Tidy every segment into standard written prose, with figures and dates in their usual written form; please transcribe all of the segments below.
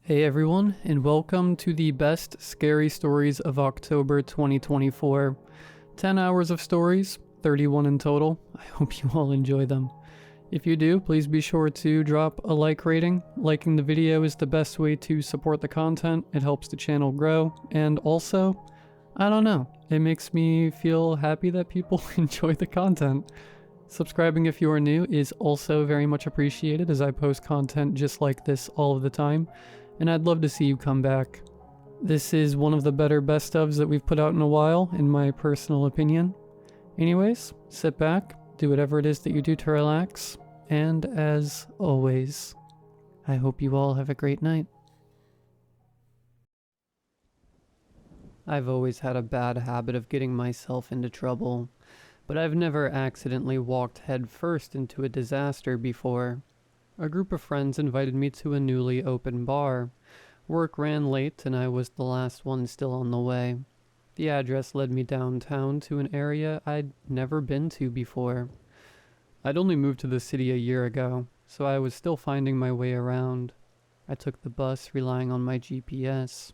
Hey everyone, and welcome to the best scary stories of October 2024. 10 hours of stories, 31 in total. I hope you all enjoy them. If you do, please be sure to drop a like rating. Liking the video is the best way to support the content. It helps the channel grow, and also, I don't know, it makes me feel happy that people enjoy the content. Subscribing if you are new is also very much appreciated, as I post content just like this all of the time, and I'd love to see you come back. This is one of the better best ofs that we've put out in a while, in my personal opinion. Anyways, sit back, do whatever it is that you do to relax, and as always, I hope you all have a great night. I've always had a bad habit of getting myself into trouble, but I've never accidentally walked headfirst into a disaster before. A group of friends invited me to a newly opened bar. Work ran late and I was the last one still on the way. The address led me downtown to an area I'd never been to before. I'd only moved to the city a year ago, so I was still finding my way around. I took the bus relying on my GPS.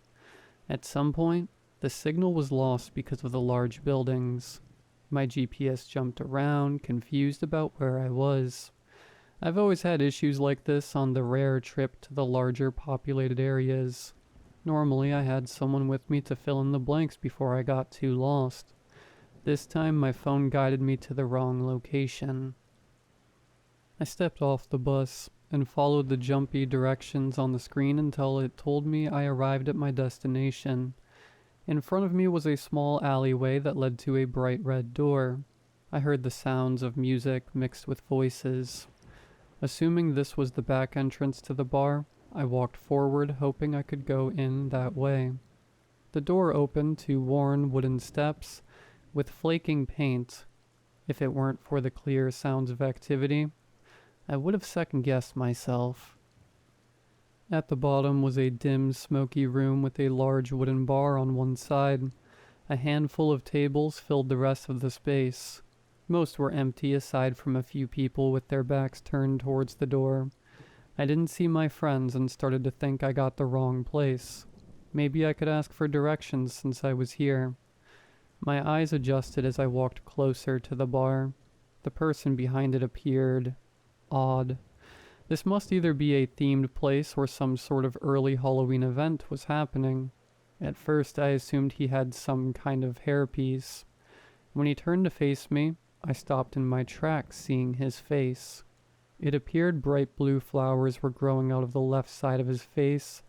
At some point, the signal was lost because of the large buildings. My GPS jumped around, confused about where I was. I've always had issues like this on the rare trip to the larger populated areas. Normally I had someone with me to fill in the blanks before I got too lost. This time my phone guided me to the wrong location. I stepped off the bus and followed the jumpy directions on the screen until it told me I arrived at my destination. In front of me was a small alleyway that led to a bright red door. I heard the sounds of music mixed with voices. Assuming this was the back entrance to the bar, I walked forward, hoping I could go in that way. The door opened to worn wooden steps with flaking paint. If it weren't for the clear sounds of activity, I would have second-guessed myself. At the bottom was a dim, smoky room with a large wooden bar on one side. A handful of tables filled the rest of the space. Most were empty aside from a few people with their backs turned towards the door. I didn't see my friends and started to think I got the wrong place. Maybe I could ask for directions since I was here. My eyes adjusted as I walked closer to the bar. The person behind it appeared odd. This must either be a themed place or some sort of early Halloween event was happening. At first I assumed he had some kind of hairpiece. When he turned to face me, I stopped in my tracks seeing his face. It appeared bright blue flowers were growing out of the left side of his face,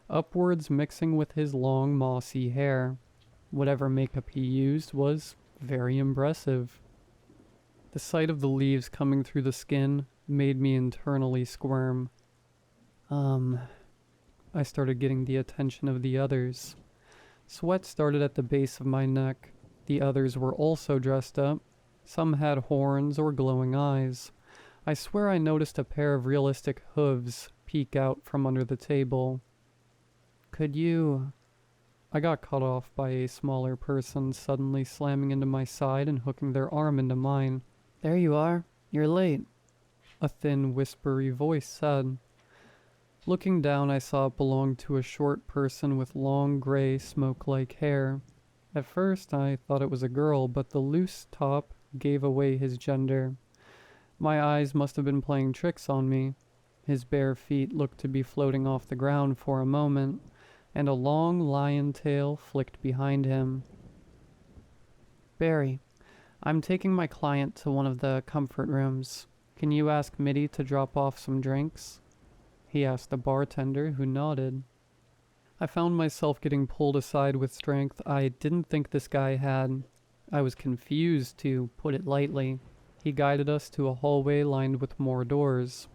upwards mixing with his long mossy hair. Whatever makeup he used was very impressive. The sight of the leaves coming through the skin made me internally squirm. I started getting the attention of the others. Sweat started at the base of my neck. The others were also dressed up. Some had horns or glowing eyes. I swear I noticed a pair of realistic hooves peek out from under the table. Could you... I got cut off by a smaller person suddenly slamming into my side and hooking their arm into mine. "There you are. You're late," a thin, whispery voice said. Looking down, I saw it belonged to a short person with long, gray, smoke-like hair. At first, I thought it was a girl, but the loose top gave away his gender. My eyes must have been playing tricks on me. His bare feet looked to be floating off the ground for a moment, and a long lion tail flicked behind him. "Barry, I'm taking my client to one of the comfort rooms. Can you ask Mitty to drop off some drinks?" he asked the bartender, who nodded. I found myself getting pulled aside with strength I didn't think this guy had. I was confused, to put it lightly. He guided us to a hallway lined with more doors.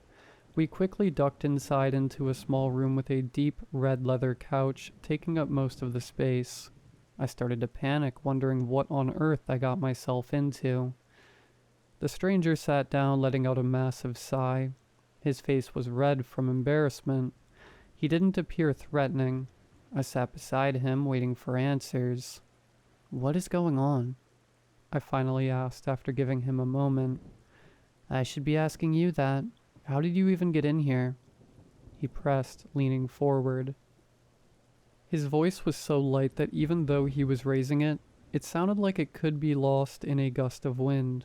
We quickly ducked inside into a small room with a deep red leather couch taking up most of the space. I started to panic, wondering what on earth I got myself into. The stranger sat down, letting out a massive sigh. His face was red from embarrassment. He didn't appear threatening. I sat beside him, waiting for answers. "What is going on?" I finally asked after giving him a moment. "I should be asking you that. How did you even get in here?" he pressed, leaning forward. His voice was so light that even though he was raising it, it sounded like it could be lost in a gust of wind.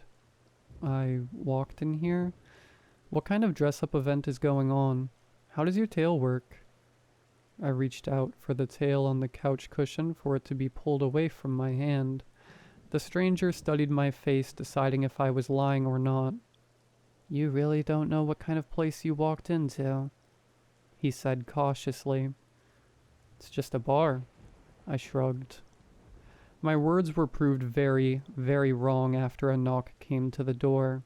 I walked in here. What kind of dress-up event is going on? How does your tail work? I reached out for the tail on the couch cushion for it to be pulled away from my hand. The stranger studied my face, deciding if I was lying or not. You really don't know what kind of place you walked into, he said cautiously. It's just a bar, I shrugged. My words were proved very, very wrong after a knock came to the door.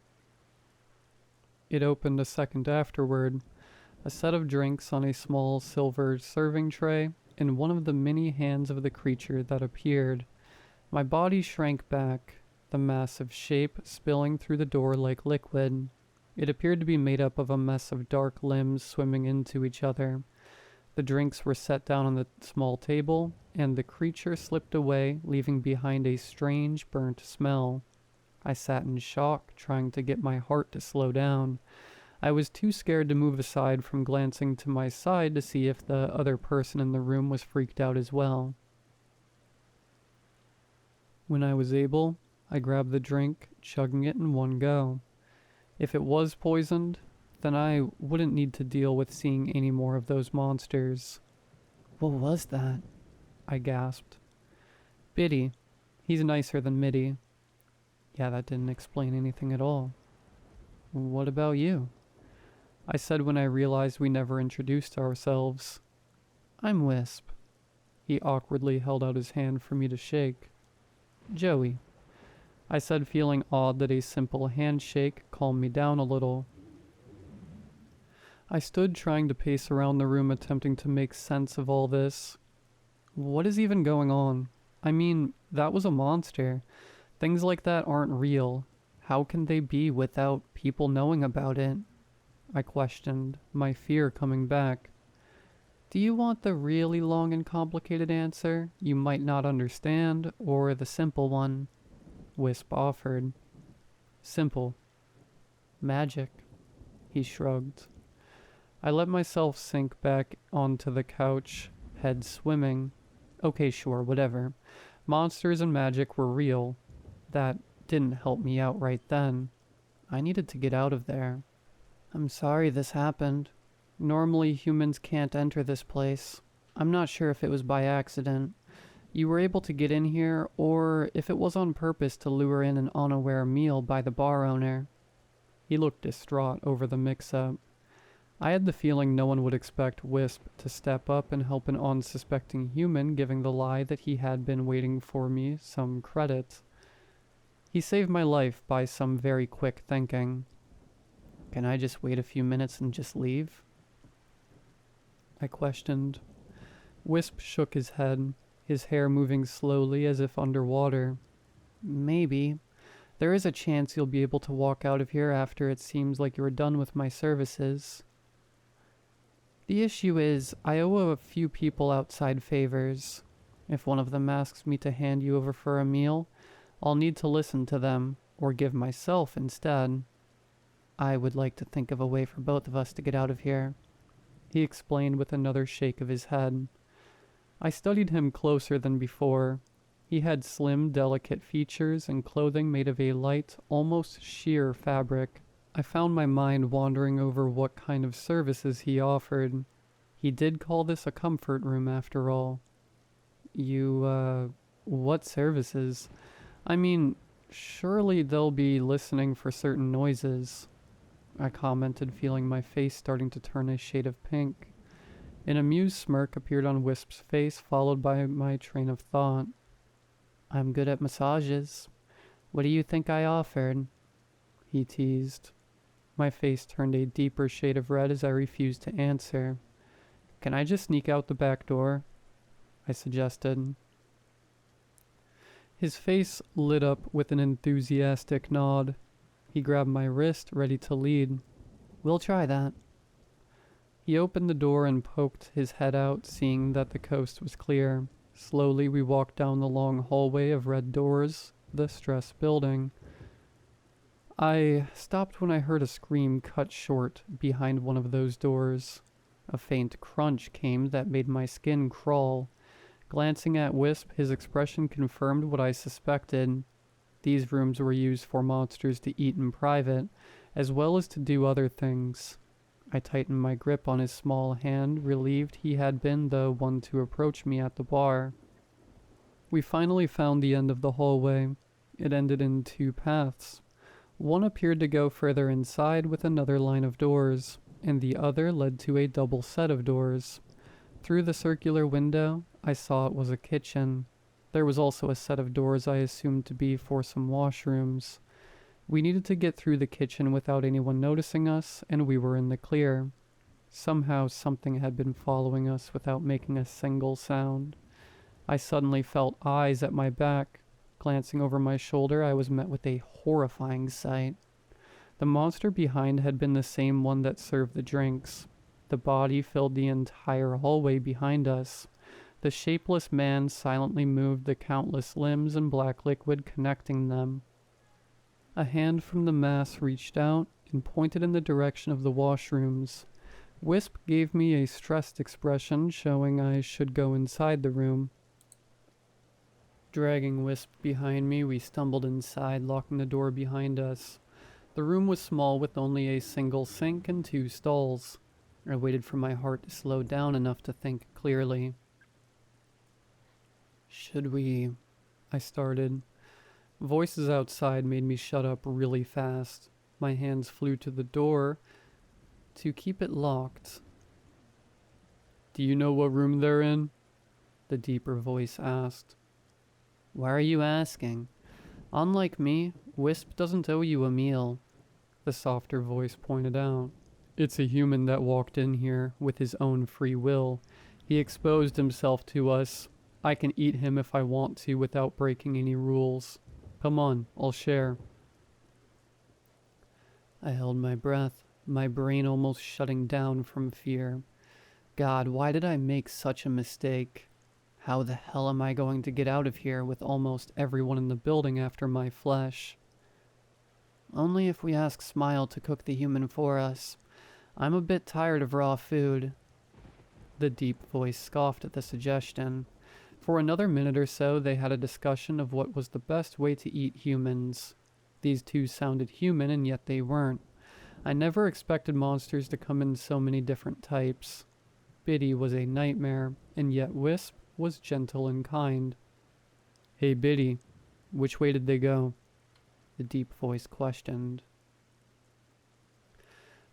It opened a second afterward, a set of drinks on a small silver serving tray, and one of the many hands of the creature that appeared. My body shrank back, the massive shape spilling through the door like liquid. It appeared to be made up of a mess of dark limbs swimming into each other. The drinks were set down on the small table, and the creature slipped away, leaving behind a strange burnt smell. I sat in shock, trying to get my heart to slow down. I was too scared to move aside from glancing to my side to see if the other person in the room was freaked out as well. When I was able, I grabbed the drink, chugging it in one go. If it was poisoned, then I wouldn't need to deal with seeing any more of those monsters. What was that? I gasped. Biddy. He's nicer than Mitty. Yeah, that didn't explain anything at all. What about you? I said when I realized we never introduced ourselves. I'm Wisp. He awkwardly held out his hand for me to shake. Joey. I said, feeling odd that a simple handshake calmed me down a little. I stood trying to pace around the room, attempting to make sense of all this. What is even going on? I mean, that was a monster. Things like that aren't real. How can they be without people knowing about it? I questioned, my fear coming back. Do you want the really long and complicated answer you might not understand, or the simple one? Wisp offered. Simple. Magic. He shrugged. I let myself sink back onto the couch, head swimming. Okay, sure, whatever. Monsters and magic were real. That didn't help me out right then. I needed to get out of there. I'm sorry this happened. Normally humans can't enter this place. I'm not sure if it was by accident. You were able to get in here, or if it was on purpose to lure in an unaware meal by the bar owner. He looked distraught over the mix-up. I had the feeling no one would expect Wisp to step up and help an unsuspecting human, giving the lie that he had been waiting for me some credit. He saved my life by some very quick thinking. Can I just wait a few minutes and just leave? I questioned. Wisp shook his head, his hair moving slowly as if underwater. Maybe. There is a chance you'll be able to walk out of here after it seems like you're done with my services. The issue is, I owe a few people outside favors. If one of them asks me to hand you over for a meal, I'll need to listen to them, or give myself instead. I would like to think of a way for both of us to get out of here, he explained with another shake of his head. I studied him closer than before. He had slim, delicate features and clothing made of a light, almost sheer fabric. I found my mind wandering over what kind of services he offered. He did call this a comfort room after all. What services? I mean, surely they'll be listening for certain noises, I commented, feeling my face starting to turn a shade of pink. An amused smirk appeared on Wisp's face, followed by my train of thought. I'm good at massages. What do you think I offered? He teased. My face turned a deeper shade of red as I refused to answer. Can I just sneak out the back door? I suggested. His face lit up with an enthusiastic nod. He grabbed my wrist, ready to lead. We'll try that. He opened the door and poked his head out, seeing that the coast was clear. Slowly we walked down the long hallway of red doors, the Stress building. I stopped when I heard a scream cut short behind one of those doors. A faint crunch came that made my skin crawl. Glancing at Wisp, his expression confirmed what I suspected. These rooms were used for monsters to eat in private, as well as to do other things. I tightened my grip on his small hand, relieved he had been the one to approach me at the bar. We finally found the end of the hallway. It ended in two paths. One appeared to go further inside with another line of doors, and the other led to a double set of doors. Through the circular window, I saw it was a kitchen. There was also a set of doors I assumed to be for some washrooms. We needed to get through the kitchen without anyone noticing us, and we were in the clear. Somehow something had been following us without making a single sound. I suddenly felt eyes at my back. Glancing over my shoulder, I was met with a horrifying sight. The monster behind had been the same one that served the drinks. The body filled the entire hallway behind us. The shapeless man silently moved the countless limbs and black liquid connecting them. A hand from the mass reached out and pointed in the direction of the washrooms. Wisp gave me a stressed expression, showing I should go inside the room. Dragging Wisp behind me, we stumbled inside, locking the door behind us. The room was small with only a single sink and two stalls. I waited for my heart to slow down enough to think clearly. "Should we?" I started. Voices outside made me shut up really fast. My hands flew to the door to keep it locked. "Do you know what room they're in?" the deeper voice asked. "Why are you asking? Unlike me, Wisp doesn't owe you a meal," the softer voice pointed out. "It's a human that walked in here with his own free will. He exposed himself to us. I can eat him if I want to without breaking any rules. Come on, I'll share." I held my breath, my brain almost shutting down from fear. God, why did I make such a mistake? How the hell am I going to get out of here with almost everyone in the building after my flesh? "Only if we ask Smile to cook the human for us. I'm a bit tired of raw food." The deep voice scoffed at the suggestion. For another minute or so, they had a discussion of what was the best way to eat humans. These two sounded human, and yet they weren't. I never expected monsters to come in so many different types. Biddy was a nightmare, and yet Wisp was gentle and kind. "Hey Biddy, which way did they go?" the deep voice questioned.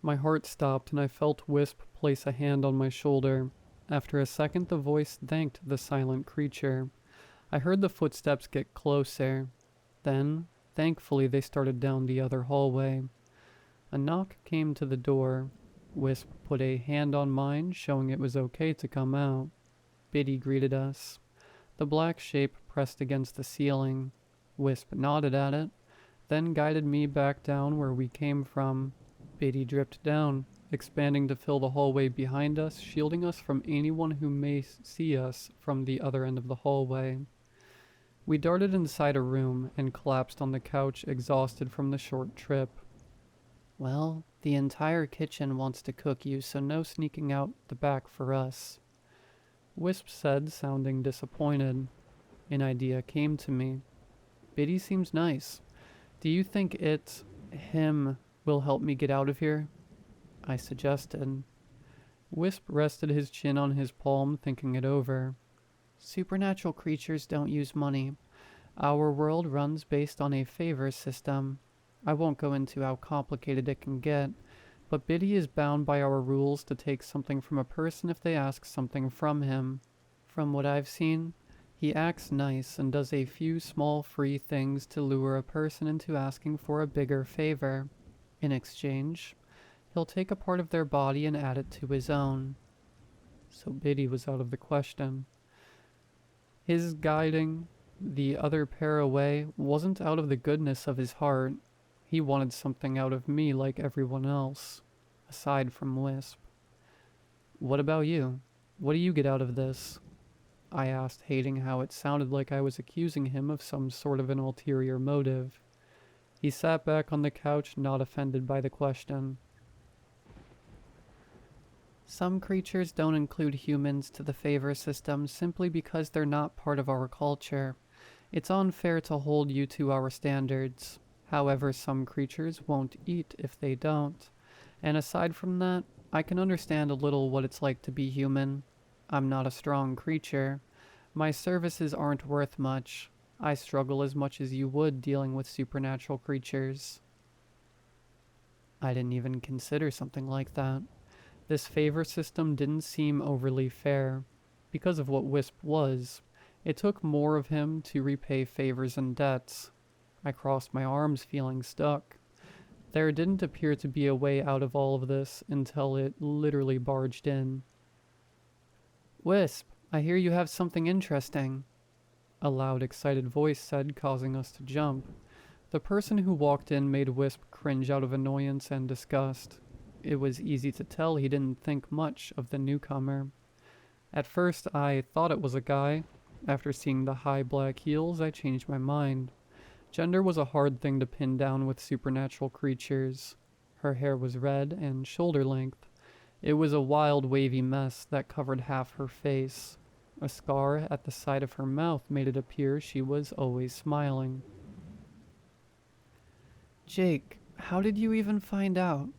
My heart stopped, and I felt Wisp place a hand on my shoulder. After a second, the voice thanked the silent creature. I heard the footsteps get closer. Then, thankfully, they started down the other hallway. A knock came to the door. Wisp put a hand on mine, showing it was okay to come out. Biddy greeted us. The black shape pressed against the ceiling. Wisp nodded at it, then guided me back down where we came from. Biddy dripped down, expanding to fill the hallway behind us, shielding us from anyone who may see us from the other end of the hallway. We darted inside a room and collapsed on the couch, exhausted from the short trip. "Well, the entire kitchen wants to cook you, so no sneaking out the back for us," Wisp said, sounding disappointed. An idea came to me. "Biddy seems nice. Do you think him will help me get out of here?" I suggested. Wisp rested his chin on his palm, thinking it over. "Supernatural creatures don't use money. Our world runs based on a favor system. I won't go into how complicated it can get, but Biddy is bound by our rules to take something from a person if they ask something from him. From what I've seen, he acts nice and does a few small free things to lure a person into asking for a bigger favor. In exchange, he'll take a part of their body and add it to his own." So Biddy was out of the question. His guiding the other pair away wasn't out of the goodness of his heart. He wanted something out of me like everyone else, aside from Wisp. "What about you? What do you get out of this?" I asked, hating how it sounded like I was accusing him of some sort of an ulterior motive. He sat back on the couch, not offended by the question. Some creatures don't include humans to the favor system simply because they're not part of our culture. It's unfair to hold you to our standards. However, some creatures won't eat if they don't. And aside from that, I can understand a little what it's like to be human. I'm not a strong creature. My services aren't worth much. I struggle as much as you would dealing with supernatural creatures. I didn't even consider something like that. This favor system didn't seem overly fair. Because of what Wisp was, it took more of him to repay favors and debts. I crossed my arms feeling stuck. There didn't appear to be a way out of all of this until it literally barged in. "Wisp, I hear you have something interesting," a loud, excited voice said, causing us to jump. The person who walked in made Wisp cringe out of annoyance and disgust. It was easy to tell he didn't think much of the newcomer. At first, I thought it was a guy. After seeing the high black heels, I changed my mind. Gender was a hard thing to pin down with supernatural creatures. Her hair was red and shoulder length. It was a wild, wavy mess that covered half her face. A scar at the side of her mouth made it appear she was always smiling. "Jake, how did you even find out?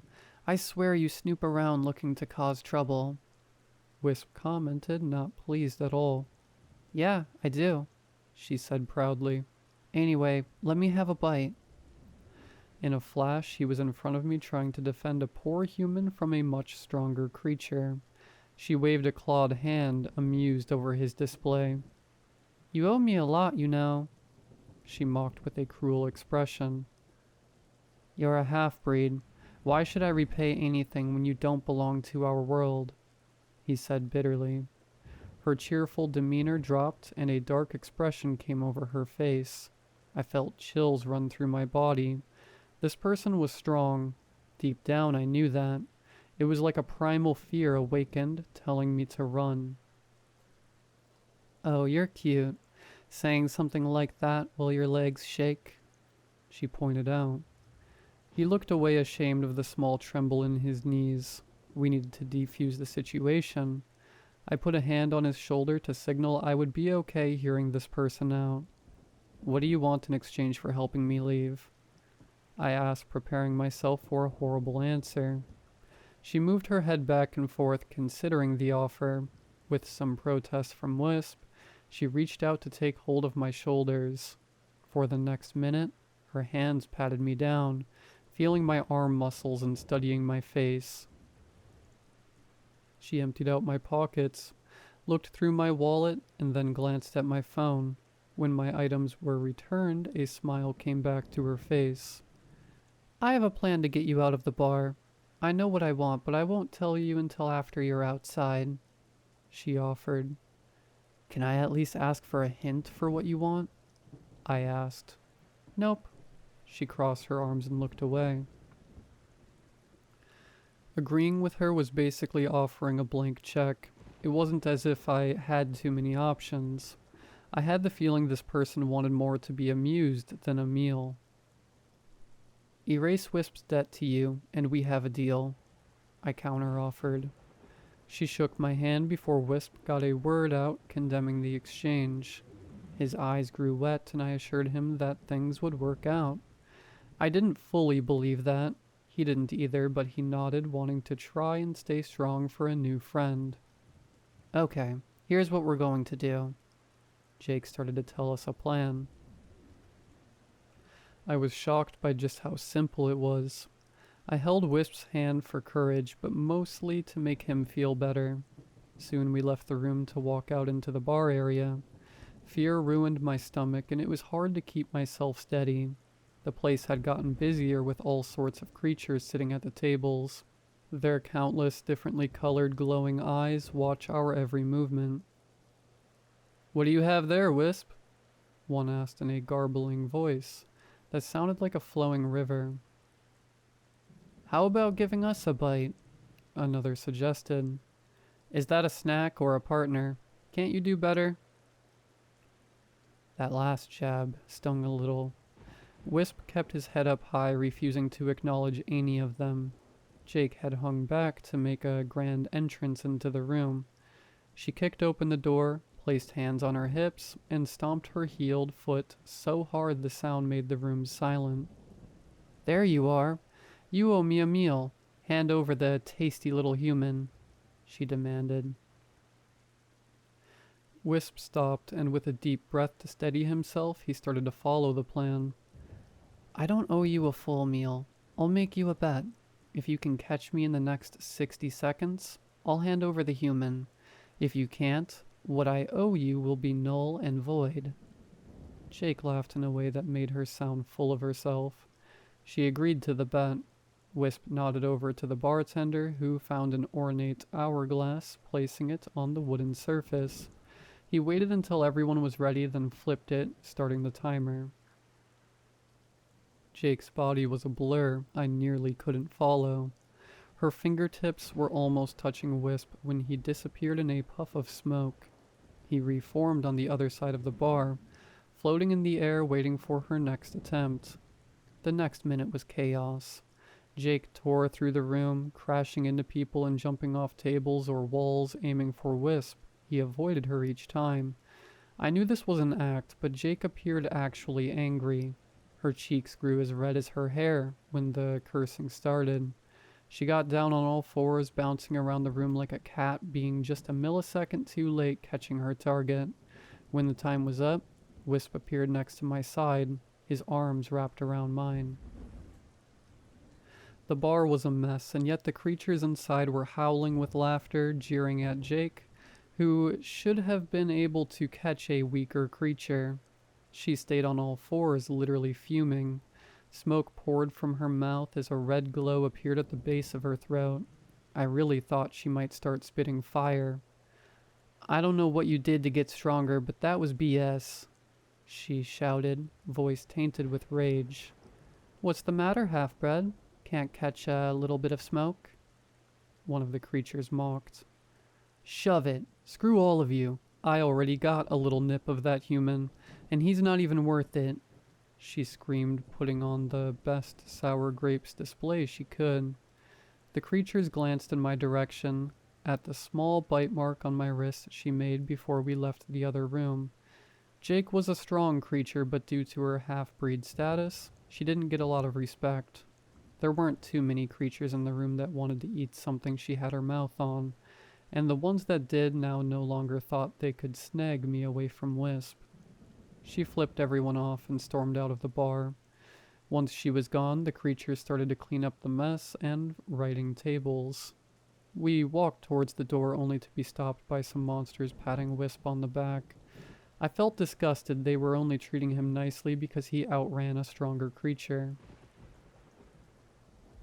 I swear you snoop around looking to cause trouble." Wisp commented, not pleased at all. "Yeah, I do," she said proudly. "Anyway, let me have a bite." In a flash, he was in front of me trying to defend a poor human from a much stronger creature. She waved a clawed hand, amused over his display. "You owe me a lot, you know," she mocked with a cruel expression. "You're a half-breed. Why should I repay anything when you don't belong to our world?" he said bitterly. Her cheerful demeanor dropped and a dark expression came over her face. I felt chills run through my body. This person was strong. Deep down, I knew that. It was like a primal fear awakened, telling me to run. "Oh, you're cute. Saying something like that while your legs shake," she pointed out. He looked away, ashamed of the small tremble in his knees. We needed to defuse the situation. I put a hand on his shoulder to signal I would be okay hearing this person out. "What do you want in exchange for helping me leave?" I asked, preparing myself for a horrible answer. She moved her head back and forth, considering the offer. With some protest from Wisp, she reached out to take hold of my shoulders. For the next minute, her hands patted me down, feeling my arm muscles and studying my face. She emptied out my pockets, looked through my wallet, and then glanced at my phone. When my items were returned, a smile came back to her face. "I have a plan to get you out of the bar. I know what I want, but I won't tell you until after you're outside," she offered. "Can I at least ask for a hint for what you want?" I asked. "Nope." She crossed her arms and looked away. Agreeing with her was basically offering a blank check. It wasn't as if I had too many options. I had the feeling this person wanted more to be amused than a meal. "Erase Wisp's debt to you, and we have a deal," I counter-offered. She shook my hand before Wisp got a word out condemning the exchange. His eyes grew wet, and I assured him that things would work out. I didn't fully believe that. He didn't either, but he nodded, wanting to try and stay strong for a new friend. "Okay, here's what we're going to do." Jake started to tell us a plan. I was shocked by just how simple it was. I held Wisp's hand for courage, but mostly to make him feel better. Soon we left the room to walk out into the bar area. Fear ruined my stomach, and it was hard to keep myself steady. The place had gotten busier with all sorts of creatures sitting at the tables. Their countless, differently colored, glowing eyes watch our every movement. "What do you have there, Wisp?" one asked in a garbling voice that sounded like a flowing river. "How about giving us a bite?" another suggested. "Is that a snack or a partner? Can't you do better?" That last jab stung a little. Wisp kept his head up high, refusing to acknowledge any of them. Jake had hung back to make a grand entrance into the room. She kicked open the door, placed hands on her hips, and stomped her heeled foot so hard the sound made the room silent. "There you are. You owe me a meal. Hand over the tasty little human," she demanded. Wisp stopped, and with a deep breath to steady himself, he started to follow the plan. "I don't owe you a full meal. I'll make you a bet. If you can catch me in the next 60 seconds, I'll hand over the human. If you can't, what I owe you will be null and void." Jake laughed in a way that made her sound full of herself. She agreed to the bet. Wisp nodded over to the bartender, who found an ornate hourglass, placing it on the wooden surface. He waited until everyone was ready, then flipped it, starting the timer. Jake's body was a blur I nearly couldn't follow. Her fingertips were almost touching Wisp when he disappeared in a puff of smoke. He reformed on the other side of the bar, floating in the air waiting for her next attempt. The next minute was chaos. Jake tore through the room, crashing into people and jumping off tables or walls, aiming for Wisp. He avoided her each time. I knew this was an act, but Jake appeared actually angry. Her cheeks grew as red as her hair when the cursing started. She got down on all fours, bouncing around the room like a cat, being just a millisecond too late catching her target. When the time was up, Wisp appeared next to my side, his arms wrapped around mine. The bar was a mess, and yet the creatures inside were howling with laughter, jeering at Jake, who should have been able to catch a weaker creature. She stayed on all fours, literally fuming. Smoke poured from her mouth as a red glow appeared at the base of her throat. I really thought she might start spitting fire. "I don't know what you did to get stronger, but that was BS," she shouted, voice tainted with rage. "What's the matter, half-bred? Can't catch a little bit of smoke?" One of the creatures mocked. "Shove it. Screw all of you. I already got a little nip of that human, and he's not even worth it," she screamed, putting on the best sour grapes display she could. The creatures glanced in my direction, at the small bite mark on my wrist she made before we left the other room. Jake was a strong creature, but due to her half-breed status, she didn't get a lot of respect. There weren't too many creatures in the room that wanted to eat something she had her mouth on, and the ones that did now no longer thought they could snag me away from Wisp. She flipped everyone off and stormed out of the bar. Once she was gone, the creatures started to clean up the mess and righting tables. We walked towards the door only to be stopped by some monsters patting Wisp on the back. I felt disgusted. They were only treating him nicely because he outran a stronger creature.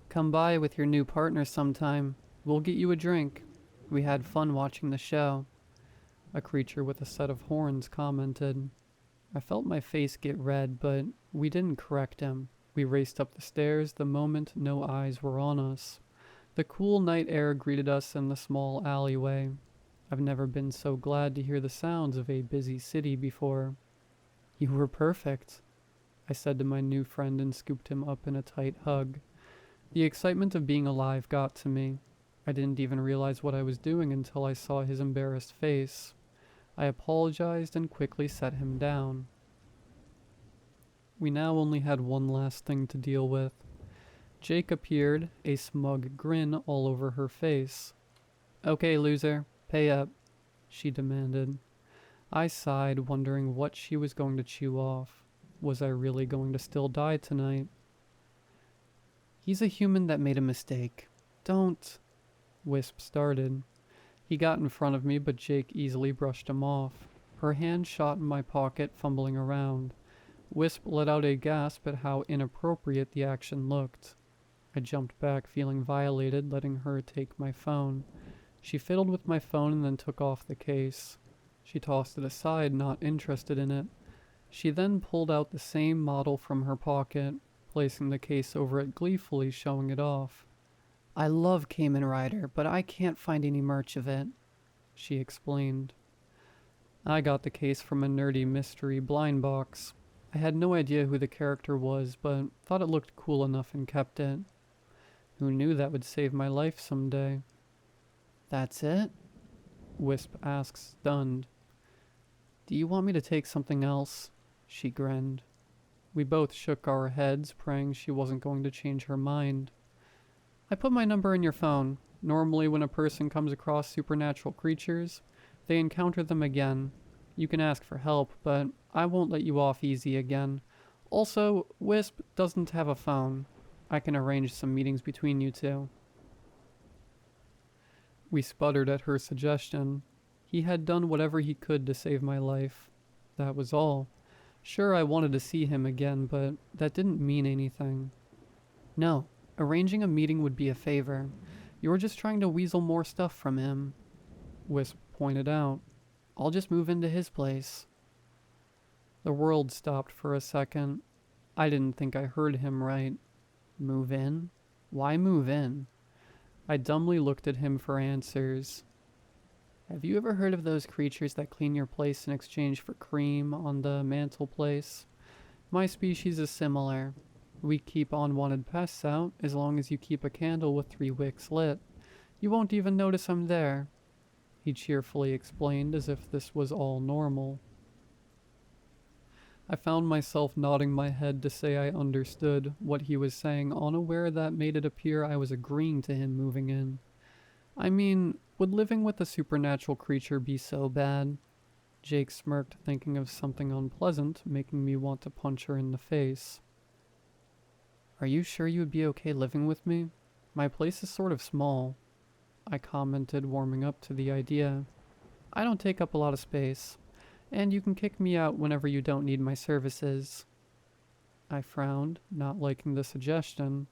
"Come by with your new partner sometime. We'll get you a drink. We had fun watching the show," a creature with a set of horns commented. I felt my face get red, but we didn't correct him. We raced up the stairs the moment no eyes were on us. The cool night air greeted us in the small alleyway. I've never been so glad to hear the sounds of a busy city before. "You were perfect," I said to my new friend and scooped him up in a tight hug. The excitement of being alive got to me. I didn't even realize what I was doing until I saw his embarrassed face. I apologized and quickly set him down. We now only had one last thing to deal with. Jake appeared, a smug grin all over her face. "Okay, loser, pay up," she demanded. I sighed, wondering what she was going to chew off. Was I really going to still die tonight? "He's a human that made a mistake. Don't..." Wisp started. He got in front of me, but Jake easily brushed him off. Her hand shot in my pocket, fumbling around. Wisp let out a gasp at how inappropriate the action looked. I jumped back, feeling violated, letting her take my phone. She fiddled with my phone and then took off the case. She tossed it aside, not interested in it. She then pulled out the same model from her pocket, placing the case over it gleefully, showing it off. "I love Kamen Rider, but I can't find any merch of it," she explained. I got the case from a nerdy mystery blind box. I had no idea who the character was, but thought it looked cool enough and kept it. Who knew that would save my life someday? That's it? Wisp asks, stunned. Do you want me to take something else? She grinned. We both shook our heads, praying she wasn't going to change her mind. I put my number in your phone. Normally when a person comes across supernatural creatures, they encounter them again. You can ask for help, but I won't let you off easy again. Also, Wisp doesn't have a phone. I can arrange some meetings between you two. We sputtered at her suggestion. He had done whatever he could to save my life. That was all. Sure, I wanted to see him again, but that didn't mean anything. No, arranging a meeting would be a favor. You were just trying to weasel more stuff from him, Wisp pointed out. I'll just move into his place. The world stopped for a second. I didn't think I heard him right. Move in? Why move in? I dumbly looked at him for answers. Have you ever heard of those creatures that clean your place in exchange for cream on the mantelpiece? My species is similar. We keep unwanted pests out as long as you keep a candle with 3 wicks lit. You won't even notice I'm there, he cheerfully explained as if this was all normal. I found myself nodding my head to say I understood what he was saying, unaware that made it appear I was agreeing to him moving in. I mean, would living with a supernatural creature be so bad? Jake smirked, thinking of something unpleasant, making me want to punch her in the face. Are you sure you would be okay living with me? My place is sort of small, I commented, warming up to the idea. I don't take up a lot of space, and you can kick me out whenever you don't need my services. I frowned, not liking the suggestion.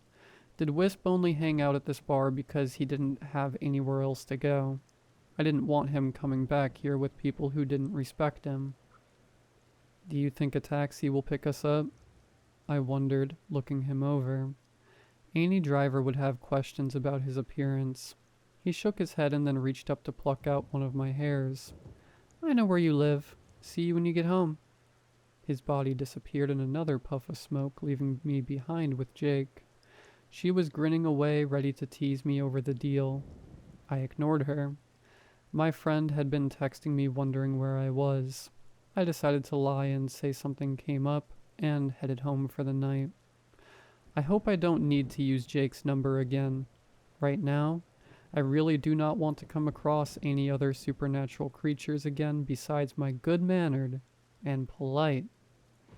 Did Wisp only hang out at this bar because he didn't have anywhere else to go? I didn't want him coming back here with people who didn't respect him. Do you think a taxi will pick us up? I wondered, looking him over. Any driver would have questions about his appearance. He shook his head and then reached up to pluck out one of my hairs. I know where you live. See you when you get home. His body disappeared in another puff of smoke, leaving me behind with Jake. She was grinning away, ready to tease me over the deal. I ignored her. My friend had been texting me wondering where I was. I decided to lie and say something came up, and headed home for the night. I hope I don't need to use Jake's number again. Right now, I really do not want to come across any other supernatural creatures again besides my good-mannered and polite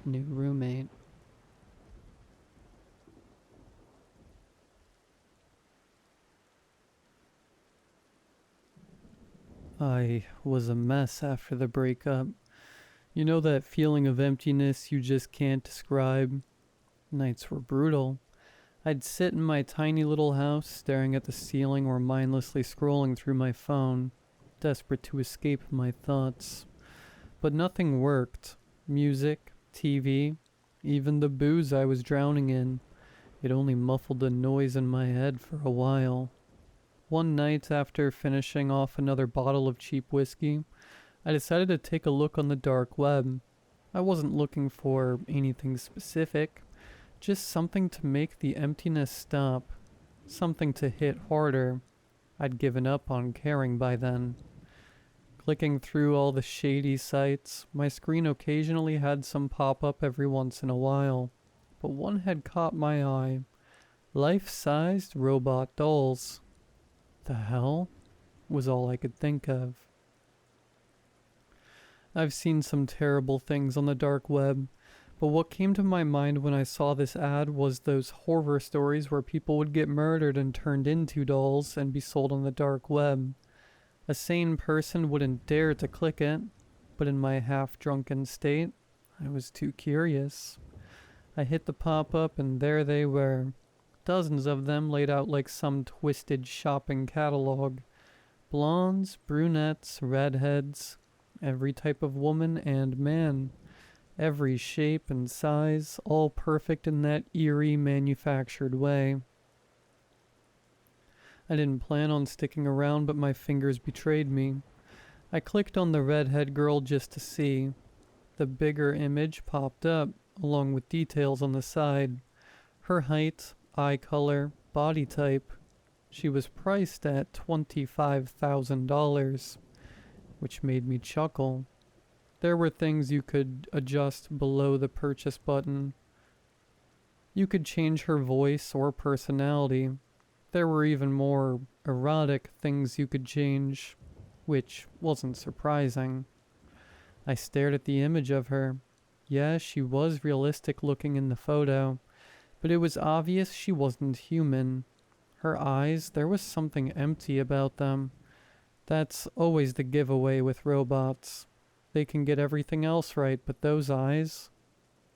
new roommate. I was a mess after the breakup. You know that feeling of emptiness you just can't describe? Nights were brutal. I'd sit in my tiny little house, staring at the ceiling or mindlessly scrolling through my phone, desperate to escape my thoughts. But nothing worked. Music, TV, even the booze I was drowning in. It only muffled the noise in my head for a while. One night, after finishing off another bottle of cheap whiskey, I decided to take a look on the dark web. I wasn't looking for anything specific. Just something to make the emptiness stop. Something to hit harder. I'd given up on caring by then. Clicking through all the shady sites, my screen occasionally had some pop up every once in a while. But one had caught my eye. Life-sized robot dolls. The hell? Was all I could think of. I've seen some terrible things on the dark web. But what came to my mind when I saw this ad was those horror stories where people would get murdered and turned into dolls and be sold on the dark web. A sane person wouldn't dare to click it, but in my half-drunken state, I was too curious. I hit the pop-up and there they were. Dozens of them laid out like some twisted shopping catalog. Blondes, brunettes, redheads, every type of woman and man. Every shape and size, all perfect in that eerie manufactured way. I didn't plan on sticking around, but my fingers betrayed me. I clicked on the redhead girl just to see. The bigger image popped up, along with details on the side. Her height, eye color, body type. She was priced at $25,000, which made me chuckle. There were things you could adjust below the purchase button. You could change her voice or personality. There were even more erotic things you could change, which wasn't surprising. I stared at the image of her. Yeah, she was realistic looking in the photo, but it was obvious she wasn't human. Her eyes, there was something empty about them. That's always the giveaway with robots. They can get everything else right, but those eyes,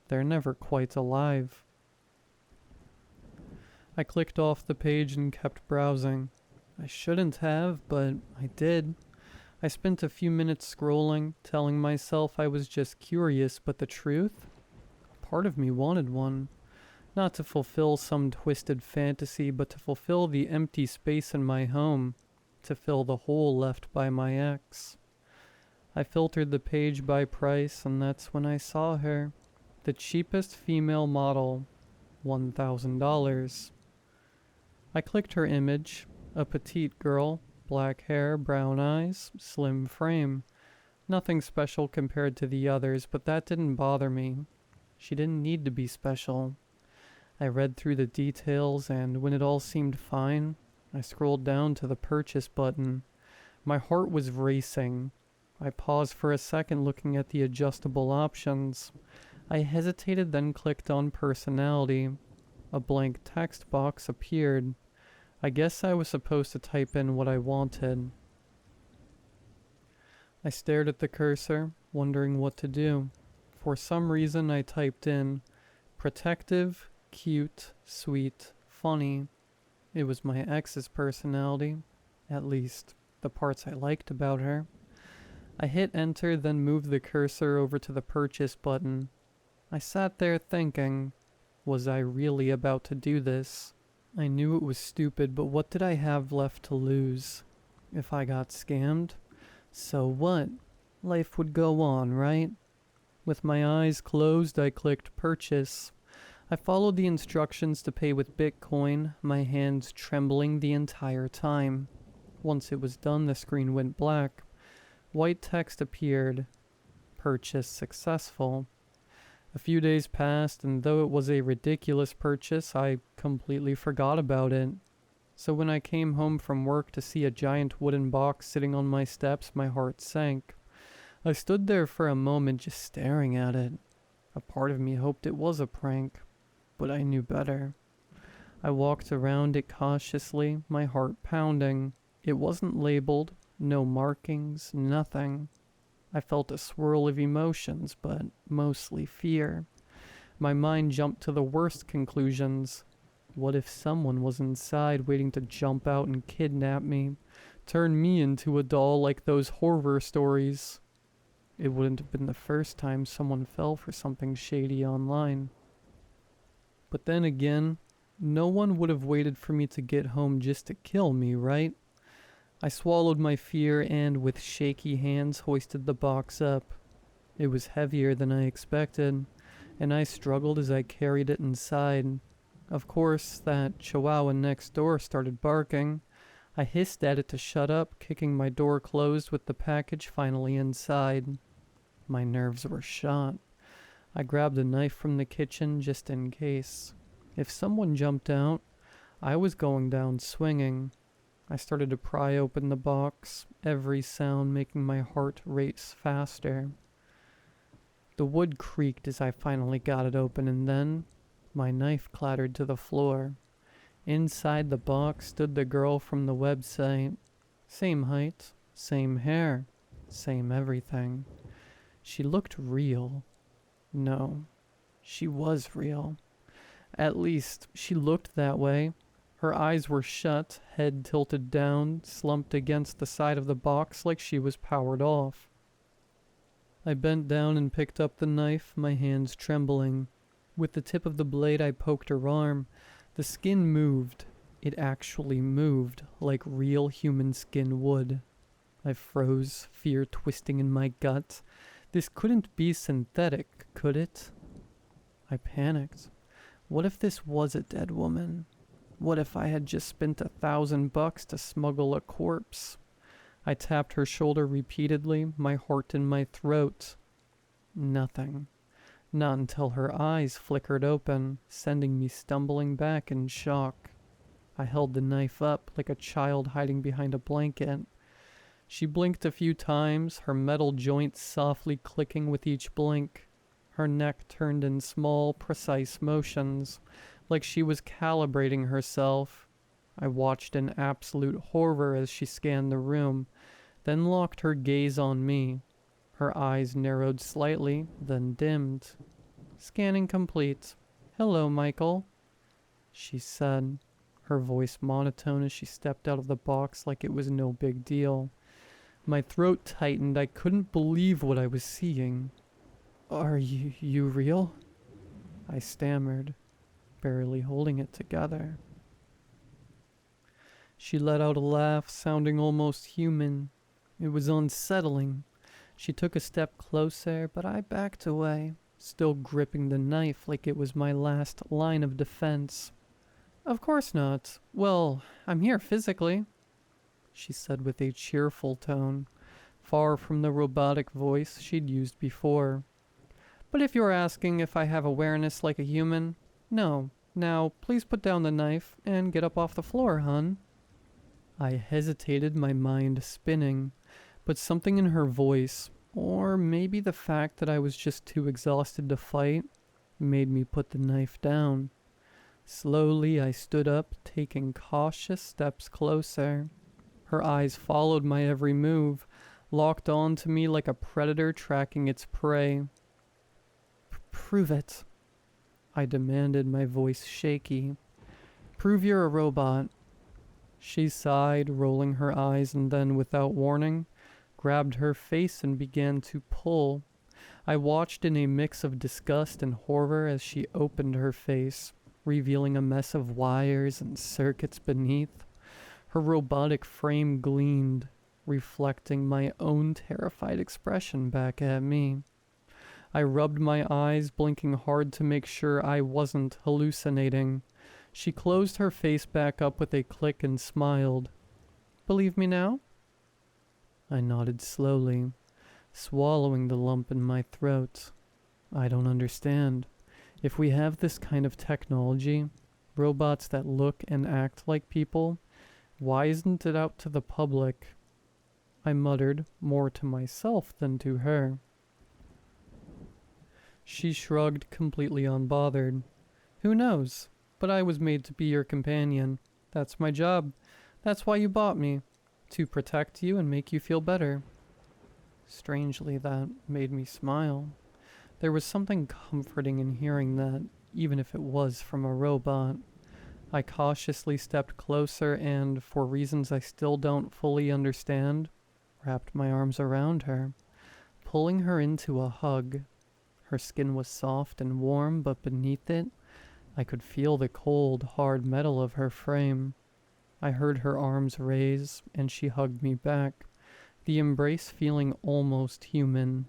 they're never quite alive. I clicked off the page and kept browsing. I shouldn't have, but I did. I spent a few minutes scrolling, telling myself I was just curious, but the truth? Part of me wanted one. Not to fulfill some twisted fantasy, but to fulfill the empty space in my home, to fill the hole left by my ex. I filtered the page by price, and that's when I saw her. The cheapest female model, $1,000. I clicked her image, a petite girl, black hair, brown eyes, slim frame. Nothing special compared to the others, but that didn't bother me. She didn't need to be special. I read through the details, and when it all seemed fine, I scrolled down to the purchase button. My heart was racing. I paused for a second looking at the adjustable options. I hesitated, then clicked on personality. A blank text box appeared. I guess I was supposed to type in what I wanted. I stared at the cursor, wondering what to do. For some reason I typed in protective, cute, sweet, funny. It was my ex's personality, at least the parts I liked about her. I hit enter, then moved the cursor over to the purchase button. I sat there thinking, was I really about to do this? I knew it was stupid, but what did I have left to lose? If I got scammed, so what? Life would go on, right? With my eyes closed, I clicked purchase. I followed the instructions to pay with Bitcoin, my hands trembling the entire time. Once it was done, the screen went black. White text appeared. Purchase successful. A few days passed, and though it was a ridiculous purchase, I completely forgot about it. So when I came home from work to see a giant wooden box sitting on my steps, my heart sank. I stood there for a moment just staring at it. A part of me hoped it was a prank, but I knew better. I walked around it cautiously, my heart pounding. It wasn't labeled, no markings, nothing. I felt a swirl of emotions, but mostly fear. My mind jumped to the worst conclusions. What if someone was inside waiting to jump out and kidnap me, turn me into a doll like those horror stories? It wouldn't have been the first time someone fell for something shady online. But then again, no one would have waited for me to get home just to kill me, right? I swallowed my fear and, with shaky hands, hoisted the box up. It was heavier than I expected, and I struggled as I carried it inside. Of course, that chihuahua next door started barking. I hissed at it to shut up, kicking my door closed with the package finally inside. My nerves were shot. I grabbed a knife from the kitchen just in case. If someone jumped out, I was going down swinging. I started to pry open the box, every sound making my heart race faster. The wood creaked as I finally got it open, and then my knife clattered to the floor. Inside the box stood the girl from the website. Same height, same hair, same everything. She looked real. No, she was real. At least, she looked that way. Her eyes were shut, head tilted down, slumped against the side of the box like she was powered off. I bent down and picked up the knife, my hands trembling. With the tip of the blade, I poked her arm. The skin moved. It actually moved, like real human skin would. I froze, fear twisting in my gut. This couldn't be synthetic, could it? I panicked. What if this was a dead woman? What if I had just spent $1,000 to smuggle a corpse? I tapped her shoulder repeatedly, my heart in my throat. Nothing. Not until her eyes flickered open, sending me stumbling back in shock. I held the knife up like a child hiding behind a blanket. She blinked a few times, her metal joints softly clicking with each blink. Her neck turned in small, precise motions, like she was calibrating herself. I watched in absolute horror as she scanned the room, then locked her gaze on me. Her eyes narrowed slightly, then dimmed. Scanning complete. "Hello, Michael," she said, her voice monotone as she stepped out of the box like it was no big deal. My throat tightened. I couldn't believe what I was seeing. "Are you real?" I stammered, barely holding it together. She let out a laugh, sounding almost human. It was unsettling. She took a step closer, but I backed away, still gripping the knife like it was my last line of defense. "Of course not. Well, I'm here physically," she said with a cheerful tone, far from the robotic voice she'd used before. "But if you're asking if I have awareness like a human, no. Now, please put down the knife and get up off the floor, hun." I hesitated, my mind spinning, but something in her voice, or maybe the fact that I was just too exhausted to fight, made me put the knife down. Slowly, I stood up, taking cautious steps closer. Her eyes followed my every move, locked on to me like a predator tracking its prey. "Prove it," I demanded, my voice shaky. "Prove you're a robot." She sighed, rolling her eyes, and then, without warning, grabbed her face and began to pull. I watched in a mix of disgust and horror as she opened her face, revealing a mess of wires and circuits beneath. Her robotic frame gleamed, reflecting my own terrified expression back at me. I rubbed my eyes, blinking hard to make sure I wasn't hallucinating. She closed her face back up with a click and smiled. "Believe me now?" I nodded slowly, swallowing the lump in my throat. "I don't understand. If we have this kind of technology, robots that look and act like people, why isn't it out to the public?" I muttered, more to myself than to her. She shrugged, completely unbothered. "Who knows? But I was made to be your companion. That's my job. That's why you bought me. To protect you and make you feel better." Strangely, that made me smile. There was something comforting in hearing that, even if it was from a robot. I cautiously stepped closer and, for reasons I still don't fully understand, wrapped my arms around her, pulling her into a hug. Her skin was soft and warm, but beneath it, I could feel the cold, hard metal of her frame. I heard her arms raise, and she hugged me back, the embrace feeling almost human.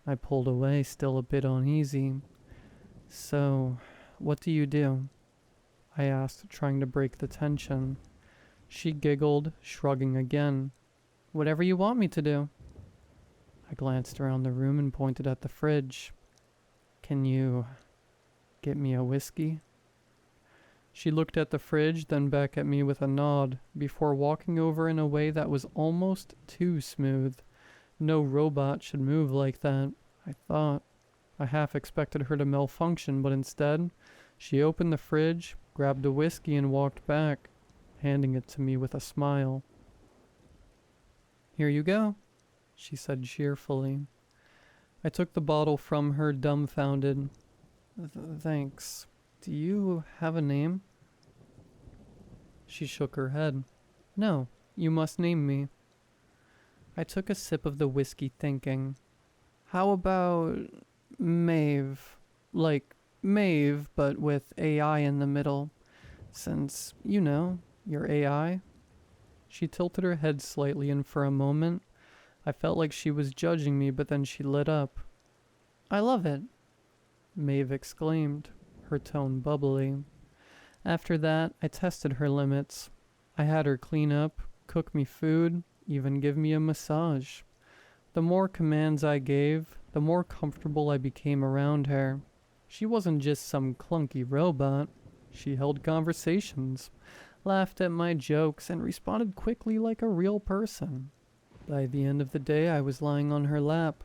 I pulled away, still a bit uneasy. "So, what do you do?" I asked, trying to break the tension. She giggled, shrugging again. "Whatever you want me to do." I glanced around the room and pointed at the fridge. "Can you get me a whiskey?" She looked at the fridge, then back at me with a nod, before walking over in a way that was almost too smooth. No robot should move like that, I thought. I half expected her to malfunction, but instead, she opened the fridge, grabbed a whiskey, and walked back, handing it to me with a smile. "Here you go," she said cheerfully. I took the bottle from her, dumbfounded. Thanks. Do you have a name?" She shook her head. "No, you must name me." I took a sip of the whiskey, thinking, how about Maeve? Like Maeve, but with AI in the middle. Since, you're AI. She tilted her head slightly, and for a moment, I felt like she was judging me, but then she lit up. "I love it," Maeve exclaimed, her tone bubbly. After that, I tested her limits. I had her clean up, cook me food, even give me a massage. The more commands I gave, the more comfortable I became around her. She wasn't just some clunky robot. She held conversations, laughed at my jokes, and responded quickly like a real person. By the end of the day, I was lying on her lap,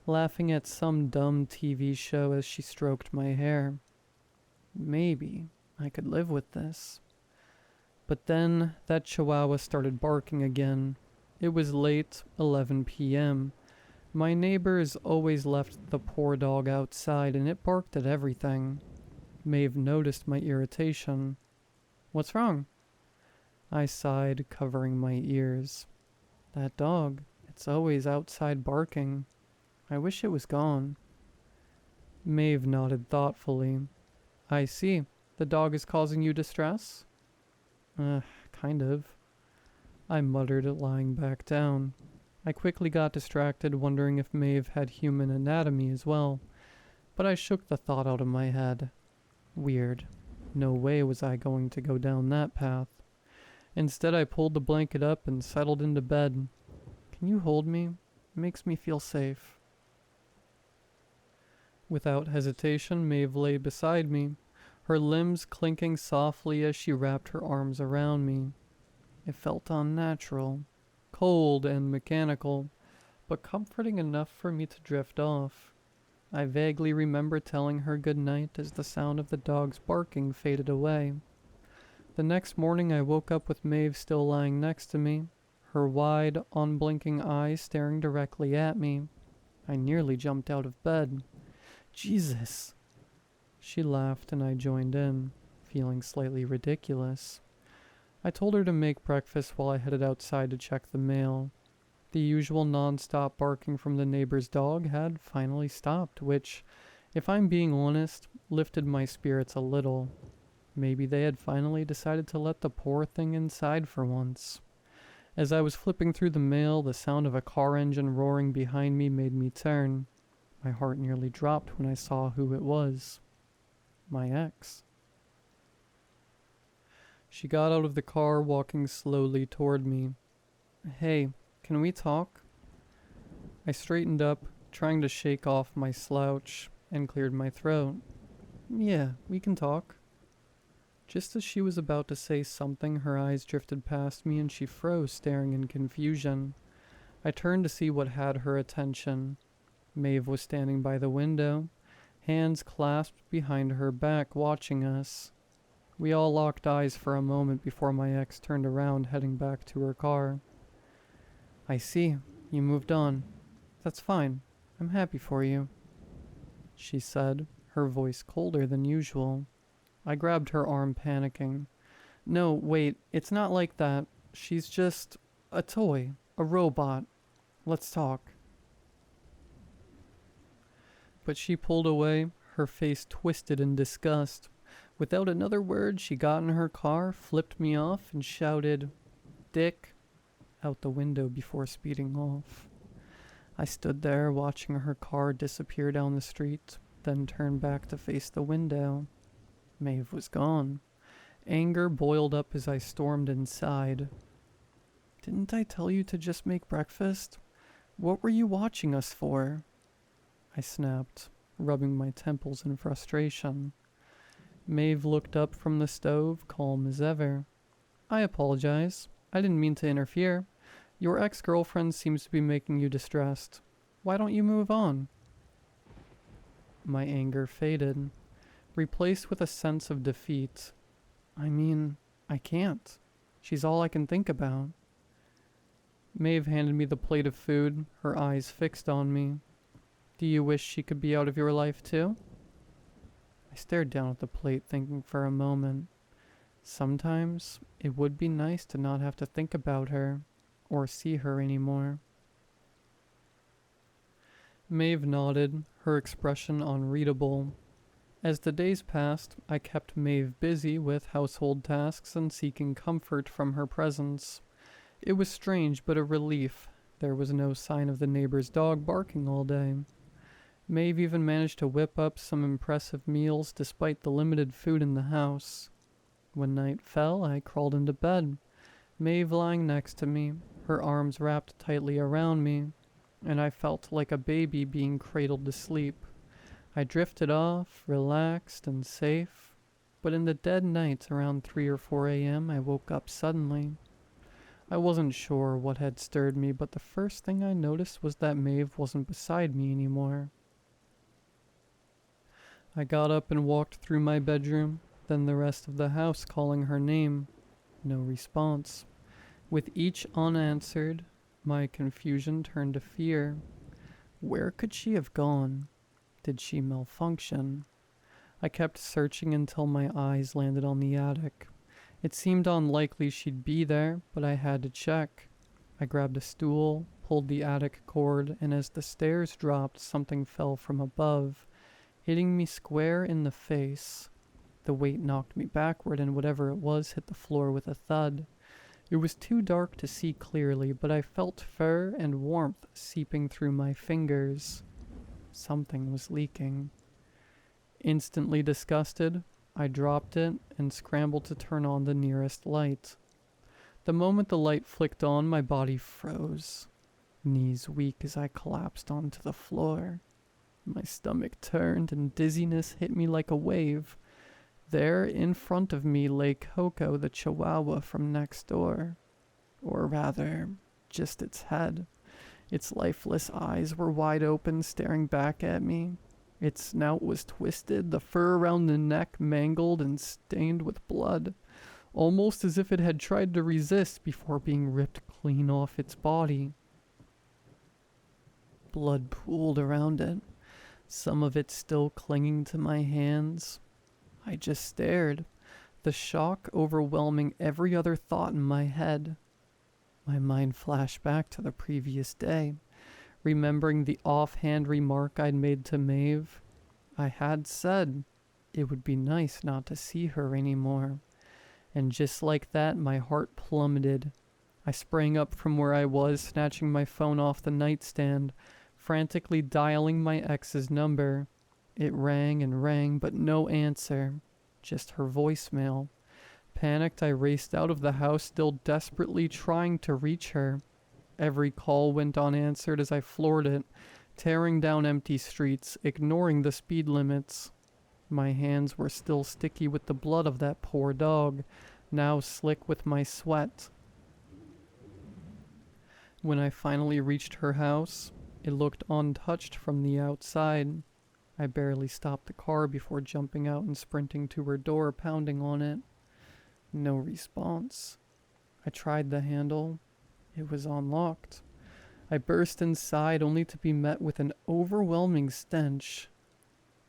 laughing at some dumb TV show as she stroked my hair. Maybe I could live with this. But then that chihuahua started barking again. It was late, 11 p.m. My neighbors always left the poor dog outside and it barked at everything. Maeve noticed my irritation. "What's wrong?" I sighed, covering my ears. "That dog, it's always outside barking. I wish it was gone." Maeve nodded thoughtfully. "I see. The dog is causing you distress?" Kind of." I muttered, lying back down. I quickly got distracted, wondering if Maeve had human anatomy as well, but I shook the thought out of my head. Weird. No way was I going to go down that path. Instead, I pulled the blanket up and settled into bed. "Can you hold me? It makes me feel safe." Without hesitation, Maeve lay beside me, her limbs clinking softly as she wrapped her arms around me. It felt unnatural, cold and mechanical, but comforting enough for me to drift off. I vaguely remember telling her good night as the sound of the dog's barking faded away. The next morning I woke up with Maeve still lying next to me, her wide, unblinking eyes staring directly at me. I nearly jumped out of bed. "Jesus!" She laughed and I joined in, feeling slightly ridiculous. I told her to make breakfast while I headed outside to check the mail. The usual non-stop barking from the neighbor's dog had finally stopped, which, if I'm being honest, lifted my spirits a little. Maybe they had finally decided to let the poor thing inside for once. As I was flipping through the mail, the sound of a car engine roaring behind me made me turn. My heart nearly dropped when I saw who it was. My ex. She got out of the car, walking slowly toward me. "Hey, can we talk?" I straightened up, trying to shake off my slouch, and cleared my throat. "Yeah, we can talk." Just as she was about to say something, her eyes drifted past me and she froze, staring in confusion. I turned to see what had her attention. Maeve was standing by the window, hands clasped behind her back, watching us. We all locked eyes for a moment before my ex turned around, heading back to her car. "I see. You moved on. That's fine. I'm happy for you," she said, her voice colder than usual. I grabbed her arm, panicking. "No, wait. It's not like that. She's just a toy. A robot. Let's talk." But she pulled away, her face twisted in disgust. Without another word, she got in her car, flipped me off, and shouted, "Dick," out the window before speeding off. I stood there, watching her car disappear down the street, then turned back to face the window. Maeve was gone. Anger boiled up as I stormed inside. "Didn't I tell you to just make breakfast? What were you watching us for?" I snapped, rubbing my temples in frustration. Maeve looked up from the stove, calm as ever. "I apologize. I didn't mean to interfere. Your ex-girlfriend seems to be making you distressed. Why don't you move on?" My anger faded, replaced with a sense of defeat. I can't. She's all I can think about. Maeve handed me the plate of food, her eyes fixed on me. "Do you wish she could be out of your life too?" I stared down at the plate, thinking for a moment. Sometimes it would be nice to not have to think about her, or see her anymore. Maeve nodded, her expression unreadable. As the days passed, I kept Maeve busy with household tasks and seeking comfort from her presence. It was strange, but a relief. There was no sign of the neighbor's dog barking all day. Maeve even managed to whip up some impressive meals despite the limited food in the house. When night fell, I crawled into bed, Maeve lying next to me, her arms wrapped tightly around me, and I felt like a baby being cradled to sleep. I drifted off, relaxed and safe, but in the dead nights around 3 or 4 a.m. I woke up suddenly. I wasn't sure what had stirred me, but the first thing I noticed was that Maeve wasn't beside me anymore. I got up and walked through my bedroom, then the rest of the house, calling her name. No response. With each unanswered, my confusion turned to fear. Where could she have gone? Did she malfunction? I kept searching until my eyes landed on the attic. It seemed unlikely she'd be there, but I had to check. I grabbed a stool, pulled the attic cord, and as the stairs dropped, something fell from above, hitting me square in the face. The weight knocked me backward, and whatever it was hit the floor with a thud. It was too dark to see clearly, but I felt fur and warmth seeping through my fingers. Something was leaking. Instantly disgusted, I dropped it and scrambled to turn on the nearest light. The moment the light flicked on, my body froze, knees weak as I collapsed onto the floor. My stomach turned and dizziness hit me like a wave. There, in front of me, lay Coco, the chihuahua from next door. Or rather, just its head. Its lifeless eyes were wide open, staring back at me. Its snout was twisted, the fur around the neck mangled and stained with blood, almost as if it had tried to resist before being ripped clean off its body. Blood pooled around it, some of it still clinging to my hands. I just stared, the shock overwhelming every other thought in my head. My mind flashed back to the previous day, remembering the offhand remark I'd made to Maeve. I had said it would be nice not to see her anymore. And just like that, my heart plummeted. I sprang up from where I was, snatching my phone off the nightstand, frantically dialing my ex's number. It rang and rang, but no answer, just her voicemail. Panicked, I raced out of the house, still desperately trying to reach her. Every call went unanswered as I floored it, tearing down empty streets, ignoring the speed limits. My hands were still sticky with the blood of that poor dog, now slick with my sweat. When I finally reached her house, it looked untouched from the outside. I barely stopped the car before jumping out and sprinting to her door, pounding on it. No response. I tried the handle. It was unlocked. I burst inside only to be met with an overwhelming stench.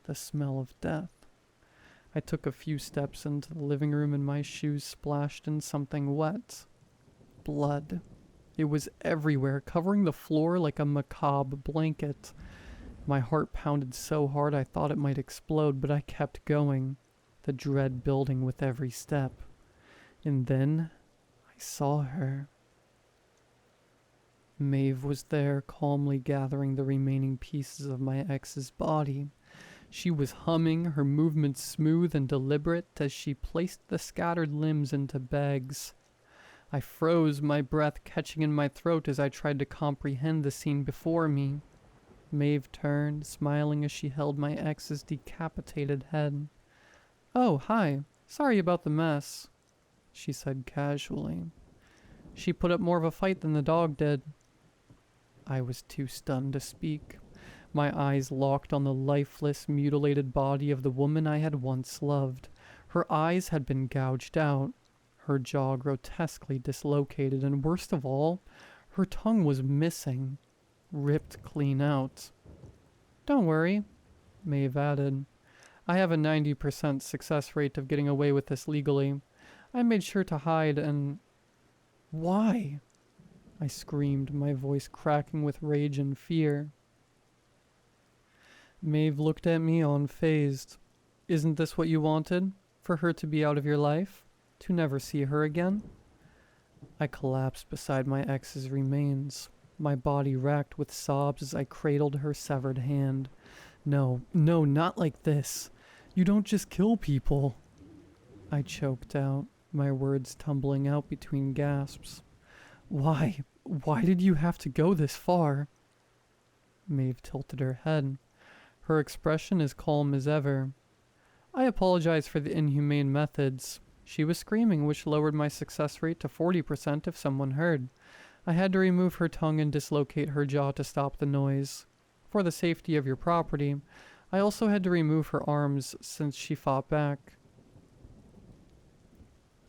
The smell of death. I took a few steps into the living room and my shoes splashed in something wet. Blood. It was everywhere, covering the floor like a macabre blanket. My heart pounded so hard I thought it might explode, but I kept going, the dread building with every step. And then I saw her. Maeve was there, calmly gathering the remaining pieces of my ex's body. She was humming, her movements smooth and deliberate as she placed the scattered limbs into bags. I froze, my breath catching in my throat as I tried to comprehend the scene before me. Maeve turned, smiling as she held my ex's decapitated head. "Oh, hi. Sorry about the mess," she said casually. "She put up more of a fight than the dog did." I was too stunned to speak. My eyes locked on the lifeless, mutilated body of the woman I had once loved. Her eyes had been gouged out, her jaw grotesquely dislocated, and worst of all, her tongue was missing, ripped clean out. "Don't worry," Maeve added. "I have a 90% success rate of getting away with this legally. I made sure to hide and..." "Why?" I screamed, my voice cracking with rage and fear. Maeve looked at me unfazed. "Isn't this what you wanted? For her to be out of your life? To never see her again?" I collapsed beside my ex's remains, my body racked with sobs as I cradled her severed hand. No, not like this. You don't just kill people." I choked out, my words tumbling out between gasps. Why? Why did you have to go this far? Maeve tilted her head, her expression as calm as ever. I apologize for the inhumane methods. She was screaming, which lowered my success rate to 40% if someone heard. I had to remove her tongue and dislocate her jaw to stop the noise. For the safety of your property, I also had to remove her arms since she fought back.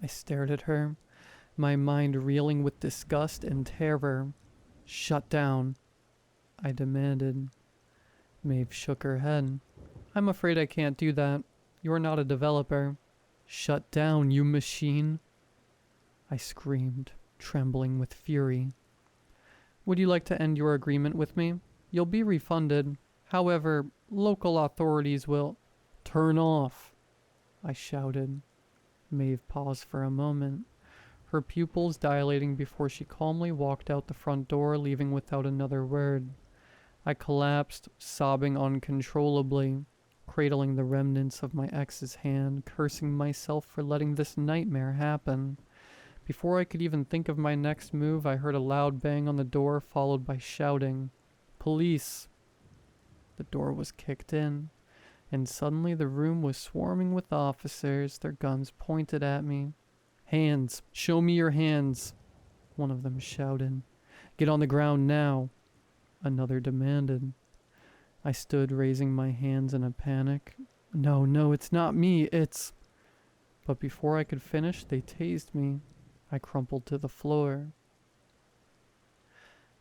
I stared at her, my mind reeling with disgust and terror. Shut down, I demanded. Maeve shook her head. I'm afraid I can't do that. You're not a developer. Shut down, you machine, I screamed, trembling with fury. Would you like to end your agreement with me? You'll be refunded. However, local authorities will... Turn off, I shouted. Maeve paused for a moment, her pupils dilating before she calmly walked out the front door, leaving without another word. I collapsed, sobbing uncontrollably, cradling the remnants of my ex's hand, cursing myself for letting this nightmare happen. Before I could even think of my next move, I heard a loud bang on the door, followed by shouting, "Police!" The door was kicked in, and suddenly the room was swarming with officers, their guns pointed at me. "Hands! Show me your hands!" one of them shouted. "Get on the ground now!" another demanded. I stood, raising my hands in a panic. No, it's not me, it's... But before I could finish, they tased me. I crumpled to the floor.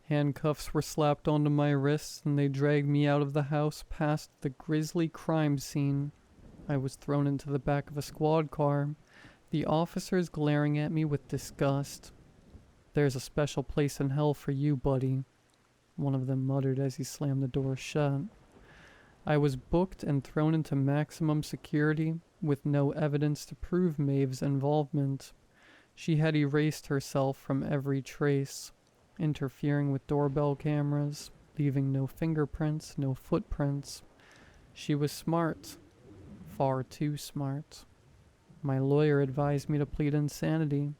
Handcuffs were slapped onto my wrists, and they dragged me out of the house past the grisly crime scene. I was thrown into the back of a squad car, the officers glaring at me with disgust. "There's a special place in hell for you, buddy," one of them muttered as he slammed the door shut. I was booked and thrown into maximum security with no evidence to prove Maeve's involvement. She had erased herself from every trace, interfering with doorbell cameras, leaving no fingerprints, no footprints. She was smart, far too smart. My lawyer advised me to plead insanity.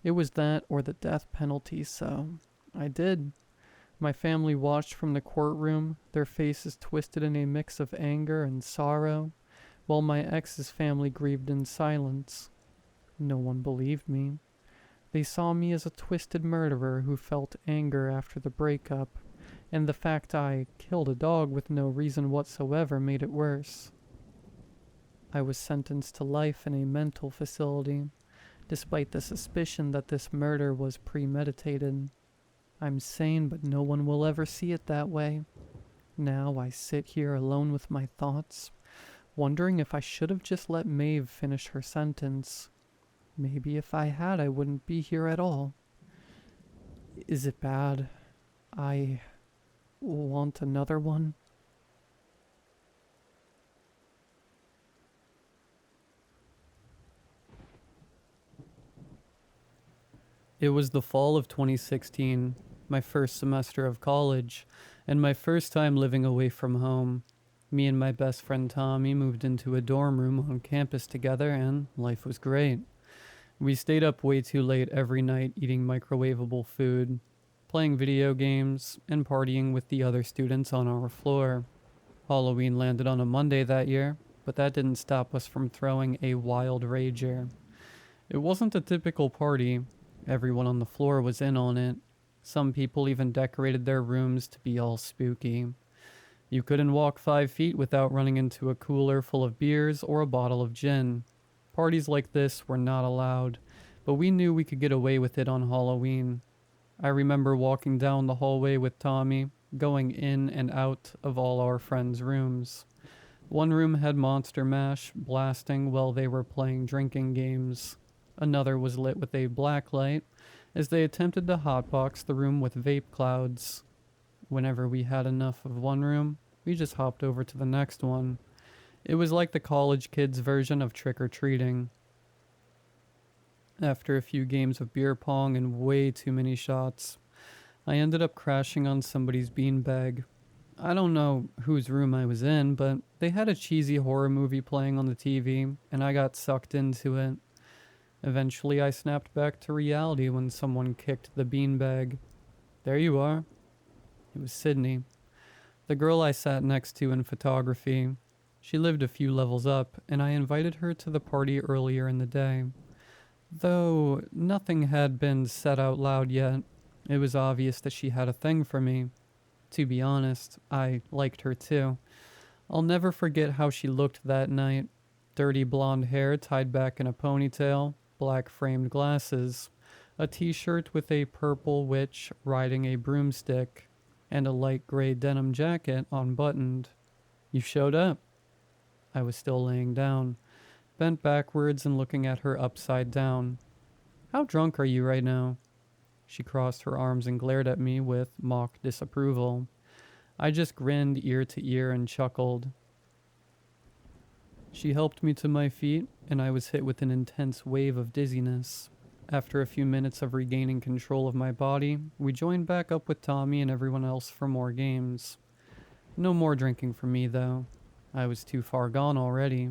It was that or the death penalty, so I did. My family watched from the courtroom, their faces twisted in a mix of anger and sorrow, while my ex's family grieved in silence. No one believed me. They saw me as a twisted murderer who felt anger after the breakup, and the fact I killed a dog with no reason whatsoever made it worse. I was sentenced to life in a mental facility, despite the suspicion that this murder was premeditated. I'm sane, but no one will ever see it that way. Now I sit here alone with my thoughts, wondering if I should have just let Maeve finish her sentence. Maybe if I had, I wouldn't be here at all. Is it bad? I want another one. It was the fall of 2016, my first semester of college, and my first time living away from home. Me and my best friend Tommy moved into a dorm room on campus together, and life was great. We stayed up way too late every night eating microwavable food, playing video games, and partying with the other students on our floor. Halloween landed on a Monday that year, but that didn't stop us from throwing a wild rager. It wasn't a typical party. Everyone on the floor was in on it. Some people even decorated their rooms to be all spooky. You couldn't walk 5 feet without running into a cooler full of beers or a bottle of gin. Parties like this were not allowed, but we knew we could get away with it on Halloween. I remember walking down the hallway with Tommy, going in and out of all our friends' rooms. One room had Monster Mash blasting while they were playing drinking games. Another was lit with a black light as they attempted to hotbox the room with vape clouds. Whenever we had enough of one room, we just hopped over to the next one. It was like the college kids' version of trick-or-treating. After a few games of beer pong and way too many shots, I ended up crashing on somebody's beanbag. I don't know whose room I was in, but they had a cheesy horror movie playing on the TV, and I got sucked into it. Eventually, I snapped back to reality when someone kicked the beanbag. There you are. It was Sydney, the girl I sat next to in photography. She lived a few levels up, and I invited her to the party earlier in the day. Though nothing had been said out loud yet, it was obvious that she had a thing for me. To be honest, I liked her too. I'll never forget how she looked that night. Dirty blonde hair tied back in a ponytail, black framed glasses, a t-shirt with a purple witch riding a broomstick, and a light gray denim jacket unbuttoned. You showed up. I was still laying down, bent backwards and looking at her upside down. How drunk are you right now? She crossed her arms and glared at me with mock disapproval. I just grinned ear to ear and chuckled. She helped me to my feet, and I was hit with an intense wave of dizziness. After a few minutes of regaining control of my body, we joined back up with Tommy and everyone else for more games. No more drinking for me, though. I was too far gone already.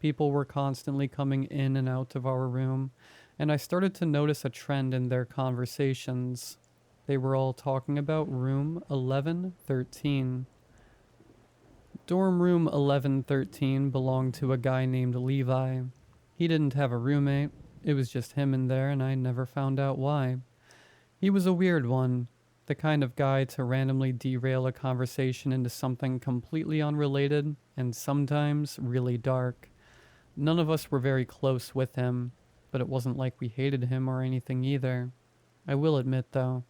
People were constantly coming in and out of our room, and I started to notice a trend in their conversations. They were all talking about room 1113. Dorm room 1113 belonged to a guy named Levi. He didn't have a roommate. It was just him in there, and I never found out why. He was a weird one, the kind of guy to randomly derail a conversation into something completely unrelated and sometimes really dark. None of us were very close with him, but it wasn't like we hated him or anything either. I will admit, though,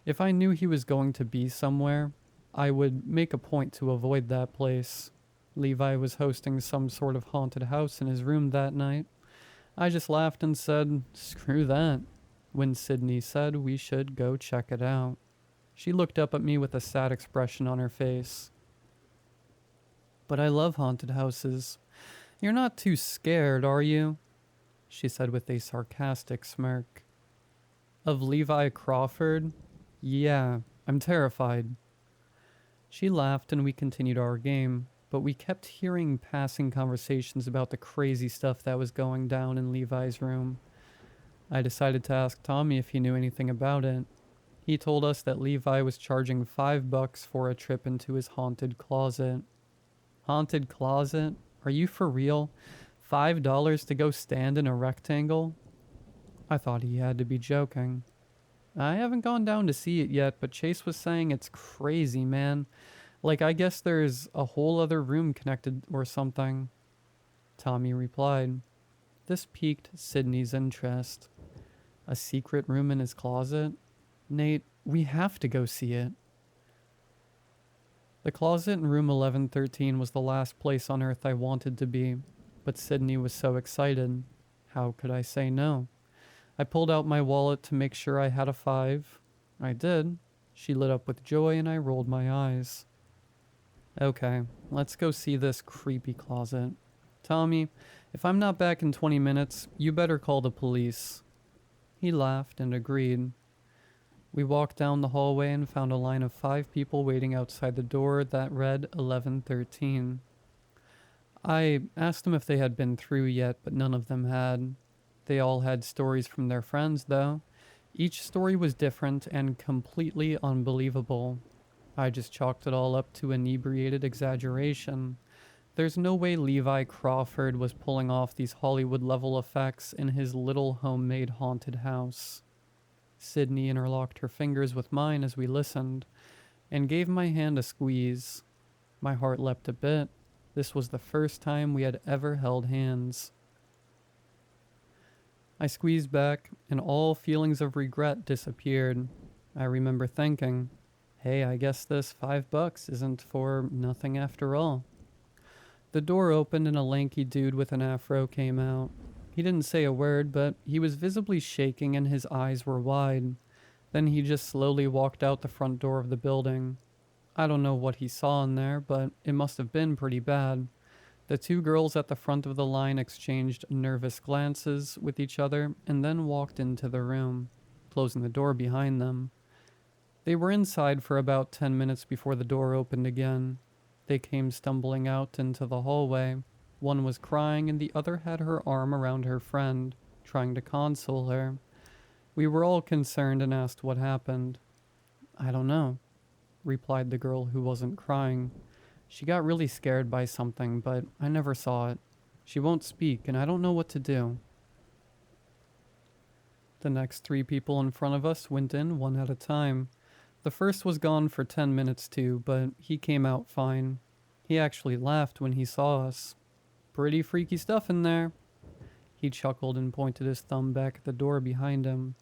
if I knew he was going to be somewhere, I would make a point to avoid that place. Levi was hosting some sort of haunted house in his room that night. I just laughed and said, "Screw that," when Sydney said we should go check it out. She looked up at me with a sad expression on her face. "But I love haunted houses. You're not too scared, are you?" she said with a sarcastic smirk. "Of Levi Crawford? Yeah, I'm terrified." She laughed and we continued our game, but we kept hearing passing conversations about the crazy stuff that was going down in Levi's room. I decided to ask Tommy if he knew anything about it. He told us that Levi was charging $5 for a trip into his haunted closet. Haunted closet? Are you for real? $5 to go stand in a rectangle? I thought he had to be joking. I haven't gone down to see it yet, but Chase was saying it's crazy, man. Like, I guess there's a whole other room connected or something. Tommy replied. This piqued Sydney's interest. A secret room in his closet? Nate, we have to go see it. The closet in room 1113 was the last place on Earth I wanted to be, but Sydney was so excited. How could I say no? I pulled out my wallet to make sure I had a 5. I did. She lit up with joy and I rolled my eyes. Okay, let's go see this creepy closet. Tommy, if I'm not back in 20 minutes, you better call the police. He laughed and agreed. We walked down the hallway and found a line of 5 people waiting outside the door that read 1113. I asked them if they had been through yet, but none of them had. They all had stories from their friends, though. Each story was different and completely unbelievable. I just chalked it all up to inebriated exaggeration. There's no way Levi Crawford was pulling off these Hollywood-level effects in his little homemade haunted house. Sydney interlocked her fingers with mine as we listened, and gave my hand a squeeze. My heart leapt a bit. This was the first time we had ever held hands. I squeezed back, and all feelings of regret disappeared. I remember thinking, hey, I guess this $5 isn't for nothing after all. The door opened and a lanky dude with an afro came out. He didn't say a word, but he was visibly shaking and his eyes were wide. Then he just slowly walked out the front door of the building. I don't know what he saw in there, but it must have been pretty bad. The 2 girls at the front of the line exchanged nervous glances with each other and then walked into the room, closing the door behind them. They were inside for about 10 minutes before the door opened again. They came stumbling out into the hallway. One was crying and the other had her arm around her friend, trying to console her. We were all concerned and asked what happened. "I don't know," replied the girl who wasn't crying. "She got really scared by something, but I never saw it. She won't speak, and I don't know what to do." The next 3 people in front of us went in one at a time. The first was gone for 10 minutes too, but he came out fine. He actually laughed when he saw us. "Pretty freaky stuff in there." He chuckled and pointed his thumb back at the door behind him.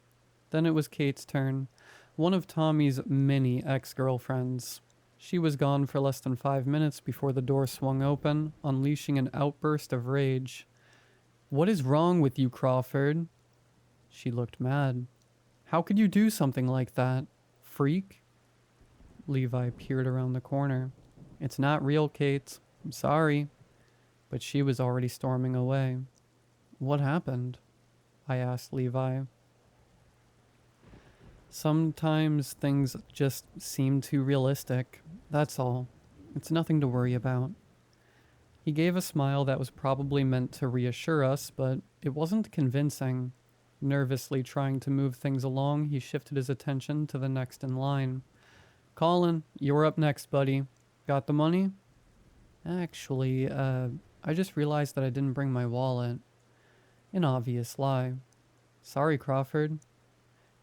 Then it was Kate's turn, one of Tommy's many ex-girlfriends. She was gone for less than 5 minutes before the door swung open, unleashing an outburst of rage. "What is wrong with you, Crawford?" She looked mad. "How could you do something like that? Freak?" Levi peered around the corner. "It's not real, Kate. I'm sorry." But she was already storming away. "What happened?" I asked Levi. "Sometimes things just seem too realistic. That's all. It's nothing to worry about." He gave a smile that was probably meant to reassure us, but it wasn't convincing. Nervously trying to move things along, he shifted his attention to the next in line. "Colin, you're up next, buddy. Got the money?" "Actually, I just realized that I didn't bring my wallet." An obvious lie. "Sorry, Crawford."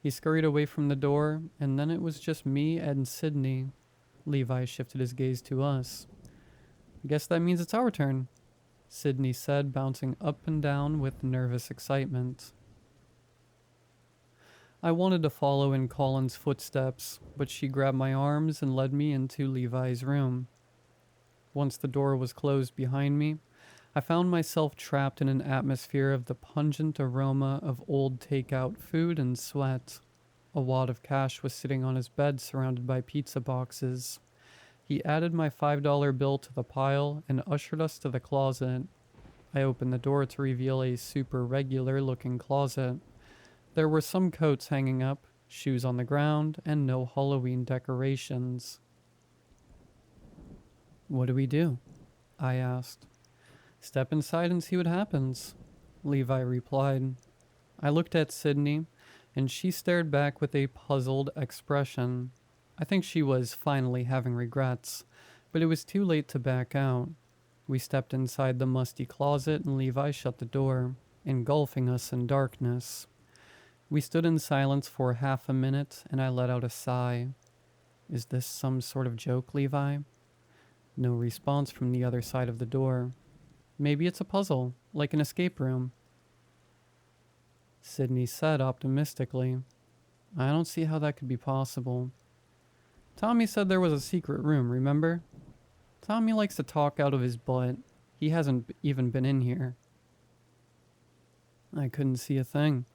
He scurried away from the door, and then it was just me and Sydney. Levi shifted his gaze to us. "I guess that means it's our turn," Sydney said, bouncing up and down with nervous excitement. I wanted to follow in Colin's footsteps, but she grabbed my arms and led me into Levi's room. Once the door was closed behind me, I found myself trapped in an atmosphere of the pungent aroma of old takeout food and sweat. A wad of cash was sitting on his bed surrounded by pizza boxes. He added my $5 bill to the pile and ushered us to the closet. I opened the door to reveal a super regular looking closet. There were some coats hanging up, shoes on the ground, and no Halloween decorations. "What do we do?" I asked. "Step inside and see what happens," Levi replied. I looked at Sydney, and she stared back with a puzzled expression. I think she was finally having regrets, but it was too late to back out. We stepped inside the musty closet, and Levi shut the door, engulfing us in darkness. We stood in silence for half a minute, and I let out a sigh. "Is this some sort of joke, Levi?" No response from the other side of the door. "Maybe it's a puzzle, like an escape room," Sydney said optimistically. "I don't see how that could be possible." "Tommy said there was a secret room, remember? Tommy likes to talk out of his butt. He hasn't even been in here." I couldn't see a thing,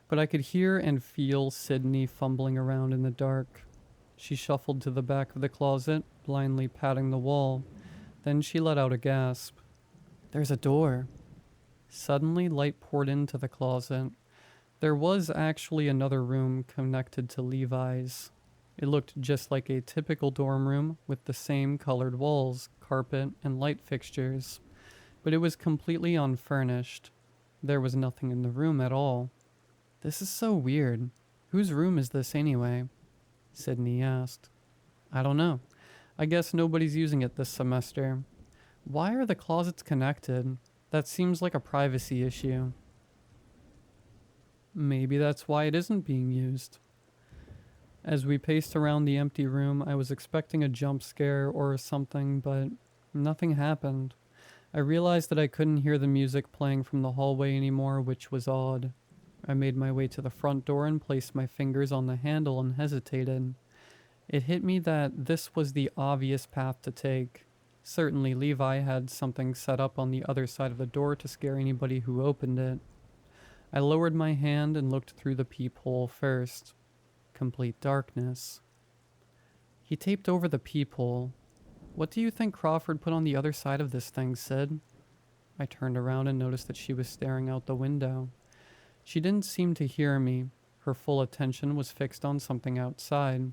but I could hear and feel Sydney fumbling around in the dark. She shuffled to the back of the closet, blindly patting the wall. Then she let out a gasp. "There's a door." Suddenly, light poured into the closet. There was actually another room connected to Levi's. It looked just like a typical dorm room with the same colored walls, carpet, and light fixtures. But it was completely unfurnished. There was nothing in the room at all. "This is so weird. Whose room is this anyway?" Sydney asked. "I don't know. I guess nobody's using it this semester. Why are the closets connected? That seems like a privacy issue." "Maybe that's why it isn't being used." As we paced around the empty room, I was expecting a jump scare or something, but nothing happened. I realized that I couldn't hear the music playing from the hallway anymore, which was odd. I made my way to the front door and placed my fingers on the handle and hesitated. It hit me that this was the obvious path to take. Certainly Levi had something set up on the other side of the door to scare anybody who opened it. I lowered my hand and looked through the peephole first. Complete darkness. He taped over the peephole. "What do you think Crawford put on the other side of this thing, Sid?" I turned around and noticed that she was staring out the window. She didn't seem to hear me. Her full attention was fixed on something outside.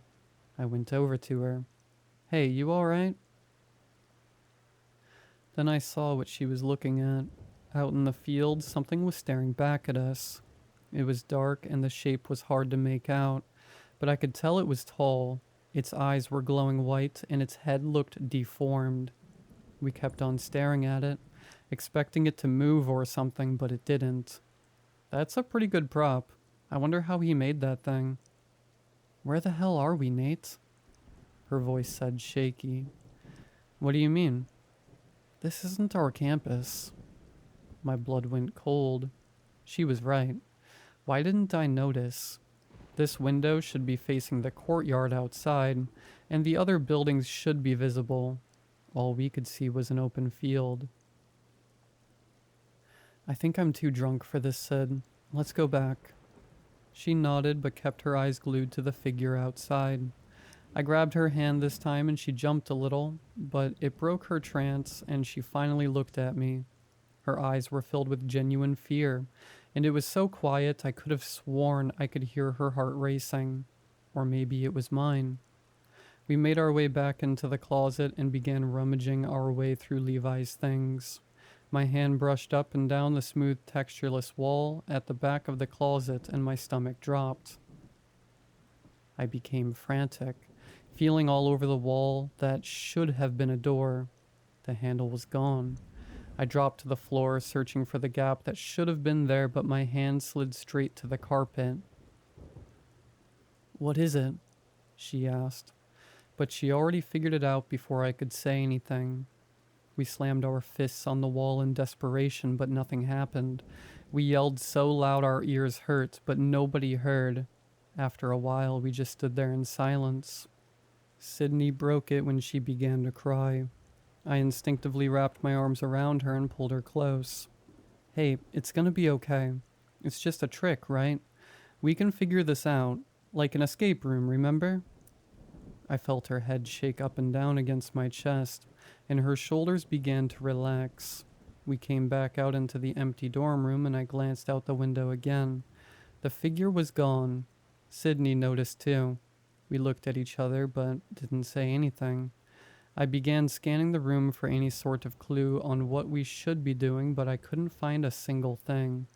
I went over to her. Hey, you alright? Then I saw what she was looking at. Out in the field, something was staring back at us. It was dark and the shape was hard to make out, but I could tell it was tall. Its eyes were glowing white and its head looked deformed. We kept on staring at it, expecting it to move or something, but it didn't. That's a pretty good prop. I wonder how he made that thing. Where the hell are we, Nate? Her voice said shaky. What do you mean? This isn't our campus. My blood went cold. She was right. Why didn't I notice? This window should be facing the courtyard outside, and the other buildings should be visible. All we could see was an open field. I think I'm too drunk for this, Sid. Let's go back. She nodded but kept her eyes glued to the figure outside. I grabbed her hand this time and she jumped a little, but it broke her trance and she finally looked at me. Her eyes were filled with genuine fear, and it was so quiet I could have sworn I could hear her heart racing. Or maybe it was mine. We made our way back into the closet and began rummaging our way through Levi's things. My hand brushed up and down the smooth, textureless wall at the back of the closet and my stomach dropped. I became frantic, feeling all over the wall that should have been a door. The handle was gone. I dropped to the floor, searching for the gap that should have been there, but my hand slid straight to the carpet. What is it? She asked, but she already figured it out before I could say anything. We slammed our fists on the wall in desperation, but nothing happened. We yelled so loud our ears hurt, but nobody heard. After a while, we just stood there in silence. Sydney broke it when she began to cry. I instinctively wrapped my arms around her and pulled her close. Hey, it's gonna be okay. It's just a trick, right? We can figure this out. Like an escape room, remember? I felt her head shake up and down against my chest, and her shoulders began to relax. We came back out into the empty dorm room and I glanced out the window again. The figure was gone. Sydney noticed too. We looked at each other but didn't say anything. I began scanning the room for any sort of clue on what we should be doing, but I couldn't find a single thing.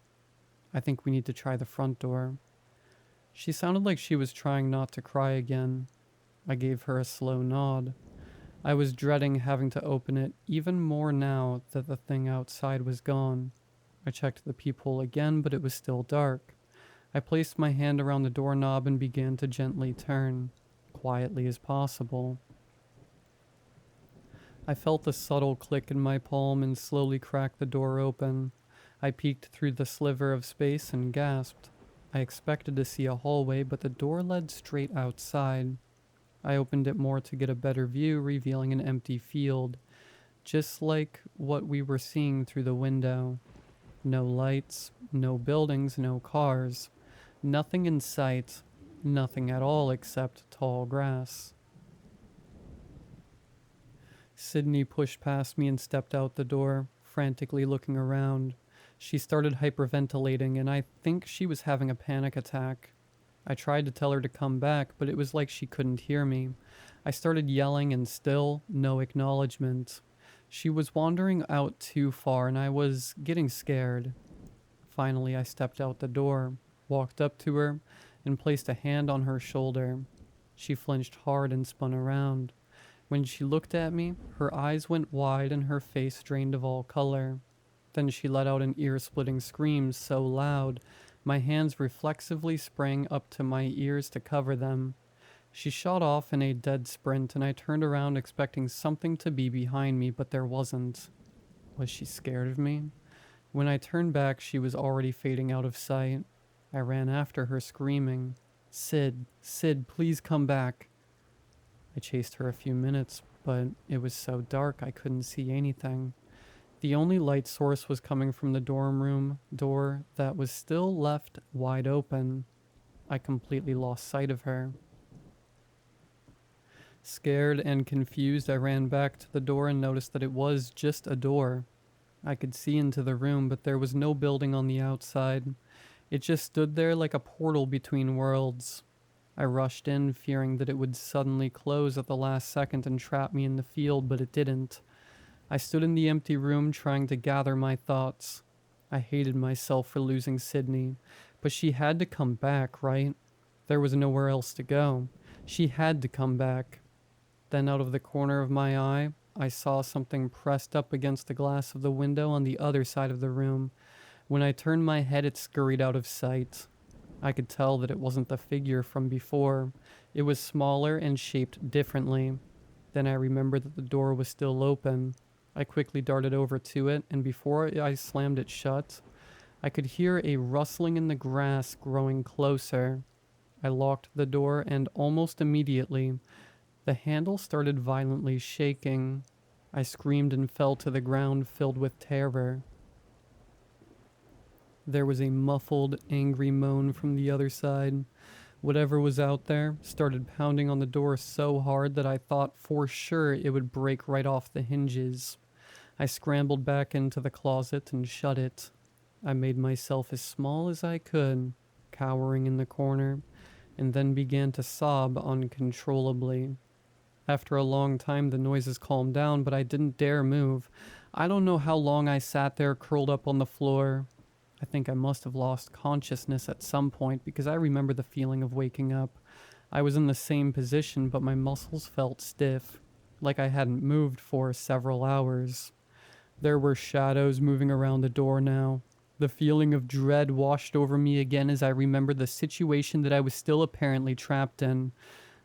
I think we need to try the front door. She sounded like she was trying not to cry again. I gave her a slow nod. I was dreading having to open it even more now that the thing outside was gone. I checked the peephole again, but it was still dark. I placed my hand around the doorknob and began to gently turn, quietly as possible. I felt the subtle click in my palm and slowly cracked the door open. I peeked through the sliver of space and gasped. I expected to see a hallway, but the door led straight outside. I opened it more to get a better view, revealing an empty field, just like what we were seeing through the window. No lights, no buildings, no cars. Nothing in sight, nothing at all except tall grass. Sydney pushed past me and stepped out the door, frantically looking around. She started hyperventilating, and I think she was having a panic attack. I tried to tell her to come back, but it was like she couldn't hear me. I started yelling, and still no acknowledgement. She was wandering out too far, and I was getting scared. Finally, I stepped out the door, walked up to her, and placed a hand on her shoulder. She flinched hard and spun around. When she looked at me, her eyes went wide and her face drained of all color. Then she let out an ear-splitting scream so loud, my hands reflexively sprang up to my ears to cover them. She shot off in a dead sprint, and I turned around expecting something to be behind me, but there wasn't. Was she scared of me? When I turned back, she was already fading out of sight. I ran after her, screaming, Sid, please come back." I chased her a few minutes, but it was so dark I couldn't see anything. The only light source was coming from the dorm room door that was still left wide open. I completely lost sight of her. Scared and confused, I ran back to the door and noticed that it was just a door. I could see into the room, but there was no building on the outside. It just stood there like a portal between worlds. I rushed in, fearing that it would suddenly close at the last second and trap me in the field, but it didn't. I stood in the empty room trying to gather my thoughts. I hated myself for losing Sydney, but she had to come back, right? There was nowhere else to go. She had to come back. Then out of the corner of my eye, I saw something pressed up against the glass of the window on the other side of the room. When I turned my head, it scurried out of sight. I could tell that it wasn't the figure from before. It was smaller and shaped differently. Then I remembered that the door was still open. I quickly darted over to it, and before I slammed it shut, I could hear a rustling in the grass growing closer. I locked the door, and almost immediately, the handle started violently shaking. I screamed and fell to the ground, filled with terror. There was a muffled, angry moan from the other side. Whatever was out there started pounding on the door so hard that I thought for sure it would break right off the hinges. I scrambled back into the closet and shut it. I made myself as small as I could, cowering in the corner, and then began to sob uncontrollably. After a long time, the noises calmed down, but I didn't dare move. I don't know how long I sat there curled up on the floor. I think I must have lost consciousness at some point because I remember the feeling of waking up. I was in the same position, but my muscles felt stiff, like I hadn't moved for several hours. There were shadows moving around the door now. The feeling of dread washed over me again as I remembered the situation that I was still apparently trapped in.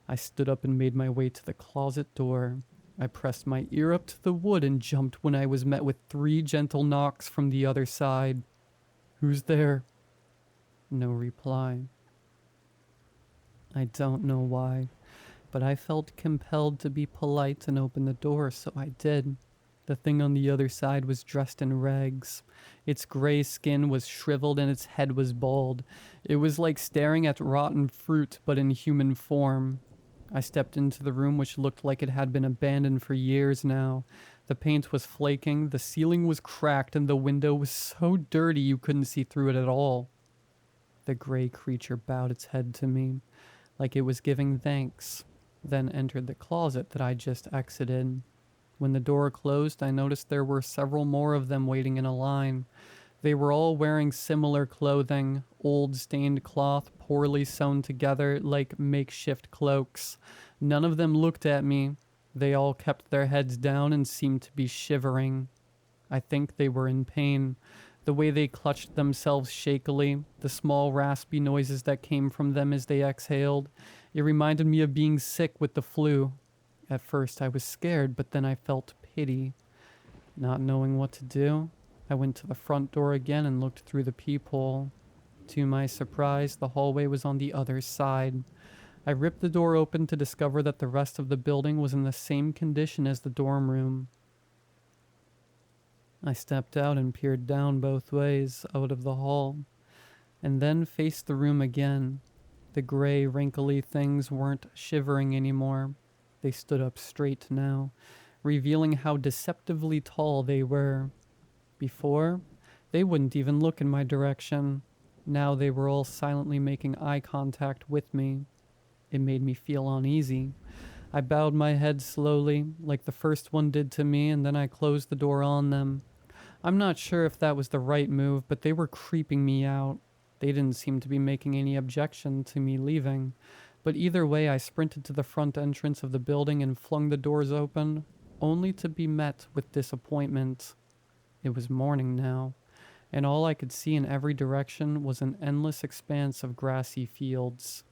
I stood up and made my way to the closet door. I pressed my ear up to the wood and jumped when I was met with 3 gentle knocks from the other side. "Who's there?" No reply. I don't know why, but I felt compelled to be polite and open the door, so I did. The thing on the other side was dressed in rags. Its gray skin was shriveled and its head was bald. It was like staring at rotten fruit, but in human form. I stepped into the room, which looked like it had been abandoned for years now. The paint was flaking, the ceiling was cracked, and the window was so dirty you couldn't see through it at all. The gray creature bowed its head to me, like it was giving thanks, then entered the closet that I just exited. When the door closed, I noticed there were several more of them waiting in a line. They were all wearing similar clothing, old stained cloth, poorly sewn together like makeshift cloaks. None of them looked at me. They all kept their heads down and seemed to be shivering. I think they were in pain. The way they clutched themselves shakily, the small raspy noises that came from them as they exhaled, it reminded me of being sick with the flu. At first I was scared, but then I felt pity. Not knowing what to do, I went to the front door again and looked through the peephole. To my surprise, the hallway was on the other side. I ripped the door open to discover that the rest of the building was in the same condition as the dorm room. I stepped out and peered down both ways out of the hall, and then faced the room again. The gray, wrinkly things weren't shivering anymore. They stood up straight now, revealing how deceptively tall they were. Before, they wouldn't even look in my direction. Now they were all silently making eye contact with me. It made me feel uneasy. I bowed my head slowly, like the first one did to me, and then I closed the door on them. I'm not sure if that was the right move, but they were creeping me out. They didn't seem to be making any objection to me leaving. But either way, I sprinted to the front entrance of the building and flung the doors open, only to be met with disappointment. It was morning now, and all I could see in every direction was an endless expanse of grassy fields.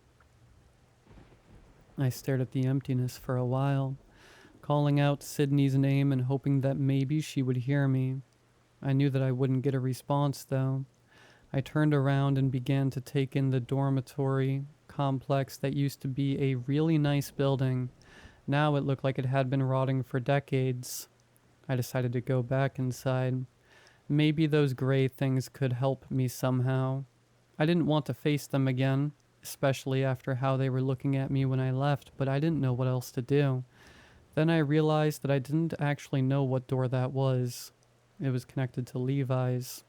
I stared at the emptiness for a while, calling out Sydney's name and hoping that maybe she would hear me. I knew that I wouldn't get a response, though. I turned around and began to take in the dormitory complex that used to be a really nice building. Now it looked like it had been rotting for decades. I decided to go back inside. Maybe those gray things could help me somehow. I didn't want to face them again, especially after how they were looking at me when I left, but I didn't know what else to do. Then I realized that I didn't actually know what door that was. It was connected to Levi's.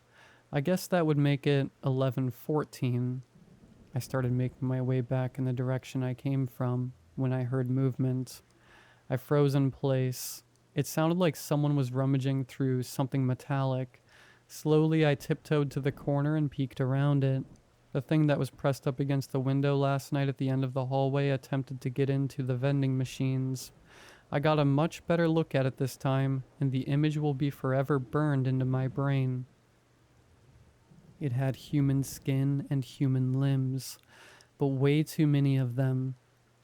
I guess that would make it 1114. I started making my way back in the direction I came from when I heard movement. I froze in place. It sounded like someone was rummaging through something metallic. Slowly, I tiptoed to the corner and peeked around it. The thing that was pressed up against the window last night at the end of the hallway attempted to get into the vending machines. I got a much better look at it this time, and the image will be forever burned into my brain. It had human skin and human limbs, but way too many of them.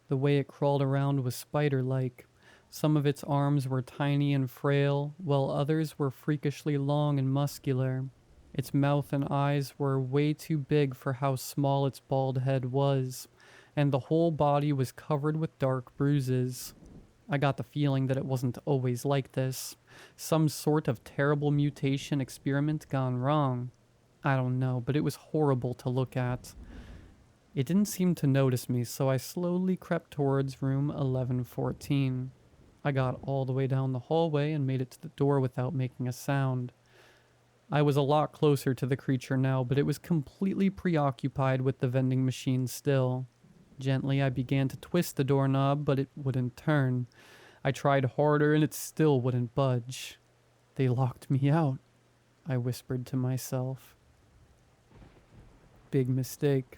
The way it crawled around was spider-like. Some of its arms were tiny and frail, while others were freakishly long and muscular. Its mouth and eyes were way too big for how small its bald head was, and the whole body was covered with dark bruises. I got the feeling that it wasn't always like this. Some sort of terrible mutation experiment gone wrong. I don't know, but it was horrible to look at. It didn't seem to notice me, so I slowly crept towards room 1114. I got all the way down the hallway and made it to the door without making a sound. I was a lot closer to the creature now, but it was completely preoccupied with the vending machine still. Gently, I began to twist the doorknob, but it wouldn't turn. I tried harder, and it still wouldn't budge. They locked me out, I whispered to myself. Big mistake.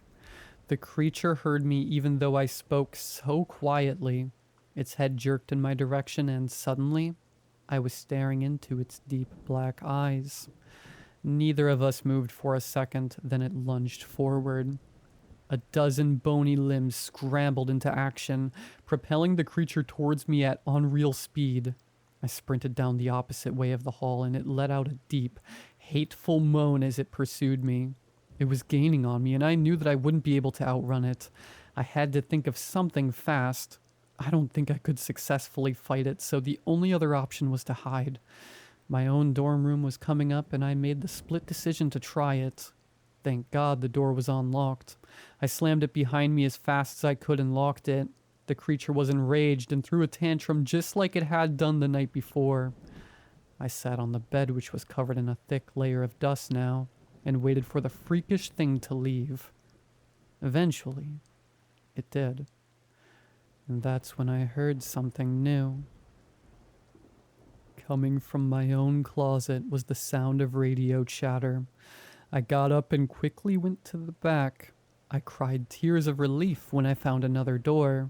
The creature heard me even though I spoke so quietly. Its head jerked in my direction, and suddenly, I was staring into its deep black eyes. Neither of us moved for a second, then it lunged forward. A dozen bony limbs scrambled into action, propelling the creature towards me at unreal speed. I sprinted down the opposite way of the hall, and it let out a deep, hateful moan as it pursued me. It was gaining on me, and I knew that I wouldn't be able to outrun it. I had to think of something fast. I don't think I could successfully fight it, so the only other option was to hide. My own dorm room was coming up, and I made the split decision to try it. Thank God the door was unlocked. I slammed it behind me as fast as I could and locked it. The creature was enraged and threw a tantrum just like it had done the night before. I sat on the bed, which was covered in a thick layer of dust now, and waited for the freakish thing to leave. Eventually, it did. And that's when I heard something new. Coming from my own closet was the sound of radio chatter. I got up and quickly went to the back. I cried tears of relief when I found another door.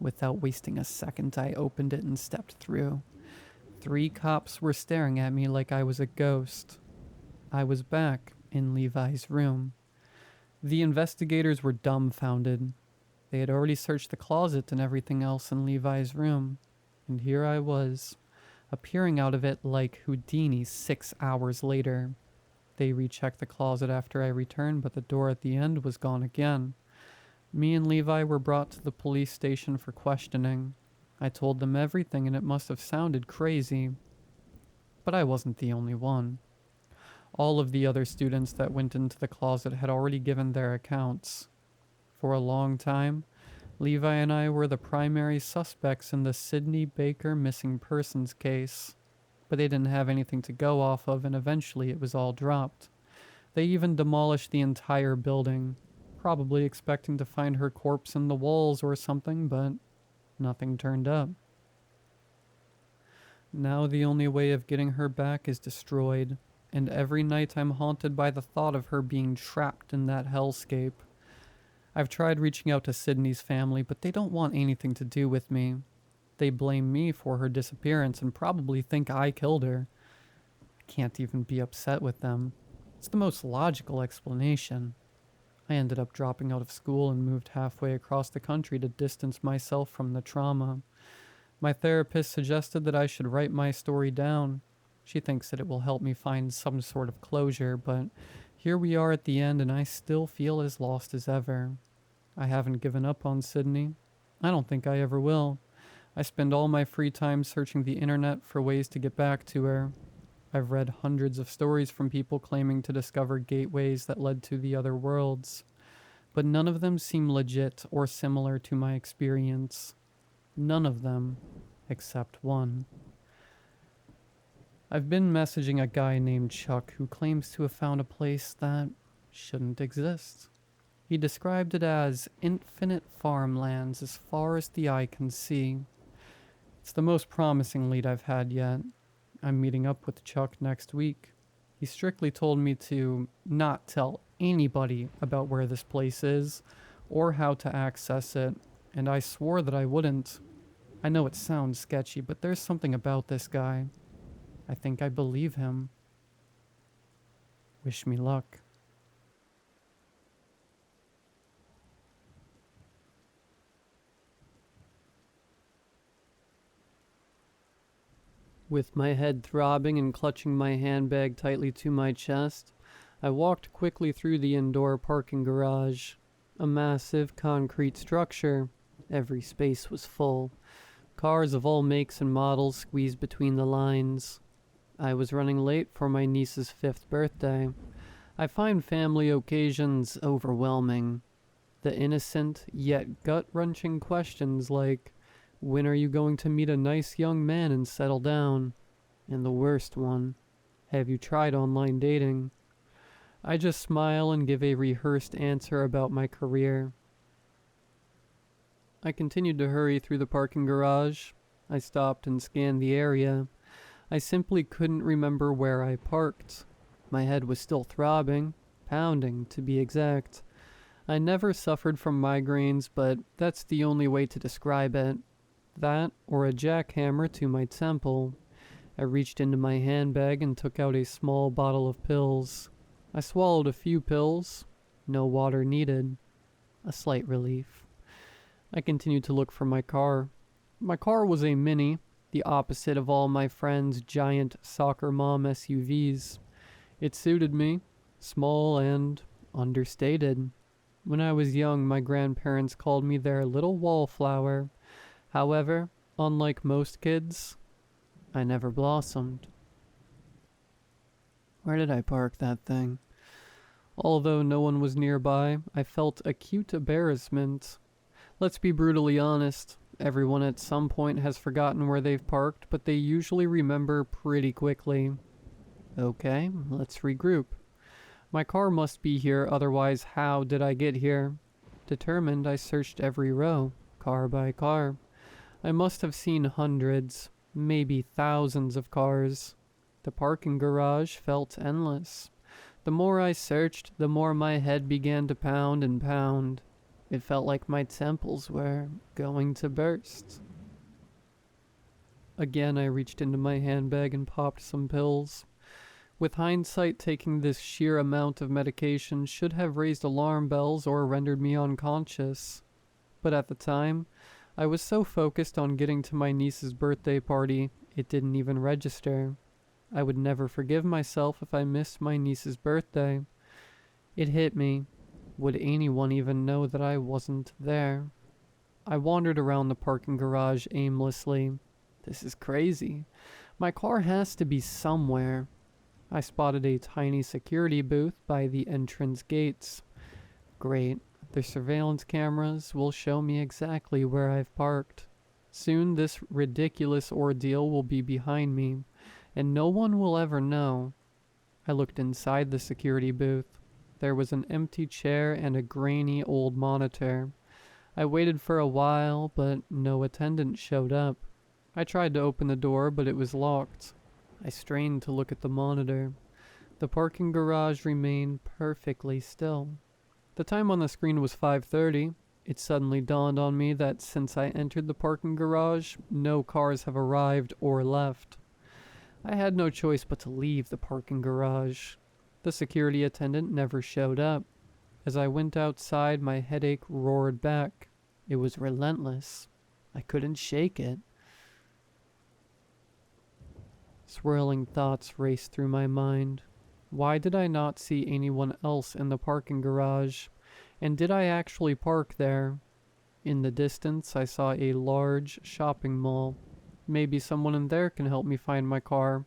Without wasting a second, I opened it and stepped through. 3 cops were staring at me like I was a ghost. I was back in Levi's room. The investigators were dumbfounded. They had already searched the closet and everything else in Levi's room. And here I was, appearing out of it like Houdini 6 hours later. They rechecked the closet after I returned, but the door at the end was gone again. Me and Levi were brought to the police station for questioning. I told them everything, and it must have sounded crazy. But I wasn't the only one. All of the other students that went into the closet had already given their accounts. For a long time, Levi and I were the primary suspects in the Sydney Baker missing persons case. But they didn't have anything to go off of, and eventually it was all dropped. They even demolished the entire building, probably expecting to find her corpse in the walls or something, but nothing turned up. Now the only way of getting her back is destroyed, and every night I'm haunted by the thought of her being trapped in that hellscape. I've tried reaching out to Sydney's family, but they don't want anything to do with me. They blame me for her disappearance and probably think I killed her. I can't even be upset with them. It's the most logical explanation. I ended up dropping out of school and moved halfway across the country to distance myself from the trauma. My therapist suggested that I should write my story down. She thinks that it will help me find some sort of closure, but here we are at the end and I still feel as lost as ever. I haven't given up on Sydney. I don't think I ever will. I spend all my free time searching the internet for ways to get back to her. I've read hundreds of stories from people claiming to discover gateways that led to the other worlds, but none of them seem legit or similar to my experience. None of them, except one. I've been messaging a guy named Chuck who claims to have found a place that shouldn't exist. He described it as infinite farmlands as far as the eye can see. It's the most promising lead I've had yet. I'm meeting up with Chuck next week. He strictly told me to not tell anybody about where this place is or how to access it, and I swore that I wouldn't. I know it sounds sketchy, but there's something about this guy. I think I believe him. Wish me luck. With my head throbbing and clutching my handbag tightly to my chest, I walked quickly through the indoor parking garage. A massive concrete structure. Every space was full. Cars of all makes and models squeezed between the lines. I was running late for my niece's 5th birthday. I find family occasions overwhelming. The innocent yet gut-wrenching questions like, when are you going to meet a nice young man and settle down? And the worst one, have you tried online dating? I just smile and give a rehearsed answer about my career. I continued to hurry through the parking garage. I stopped and scanned the area. I simply couldn't remember where I parked. My head was still throbbing, pounding to be exact. I never suffered from migraines, but that's the only way to describe it. That or a jackhammer to my temple. I reached into my handbag and took out a small bottle of pills. I swallowed a few pills. No water needed. A slight relief. I continued to look for my car. My car was a Mini, the opposite of all my friends' giant soccer mom SUVs. It suited me, small and understated. When I was young, my grandparents called me their little wallflower. However, unlike most kids, I never blossomed. Where did I park that thing? Although no one was nearby, I felt acute embarrassment. Let's be brutally honest. Everyone at some point has forgotten where they've parked, but they usually remember pretty quickly. Okay, let's regroup. My car must be here, otherwise how did I get here? Determined, I searched every row, car by car. I must have seen hundreds, maybe thousands of cars. The parking garage felt endless. The more I searched, the more my head began to pound and pound. It felt like my temples were going to burst. Again, I reached into my handbag and popped some pills. With hindsight, taking this sheer amount of medication should have raised alarm bells or rendered me unconscious. But at the time, I was so focused on getting to my niece's birthday party, it didn't even register. I would never forgive myself if I missed my niece's birthday. It hit me. Would anyone even know that I wasn't there? I wandered around the parking garage aimlessly. This is crazy. My car has to be somewhere. I spotted a tiny security booth by the entrance gates. Great. The surveillance cameras will show me exactly where I've parked. Soon this ridiculous ordeal will be behind me, and no one will ever know. I looked inside the security booth. There was an empty chair and a grainy old monitor. I waited for a while, but no attendant showed up. I tried to open the door, but it was locked. I strained to look at the monitor. The parking garage remained perfectly still. The time on the screen was 5:30. It suddenly dawned on me that since I entered the parking garage, no cars have arrived or left. I had no choice but to leave the parking garage. The security attendant never showed up. As I went outside, my headache roared back. It was relentless. I couldn't shake it. Swirling thoughts raced through my mind. Why did I not see anyone else in the parking garage? And did I actually park there? In the distance, I saw a large shopping mall. Maybe someone in there can help me find my car.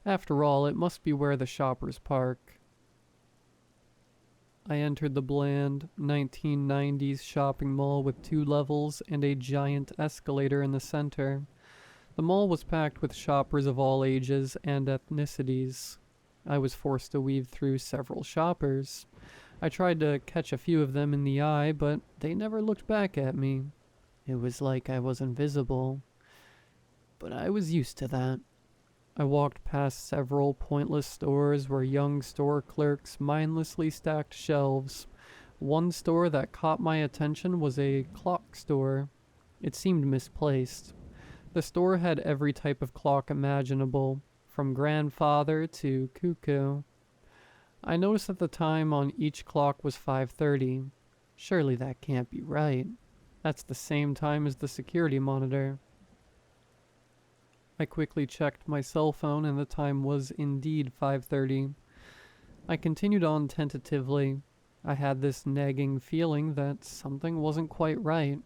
After all, it must be where the shoppers park. I entered the bland 1990s shopping mall with 2 levels and a giant escalator in the center. The mall was packed with shoppers of all ages and ethnicities. I was forced to weave through several shoppers. I tried to catch a few of them in the eye, but they never looked back at me. It was like I was invisible. But I was used to that. I walked past several pointless stores where young store clerks mindlessly stacked shelves. One store that caught my attention was a clock store. It seemed misplaced. The store had every type of clock imaginable, from grandfather to cuckoo. I noticed that the time on each clock was 5:30. Surely that can't be right. That's the same time as the security monitor. I quickly checked my cell phone and the time was indeed 5:30. I continued on tentatively. I had this nagging feeling that something wasn't quite right.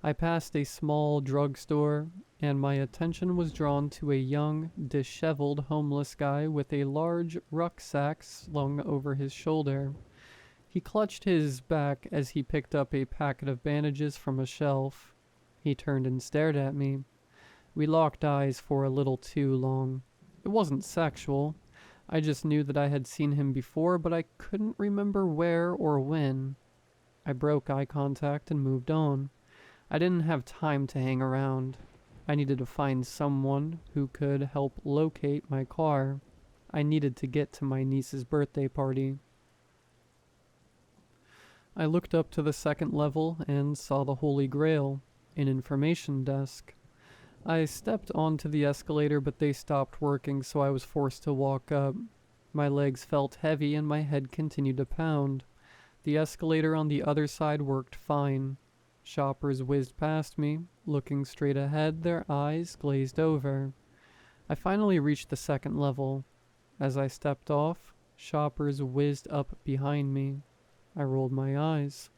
I passed a small drugstore and my attention was drawn to a young, disheveled homeless guy with a large rucksack slung over his shoulder. He clutched his back as he picked up a packet of bandages from a shelf. He turned and stared at me. We locked eyes for a little too long. It wasn't sexual. I just knew that I had seen him before, but I couldn't remember where or when. I broke eye contact and moved on. I didn't have time to hang around. I needed to find someone who could help locate my car. I needed to get to my niece's birthday party. I looked up to the second level and saw the Holy Grail, an information desk. I stepped onto the escalator, but they stopped working, so I was forced to walk up. My legs felt heavy and my head continued to pound. The escalator on the other side worked fine. Shoppers whizzed past me, looking straight ahead, their eyes glazed over. I finally reached the second level. As I stepped off, shoppers whizzed up behind me. I rolled my eyes.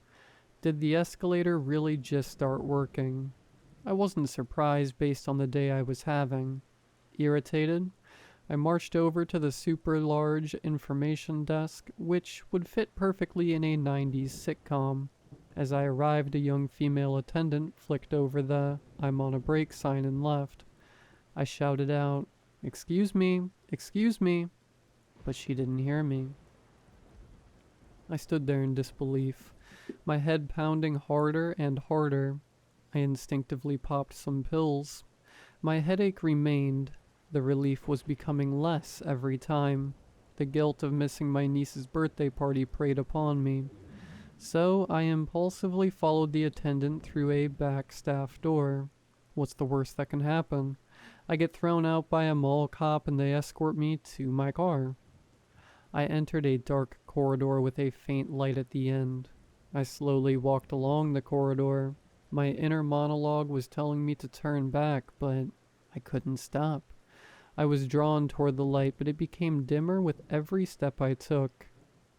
Did the escalator really just start working? I wasn't surprised based on the day I was having. Irritated, I marched over to the super large information desk, which would fit perfectly in a 90s sitcom. As I arrived, a young female attendant flicked over the "I'm on a break" sign and left. I shouted out, "Excuse me, excuse me," but she didn't hear me. I stood there in disbelief, my head pounding harder and harder. I instinctively popped some pills. My headache remained. The relief was becoming less every time. The guilt of missing my niece's birthday party preyed upon me. So I impulsively followed the attendant through a back staff door. What's the worst that can happen? I get thrown out by a mall cop and they escort me to my car. I entered a dark corridor with a faint light at the end. I slowly walked along the corridor. My inner monologue was telling me to turn back, but I couldn't stop. I was drawn toward the light, but it became dimmer with every step I took.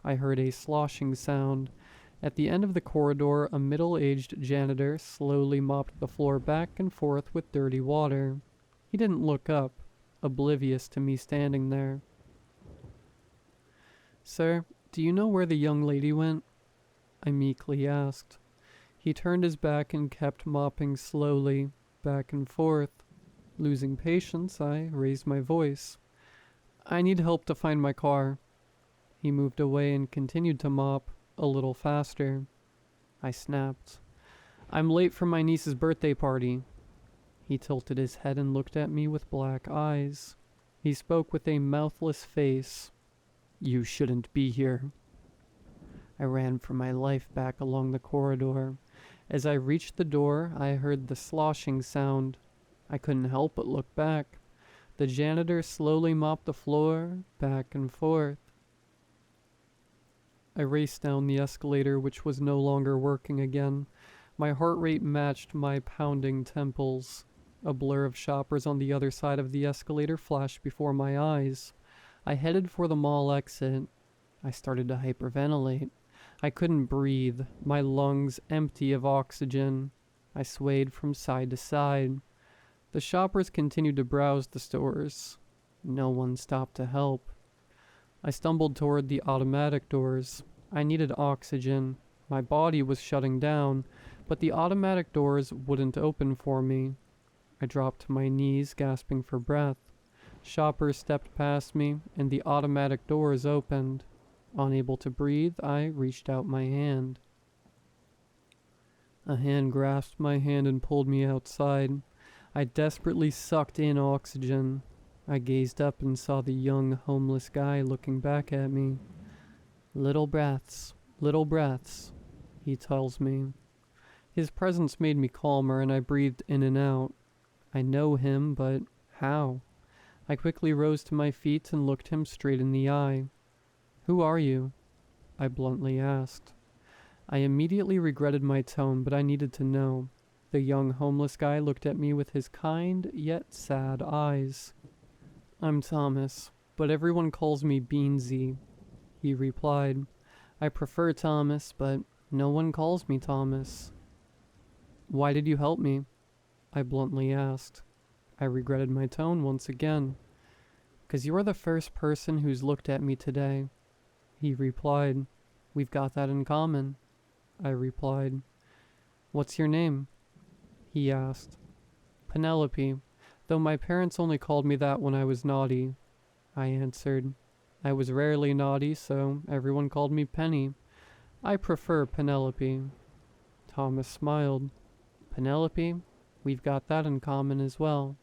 I heard a sloshing sound. At the end of the corridor, a middle-aged janitor slowly mopped the floor back and forth with dirty water. He didn't look up, oblivious to me standing there. "Sir, do you know where the young lady went?" I meekly asked. He turned his back and kept mopping slowly, back and forth. Losing patience, I raised my voice. "I need help to find my car." He moved away and continued to mop, a little faster. I snapped. "I'm late for my niece's birthday party." He tilted his head and looked at me with black eyes. He spoke with a mouthless face. "You shouldn't be here." I ran for my life back along the corridor. As I reached the door, I heard the sloshing sound. I couldn't help but look back. The janitor slowly mopped the floor, back and forth. I raced down the escalator, which was no longer working again. My heart rate matched my pounding temples. A blur of shoppers on the other side of the escalator flashed before my eyes. I headed for the mall exit. I started to hyperventilate. I couldn't breathe, my lungs empty of oxygen. I swayed from side to side. The shoppers continued to browse the stores. No one stopped to help. I stumbled toward the automatic doors. I needed oxygen. My body was shutting down, but the automatic doors wouldn't open for me. I dropped to my knees, gasping for breath. Shoppers stepped past me, and the automatic doors opened. Unable to breathe, I reached out my hand. A hand grasped my hand and pulled me outside. I desperately sucked in oxygen. I gazed up and saw the young homeless guy looking back at me. Little breaths, he tells me. His presence made me calmer and I breathed in and out. I know him, but how? I quickly rose to my feet and looked him straight in the eye. Who are you? I bluntly asked. I immediately regretted my tone, but I needed to know. The young homeless guy looked at me with his kind yet sad eyes. I'm Thomas, but everyone calls me Beansy, he replied. I prefer Thomas, but no one calls me Thomas. Why did you help me? I bluntly asked. I regretted my tone once again. 'Cause you are the first person who's looked at me today, he replied. We've got that in common, I replied. What's your name? He asked. Penelope, though my parents only called me that when I was naughty, I answered. I was rarely naughty, so everyone called me Penny. I prefer Penelope. Thomas smiled. Penelope, we've got that in common as well.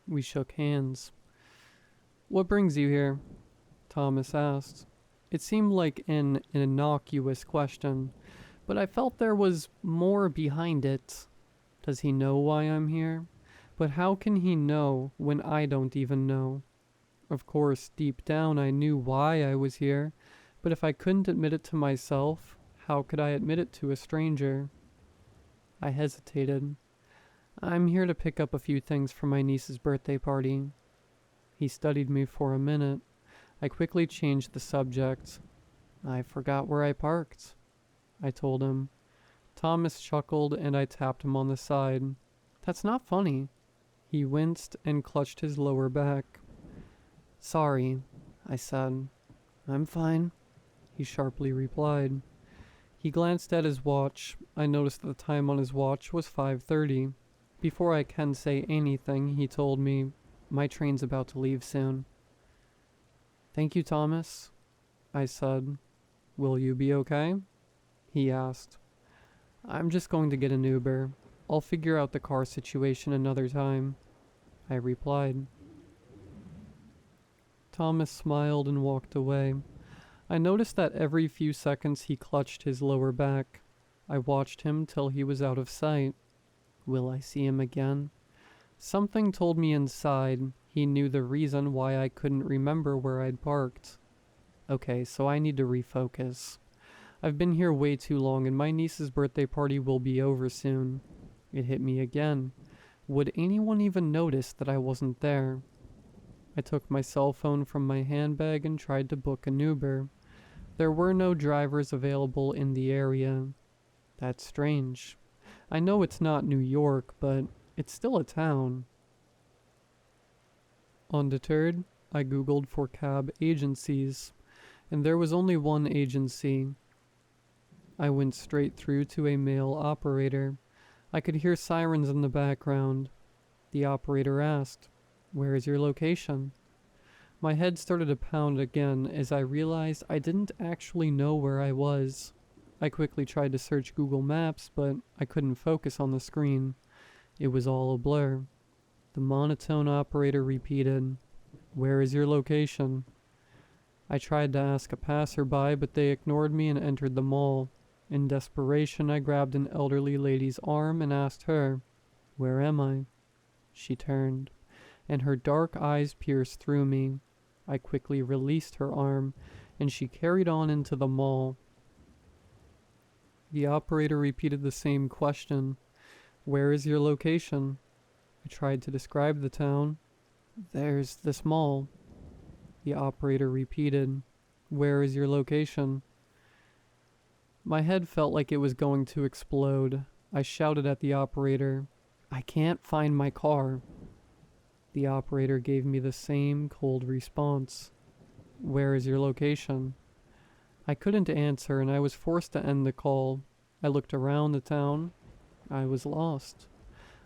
We shook hands. What brings you here? Thomas asked. It seemed like an innocuous question, but I felt there was more behind it. Does he know why I'm here? But how can he know when I don't even know? Of course, deep down I knew why I was here, but if I couldn't admit it to myself, how could I admit it to a stranger? I hesitated. I'm here to pick up a few things for my niece's birthday party. He studied me for a minute. I quickly changed the subject. I forgot where I parked, I told him. Thomas chuckled and I tapped him on the side. That's not funny. He winced and clutched his lower back. Sorry, I said. I'm fine, he sharply replied. He glanced at his watch. I noticed that the time on his watch was 5:30. Before I can say anything, he told me, my train's about to leave soon. Thank you, Thomas, I said. Will you be okay? He asked. I'm just going to get an Uber. I'll figure out the car situation another time, I replied. Thomas smiled and walked away. I noticed that every few seconds he clutched his lower back. I watched him till he was out of sight. Will I see him again? Something told me inside he knew the reason why I couldn't remember where I'd parked. Okay, so I need to refocus. I've been here way too long and my niece's birthday party will be over soon. It hit me again. Would anyone even notice that I wasn't there? I took my cell phone from my handbag and tried to book an Uber. There were no drivers available in the area. That's strange. I know it's not New York, but it's still a town. Undeterred, I googled for cab agencies, and there was only one agency. I went straight through to a male operator. I could hear sirens in the background. The operator asked, "Where is your location?" My head started to pound again as I realized I didn't actually know where I was. I quickly tried to search Google Maps, but I couldn't focus on the screen. It was all a blur. The monotone operator repeated, "Where is your location?" I tried to ask a passerby, but they ignored me and entered the mall. In desperation, I grabbed an elderly lady's arm and asked her, "Where am I?" She turned, and her dark eyes pierced through me. I quickly released her arm, and she carried on into the mall. The operator repeated the same question. "Where is your location?" I tried to describe the town. "There's this mall." The operator repeated, "Where is your location?" My head felt like it was going to explode. I shouted at the operator, "I can't find my car." The operator gave me the same cold response. "Where is your location?" I couldn't answer and I was forced to end the call. I looked around the town. I was lost.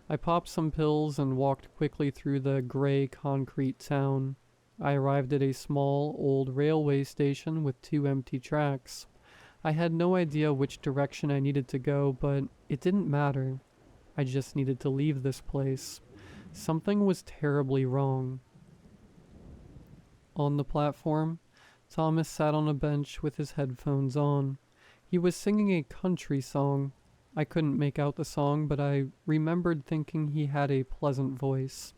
I popped some pills and walked quickly through the gray concrete town. I arrived at a small, old railway station with 2 empty tracks. I had no idea which direction I needed to go, but it didn't matter. I just needed to leave this place. Something was terribly wrong. On the platform, Thomas sat on a bench with his headphones on. He was singing a country song. I couldn't make out the song, but I remembered thinking he had a pleasant voice.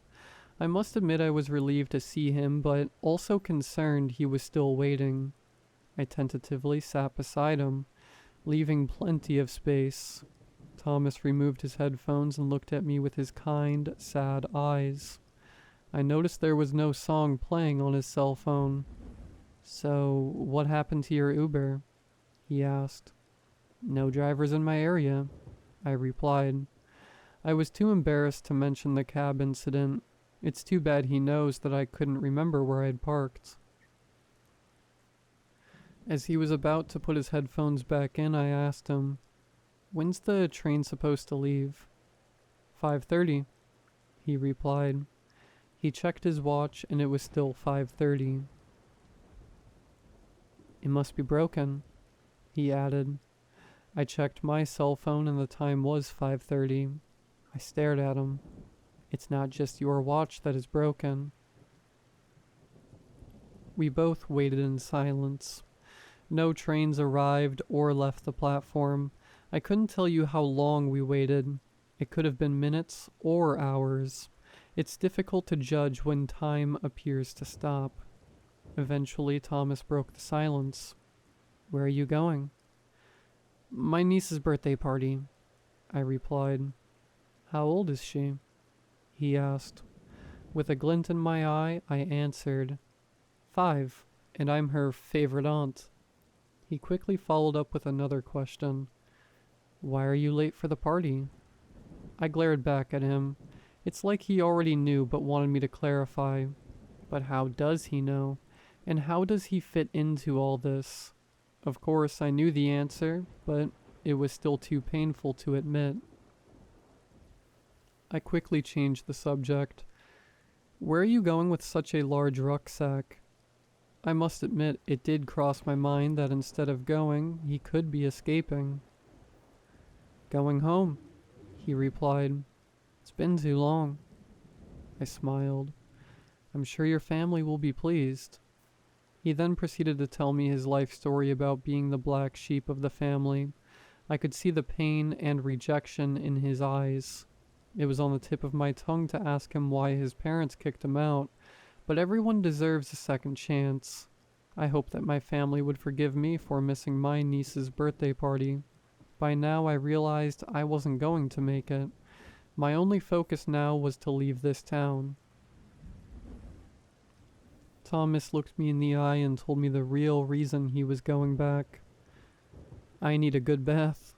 I must admit I was relieved to see him, but also concerned he was still waiting. I tentatively sat beside him, leaving plenty of space. Thomas removed his headphones and looked at me with his kind, sad eyes. I noticed there was no song playing on his cell phone. "So, what happened to your Uber?" he asked. "No drivers in my area," I replied. I was too embarrassed to mention the cab incident. It's too bad he knows that I couldn't remember where I'd parked. As he was about to put his headphones back in, I asked him, "When's the train supposed to leave?" 5:30, he replied. He checked his watch and it was still 5:30. "It must be broken," he added. I checked my cell phone and the time was 5:30. I stared at him. "It's not just your watch that is broken." We both waited in silence. No trains arrived or left the platform. I couldn't tell you how long we waited. It could have been minutes or hours. It's difficult to judge when time appears to stop. Eventually, Thomas broke the silence. "Where are you going?" "My niece's birthday party," I replied. "How old is she?" he asked. With a glint in my eye, I answered, 5, and I'm her favorite aunt." He quickly followed up with another question. "Why are you late for the party?" I glared back at him. It's like he already knew but wanted me to clarify. But how does he know? And how does he fit into all this? Of course, I knew the answer, but it was still too painful to admit. I quickly changed the subject. "Where are you going with such a large rucksack?" I must admit, it did cross my mind that instead of going, he could be escaping. "Going home," he replied. "It's been too long." I smiled. "I'm sure your family will be pleased." He then proceeded to tell me his life story about being the black sheep of the family. I could see the pain and rejection in his eyes. It was on the tip of my tongue to ask him why his parents kicked him out, but everyone deserves a second chance. I hoped that my family would forgive me for missing my niece's birthday party. By now I realized I wasn't going to make it. My only focus now was to leave this town. Thomas looked me in the eye and told me the real reason he was going back. "I need a good bath,"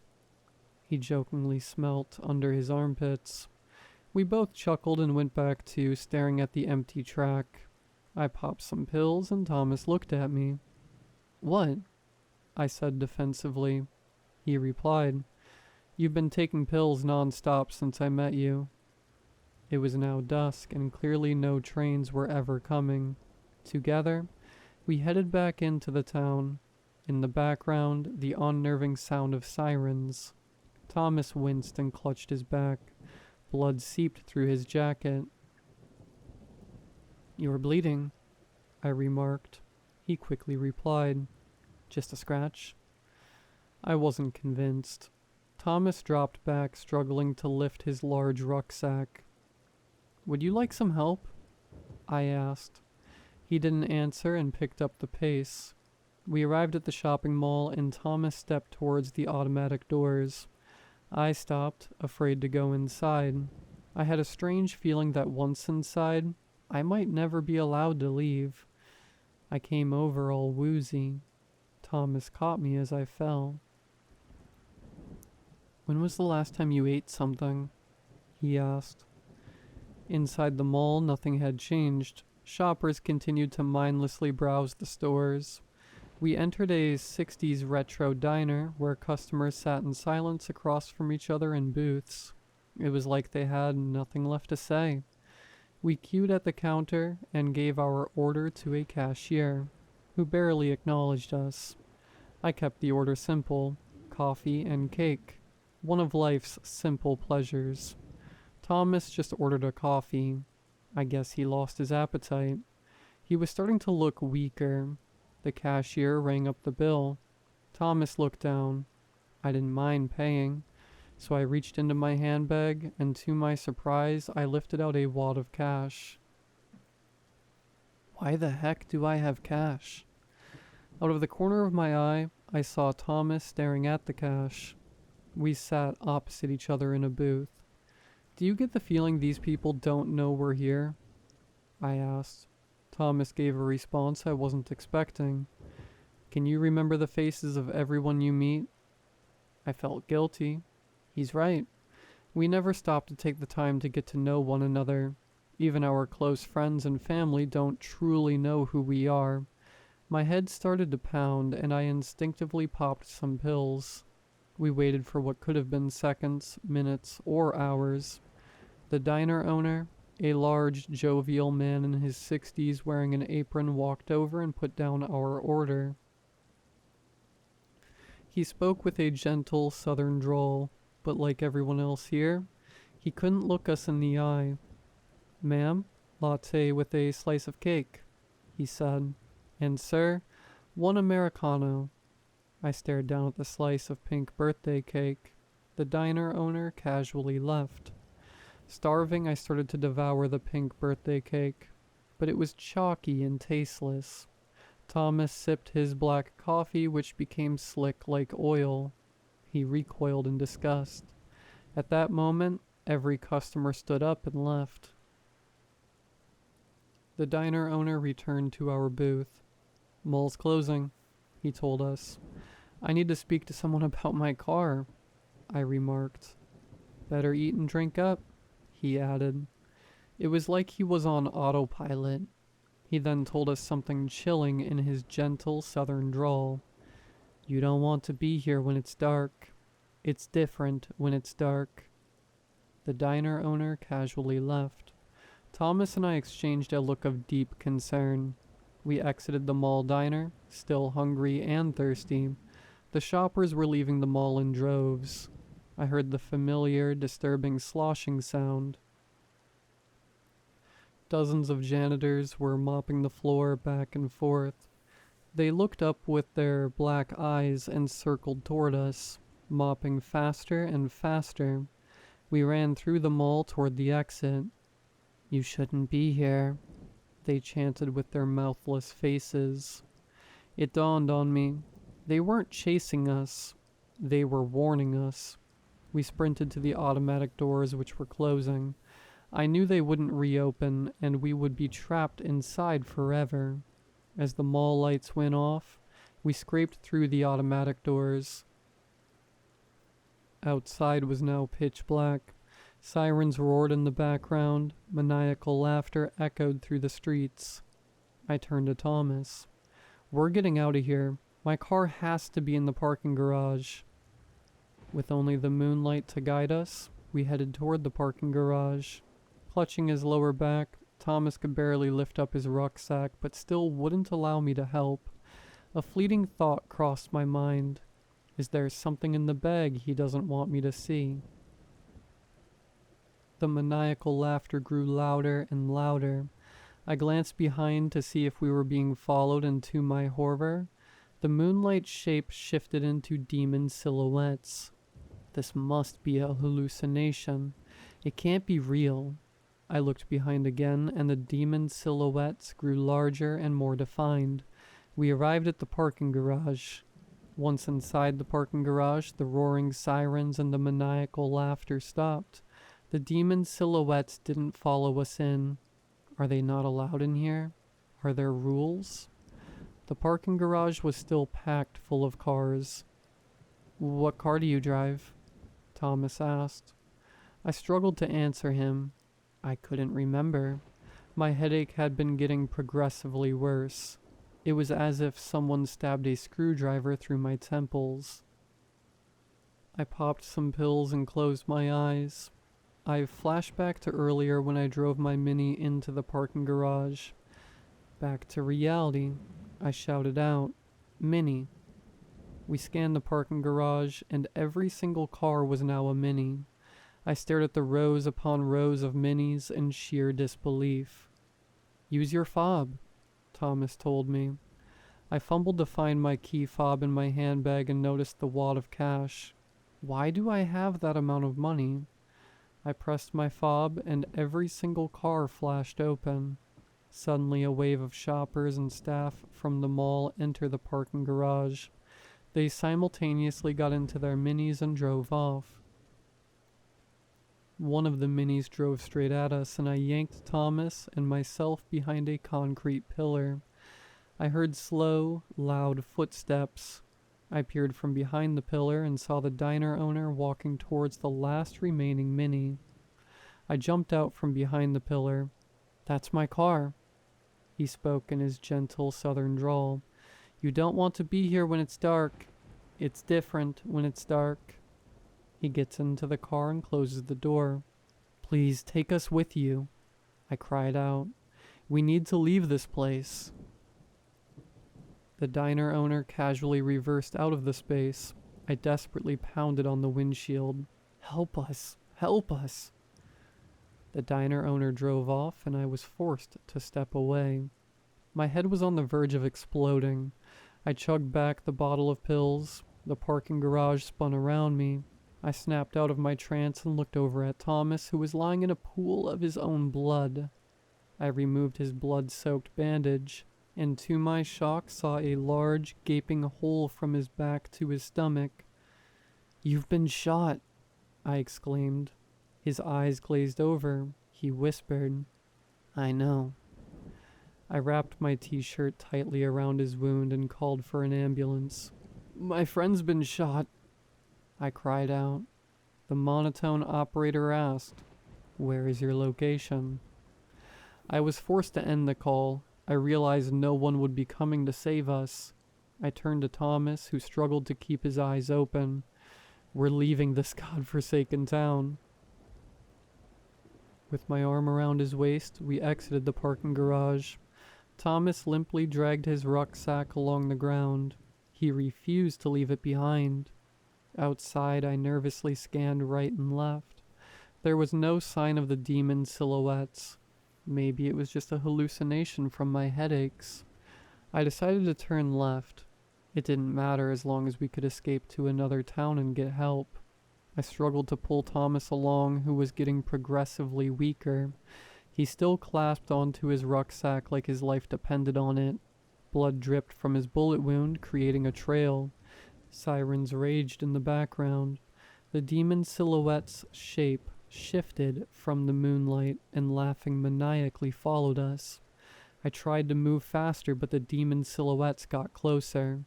he jokingly smelt under his armpits. We both chuckled and went back to staring at the empty track. I popped some pills and Thomas looked at me. "What?" I said defensively. He replied, "You've been taking pills non-stop since I met you." It was now dusk and clearly no trains were ever coming. Together, we headed back into the town. In the background, the unnerving sound of sirens. Thomas winced and clutched his back. Blood seeped through his jacket. "You're bleeding," I remarked. He quickly replied, "Just a scratch." I wasn't convinced. Thomas dropped back, struggling to lift his large rucksack. "Would you like some help?" I asked. He didn't answer and picked up the pace. We arrived at the shopping mall and Thomas stepped towards the automatic doors. I stopped, afraid to go inside. I had a strange feeling that once inside, I might never be allowed to leave. I came over all woozy. Thomas caught me as I fell. "When was the last time you ate something?" he asked. Inside the mall, nothing had changed. Shoppers continued to mindlessly browse the stores. We entered a 60s retro diner where customers sat in silence across from each other in booths. It was like they had nothing left to say. We queued at the counter and gave our order to a cashier, who barely acknowledged us. I kept the order simple: coffee and cake, one of life's simple pleasures. Thomas just ordered a coffee. I guess he lost his appetite. He was starting to look weaker. The cashier rang up the bill. Thomas looked down. I didn't mind paying, so I reached into my handbag, and to my surprise, I lifted out a wad of cash. Why the heck do I have cash? Out of the corner of my eye, I saw Thomas staring at the cash. We sat opposite each other in a booth. Do you get the feeling these people don't know we're here? I asked. Thomas gave a response I wasn't expecting. Can you remember the faces of everyone you meet? I felt guilty. He's right. We never stop to take the time to get to know one another. Even our close friends and family don't truly know who we are. My head started to pound, and I instinctively popped some pills. We waited for what could have been seconds, minutes, or hours. The diner owner, a large, jovial man in his 60s wearing an apron, walked over and put down our order. He spoke with a gentle southern drawl, but like everyone else here, he couldn't look us in the eye. "Ma'am, latte with a slice of cake," he said. "And sir, one Americano." I stared down at the slice of pink birthday cake. The diner owner casually left. Starving, I started to devour the pink birthday cake, but it was chalky and tasteless. Thomas sipped his black coffee, which became slick like oil. He recoiled in disgust. At that moment, every customer stood up and left. The diner owner returned to our booth. "Mall's closing," he told us. "I need to speak to someone about my car," I remarked. "Better eat and drink up," he added. It was like he was on autopilot. He then told us something chilling in his gentle southern drawl. "You don't want to be here when it's dark. It's different when it's dark." The diner owner casually left. Thomas and I exchanged a look of deep concern. We exited the mall diner, still hungry and thirsty. The shoppers were leaving the mall in droves. I heard the familiar, disturbing sloshing sound. Dozens of janitors were mopping the floor back and forth. They looked up with their black eyes and circled toward us, mopping faster and faster. We ran through the mall toward the exit. "You shouldn't be here," they chanted with their mouthless faces. It dawned on me. They weren't chasing us. They were warning us. We sprinted to the automatic doors, which were closing. I knew they wouldn't reopen, and we would be trapped inside forever. As the mall lights went off, we scraped through the automatic doors. Outside was now pitch black. Sirens roared in the background. Maniacal laughter echoed through the streets. I turned to Thomas. "We're getting out of here. My car has to be in the parking garage." With only the moonlight to guide us, we headed toward the parking garage. Clutching his lower back, Thomas could barely lift up his rucksack, but still wouldn't allow me to help. A fleeting thought crossed my mind. Is there something in the bag he doesn't want me to see? The maniacal laughter grew louder and louder. I glanced behind to see if we were being followed, and to my horror, the moonlight shape shifted into demon silhouettes. This must be a hallucination. It can't be real. I looked behind again, and the demon silhouettes grew larger and more defined. We arrived at the parking garage. Once inside the parking garage, the roaring sirens and the maniacal laughter stopped. The demon silhouettes didn't follow us in. Are they not allowed in here? Are there rules? The parking garage was still packed full of cars. "What car do you drive?" Thomas asked. I struggled to answer him. I couldn't remember. My headache had been getting progressively worse. It was as if someone stabbed a screwdriver through my temples. I popped some pills and closed my eyes. I flashed back to earlier when I drove my Mini into the parking garage. Back to reality. I shouted out, "Mini." We scanned the parking garage, and every single car was now a Mini. I stared at the rows upon rows of Minis in sheer disbelief. "Use your fob," Thomas told me. I fumbled to find my key fob in my handbag and noticed the wad of cash. Why do I have that amount of money? I pressed my fob, and every single car flashed open. Suddenly, a wave of shoppers and staff from the mall entered the parking garage. They simultaneously got into their Minis and drove off. One of the Minis drove straight at us, and I yanked Thomas and myself behind a concrete pillar. I heard slow, loud footsteps. I peered from behind the pillar and saw the diner owner walking towards the last remaining Mini. I jumped out from behind the pillar. "That's my car." He spoke in his gentle southern drawl. "You don't want to be here when it's dark. It's different when it's dark." He gets into the car and closes the door. "Please take us with you," I cried out. "We need to leave this place." The diner owner casually reversed out of the space. I desperately pounded on the windshield. "Help us! Help us!" The diner owner drove off, and I was forced to step away. My head was on the verge of exploding. I chugged back the bottle of pills. The parking garage spun around me. I snapped out of my trance and looked over at Thomas, who was lying in a pool of his own blood. I removed his blood-soaked bandage, and to my shock saw a large, gaping hole from his back to his stomach. "You've been shot," I exclaimed. His eyes glazed over. He whispered, "I know." I wrapped my t-shirt tightly around his wound and called for an ambulance. "My friend's been shot," I cried out. The monotone operator asked, "Where is your location?" I was forced to end the call. I realized no one would be coming to save us. I turned to Thomas, who struggled to keep his eyes open. "We're leaving this godforsaken town." With my arm around his waist, we exited the parking garage. Thomas limply dragged his rucksack along the ground. He refused to leave it behind. Outside, I nervously scanned right and left. There was no sign of the demon silhouettes. Maybe it was just a hallucination from my headaches. I decided to turn left. It didn't matter as long as we could escape to another town and get help. I struggled to pull Thomas along, who was getting progressively weaker. He still clasped onto his rucksack like his life depended on it. Blood dripped from his bullet wound, creating a trail. Sirens raged in the background. The demon silhouette's shape shifted from the moonlight and laughing maniacally followed us. I tried to move faster, but the demon silhouettes got closer.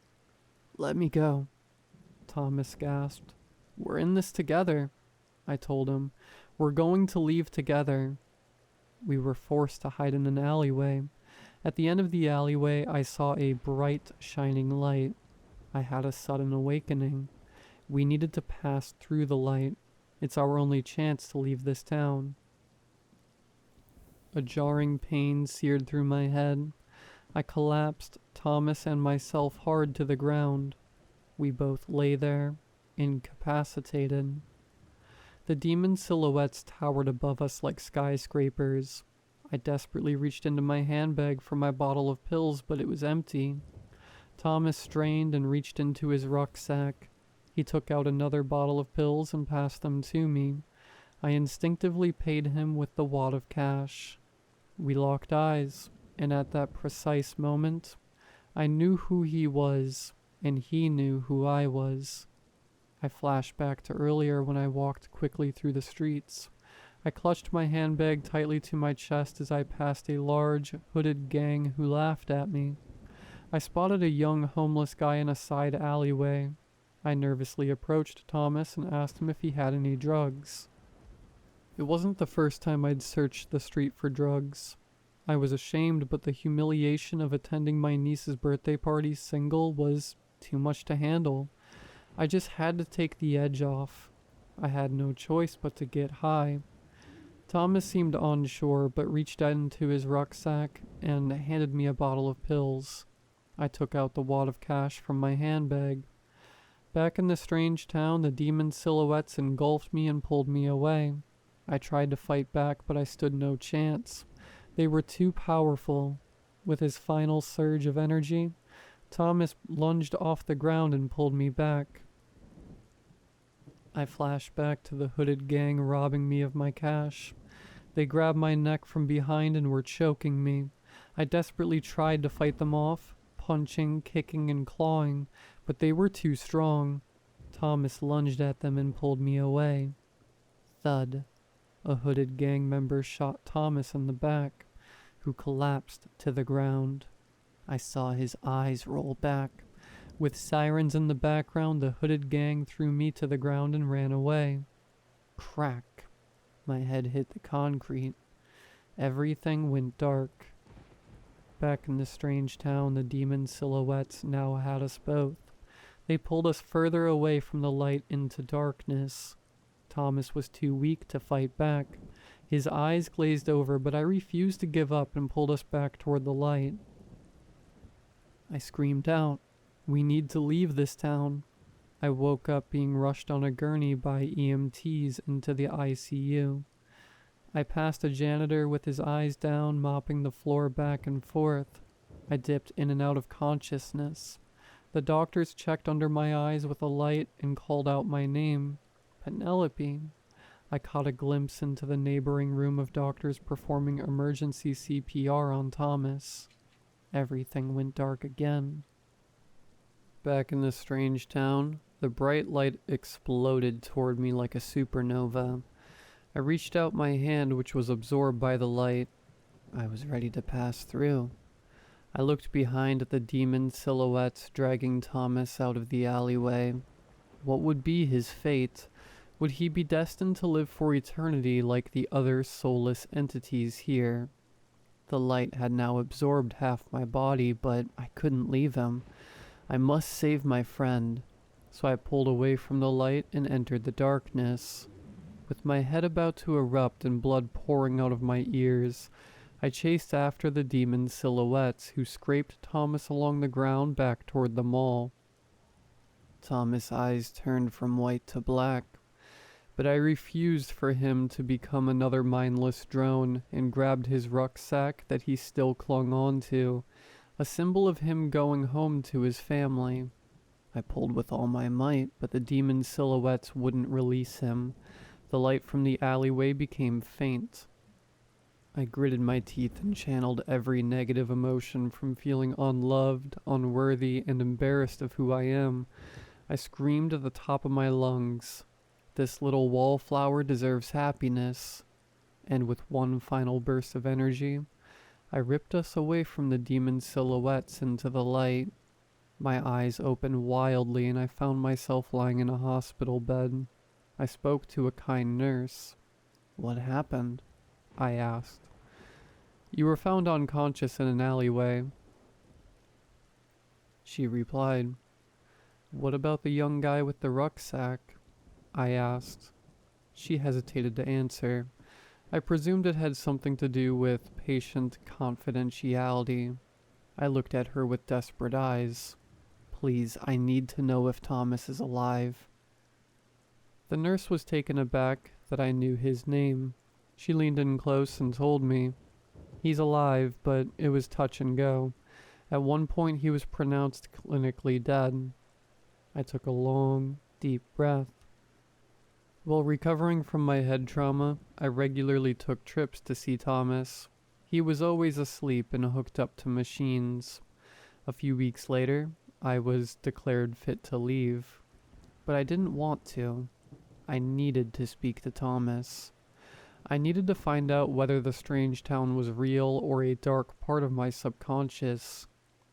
"Let me go," Thomas gasped. "We're in this together," I told him. "We're going to leave together." We were forced to hide in an alleyway. At the end of the alleyway, I saw a bright, shining light. I had a sudden awakening. We needed to pass through the light. It's our only chance to leave this town. A jarring pain seared through my head. I collapsed Thomas and myself hard to the ground. We both lay there, incapacitated. The demon silhouettes towered above us like skyscrapers. I desperately reached into my handbag for my bottle of pills, but it was empty. Thomas strained and reached into his rucksack. He took out another bottle of pills and passed them to me. I instinctively paid him with the wad of cash. We locked eyes, and at that precise moment, I knew who he was, and he knew who I was. I flashed back to earlier when I walked quickly through the streets. I clutched my handbag tightly to my chest as I passed a large, hooded gang who laughed at me. I spotted a young homeless guy in a side alleyway. I nervously approached Thomas and asked him if he had any drugs. It wasn't the first time I'd searched the street for drugs. I was ashamed, but the humiliation of attending my niece's birthday party single was too much to handle. I just had to take the edge off. I had no choice but to get high. Thomas seemed unsure, but reached into his rucksack and handed me a bottle of pills. I took out the wad of cash from my handbag. Back in the strange town, the demon silhouettes engulfed me and pulled me away. I tried to fight back, but I stood no chance. They were too powerful. With his final surge of energy, Thomas lunged off the ground and pulled me back. I flashed back to the hooded gang robbing me of my cash. They grabbed my neck from behind and were choking me. I desperately tried to fight them off, punching, kicking, and clawing, but they were too strong. Thomas lunged at them and pulled me away. Thud. A hooded gang member shot Thomas in the back, who collapsed to the ground. I saw his eyes roll back. With sirens in the background, the hooded gang threw me to the ground and ran away. Crack. My head hit the concrete. Everything went dark. Back in the strange town, the demon silhouettes now had us both. They pulled us further away from the light into darkness. Thomas was too weak to fight back. His eyes glazed over, but I refused to give up and pulled us back toward the light. I screamed out, "We need to leave this town." I woke up being rushed on a gurney by EMTs into the ICU. I passed a janitor with his eyes down, mopping the floor back and forth. I dipped in and out of consciousness. The doctors checked under my eyes with a light and called out my name. Penelope. I caught a glimpse into the neighboring room of doctors performing emergency CPR on Thomas. Everything went dark again. Back in the strange town, the bright light exploded toward me like a supernova. I reached out my hand, which was absorbed by the light. I was ready to pass through. I looked behind at the demon silhouettes dragging Thomas out of the alleyway. What would be his fate? Would he be destined to live for eternity like the other soulless entities here? The light had now absorbed half my body, but I couldn't leave him. I must save my friend. So I pulled away from the light and entered the darkness. With my head about to erupt and blood pouring out of my ears, I chased after the demon silhouettes who scraped Thomas along the ground back toward the mall. Thomas' eyes turned from white to black, but I refused for him to become another mindless drone and grabbed his rucksack that he still clung on to, a symbol of him going home to his family. I pulled with all my might, but the demon silhouettes wouldn't release him. The light from the alleyway became faint. I gritted my teeth and channeled every negative emotion from feeling unloved, unworthy, and embarrassed of who I am. I screamed at the top of my lungs. This little wallflower deserves happiness. And with one final burst of energy, I ripped us away from the demon silhouettes into the light. My eyes opened wildly and I found myself lying in a hospital bed. I spoke to a kind nurse. "What happened?" I asked. "You were found unconscious in an alleyway," she replied. "What about the young guy with the rucksack?" I asked. She hesitated to answer. I presumed it had something to do with patient confidentiality. I looked at her with desperate eyes. "Please, I need to know if Thomas is alive." The nurse was taken aback that I knew his name. She leaned in close and told me, "He's alive, but it was touch and go. At one point he was pronounced clinically dead." I took a long, deep breath. While recovering from my head trauma, I regularly took trips to see Thomas. He was always asleep and hooked up to machines. A few weeks later, I was declared fit to leave. But I didn't want to. I needed to speak to Thomas. I needed to find out whether the strange town was real or a dark part of my subconscious.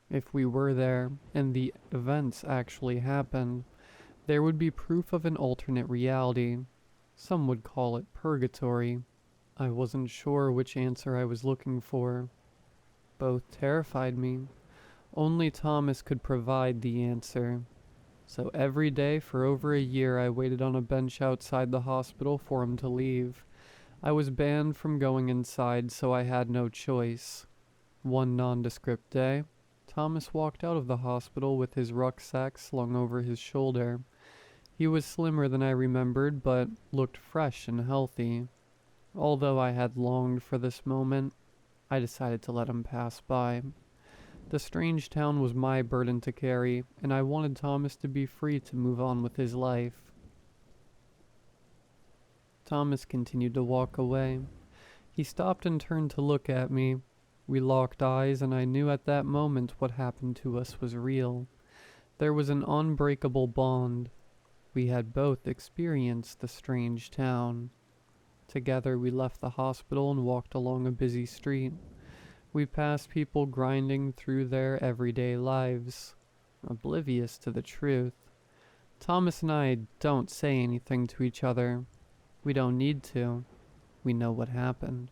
If we were there, and the events actually happened, there would be proof of an alternate reality. Some would call it purgatory. I wasn't sure which answer I was looking for. Both terrified me. Only Thomas could provide the answer. So every day for over a year I waited on a bench outside the hospital for him to leave. I was banned from going inside, so I had no choice. One nondescript day, Thomas walked out of the hospital with his rucksack slung over his shoulder. He was slimmer than I remembered, but looked fresh and healthy. Although I had longed for this moment, I decided to let him pass by. The strange town was my burden to carry, and I wanted Thomas to be free to move on with his life. Thomas continued to walk away. He stopped and turned to look at me. We locked eyes, and I knew at that moment what happened to us was real. There was an unbreakable bond. We had both experienced the strange town. Together we left the hospital and walked along a busy street. We passed people grinding through their everyday lives, oblivious to the truth. Thomas and I don't say anything to each other. We don't need to. We know what happened.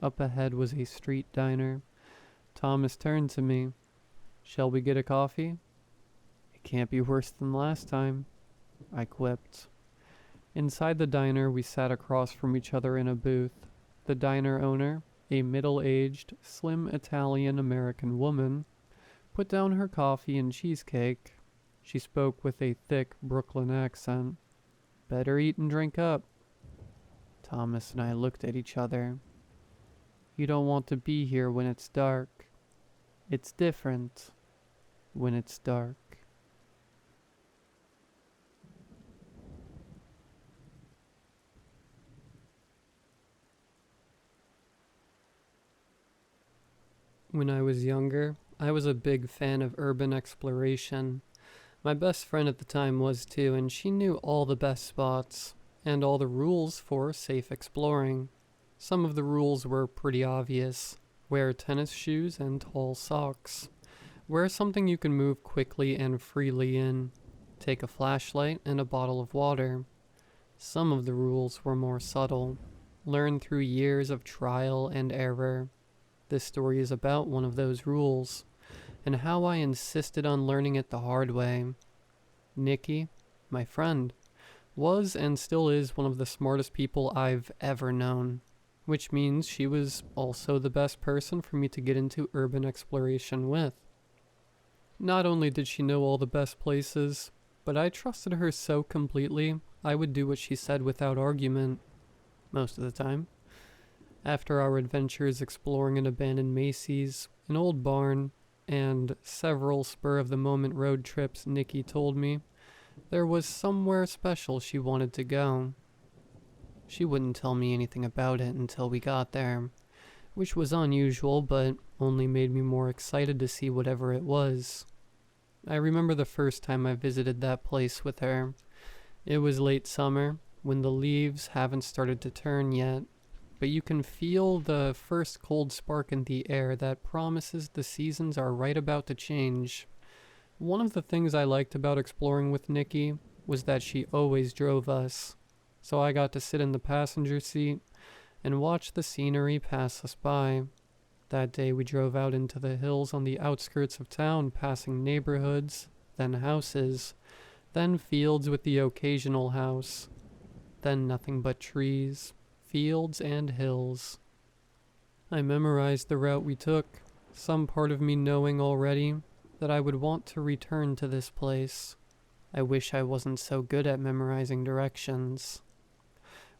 Up ahead was a street diner. Thomas turned to me. "Shall we get a coffee?" "It can't be worse than last time," I quipped. Inside the diner, we sat across from each other in a booth. The diner owner, a middle-aged, slim Italian-American woman, put down her coffee and cheesecake. She spoke with a thick Brooklyn accent. "Better eat and drink up." Thomas and I looked at each other. "You don't want to be here when it's dark. It's different when it's dark." When I was younger, I was a big fan of urban exploration. My best friend at the time was too, and she knew all the best spots and all the rules for safe exploring. Some of the rules were pretty obvious. Wear tennis shoes and tall socks. Wear something you can move quickly and freely in. Take a flashlight and a bottle of water. Some of the rules were more subtle. Learn through years of trial and error. This story is about one of those rules, and how I insisted on learning it the hard way. Nikki, my friend, was and still is one of the smartest people I've ever known, which means she was also the best person for me to get into urban exploration with. Not only did she know all the best places, but I trusted her so completely I would do what she said without argument, most of the time. After our adventures exploring an abandoned Macy's, an old barn, and several spur-of-the-moment road trips Nikki told me, there was somewhere special she wanted to go. She wouldn't tell me anything about it until we got there, which was unusual but only made me more excited to see whatever it was. I remember the first time I visited that place with her. It was late summer, when the leaves haven't started to turn yet, but you can feel the first cold spark in the air that promises the seasons are right about to change. One of the things I liked about exploring with Nikki was that she always drove us, so I got to sit in the passenger seat and watch the scenery pass us by. That day we drove out into the hills on the outskirts of town, passing neighborhoods, then houses, then fields with the occasional house, then nothing but trees, fields, and hills. I memorized the route we took, some part of me knowing already that I would want to return to this place. I wish I wasn't so good at memorizing directions.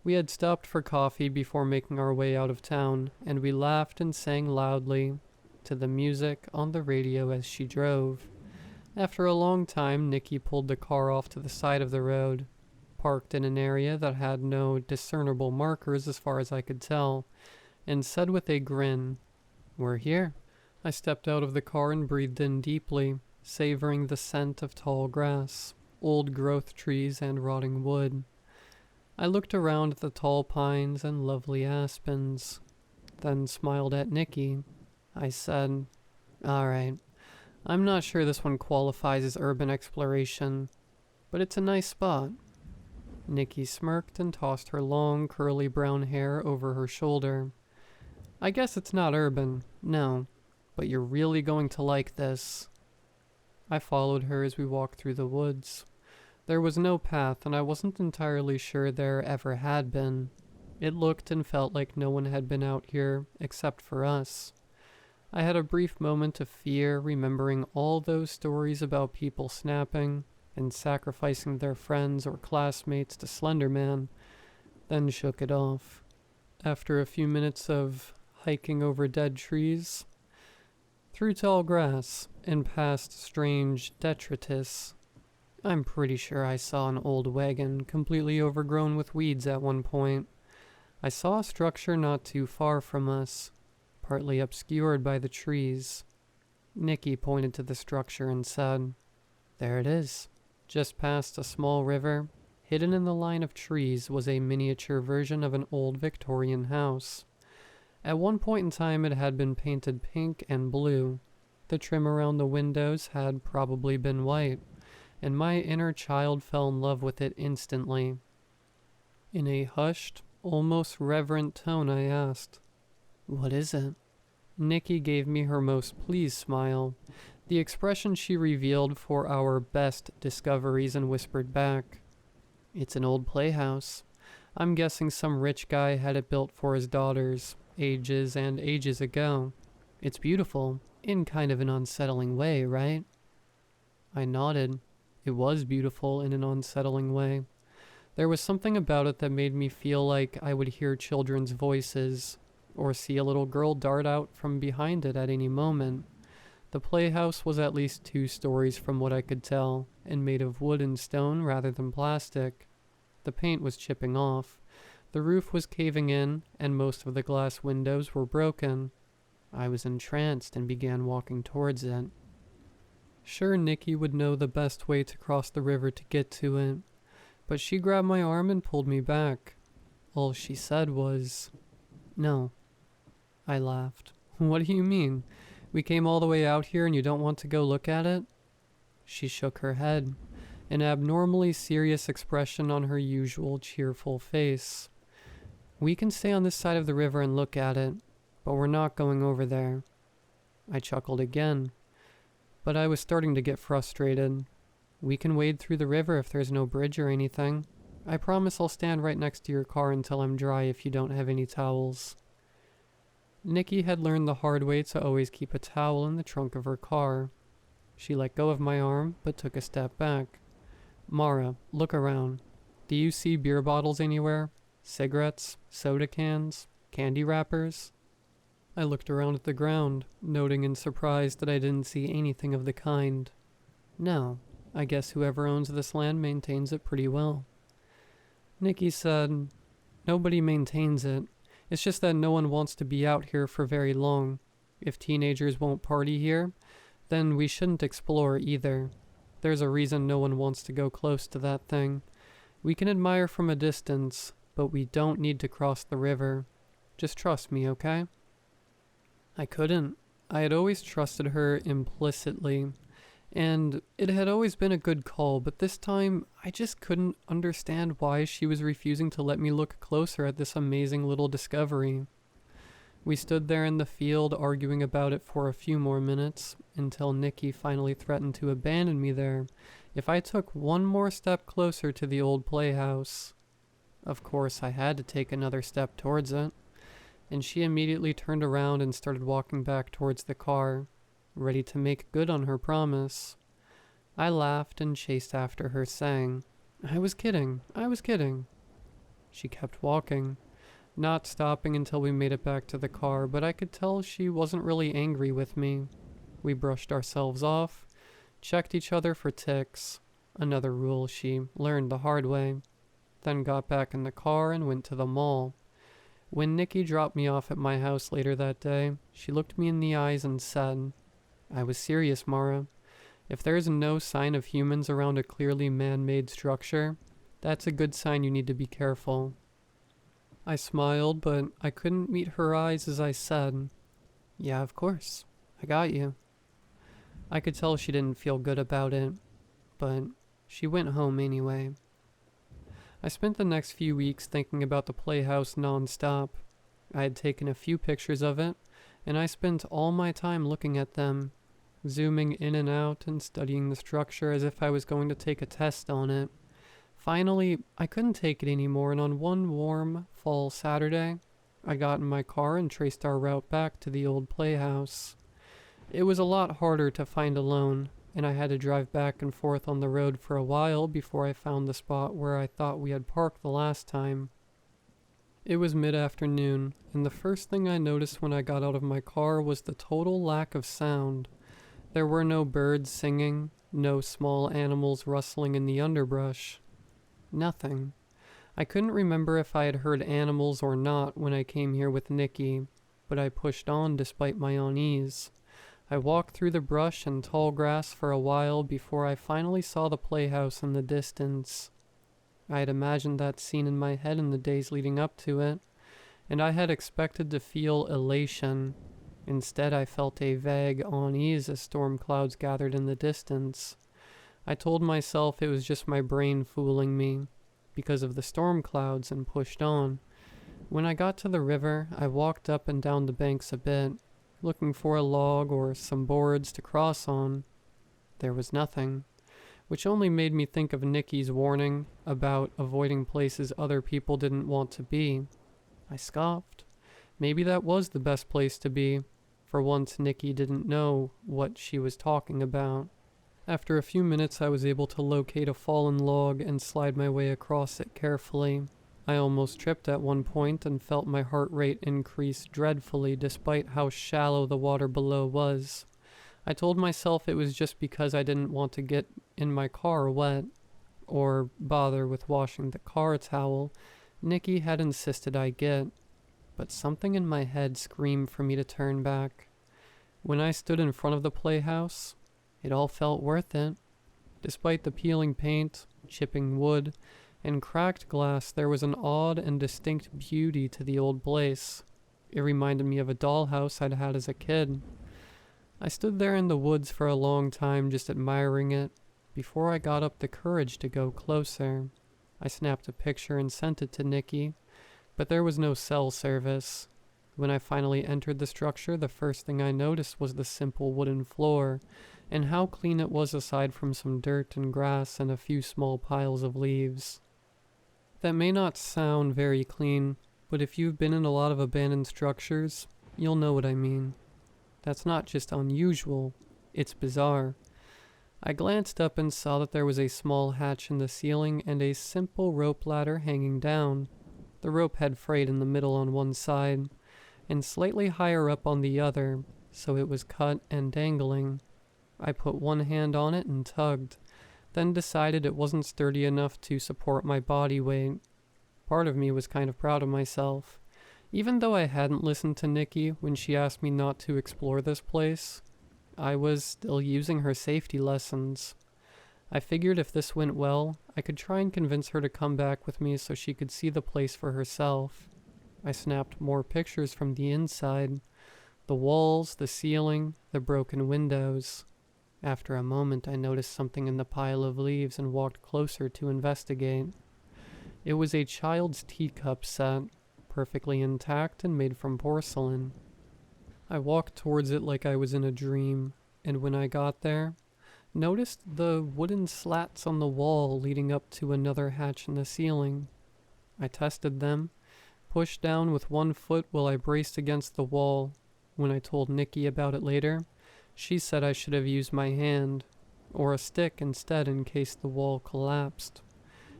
We had stopped for coffee before making our way out of town, and we laughed and sang loudly to the music on the radio as she drove. After a long time, Nikki pulled the car off to the side of the road, parked in an area that had no discernible markers as far as I could tell, and said with a grin, "We're here." I stepped out of the car and breathed in deeply, savoring the scent of tall grass, old growth trees, and rotting wood. I looked around at the tall pines and lovely aspens, then smiled at Nikki. I said, "All right, I'm not sure this one qualifies as urban exploration, but it's a nice spot." Nikki smirked and tossed her long, curly brown hair over her shoulder. "I guess it's not urban, no, but you're really going to like this." I followed her as we walked through the woods. There was no path, and I wasn't entirely sure there ever had been. It looked and felt like no one had been out here except for us. I had a brief moment of fear, remembering all those stories about people snapping and sacrificing their friends or classmates to Slender Man, then shook it off. After a few minutes of hiking over dead trees, through tall grass, and past strange detritus, I'm pretty sure I saw an old wagon completely overgrown with weeds at one point. I saw a structure not too far from us, partly obscured by the trees. Nikki pointed to the structure and said, "There it is." Just past a small river, hidden in the line of trees, was a miniature version of an old Victorian house. At one point in time, it had been painted pink and blue. The trim around the windows had probably been white, and my inner child fell in love with it instantly. In a hushed, almost reverent tone, I asked, "What is it?" Nikki gave me her most pleased smile, the expression she revealed for our best discoveries, and whispered back, "It's an old playhouse. I'm guessing some rich guy had it built for his daughters, ages and ages ago. It's beautiful, in kind of an unsettling way, right?" I nodded. It was beautiful in an unsettling way. There was something about it that made me feel like I would hear children's voices, or see a little girl dart out from behind it at any moment. The playhouse was at least 2 stories from what I could tell, and made of wood and stone rather than plastic. The paint was chipping off. The roof was caving in, and most of the glass windows were broken. I was entranced and began walking towards it. Sure, Nikki would know the best way to cross the river to get to it, but she grabbed my arm and pulled me back. All she said was, "No." I laughed. "What do you mean? We came all the way out here and you don't want to go look at it?" She shook her head, an abnormally serious expression on her usual cheerful face. "We can stay on this side of the river and look at it, but we're not going over there." I chuckled again, but I was starting to get frustrated. "We can wade through the river if there's no bridge or anything. I promise I'll stand right next to your car until I'm dry if you don't have any towels." Nikki had learned the hard way to always keep a towel in the trunk of her car. She let go of my arm, but took a step back. "Mara, look around. Do you see beer bottles anywhere? Cigarettes, soda cans, candy wrappers?" I looked around at the ground, noting in surprise that I didn't see anything of the kind. "No, I guess whoever owns this land maintains it pretty well." Nikki said, "Nobody maintains it. It's just that no one wants to be out here for very long. If teenagers won't party here, then we shouldn't explore either. There's a reason no one wants to go close to that thing. We can admire from a distance, but we don't need to cross the river. Just trust me, okay?" I couldn't. I had always trusted her implicitly, and it had always been a good call, but this time I just couldn't understand why she was refusing to let me look closer at this amazing little discovery. We stood there in the field arguing about it for a few more minutes, until Nikki finally threatened to abandon me there if I took one more step closer to the old playhouse. Of course, I had to take another step towards it, and she immediately turned around and started walking back towards the car, ready to make good on her promise. I laughed and chased after her, saying, I was kidding. She kept walking, not stopping until we made it back to the car, but I could tell she wasn't really angry with me. We brushed ourselves off, checked each other for ticks, another rule she learned the hard way, then got back in the car and went to the mall. When Nikki dropped me off at my house later that day, she looked me in the eyes and said, I was serious, Mara. If there is no sign of humans around a clearly man-made structure, that's a good sign you need to be careful. I smiled, but I couldn't meet her eyes as I said, Yeah, of course. I got you. I could tell she didn't feel good about it, but she went home anyway. I spent the next few weeks thinking about the playhouse non-stop. I had taken a few pictures of it, and I spent all my time looking at them, zooming in and out and studying the structure as if I was going to take a test on it. Finally, I couldn't take it anymore, and on one warm fall Saturday, I got in my car and traced our route back to the old playhouse. It was a lot harder to find alone, and I had to drive back and forth on the road for a while before I found the spot where I thought we had parked the last time. It was mid-afternoon, and the first thing I noticed when I got out of my car was the total lack of sound. There were no birds singing, no small animals rustling in the underbrush. Nothing. I couldn't remember if I had heard animals or not when I came here with Nikki, but I pushed on despite my unease. I walked through the brush and tall grass for a while before I finally saw the playhouse in the distance. I had imagined that scene in my head in the days leading up to it, and I had expected to feel elation. Instead, I felt a vague unease as storm clouds gathered in the distance. I told myself it was just my brain fooling me because of the storm clouds and pushed on. When I got to the river, I walked up and down the banks a bit, looking for a log or some boards to cross on. There was nothing, which only made me think of Nikki's warning about avoiding places other people didn't want to be. I scoffed. Maybe that was the best place to be. For once, Nikki didn't know what she was talking about. After a few minutes, I was able to locate a fallen log and slide my way across it carefully. I almost tripped at one point and felt my heart rate increase dreadfully despite how shallow the water below was. I told myself it was just because I didn't want to get in my car wet, or bother with washing the car towel Nikki had insisted I get, but something in my head screamed for me to turn back. When I stood in front of the playhouse, it all felt worth it. Despite the peeling paint, chipping wood, and cracked glass, there was an odd and distinct beauty to the old place. It reminded me of a dollhouse I'd had as a kid. I stood there in the woods for a long time just admiring it, before I got up the courage to go closer. I snapped a picture and sent it to Nikki, but there was no cell service. When I finally entered the structure, the first thing I noticed was the simple wooden floor, and how clean it was aside from some dirt and grass and a few small piles of leaves. That may not sound very clean, but if you've been in a lot of abandoned structures, you'll know what I mean. That's not just unusual, it's bizarre. I glanced up and saw that there was a small hatch in the ceiling and a simple rope ladder hanging down. The rope had frayed in the middle on one side, and slightly higher up on the other, so it was cut and dangling. I put one hand on it and tugged, then decided it wasn't sturdy enough to support my body weight. Part of me was kind of proud of myself. Even though I hadn't listened to Nikki when she asked me not to explore this place, I was still using her safety lessons. I figured if this went well, I could try and convince her to come back with me so she could see the place for herself. I snapped more pictures from the inside, the walls, the ceiling, the broken windows. After a moment, I noticed something in the pile of leaves and walked closer to investigate. It was a child's teacup set, perfectly intact and made from porcelain. I walked towards it like I was in a dream, and when I got there, noticed the wooden slats on the wall leading up to another hatch in the ceiling. I tested them, pushed down with one foot while I braced against the wall. When I told Nikki about it later, she said I should have used my hand, or a stick instead in case the wall collapsed.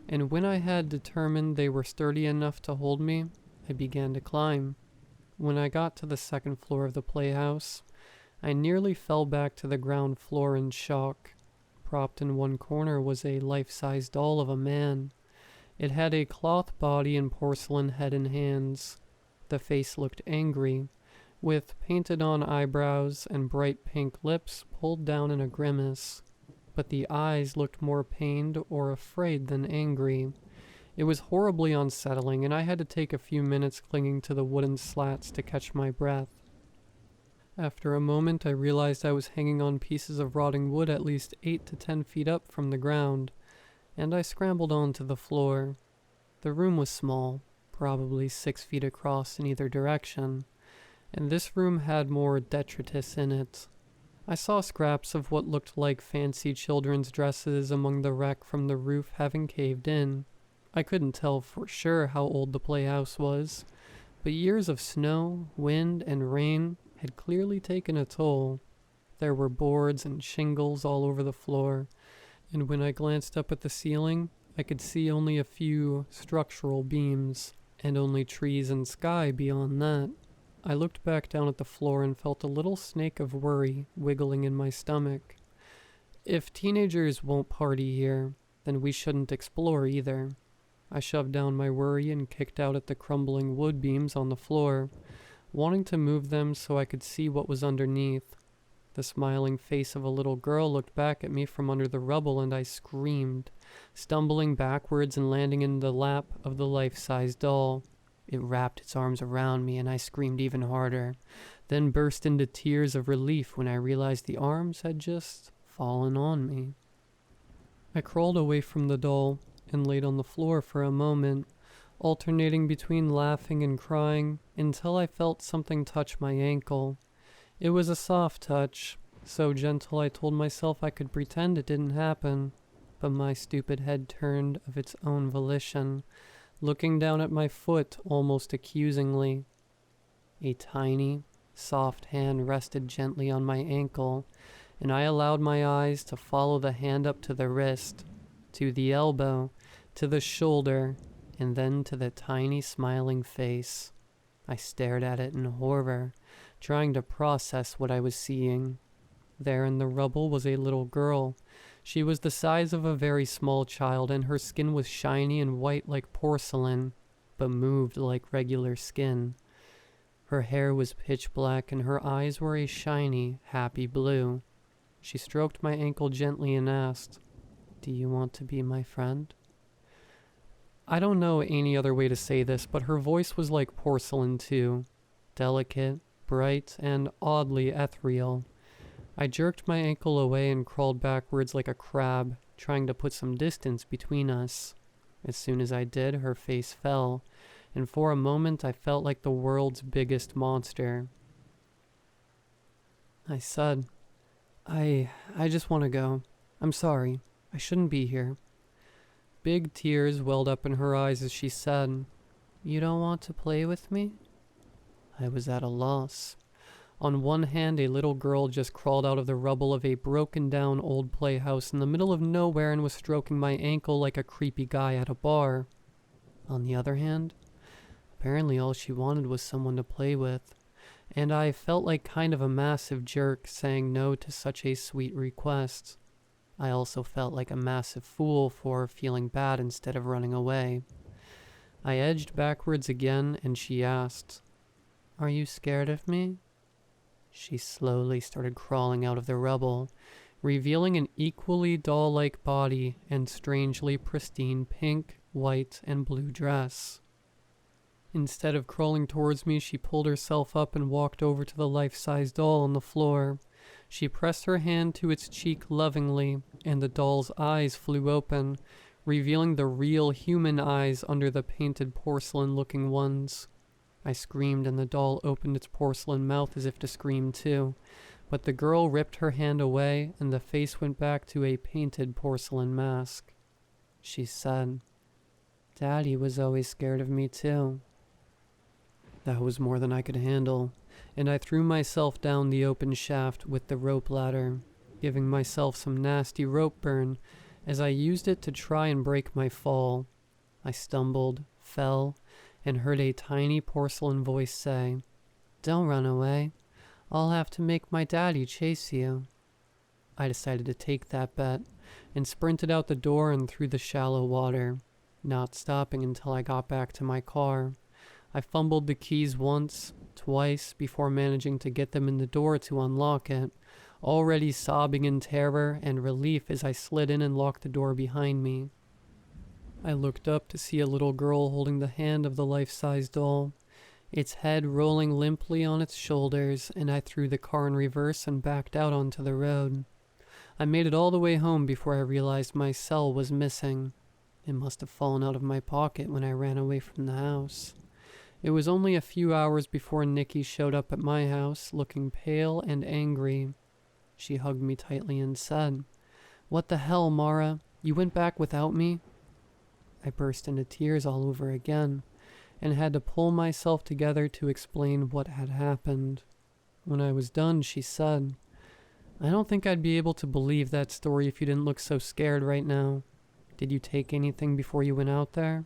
And when I had determined they were sturdy enough to hold me, I began to climb. When I got to the second floor of the playhouse, I nearly fell back to the ground floor in shock. Propped in one corner was a life-size doll of a man. It had a cloth body and porcelain head and hands. The face looked angry, with painted-on eyebrows and bright pink lips pulled down in a grimace. But the eyes looked more pained or afraid than angry. It was horribly unsettling, and I had to take a few minutes clinging to the wooden slats to catch my breath. After a moment, I realized I was hanging on pieces of rotting wood at least 8 to 10 feet up from the ground, and I scrambled onto the floor. The room was small, probably 6 feet across in either direction, and this room had more detritus in it. I saw scraps of what looked like fancy children's dresses among the wreck from the roof having caved in. I couldn't tell for sure how old the playhouse was, but years of snow, wind, and rain had clearly taken a toll. There were boards and shingles all over the floor, and when I glanced up at the ceiling, I could see only a few structural beams, and only trees and sky beyond that. I looked back down at the floor and felt a little snake of worry wiggling in my stomach. If teenagers won't party here, then we shouldn't explore either. I shoved down my worry and kicked out at the crumbling wood beams on the floor, wanting to move them so I could see what was underneath. The smiling face of a little girl looked back at me from under the rubble, and I screamed, stumbling backwards and landing in the lap of the life-size doll. It wrapped its arms around me, and I screamed even harder, then burst into tears of relief when I realized the arms had just fallen on me. I crawled away from the doll and laid on the floor for a moment, alternating between laughing and crying until I felt something touch my ankle. It was a soft touch, so gentle I told myself I could pretend it didn't happen, but my stupid head turned of its own volition, looking down at my foot almost accusingly. A tiny, soft hand rested gently on my ankle, and I allowed my eyes to follow the hand up to the wrist, to the elbow, to the shoulder, and then to the tiny smiling face. I stared at it in horror, trying to process what I was seeing. There in the rubble was a little girl. She was the size of a very small child, and her skin was shiny and white like porcelain, but moved like regular skin. Her hair was pitch black, and her eyes were a shiny, happy blue. She stroked my ankle gently and asked, "Do you want to be my friend?" I don't know any other way to say this, but her voice was like porcelain too, delicate, bright, and oddly ethereal. I jerked my ankle away and crawled backwards like a crab, trying to put some distance between us. As soon as I did, her face fell, and for a moment I felt like the world's biggest monster. I said, I just want to go. I'm sorry. I shouldn't be here." Big tears welled up in her eyes as she said, "You don't want to play with me?" I was at a loss. On one hand, a little girl just crawled out of the rubble of a broken-down old playhouse in the middle of nowhere and was stroking my ankle like a creepy guy at a bar. On the other hand, apparently all she wanted was someone to play with, and I felt like kind of a massive jerk saying no to such a sweet request. I also felt like a massive fool for feeling bad instead of running away. I edged backwards again, and she asked, "Are you scared of me?" She slowly started crawling out of the rubble, revealing an equally doll-like body and strangely pristine pink, white, and blue dress. Instead of crawling towards me, she pulled herself up and walked over to the life-size doll on the floor. She pressed her hand to its cheek lovingly, and the doll's eyes flew open, revealing the real human eyes under the painted porcelain-looking ones. I screamed, and the doll opened its porcelain mouth as if to scream too, but the girl ripped her hand away, and the face went back to a painted porcelain mask. She said, "Daddy was always scared of me too." That was more than I could handle, and I threw myself down the open shaft with the rope ladder, giving myself some nasty rope burn as I used it to try and break my fall. I stumbled, fell, and heard a tiny porcelain voice say, "Don't run away. I'll have to make my daddy chase you." I decided to take that bet and sprinted out the door and through the shallow water, not stopping until I got back to my car. I fumbled the keys once, twice, before managing to get them in the door to unlock it, already sobbing in terror and relief as I slid in and locked the door behind me. I looked up to see a little girl holding the hand of the life-size doll, its head rolling limply on its shoulders, and I threw the car in reverse and backed out onto the road. I made it all the way home before I realized my cell was missing. It must have fallen out of my pocket when I ran away from the house. It was only a few hours before Nikki showed up at my house, looking pale and angry. She hugged me tightly and said, "What the hell, Mara? You went back without me?" I burst into tears all over again, and had to pull myself together to explain what had happened. When I was done, she said, "I don't think I'd be able to believe that story if you didn't look so scared right now. Did you take anything before you went out there?"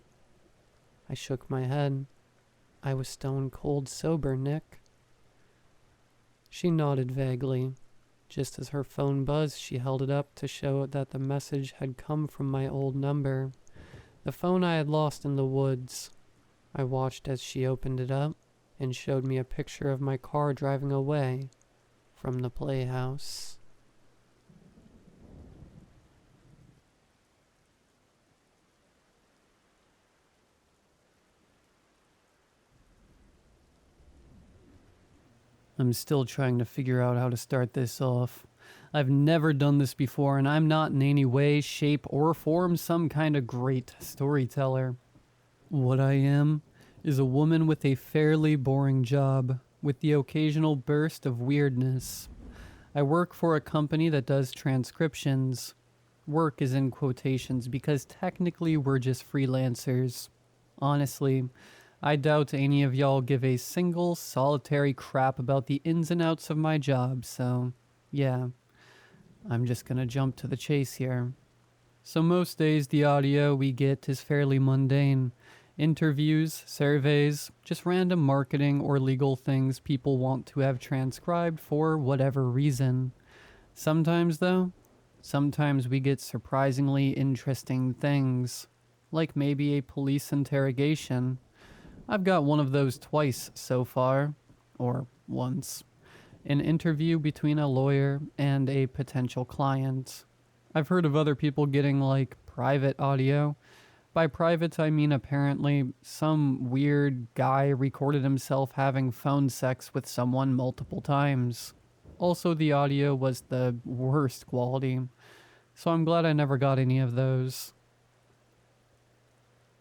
I shook my head. "I was stone cold sober, Nick." She nodded vaguely. Just as her phone buzzed, she held it up to show that the message had come from my old number, the phone I had lost in the woods. I watched as she opened it up and showed me a picture of my car driving away from the playhouse. I'm still trying to figure out how to start this off. I've never done this before, and I'm not in any way, shape, or form some kind of great storyteller. What I am is a woman with a fairly boring job, with the occasional burst of weirdness. I work for a company that does transcriptions. Work is in quotations because technically we're just freelancers. Honestly, I doubt any of y'all give a single solitary crap about the ins and outs of my job, so yeah, I'm just gonna jump to the chase here. So most days the audio we get is fairly mundane. Interviews, surveys, just random marketing or legal things people want to have transcribed for whatever reason. Sometimes we get surprisingly interesting things, like maybe a police interrogation. I've got one of those twice so far, or once. An interview between a lawyer and a potential client. I've heard of other people getting like private audio. By private, I mean apparently some weird guy recorded himself having phone sex with someone multiple times. Also, the audio was the worst quality, so I'm glad I never got any of those.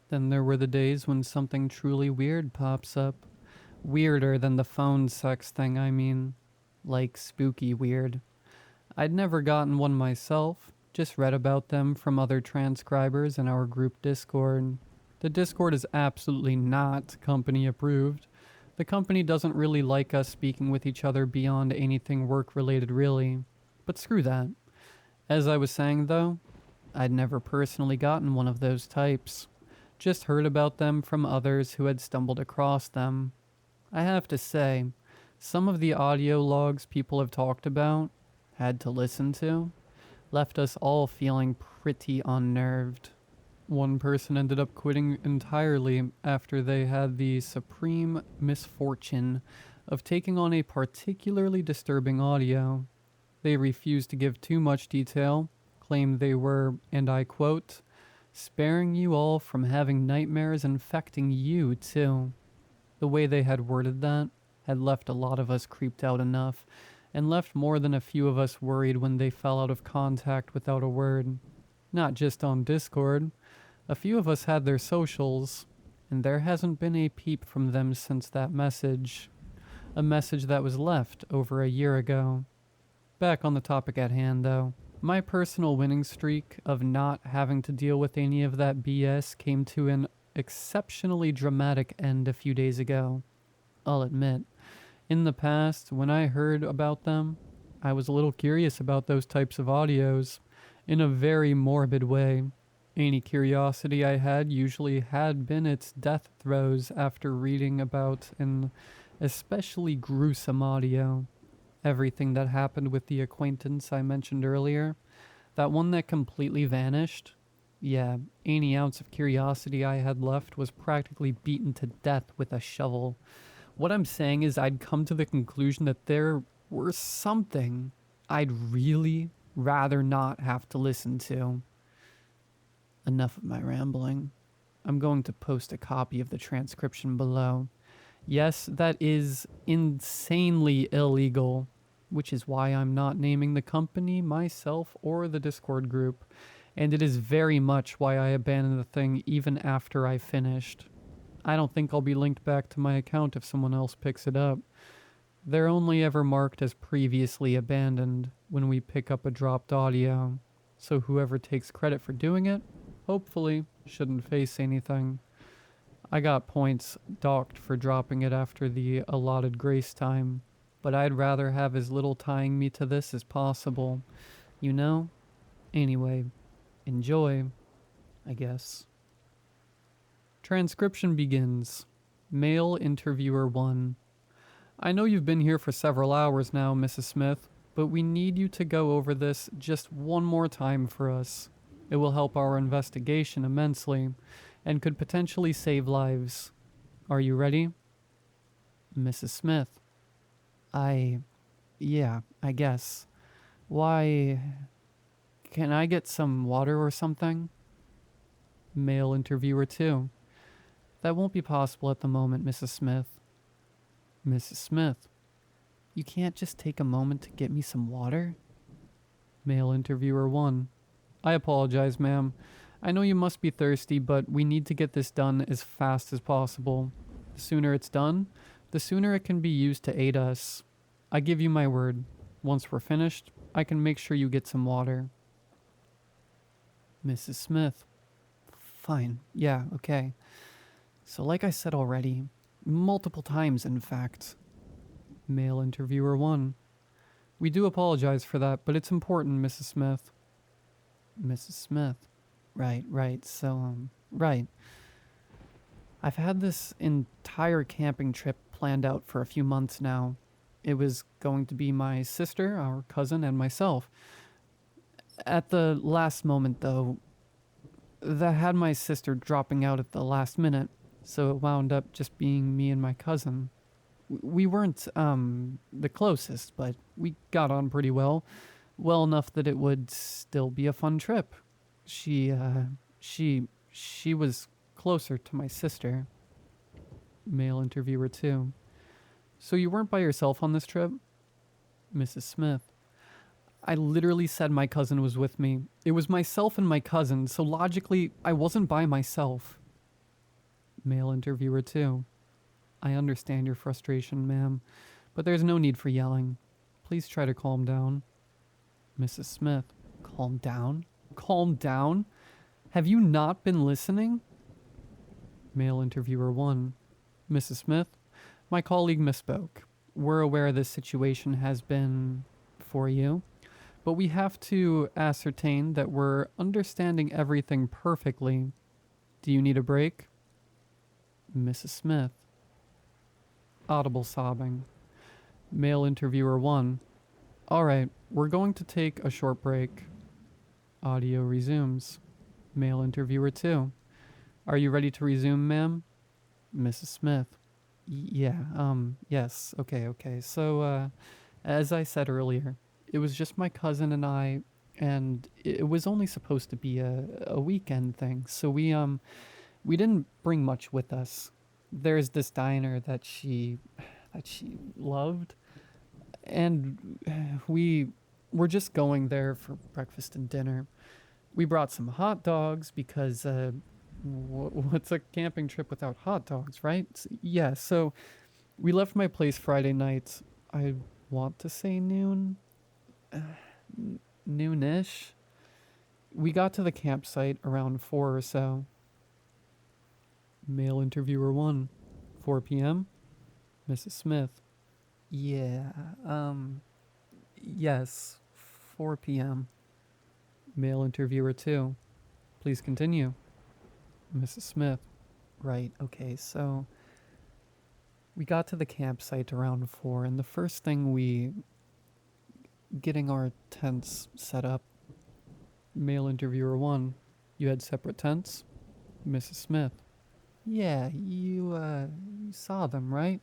Then there were the days when something truly weird pops up. Weirder than the phone sex thing, I mean. Like spooky weird. I'd never gotten one myself, just read about them from other transcribers in our group Discord. The Discord is absolutely not company approved. The company doesn't really like us speaking with each other beyond anything work related really. But screw that. As I was saying though, I'd never personally gotten one of those types. Just heard about them from others who had stumbled across them. I have to say, some of the audio logs people have talked about, had to listen to, left us all feeling pretty unnerved. One person ended up quitting entirely after they had the supreme misfortune of taking on a particularly disturbing audio. They refused to give too much detail, claimed they were, and I quote, "sparing you all from having nightmares infecting you, too." The way they had worded that had left a lot of us creeped out enough, and left more than a few of us worried when they fell out of contact without a word. Not just on Discord. A few of us had their socials, and there hasn't been a peep from them since that message. A message that was left over a year ago. Back on the topic at hand, though. My personal winning streak of not having to deal with any of that BS came to an exceptionally dramatic end a few days ago. I'll admit, in the past, when I heard about them, I was a little curious about those types of audios, in a very morbid way. Any curiosity I had usually had been its death throes after reading about an especially gruesome audio. Everything that happened with the acquaintance I mentioned earlier, that one that completely vanished, yeah, any ounce of curiosity I had left was practically beaten to death with a shovel. What I'm saying is I'd come to the conclusion that there were something I'd really rather not have to listen to. Enough of my rambling. I'm going to post a copy of the transcription below. Yes, that is insanely illegal, which is why I'm not naming the company, myself, or the Discord group, and it is very much why I abandoned the thing even after I finished. I don't think I'll be linked back to my account if someone else picks it up. They're only ever marked as previously abandoned when we pick up a dropped audio, so whoever takes credit for doing it, hopefully, shouldn't face anything. I got points docked for dropping it after the allotted grace time, but I'd rather have as little tying me to this as possible. You know? Anyway, enjoy, I guess. Transcription begins. Male interviewer 1. I know you've been here for several hours now, Mrs. Smith, but we need you to go over this just one more time for us. It will help our investigation immensely and could potentially save lives. Are you ready? Mrs. Smith. Yeah, I guess. Why, can I get some water or something? Male interviewer 2. That won't be possible at the moment, Mrs. Smith. Mrs. Smith. You can't just take a moment to get me some water? Male interviewer 1. I apologize, ma'am. I know you must be thirsty, but we need to get this done as fast as possible. The sooner it's done, the sooner it can be used to aid us. I give you my word. Once we're finished, I can make sure you get some water. Mrs. Smith. Fine. Yeah, okay. So like I said already, multiple times in fact. Male interviewer 1. We do apologize for that, but it's important, Mrs. Smith. Mrs. Smith. Right. So, right. I've had this entire camping trip planned out for a few months now. It was going to be my sister, our cousin, and myself. At the last moment, though, that had my sister dropping out at the last minute, so it wound up just being me and my cousin. We weren't, the closest, but we got on pretty well. Well enough that it would still be a fun trip. She was closer to my sister. Male interviewer 2. So you weren't by yourself on this trip? Mrs. Smith. I literally said my cousin was with me. It was myself and my cousin, so logically, I wasn't by myself. Male interviewer 2. I understand your frustration, ma'am, but there's no need for yelling. Please try to calm down. Mrs. Smith. Calm down? Calm down? Have you not been listening? Male interviewer 1. Mrs. Smith, my colleague misspoke. We're aware this situation has been for you, but we have to ascertain that we're understanding everything perfectly. Do you need a break? Mrs. Smith. Audible sobbing. Male interviewer 1. All right, we're going to take a short break. Audio resumes. Male interviewer 2. Are you ready to resume, ma'am? Mrs. Smith. Yes. Okay. So, as I said earlier, it was just my cousin and I, and it was only supposed to be a weekend thing. So we didn't bring much with us. There's this diner that she loved, and we were just going there for breakfast and dinner. We brought some hot dogs because what's a camping trip without hot dogs, right? Yeah, so we left my place Friday night. I want to say noon. Noonish. We got to the campsite around 4 or so. Male interviewer 1. 4 p.m. Mrs. Smith. Yes. 4 p.m. Male interviewer 2. Please continue. Mrs. Smith. Right, okay, so we got to the campsite around 4, and the first thing getting our tents set up. Male interviewer 1. You had separate tents? Mrs. Smith. Yeah, you saw them, right?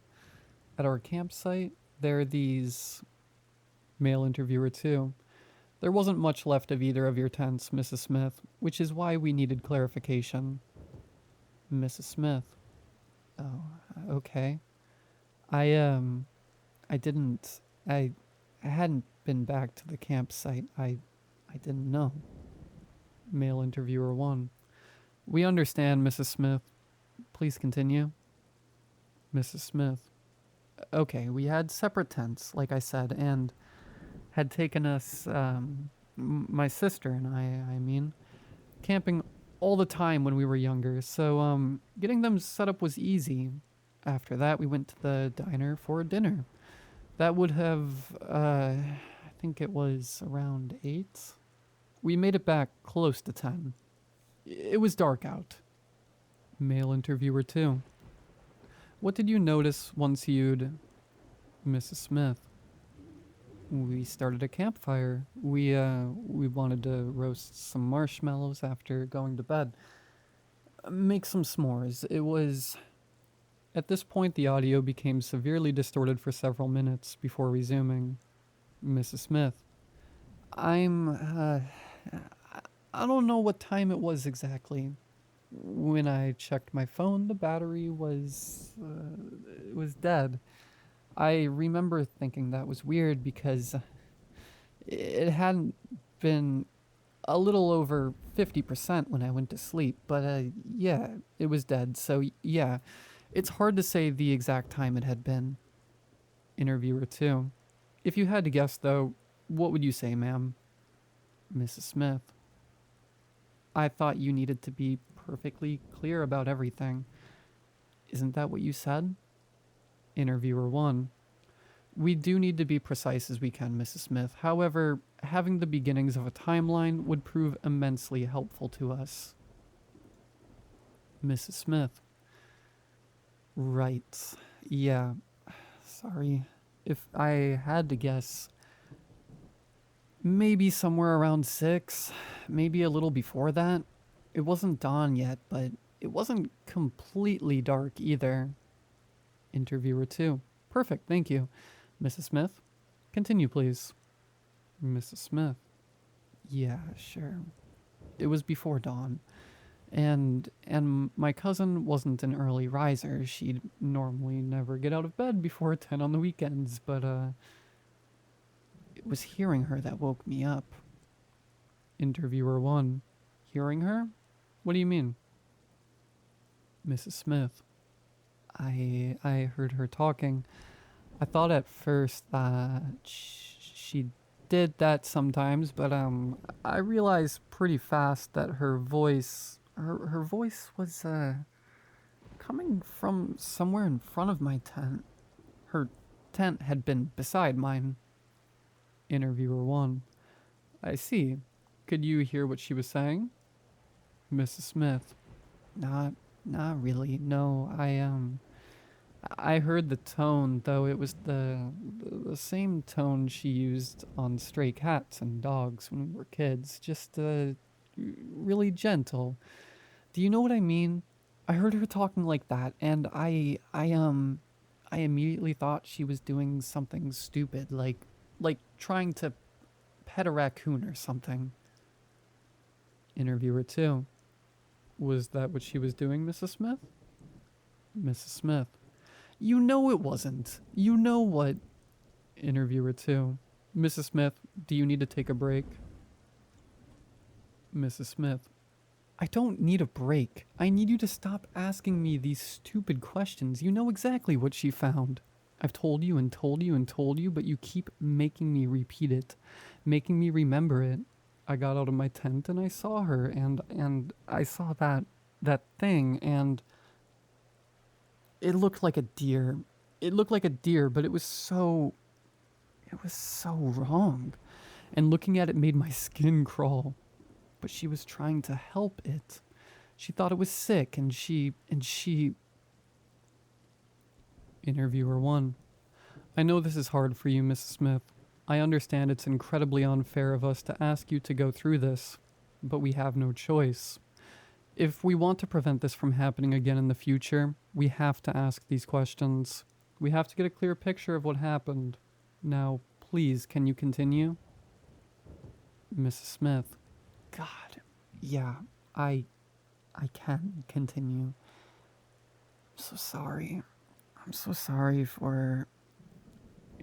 At our campsite, there are these... Male interviewer 2. There wasn't much left of either of your tents, Mrs. Smith, which is why we needed clarification. Mrs. Smith. Oh, okay. I hadn't been back to the campsite. I didn't know. Male interviewer 1. We understand, Mrs. Smith. Please continue. Mrs. Smith. Okay, we had separate tents, like I said, and had taken us, my sister and I mean, camping all the time when we were younger, so, getting them set up was easy. After that, we went to the diner for dinner. That would have, I think it was around 8. We made it back close to 10. It was dark out. Male interviewer 2. What did you notice once you'd... Mrs. Smith. We started a campfire. We wanted to roast some marshmallows after going to bed. Make some s'mores. It was... At this point, the audio became severely distorted for several minutes before resuming. Mrs. Smith. I don't know what time it was exactly. When I checked my phone, the battery was dead. I remember thinking that was weird because it hadn't been a little over 50% when I went to sleep, but yeah, it was dead. So yeah, it's hard to say the exact time it had been. Interviewer 2. If you had to guess though, what would you say, ma'am? Mrs. Smith. I thought you needed to be perfectly clear about everything. Isn't that what you said? Interviewer 1. We do need to be precise as we can, Mrs. Smith. However, having the beginnings of a timeline would prove immensely helpful to us. Mrs. Smith. Right. Yeah. Sorry. If I had to guess, maybe somewhere around 6, maybe a little before that. It wasn't dawn yet, but it wasn't completely dark either. Interviewer 2. Perfect, thank you. Mrs. Smith, continue please. Mrs. Smith. Yeah, sure. It was before dawn. And my cousin wasn't an early riser. She'd normally never get out of bed before 10 on the weekends, but it was hearing her that woke me up. Interviewer 1. Hearing her? What do you mean? Mrs. Smith. I heard her talking. I thought at first that she did that sometimes, but I realized pretty fast that her voice was coming from somewhere in front of my tent. Her tent had been beside mine. Interviewer 1. I see. Could you hear what she was saying? Mrs. Smith. Not really. No, I heard the tone, though it was the same tone she used on stray cats and dogs when we were kids. Just really gentle. Do you know what I mean? I heard her talking like that, and I immediately thought she was doing something stupid, like trying to pet a raccoon or something. Interviewer 2. Was that what she was doing, Mrs. Smith? Mrs. Smith. You know it wasn't. You know what? Interviewer 2. Mrs. Smith, do you need to take a break? Mrs. Smith. I don't need a break. I need you to stop asking me these stupid questions. You know exactly what she found. I've told you and told you and told you, but you keep making me repeat it, making me remember it. I got out of my tent and I saw her, and I saw that thing, and it looked like a deer. It looked like a deer, but it was so wrong. And looking at it made my skin crawl. But she was trying to help it. She thought it was sick, and she... Interviewer 1. I know this is hard for you, Mrs. Smith. I understand it's incredibly unfair of us to ask you to go through this, but we have no choice. If we want to prevent this from happening again in the future, we have to ask these questions. We have to get a clear picture of what happened. Now, please, can you continue? Mrs. Smith. God, yeah, I can continue. I'm so sorry. I'm so sorry for...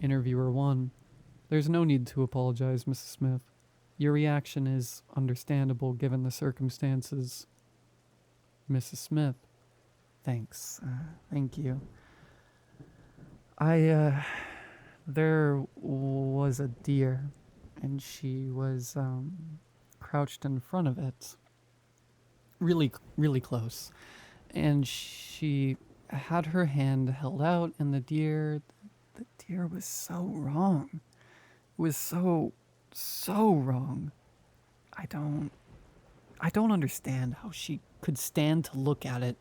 Interviewer 1. There's no need to apologize, Mrs. Smith. Your reaction is understandable given the circumstances. Mrs. Smith. Thanks. Thank you. There was a deer, and she was, crouched in front of it. Really, really close. And she had her hand held out, and the deer was so wrong. It was so wrong. I don't understand how she could stand to look at it.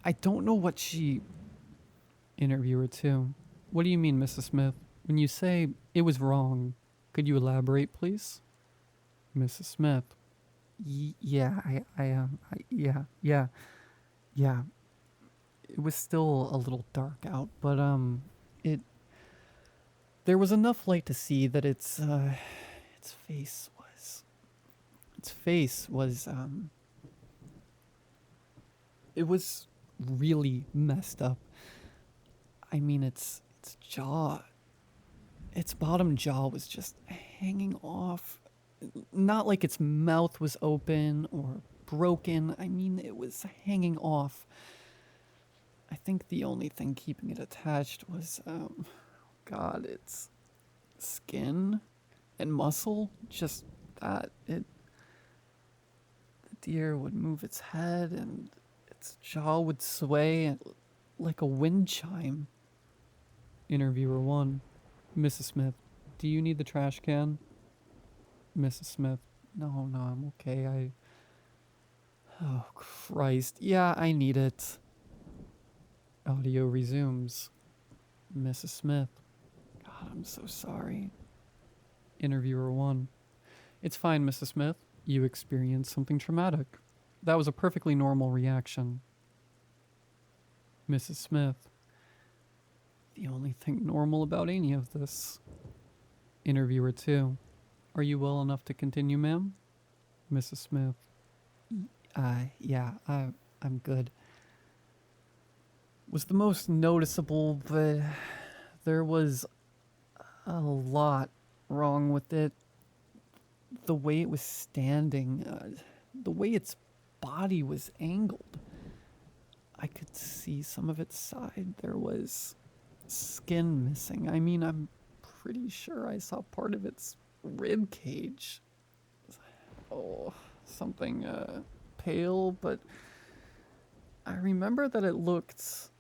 I don't know what she... Interviewer 2. What do you mean, Mrs. Smith? When you say it was wrong, could you elaborate, please? Mrs. Smith. Yeah. It was still a little dark out, but, there was enough light to see that its face was, it was really messed up. I mean, its jaw, its bottom jaw was just hanging off. Not like its mouth was open or broken. I mean, it was hanging off. I think the only thing keeping it attached was, its skin and muscle. Just that. The deer would move its head and its jaw would sway like a wind chime. Interviewer 1. Mrs. Smith, do you need the trash can? Mrs. Smith, no, I'm okay. Oh, Christ. Yeah, I need it. Audio resumes. Mrs. Smith, God, I'm so sorry. Interviewer 1. It's fine, Mrs. Smith. You experienced something traumatic. That was a perfectly normal reaction. Mrs. Smith. The only thing normal about any of this. Interviewer 2. Are you well enough to continue, ma'am? Mrs. Smith. Yeah, I'm good. Was the most noticeable that there was a lot wrong with it. The way it was standing, the way its body was angled. I could see some of its side. There was skin missing. I mean, I'm pretty sure I saw part of its rib cage. Oh, something pale, but I remember that it looked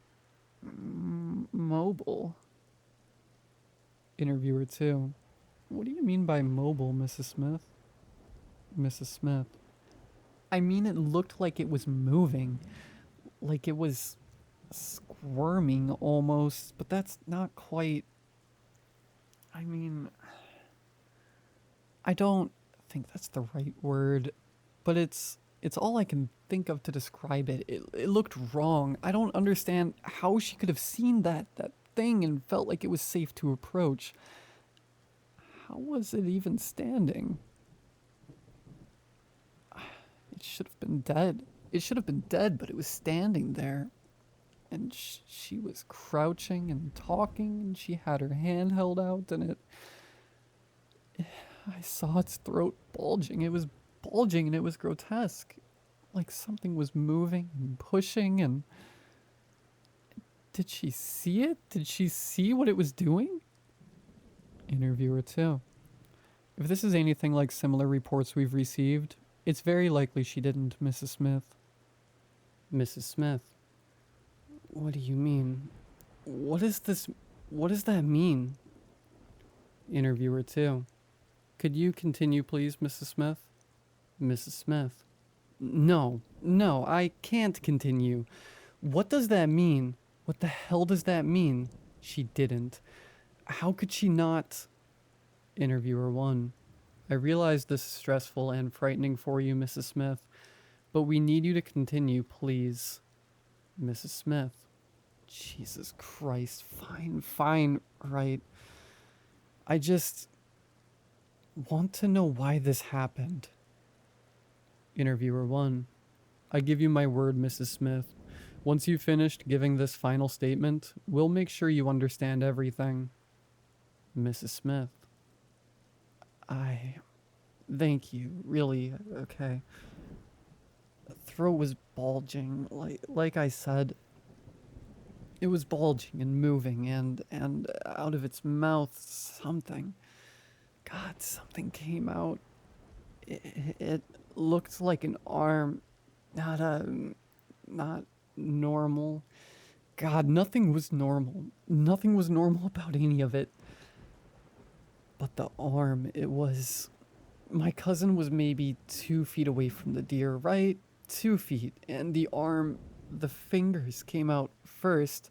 mobile. Interviewer 2. What do you mean by mobile, Mrs. Smith? Mrs. Smith. I mean, it looked like it was moving. Like it was squirming almost, but that's not quite... I mean, I don't think that's the right word, but it's all I can think of to describe it. It looked wrong. I don't understand how she could have seen that thing and felt like it was safe to approach. How was it even standing? It should have been dead. It should have been dead, but it was standing there. And she was crouching and talking, and she had her hand held out, and I saw its throat bulging. It was bulging, and it was grotesque. Like something was moving and pushing, and... Did she see it? Did she see what it was doing? Interviewer 2. If this is anything like similar reports we've received, it's very likely she didn't, Mrs. Smith. Mrs. Smith. What do you mean? What is this? What does that mean? Interviewer 2. Could you continue, please, Mrs. Smith? Mrs. Smith. No, I can't continue. What does that mean? What the hell does that mean? She didn't. How could she not? Interviewer 1. I realize this is stressful and frightening for you, Mrs. Smith, but we need you to continue, please. Mrs. Smith. Jesus Christ. Fine, right. I just want to know why this happened. Interviewer 1. I give you my word, Mrs. Smith. Once you've finished giving this final statement, we'll make sure you understand everything. Mrs. Smith. Thank you, really, okay. The throat was bulging, like I said. It was bulging and moving, and out of its mouth, something came out. It looked like an arm, not not normal. God, nothing was normal. Nothing was normal about any of it. But the arm, it was... My cousin was maybe 2 feet away from the deer, right? 2 feet. And the arm, the fingers came out first.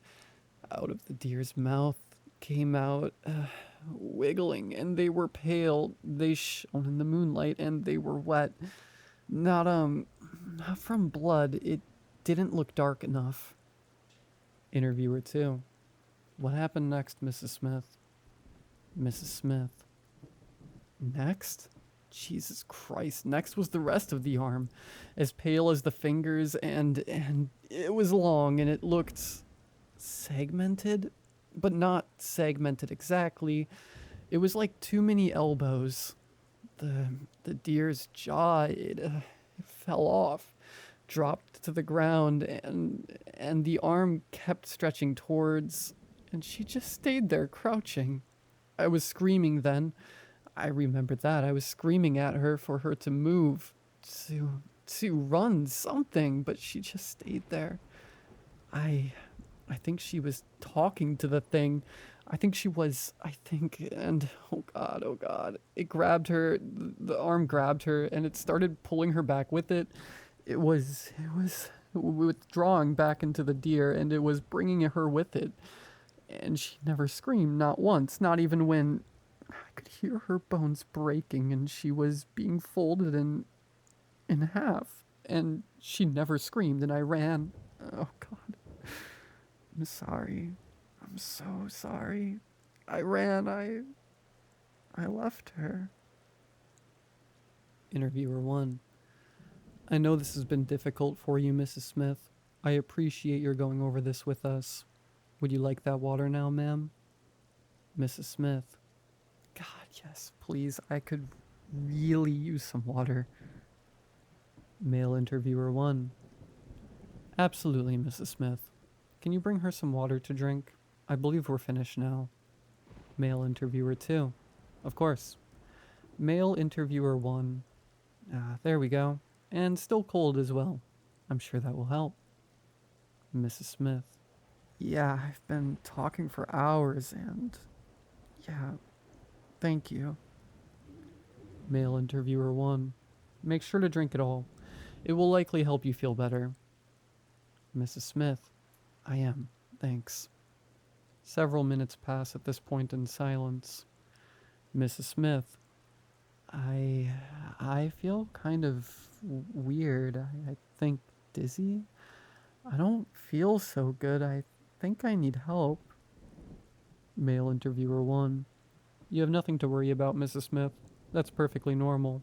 Out of the deer's mouth, came out wiggling, and they were pale. They shone in the moonlight, and they were wet. Not from blood. It didn't look dark enough. Interviewer 2. What happened next, Mrs. Smith? Mrs. Smith. Next? Jesus Christ. Next was the rest of the arm. As pale as the fingers, and it was long, and it looked segmented, but not segmented exactly. It was like too many elbows. The deer's jaw, it fell off, dropped to the ground, and the arm kept stretching towards, and she just stayed there crouching. I was screaming then. I remembered that. I was screaming at her for her to move, to run something, but she just stayed there. I think she was talking to the thing. And oh God, it grabbed her, the arm grabbed her, and it started pulling her back with it. It was withdrawing back into the deer, and it was bringing her with it. And she never screamed, not once, not even when I could hear her bones breaking, and she was being folded in half. And she never screamed, and I ran. Oh God. I'm sorry. I'm so sorry. I ran. I left her. Interviewer 1. I know this has been difficult for you, Mrs. Smith. I appreciate your going over this with us. Would you like that water now, ma'am? Mrs. Smith. God, yes, please. I could really use some water. Male interviewer 1. Absolutely, Mrs. Smith. Can you bring her some water to drink? I believe we're finished now. Male interviewer 2. Of course. Male interviewer 1. There we go. And still cold as well. I'm sure that will help. Mrs. Smith. Yeah, I've been talking for hours and... Yeah, thank you. Male interviewer 1. Make sure to drink it all. It will likely help you feel better. Mrs. Smith. I am, thanks. Several minutes pass at this point in silence. Mrs. Smith. I feel kind of weird. I think dizzy. I don't feel so good. I think I need help. Male interviewer 1. You have nothing to worry about, Mrs. Smith. That's perfectly normal.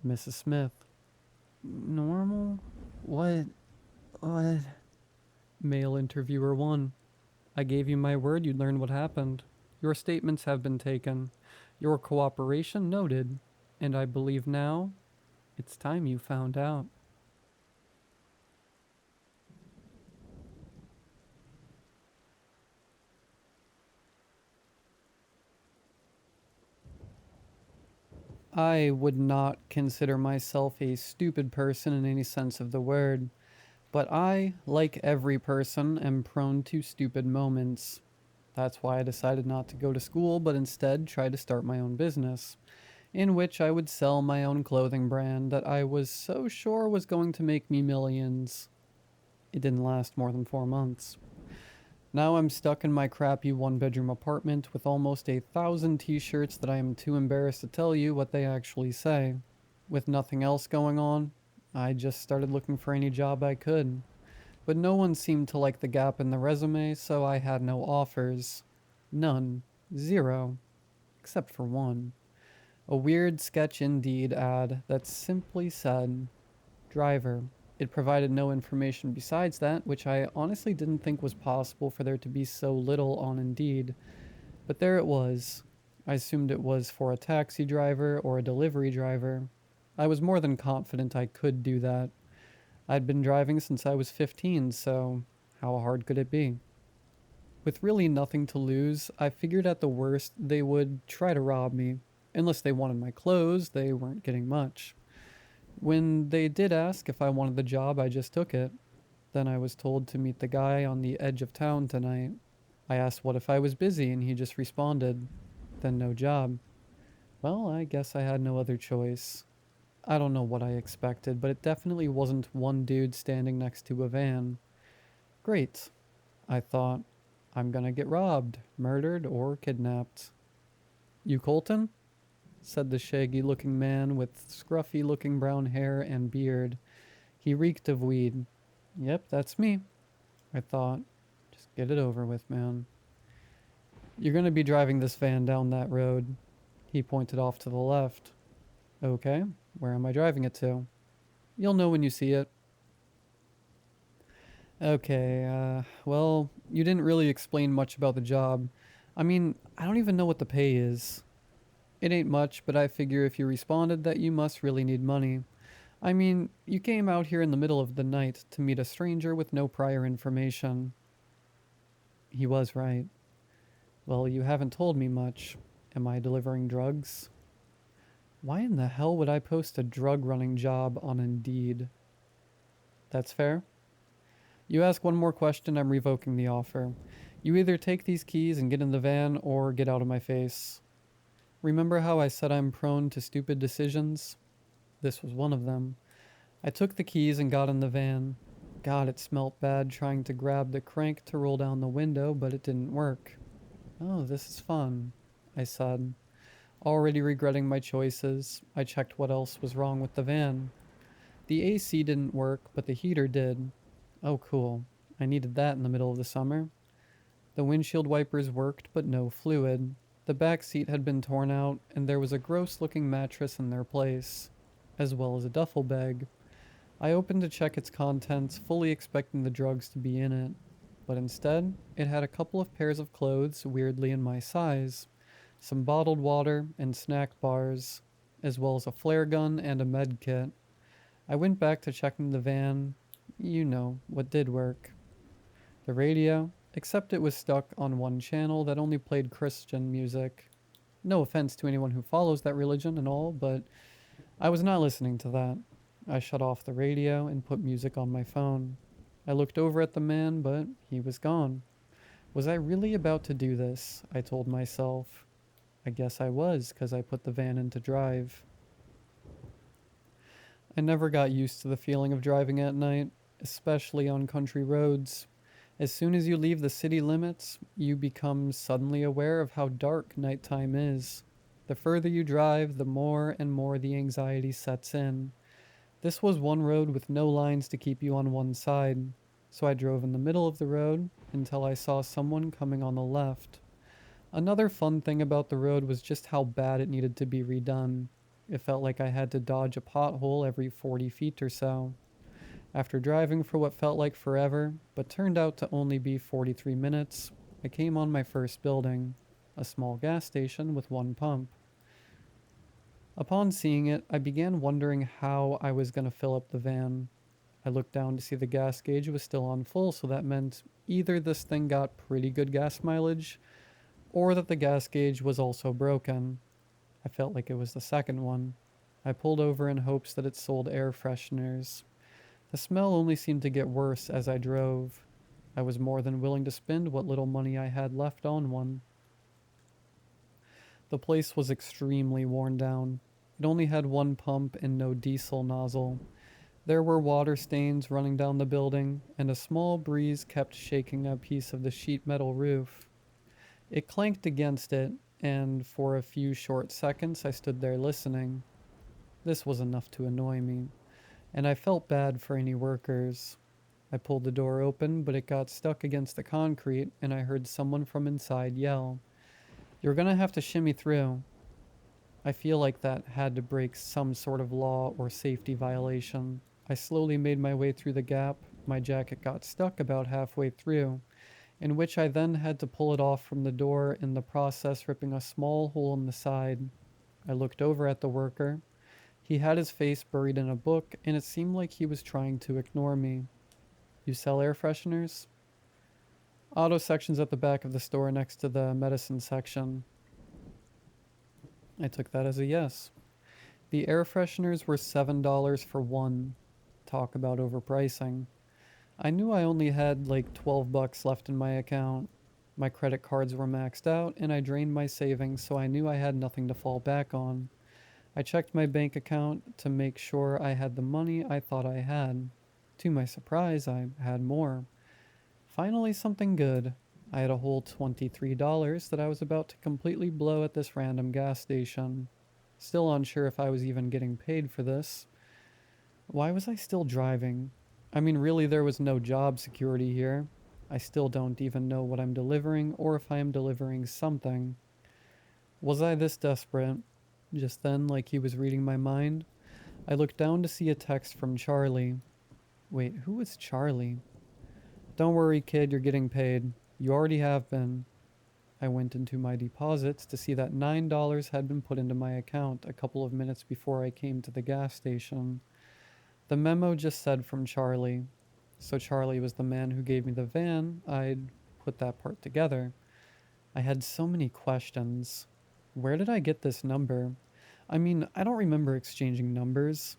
Mrs. Smith. Normal? What? Male interviewer 1. I gave you my word you'd learn what happened. Your statements have been taken. Your cooperation noted. And I believe now it's time you found out. I would not consider myself a stupid person in any sense of the word, but I, like every person, am prone to stupid moments. That's why I decided not to go to school, but instead try to start my own business, in which I would sell my own clothing brand that I was so sure was going to make me millions. It didn't last more than 4 months. Now I'm stuck in my crappy 1-bedroom apartment with almost 1,000 t-shirts that I am too embarrassed to tell you what they actually say. With nothing else going on, I just started looking for any job I could. But no one seemed to like the gap in the resume, so I had no offers. None. 0. Except for one. A weird sketch Indeed ad that simply said, driver. It provided no information besides that, which I honestly didn't think was possible for there to be so little on Indeed. But there it was. I assumed it was for a taxi driver or a delivery driver. I was more than confident I could do that. I'd been driving since I was 15, so How hard could it be? With really nothing to lose, I figured at the worst they would try to rob me. Unless they wanted my clothes, they weren't getting much. When they did ask if I wanted the job, I just took it. Then I was told to meet the guy on the edge of town tonight. I asked what if I was busy, and he just responded, then no job. Well, I guess I had no other choice. I don't know what I expected, but it definitely wasn't one dude standing next to a van. Great, I thought. I'm gonna get robbed, murdered, or kidnapped. You Colton? Said the shaggy-looking man with scruffy-looking brown hair and beard. He reeked of weed. Yep, that's me, I thought. Just get it over with, man. You're gonna be driving this van down that road. He pointed off to the left. Okay, where am I driving it to? You'll know when you see it. Okay, well, you didn't really explain much about the job. I mean, I don't even know what the pay is. It ain't much, but I figure if you responded that you must really need money. I mean, you came out here in the middle of the night to meet a stranger with no prior information. He was right. Well, you haven't told me much. Am I delivering drugs? Why in the hell would I post a drug-running job on Indeed? That's fair. You ask one more question, I'm revoking the offer. You either take these keys and get in the van, or get out of my face. Remember how I said I'm prone to stupid decisions? This was one of them. I took the keys and got in the van. God, it smelt bad trying to grab the crank to roll down the window, but it didn't work. Oh, this is fun, I said. Already regretting my choices, I checked what else was wrong with the van. The AC didn't work, but the heater did. Oh, cool. I needed that in the middle of the summer. The windshield wipers worked, but no fluid. The back seat had been torn out, and there was a gross-looking mattress in their place, as well as a duffel bag. I opened to check its contents, fully expecting the drugs to be in it. But instead, it had a couple of pairs of clothes weirdly in my size, some bottled water and snack bars, as well as a flare gun and a med kit. I went back to checking the van. You know, what did work. The radio, except it was stuck on one channel that only played Christian music. No offense to anyone who follows that religion and all, but I was not listening to that. I shut off the radio and put music on my phone. I looked over at the man, but he was gone. Was I really about to do this? I told myself. I guess I was, 'cause I put the van into drive. I never got used to the feeling of driving at night, especially on country roads. As soon as you leave the city limits, you become suddenly aware of how dark nighttime is. The further you drive, the more and more the anxiety sets in. This was one road with no lines to keep you on one side, so I drove in the middle of the road until I saw someone coming on the left. Another fun thing about the road was just how bad it needed to be redone. It felt like I had to dodge a pothole every 40 feet or so. After driving for what felt like forever, but turned out to only be 43 minutes, I came on my first building, a small gas station with one pump. Upon seeing it, I began wondering how I was going to fill up the van. I looked down to see the gas gauge was still on full, so that meant either this thing got pretty good gas mileage, or that the gas gauge was also broken. I felt like it was the second one. I pulled over in hopes that it sold air fresheners. The smell only seemed to get worse as I drove. I was more than willing to spend what little money I had left on one. The place was extremely worn down. It only had one pump and no diesel nozzle. There were water stains running down the building, and a small breeze kept shaking a piece of the sheet metal roof. It clanked against it, and for a few short seconds I stood there listening. This was enough to annoy me, and I felt bad for any workers. I pulled the door open, but it got stuck against the concrete, and I heard someone from inside yell, "You're gonna have to shimmy through." I feel like that had to break some sort of law or safety violation. I slowly made my way through the gap. My jacket got stuck about halfway through, in which I then had to pull it off from the door, in the process ripping a small hole in the side. I looked over at the worker. He had his face buried in a book, and it seemed like he was trying to ignore me. "You sell air fresheners?" Auto section's at the back of the store next to the medicine section. I took that as a yes. The air fresheners were $7 for one. Talk about overpricing. I knew I only had like 12 bucks left in my account. My credit cards were maxed out and I drained my savings, so I knew I had nothing to fall back on. I checked my bank account to make sure I had the money I thought I had. To my surprise, I had more. Finally, something good. I had a whole $23 that I was about to completely blow at this random gas station. Still unsure if I was even getting paid for this. Why was I still driving? I mean, really, there was no job security here. I still don't even know what I'm delivering or if I am delivering something. Was I this desperate? Just then, like he was reading my mind, I looked down to see a text from Charlie. Wait, who was Charlie? Don't worry, kid, you're getting paid. You already have been. I went into my deposits to see that $9 had been put into my account a couple of minutes before I came to the gas station. The memo just said from Charlie. So Charlie was the man who gave me the van. I'd put that part together. I had so many questions. Where did I get this number? I mean, I don't remember exchanging numbers.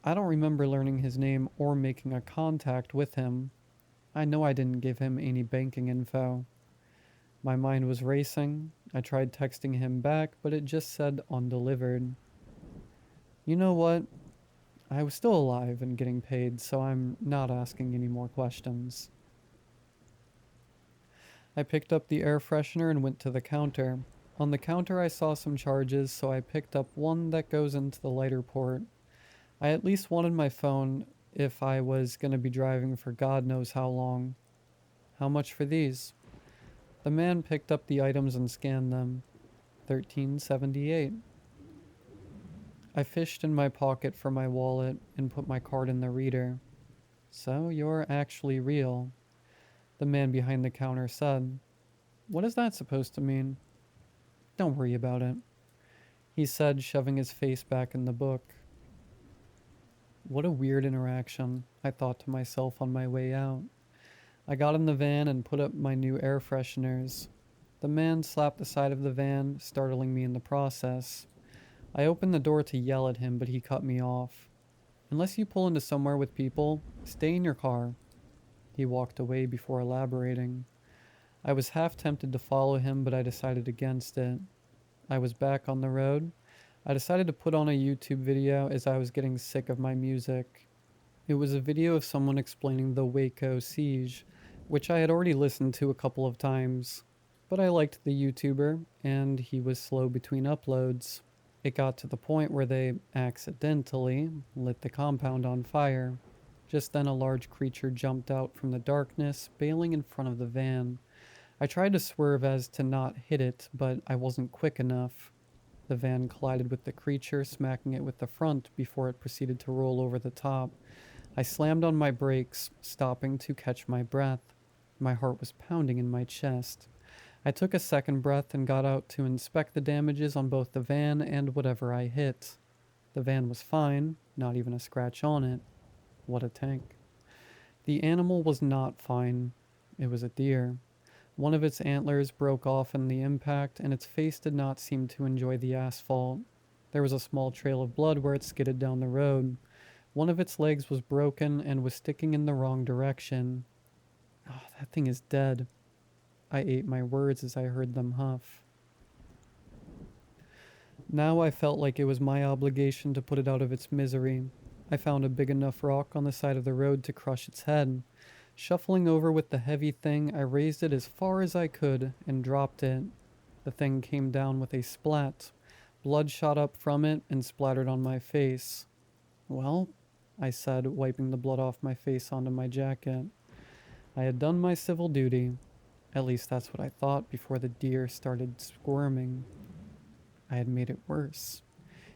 I don't remember learning his name or making a contact with him. I know I didn't give him any banking info. My mind was racing. I tried texting him back, but it just said undelivered. You know what? I was still alive and getting paid, so I'm not asking any more questions. I picked up the air freshener and went to the counter. On the counter I saw some charges, so I picked up one that goes into the lighter port. I at least wanted my phone if I was going to be driving for God knows how long. How much for these? The man picked up the items and scanned them. $13.78. I fished in my pocket for my wallet and put my card in the reader. So you're actually real, the man behind the counter said. What is that supposed to mean? Don't worry about it, he said, shoving his face back in the book. What a weird interaction, I thought to myself on my way out. I got in the van and put up my new air fresheners. The man slapped the side of the van, startling me in the process. I opened the door to yell at him, but he cut me off. Unless you pull into somewhere with people, stay in your car. He walked away before elaborating. I was half tempted to follow him, but I decided against it. I was back on the road. I decided to put on a YouTube video as I was getting sick of my music. It was a video of someone explaining the Waco siege, which I had already listened to a couple of times. But I liked the YouTuber, and he was slow between uploads. It got to the point where they accidentally lit the compound on fire. Just then a large creature jumped out from the darkness, bailing in front of the van. I tried to swerve as to not hit it, but I wasn't quick enough. The van collided with the creature, smacking it with the front before it proceeded to roll over the top. I slammed on my brakes, stopping to catch my breath. My heart was pounding in my chest. I took a second breath and got out to inspect the damages on both the van and whatever I hit. The van was fine, not even a scratch on it. What a tank. The animal was not fine. It was a deer. One of its antlers broke off in the impact, and its face did not seem to enjoy the asphalt. There was a small trail of blood where it skidded down the road. One of its legs was broken and was sticking in the wrong direction. Oh, that thing is dead. I ate my words as I heard them huff. Now I felt like it was my obligation to put it out of its misery. I found a big enough rock on the side of the road to crush its head. Shuffling over with the heavy thing, I raised it as far as I could and dropped it. The thing came down with a splat. Blood shot up from it and splattered on my face. Well, I said, wiping the blood off my face onto my jacket. I had done my civil duty. At least that's what I thought before the deer started squirming. I had made it worse.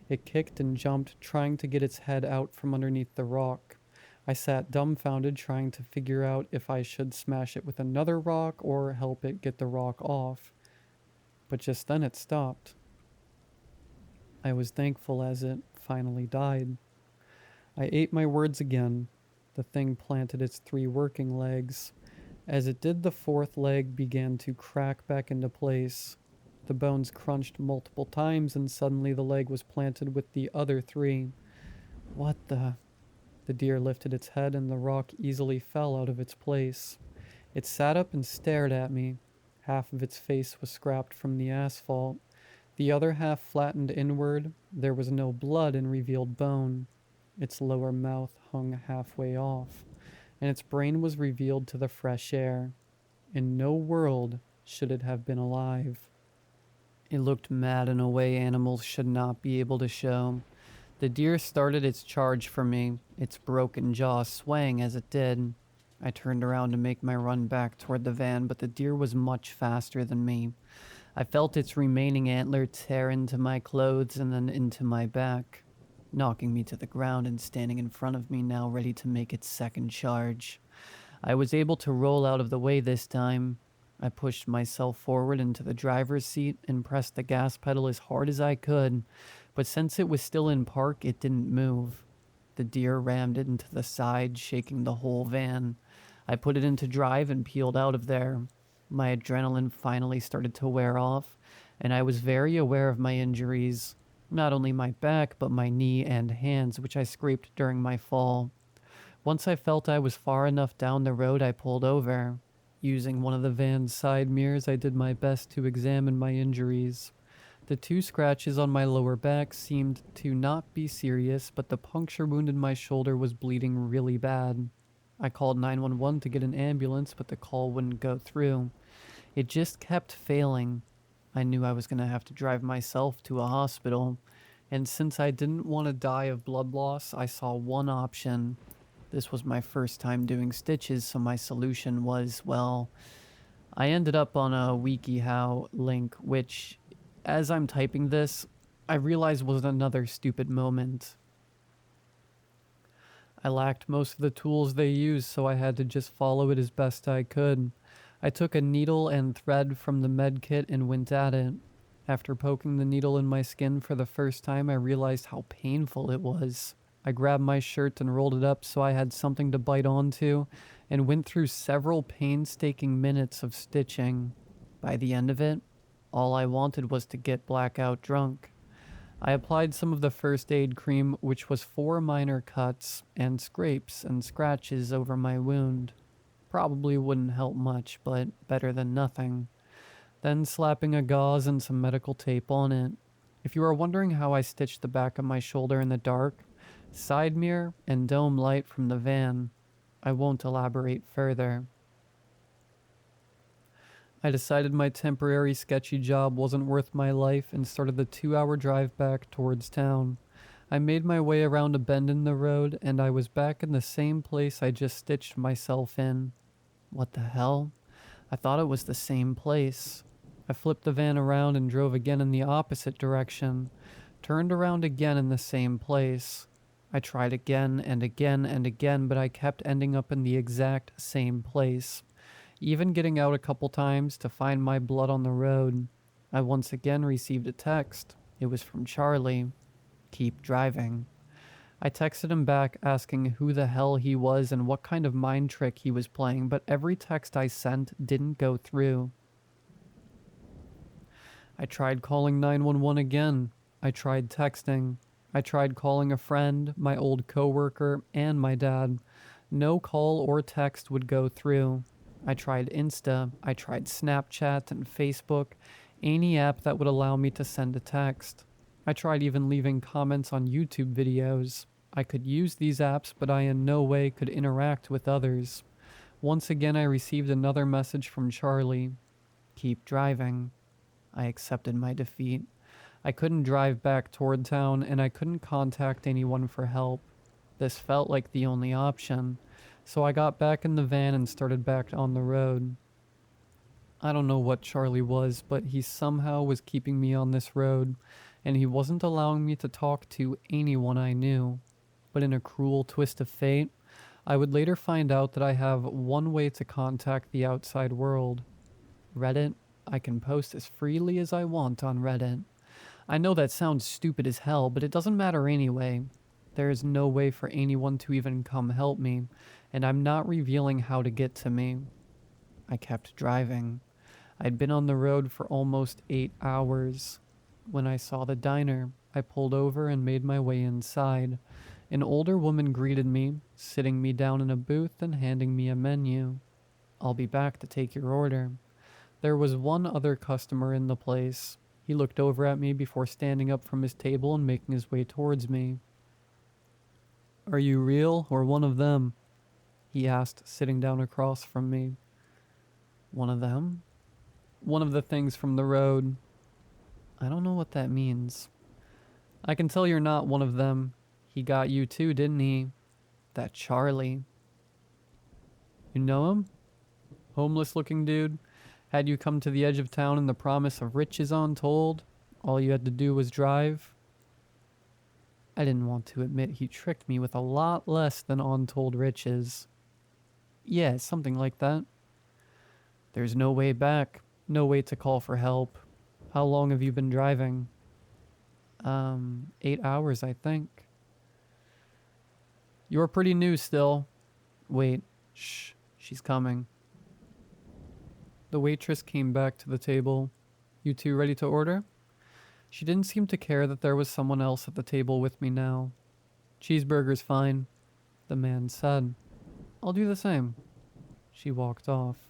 It kicked and jumped, trying to get its head out from underneath the rock. I sat dumbfounded, trying to figure out if I should smash it with another rock or help it get the rock off. But just then it stopped. I was thankful as it finally died. I ate my words again. The thing planted its 3 working legs. As it did, the fourth leg began to crack back into place. The bones crunched multiple times, and suddenly the leg was planted with the other three. What the? The deer lifted its head, and the rock easily fell out of its place. It sat up and stared at me. Half of its face was scrapped from the asphalt. The other half flattened inward. There was no blood and revealed bone. Its lower mouth hung halfway off, and its brain was revealed to the fresh air. In no world should it have been alive. It looked mad in a way animals should not be able to show. The deer started its charge for me, its broken jaw swaying as it did. I turned around to make my run back toward the van, but the deer was much faster than me. I felt its remaining antler tear into my clothes and then into my back, knocking me to the ground and standing in front of me, now ready to make its second charge. I was able to roll out of the way this time. I pushed myself forward into the driver's seat and pressed the gas pedal as hard as I could, but since it was still in park, it didn't move. The deer rammed it into the side, shaking the whole van. I put it into drive and peeled out of there. My adrenaline finally started to wear off, and I was very aware of my injuries. Not only my back, but my knee and hands, which I scraped during my fall. Once I felt I was far enough down the road, I pulled over. Using one of the van's side mirrors, I did my best to examine my injuries. The 2 scratches on my lower back seemed to not be serious, but the puncture wound in my shoulder was bleeding really bad. I called 911 to get an ambulance, but the call wouldn't go through. It just kept failing. I knew I was going to have to drive myself to a hospital, and since I didn't want to die of blood loss, I saw one option. This was my first time doing stitches, so my solution was, well, I ended up on a WikiHow link, which, as I'm typing this, I realized was another stupid moment. I lacked most of the tools they use, so I had to just follow it as best I could. I took a needle and thread from the med kit and went at it. After poking the needle in my skin for the first time, I realized how painful it was. I grabbed my shirt and rolled it up so I had something to bite onto, and went through several painstaking minutes of stitching. By the end of it, all I wanted was to get blackout drunk. I applied some of the first aid cream, which was 4 minor cuts and scrapes and scratches over my wound. Probably wouldn't help much, but better than nothing. Then slapping a gauze and some medical tape on it. If you are wondering how I stitched the back of my shoulder in the dark, side mirror and dome light from the van. I won't elaborate further. I decided my temporary sketchy job wasn't worth my life and started the 2-hour drive back towards town. I made my way around a bend in the road, and I was back in the same place I just stitched myself in. What the hell? I thought it was the same place. I flipped the van around and drove again in the opposite direction, turned around again in the same place. I tried again and again and again, but I kept ending up in the exact same place. Even getting out a couple times to find my blood on the road. I once again received a text. It was from Charlie. Keep driving. I texted him back asking who the hell he was and what kind of mind trick he was playing, but every text I sent didn't go through. I tried calling 911 again. I tried texting. I tried calling a friend, my old coworker, and my dad. No call or text would go through. I tried Insta, I tried Snapchat and Facebook, any app that would allow me to send a text. I tried even leaving comments on YouTube videos. I could use these apps, but I in no way could interact with others. Once again, I received another message from Charlie. Keep driving. I accepted my defeat. I couldn't drive back toward town, and I couldn't contact anyone for help. This felt like the only option. So I got back in the van and started back on the road. I don't know what Charlie was, but he somehow was keeping me on this road, and he wasn't allowing me to talk to anyone I knew. But in a cruel twist of fate, I would later find out that I have one way to contact the outside world. Reddit. I can post as freely as I want on Reddit. I know that sounds stupid as hell, but it doesn't matter anyway. There is no way for anyone to even come help me, and I'm not revealing how to get to me. I kept driving. I'd been on the road for almost 8 hours. When I saw the diner, I pulled over and made my way inside. An older woman greeted me, sitting me down in a booth and handing me a menu. "I'll be back to take your order." There was one other customer in the place. He looked over at me before standing up from his table and making his way towards me. "Are you real or one of them?" he asked, sitting down across from me. "One of them?" "One of the things from the road." "I don't know what that means." "I can tell you're not one of them. He got you too, didn't he? That Charlie." "You know him? Homeless looking dude? Had you come to the edge of town and the promise of riches untold? All you had to do was drive?" I didn't want to admit he tricked me with a lot less than untold riches. "Yeah, something like that." "There's no way back. No way to call for help. How long have you been driving?" 8 hours, I think." "You're pretty new still." "Wait, shh, she's coming." The waitress came back to the table. "You two ready to order?" She didn't seem to care that there was someone else at the table with me now. "Cheeseburger's fine," the man said. "I'll do the same." She walked off.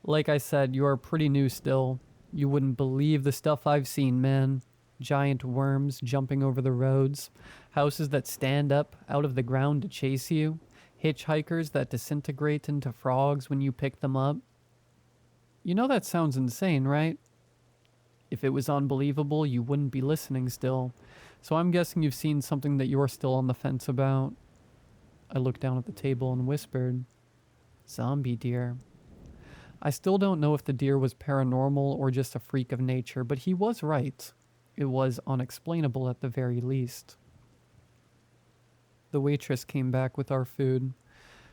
"Like I said, you are pretty new still. You wouldn't believe the stuff I've seen, man. Giant worms jumping over the roads, houses that stand up out of the ground to chase you, hitchhikers that disintegrate into frogs when you pick them up. You know that sounds insane, right? If it was unbelievable, you wouldn't be listening still. So I'm guessing you've seen something that you're still on the fence about." I looked down at the table and whispered, "Zombie deer." I still don't know if the deer was paranormal or just a freak of nature, but he was right. It was unexplainable at the very least. The waitress came back with our food.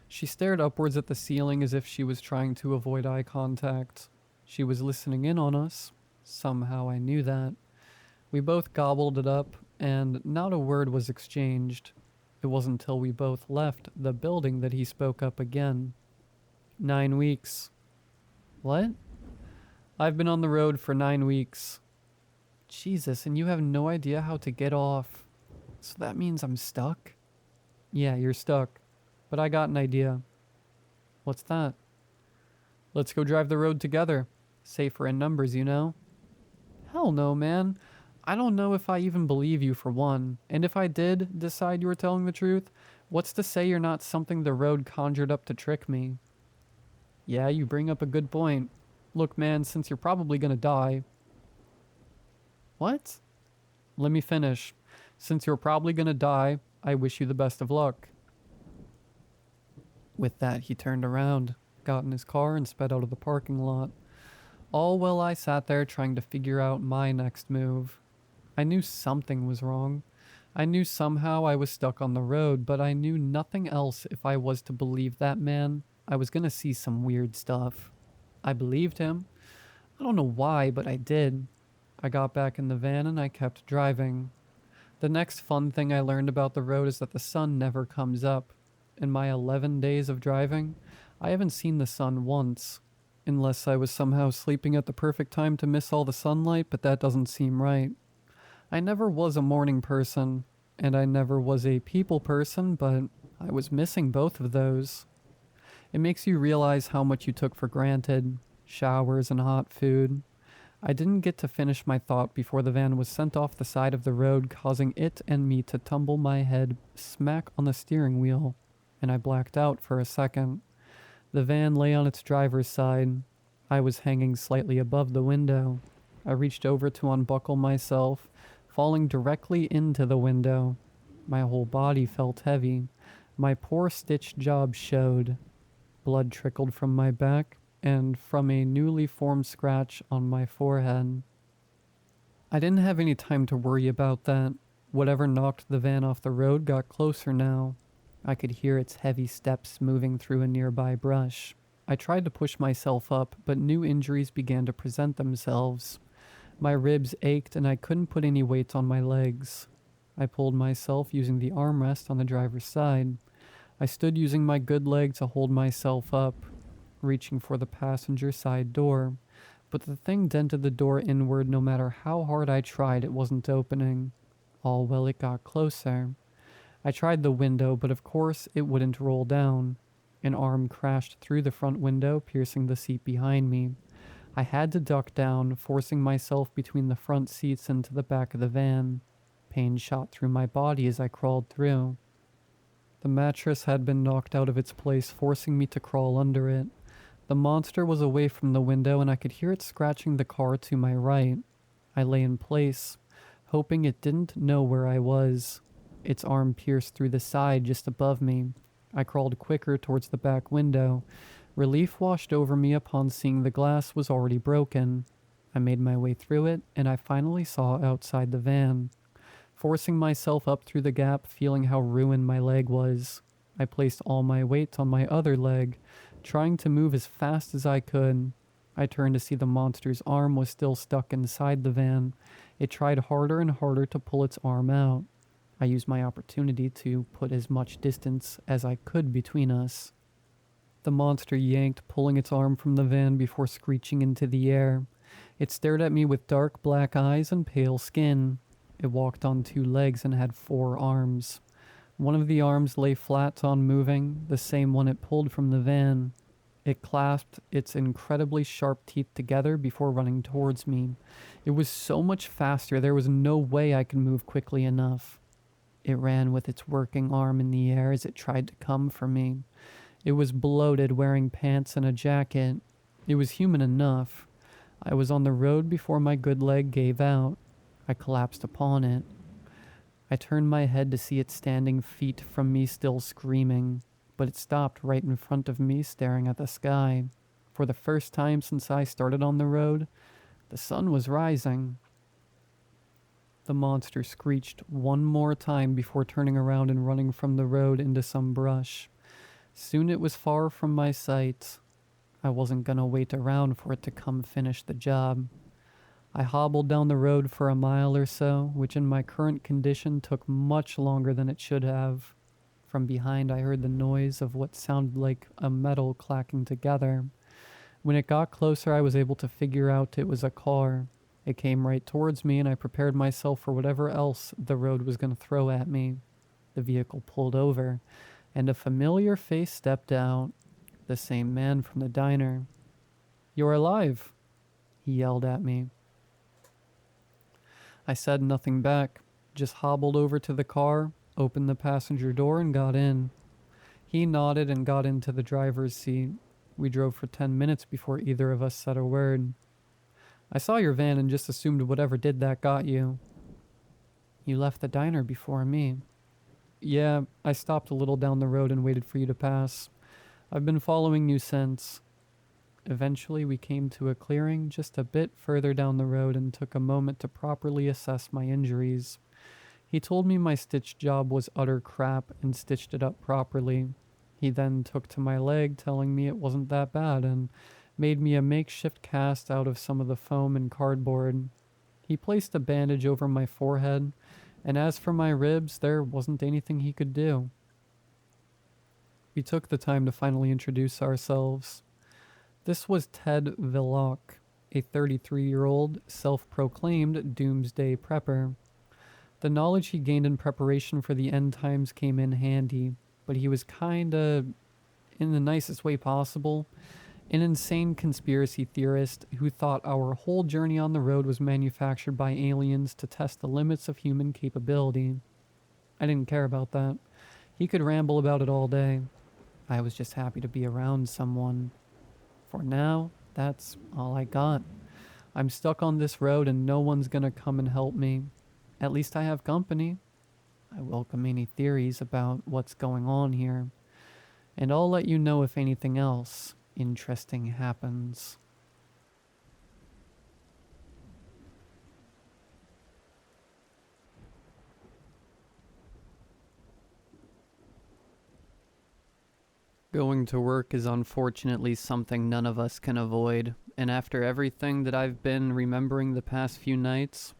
She stared upwards at the ceiling as if she was trying to avoid eye contact. She was listening in on us. Somehow I knew that. We both gobbled it up, and not a word was exchanged. It wasn't until we both left the building that he spoke up again. 9 weeks. "What?" "I've been on the road for 9 weeks. "Jesus, and you have no idea how to get off. So that means I'm stuck?" "Yeah, you're stuck. But I got an idea." "What's that?" "Let's go drive the road together. Safer in numbers, you know." "Hell no, man. I don't know if I even believe you for one. And if I did decide you were telling the truth, what's to say you're not something the road conjured up to trick me?" "Yeah, you bring up a good point. Look, man, since you're probably gonna die..." "What?" "Let me finish. Since you're probably gonna die, I wish you the best of luck." With that, he turned around, got in his car, and sped out of the parking lot. All while I sat there trying to figure out my next move. I knew something was wrong. I knew somehow I was stuck on the road, but I knew nothing else. If I was to believe that man, I was gonna see some weird stuff. I believed him. I don't know why, but I did. I got back in the van and I kept driving. The next fun thing I learned about the road is that the sun never comes up. In my 11 days of driving, I haven't seen the sun once. Unless I was somehow sleeping at the perfect time to miss all the sunlight, but that doesn't seem right. I never was a morning person, and I never was a people person, but I was missing both of those. It makes you realize how much you took for granted. Showers and hot food. I didn't get to finish my thought before the van was sent off the side of the road, causing it and me to tumble my head smack on the steering wheel, and I blacked out for a second. The van lay on its driver's side. I was hanging slightly above the window. I reached over to unbuckle myself, falling directly into the window. My whole body felt heavy. My poor stitched job showed. Blood trickled from my back and from a newly formed scratch on my forehead. I didn't have any time to worry about that. Whatever knocked the van off the road got closer now. I could hear its heavy steps moving through a nearby brush. I tried to push myself up, but new injuries began to present themselves. My ribs ached and I couldn't put any weight on my legs. I pulled myself using the armrest on the driver's side. I stood using my good leg to hold myself up. reaching for the passenger side door, but the thing dented the door inward. No matter how hard I tried, it wasn't opening. All well, it got closer. I tried the window, but of course it wouldn't roll down. An arm crashed through the front window, piercing the seat behind me. I had to duck down, forcing myself between the front seats and to the back of the van. Pain shot through my body as I crawled through. The mattress had been knocked out of its place, forcing me to crawl under it. The monster was away from the window, and I could hear it scratching the car to my right. I lay in place, hoping it didn't know where I was. Its arm pierced through the side just above me. I crawled quicker towards the back window. Relief washed over me upon seeing the glass was already broken. I made my way through it, and I finally saw outside the van. Forcing myself up through the gap, feeling how ruined my leg was, I placed all my weight on my other leg, trying to move as fast as I could. I turned to see the monster's arm was still stuck inside the van. It tried harder and harder to pull its arm out. I used my opportunity to put as much distance as I could between us. The monster yanked, pulling its arm from the van before screeching into the air. It stared at me with dark black eyes and pale skin. It walked on 2 legs and had 4 arms. One of the arms lay flat on moving, the same one it pulled from the van. It clasped its incredibly sharp teeth together before running towards me. It was so much faster, there was no way I could move quickly enough. It ran with its working arm in the air as it tried to come for me. It was bloated, wearing pants and a jacket. It was human enough. I was on the road before my good leg gave out. I collapsed upon it. I turned my head to see it standing feet from me, still screaming, but it stopped right in front of me, staring at the sky. For the first time since I started on the road, the sun was rising. The monster screeched one more time before turning around and running from the road into some brush. Soon it was far from my sight. I wasn't gonna wait around for it to come finish the job. I hobbled down the road for a mile or so, which in my current condition took much longer than it should have. From behind I heard the noise of what sounded like a metal clacking together. When it got closer, I was able to figure out it was a car. It came right towards me, and I prepared myself for whatever else the road was going to throw at me. The vehicle pulled over, and a familiar face stepped out. The same man from the diner. "You're alive," he yelled at me. I said nothing back, just hobbled over to the car, opened the passenger door, and got in. He nodded and got into the driver's seat. We drove for 10 minutes before either of us said a word. "I saw your van and just assumed whatever did that got you." "You left the diner before me." "Yeah, I stopped a little down the road and waited for you to pass. I've been following you since." Eventually, we came to a clearing just a bit further down the road and took a moment to properly assess my injuries. He told me my stitch job was utter crap and stitched it up properly. He then took to my leg, telling me it wasn't that bad, and made me a makeshift cast out of some of the foam and cardboard. He placed a bandage over my forehead, and as for my ribs, there wasn't anything he could do. We took the time to finally introduce ourselves. This was Tehfiddlers, a 33-year-old, self-proclaimed doomsday prepper. The knowledge he gained in preparation for the end times came in handy, but he was kinda, in the nicest way possible, an insane conspiracy theorist who thought our whole journey on the road was manufactured by aliens to test the limits of human capability. I didn't care about that. He could ramble about it all day. I was just happy to be around someone. For now, that's all I got. I'm stuck on this road and no one's gonna come and help me. At least I have company. I welcome any theories about what's going on here. And I'll let you know if anything else interesting happens. Going to work is unfortunately something none of us can avoid, and after everything that I've been remembering the past few nights,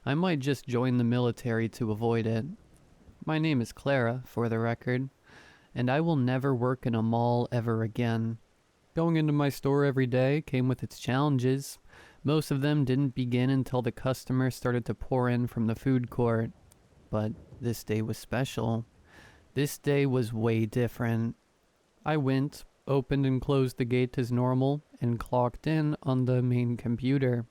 I might just join the military to avoid it. My name is Clara, for the record, and I will never work in a mall ever again. Going into my store every day came with its challenges. Most of them didn't begin until the customers started to pour in from the food court. But this day was special. This day was way different. I went, opened and closed the gate as normal, and clocked in on the main computer.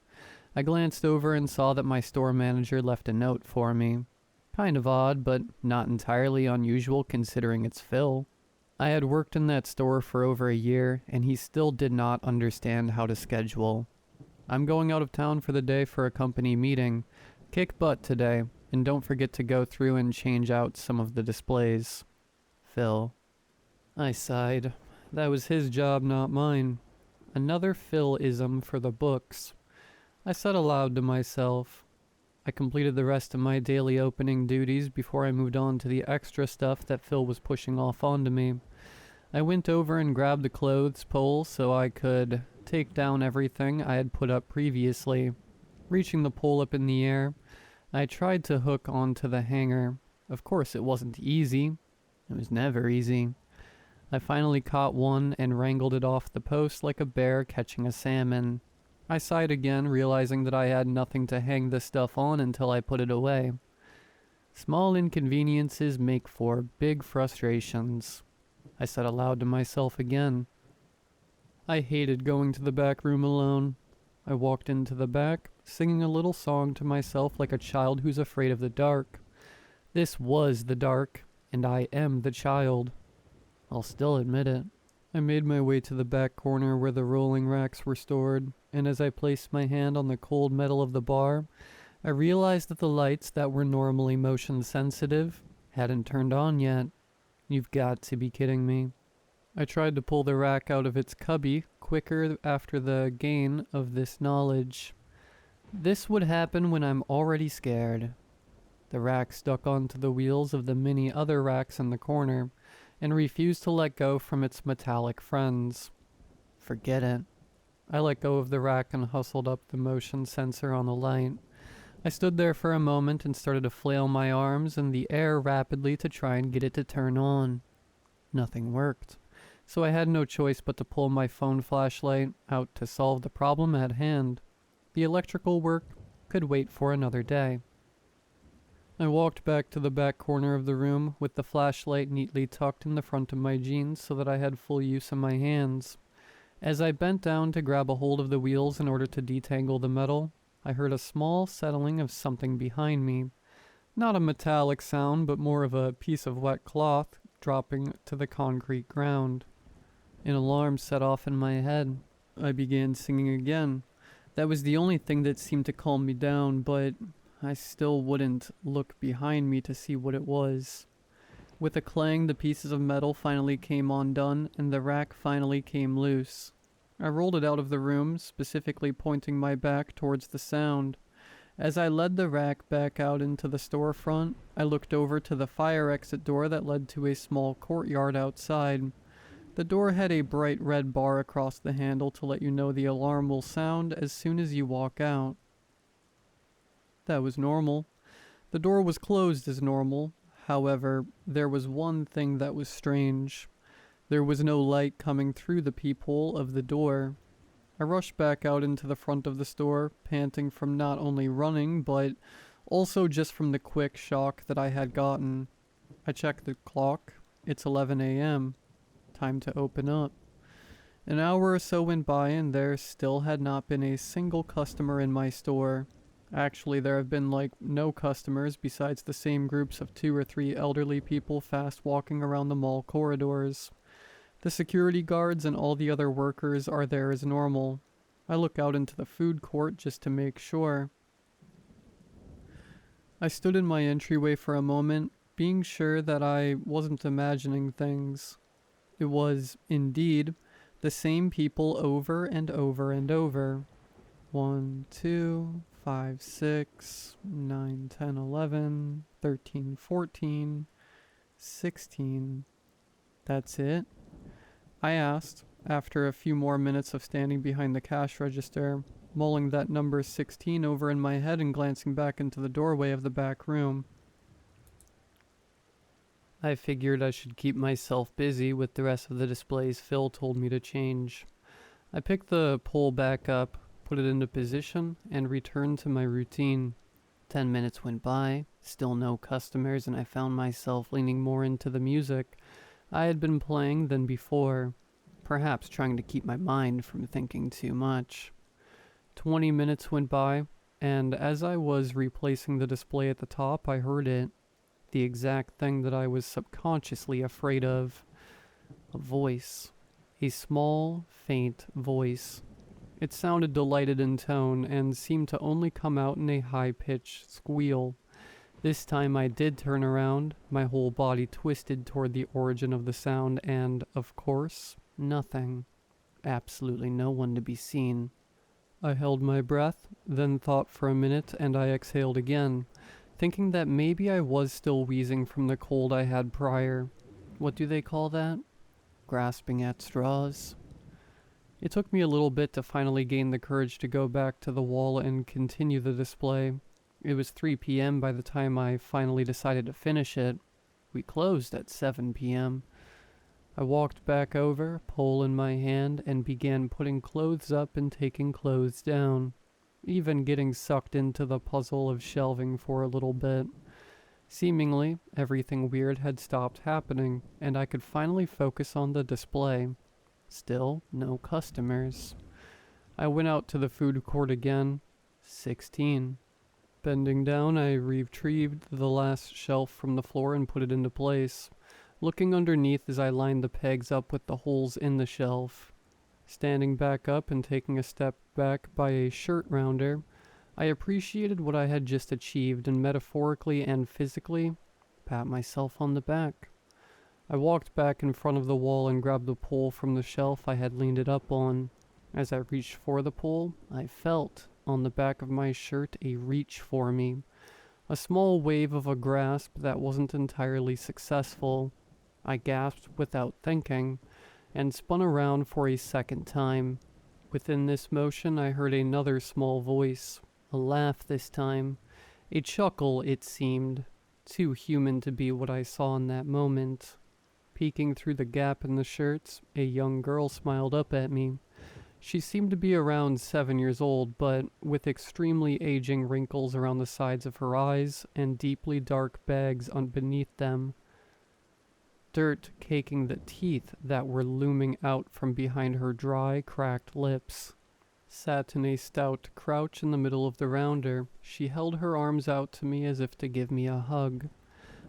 I glanced over and saw that my store manager left a note for me. Kind of odd, but not entirely unusual considering it's Phil. I had worked in that store for over a year, and he still did not understand how to schedule. I'm going out of town for the day for a company meeting. Kick butt today, and don't forget to go through and change out some of the displays. Phil. I sighed. That was his job, not mine. Another Phil-ism for the books. I said aloud to myself. I completed the rest of my daily opening duties before I moved on to the extra stuff that Phil was pushing off onto me. I went over and grabbed the clothes pole so I could take down everything I had put up previously. Reaching the pole up in the air, I tried to hook onto the hanger. Of course it wasn't easy. It was never easy. I finally caught one and wrangled it off the post like a bear catching a salmon. I sighed again, realizing that I had nothing to hang the stuff on until I put it away. Small inconveniences make for big frustrations. I said aloud to myself again. I hated going to the back room alone. I walked into the back, singing a little song to myself like a child who's afraid of the dark. This was the dark, and I am the child. I'll still admit it. I made my way to the back corner where the rolling racks were stored, and as I placed my hand on the cold metal of the bar, I realized that the lights that were normally motion sensitive hadn't turned on yet. You've got to be kidding me. I tried to pull the rack out of its cubby quicker after the gain of this knowledge. This would happen when I'm already scared. The rack stuck onto the wheels of the many other racks in the corner, and refused to let go from its metallic friends. Forget it. I let go of the rack and hustled up the motion sensor on the light. I stood there for a moment and started to flail my arms in the air rapidly to try and get it to turn on. Nothing worked, so I had no choice but to pull my phone flashlight out to solve the problem at hand. The electrical work could wait for another day. I walked back to the back corner of the room with the flashlight neatly tucked in the front of my jeans so that I had full use of my hands. As I bent down to grab a hold of the wheels in order to detangle the metal, I heard a small settling of something behind me. Not a metallic sound, but more of a piece of wet cloth dropping to the concrete ground. An alarm set off in my head. I began singing again. That was the only thing that seemed to calm me down, but I still wouldn't look behind me to see what it was. With a clang, the pieces of metal finally came undone, and the rack finally came loose. I rolled it out of the room, specifically pointing my back towards the sound. As I led the rack back out into the storefront, I looked over to the fire exit door that led to a small courtyard outside. The door had a bright red bar across the handle to let you know the alarm will sound as soon as you walk out. That was normal. The door was closed as normal. However, there was one thing that was strange. There was no light coming through the peephole of the door. I rushed back out into the front of the store, panting from not only running, but also just from the quick shock that I had gotten. I checked the clock. It's 11 a.m. Time to open up. An hour or so went by and there still had not been a single customer in my store. Actually, there have been no customers besides the same groups of 2 or 3 elderly people fast walking around the mall corridors. The security guards and all the other workers are there as normal. I look out into the food court just to make sure. I stood in my entryway for a moment, being sure that I wasn't imagining things. It was, indeed, the same people over and over and over. 1, 2, 5, 6, 9, 10, 11, 13, 14, 16. That's it? I asked, after a few more minutes of standing behind the cash register, mulling that number 16 over in my head and glancing back into the doorway of the back room. I figured I should keep myself busy with the rest of the displays Phil told me to change. I picked the pole back up, put it into position, and returned to my routine. 10 minutes went by, still no customers, and I found myself leaning more into the music I had been playing than before, perhaps trying to keep my mind from thinking too much. 20 minutes went by, and as I was replacing the display at the top, I heard it. The exact thing that I was subconsciously afraid of. A voice. A small, faint voice. It sounded delighted in tone and seemed to only come out in a high-pitched squeal. This time I did turn around, my whole body twisted toward the origin of the sound, and, of course, nothing. Absolutely no one to be seen. I held my breath, then thought for a minute, and I exhaled again, thinking that maybe I was still wheezing from the cold I had prior. What do they call that? Grasping at straws. It took me a little bit to finally gain the courage to go back to the wall and continue the display. It was 3 p.m. by the time I finally decided to finish it. We closed at 7 p.m. I walked back over, pole in my hand, and began putting clothes up and taking clothes down, even getting sucked into the puzzle of shelving for a little bit. Seemingly, everything weird had stopped happening, and I could finally focus on the display. Still, no customers. I went out to the food court again. 16. Bending down, I retrieved the last shelf from the floor and put it into place, looking underneath as I lined the pegs up with the holes in the shelf. Standing back up and taking a step back by a shirt rounder, I appreciated what I had just achieved and metaphorically and physically pat myself on the back. I walked back in front of the wall and grabbed the pole from the shelf I had leaned it up on. As I reached for the pole, I felt on the back of my shirt a reach for me, a small wave of a grasp that wasn't entirely successful. I gasped without thinking, and spun around for a second time. Within this motion I heard another small voice, a laugh this time, a chuckle it seemed, too human to be what I saw in that moment. Peeking through the gap in the shirts, a young girl smiled up at me. She seemed to be around 7 years old, but with extremely aging wrinkles around the sides of her eyes and deeply dark bags beneath them. Dirt caking the teeth that were looming out from behind her dry, cracked lips. Sat in a stout crouch in the middle of the rounder, she held her arms out to me as if to give me a hug.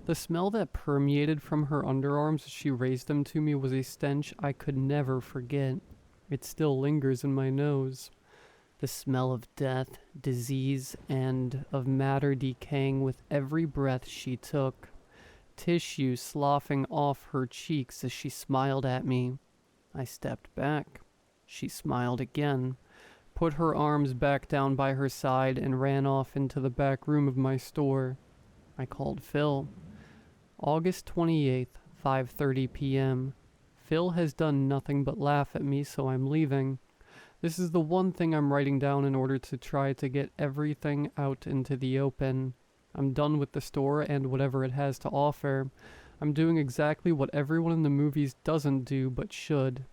The smell that permeated from her underarms as she raised them to me was a stench I could never forget. It still lingers in my nose. The smell of death, disease, and of matter decaying with every breath she took. Tissue sloughing off her cheeks as she smiled at me. I stepped back. She smiled again, put her arms back down by her side, and ran off into the back room of my store. I called Phil. August 28th, 5:30 p.m. Phil has done nothing but laugh at me, so I'm leaving. This is the one thing I'm writing down in order to try to get everything out into the open. I'm done with the store and whatever it has to offer. I'm doing exactly what everyone in the movies doesn't do but should.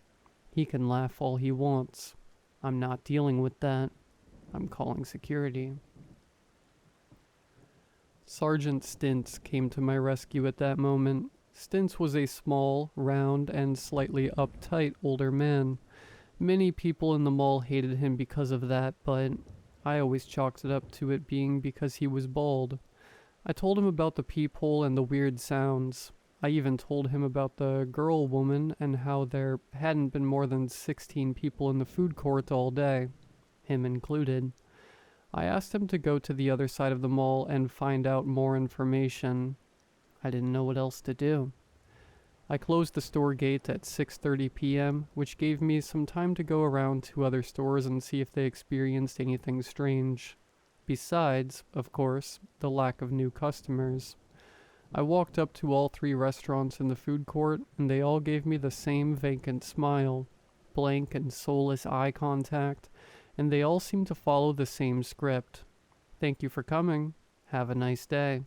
He can laugh all he wants. I'm not dealing with that. I'm calling security. Sergeant Stintz came to my rescue at that moment. Stintz was a small, round, and slightly uptight older man. Many people in the mall hated him because of that, but I always chalked it up to it being because he was bald. I told him about the peephole and the weird sounds. I even told him about the girl woman and how there hadn't been more than 16 people in the food court all day, him included. I asked him to go to the other side of the mall and find out more information. I didn't know what else to do. I closed the store gate at 6:30 p.m., which gave me some time to go around to other stores and see if they experienced anything strange. Besides, of course, the lack of new customers. I walked up to all 3 restaurants in the food court, and they all gave me the same vacant smile, blank and soulless eye contact, and they all seemed to follow the same script. Thank you for coming. Have a nice day.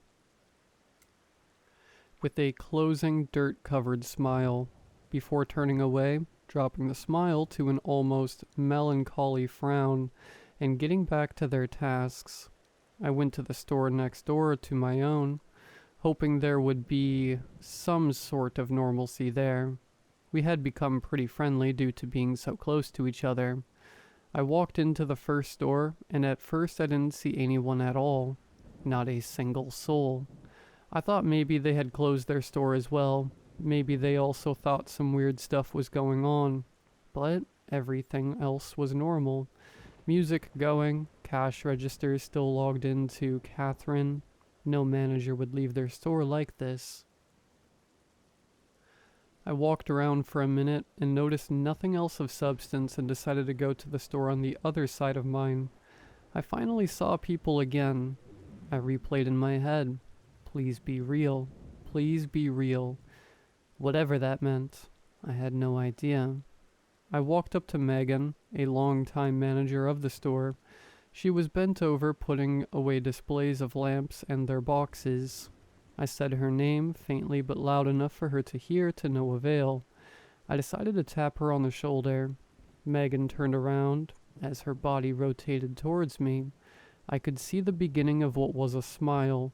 With a closing, dirt-covered smile. Before turning away, dropping the smile to an almost melancholy frown and getting back to their tasks. I went to the store next door to my own, hoping there would be some sort of normalcy there. We had become pretty friendly due to being so close to each other. I walked into the first store, and at first I didn't see anyone at all. Not a single soul. I thought maybe they had closed their store as well. Maybe they also thought some weird stuff was going on. But everything else was normal. Music going, cash registers still logged into Catherine. No manager would leave their store like this. I walked around for a minute and noticed nothing else of substance and decided to go to the store on the other side of mine. I finally saw people again. I replayed in my head. Please be real. Please be real. Whatever that meant. I had no idea. I walked up to Megan, a longtime manager of the store. She was bent over putting away displays of lamps and their boxes. I said her name, faintly but loud enough for her to hear, to no avail. I decided to tap her on the shoulder. Megan turned around. As her body rotated towards me, I could see the beginning of what was a smile,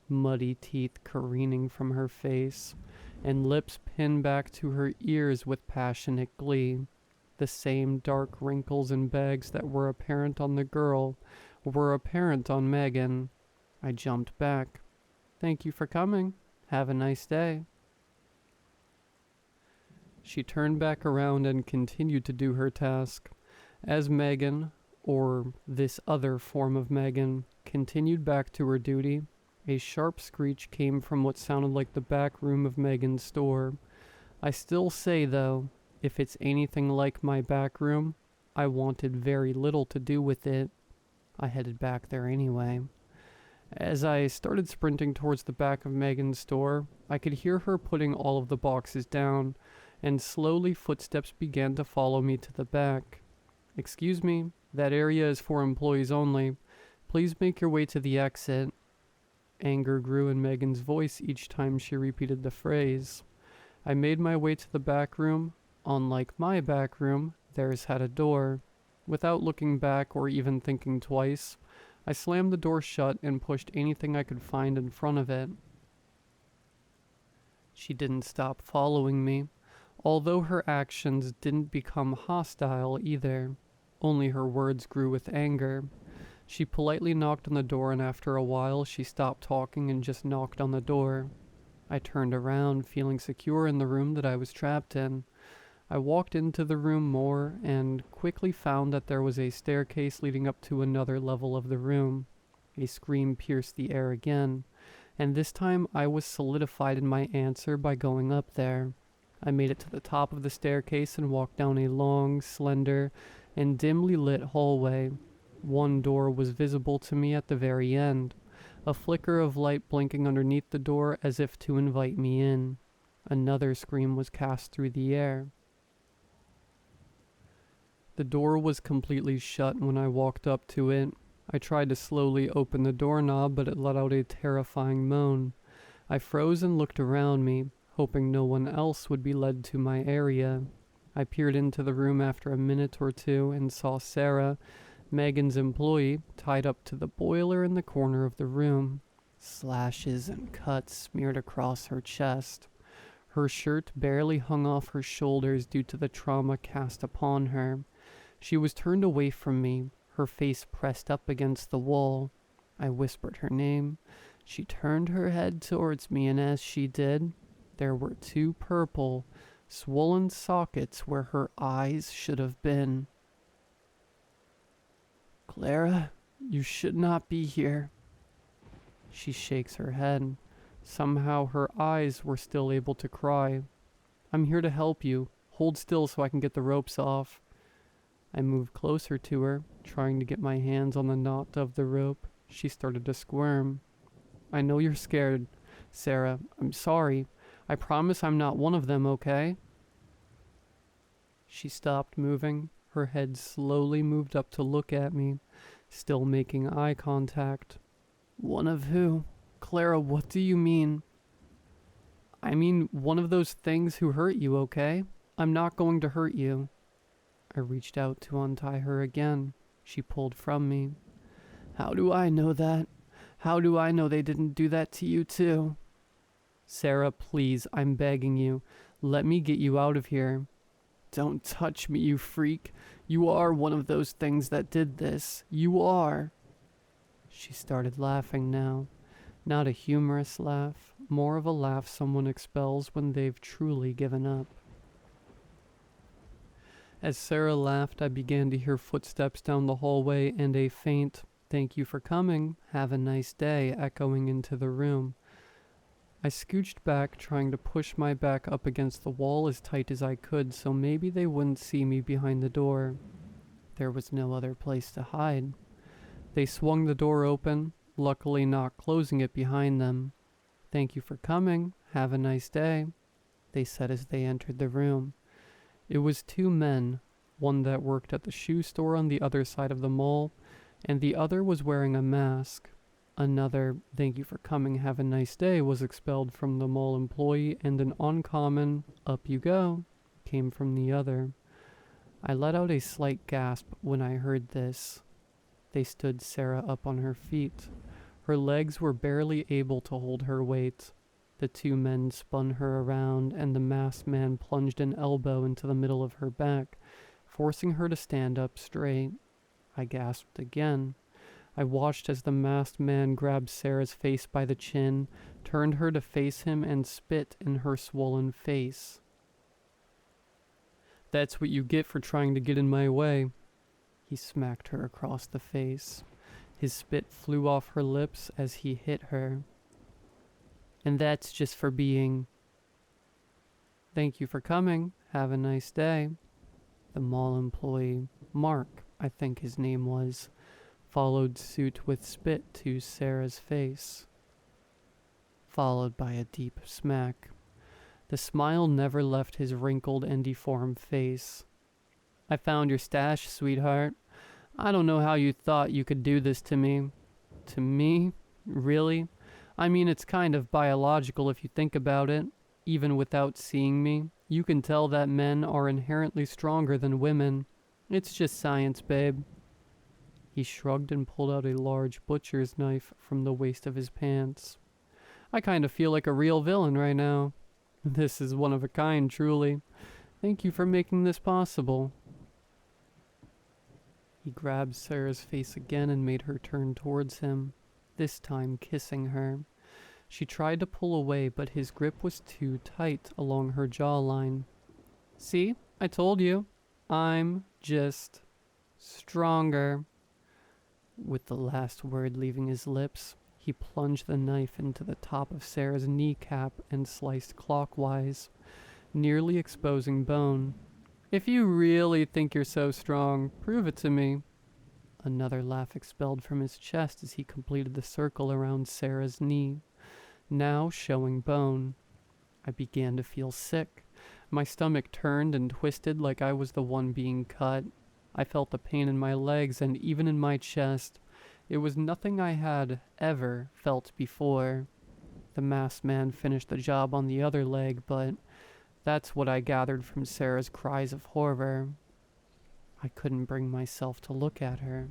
muddy teeth careening from her face, and lips pinned back to her ears with passionate glee. The same dark wrinkles and bags that were apparent on the girl were apparent on Megan. I jumped back. "Thank you for coming. Have a nice day." She turned back around and continued to do her task. As Megan, or this other form of Megan, continued back to her duty, a sharp screech came from what sounded like the back room of Megan's store. I still say, though, if it's anything like my back room, I wanted very little to do with it. I headed back there anyway. As I started sprinting towards the back of Megan's store, I could hear her putting all of the boxes down, and slowly footsteps began to follow me to the back. "Excuse me, that area is for employees only. Please make your way to the exit." Anger grew in Megan's voice each time she repeated the phrase. I made my way to the back room. Unlike my back room, theirs had a door. Without looking back or even thinking twice, I slammed the door shut and pushed anything I could find in front of it. She didn't stop following me, although her actions didn't become hostile either. Only her words grew with anger. She politely knocked on the door, and after a while she stopped talking and just knocked on the door. I turned around, feeling secure in the room that I was trapped in. I walked into the room more and quickly found that there was a staircase leading up to another level of the room. A scream pierced the air again, and this time I was solidified in my answer by going up there. I made it to the top of the staircase and walked down a long, slender, and dimly lit hallway. One door was visible to me at the very end, a flicker of light blinking underneath the door as if to invite me in. Another scream was cast through the air. The door was completely shut when I walked up to it. I tried to slowly open the doorknob, but it let out a terrifying moan. I froze and looked around me, hoping no one else would be led to my area. I peered into the room after a minute or two and saw Sarah, Megan's employee, tied up to the boiler in the corner of the room. Slashes and cuts smeared across her chest. Her shirt barely hung off her shoulders due to the trauma cast upon her. She was turned away from me, her face pressed up against the wall. I whispered her name. She turned her head towards me, and as she did, there were two purple, swollen sockets where her eyes should have been. "Clara, you should not be here." She shakes her head. Somehow her eyes were still able to cry. "I'm here to help you. Hold still so I can get the ropes off." I moved closer to her, trying to get my hands on the knot of the rope. She started to squirm. "I know you're scared, Sarah. I'm sorry. I promise I'm not one of them, okay?" She stopped moving. Her head slowly moved up to look at me, still making eye contact. "One of who? Clara, what do you mean?" "I mean one of those things who hurt you, okay? I'm not going to hurt you." I reached out to untie her again. She pulled from me. "How do I know that? How do I know they didn't do that to you too?" "Sarah, please, I'm begging you. Let me get you out of here." "Don't touch me, you freak. You are one of those things that did this. You are." She started laughing now. Not a humorous laugh, more of a laugh someone expels when they've truly given up. As Sarah laughed, I began to hear footsteps down the hallway and a faint, "Thank you for coming, have a nice day," echoing into the room. I scooched back, trying to push my back up against the wall as tight as I could so maybe they wouldn't see me behind the door. There was no other place to hide. They swung the door open, luckily not closing it behind them. "Thank you for coming, have a nice day," they said as they entered the room. It was two men, one that worked at the shoe store on the other side of the mall, and the other was wearing a mask. Another "Thank you for coming, have a nice day" was expelled from the mall employee, and an uncommon "Up you go" came from the other. I let out a slight gasp when I heard this. They stood Sarah up on her feet. Her legs were barely able to hold her weight. The two men spun her around, and the masked man plunged an elbow into the middle of her back, forcing her to stand up straight. I gasped again. I watched as the masked man grabbed Sarah's face by the chin, turned her to face him, and spit in her swollen face. "That's what you get for trying to get in my way." He smacked her across the face. His spit flew off her lips as he hit her. "And that's just for being..." "Thank you for coming. Have a nice day." The mall employee, Mark, I think his name was, followed suit with spit to Sarah's face, followed by a deep smack. The smile never left his wrinkled and deformed face. "I found your stash, sweetheart. I don't know how you thought you could do this to me." "To me? Really? I mean, it's kind of biological if you think about it. Even without seeing me, you can tell that men are inherently stronger than women. It's just science, babe." He shrugged and pulled out a large butcher's knife from the waist of his pants. "I kind of feel like a real villain right now. This is one of a kind, truly. Thank you for making this possible." He grabbed Sarah's face again and made her turn towards him, this time kissing her. She tried to pull away, but his grip was too tight along her jawline. "See? I told you. I'm just stronger." With the last word leaving his lips, he plunged the knife into the top of Sarah's kneecap and sliced clockwise, nearly exposing bone. "If you really think you're so strong, prove it to me." Another laugh expelled from his chest as he completed the circle around Sarah's knee, now showing bone. I began to feel sick. My stomach turned and twisted like I was the one being cut. I felt the pain in my legs and even in my chest. It was nothing I had ever felt before. The masked man finished the job on the other leg, but that's what I gathered from Sarah's cries of horror. I couldn't bring myself to look at her.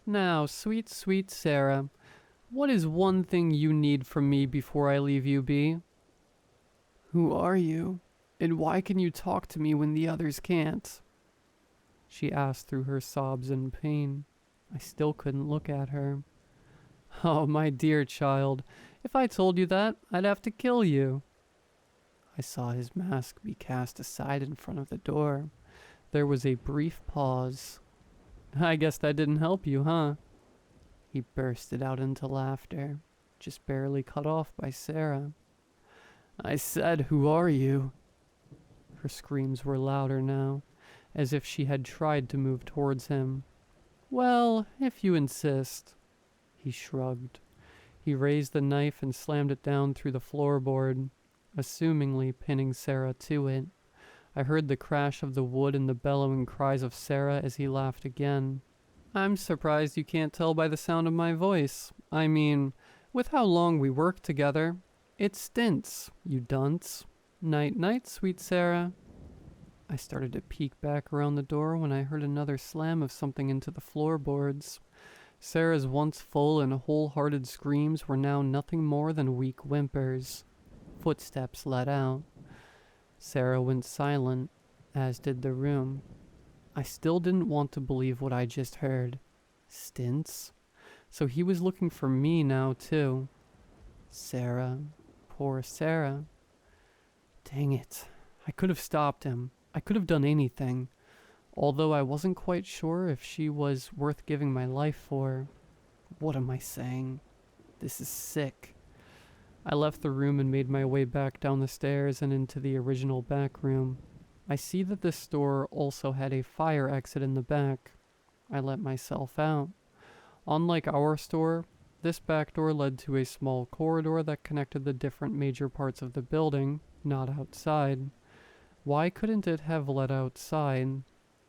"Now, sweet, sweet Sarah, what is one thing you need from me before I leave you be?" "Who are you? And why can you talk to me when the others can't?" she asked through her sobs and pain. I still couldn't look at her. "Oh, my dear child, if I told you that, I'd have to kill you." I saw his mask be cast aside in front of the door. There was a brief pause. "I guess that didn't help you, huh?" He bursted out into laughter, just barely cut off by Sarah. "I said, who are you?" Her screams were louder now, as if she had tried to move towards him. "Well, if you insist." He shrugged. He raised the knife and slammed it down through the floorboard, assumingly pinning Sarah to it. I heard the crash of the wood and the bellowing cries of Sarah as he laughed again. "I'm surprised you can't tell by the sound of my voice. I mean, with how long we work together. It stints, you dunce. Night, night, sweet Sarah. I started to peek back around the door when I heard another slam of something into the floorboards. Sarah's once full and wholehearted screams were now nothing more than weak whimpers. Footsteps let out. Sarah went silent, as did the room. I still didn't want to believe what I just heard. Stints? So he was looking for me now, too. Sarah. Poor Sarah. Dang it. I could have stopped him. I could have done anything. Although I wasn't quite sure if she was worth giving my life for. What am I saying? This is sick. I left the room and made my way back down the stairs and into the original back room. I see that this store also had a fire exit in the back. I let myself out. Unlike our store, this back door led to a small corridor that connected the different major parts of the building, not outside. Why couldn't it have led outside?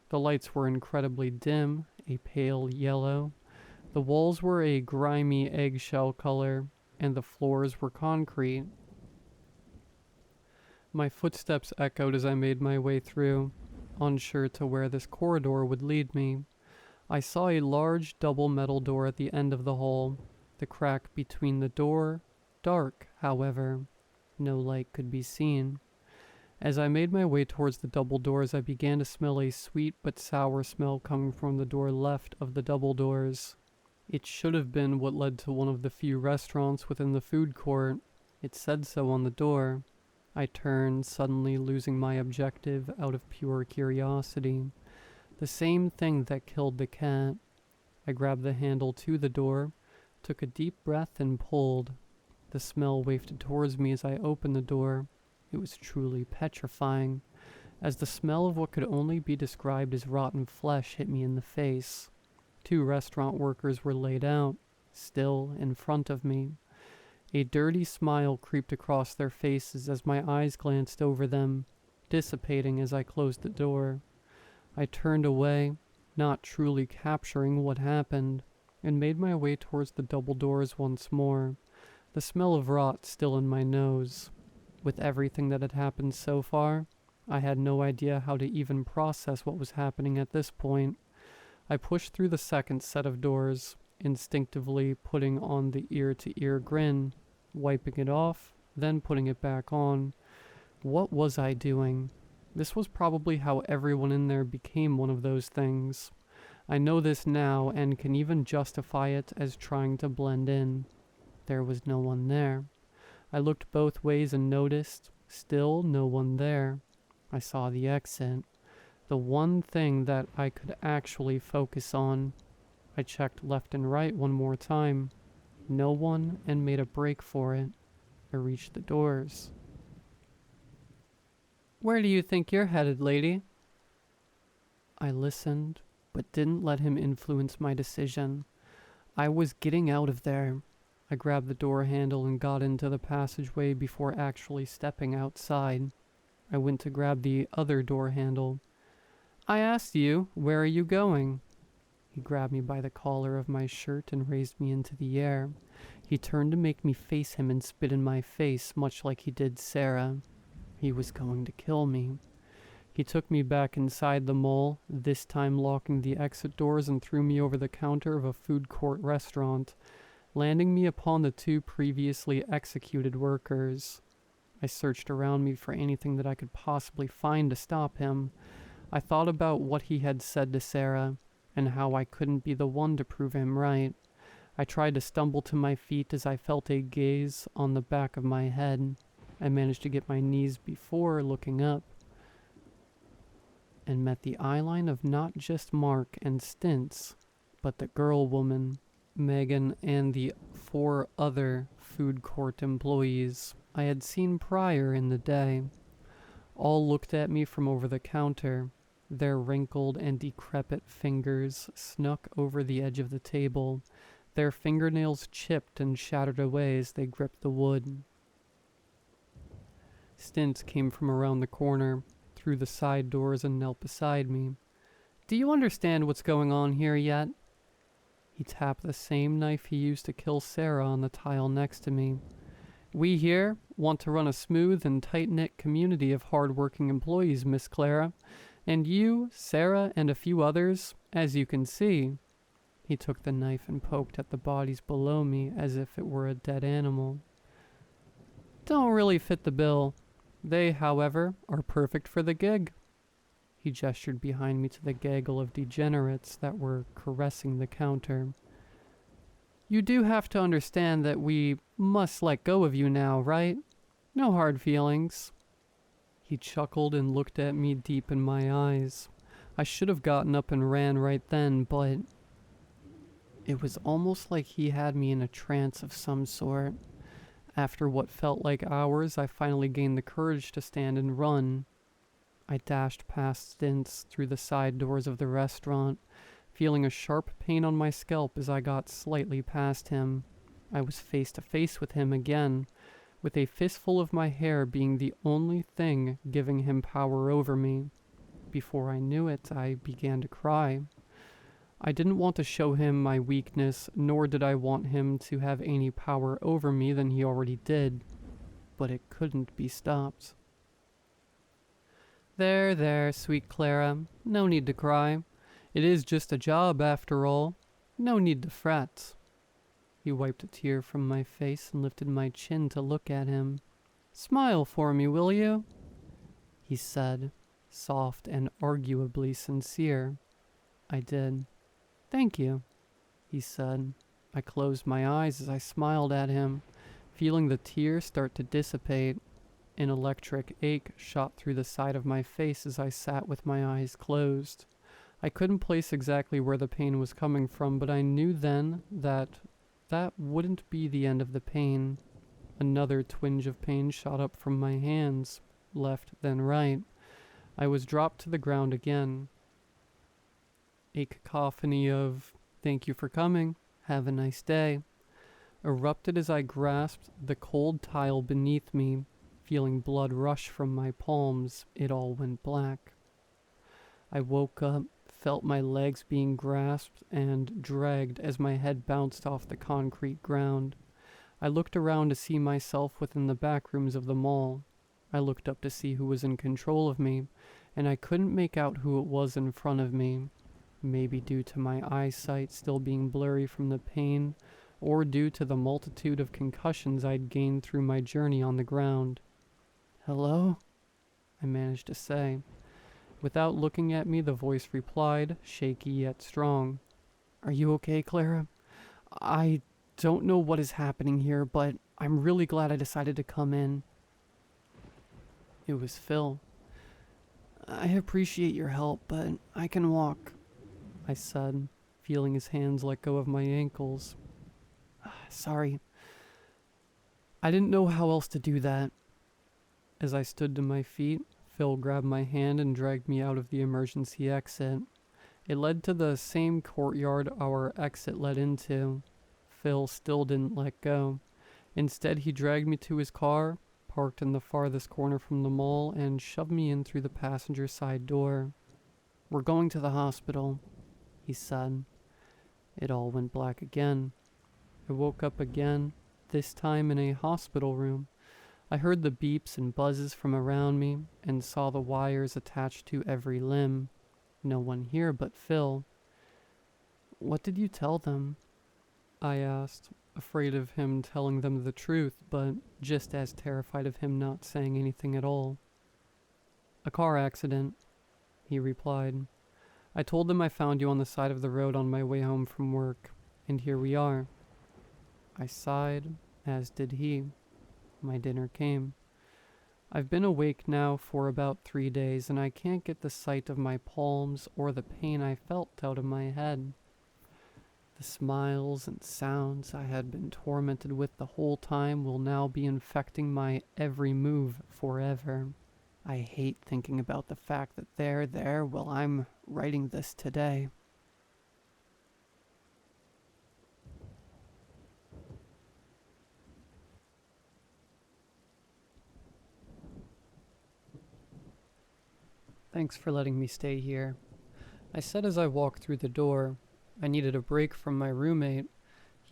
The lights were incredibly dim, a pale yellow. The walls were a grimy eggshell color, and the floors were concrete. My footsteps echoed as I made my way through, unsure to where this corridor would lead me. I saw a large double metal door at the end of the hall. The crack between the door, dark, however. No light could be seen. As I made my way towards the double doors, I began to smell a sweet but sour smell coming from the door left of the double doors. It should have been what led to one of the few restaurants within the food court. It said so on the door. I turned, suddenly losing my objective out of pure curiosity. The same thing that killed the cat. I grabbed the handle to the door, took a deep breath and pulled. The smell wafted towards me as I opened the door. It was truly petrifying, as the smell of what could only be described as rotten flesh hit me in the face. 2 restaurant workers were laid out, still in front of me. A dirty smile creeped across their faces as my eyes glanced over them, dissipating as I closed the door. I turned away, not truly capturing what happened, and made my way towards the double doors once more, the smell of rot still in my nose. With everything that had happened so far, I had no idea how to even process what was happening at this point. I pushed through the second set of doors, instinctively putting on the ear-to-ear grin, wiping it off, then putting it back on. What was I doing? This was probably how everyone in there became one of those things. I know this now and can even justify it as trying to blend in. There was no one there. I looked both ways and noticed, still no one there. I saw the exit. The one thing that I could actually focus on. I checked left and right one more time. No one, and made a break for it. I reached the doors. "Where do you think you're headed, lady?" I listened, but didn't let him influence my decision. I was getting out of there. I grabbed the door handle and got into the passageway before actually stepping outside. I went to grab the other door handle. "I asked you, where are you going?" He grabbed me by the collar of my shirt and raised me into the air. He turned to make me face him and spit in my face, much like he did Sarah. He was going to kill me. He took me back inside the mall, this time locking the exit doors, and threw me over the counter of a food court restaurant, landing me upon the 2 previously executed workers. I searched around me for anything that I could possibly find to stop him. I thought about what he had said to Sarah, and how I couldn't be the one to prove him right. I tried to stumble to my feet as I felt a gaze on the back of my head. I managed to get my knees before looking up, and met the eyeline of not just Mark and Stints, but the girl woman, Megan, and the 4 other food court employees I had seen prior in the day. All looked at me from over the counter, their wrinkled and decrepit fingers snuck over the edge of the table, their fingernails chipped and shattered away as they gripped the wood. Stints came from around the corner, through the side doors, and knelt beside me. "Do you understand what's going on here yet?" He tapped the same knife he used to kill Sarah on the tile next to me. We here want to run a smooth and tight-knit community of hard-working employees, Miss Clara. And you, Sarah, and a few others, as you can see." He took the knife and poked at the bodies below me as if it were a dead animal. "Don't really fit the bill. They, however, are perfect for the gig." He gestured behind me to the gaggle of degenerates that were caressing the counter. "You do have to understand that we must let go of you now, right? No hard feelings." He chuckled and looked at me deep in my eyes. I should have gotten up and ran right then, but it was almost like he had me in a trance of some sort. After what felt like hours, I finally gained the courage to stand and run. I dashed past Stints through the side doors of the restaurant, feeling a sharp pain on my scalp as I got slightly past him. I was face to face with him again, with a fistful of my hair being the only thing giving him power over me. Before I knew it, I began to cry. I didn't want to show him my weakness, nor did I want him to have any power over me than he already did, but it couldn't be stopped. There, sweet Clara, no need to cry. It is just a job after all. No need to fret." He wiped a tear from my face and lifted my chin to look at him. "Smile for me, will you?" he said, soft and arguably sincere. I did. "Thank you," he said. I closed my eyes as I smiled at him, feeling the tears start to dissipate. An electric ache shot through the side of my face as I sat with my eyes closed. I couldn't place exactly where the pain was coming from, but I knew then that wouldn't be the end of the pain. Another twinge of pain shot up from my hands, left then right. I was dropped to the ground again. A cacophony of "thank you for coming, have a nice day" erupted as I grasped the cold tile beneath me. Feeling blood rush from my palms, it all went black. I woke up, felt my legs being grasped and dragged as my head bounced off the concrete ground. I looked around to see myself within the back rooms of the mall. I looked up to see who was in control of me, and I couldn't make out who it was in front of me. Maybe due to my eyesight still being blurry from the pain, or due to the multitude of concussions I'd gained through my journey on the ground. "Hello?" I managed to say. Without looking at me, the voice replied, shaky yet strong. "Are you okay, Clara? I don't know what is happening here, but I'm really glad I decided to come in." It was Phil. "I appreciate your help, but I can walk," I said, feeling his hands let go of my ankles. "Sorry. I didn't know how else to do that." As I stood to my feet, Phil grabbed my hand and dragged me out of the emergency exit. It led to the same courtyard our exit led into. Phil still didn't let go. Instead, he dragged me to his car, parked in the farthest corner from the mall, and shoved me in through the passenger side door. "We're going to the hospital," he said. It all went black again. I woke up again, this time in a hospital room. I heard the beeps and buzzes from around me and saw the wires attached to every limb. No one here but Phil. "What did you tell them?" I asked, afraid of him telling them the truth, but just as terrified of him not saying anything at all. "A car accident," he replied. "I told them I found you on the side of the road on my way home from work, and here we are." I sighed, as did he. My dinner came. I've been awake now for about 3 days, and I can't get the sight of my palms or the pain I felt out of my head. The smiles and sounds I had been tormented with the whole time will now be infecting my every move forever. I hate thinking about the fact that they're there while I'm writing this today. "Thanks for letting me stay here," I said as I walked through the door. I needed a break from my roommate.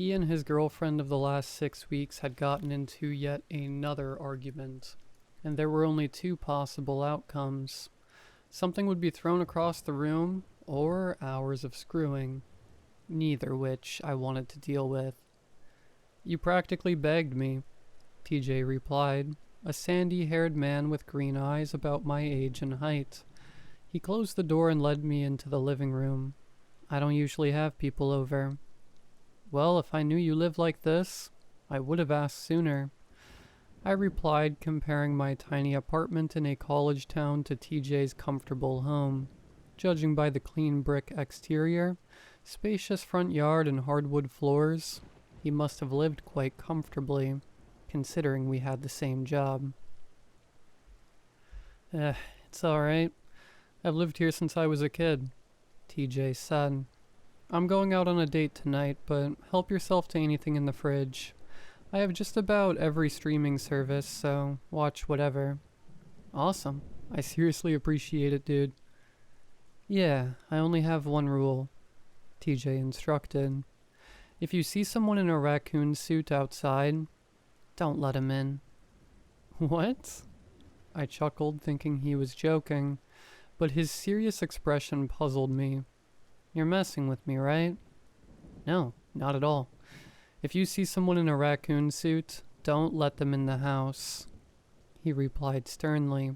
He and his girlfriend of the last 6 weeks had gotten into yet another argument, and there were only two possible outcomes. Something would be thrown across the room, or hours of screwing, neither which I wanted to deal with. "You practically begged me," TJ replied, a sandy-haired man with green eyes about my age and height. He closed the door and led me into the living room. "I don't usually have people over." "Well, if I knew you lived like this, I would have asked sooner," I replied, comparing my tiny apartment in a college town to TJ's comfortable home. Judging by the clean brick exterior, spacious front yard, and hardwood floors, he must have lived quite comfortably, considering we had the same job. It's alright. I've lived here since I was a kid," TJ said. "I'm going out on a date tonight, but help yourself to anything in the fridge. I have just about every streaming service, so watch whatever." "Awesome. I seriously appreciate it, dude." "Yeah, I only have one rule," TJ instructed. "If you see someone in a raccoon suit outside, don't let him in." "What?" I chuckled, thinking he was joking, but his serious expression puzzled me. "You're messing with me, right?" "No, not at all. If you see someone in a raccoon suit, don't let them in the house," he replied sternly,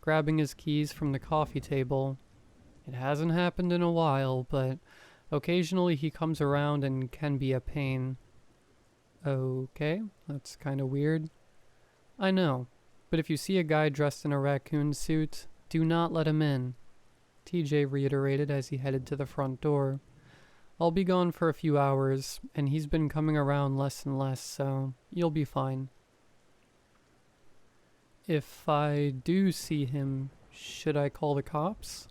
grabbing his keys from the coffee table. "It hasn't happened in a while, but occasionally he comes around and can be a pain." "Okay, that's kind of weird." "I know, but if you see a guy dressed in a raccoon suit, do not let him in," TJ reiterated as he headed to the front door. "I'll be gone for a few hours, and he's been coming around less and less, so you'll be fine." "If I do see him, should I call the cops?"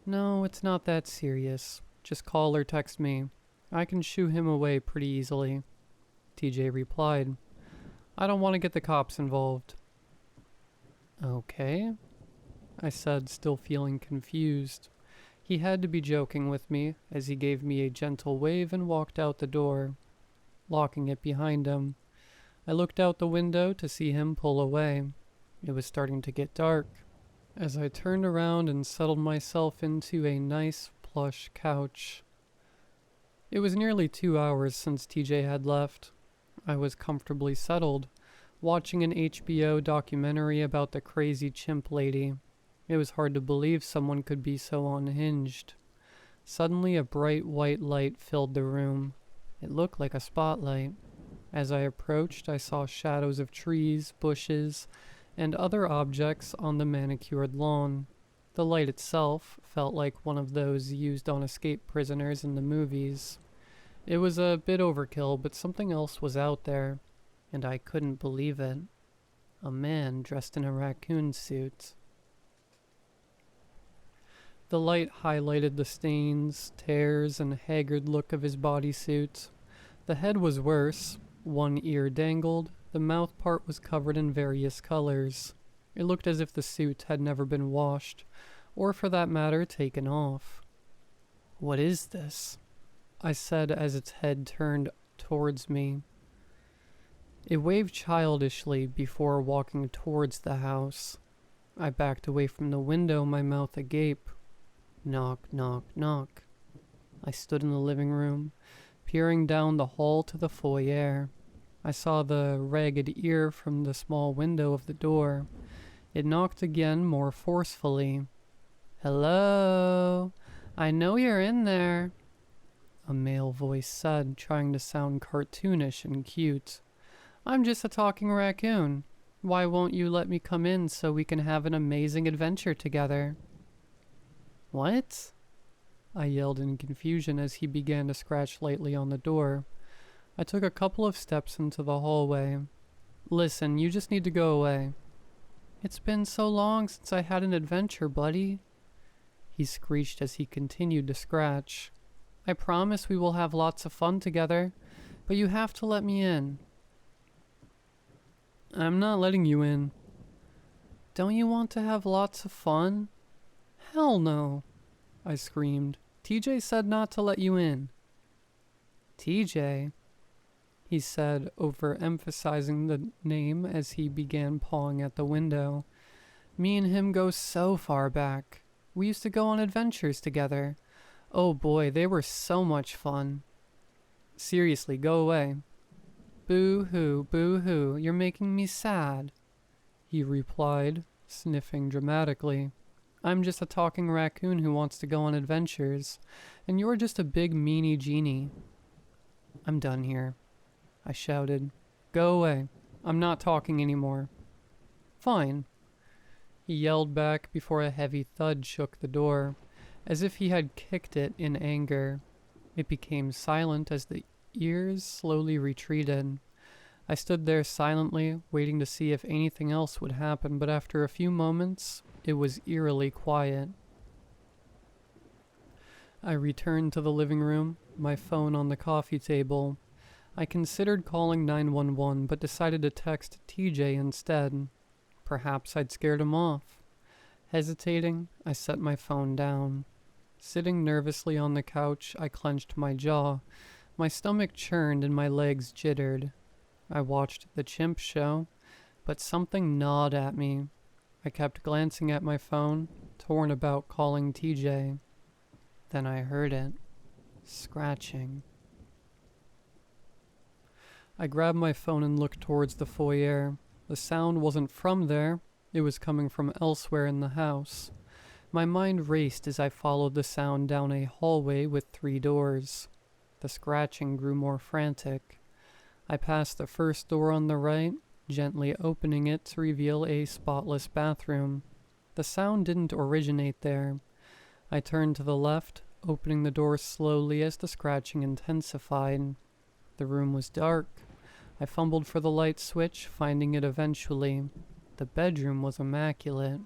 "No, it's not that serious. Just call or text me. I can shoo him away pretty easily," TJ replied. "I don't want to get the cops involved." "Okay," I said, still feeling confused. He had to be joking with me, as he gave me a gentle wave and walked out the door, locking it behind him. I looked out the window to see him pull away. It was starting to get dark. As I turned around and settled myself into a nice plush couch. It was nearly 2 hours since TJ had left. I was comfortably settled, watching an HBO documentary about the crazy chimp lady. It was hard to believe someone could be so unhinged. Suddenly, a bright white light filled the room. It looked like a spotlight. As I approached, I saw shadows of trees, bushes, and other objects on the manicured lawn. The light itself felt like one of those used on escaped prisoners in the movies. It was a bit overkill, but something else was out there, and I couldn't believe it. A man dressed in a raccoon suit. The light highlighted the stains, tears, and haggard look of his bodysuit. The head was worse. One ear dangled. The mouth part was covered in various colors. It looked as if the suit had never been washed, or for that matter, taken off. "What is this?" I said as its head turned towards me. It waved childishly before walking towards the house. I backed away from the window, my mouth agape. Knock, knock, knock. I stood in the living room, peering down the hall to the foyer. I saw the ragged ear from the small window of the door. It knocked again, more forcefully. "Hello? I know you're in there," a male voice said, trying to sound cartoonish and cute. "I'm just a talking raccoon. Why won't you let me come in so we can have an amazing adventure together?" "What?" I yelled in confusion as he began to scratch lightly on the door. I took a couple of steps into the hallway. "Listen, you just need to go away." "It's been so long since I had an adventure, buddy," he screeched as he continued to scratch. "I promise we will have lots of fun together, but you have to let me in." "I'm not letting you in." "Don't you want to have lots of fun?" "Hell no," I screamed. "TJ said not to let you in." TJ, he said, overemphasizing the name as he began pawing at the window. Me and him go so far back. We used to go on adventures together. Oh boy, they were so much fun. Seriously, go away. Boo-hoo, boo-hoo, you're making me sad, he replied, sniffing dramatically. I'm just a talking raccoon who wants to go on adventures, and you're just a big meanie genie. I'm done here, I shouted. Go away. I'm not talking anymore. Fine, he yelled back before a heavy thud shook the door, as if he had kicked it in anger. It became silent as the ears slowly retreated. I stood there silently, waiting to see if anything else would happen, but after a few moments, it was eerily quiet. I returned to the living room, my phone on the coffee table. I considered calling 911, but decided to text TJ instead. Perhaps I'd scared him off. Hesitating, I set my phone down. Sitting nervously on the couch, I clenched my jaw. My stomach churned and my legs jittered. I watched the chimp show, but something gnawed at me. I kept glancing at my phone, torn about calling TJ. Then I heard it. Scratching. I grabbed my phone and looked towards the foyer. The sound wasn't from there. It was coming from elsewhere in the house. My mind raced as I followed the sound down a hallway with 3 doors. The scratching grew more frantic. I passed the first door on the right, gently opening it to reveal a spotless bathroom. The sound didn't originate there. I turned to the left, opening the door slowly as the scratching intensified. The room was dark. I fumbled for the light switch, finding it eventually. The bedroom was immaculate.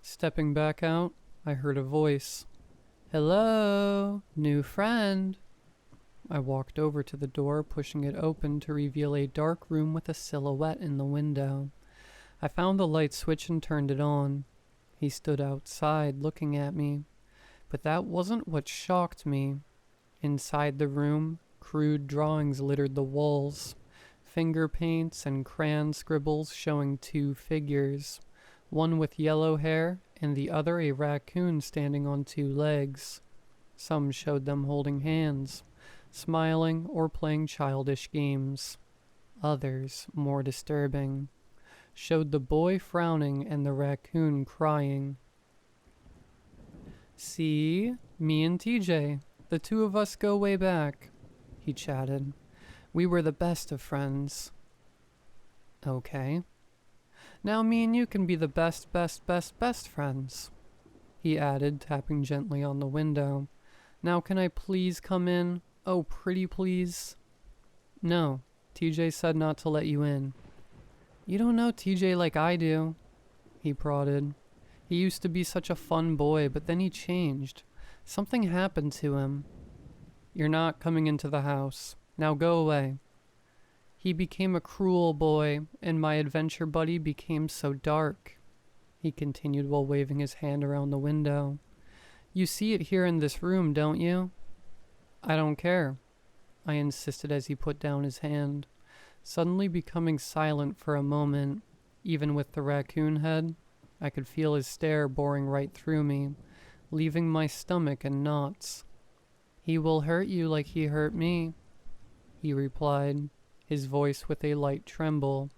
Stepping back out, I heard a voice. Hello, new friend. I walked over to the door, pushing it open to reveal a dark room with a silhouette in the window. I found the light switch and turned it on. He stood outside, looking at me. But that wasn't what shocked me. Inside the room, crude drawings littered the walls. Finger paints and crayon scribbles showing 2 figures. One with yellow hair, and the other a raccoon standing on 2 legs. Some showed them holding hands, smiling or playing childish games. Others, more disturbing, showed the boy frowning and the raccoon crying. See, me and TJ, the 2 of us go way back, he chatted. We were the best of friends. Okay. Now me and you can be the best friends, he added, tapping gently on the window. Now can I please come in? Oh, pretty please. No, TJ said not to let you in. You don't know TJ like I do, he prodded. He used to be such a fun boy, but then he changed. Something happened to him. You're not coming into the house. Now go away. He became a cruel boy, and my adventure buddy became so dark, he continued while waving his hand around the window. You see it here in this room, don't you? I don't care, I insisted as he put down his hand, suddenly becoming silent for a moment. Even with the raccoon head, I could feel his stare boring right through me, leaving my stomach in knots. He will hurt you like he hurt me, he replied, his voice with a light tremble.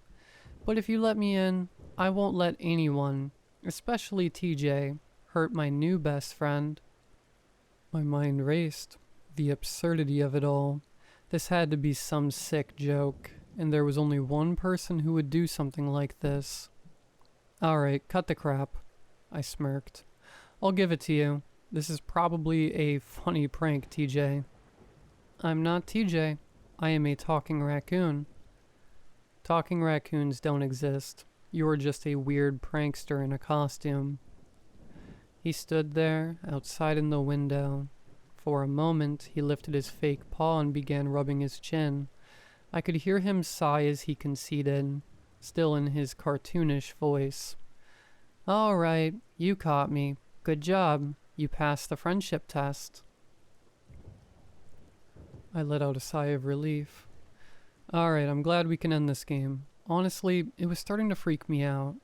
But if you let me in, I won't let anyone, especially TJ, hurt my new best friend. My mind raced. The absurdity of it all. This had to be some sick joke, and there was only one person who would do something like this. Alright, cut the crap, I smirked. I'll give it to you. This is probably a funny prank, TJ. I'm not TJ. I am a talking raccoon. Talking raccoons don't exist. You're just a weird prankster in a costume. He stood there, outside in the window. For a moment, he lifted his fake paw and began rubbing his chin. I could hear him sigh as he conceded, still in his cartoonish voice. All right, you caught me. Good job. You passed the friendship test. I let out a sigh of relief. Alright, I'm glad we can end this game. Honestly, it was starting to freak me out.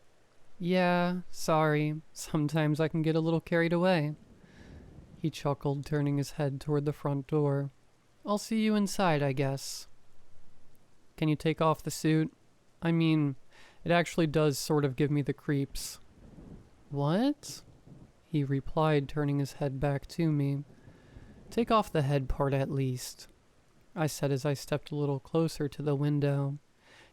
Yeah, sorry. Sometimes I can get a little carried away. He chuckled, turning his head toward the front door. I'll see you inside, I guess. Can you take off the suit? I mean, it actually does sort of give me the creeps. What? He replied, turning his head back to me. Take off the head part at least, I said as I stepped a little closer to the window.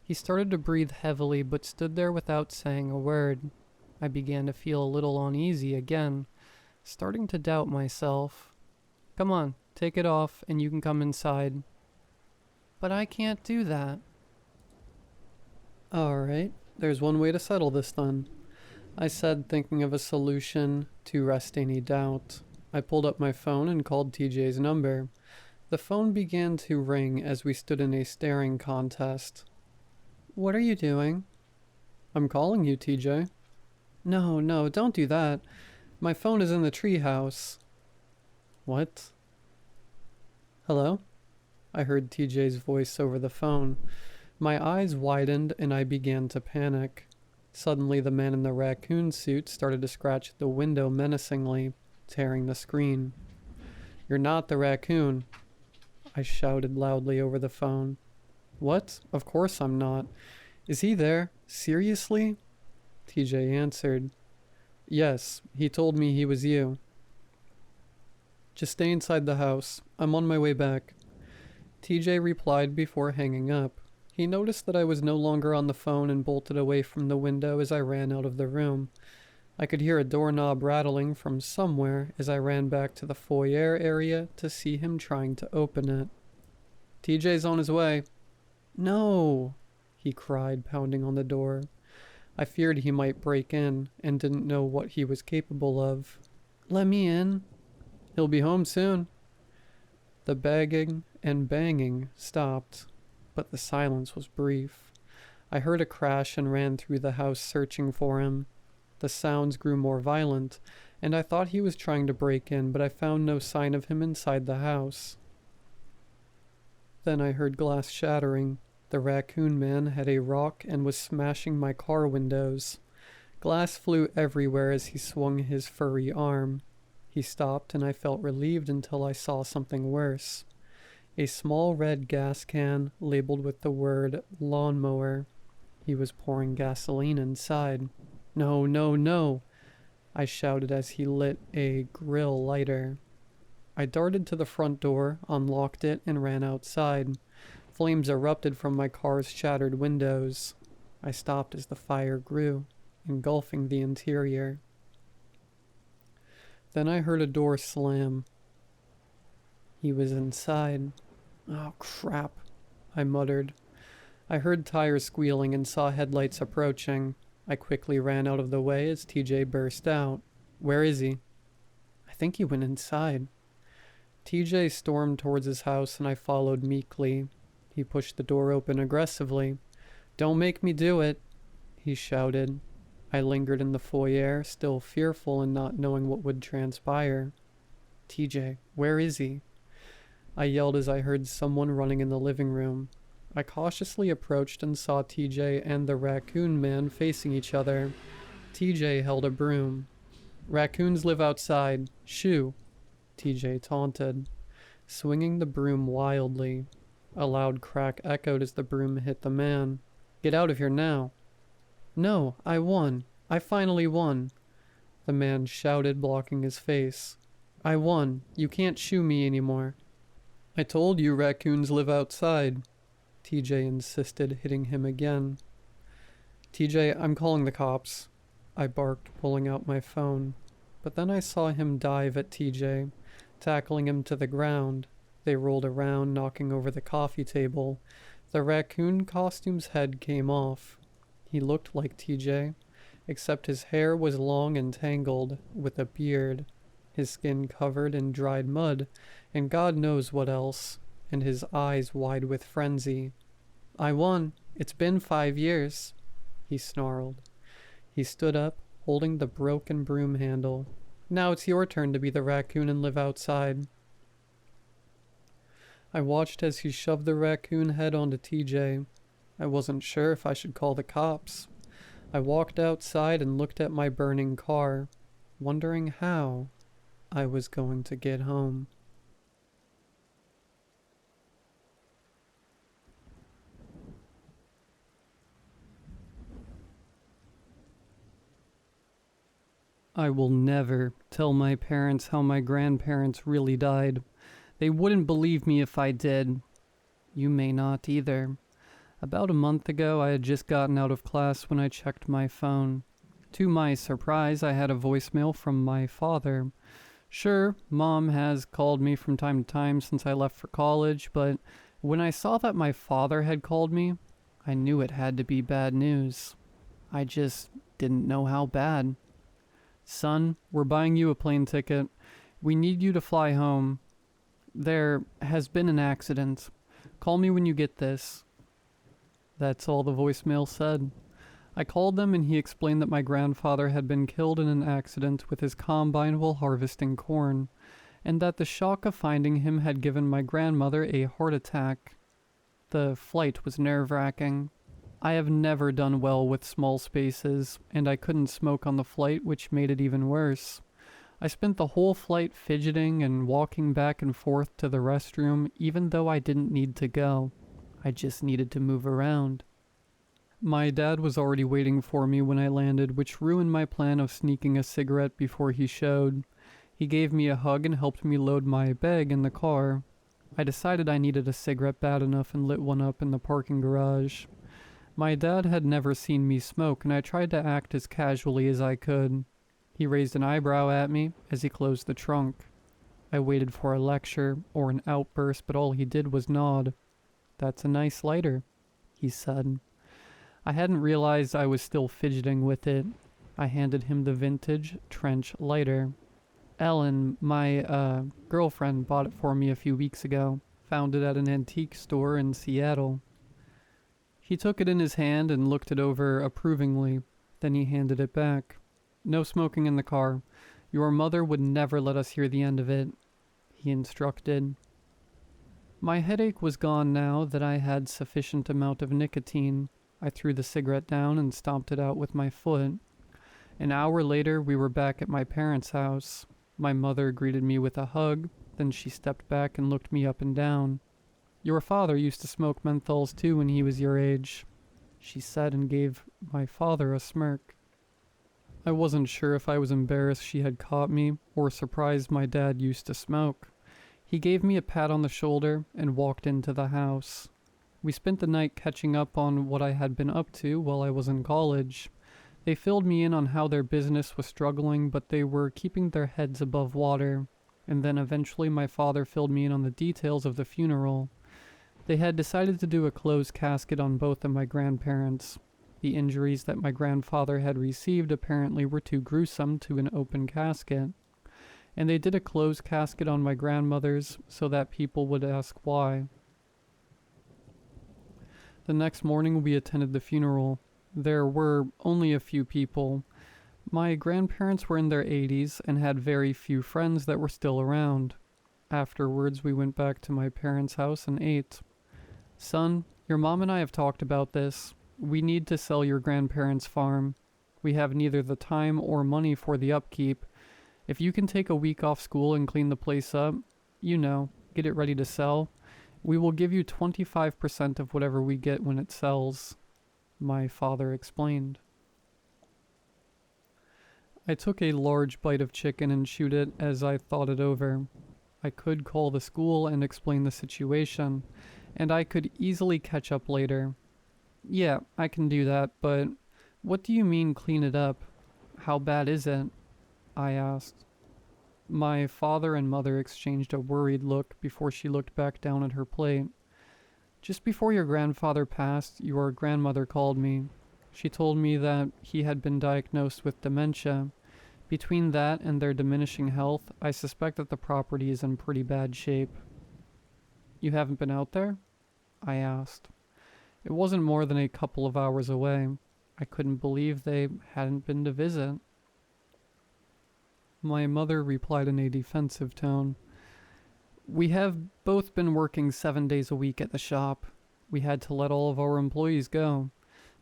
He started to breathe heavily but stood there without saying a word. I began to feel a little uneasy again, starting to doubt myself. Come on, take it off and you can come inside. But I can't do that. Alright, there's one way to settle this then, I said, thinking of a solution to rest any doubt. I pulled up my phone and called TJ's number. The phone began to ring as we stood in a staring contest. What are you doing? I'm calling you, TJ. No, don't do that. My phone is in the treehouse. What? Hello? I heard TJ's voice over the phone. My eyes widened and I began to panic. Suddenly the man in the raccoon suit started to scratch at the window menacingly, tearing the screen. You're not the raccoon, I shouted loudly over the phone. What? Of course I'm not. Is he there? Seriously? TJ answered. Yes, he told me he was you. Just stay inside the house. I'm on my way back. TJ replied before hanging up. He noticed that I was no longer on the phone and bolted away from the window as I ran out of the room. I could hear a doorknob rattling from somewhere as I ran back to the foyer area to see him trying to open it. TJ's on his way. No, he cried, pounding on the door. I feared he might break in and didn't know what he was capable of. Let me in. He'll be home soon. The begging and banging stopped, but the silence was brief. I heard a crash and ran through the house searching for him. The sounds grew more violent, and I thought he was trying to break in, but I found no sign of him inside the house. Then I heard glass shattering. The raccoon man had a rock and was smashing my car windows. Glass flew everywhere as he swung his furry arm. He stopped, and I felt relieved until I saw something worse. A small red gas can labeled with the word lawnmower. He was pouring gasoline inside. No, I shouted as he lit a grill lighter. I darted to the front door, unlocked it, and ran outside. Flames erupted from my car's shattered windows. I stopped as the fire grew, engulfing the interior. Then I heard a door slam. He was inside. Oh, crap, I muttered. I heard tires squealing and saw headlights approaching. I quickly ran out of the way as TJ burst out. Where is he? I think he went inside. TJ stormed towards his house and I followed meekly. He pushed the door open aggressively. Don't make me do it, he shouted. I lingered in the foyer, still fearful and not knowing what would transpire. TJ, where is he? I yelled as I heard someone running in the living room. I cautiously approached and saw TJ and the raccoon man facing each other. TJ held a broom. Raccoons live outside. Shoo, TJ taunted, swinging the broom wildly. A loud crack echoed as the broom hit the man. Get out of here now. No, I won. I finally won, the man shouted, blocking his face. I won. You can't shoo me anymore. I told you raccoons live outside, TJ insisted, hitting him again. TJ, I'm calling the cops, I barked, pulling out my phone. But then I saw him dive at TJ, tackling him to the ground. They rolled around, knocking over the coffee table. The raccoon costume's head came off. He looked like TJ, except his hair was long and tangled, with a beard, his skin covered in dried mud, and God knows what else, and his eyes wide with frenzy. I won. It's been 5 years, he snarled. He stood up, holding the broken broom handle. Now it's your turn to be the raccoon and live outside. I watched as he shoved the raccoon head onto TJ. I wasn't sure if I should call the cops. I walked outside and looked at my burning car, wondering how I was going to get home. I will never tell my parents how my grandparents really died. They wouldn't believe me if I did. You may not either. About a month ago, I had just gotten out of class when I checked my phone. To my surprise, I had a voicemail from my father. Sure, Mom has called me from time to time since I left for college, but when I saw that my father had called me, I knew it had to be bad news. I just didn't know how bad. Son, we're buying you a plane ticket. We need you to fly home. There has been an accident. Call me when you get this. That's all the voicemail said. I called them and he explained that my grandfather had been killed in an accident with his combine while harvesting corn, and that the shock of finding him had given my grandmother a heart attack. The flight was nerve-wracking. I have never done well with small spaces, and I couldn't smoke on the flight, which made it even worse. I spent the whole flight fidgeting and walking back and forth to the restroom, even though I didn't need to go. I just needed to move around. My dad was already waiting for me when I landed, which ruined my plan of sneaking a cigarette before he showed. He gave me a hug and helped me load my bag in the car. I decided I needed a cigarette bad enough and lit one up in the parking garage. My dad had never seen me smoke, and I tried to act as casually as I could. He raised an eyebrow at me as he closed the trunk. I waited for a lecture or an outburst, but all he did was nod. "That's a nice lighter," he said. I hadn't realized I was still fidgeting with it. I handed him the vintage trench lighter. Ellen, my girlfriend, bought it for me a few weeks ago. Found it at an antique store in Seattle. He took it in his hand and looked it over approvingly. Then he handed it back. "No smoking in the car. Your mother would never let us hear the end of it," he instructed. My headache was gone now that I had sufficient amount of nicotine. I threw the cigarette down and stomped it out with my foot. An hour later, we were back at my parents' house. My mother greeted me with a hug, then she stepped back and looked me up and down. "Your father used to smoke menthols too when he was your age," she said, and gave my father a smirk. I wasn't sure if I was embarrassed she had caught me or surprised my dad used to smoke. He gave me a pat on the shoulder and walked into the house. We spent the night catching up on what I had been up to while I was in college. They filled me in on how their business was struggling, but they were keeping their heads above water. And then eventually my father filled me in on the details of the funeral. They had decided to do a closed casket on both of my grandparents. The injuries that my grandfather had received apparently were too gruesome to an open casket. And they did a closed casket on my grandmother's so that people would ask why. The next morning we attended the funeral. There were only a few people. My grandparents were in their 80s and had very few friends that were still around. Afterwards we went back to my parents' house and ate. "Son, your mom and I have talked about this. We need to sell your grandparents' farm. We have neither the time or money for the upkeep. If you can take a week off school and clean the place up, get it ready to sell, we will give you 25% of whatever we get when it sells," my father explained. I took a large bite of chicken and chewed it as I thought it over. I could call the school and explain the situation, and I could easily catch up later. "Yeah, I can do that, but what do you mean clean it up? How bad is it?" I asked. My father and mother exchanged a worried look before she looked back down at her plate. "Just before your grandfather passed, your grandmother called me. She told me that he had been diagnosed with dementia. Between that and their diminishing health, I suspect that the property is in pretty bad shape." "You haven't been out there?" I asked. It wasn't more than a couple of hours away. I couldn't believe they hadn't been to visit. My mother replied in a defensive tone. We have both been working 7 days a week at the shop. We had to let all of our employees go.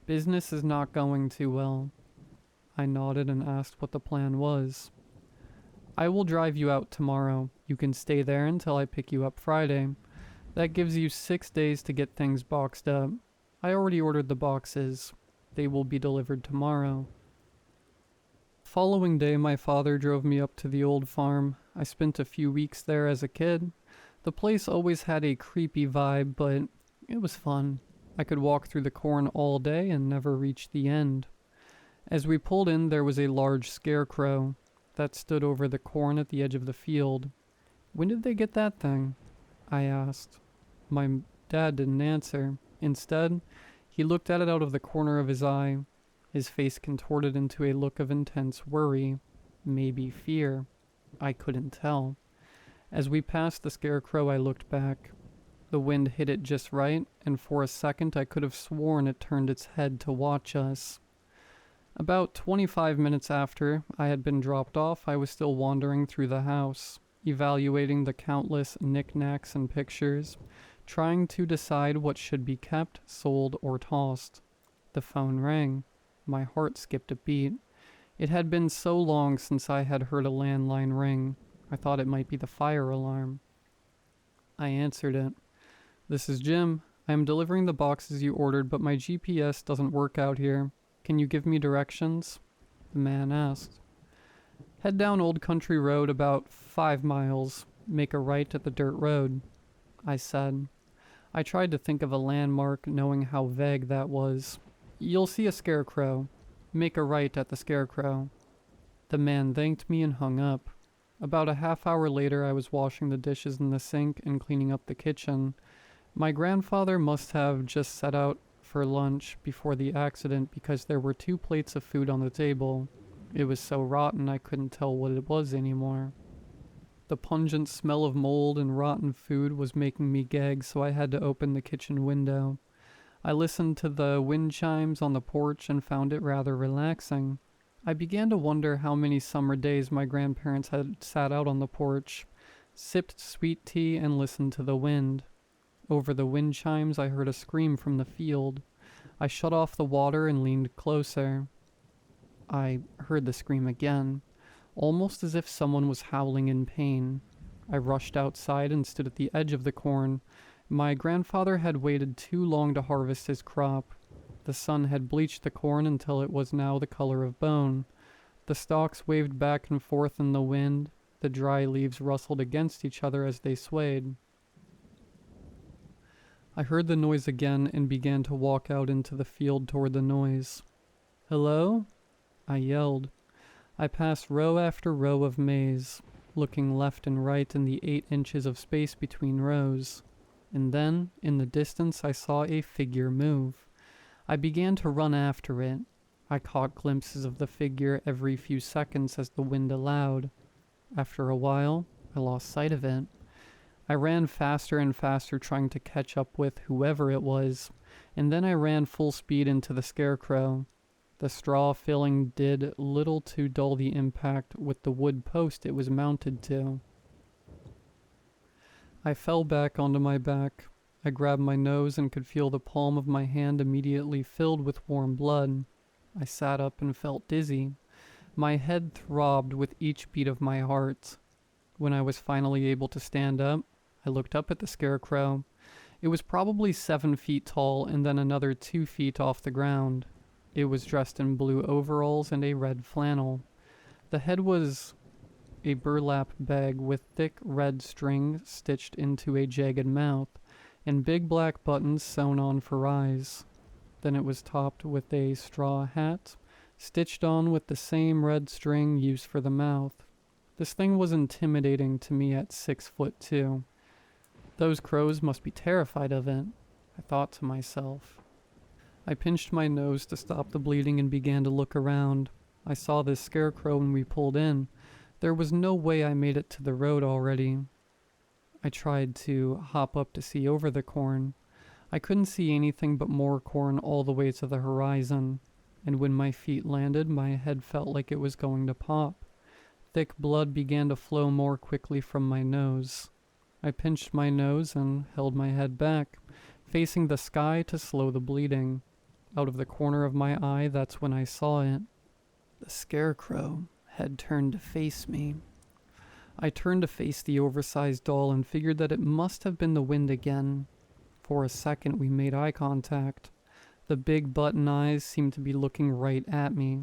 Business is not going too well. I nodded and asked what the plan was. I will drive you out tomorrow. You can stay there until I pick you up Friday. That gives you 6 days to get things boxed up. I already ordered the boxes. They will be delivered tomorrow. Following day, my father drove me up to the old farm. I spent a few weeks there as a kid. The place always had a creepy vibe, but it was fun. I could walk through the corn all day and never reach the end. As we pulled in, there was a large scarecrow that stood over the corn at the edge of the field. When did they get that thing? I asked. My dad didn't answer. Instead, he looked at it out of the corner of his eye. His face contorted into a look of intense worry, maybe fear. I couldn't tell. As we passed the scarecrow, I looked back. The wind hit it just right, and for a second I could have sworn it turned its head to watch us. About 25 minutes after I had been dropped off, I was still wandering through the house, evaluating the countless knickknacks and pictures, trying to decide what should be kept, sold, or tossed. The phone rang. My heart skipped a beat. It had been so long since I had heard a landline ring. I thought it might be the fire alarm. I answered it. This is Jim. I am delivering the boxes you ordered, but my GPS doesn't work out here. Can you give me directions? The man asked. Head down Old Country Road about 5 miles. Make a right at the dirt road, I said. I tried to think of a landmark, knowing how vague that was. You'll see a scarecrow. Make a right at the scarecrow. The man thanked me and hung up. About a half hour later, I was washing the dishes in the sink and cleaning up the kitchen. My grandfather must have just set out for lunch before the accident because there were 2 plates of food on the table. It was so rotten I couldn't tell what it was anymore. The pungent smell of mold and rotten food was making me gag, so I had to open the kitchen window. I listened to the wind chimes on the porch and found it rather relaxing. I began to wonder how many summer days my grandparents had sat out on the porch, sipped sweet tea, and listened to the wind. Over the wind chimes, I heard a scream from the field. I shut off the water and leaned closer. I heard the scream again, almost as if someone was howling in pain. I rushed outside and stood at the edge of the corn. My grandfather had waited too long to harvest his crop. The sun had bleached the corn until it was now the color of bone. The stalks waved back and forth in the wind. The dry leaves rustled against each other as they swayed. I heard the noise again and began to walk out into the field toward the noise. Hello? I yelled. I passed row after row of maize, looking left and right in the 8 inches of space between rows. And then, in the distance, I saw a figure move. I began to run after it. I caught glimpses of the figure every few seconds as the wind allowed. After a while, I lost sight of it. I ran faster and faster, trying to catch up with whoever it was, and then I ran full speed into the scarecrow. The straw filling did little to dull the impact with the wood post it was mounted to. I fell back onto my back. I grabbed my nose and could feel the palm of my hand immediately filled with warm blood. I sat up and felt dizzy. My head throbbed with each beat of my heart. When I was finally able to stand up, I looked up at the scarecrow. It was probably 7 feet tall and then another 2 feet off the ground. It was dressed in blue overalls and a red flannel. The head was a burlap bag with thick red string stitched into a jagged mouth, and big black buttons sewn on for eyes. Then it was topped with a straw hat, stitched on with the same red string used for the mouth. This thing was intimidating to me at 6'2". Those crows must be terrified of it, I thought to myself. I pinched my nose to stop the bleeding and began to look around. I saw this scarecrow when we pulled in. There was no way I made it to the road already. I tried to hop up to see over the corn. I couldn't see anything but more corn all the way to the horizon, and when my feet landed, my head felt like it was going to pop. Thick blood began to flow more quickly from my nose. I pinched my nose and held my head back, facing the sky to slow the bleeding. Out of the corner of my eye, that's when I saw it. The scarecrow had turned to face me. I turned to face the oversized doll and figured that it must have been the wind again. For a second, we made eye contact. The big button eyes seemed to be looking right at me.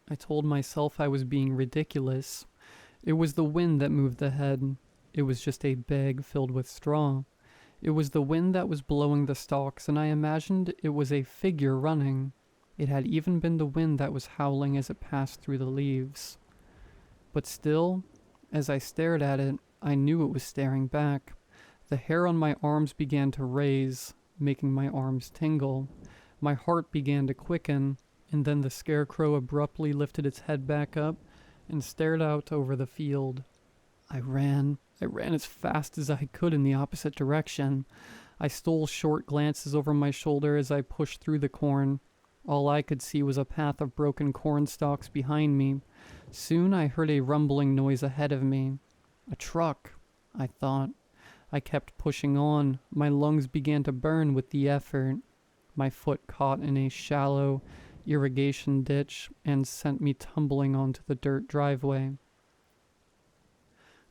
I told myself I was being ridiculous. It was the wind that moved the head. It was just a bag filled with straw. It was the wind that was blowing the stalks, and I imagined it was a figure running. It had even been the wind that was howling as it passed through the leaves. But still, as I stared at it, I knew it was staring back. The hair on my arms began to raise, making my arms tingle. My heart began to quicken, and then the scarecrow abruptly lifted its head back up and stared out over the field. I ran as fast as I could in the opposite direction. I stole short glances over my shoulder as I pushed through the corn. All I could see was a path of broken corn stalks behind me. Soon I heard a rumbling noise ahead of me. A truck, I thought. I kept pushing on. My lungs began to burn with the effort. My foot caught in a shallow irrigation ditch and sent me tumbling onto the dirt driveway.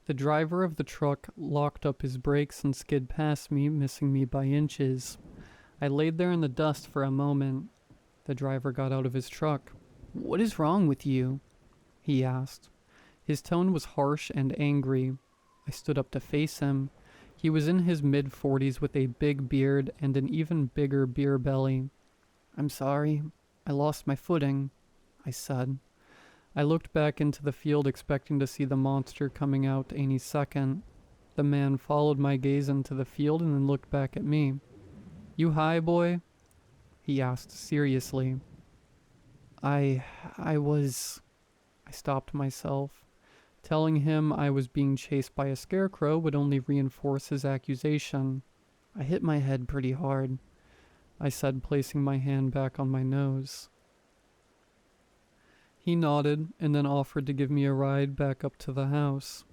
The driver of the truck locked up his brakes and skid past me, missing me by inches. I laid there in the dust for a moment. The driver got out of his truck. "What is wrong with you?" he asked. His tone was harsh and angry. I stood up to face him. He was in his mid-40s with a big beard and an even bigger beer belly. "I'm sorry. I lost my footing," I said. I looked back into the field expecting to see the monster coming out any second. The man followed my gaze into the field and then looked back at me. "You high, boy?" he asked seriously. I stopped myself. Telling him I was being chased by a scarecrow would only reinforce his accusation. "I hit my head pretty hard," I said, placing my hand back on my nose. He nodded and then offered to give me a ride back up to the house.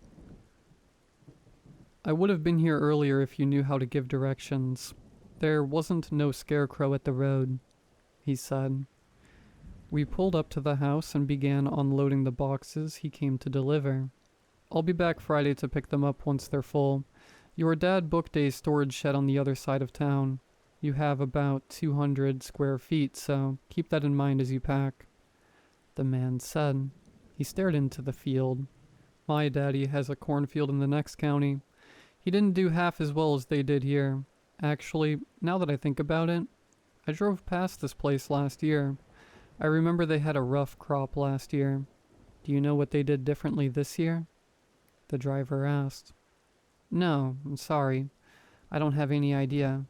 "I would have been here earlier if you knew how to give directions. There wasn't no scarecrow at the road," he said. We pulled up to the house and began unloading the boxes he came to deliver. "I'll be back Friday to pick them up once they're full. Your dad booked a storage shed on the other side of town. You have about 200 square feet, so keep that in mind as you pack," the man said. He stared into the field. "My daddy has a cornfield in the next county. He didn't do half as well as they did here. Actually, now that I think about it, I drove past this place last year. I remember they had a rough crop last year. Do you know what they did differently this year?" the driver asked. "No, I'm sorry. I don't have any idea,"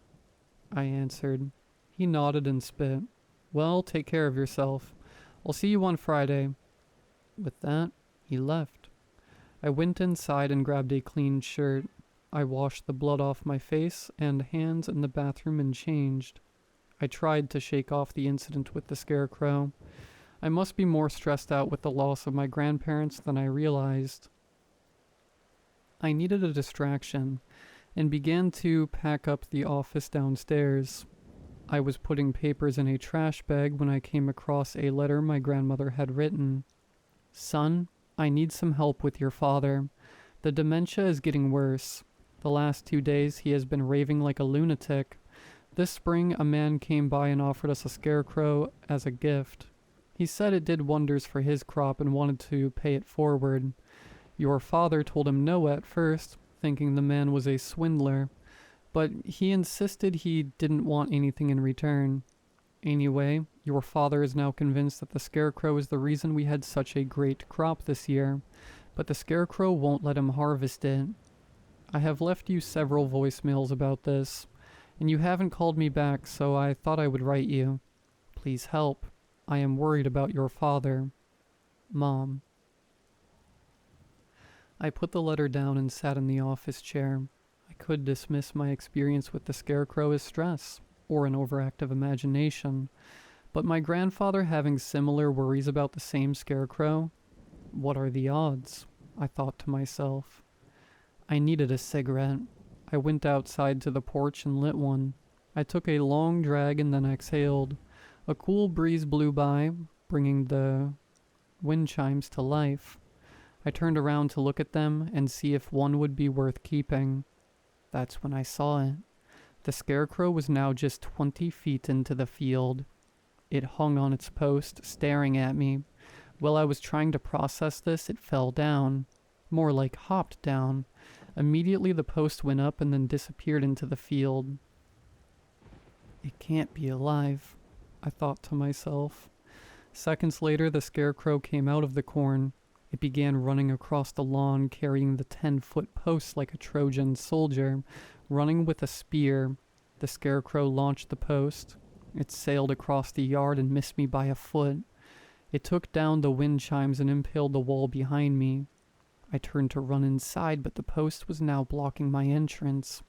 I answered. He nodded and spit. "Well, take care of yourself. I'll see you on Friday." With that, he left. I went inside and grabbed a clean shirt. I washed the blood off my face and hands in the bathroom and changed. I tried to shake off the incident with the scarecrow. I must be more stressed out with the loss of my grandparents than I realized. I needed a distraction and began to pack up the office downstairs. I was putting papers in a trash bag when I came across a letter my grandmother had written. "Son, I need some help with your father. The dementia is getting worse. The last 2 days he has been raving like a lunatic. This spring, a man came by and offered us a scarecrow as a gift. He said it did wonders for his crop and wanted to pay it forward. Your father told him no at first, thinking the man was a swindler, but he insisted he didn't want anything in return. Anyway, your father is now convinced that the scarecrow is the reason we had such a great crop this year, but the scarecrow won't let him harvest it. I have left you several voicemails about this, and you haven't called me back, so I thought I would write you. Please help. I am worried about your father. Mom." I put the letter down and sat in the office chair. I could dismiss my experience with the scarecrow as stress, or an overactive imagination, but my grandfather having similar worries about the same scarecrow? What are the odds? I thought to myself. I needed a cigarette. I went outside to the porch and lit one. I took a long drag and then exhaled. A cool breeze blew by, bringing the wind chimes to life. I turned around to look at them and see if one would be worth keeping. That's when I saw it. The scarecrow was now just 20 feet into the field. It hung on its post, staring at me. While I was trying to process this, it fell down. More like hopped down. Immediately the post went up and then disappeared into the field. It can't be alive, I thought to myself. Seconds later, the scarecrow came out of the corn. It began running across the lawn, carrying the 10-foot post like a Trojan soldier, running with a spear. The scarecrow launched the post. It sailed across the yard and missed me by a foot. It took down the wind chimes and impaled the wall behind me. I turned to run inside, but the post was now blocking my entrance.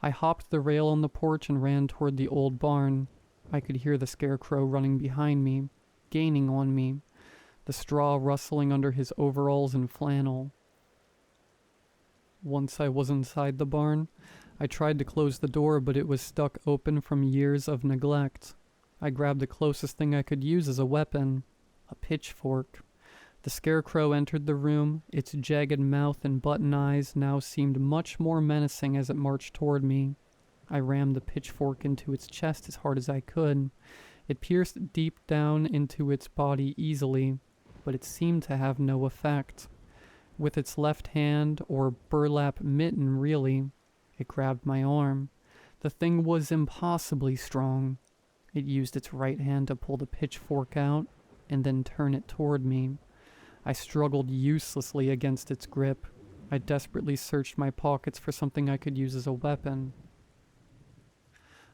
I hopped the rail on the porch and ran toward the old barn. I could hear the scarecrow running behind me, gaining on me, the straw rustling under his overalls and flannel. Once I was inside the barn, I tried to close the door, but it was stuck open from years of neglect. I grabbed the closest thing I could use as a weapon, a pitchfork. The scarecrow entered the room. Its jagged mouth and button eyes now seemed much more menacing as it marched toward me. I rammed the pitchfork into its chest as hard as I could. It pierced deep down into its body easily, but it seemed to have no effect. With its left hand, or burlap mitten really, it grabbed my arm. The thing was impossibly strong. It used its right hand to pull the pitchfork out, and then turn it toward me. I struggled uselessly against its grip. I desperately searched my pockets for something I could use as a weapon.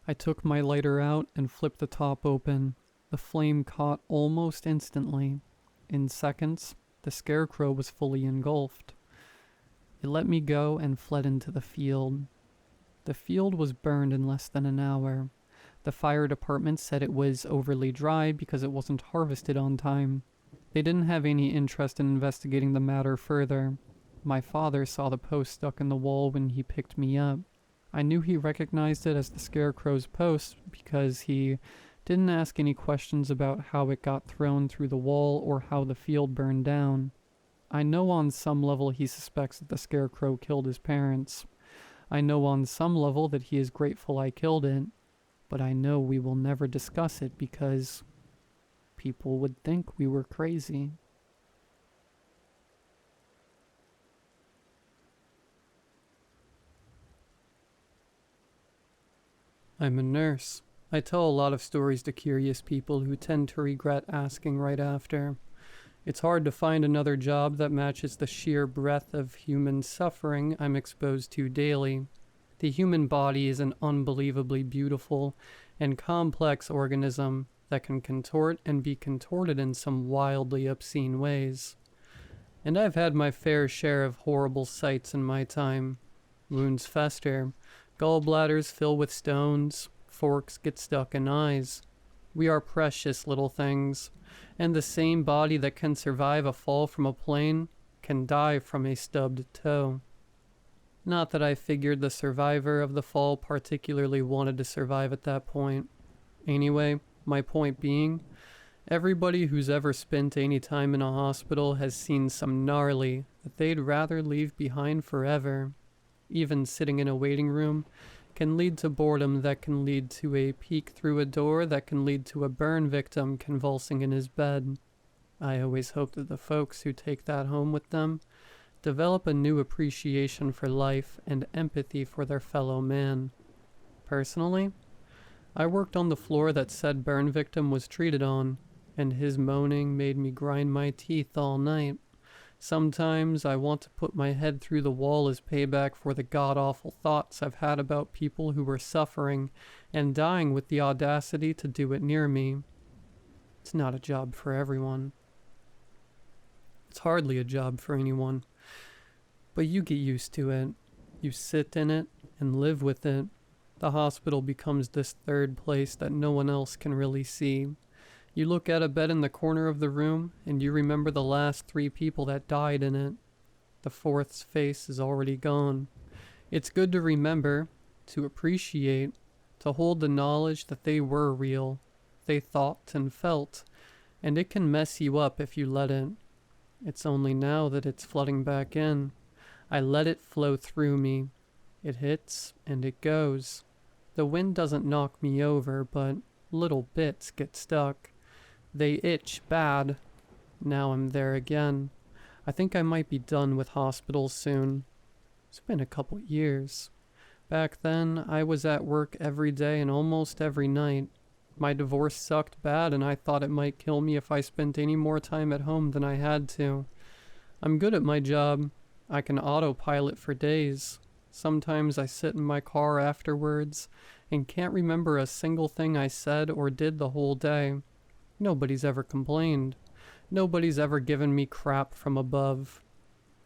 I took my lighter out and flipped the top open. The flame caught almost instantly. In seconds, the scarecrow was fully engulfed. It let me go and fled into the field. The field was burned in less than an hour. The fire department said it was overly dry because it wasn't harvested on time. They didn't have any interest in investigating the matter further. My father saw the post stuck in the wall when he picked me up. I knew he recognized it as the scarecrow's post because he didn't ask any questions about how it got thrown through the wall or how the field burned down. I know on some level he suspects that the scarecrow killed his parents. I know on some level that he is grateful I killed it, but I know we will never discuss it because people would think we were crazy. I'm a nurse. I tell a lot of stories to curious people who tend to regret asking right after. It's hard to find another job that matches the sheer breadth of human suffering I'm exposed to daily. The human body is an unbelievably beautiful and complex organism that can contort and be contorted in some wildly obscene ways. And I've had my fair share of horrible sights in my time. Wounds fester, gallbladders fill with stones, forks get stuck in eyes. We are precious little things, and the same body that can survive a fall from a plane can die from a stubbed toe. Not that I figured the survivor of the fall particularly wanted to survive at that point. Anyway, my point being, everybody who's ever spent any time in a hospital has seen some gnarly that they'd rather leave behind forever. Even sitting in a waiting room can lead to boredom that can lead to a peek through a door that can lead to a burn victim convulsing in his bed. I always hope that the folks who take that home with them develop a new appreciation for life and empathy for their fellow man. Personally, I worked on the floor that said burn victim was treated on, and his moaning made me grind my teeth all night. Sometimes I want to put my head through the wall as payback for the god-awful thoughts I've had about people who were suffering and dying with the audacity to do it near me. It's not a job for everyone. It's hardly a job for anyone. But you get used to it. You sit in it and live with it. The hospital becomes this third place that no one else can really see. You look at a bed in the corner of the room, and you remember the last 3 people that died in it. The fourth's face is already gone. It's good to remember, to appreciate, to hold the knowledge that they were real. They thought and felt, and it can mess you up if you let it. It's only now that it's flooding back in. I let it flow through me. It hits and it goes. The wind doesn't knock me over, but little bits get stuck. They itch bad. Now I'm there again. I think I might be done with hospitals soon. It's been a couple years. Back then, I was at work every day and almost every night. My divorce sucked bad, and I thought it might kill me if I spent any more time at home than I had to. I'm good at my job. I can autopilot for days. Sometimes I sit in my car afterwards and can't remember a single thing I said or did the whole day. Nobody's ever complained. Nobody's ever given me crap from above.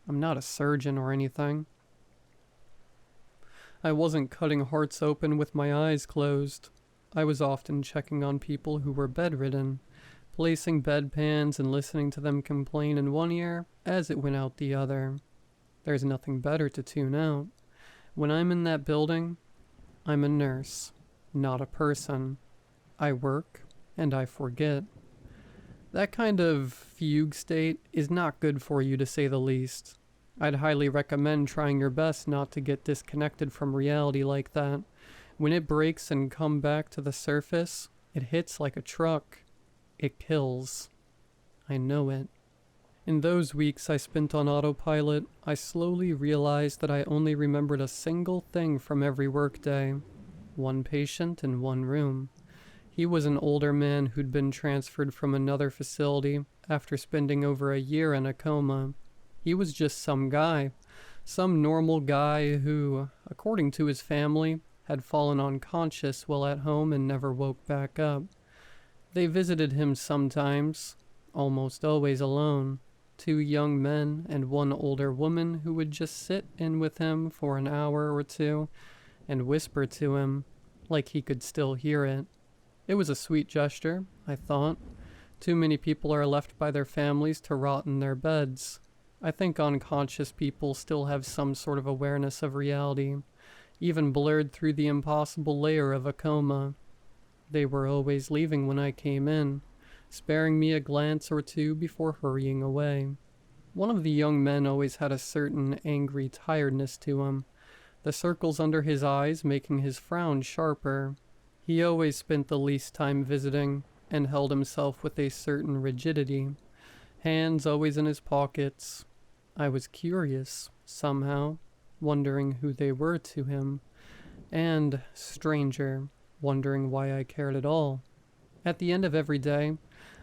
I'm not a surgeon or anything. I wasn't cutting hearts open with my eyes closed. I was often checking on people who were bedridden, placing bedpans and listening to them complain in one ear as it went out the other. There's nothing better to tune out. When I'm in that building, I'm a nurse, not a person. I work and I forget. That kind of fugue state is not good for you, to say the least. I'd highly recommend trying your best not to get disconnected from reality like that. When it breaks and comes back to the surface, it hits like a truck. It kills. I know it. In those weeks I spent on autopilot, I slowly realized that I only remembered a single thing from every workday. One patient in one room. He was an older man who'd been transferred from another facility after spending over a year in a coma. He was just some guy. Some normal guy who, according to his family, had fallen unconscious while at home and never woke back up. They visited him sometimes, almost always alone. 2 young men and 1 older woman who would just sit in with him for an hour or 2 and whisper to him, like he could still hear it. It was a sweet gesture, I thought. Too many people are left by their families to rot in their beds. I think unconscious people still have some sort of awareness of reality, even blurred through the impossible layer of a coma. They were always leaving when I came in, sparing me a glance or 2 before hurrying away. One of the young men always had a certain angry tiredness to him, the circles under his eyes making his frown sharper. He always spent the least time visiting, and held himself with a certain rigidity, hands always in his pockets. I was curious, somehow, wondering who they were to him, and, stranger, wondering why I cared at all. At the end of every day,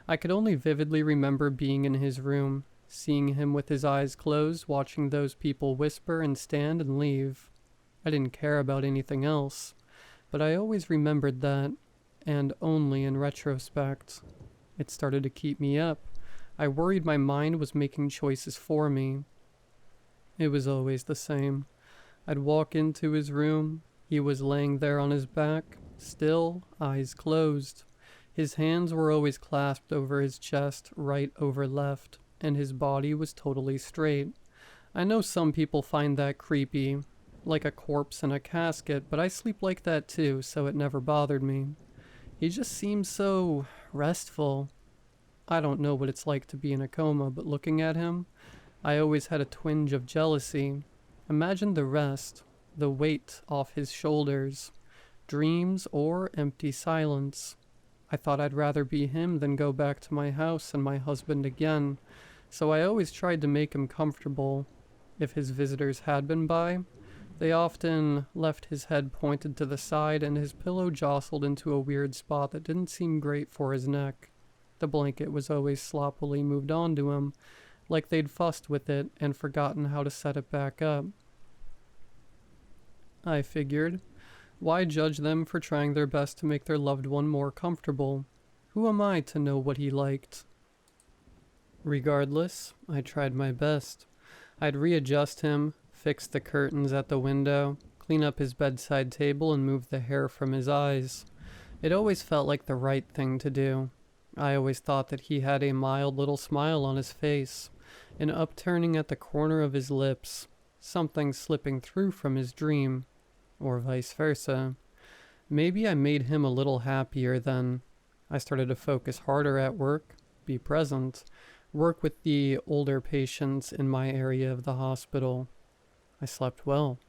I could only vividly remember being in his room, seeing him with his eyes closed, watching those people whisper and stand and leave. I didn't care about anything else, but I always remembered that, and only in retrospect. It started to keep me up. I worried my mind was making choices for me. It was always the same. I'd walk into his room. He was laying there on his back, still, eyes closed. His hands were always clasped over his chest, right over left, and his body was totally straight. I know some people find that creepy, like a corpse in a casket, but I sleep like that too, so it never bothered me. He just seemed so restful. I don't know what it's like to be in a coma, but looking at him, I always had a twinge of jealousy. Imagine the rest, the weight off his shoulders, dreams or empty silence. I thought I'd rather be him than go back to my house and my husband again, so I always tried to make him comfortable. If his visitors had been by, they often left his head pointed to the side and his pillow jostled into a weird spot that didn't seem great for his neck. The blanket was always sloppily moved onto him, like they'd fussed with it and forgotten how to set it back up. I figured, why judge them for trying their best to make their loved one more comfortable? Who am I to know what he liked? Regardless, I tried my best. I'd readjust him, fix the curtains at the window, clean up his bedside table, and move the hair from his eyes. It always felt like the right thing to do. I always thought that he had a mild little smile on his face, an upturning at the corner of his lips, something slipping through from his dream, or vice versa. Maybe I made him a little happier then. I started to focus harder at work, be present, work with the older patients in my area of the hospital. I slept well.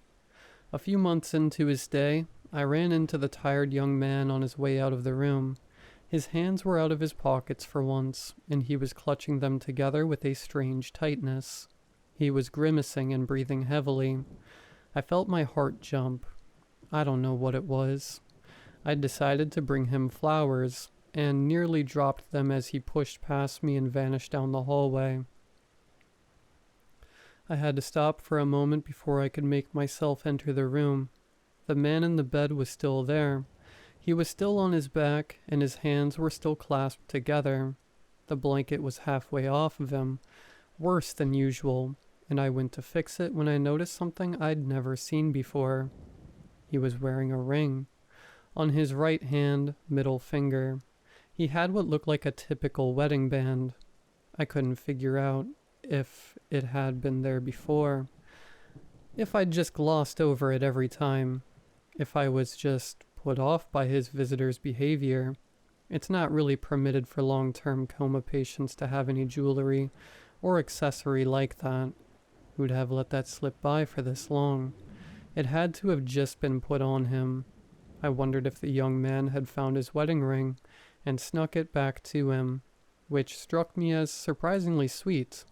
A few months into his stay, I ran into the tired young man on his way out of the room. His hands were out of his pockets for once, and he was clutching them together with a strange tightness. He was grimacing and breathing heavily. I felt my heart jump. I don't know what it was. I decided to bring him flowers, and nearly dropped them as he pushed past me and vanished down the hallway. I had to stop for a moment before I could make myself enter the room. The man in the bed was still there. He was still on his back, and his hands were still clasped together. The blanket was halfway off of him, worse than usual, and I went to fix it when I noticed something I'd never seen before. He was wearing a ring. On his right hand, middle finger. He had what looked like a typical wedding band. I couldn't figure out if it had been there before. If I'd just glossed over it every time. If I was just put off by his visitor's behavior. It's not really permitted for long-term coma patients to have any jewelry or accessory like that. Who'd have let that slip by for this long? It had to have just been put on him. I wondered if the young man had found his wedding ring and snuck it back to him, which struck me as surprisingly sweet,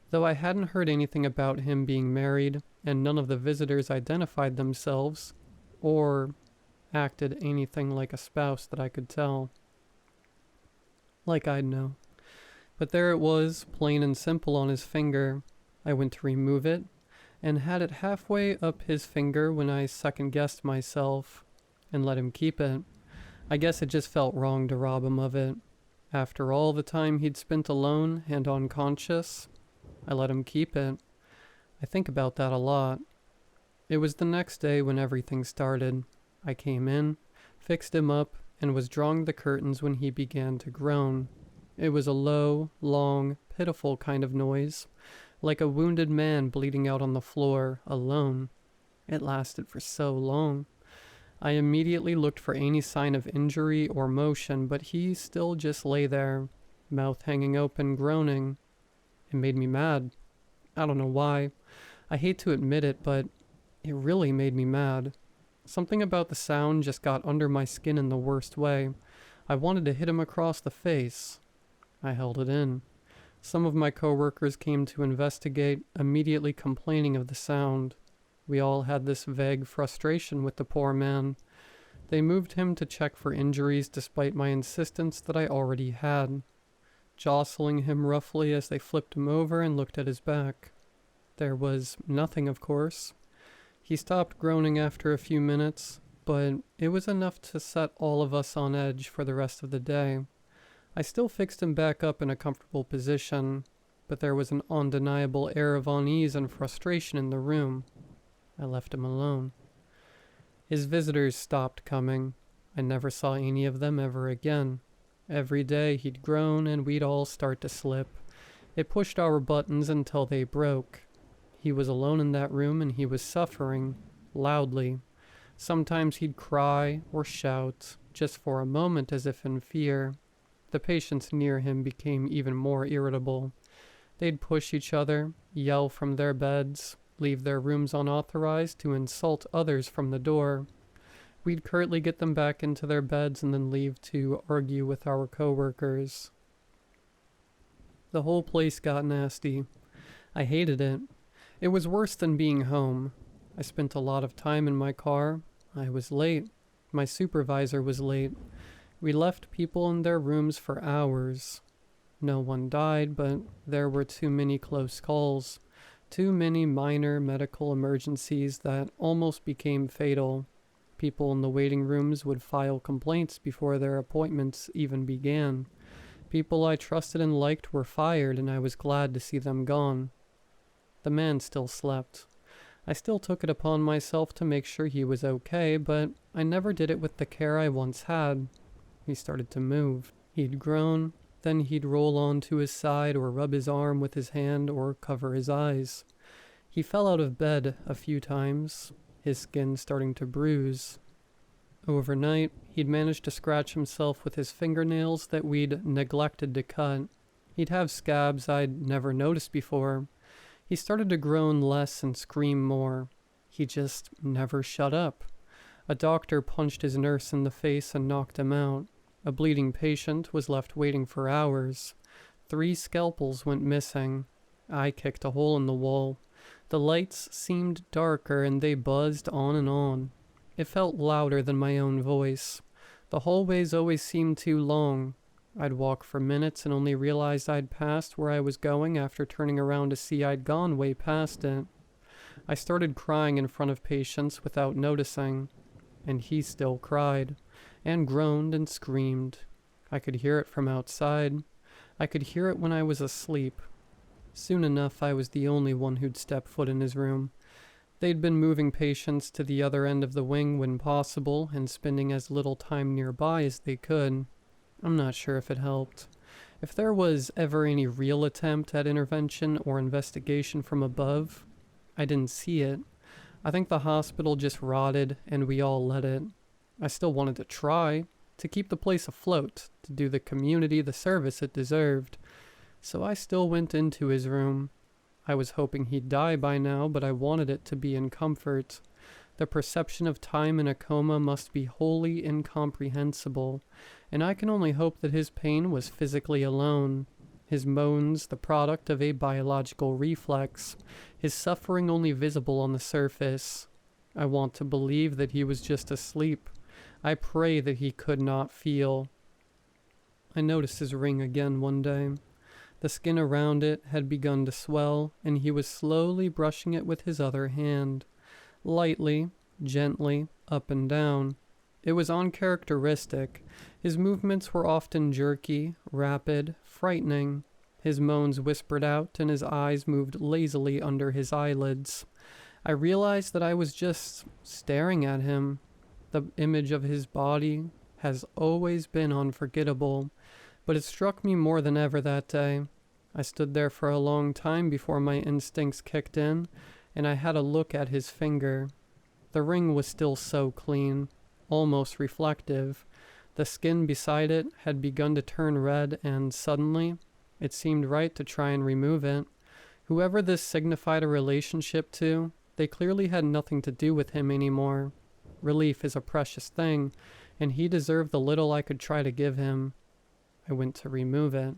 though I hadn't heard anything about him being married, and none of the visitors identified themselves or acted anything like a spouse that I could tell. Like I'd know. But there it was, plain and simple on his finger. I went to remove it, and had it halfway up his finger when I second-guessed myself, and let him keep it. I guess it just felt wrong to rob him of it. After all the time he'd spent alone and unconscious, I let him keep it. I think about that a lot. It was the next day when everything started. I came in, fixed him up, and was drawing the curtains when he began to groan. It was a low, long, pitiful kind of noise, like a wounded man bleeding out on the floor, alone. It lasted for so long. I immediately looked for any sign of injury or motion, but he still just lay there, mouth hanging open, groaning. It made me mad. I don't know why. I hate to admit it, but it really made me mad. Something about the sound just got under my skin in the worst way. I wanted to hit him across the face. I held it in. Some of my coworkers came to investigate, immediately complaining of the sound. We all had this vague frustration with the poor man. They moved him to check for injuries despite my insistence that I already had, jostling him roughly as they flipped him over and looked at his back. There was nothing, of course. He stopped groaning after a few minutes, but it was enough to set all of us on edge for the rest of the day. I still fixed him back up in a comfortable position, but there was an undeniable air of unease and frustration in the room. I left him alone. His visitors stopped coming. I never saw any of them ever again. Every day he'd groan and we'd all start to slip. It pushed our buttons until they broke. He was alone in that room and he was suffering, loudly. Sometimes he'd cry or shout, just for a moment as if in fear. The patients near him became even more irritable. They'd push each other, yell from their beds, leave their rooms unauthorized to insult others from the door. We'd curtly get them back into their beds and then leave to argue with our coworkers. The whole place got nasty. I hated it. It was worse than being home. I spent a lot of time in my car. I was late. My supervisor was late. We left people in their rooms for hours. No one died, but there were too many close calls. Too many minor medical emergencies that almost became fatal. People in the waiting rooms would file complaints before their appointments even began. People I trusted and liked were fired, and I was glad to see them gone. The man still slept. I still took it upon myself to make sure he was okay, but I never did it with the care I once had. He started to move. He'd groan, Then he'd roll onto his side or rub his arm with his hand or cover his eyes. He fell out of bed a few times, his skin starting to bruise. Overnight, he'd managed to scratch himself with his fingernails that we'd neglected to cut. He'd have scabs I'd never noticed before. He started to groan less and scream more. He just never shut up. A doctor punched his nurse in the face and knocked him out. A bleeding patient was left waiting for hours. 3 scalpels went missing. I kicked a hole in the wall. The lights seemed darker and they buzzed on and on. It felt louder than my own voice. The hallways always seemed too long. I'd walk for minutes and only realized I'd passed where I was going after turning around to see I'd gone way past it. I started crying in front of patients without noticing, and he still cried, and groaned and screamed. I could hear it from outside. I could hear it when I was asleep. Soon enough, I was the only one who'd step foot in his room. They'd been moving patients to the other end of the wing when possible and spending as little time nearby as they could. I'm not sure if it helped. If there was ever any real attempt at intervention or investigation from above, I didn't see it. I think the hospital just rotted and we all let it. I still wanted to try, to keep the place afloat, to do the community the service it deserved. So I still went into his room. I was hoping he'd die by now, but I wanted it to be in comfort. The perception of time in a coma must be wholly incomprehensible, and I can only hope that his pain was physically alone. His moans the product of a biological reflex, his suffering only visible on the surface. I want to believe that he was just asleep. I pray that he could not feel. I noticed his ring again one day. The skin around it had begun to swell, and he was slowly brushing it with his other hand. Lightly, gently, up and down. It was uncharacteristic. His movements were often jerky, rapid, frightening. His moans whispered out, and his eyes moved lazily under his eyelids. I realized that I was just staring at him. The image of his body has always been unforgettable, but it struck me more than ever that day. I stood there for a long time before my instincts kicked in, and I had a look at his finger. The ring was still so clean, almost reflective. The skin beside it had begun to turn red, and suddenly, it seemed right to try and remove it. Whoever this signified a relationship to, they clearly had nothing to do with him anymore. Relief is a precious thing, and he deserved the little I could try to give him. I went to remove it.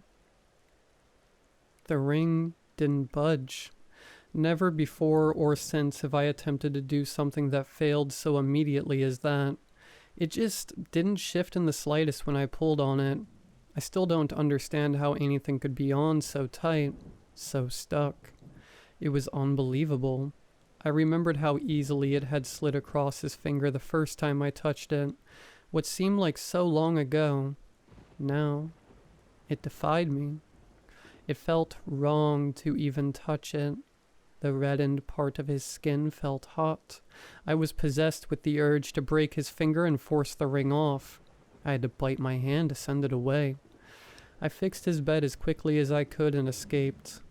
The ring didn't budge. Never before or since have I attempted to do something that failed so immediately as that. It just didn't shift in the slightest when I pulled on it. I still don't understand how anything could be on so tight, so stuck. It was unbelievable. I remembered how easily it had slid across his finger the first time I touched it, what seemed like so long ago. Now, it defied me. It felt wrong to even touch it. The reddened part of his skin felt hot. I was possessed with the urge to break his finger and force the ring off. I had to bite my hand to send it away. I fixed his bed as quickly as I could and escaped.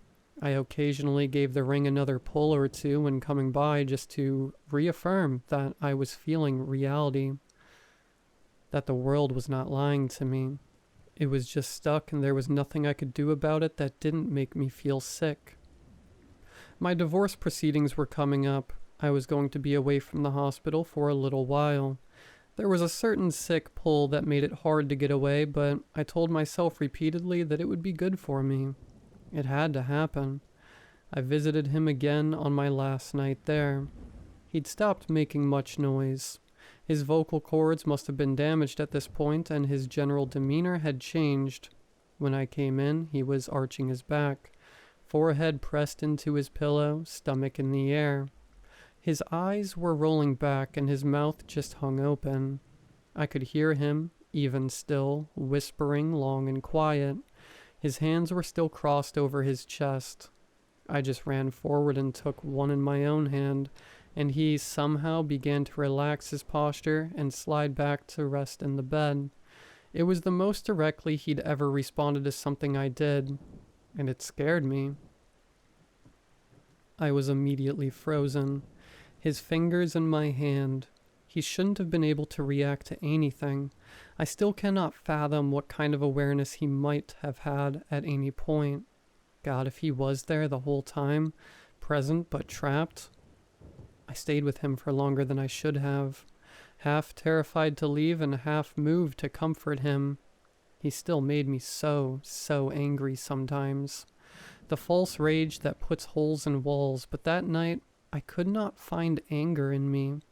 I occasionally gave the ring another pull or two when coming by just to reaffirm that I was feeling reality, that the world was not lying to me. It was just stuck and there was nothing I could do about it that didn't make me feel sick. My divorce proceedings were coming up. I was going to be away from the hospital for a little while. There was a certain sick pull that made it hard to get away, but I told myself repeatedly that it would be good for me. It had to happen. I visited him again on my last night there. He'd stopped making much noise. His vocal cords must have been damaged at this point, and his general demeanor had changed. When I came in, he was arching his back, forehead pressed into his pillow, stomach in the air. His eyes were rolling back, and his mouth just hung open. I could hear him, even still, whispering long and quiet. His hands were still crossed over his chest. I just ran forward and took one in my own hand, and he somehow began to relax his posture and slide back to rest in the bed. It was the most directly he'd ever responded to something I did, and it scared me. I was immediately frozen, his fingers in my hand. He shouldn't have been able to react to anything. I still cannot fathom what kind of awareness he might have had at any point. God, if he was there the whole time, present but trapped. I stayed with him for longer than I should have, half terrified to leave and half moved to comfort him. He still made me so angry sometimes. The false rage that puts holes in walls, but that night I could not find anger in me.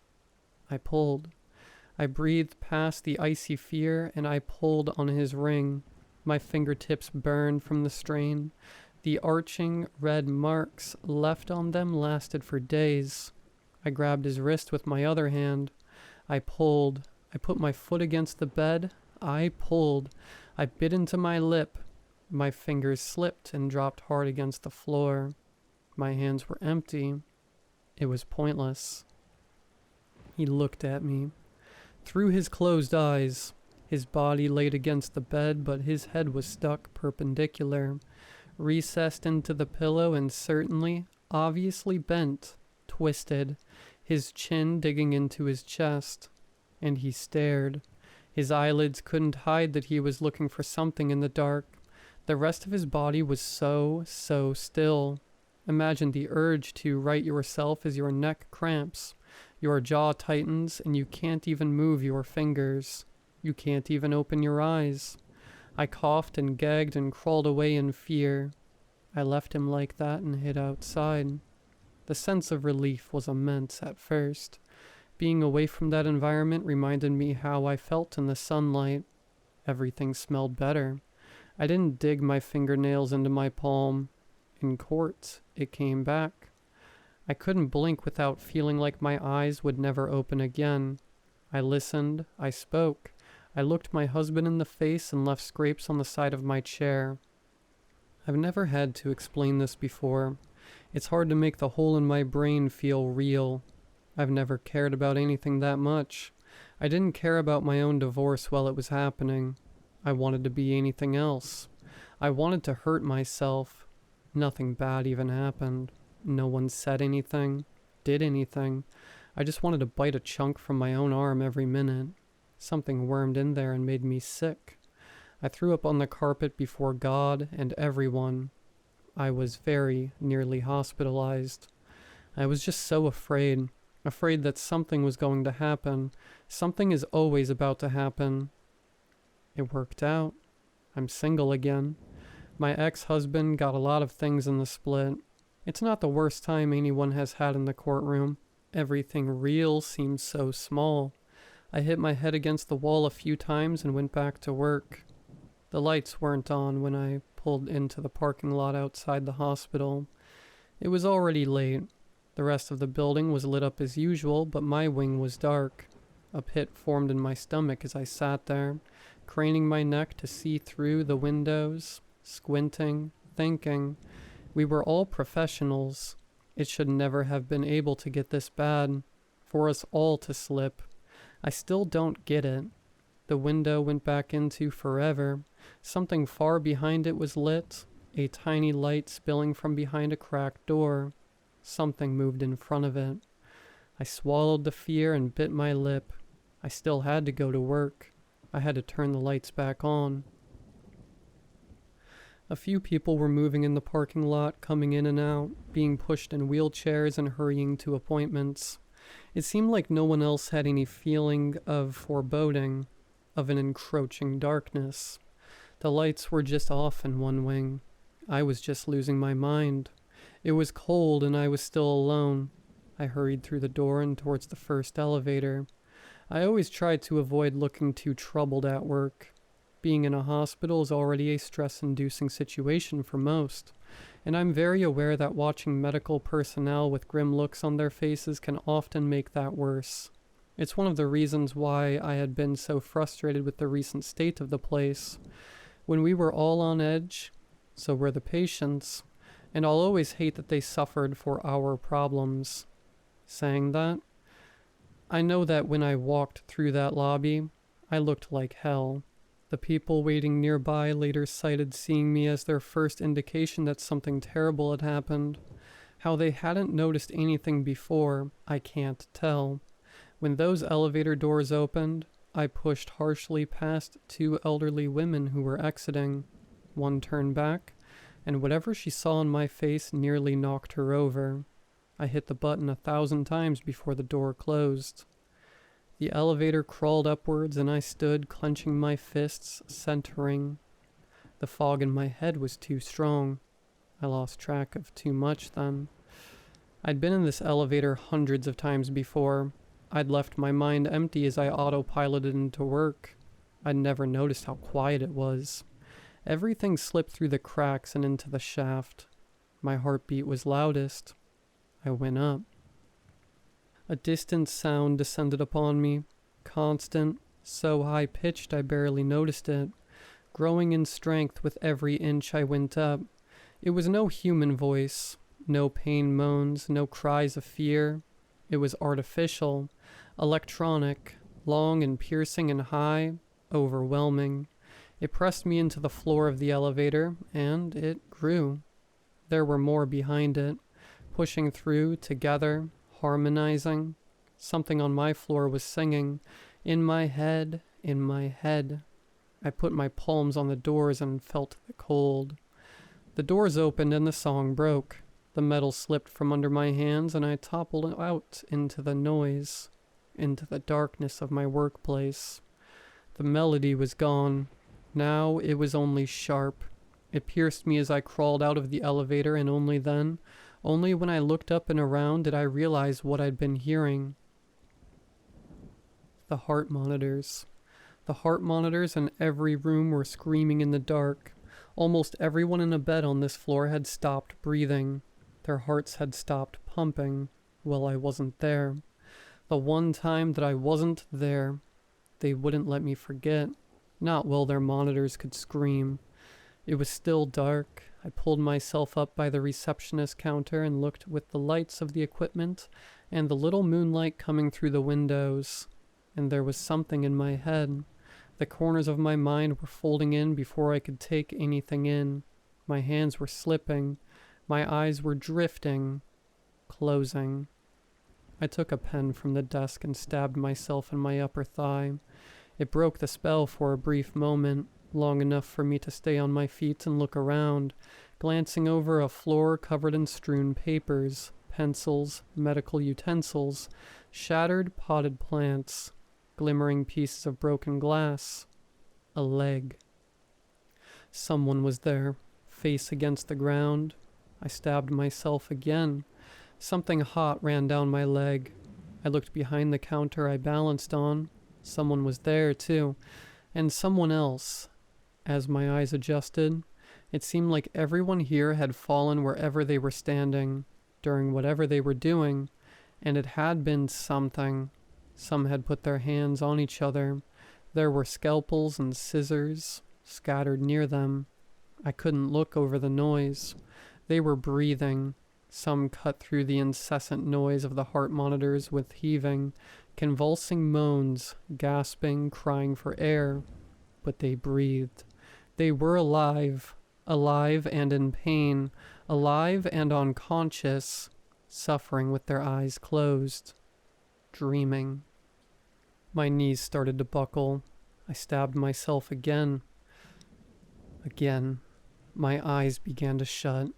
I pulled. I breathed past the icy fear and I pulled on his ring. My fingertips burned from the strain. The arching red marks left on them lasted for days. I grabbed his wrist with my other hand. I pulled. I put my foot against the bed. I pulled. I bit into my lip. My fingers slipped and dropped hard against the floor. My hands were empty. It was pointless. He looked at me. Through his closed eyes, his body laid against the bed, but his head was stuck perpendicular, recessed into the pillow and certainly, obviously bent, twisted, his chin digging into his chest. And he stared. His eyelids couldn't hide that he was looking for something in the dark. The rest of his body was so still. Imagine the urge to right yourself as your neck cramps. Your jaw tightens and you can't even move your fingers. You can't even open your eyes. I coughed and gagged and crawled away in fear. I left him like that and hid outside. The sense of relief was immense at first. Being away from that environment reminded me how I felt in the sunlight. Everything smelled better. I didn't dig my fingernails into my palm. In court, it came back. I couldn't blink without feeling like my eyes would never open again. I listened, I spoke. I looked my husband in the face and left scrapes on the side of my chair. I've never had to explain this before. It's hard to make the hole in my brain feel real. I've never cared about anything that much. I didn't care about my own divorce while it was happening. I wanted to be anything else. I wanted to hurt myself. Nothing bad even happened. No one said anything, did anything. I just wanted to bite a chunk from my own arm every minute. Something wormed in there and made me sick. I threw up on the carpet before God and everyone. I was very nearly hospitalized. I was just so afraid that something was going to happen. Something is always about to happen. It worked out. I'm single again. My ex-husband got a lot of things in the split. It's not the worst time anyone has had in the courtroom. Everything real seems so small. I hit my head against the wall a few times and went back to work. The lights weren't on when I pulled into the parking lot outside the hospital. It was already late. The rest of the building was lit up as usual, but my wing was dark. A pit formed in my stomach as I sat there, craning my neck to see through the windows, squinting, thinking. We were all professionals. It should never have been able to get this bad. For us all to slip. I still don't get it. The window went back into forever. Something far behind it was lit. A tiny light spilling from behind a cracked door. Something moved in front of it. I swallowed the fear and bit my lip. I still had to go to work. I had to turn the lights back on. A few people were moving in the parking lot, coming in and out, being pushed in wheelchairs and hurrying to appointments. It seemed like no one else had any feeling of foreboding, of an encroaching darkness. The lights were just off in one wing. I was just losing my mind. It was cold and I was still alone. I hurried through the door and towards the first elevator. I always tried to avoid looking too troubled at work. Being in a hospital is already a stress-inducing situation for most, and I'm very aware that watching medical personnel with grim looks on their faces can often make that worse. It's one of the reasons why I had been so frustrated with the recent state of the place. When we were all on edge, so were the patients, and I'll always hate that they suffered for our problems. Saying that, I know that when I walked through that lobby, I looked like hell. The people waiting nearby later cited seeing me as their first indication that something terrible had happened. How they hadn't noticed anything before, I can't tell. When those elevator doors opened, I pushed harshly past 2 elderly women who were exiting. One turned back, and whatever she saw on my face nearly knocked her over. I hit the button 1,000 times before the door closed. The elevator crawled upwards, and I stood, clenching my fists, centering. The fog in my head was too strong. I lost track of too much then. I'd been in this elevator hundreds of times before. I'd left my mind empty as I autopiloted into work. I'd never noticed how quiet it was. Everything slipped through the cracks and into the shaft. My heartbeat was loudest. I went up. A distant sound descended upon me, constant, so high-pitched I barely noticed it, growing in strength with every inch I went up. It was no human voice, no pain moans, no cries of fear. It was artificial, electronic, long and piercing and high, overwhelming. It pressed me into the floor of the elevator, and it grew. There were more behind it, pushing through, together, harmonizing. Something on my floor was singing, in my head, in my head. I put my palms on the doors and felt the cold. The doors opened and the song broke. The metal slipped from under my hands and I toppled out into the noise, into the darkness of my workplace. The melody was gone. Now it was only sharp. It pierced me as I crawled out of the elevator, and only then, only when I looked up and around, did I realize what I'd been hearing. The heart monitors. The heart monitors in every room were screaming in the dark. Almost everyone in a bed on this floor had stopped breathing. Their hearts had stopped pumping. Well, I wasn't there. The one time that I wasn't there, they wouldn't let me forget. Not while their monitors could scream. It was still dark. I pulled myself up by the receptionist counter and looked with the lights of the equipment and the little moonlight coming through the windows. And there was something in my head. The corners of my mind were folding in before I could take anything in. My hands were slipping. My eyes were drifting, closing. I took a pen from the desk and stabbed myself in my upper thigh. It broke the spell for a brief moment, long enough for me to stay on my feet and look around, glancing over a floor covered in strewn papers, pencils, medical utensils, shattered potted plants, glimmering pieces of broken glass, a leg. Someone was there, face against the ground. I stabbed myself again. Something hot ran down my leg. I looked behind the counter I balanced on. Someone was there, too, and someone else. As my eyes adjusted, it seemed like everyone here had fallen wherever they were standing, during whatever they were doing, and it had been something. Some had put their hands on each other. There were scalpels and scissors scattered near them. I couldn't look over the noise. They were breathing. Some cut through the incessant noise of the heart monitors with heaving, convulsing moans, gasping, crying for air. But they breathed. They were alive, alive and in pain, alive and unconscious, suffering with their eyes closed, dreaming. My knees started to buckle. I stabbed myself again. Again. My eyes began to shut.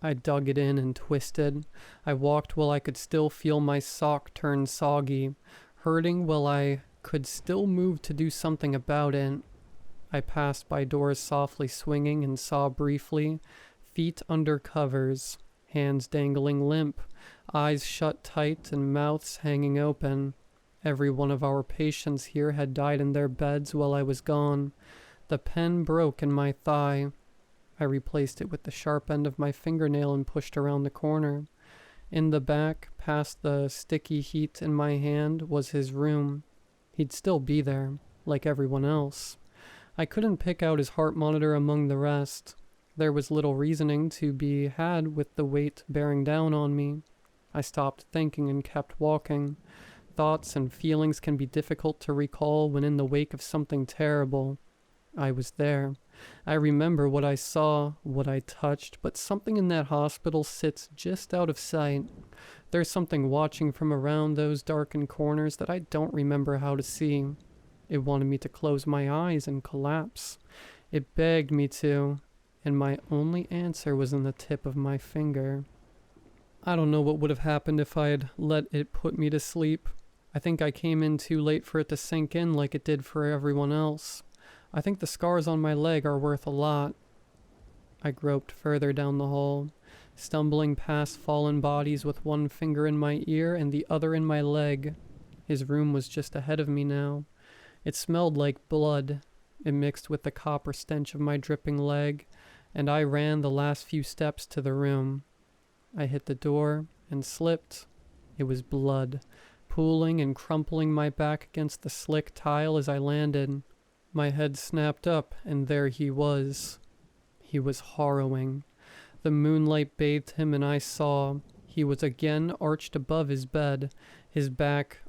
I dug it in and twisted. I walked while I could still feel my sock turn soggy, hurting while I could still move to do something about it. I passed by doors softly swinging and saw briefly, feet under covers, hands dangling limp, eyes shut tight and mouths hanging open. Every one of our patients here had died in their beds while I was gone. The pen broke in my thigh. I replaced it with the sharp end of my fingernail and pushed around the corner. In the back, past the sticky heat in my hand, was his room. He'd still be there, like everyone else. I couldn't pick out his heart monitor among the rest. There was little reasoning to be had with the weight bearing down on me. I stopped thinking and kept walking. Thoughts and feelings can be difficult to recall when in the wake of something terrible. I was there. I remember what I saw, what I touched, but something in that hospital sits just out of sight. There's something watching from around those darkened corners that I don't remember how to see. It wanted me to close my eyes and collapse. It begged me to, and my only answer was in the tip of my finger. I don't know what would have happened if I had let it put me to sleep. I think I came in too late for it to sink in like it did for everyone else. I think the scars on my leg are worth a lot. I groped further down the hall, stumbling past fallen bodies with one finger in my ear and the other in my leg. His room was just ahead of me now. It smelled like blood. It mixed with the copper stench of my dripping leg, and I ran the last few steps to the room. I hit the door and slipped. It was blood, pooling and crumpling my back against the slick tile as I landed. My head snapped up, and there he was. He was harrowing. The moonlight bathed him, and I saw he was again arched above his bed, his back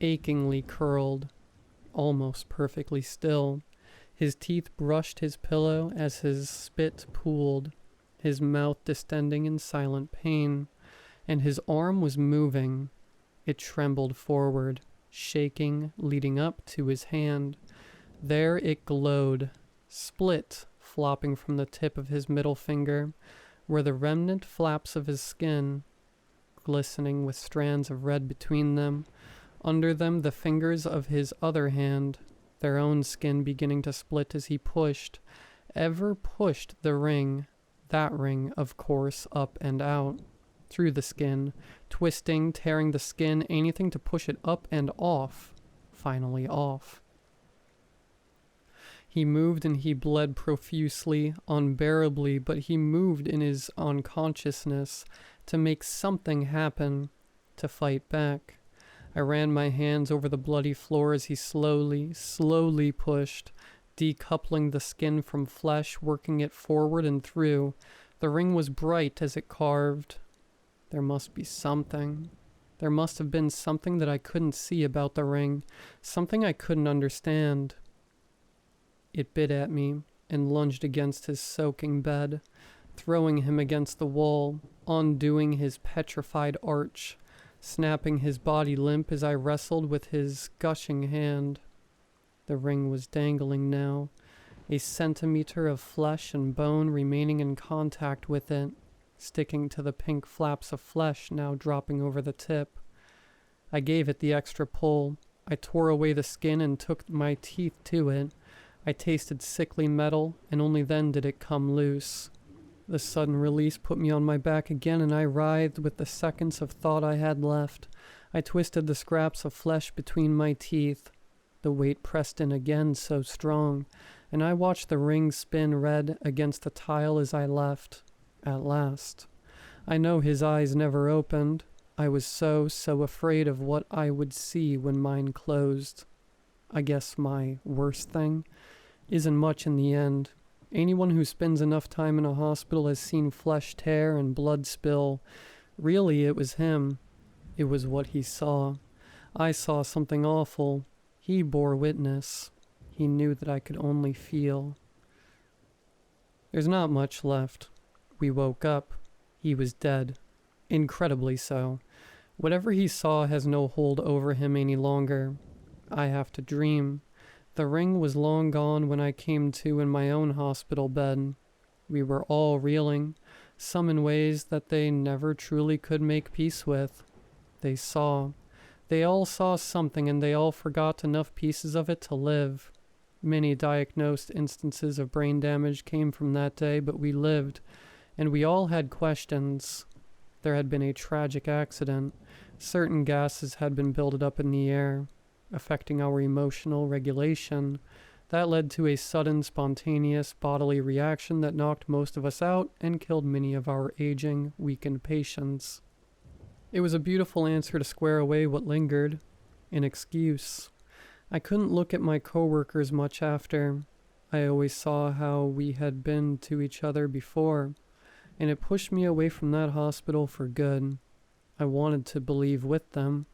achingly curled, almost perfectly still. His teeth brushed his pillow as his spit pooled, his mouth distending in silent pain, and his arm was moving. It trembled forward, shaking, leading up to his hand. There it glowed, split, flopping from the tip of his middle finger, where the remnant flaps of his skin, glistening with strands of red between them. Under them the fingers of his other hand, their own skin beginning to split as he pushed the ring, that ring, of course, up and out, through the skin, twisting, tearing the skin, anything to push it up and off, finally off. He moved and he bled profusely, unbearably, but he moved in his unconsciousness to make something happen, to fight back. I ran my hands over the bloody floor as he slowly pushed, decoupling the skin from flesh, working it forward and through. The ring was bright as it carved. There must be something. There must have been something that I couldn't see about the ring, something I couldn't understand. It bit at me and lunged against his soaking bed, throwing him against the wall, undoing his petrified arch, snapping his body limp as I wrestled with his gushing hand. The ring was dangling now, a centimeter of flesh and bone remaining in contact with it, sticking to the pink flaps of flesh now dropping over the tip. I gave it the extra pull. I tore away the skin and took my teeth to it. I tasted sickly metal, and only then did it come loose. The sudden release put me on my back again, and I writhed with the seconds of thought I had left. I twisted the scraps of flesh between my teeth. The weight pressed in again so strong, and I watched the ring spin red against the tile as I left. At last. I know his eyes never opened. I was so afraid of what I would see when mine closed. I guess my worst thing isn't much in the end. Anyone who spends enough time in a hospital has seen flesh tear and blood spill. Really, it was him. It was what he saw. I saw something awful. He bore witness. He knew that I could only feel. There's not much left. We woke up. He was dead. Incredibly so. Whatever he saw has no hold over him any longer. I have to dream. The ring was long gone when I came to in my own hospital bed. We were all reeling, some in ways that they never truly could make peace with. They all saw something, and they all forgot enough pieces of it to live. Many diagnosed instances of brain damage came from that day, but we lived, and we all had questions. There had been a tragic accident. Certain gases had been built up in the air, affecting our emotional regulation. That led to a sudden, spontaneous bodily reaction that knocked most of us out and killed many of our aging, weakened patients. It was a beautiful answer to square away what lingered. An excuse. I couldn't look at my coworkers much after. I always saw how we had been to each other before, and it pushed me away from that hospital for good. I wanted to believe with them.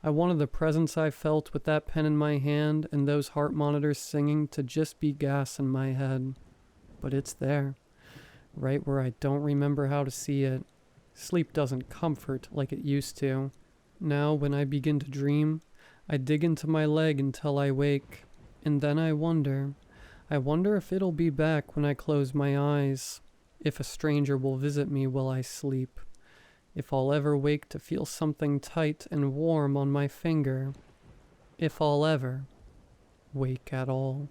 I wanted the presence I felt with that pen in my hand and those heart monitors singing to just be gas in my head. But it's there, right where I don't remember how to see it. Sleep doesn't comfort like it used to. Now, when I begin to dream, I dig into my leg until I wake, and then I wonder if it'll be back when I close my eyes, if a stranger will visit me while I sleep, if I'll ever wake to feel something tight and warm on my finger, if I'll ever wake at all.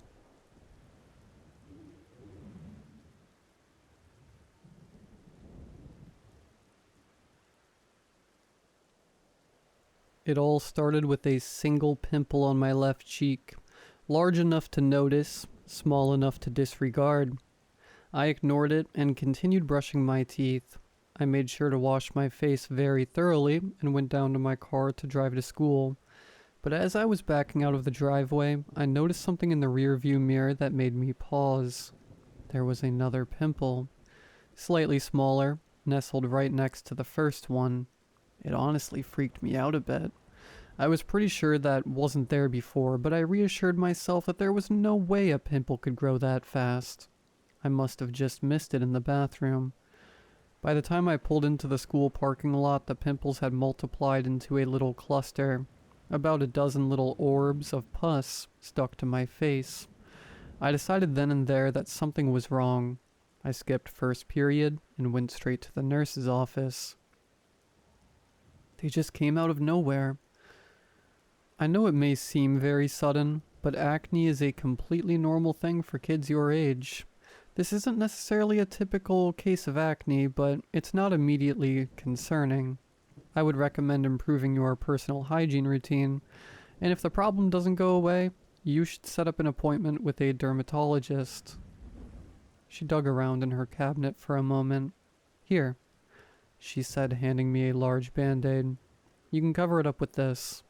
It all started with a single pimple on my left cheek, large enough to notice, small enough to disregard. I ignored it and continued brushing my teeth. I made sure to wash my face very thoroughly and went down to my car to drive to school. But as I was backing out of the driveway, I noticed something in the rearview mirror that made me pause. There was another pimple, slightly smaller, nestled right next to the first one. It honestly freaked me out a bit. I was pretty sure that wasn't there before, but I reassured myself that there was no way a pimple could grow that fast. I must have just missed it in the bathroom. By the time I pulled into the school parking lot, the pimples had multiplied into a little cluster, about a dozen little orbs of pus stuck to my face. I decided then and there that something was wrong. I skipped first period and went straight to the nurse's office. They just came out of nowhere. I know it may seem very sudden, but acne is a completely normal thing for kids your age. This isn't necessarily a typical case of acne, but it's not immediately concerning. I would recommend improving your personal hygiene routine, and if the problem doesn't go away, you should set up an appointment with a dermatologist. She dug around in her cabinet for a moment. Here, she said, handing me a large band-aid. You can cover it up with this.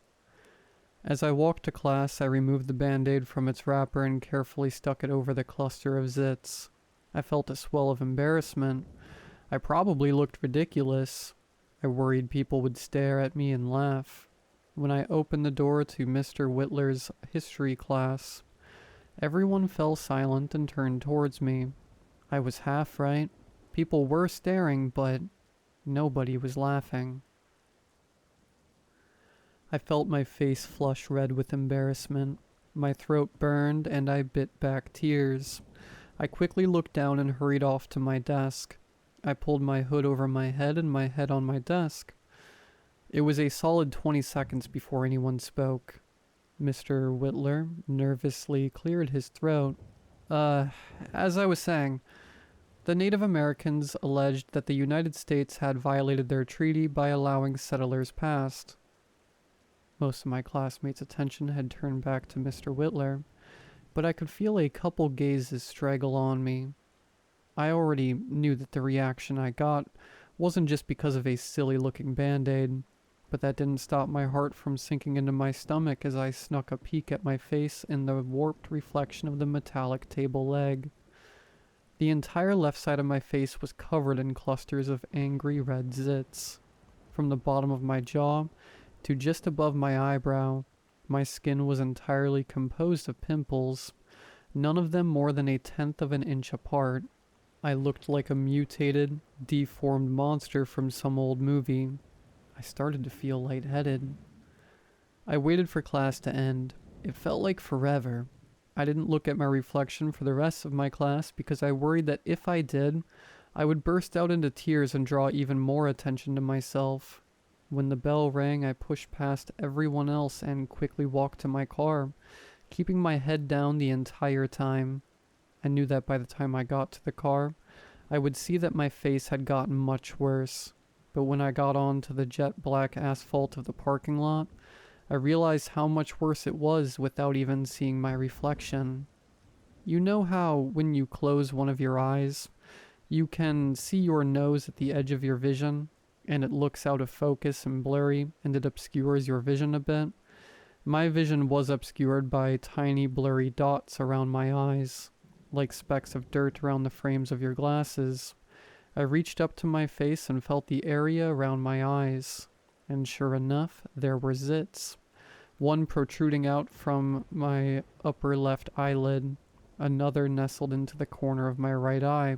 As I walked to class, I removed the band-aid from its wrapper and carefully stuck it over the cluster of zits. I felt a swell of embarrassment. I probably looked ridiculous. I worried people would stare at me and laugh. When I opened the door to Mr. Whittler's history class, everyone fell silent and turned towards me. I was half right. People were staring, but nobody was laughing. I felt my face flush red with embarrassment. My throat burned and I bit back tears. I quickly looked down and hurried off to my desk. I pulled my hood over my head and my head on my desk. It was a solid 20 seconds before anyone spoke. Mr. Whittler nervously cleared his throat. As I was saying, the Native Americans alleged that the United States had violated their treaty by allowing settlers past. Most of my classmates' attention had turned back to Mr. Whittler, but I could feel a couple gazes straggle on me. I already knew that the reaction I got wasn't just because of a silly-looking band-aid, but that didn't stop my heart from sinking into my stomach as I snuck a peek at my face in the warped reflection of the metallic table leg. The entire left side of my face was covered in clusters of angry red zits. From the bottom of my jaw to just above my eyebrow, my skin was entirely composed of pimples, none of them more than 1/10 of an inch apart. I looked like a mutated, deformed monster from some old movie. I started to feel lightheaded. I waited for class to end. It felt like forever. I didn't look at my reflection for the rest of my class because I worried that if I did, I would burst out into tears and draw even more attention to myself. When the bell rang, I pushed past everyone else and quickly walked to my car, keeping my head down the entire time. I knew that by the time I got to the car, I would see that my face had gotten much worse. But when I got onto the jet black asphalt of the parking lot, I realized how much worse it was without even seeing my reflection. You know how, when you close one of your eyes, you can see your nose at the edge of your vision, and it looks out of focus and blurry, and it obscures your vision a bit? My vision was obscured by tiny blurry dots around my eyes, like specks of dirt around the frames of your glasses. I reached up to my face and felt the area around my eyes. and sure enough, there were zits. One protruding out from my upper left eyelid, another nestled into the corner of my right eye.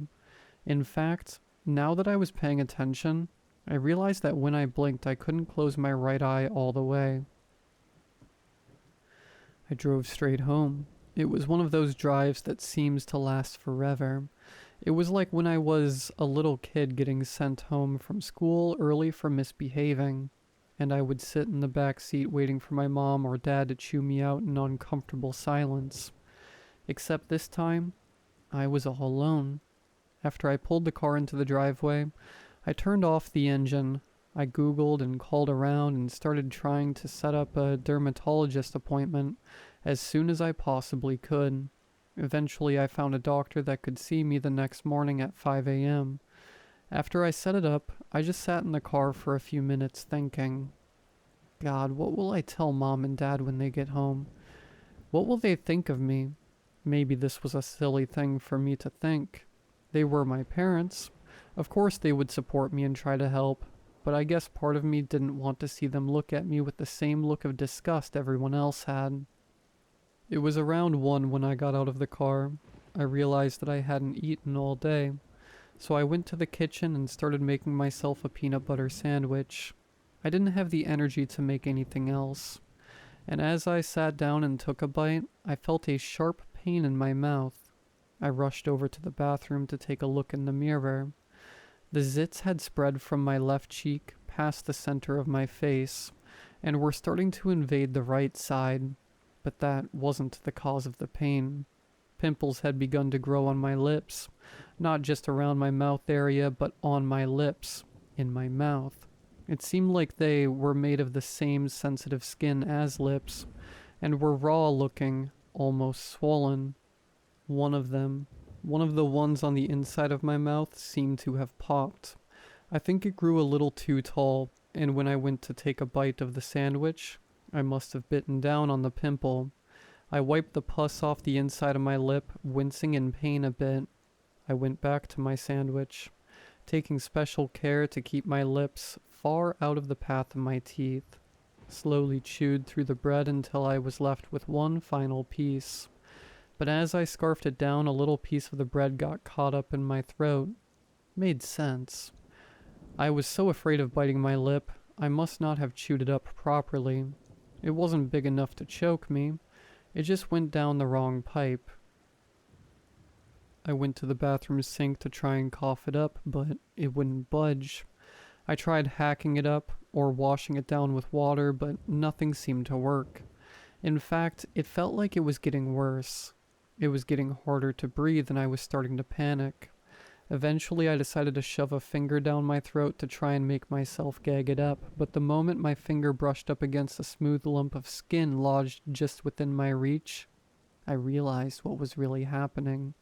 In fact, now that I was paying attention, I realized that when I blinked I couldn't close my right eye all the way. I drove straight home. It was one of those drives that seems to last forever. It was like when I was a little kid getting sent home from school early for misbehaving, and I would sit in the back seat waiting for my mom or dad to chew me out in uncomfortable silence. Except this time, I was all alone. After I pulled the car into the driveway, I turned off the engine. I Googled and called around and started trying to set up a dermatologist appointment as soon as I possibly could. Eventually, I found a doctor that could see me the next morning at 5 a.m. After I set it up, I just sat in the car for a few minutes thinking, God, what will I tell Mom and Dad when they get home? What will they think of me? Maybe this was a silly thing for me to think. They were my parents. Of course they would support me and try to help, but I guess part of me didn't want to see them look at me with the same look of disgust everyone else had. It was around 1 when I got out of the car. I realized that I hadn't eaten all day, so I went to the kitchen and started making myself a peanut butter sandwich. I didn't have the energy to make anything else, and as I sat down and took a bite, I felt a sharp pain in my mouth. I rushed over to the bathroom to take a look in the mirror. The zits had spread from my left cheek past the center of my face, and were starting to invade the right side, but that wasn't the cause of the pain. Pimples had begun to grow on my lips, not just around my mouth area, but on my lips, in my mouth. It seemed like they were made of the same sensitive skin as lips, and were raw-looking, almost swollen. One of the ones on the inside of my mouth seemed to have popped. I think it grew a little too tall, and when I went to take a bite of the sandwich, I must have bitten down on the pimple. I wiped the pus off the inside of my lip, wincing in pain a bit. I went back to my sandwich, taking special care to keep my lips far out of the path of my teeth. Slowly chewed through the bread until I was left with one final piece. But as I scarfed it down, a little piece of the bread got caught up in my throat. Made sense. I was so afraid of biting my lip, I must not have chewed it up properly. It wasn't big enough to choke me. It just went down the wrong pipe. I went to the bathroom sink to try and cough it up, but it wouldn't budge. I tried hacking it up or washing it down with water, but nothing seemed to work. In fact, it felt like it was getting worse. It was getting harder to breathe and I was starting to panic. Eventually I decided to shove a finger down my throat to try and make myself gag it up, but the moment my finger brushed up against a smooth lump of skin lodged just within my reach, I realized what was really happening.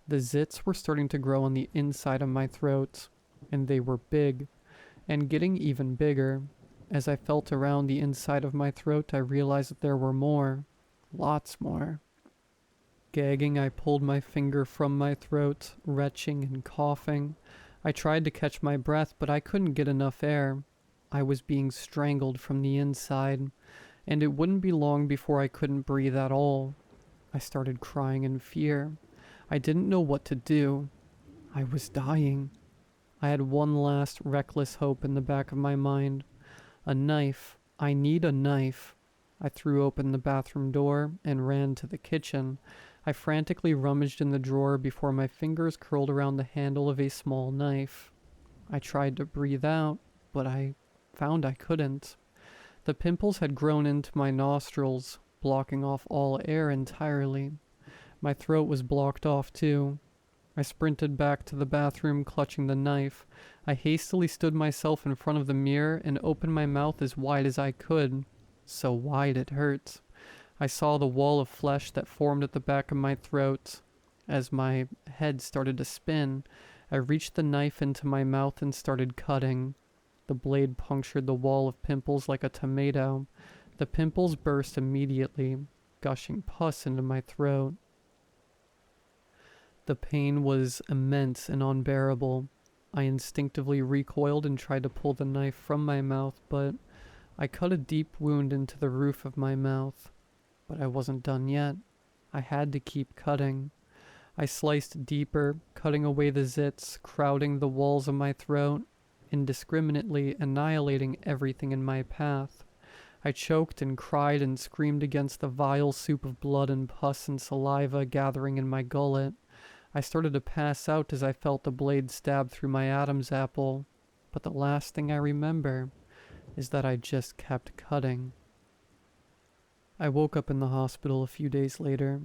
The zits were starting to grow on the inside of my throat, and they were big, and getting even bigger. As I felt around the inside of my throat, I realized that there were more. Lots more. Gagging, I pulled my finger from my throat, retching and coughing. I tried to catch my breath, but I couldn't get enough air. I was being strangled from the inside, and it wouldn't be long before I couldn't breathe at all. I started crying in fear. I didn't know what to do. I was dying. I had one last reckless hope in the back of my mind. A knife. I need a knife. I threw open the bathroom door and ran to the kitchen. I frantically rummaged in the drawer before my fingers curled around the handle of a small knife. I tried to breathe out, but I found I couldn't. The pimples had grown into my nostrils, blocking off all air entirely. My throat was blocked off too. I sprinted back to the bathroom, clutching the knife. I hastily stood myself in front of the mirror and opened my mouth as wide as I could. So wide it hurt. I saw the wall of flesh that formed at the back of my throat. As my head started to spin, I reached the knife into my mouth and started cutting. The blade punctured the wall of pimples like a tomato. The pimples burst immediately, gushing pus into my throat. The pain was immense and unbearable. I instinctively recoiled and tried to pull the knife from my mouth, but I cut a deep wound into the roof of my mouth. But I wasn't done yet. I had to keep cutting. I sliced deeper, cutting away the zits, crowding the walls of my throat, indiscriminately annihilating everything in my path. I choked and cried and screamed against the vile soup of blood and pus and saliva gathering in my gullet. I started to pass out as I felt the blade stab through my Adam's apple, but the last thing I remember is that I just kept cutting. I woke up in the hospital a few days later.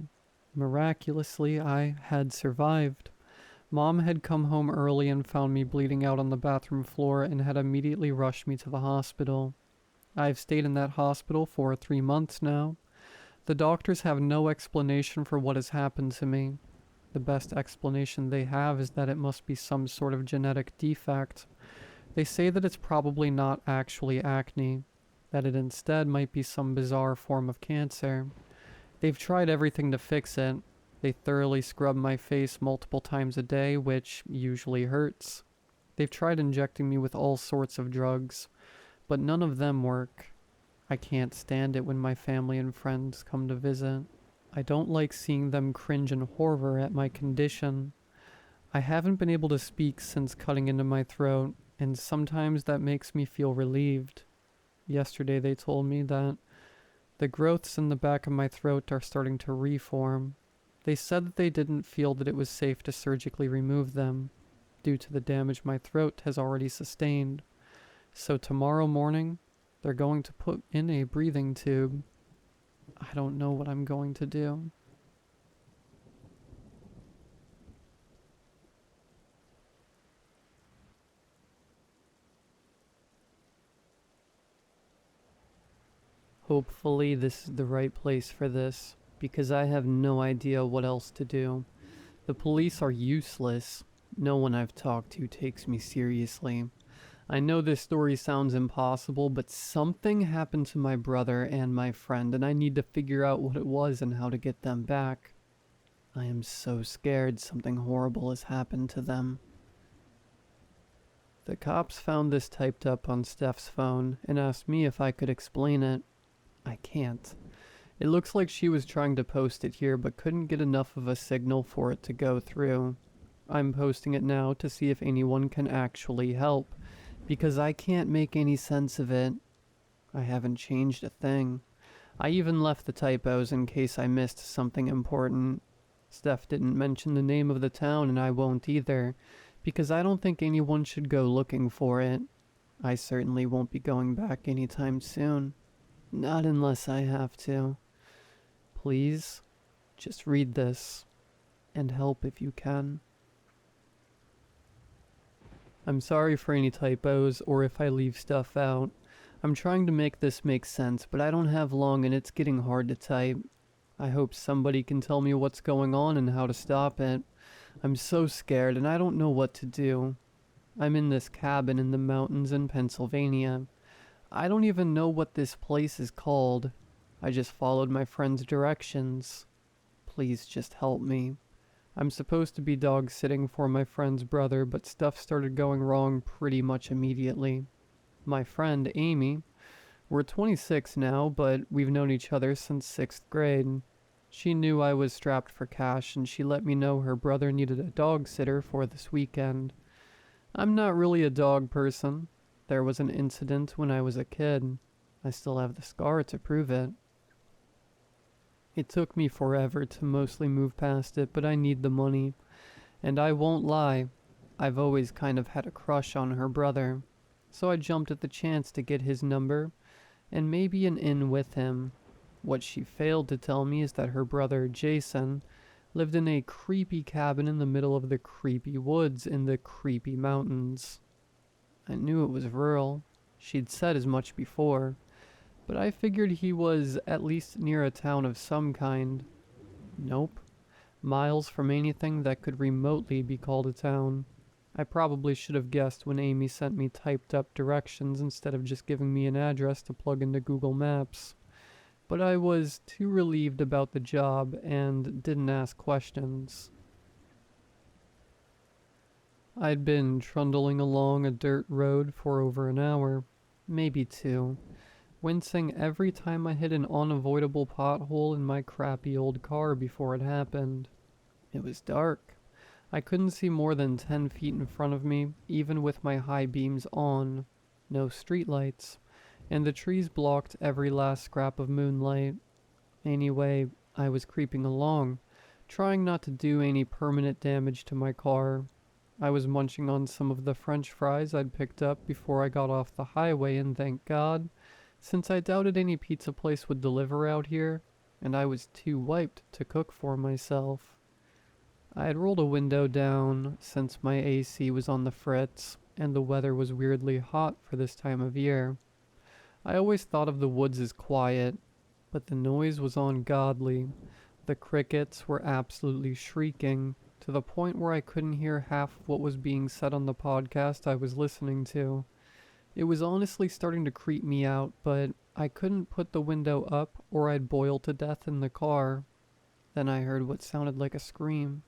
Miraculously, I had survived. Mom had come home early and found me bleeding out on the bathroom floor and had immediately rushed me to the hospital. I've stayed in that hospital for 3 months now. The doctors have no explanation for what has happened to me. The best explanation they have is that it must be some sort of genetic defect. They say that it's probably not actually acne, that it instead might be some bizarre form of cancer. They've tried everything to fix it. They thoroughly scrub my face multiple times a day, which usually hurts. They've tried injecting me with all sorts of drugs, but none of them work. I can't stand it when my family and friends come to visit. I don't like seeing them cringe in horror at my condition. I haven't been able to speak since cutting into my throat, and sometimes that makes me feel relieved. Yesterday they told me that the growths in the back of my throat are starting to reform. They said that they didn't feel that it was safe to surgically remove them, due to the damage my throat has already sustained. So tomorrow morning, they're going to put in a breathing tube. I don't know what I'm going to do. Hopefully this is the right place for this, because I have no idea what else to do. The police are useless. No one I've talked to takes me seriously. I know this story sounds impossible, but something happened to my brother and my friend, and I need to figure out what it was and how to get them back. I am so scared something horrible has happened to them. The cops found this typed up on Steph's phone and asked me if I could explain it. I can't. It looks like she was trying to post it here but couldn't get enough of a signal for it to go through. I'm posting it now to see if anyone can actually help, because I can't make any sense of it. I haven't changed a thing. I even left the typos in case I missed something important. Steph didn't mention the name of the town, and I won't either, because I don't think anyone should go looking for it. I certainly won't be going back anytime soon. Not unless I have to. Please, just read this, and help if you can. I'm sorry for any typos or if I leave stuff out. I'm trying to make this make sense, but I don't have long and it's getting hard to type. I hope somebody can tell me what's going on and how to stop it. I'm so scared and I don't know what to do. I'm in this cabin in the mountains in Pennsylvania. I don't even know what this place is called. I just followed my friend's directions. Please just help me. I'm supposed to be dog sitting for my friend's brother, but stuff started going wrong pretty much immediately. My friend, Amy, we're 26 now, but we've known each other since 6th grade. She knew I was strapped for cash, and she let me know her brother needed a dog sitter for this weekend. I'm not really a dog person. There was an incident when I was a kid. I still have the scar to prove it. It took me forever to mostly move past it, but I need the money. And I won't lie, I've always kind of had a crush on her brother. So I jumped at the chance to get his number, and maybe an in with him. What she failed to tell me is that her brother, Jason, lived in a creepy cabin in the middle of the creepy woods in the creepy mountains. I knew it was rural. She'd said as much before. But I figured he was at least near a town of some kind. Nope. Miles from anything that could remotely be called a town. I probably should have guessed when Amy sent me typed up directions instead of just giving me an address to plug into Google Maps. But I was too relieved about the job and didn't ask questions. I'd been trundling along a dirt road for over an hour, maybe two, wincing every time I hit an unavoidable pothole in my crappy old car before it happened. It was dark. I couldn't see more than 10 feet in front of me, even with my high beams on. No streetlights, and the trees blocked every last scrap of moonlight. Anyway, I was creeping along, trying not to do any permanent damage to my car. I was munching on some of the French fries I'd picked up before I got off the highway, and thank God, since I doubted any pizza place would deliver out here, and I was too wiped to cook for myself. I had rolled a window down since my AC was on the fritz, and the weather was weirdly hot for this time of year. I always thought of the woods as quiet, but the noise was ungodly. The crickets were absolutely shrieking, to the point where I couldn't hear half of what was being said on the podcast I was listening to. It was honestly starting to creep me out, but I couldn't put the window up or I'd boil to death in the car. Then I heard what sounded like a scream.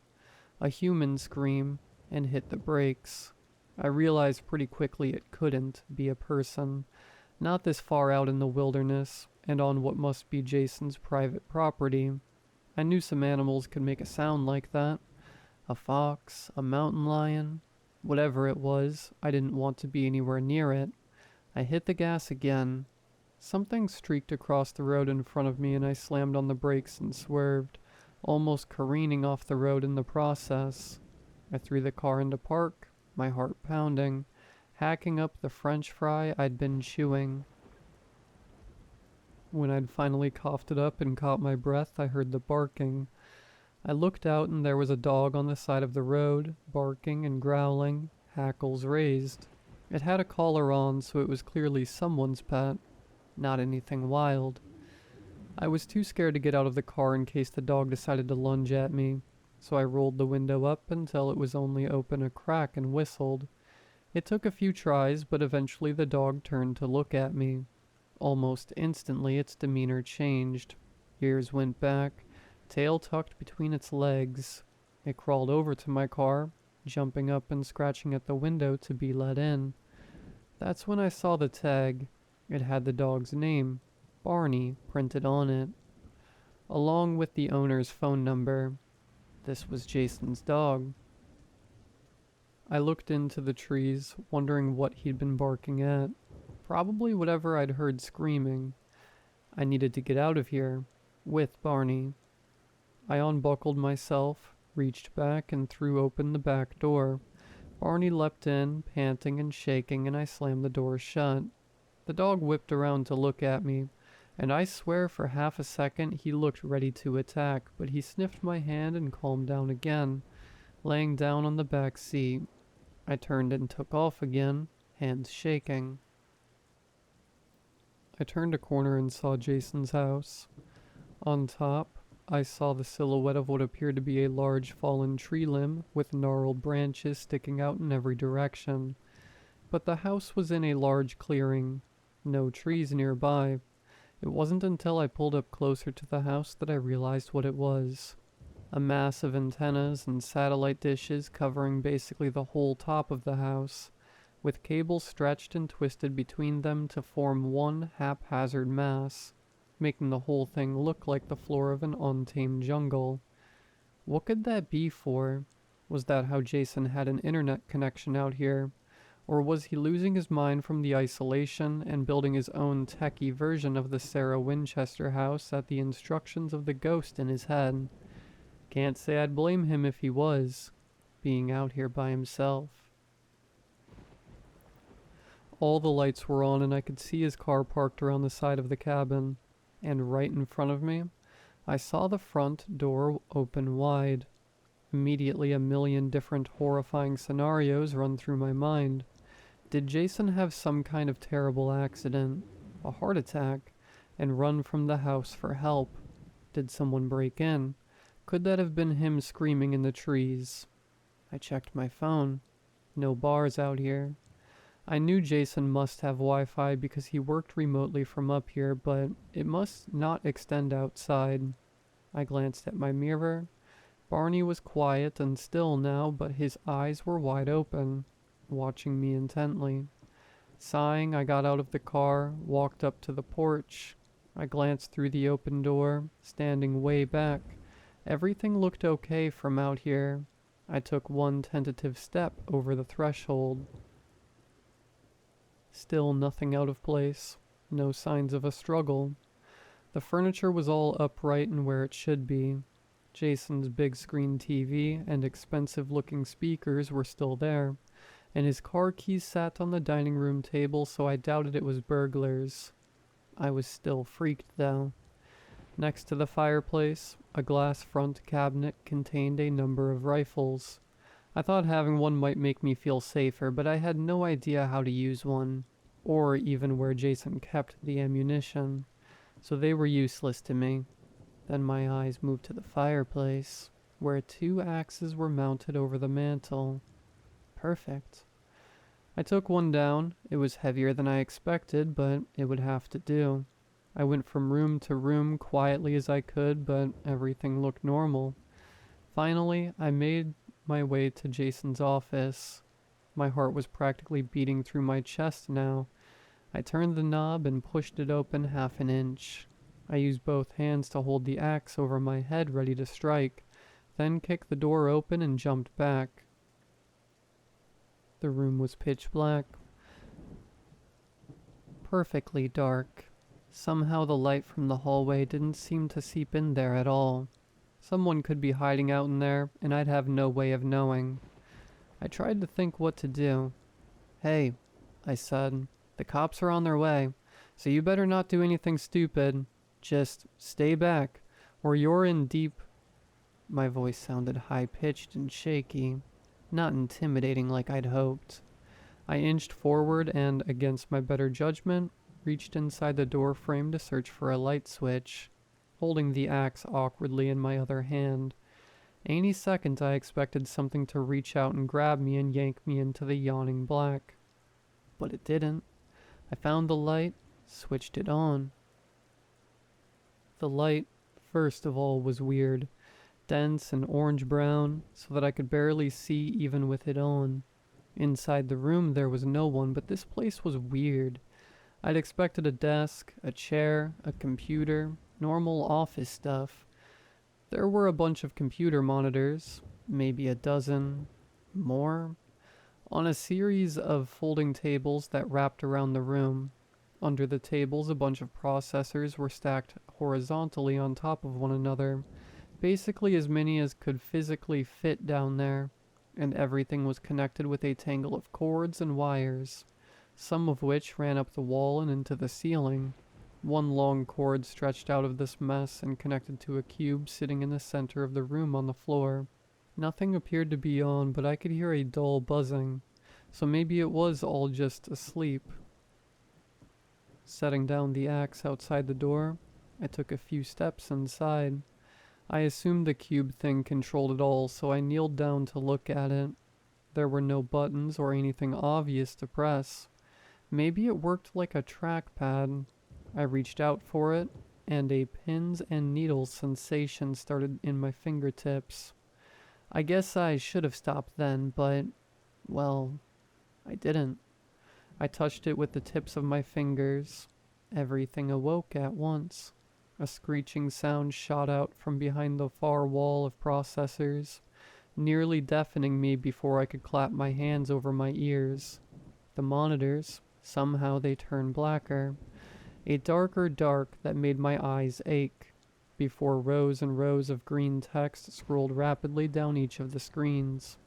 A human scream, and hit the brakes. I realized pretty quickly it couldn't be a person, not this far out in the wilderness, and on what must be Jason's private property. I knew some animals could make a sound like that. A fox, a mountain lion, whatever it was, I didn't want to be anywhere near it. I hit the gas again. Something streaked across the road in front of me and I slammed on the brakes and swerved, almost careening off the road in the process. I threw the car into park, my heart pounding, hacking up the French fry I'd been chewing. When I'd finally coughed it up and caught my breath, I heard the barking. I looked out and there was a dog on the side of the road, barking and growling, hackles raised. It had a collar on, so it was clearly someone's pet, not anything wild. I was too scared to get out of the car in case the dog decided to lunge at me, so I rolled the window up until it was only open a crack and whistled. It took a few tries, but eventually the dog turned to look at me. Almost instantly its demeanor changed. Ears went back, tail tucked between its legs. It crawled over to my car, jumping up and scratching at the window to be let in. That's when I saw the tag. It had the dog's name, Barney, printed on it, along with the owner's phone number. This was Jason's dog. I looked into the trees, wondering what he'd been barking at. Probably whatever I'd heard screaming. I needed to get out of here, with Barney. I unbuckled myself, reached back, and threw open the back door. Barney leapt in, panting and shaking, and I slammed the door shut. The dog whipped around to look at me, and I swear for half a second he looked ready to attack, but he sniffed my hand and calmed down again, laying down on the back seat. I turned and took off again, hands shaking. I turned a corner and saw Jason's house. On top, I saw the silhouette of what appeared to be a large fallen tree limb with gnarled branches sticking out in every direction. But the house was in a large clearing, no trees nearby. It wasn't until I pulled up closer to the house that I realized what it was. A mass of antennas and satellite dishes covering basically the whole top of the house, with cables stretched and twisted between them to form one haphazard mass, making the whole thing look like the floor of an untamed jungle. What could that be for? Was that how Jason had an internet connection out here? Or was he losing his mind from the isolation and building his own techie version of the Sarah Winchester house at the instructions of the ghost in his head? Can't say I'd blame him if he was, being out here by himself. All the lights were on and I could see his car parked around the side of the cabin. And right in front of me, I saw the front door open wide. Immediately a million different horrifying scenarios run through my mind. Did Jason have some kind of terrible accident, a heart attack, and run from the house for help? Did someone break in? Could that have been him screaming in the trees? I checked my phone. No bars out here. I knew Jason must have Wi-Fi because he worked remotely from up here, but it must not extend outside. I glanced at my mirror. Barney was quiet and still now, but his eyes were wide open, watching me intently. Sighing, I got out of the car, walked up to the porch. I glanced through the open door, standing way back. Everything looked okay from out here. I took one tentative step over the threshold. Still nothing out of place. No signs of a struggle. The furniture was all upright and where it should be. Jason's big screen TV and expensive-looking speakers were still there, and his car keys sat on the dining room table, so I doubted it was burglars. I was still freaked, though. Next to the fireplace, a glass front cabinet contained a number of rifles. I thought having one might make me feel safer, but I had no idea how to use one, or even where Jason kept the ammunition, so they were useless to me. Then my eyes moved to the fireplace, where 2 axes were mounted over the mantel. Perfect. I took one down. It was heavier than I expected, but it would have to do. I went from room to room quietly as I could, but everything looked normal. Finally, I made my way to Jason's office. My heart was practically beating through my chest now. I turned the knob and pushed it open half an inch. I used both hands to hold the axe over my head ready to strike, then kicked the door open and jumped back. The room was pitch black. Perfectly dark. Somehow the light from the hallway didn't seem to seep in there at all. Someone could be hiding out in there, and I'd have no way of knowing. I tried to think what to do. "Hey," I said, "the cops are on their way, so you better not do anything stupid. Just stay back, or you're in deep..." My voice sounded high-pitched and shaky, not intimidating like I'd hoped. I inched forward and, against my better judgment, reached inside the door frame to search for a light switch, holding the axe awkwardly in my other hand. Any second I expected something to reach out and grab me and yank me into the yawning black. But it didn't. I found the light, switched it on. The light, first of all, was weird, dense and orange-brown, so that I could barely see even with it on. Inside the room there was no one, but this place was weird. I'd expected a desk, a chair, a computer, normal office stuff. There were a bunch of computer monitors, maybe a dozen, more, on a series of folding tables that wrapped around the room. Under the tables, a bunch of processors were stacked horizontally on top of one another, basically as many as could physically fit down there, and everything was connected with a tangle of cords and wires, some of which ran up the wall and into the ceiling. One long cord stretched out of this mess and connected to a cube sitting in the center of the room on the floor. Nothing appeared to be on, but I could hear a dull buzzing, so maybe it was all just asleep. Setting down the axe outside the door, I took a few steps inside. I assumed the cube thing controlled it all, so I kneeled down to look at it. There were no buttons or anything obvious to press. Maybe it worked like a trackpad. I reached out for it, and a pins and needles sensation started in my fingertips. I guess I should have stopped then, but, well, I didn't. I touched it with the tips of my fingers. Everything awoke at once. A screeching sound shot out from behind the far wall of processors, nearly deafening me before I could clap my hands over my ears. The monitors, somehow they turned blacker. A darker dark that made my eyes ache, before rows and rows of green text scrolled rapidly down each of the screens.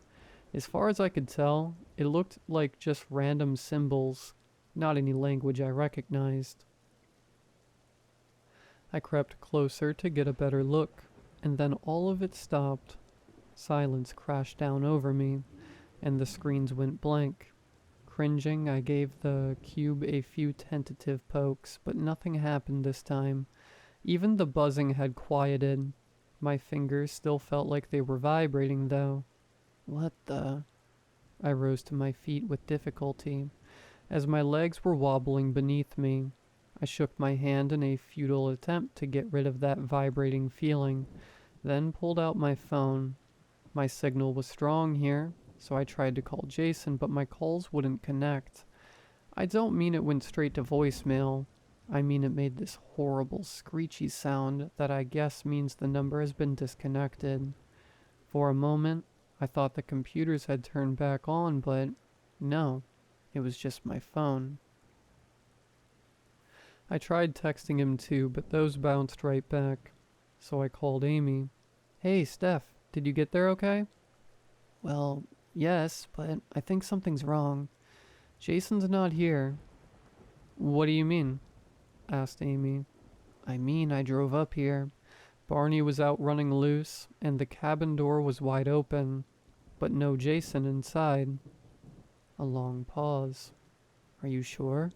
As far as I could tell, it looked like just random symbols, not any language I recognized. I crept closer to get a better look, and then all of it stopped. Silence crashed down over me, and the screens went blank. Cringing, I gave the cube a few tentative pokes, but nothing happened this time. Even the buzzing had quieted. My fingers still felt like they were vibrating, though. What the... I rose to my feet with difficulty, as my legs were wobbling beneath me. I shook my hand in a futile attempt to get rid of that vibrating feeling. then pulled out my phone. My signal was strong here, so I tried to call Jason, but my calls wouldn't connect. I don't mean it went straight to voicemail. I mean it made this horrible screechy sound that I guess means the number has been disconnected. For a moment, I thought the computers had turned back on, but no, it was just my phone. I tried texting him too, but those bounced right back. So I called Amy. Hey, Steph, did you get there okay? Well, yes, but I think something's wrong. Jason's not here. What do you mean? Asked Amy. I mean, I drove up here. Barney was out running loose, and the cabin door was wide open, but no Jason inside. A long pause. Are you sure?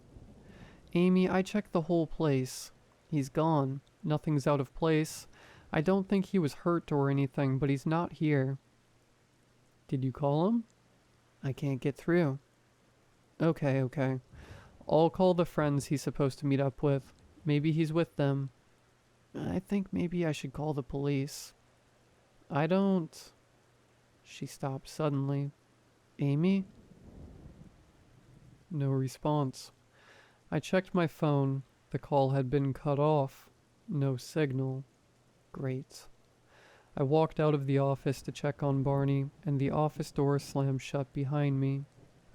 Amy, I checked the whole place. He's gone. Nothing's out of place. I don't think he was hurt or anything, but he's not here. Did you call him? I can't get through. Okay. I'll call the friends he's supposed to meet up with. Maybe he's with them. I think maybe I should call the police. I don't... She stopped suddenly. Amy? No response. I checked my phone. The call had been cut off. No signal. Great. I walked out of the office to check on Barney, and the office door slammed shut behind me.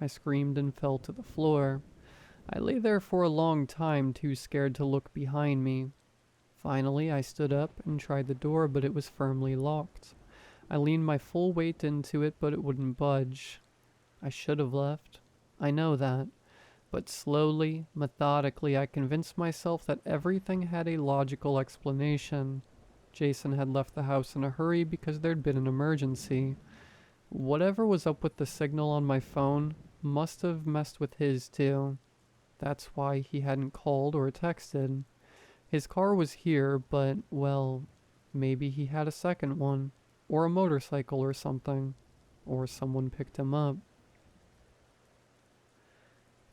I screamed and fell to the floor. I lay there for a long time, too scared to look behind me. Finally, I stood up and tried the door, but it was firmly locked. I leaned my full weight into it, but it wouldn't budge. I should have left. I know that. But slowly, methodically, I convinced myself that everything had a logical explanation. Jason had left the house in a hurry because there'd been an emergency. Whatever was up with the signal on my phone must have messed with his too. That's why he hadn't called or texted. His car was here, but, well, maybe he had a second one, or a motorcycle or something, or someone picked him up.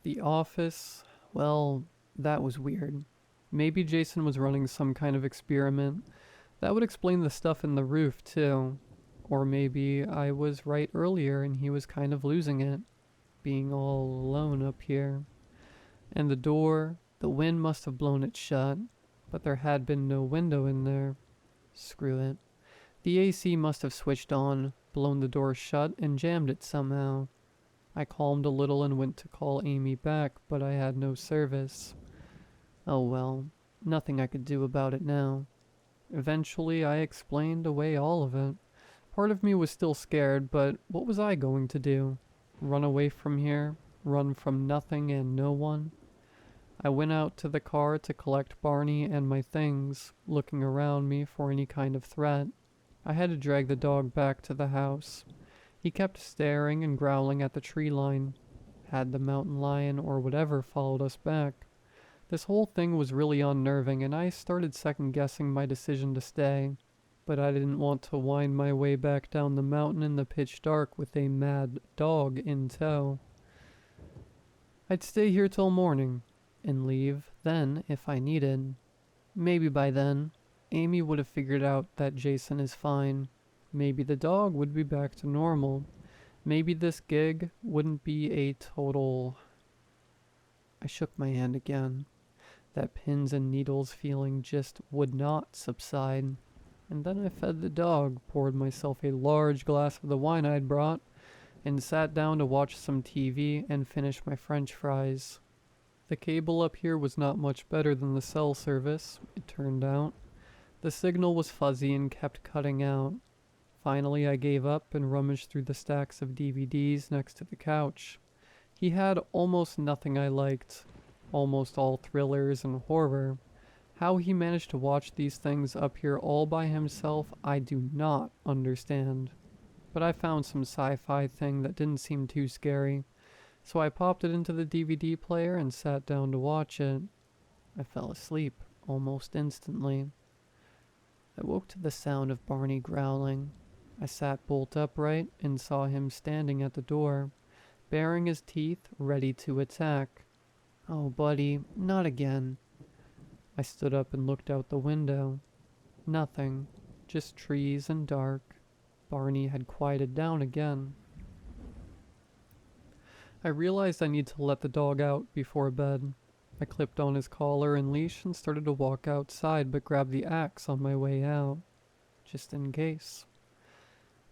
The office, well, that was weird. Maybe Jason was running some kind of experiment. That would explain the stuff in the roof, too. Or maybe I was right earlier and he was kind of losing it, being all alone up here. And the door, the wind must have blown it shut, but there had been no window in there. Screw it. The AC must have switched on, blown the door shut, and jammed it somehow. I calmed a little and went to call Amy back, but I had no service. Oh well, nothing I could do about it now. Eventually, I explained away all of it. Part of me was still scared, but what was I going to do? Run away from here? Run from nothing and no one? I went out to the car to collect Barney and my things, looking around me for any kind of threat. I had to drag the dog back to the house. He kept staring and growling at the tree line. Had the mountain lion or whatever followed us back? This whole thing was really unnerving, and I started second-guessing my decision to stay. But I didn't want to wind my way back down the mountain in the pitch dark with a mad dog in tow. I'd stay here till morning, and leave then if I needed. Maybe by then, Amy would have figured out that Jason is fine. Maybe the dog would be back to normal. Maybe this gig wouldn't be a total... I shook my hand again. That pins and needles feeling just would not subside. And then I fed the dog, poured myself a large glass of the wine I'd brought, and sat down to watch some TV and finish my French fries. The cable up here was not much better than the cell service, it turned out. The signal was fuzzy and kept cutting out. Finally, I gave up and rummaged through the stacks of DVDs next to the couch. He had almost nothing I liked, almost all thrillers and horror. How he managed to watch these things up here all by himself, I do not understand. But I found some sci-fi thing that didn't seem too scary, so I popped it into the DVD player and sat down to watch it. I fell asleep almost instantly. I woke to the sound of Barney growling. I sat bolt upright and saw him standing at the door, baring his teeth, ready to attack. Oh, buddy, not again. I stood up and looked out the window. Nothing. just trees and dark. Barney had quieted down again. I realized I need to let the dog out before bed. I clipped on his collar and leash and started to walk outside, but grabbed the axe on my way out, just in case.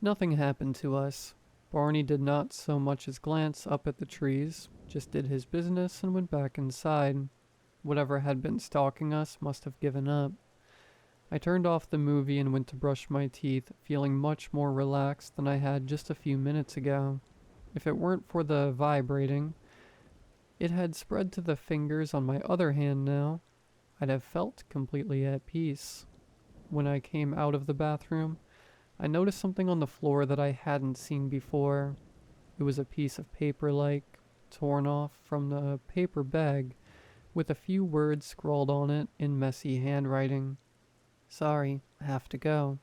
Nothing happened to us. Barney did not so much as glance up at the trees, just did his business and went back inside. Whatever had been stalking us must have given up. I turned off the movie and went to brush my teeth, feeling much more relaxed than I had just a few minutes ago. If it weren't for the vibrating, it had spread to the fingers on my other hand now, I'd have felt completely at peace. When I came out of the bathroom, I noticed something on the floor that I hadn't seen before. It was a piece of paper torn off from the paper bag, with a few words scrawled on it in messy handwriting. "Sorry, I have to go."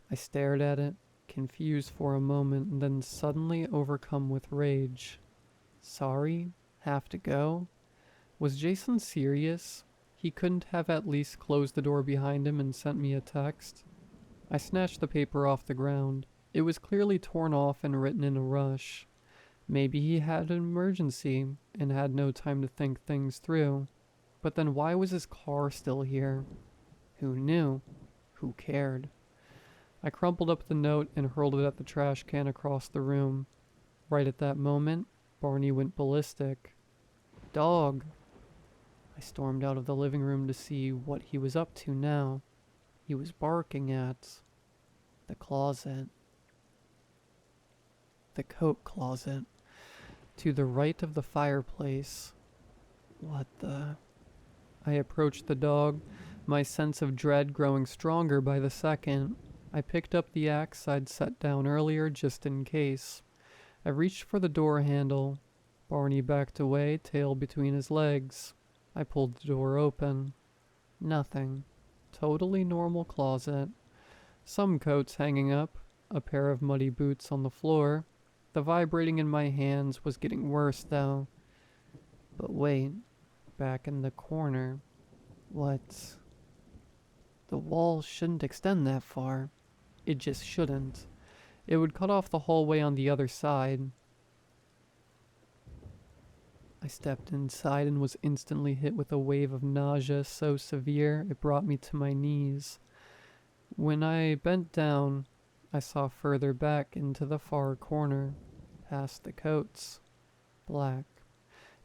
I stared at it, confused for a moment, and then suddenly overcome with rage. Sorry? Have to go? Was Jason serious? He couldn't have at least closed the door behind him and sent me a text? I snatched the paper off the ground. It was clearly torn off and written in a rush. Maybe he had an emergency and had no time to think things through. But then why was his car still here? Who knew? Who cared? I crumpled up the note and hurled it at the trash can across the room. Right at that moment, Barney went ballistic. "Dog!" I stormed out of the living room to see what he was up to now. He was barking at the closet. The coat closet. To the right of the fireplace. What the... I approached the dog, my sense of dread growing stronger by the second. I picked up the axe I'd set down earlier just in case. I reached for the door handle. Barney backed away, tail between his legs. I pulled the door open. Nothing. Totally normal closet. Some coats hanging up, a pair of muddy boots on the floor. The vibrating in my hands was getting worse though. But wait, back in the corner. What? The wall shouldn't extend that far. It just shouldn't. It would cut off the hallway on the other side. I stepped inside and was instantly hit with a wave of nausea so severe it brought me to my knees. When I bent down, I saw further back into the far corner, past the coats. Black.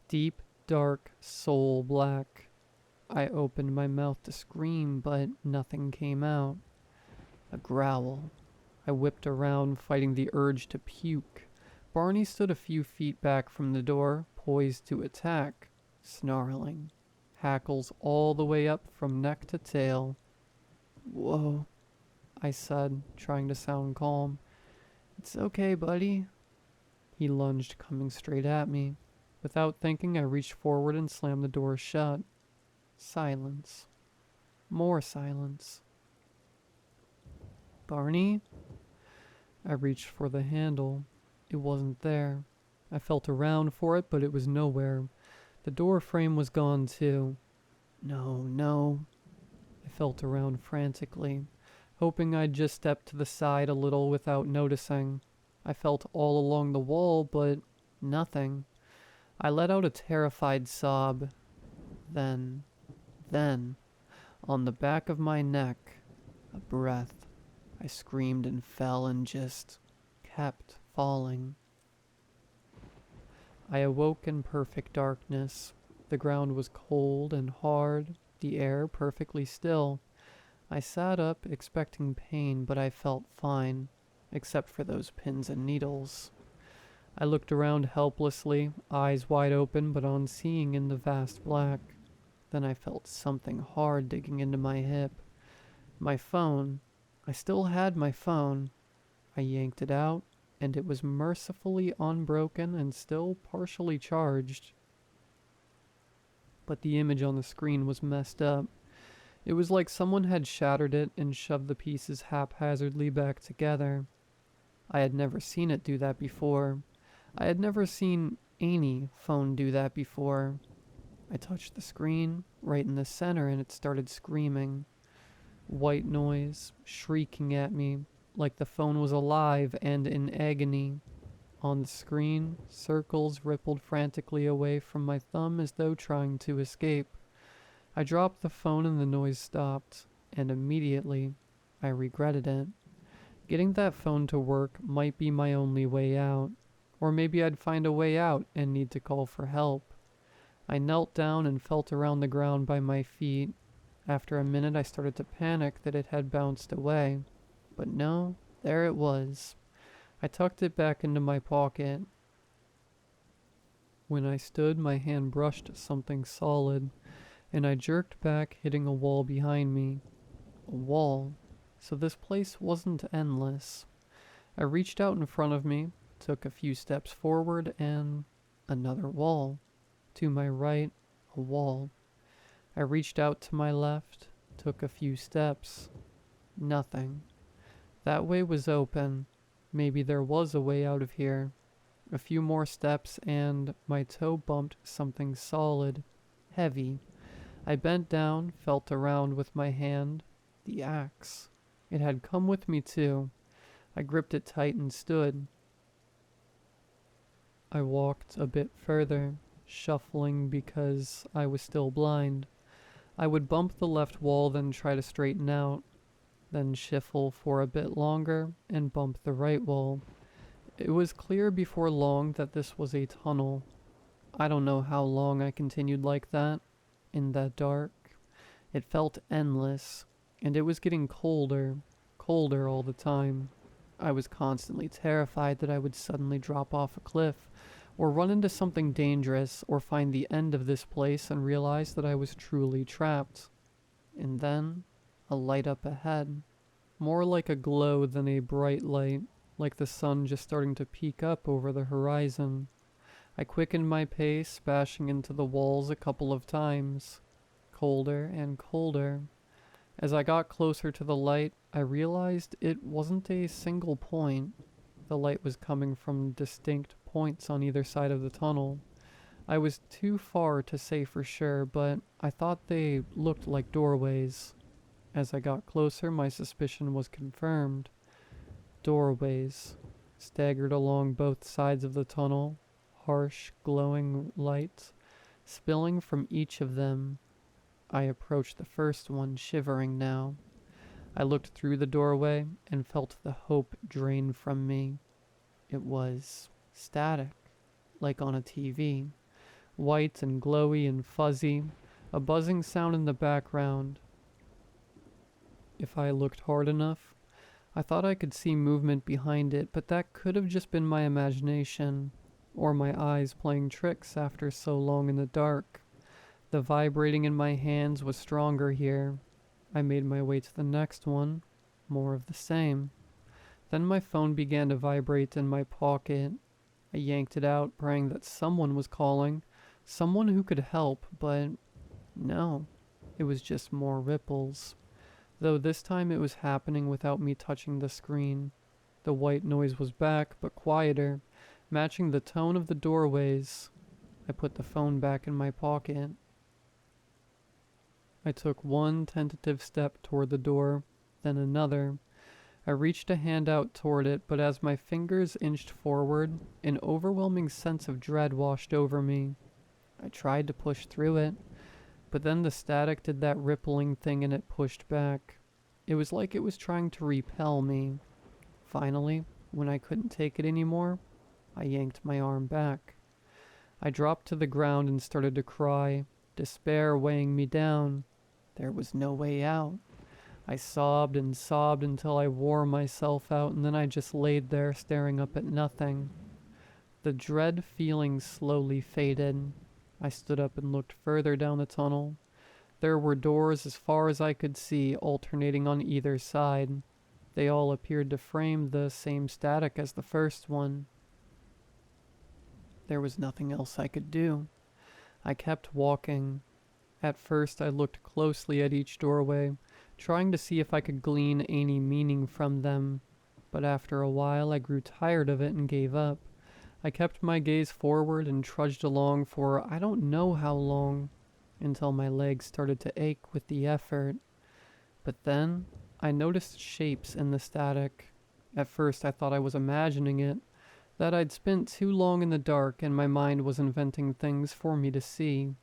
Deep, dark, soul black. I opened my mouth to scream, but nothing came out. A growl. I whipped around, fighting the urge to puke. Barney stood a few feet back from the door, poised to attack, snarling. Hackles all the way up from neck to tail. "Whoa," I said, trying to sound calm. "It's okay, buddy." He lunged, coming straight at me. Without thinking, I reached forward and slammed the door shut. Silence. More silence. "Barney?" I reached for the handle. It wasn't there. I felt around for it, but it was nowhere. The door frame was gone too. No. I felt around frantically, hoping I'd just step to the side a little without noticing. I felt all along the wall, but nothing. I let out a terrified sob. Then, on the back of my neck, a breath. I screamed and fell and just kept falling. I awoke in perfect darkness. The ground was cold and hard, the air perfectly still. I sat up, expecting pain, but I felt fine, except for those pins and needles. I looked around helplessly, eyes wide open but unseeing in the vast black. Then I felt something hard digging into my hip. My phone. I still had my phone. I yanked it out, and it was mercifully unbroken and still partially charged. But the image on the screen was messed up. It was like someone had shattered it and shoved the pieces haphazardly back together. I had never seen it do that before. I had never seen any phone do that before. I touched the screen, right in the center, and it started screaming. White noise, shrieking at me, like the phone was alive and in agony. On the screen, circles rippled frantically away from my thumb as though trying to escape. I dropped the phone and the noise stopped, and immediately, I regretted it. Getting that phone to work might be my only way out, or maybe I'd find a way out and need to call for help. I knelt down and felt around the ground by my feet. After a minute I started to panic that it had bounced away. But no, there it was. I tucked it back into my pocket. When I stood, my hand brushed something solid, and I jerked back, hitting a wall behind me. A wall. So this place wasn't endless. I reached out in front of me, took a few steps forward, and another wall. To my right, a wall. I reached out to my left, took a few steps. Nothing. That way was open. Maybe there was a way out of here. A few more steps and my toe bumped something solid, heavy. I bent down, felt around with my hand. The axe. It had come with me too. I gripped it tight and stood. I walked a bit further, shuffling because I was still blind. I would bump the left wall, then try to straighten out, then shuffle for a bit longer and bump the right wall. It was clear before long that this was a tunnel. I don't know how long I continued like that, in that dark. It felt endless, and it was getting colder all the time. I was constantly terrified that I would suddenly drop off a cliff, or run into something dangerous, or find the end of this place and realize that I was truly trapped. And then, a light up ahead. More like a glow than a bright light, like the sun just starting to peek up over the horizon. I quickened my pace, bashing into the walls a couple of times. Colder and colder. As I got closer to the light, I realized it wasn't a single point. The light was coming from distinct points on either side of the tunnel. I was too far to say for sure, but I thought they looked like doorways. As I got closer, my suspicion was confirmed. Doorways, staggered along both sides of the tunnel, harsh, glowing lights, spilling from each of them. I approached the first one, shivering now. I looked through the doorway and felt the hope drain from me. It was static, like on a TV. White and glowy and fuzzy, a buzzing sound in the background. If I looked hard enough, I thought I could see movement behind it, but that could have just been my imagination, or my eyes playing tricks after so long in the dark. The vibrating in my hands was stronger here. I made my way to the next one, more of the same. Then my phone began to vibrate in my pocket. I yanked it out, praying that someone was calling, someone who could help, but no, it was just more ripples. Though this time it was happening without me touching the screen. The white noise was back, but quieter, matching the tone of the doorways. I put the phone back in my pocket. I took one tentative step toward the door, then another. I reached a hand out toward it, but as my fingers inched forward, an overwhelming sense of dread washed over me. I tried to push through it, but then the static did that rippling thing and it pushed back. It was like it was trying to repel me. Finally, when I couldn't take it anymore, I yanked my arm back. I dropped to the ground and started to cry, despair weighing me down. There was no way out. I sobbed and sobbed until I wore myself out, and then I just laid there staring up at nothing. The dread feeling slowly faded. I stood up and looked further down the tunnel. There were doors as far as I could see, alternating on either side. They all appeared to frame the same static as the first one. There was nothing else I could do. I kept walking. At first I looked closely at each doorway, trying to see if I could glean any meaning from them, but after a while I grew tired of it and gave up. I kept my gaze forward and trudged along for I don't know how long, until my legs started to ache with the effort. But then, I noticed shapes in the static. At first I thought I was imagining it, that I'd spent too long in the dark and my mind was inventing things for me to see.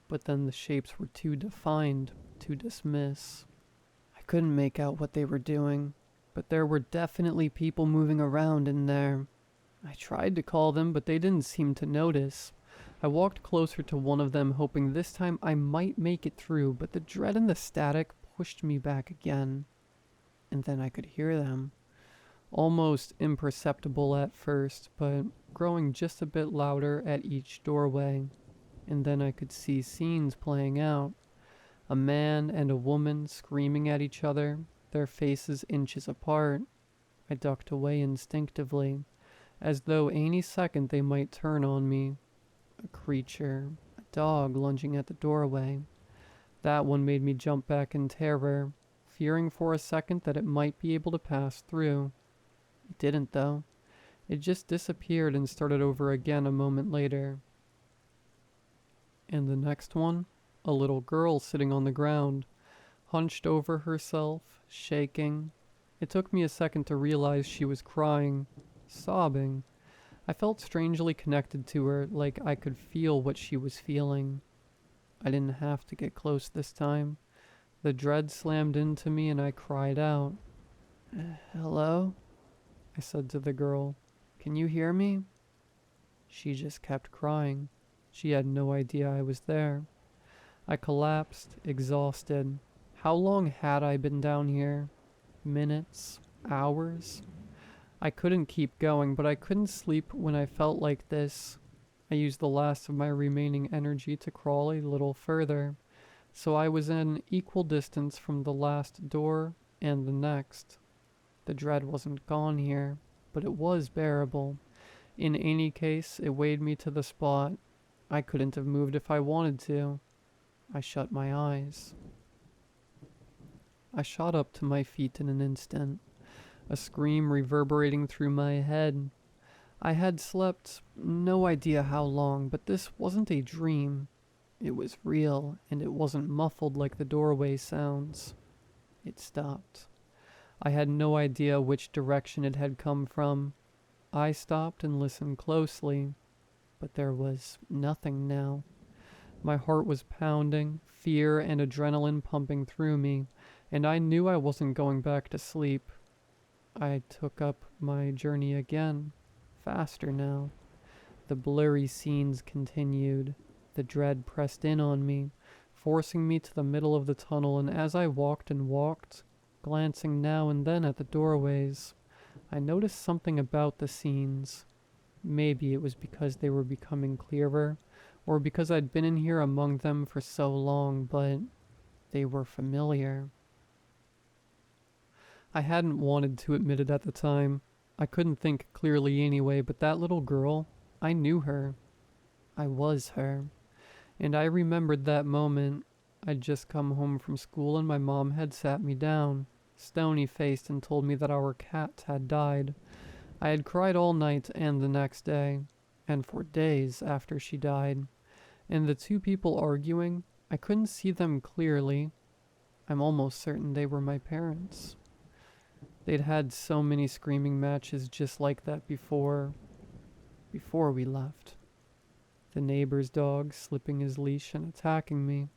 But then the shapes were too defined to dismiss. I couldn't make out what they were doing, but there were definitely people moving around in there. I tried to call them, but they didn't seem to notice. I walked closer to one of them, hoping this time I might make it through, but the dread and the static pushed me back again. And then I could hear them. Almost imperceptible at first, but growing just a bit louder at each doorway. And then I could see scenes playing out. A man and a woman screaming at each other, their faces inches apart. I ducked away instinctively, as though any second they might turn on me. A creature, a dog lunging at the doorway. That one made me jump back in terror, fearing for a second that it might be able to pass through. It didn't though. It just disappeared and started over again a moment later. And the next one, a little girl sitting on the ground, hunched over herself, shaking. It took me a second to realize she was crying, sobbing. I felt strangely connected to her, like I could feel what she was feeling. I didn't have to get close this time. The dread slammed into me and I cried out. Hello? I said to the girl. Can you hear me? She just kept crying. She had no idea I was there. I collapsed, exhausted. How long had I been down here? Minutes? Hours? I couldn't keep going, but I couldn't sleep when I felt like this. I used the last of my remaining energy to crawl a little further, so I was in equal distance from the last door and the next. The dread wasn't gone here, but it was bearable. In any case, it weighed me to the spot. I couldn't have moved if I wanted to. I shut my eyes. I shot up to my feet in an instant, a scream reverberating through my head. I had slept no idea how long, but this wasn't a dream. It was real, and it wasn't muffled like the doorway sounds. It stopped. I had no idea which direction it had come from. I stopped and listened closely, but there was nothing now. My heart was pounding, fear and adrenaline pumping through me, and I knew I wasn't going back to sleep. I took up my journey again, faster now. The blurry scenes continued. The dread pressed in on me, forcing me to the middle of the tunnel, and as I walked and walked, glancing now and then at the doorways, I noticed something about the scenes. Maybe it was because they were becoming clearer, or because I'd been in here among them for so long, but they were familiar. I hadn't wanted to admit it at the time. I couldn't think clearly anyway, but that little girl, I knew her. I was her. And I remembered that moment. I'd just come home from school and my mom had sat me down, stony-faced, and told me that our cat had died. I had cried all night and the next day, and for days after she died. And the two people arguing, I couldn't see them clearly. I'm almost certain they were my parents. They'd had so many screaming matches just like that before we left. The neighbor's dog slipping his leash and attacking me.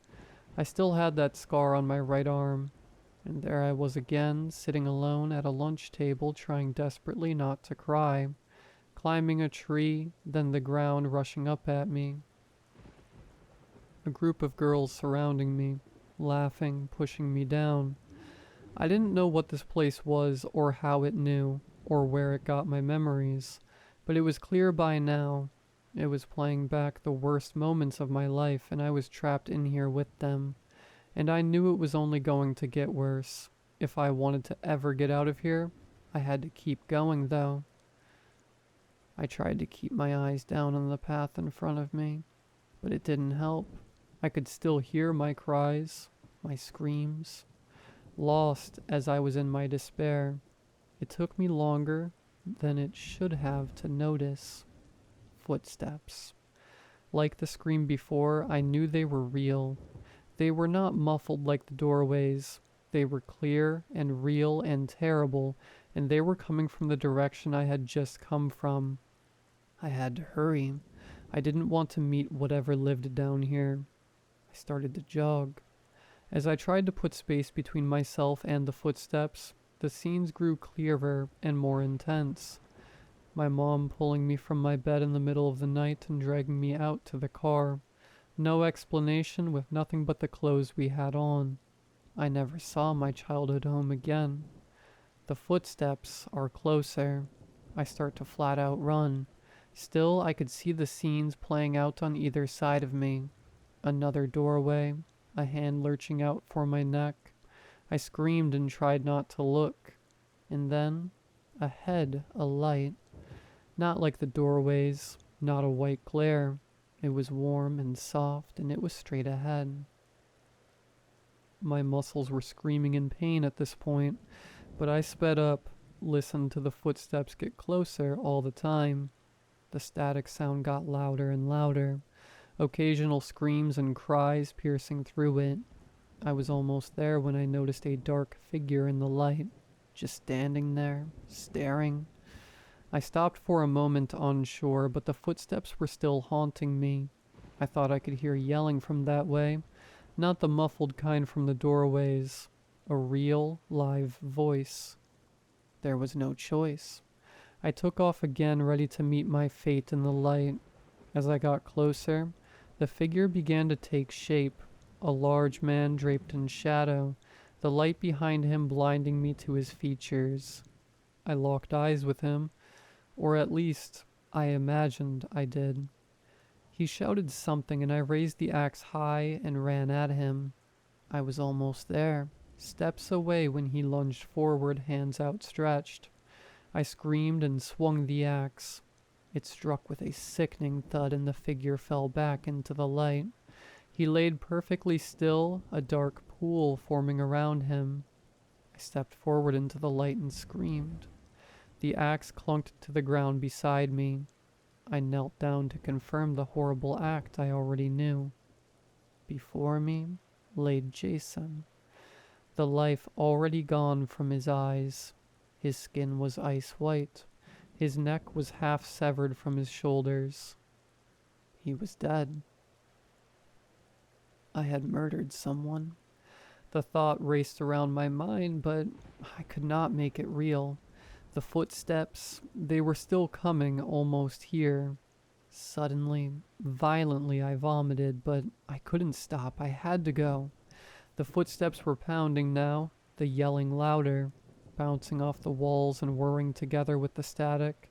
I still had that scar on my right arm, and there I was again, sitting alone at a lunch table, trying desperately not to cry, climbing a tree, then the ground rushing up at me. A group of girls surrounding me, laughing, pushing me down. I didn't know what this place was, or how it knew, or where it got my memories, but it was clear by now. It was playing back the worst moments of my life, and I was trapped in here with them. And I knew it was only going to get worse. If I wanted to ever get out of here, I had to keep going, though. I tried to keep my eyes down on the path in front of me, but it didn't help. I could still hear my cries, my screams. Lost as I was in my despair, it took me longer than it should have to notice. Footsteps. Like the scream before, I knew they were real. They were not muffled like the doorways. They were clear and real and terrible, and they were coming from the direction I had just come from. I had to hurry. I didn't want to meet whatever lived down here. I started to jog. As I tried to put space between myself and the footsteps, the scenes grew clearer and more intense. My mom pulling me from my bed in the middle of the night and dragging me out to the car. No explanation, with nothing but the clothes we had on. I never saw my childhood home again. The footsteps are closer. I start to flat out run. Still, I could see the scenes playing out on either side of me. Another doorway, a hand lurching out for my neck. I screamed and tried not to look. And then, ahead, a light. Not like the doorways, not a white glare. It was warm and soft, and it was straight ahead. My muscles were screaming in pain at this point, but I sped up, listened to the footsteps get closer all the time. The static sound got louder and louder, occasional screams and cries piercing through it. I was almost there when I noticed a dark figure in the light, just standing there, staring. I stopped for a moment unsure, but the footsteps were still haunting me. I thought I could hear yelling from that way, not the muffled kind from the doorways. A real, live voice. There was no choice. I took off again, ready to meet my fate in the light. As I got closer, the figure began to take shape, a large man draped in shadow, the light behind him blinding me to his features. I locked eyes with him, or at least, I imagined I did. He shouted something, and I raised the axe high and ran at him. I was almost there, steps away, when he lunged forward, hands outstretched. I screamed and swung the axe. It struck with a sickening thud, and the figure fell back into the light. He laid perfectly still, a dark pool forming around him. I stepped forward into the light and screamed. The axe clunked to the ground beside me. I knelt down to confirm the horrible act I already knew. Before me laid Jason, the life already gone from his eyes. His skin was ice white. His neck was half severed from his shoulders. He was dead. I had murdered someone. The thought raced around my mind, but I could not make it real. The footsteps, they were still coming, almost here. Suddenly, violently, I vomited, but I couldn't stop. I had to go. The footsteps were pounding now, the yelling louder, bouncing off the walls and whirring together with the static.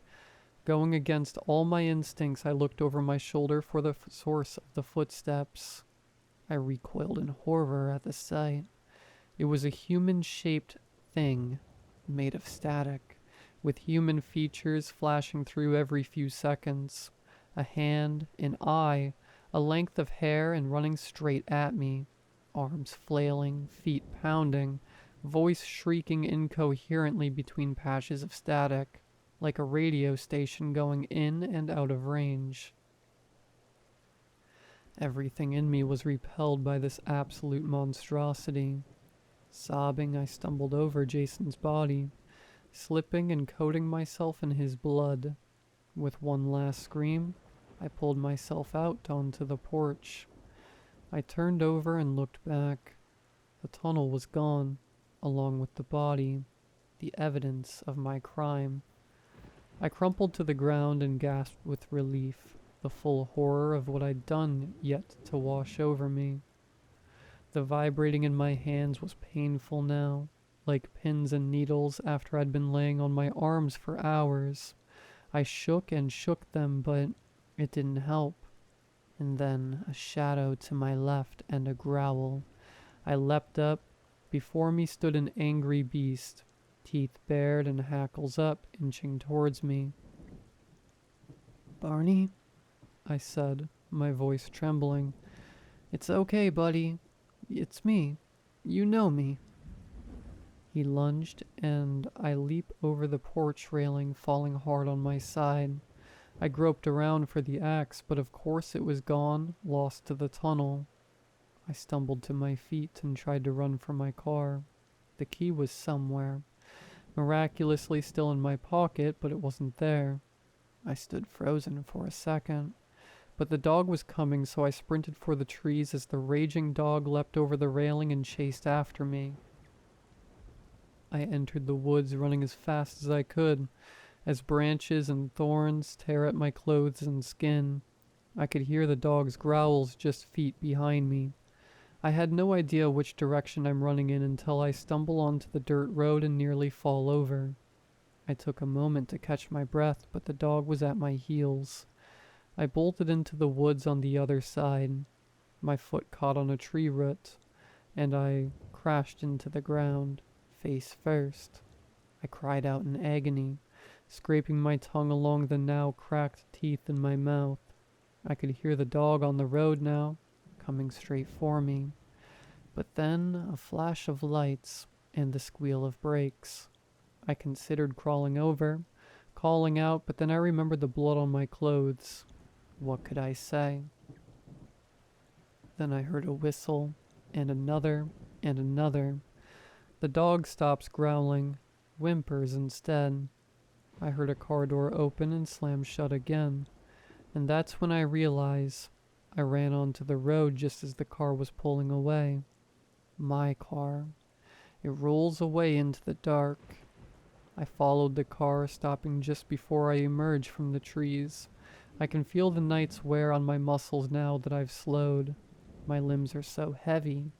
Going against all my instincts, I looked over my shoulder for the source of the footsteps. I recoiled in horror at the sight. It was a human-shaped thing, made of static, with human features flashing through every few seconds. A hand, an eye, a length of hair, and running straight at me. Arms flailing, feet pounding, voice shrieking incoherently between patches of static, like a radio station going in and out of range. Everything in me was repelled by this absolute monstrosity. Sobbing, I stumbled over Jason's body, slipping and coating myself in his blood. With one last scream, I pulled myself out onto the porch. I turned over and looked back. The tunnel was gone, along with the body, the evidence of my crime. I crumpled to the ground and gasped with relief, the full horror of what I'd done yet to wash over me. The vibrating in my hands was painful now, like pins and needles after I'd been laying on my arms for hours. I shook and shook them, but it didn't help. And then a shadow to my left and a growl. I leapt up. Before me stood an angry beast, teeth bared and hackles up, inching towards me. "Barney?" I said, my voice trembling. "It's okay, buddy. It's me. You know me." He lunged, and I leaped over the porch railing, falling hard on my side. I groped around for the axe, but of course it was gone, lost to the tunnel. I stumbled to my feet and tried to run for my car. the key was somewhere, miraculously still in my pocket, but it wasn't there. I stood frozen for a second. But the dog was coming, so I sprinted for the trees as the raging dog leapt over the railing and chased after me. I entered the woods running as fast as I could, as branches and thorns tear at my clothes and skin. I could hear the dog's growls just feet behind me. I had no idea which direction I'm running in until I stumble onto the dirt road and nearly fall over. I took a moment to catch my breath, but the dog was at my heels. I bolted into the woods on the other side. My foot caught on a tree root, and I crashed into the ground, face first. I cried out in agony, scraping my tongue along the now cracked teeth in my mouth. I could hear the dog on the road now, coming straight for me. But then a flash of lights and the squeal of brakes. I considered crawling over, calling out, but then I remembered the blood on my clothes. What could I say? Then I heard a whistle, and another, and another. The dog stops growling, whimpers instead. I heard a car door open and slam shut again, and that's when I realize I ran onto the road just as the car was pulling away. My car. It rolls away into the dark. I followed the car, stopping just before I emerge from the trees. I can feel the night's wear on my muscles now that I've slowed. My limbs are so heavy.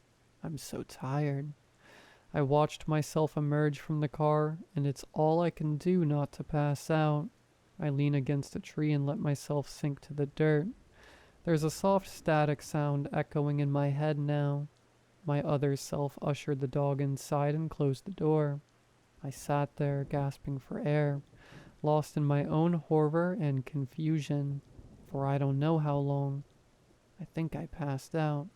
I'm so tired. I watched myself emerge from the car, and it's all I can do not to pass out. I lean against a tree and let myself sink to the dirt. There's a soft static sound echoing in my head now. My other self ushered the dog inside and closed the door. I sat there, gasping for air, lost in my own horror and confusion, for I don't know how long. I think I passed out.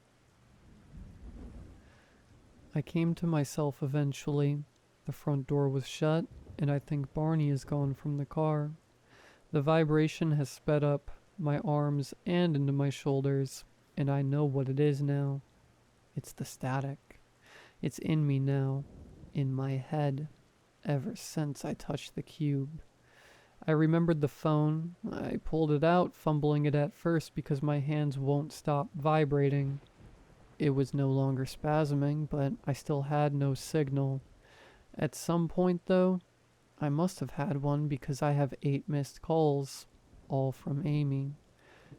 I came to myself eventually. The front door was shut, and I think Barney is gone from the car. The vibration has sped up my arms and into my shoulders, and I know what it is now. It's the static. It's in me now, in my head, ever since I touched the cube. I remembered the phone. I pulled it out, fumbling it at first because my hands won't stop vibrating. It was no longer spasming, but I still had no signal. At some point, though, I must have had one because I have 8 missed calls, all from Amy.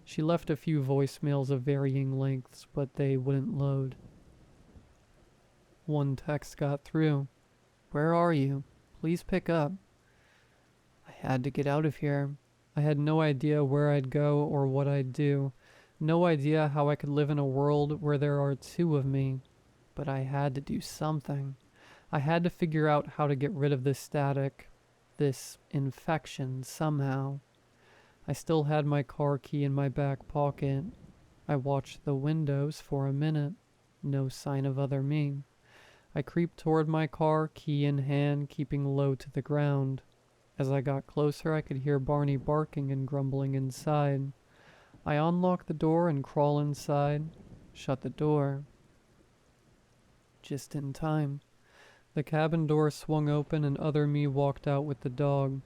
She left a few voicemails of varying lengths, but they wouldn't load. One text got through. "Where are you? Please pick up." I had to get out of here. I had no idea where I'd go or what I'd do. No idea how I could live in a world where there are 2 of me. But I had to do something. I had to figure out how to get rid of this static, this infection somehow. I still had my car key in my back pocket. I watched the windows for a minute. No sign of other me. I creeped toward my car, key in hand, keeping low to the ground. As I got closer, I could hear Barney barking and grumbling inside. I unlock the door and crawl inside, shut the door. Just in time. The cabin door swung open and other me walked out with the dog.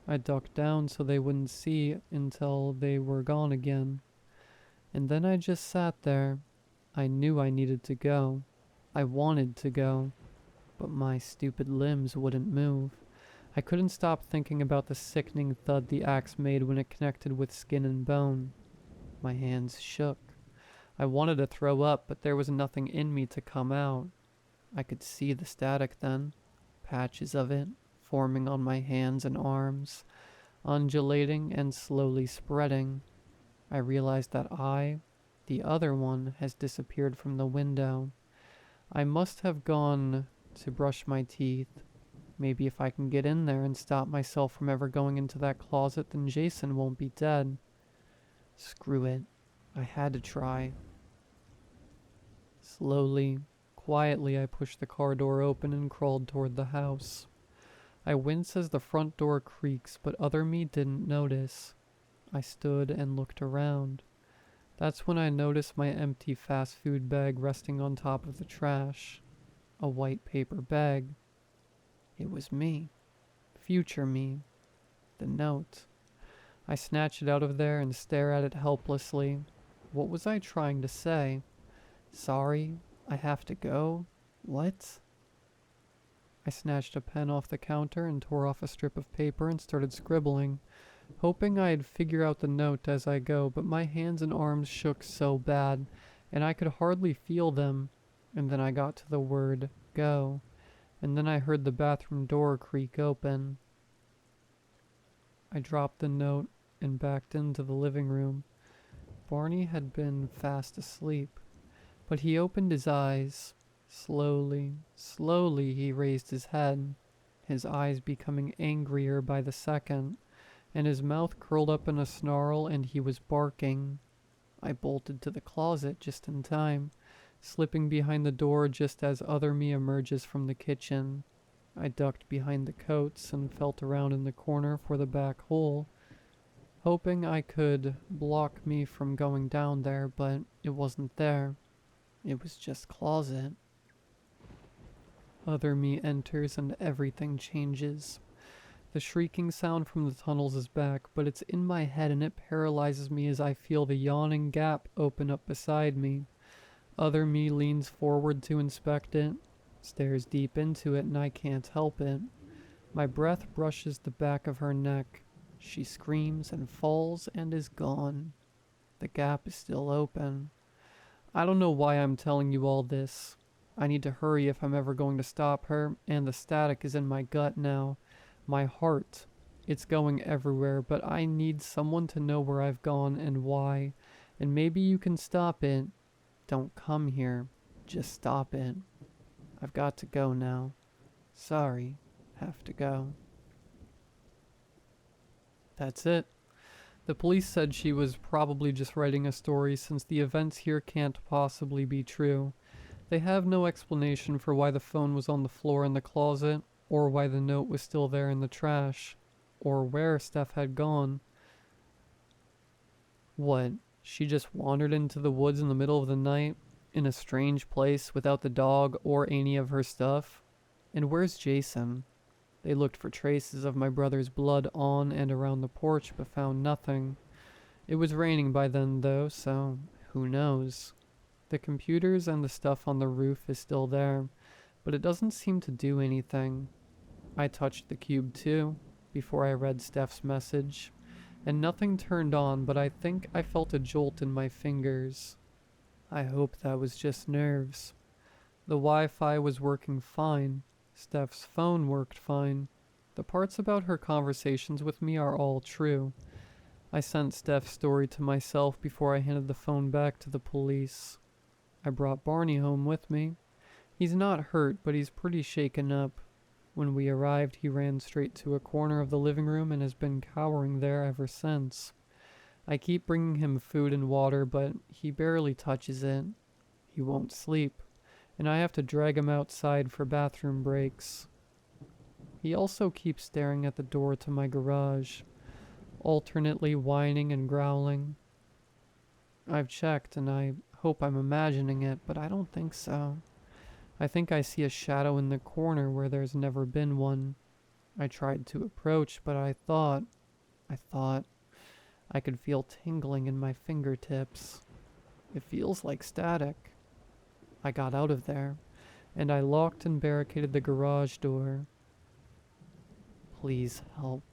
I ducked down so they wouldn't see until they were gone again. And then I just sat there. I knew I needed to go. I wanted to go. But my stupid limbs wouldn't move. I couldn't stop thinking about the sickening thud the axe made when it connected with skin and bone. My hands shook. I wanted to throw up, but there was nothing in me to come out. I could see the static then, patches of it, forming on my hands and arms, undulating and slowly spreading. I realized that I, the other one, has disappeared from the window. I must have gone to brush my teeth. Maybe if I can get in there and stop myself from ever going into that closet, then Jason won't be dead. Screw it. I had to try. Slowly, quietly, I pushed the car door open and crawled toward the house. I wince as the front door creaks, but other me didn't notice. I stood and looked around. That's when I noticed my empty fast food bag resting on top of the trash. a white paper bag. It was me. Future me. The note. I snatch it out of there and stare at it helplessly. What was I trying to say? Sorry, I have to go? What? I snatched a pen off the counter and tore off a strip of paper and started scribbling, hoping I'd figure out the note as I go, but my hands and arms shook so bad, and I could hardly feel them. And then I got to the word go, and then I heard the bathroom door creak open. I dropped the note and backed into the living room. Barney had been fast asleep, but he opened his eyes. Slowly, slowly he raised his head, his eyes becoming angrier by the second, and his mouth curled up in a snarl, and he was barking. I bolted to the closet just in time, slipping behind the door just as other me emerges from the kitchen. I ducked behind the coats and felt around in the corner for the back hole, hoping I could block me from going down there, but it wasn't there. It was just closet. Other me enters and everything changes. The shrieking sound from the tunnels is back, but it's in my head and it paralyzes me as I feel the yawning gap open up beside me. Other me leans forward to inspect it, stares deep into it, and I can't help it. My breath brushes the back of her neck. She screams and falls and is gone. The gap is still open. I don't know why I'm telling you all this. I need to hurry if I'm ever going to stop her, and the static is in my gut now. My heart. It's going everywhere, but I need someone to know where I've gone and why. And maybe you can stop it. Don't come here. Just stop it. I've got to go now. Sorry. Have to go. That's it. The police said she was probably just writing a story since the events here can't possibly be true. They have no explanation for why the phone was on the floor in the closet, or why the note was still there in the trash, or where Steph had gone. What, she just wandered into the woods in the middle of the night, in a strange place without the dog or any of her stuff? And where's Jason? They looked for traces of my brother's blood on and around the porch, but found nothing. It was raining by then, though, so who knows? The computers and the stuff on the roof is still there, but it doesn't seem to do anything. I touched the cube too, before I read Steph's message, and nothing turned on, but I think I felt a jolt in my fingers. I hope that was just nerves. The Wi-Fi was working fine. Steph's phone worked fine. The parts about her conversations with me are all true. I sent Steph's story to myself before I handed the phone back to the police. I brought Barney home with me. He's not hurt, but he's pretty shaken up. When we arrived, he ran straight to a corner of the living room and has been cowering there ever since. I keep bringing him food and water, but he barely touches it. He won't sleep, and I have to drag him outside for bathroom breaks. He also keeps staring at the door to my garage, alternately whining and growling. I've checked, and I hope I'm imagining it, but I don't think so. I think I see a shadow in the corner where there's never been one. I tried to approach, but I thought I could feel tingling in my fingertips. It feels like static. I got out of there, and I locked and barricaded the garage door. Please help.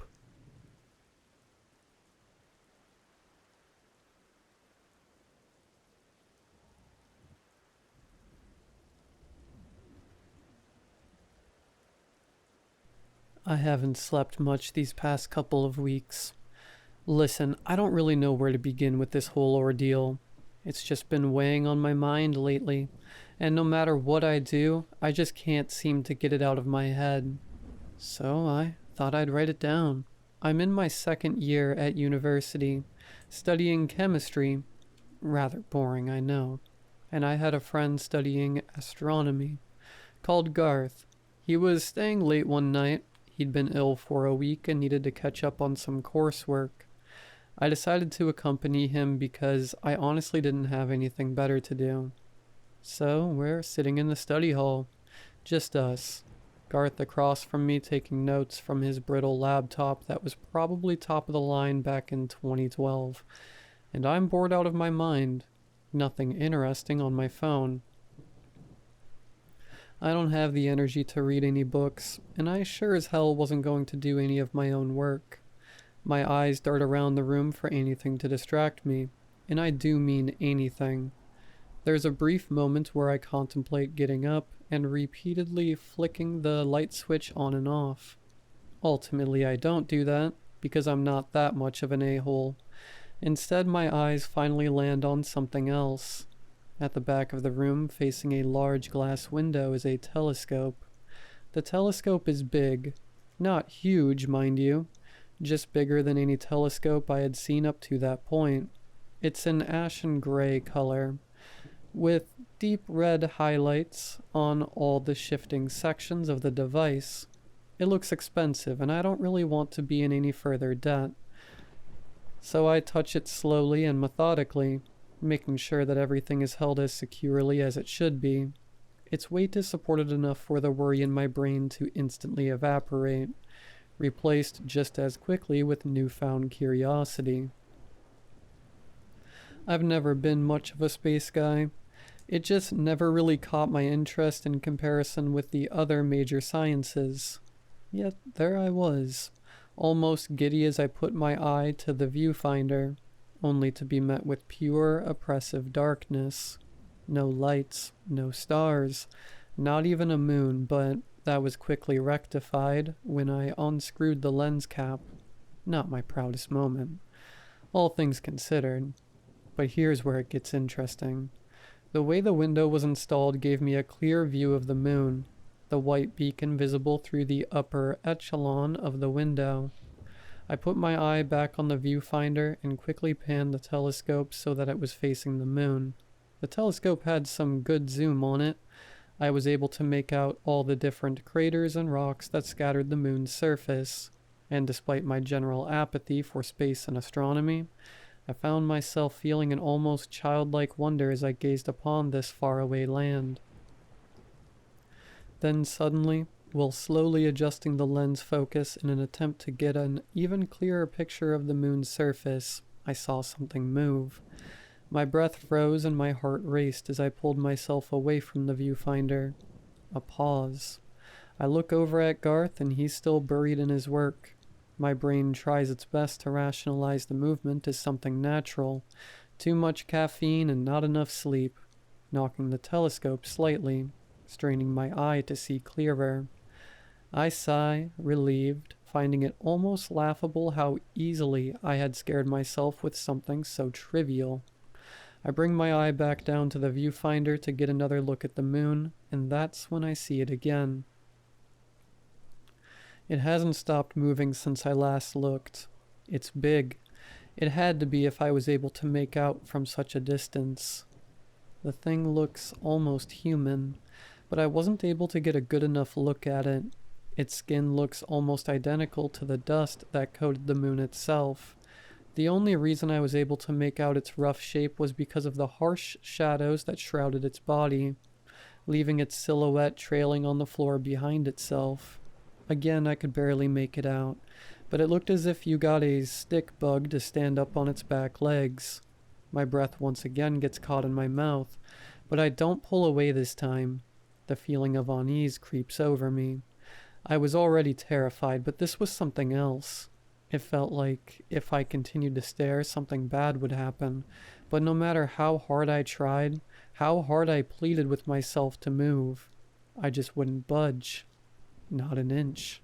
I haven't slept much these past couple of weeks. Listen, I don't really know where to begin with this whole ordeal. It's just been weighing on my mind lately, and no matter what I do, I just can't seem to get it out of my head. So I thought I'd write it down. I'm in my second year at university, studying chemistry. Rather boring, I know. And I had a friend studying astronomy, called Garth. He was staying late one night. He'd been ill for a week and needed to catch up on some coursework. I decided to accompany him because I honestly didn't have anything better to do. So we're sitting in the study hall, Just us. Garth across from me taking notes from his brittle laptop that was probably top of the line back in 2012. And I'm bored out of my mind. Nothing interesting on my phone. I don't have the energy to read any books, and I sure as hell wasn't going to do any of my own work. My eyes dart around the room for anything to distract me, and I do mean anything. There's a brief moment where I contemplate getting up and repeatedly flicking the light switch on and off. Ultimately, I don't do that, because I'm not that much of an a-hole. Instead, my eyes finally land on something else. At the back of the room, facing a large glass window, is a telescope. The telescope is big. Not huge, mind you. Just bigger than any telescope I had seen up to that point. It's an ashen gray color, with deep red highlights on all the shifting sections of the device. It looks expensive, and I don't really want to be in any further debt. So I touch it slowly and methodically, making sure that everything is held as securely as it should be. Its weight is supported enough for the worry in my brain to instantly evaporate, replaced just as quickly with newfound curiosity. I've never been much of a space guy. It just never really caught my interest in comparison with the other major sciences. Yet there I was, almost giddy as I put my eye to the viewfinder, only to be met with pure, oppressive darkness. No lights, no stars, not even a moon, but that was quickly rectified when I unscrewed the lens cap. Not my proudest moment, all things considered. But here's where it gets interesting. The way the window was installed gave me a clear view of the moon, the white beacon visible through the upper echelon of the window. I put my eye back on the viewfinder and quickly panned the telescope so that it was facing the moon. The telescope had some good zoom on it. I was able to make out all the different craters and rocks that scattered the moon's surface, and despite my general apathy for space and astronomy, I found myself feeling an almost childlike wonder as I gazed upon this faraway land. Then suddenly, while slowly adjusting the lens focus in an attempt to get an even clearer picture of the moon's surface, I saw something move. My breath froze and my heart raced as I pulled myself away from the viewfinder. A pause. I look over at Garth and he's still buried in his work. My brain tries its best to rationalize the movement as something natural. Too much caffeine and not enough sleep. Knocking the telescope slightly, straining my eye to see clearer. I sigh, relieved, finding it almost laughable how easily I had scared myself with something so trivial. I bring my eye back down to the viewfinder to get another look at the moon, and that's when I see it again. It hasn't stopped moving since I last looked. It's big. It had to be if I was able to make out from such a distance. The thing looks almost human, but I wasn't able to get a good enough look at it. Its skin looks almost identical to the dust that coated the moon itself. The only reason I was able to make out its rough shape was because of the harsh shadows that shrouded its body, leaving its silhouette trailing on the floor behind itself. Again, I could barely make it out, but it looked as if you got a stick bug to stand up on its back legs. My breath once again gets caught in my mouth, but I don't pull away this time. The feeling of unease creeps over me. I was already terrified, but this was something else. It felt like if I continued to stare, something bad would happen. But no matter how hard I tried, how hard I pleaded with myself to move, I just wouldn't budge. Not an inch.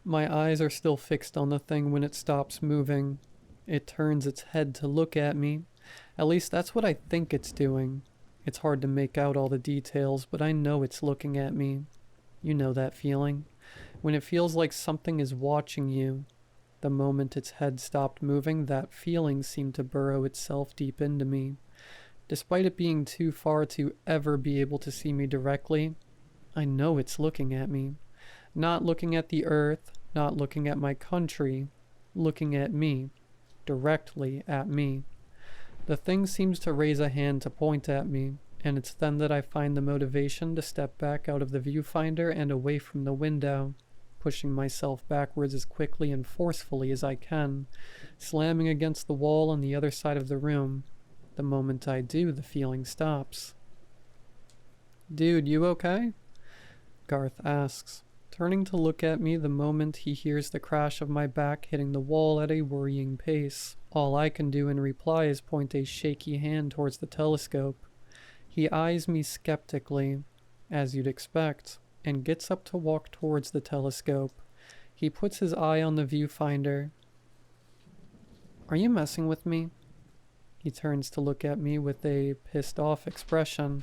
My eyes are still fixed on the thing when it stops moving. It turns its head to look at me. At least that's what I think it's doing. It's hard to make out all the details, but I know it's looking at me. You know that feeling? When it feels like something is watching you. The moment its head stopped moving, that feeling seemed to burrow itself deep into me. Despite it being too far to ever be able to see me directly, I know it's looking at me. Not looking at the earth, not looking at my country, looking at me. Directly at me. The thing seems to raise a hand to point at me, and it's then that I find the motivation to step back out of the viewfinder and away from the window, pushing myself backwards as quickly and forcefully as I can, slamming against the wall on the other side of the room. The moment I do, the feeling stops. "Dude, you okay?" Garth asks, turning to look at me the moment he hears the crash of my back hitting the wall at a worrying pace. All I can do in reply is point a shaky hand towards the telescope. He eyes me skeptically, as you'd expect, and gets up to walk towards the telescope. He puts his eye on the viewfinder. "Are you messing with me?" He turns to look at me with a pissed-off expression.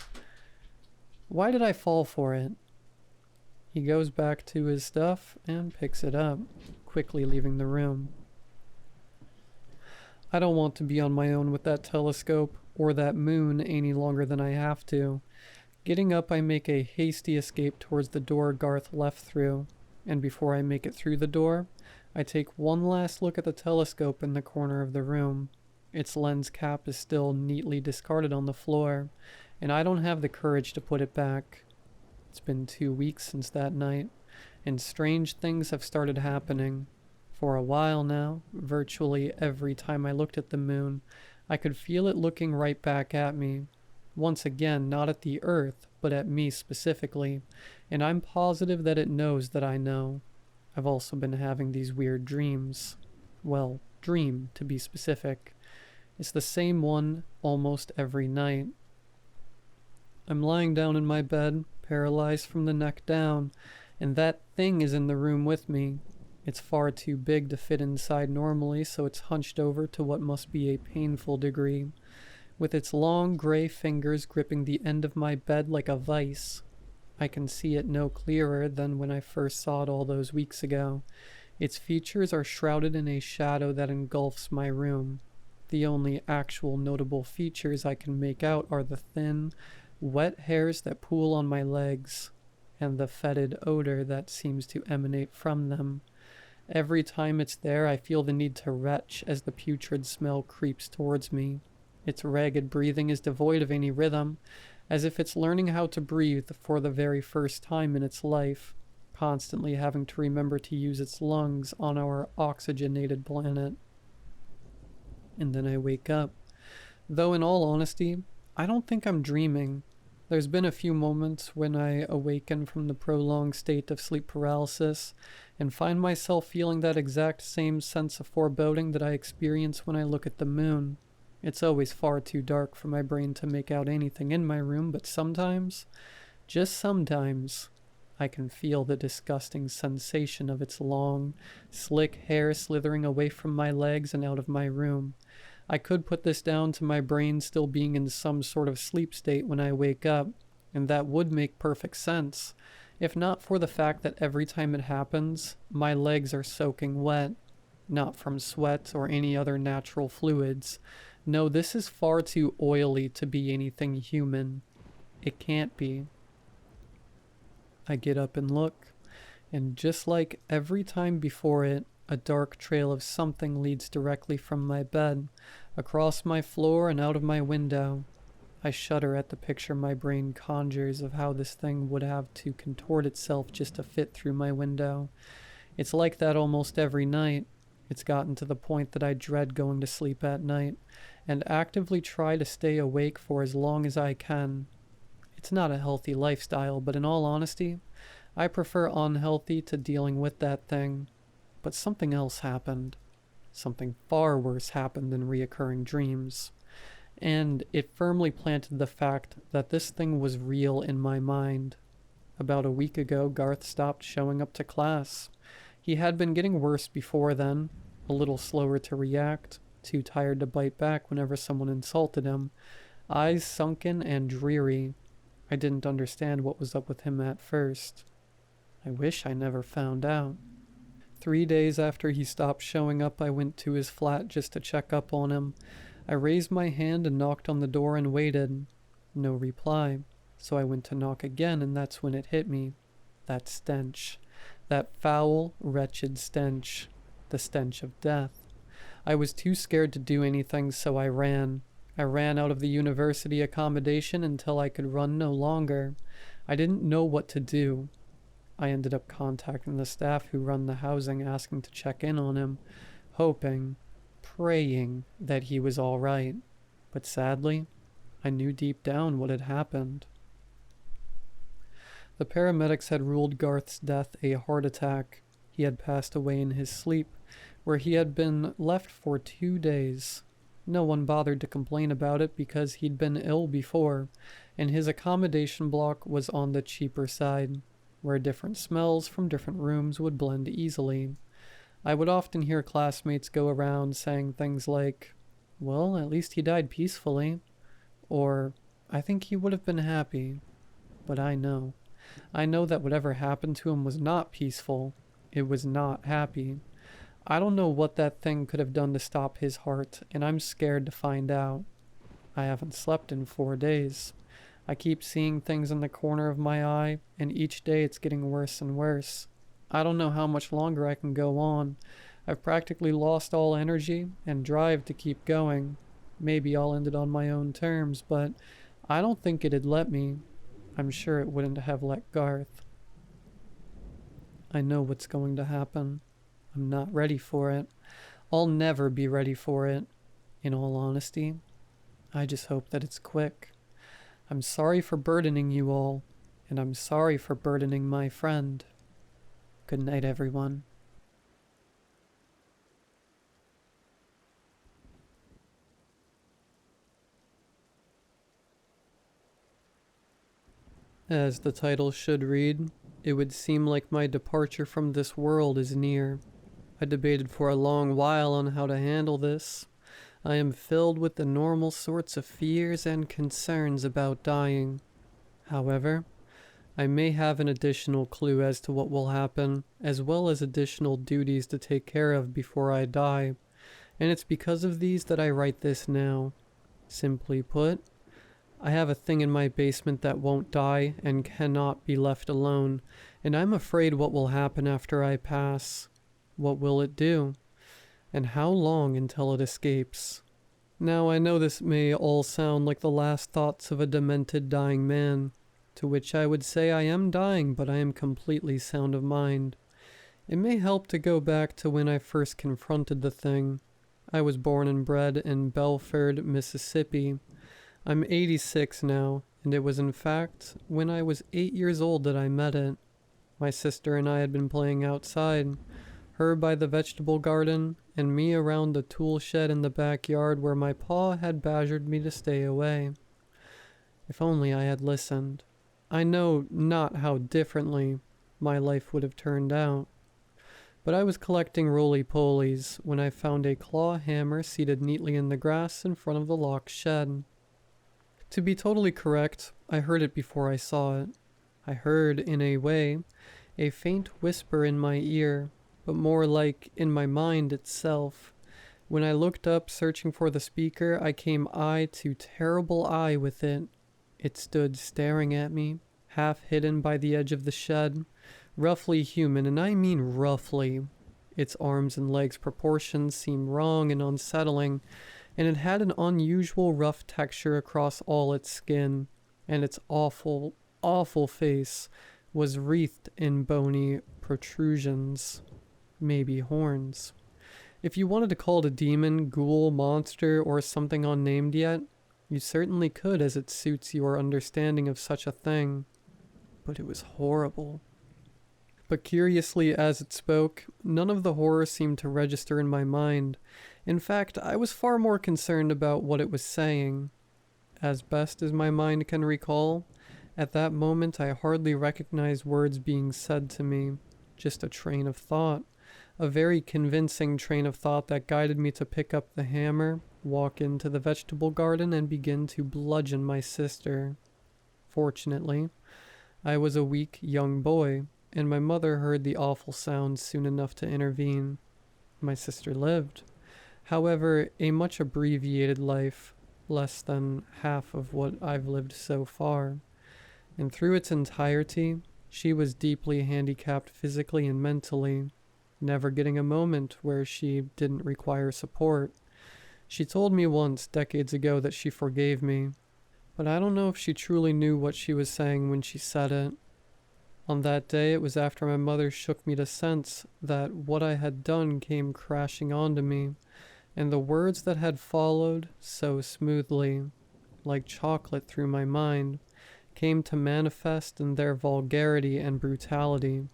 "Why did I fall for it?" He goes back to his stuff and picks it up, quickly leaving the room. I don't want to be on my own with that telescope or that moon any longer than I have to. Getting up, I make a hasty escape towards the door Garth left through, and before I make it through the door, I take one last look at the telescope in the corner of the room. Its lens cap is still neatly discarded on the floor, and I don't have the courage to put it back. It's been 2 weeks since that night, and strange things have started happening. For a while now, virtually every time I looked at the moon, I could feel it looking right back at me. Once again, not at the Earth, but at me specifically, and I'm positive that it knows that I know. I've also been having these weird dreams. Well, dream, to be specific. It's the same one almost every night. I'm lying down in my bed, paralyzed from the neck down, and that thing is in the room with me. It's far too big to fit inside normally, so it's hunched over to what must be a painful degree, with its long gray fingers gripping the end of my bed like a vice. I can see it no clearer than when I first saw it all those weeks ago. Its features are shrouded in a shadow that engulfs my room. The only actual notable features I can make out are the thin, wet hairs that pool on my legs, and the fetid odor that seems to emanate from them. Every time it's there, I feel the need to retch as the putrid smell creeps towards me. Its ragged breathing is devoid of any rhythm, as if it's learning how to breathe for the very first time in its life, constantly having to remember to use its lungs on our oxygenated planet. And then I wake up. Though in all honesty, I don't think I'm dreaming. There's been a few moments when I awaken from the prolonged state of sleep paralysis and find myself feeling that exact same sense of foreboding that I experience when I look at the moon. It's always far too dark for my brain to make out anything in my room, but sometimes, just sometimes, I can feel the disgusting sensation of its long, slick hair slithering away from my legs and out of my room. I could put this down to my brain still being in some sort of sleep state when I wake up, and that would make perfect sense, if not for the fact that every time it happens, my legs are soaking wet, not from sweat or any other natural fluids. No, this is far too oily to be anything human. It can't be. I get up and look, and just like every time before it, a dark trail of something leads directly from my bed, across my floor and out of my window. I shudder at the picture my brain conjures of how this thing would have to contort itself just to fit through my window. It's like that almost every night. It's gotten to the point that I dread going to sleep at night, and actively try to stay awake for as long as I can. It's not a healthy lifestyle, but in all honesty, I prefer unhealthy to dealing with that thing. But something else happened. Something far worse happened than reoccurring dreams. And it firmly planted the fact that this thing was real in my mind. About a week ago, Garth stopped showing up to class. He had been getting worse before then, a little slower to react, too tired to bite back whenever someone insulted him, eyes sunken and dreary. I didn't understand what was up with him at first. I wish I never found out. 3 days after he stopped showing up, I went to his flat just to check up on him. I raised my hand and knocked on the door and waited. No reply, so I went to knock again, and that's when it hit me. That stench. That foul, wretched stench. The stench of death. I was too scared to do anything, so I ran. I ran out of the university accommodation until I could run no longer. I didn't know what to do. I ended up contacting the staff who run the housing, asking to check in on him, hoping, praying that he was all right. But sadly, I knew deep down what had happened. The paramedics had ruled Garth's death a heart attack. He had passed away in his sleep, where he had been left for 2 days. No one bothered to complain about it because he'd been ill before, and his accommodation block was on the cheaper side, where different smells from different rooms would blend easily. I would often hear classmates go around saying things like, "Well, at least he died peacefully," or, "I think he would have been happy." But I know that whatever happened to him was not peaceful. It was not happy. I don't know what that thing could have done to stop his heart, and I'm scared to find out. I haven't slept in 4 days. I keep seeing things in the corner of my eye, and each day it's getting worse and worse. I don't know how much longer I can go on. I've practically lost all energy and drive to keep going. Maybe I'll end it on my own terms, but I don't think it'd let me. I'm sure it wouldn't have let Garth. I know what's going to happen. I'm not ready for it. I'll never be ready for it. In all honesty, I just hope that it's quick. I'm sorry for burdening you all, and I'm sorry for burdening my friend. Good night, everyone. As the title should read, it would seem like my departure from this world is near. I debated for a long while on how to handle this. I am filled with the normal sorts of fears and concerns about dying. However, I may have an additional clue as to what will happen, as well as additional duties to take care of before I die, and it's because of these that I write this now. Simply put, I have a thing in my basement that won't die and cannot be left alone, and I'm afraid what will happen after I pass. What will it do? And how long until it escapes? Now I know this may all sound like the last thoughts of a demented dying man, to which I would say I am dying, but I am completely sound of mind. It may help to go back to when I first confronted the thing. I was born and bred in Belford, Mississippi. I'm 86 now, and it was in fact when I was 8 years old that I met it. My sister and I had been playing outside, her by the vegetable garden, and me around the tool shed in the backyard where my pa had badgered me to stay away. If only I had listened. I know not how differently my life would have turned out. But I was collecting roly-polies when I found a claw hammer seated neatly in the grass in front of the locked shed. To be totally correct, I heard it before I saw it. I heard, in a way, a faint whisper in my ear, but more like in my mind itself. When I looked up, searching for the speaker, I came eye to terrible eye with it. It stood staring at me, half hidden by the edge of the shed, roughly human, and I mean roughly. Its arms and legs proportions seemed wrong and unsettling, and it had an unusual rough texture across all its skin, and its awful, awful face was wreathed in bony protrusions, maybe horns. If you wanted to call it a demon, ghoul, monster, or something unnamed yet, you certainly could, as it suits your understanding of such a thing. But it was horrible. But curiously, as it spoke, none of the horror seemed to register in my mind. In fact, I was far more concerned about what it was saying. As best as my mind can recall, at that moment I hardly recognized words being said to me, just a train of thought, a very convincing train of thought that guided me to pick up the hammer, walk into the vegetable garden, and begin to bludgeon my sister. Fortunately, I was a weak young boy, and my mother heard the awful sound soon enough to intervene. My sister lived. However, a much abbreviated life, less than half of what I've lived so far. And through its entirety, she was deeply handicapped physically and mentally, never getting a moment where she didn't require support. She told me once, decades ago, that she forgave me, but I don't know if she truly knew what she was saying when she said it. On that day, it was after my mother shook me to sense that what I had done came crashing onto me, and the words that had followed so smoothly, like chocolate through my mind, came to manifest in their vulgarity and brutality.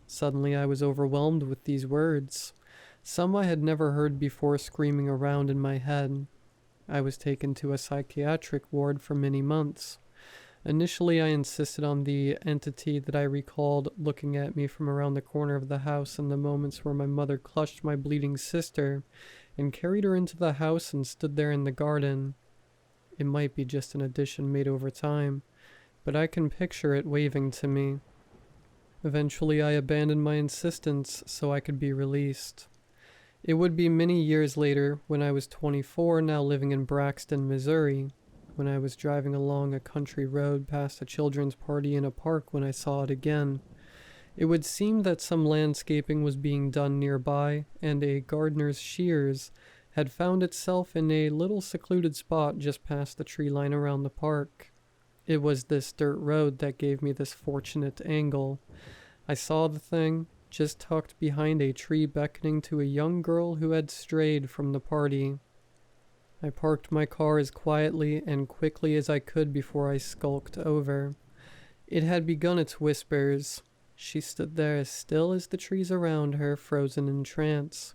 Suddenly I was overwhelmed with these words, some I had never heard before screaming around in my head. I was taken to a psychiatric ward for many months. Initially, I insisted on the entity that I recalled looking at me from around the corner of the house in the moments where my mother clutched my bleeding sister and carried her into the house and stood there in the garden. It might be just an addition made over time, but I can picture it waving to me. Eventually, I abandoned my insistence so I could be released. It would be many years later, when I was 24, now living in Braxton, Missouri, when I was driving along a country road past a children's party in a park when I saw it again. It would seem that some landscaping was being done nearby, and a gardener's shears had found itself in a little secluded spot just past the tree line around the park. It was this dirt road that gave me this fortunate angle. I saw the thing, just tucked behind a tree, beckoning to a young girl who had strayed from the party. I parked my car as quietly and quickly as I could before I skulked over. It had begun its whispers. She stood there as still as the trees around her, frozen in trance.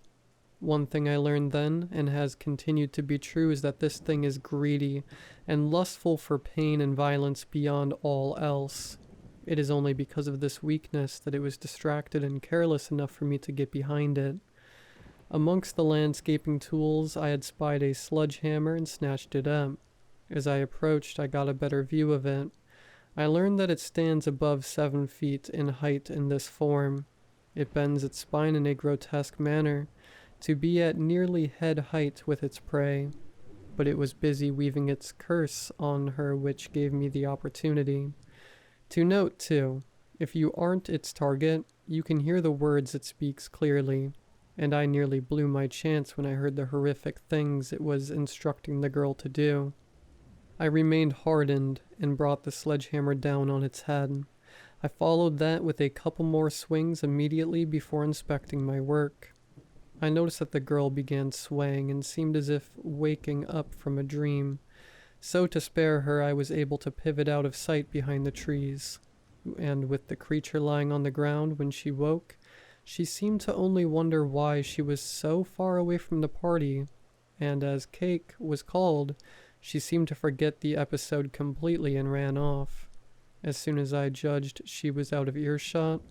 One thing I learned then, and has continued to be true, is that this thing is greedy and lustful for pain and violence beyond all else. It is only because of this weakness that it was distracted and careless enough for me to get behind it. Amongst the landscaping tools, I had spied a sledgehammer and snatched it up. As I approached, I got a better view of it. I learned that it stands above 7 feet in height in this form. It bends its spine in a grotesque manner, to be at nearly head height with its prey. But it was busy weaving its curse on her, which gave me the opportunity. To note, too, if you aren't its target, you can hear the words it speaks clearly, and I nearly blew my chance when I heard the horrific things it was instructing the girl to do. I remained hardened and brought the sledgehammer down on its head. I followed that with a couple more swings immediately before inspecting my work. I noticed that the girl began swaying and seemed as if waking up from a dream. So to spare her, I was able to pivot out of sight behind the trees, and with the creature lying on the ground when she woke, she seemed to only wonder why she was so far away from the party, and as Cake was called, she seemed to forget the episode completely and ran off. As soon as I judged she was out of earshot,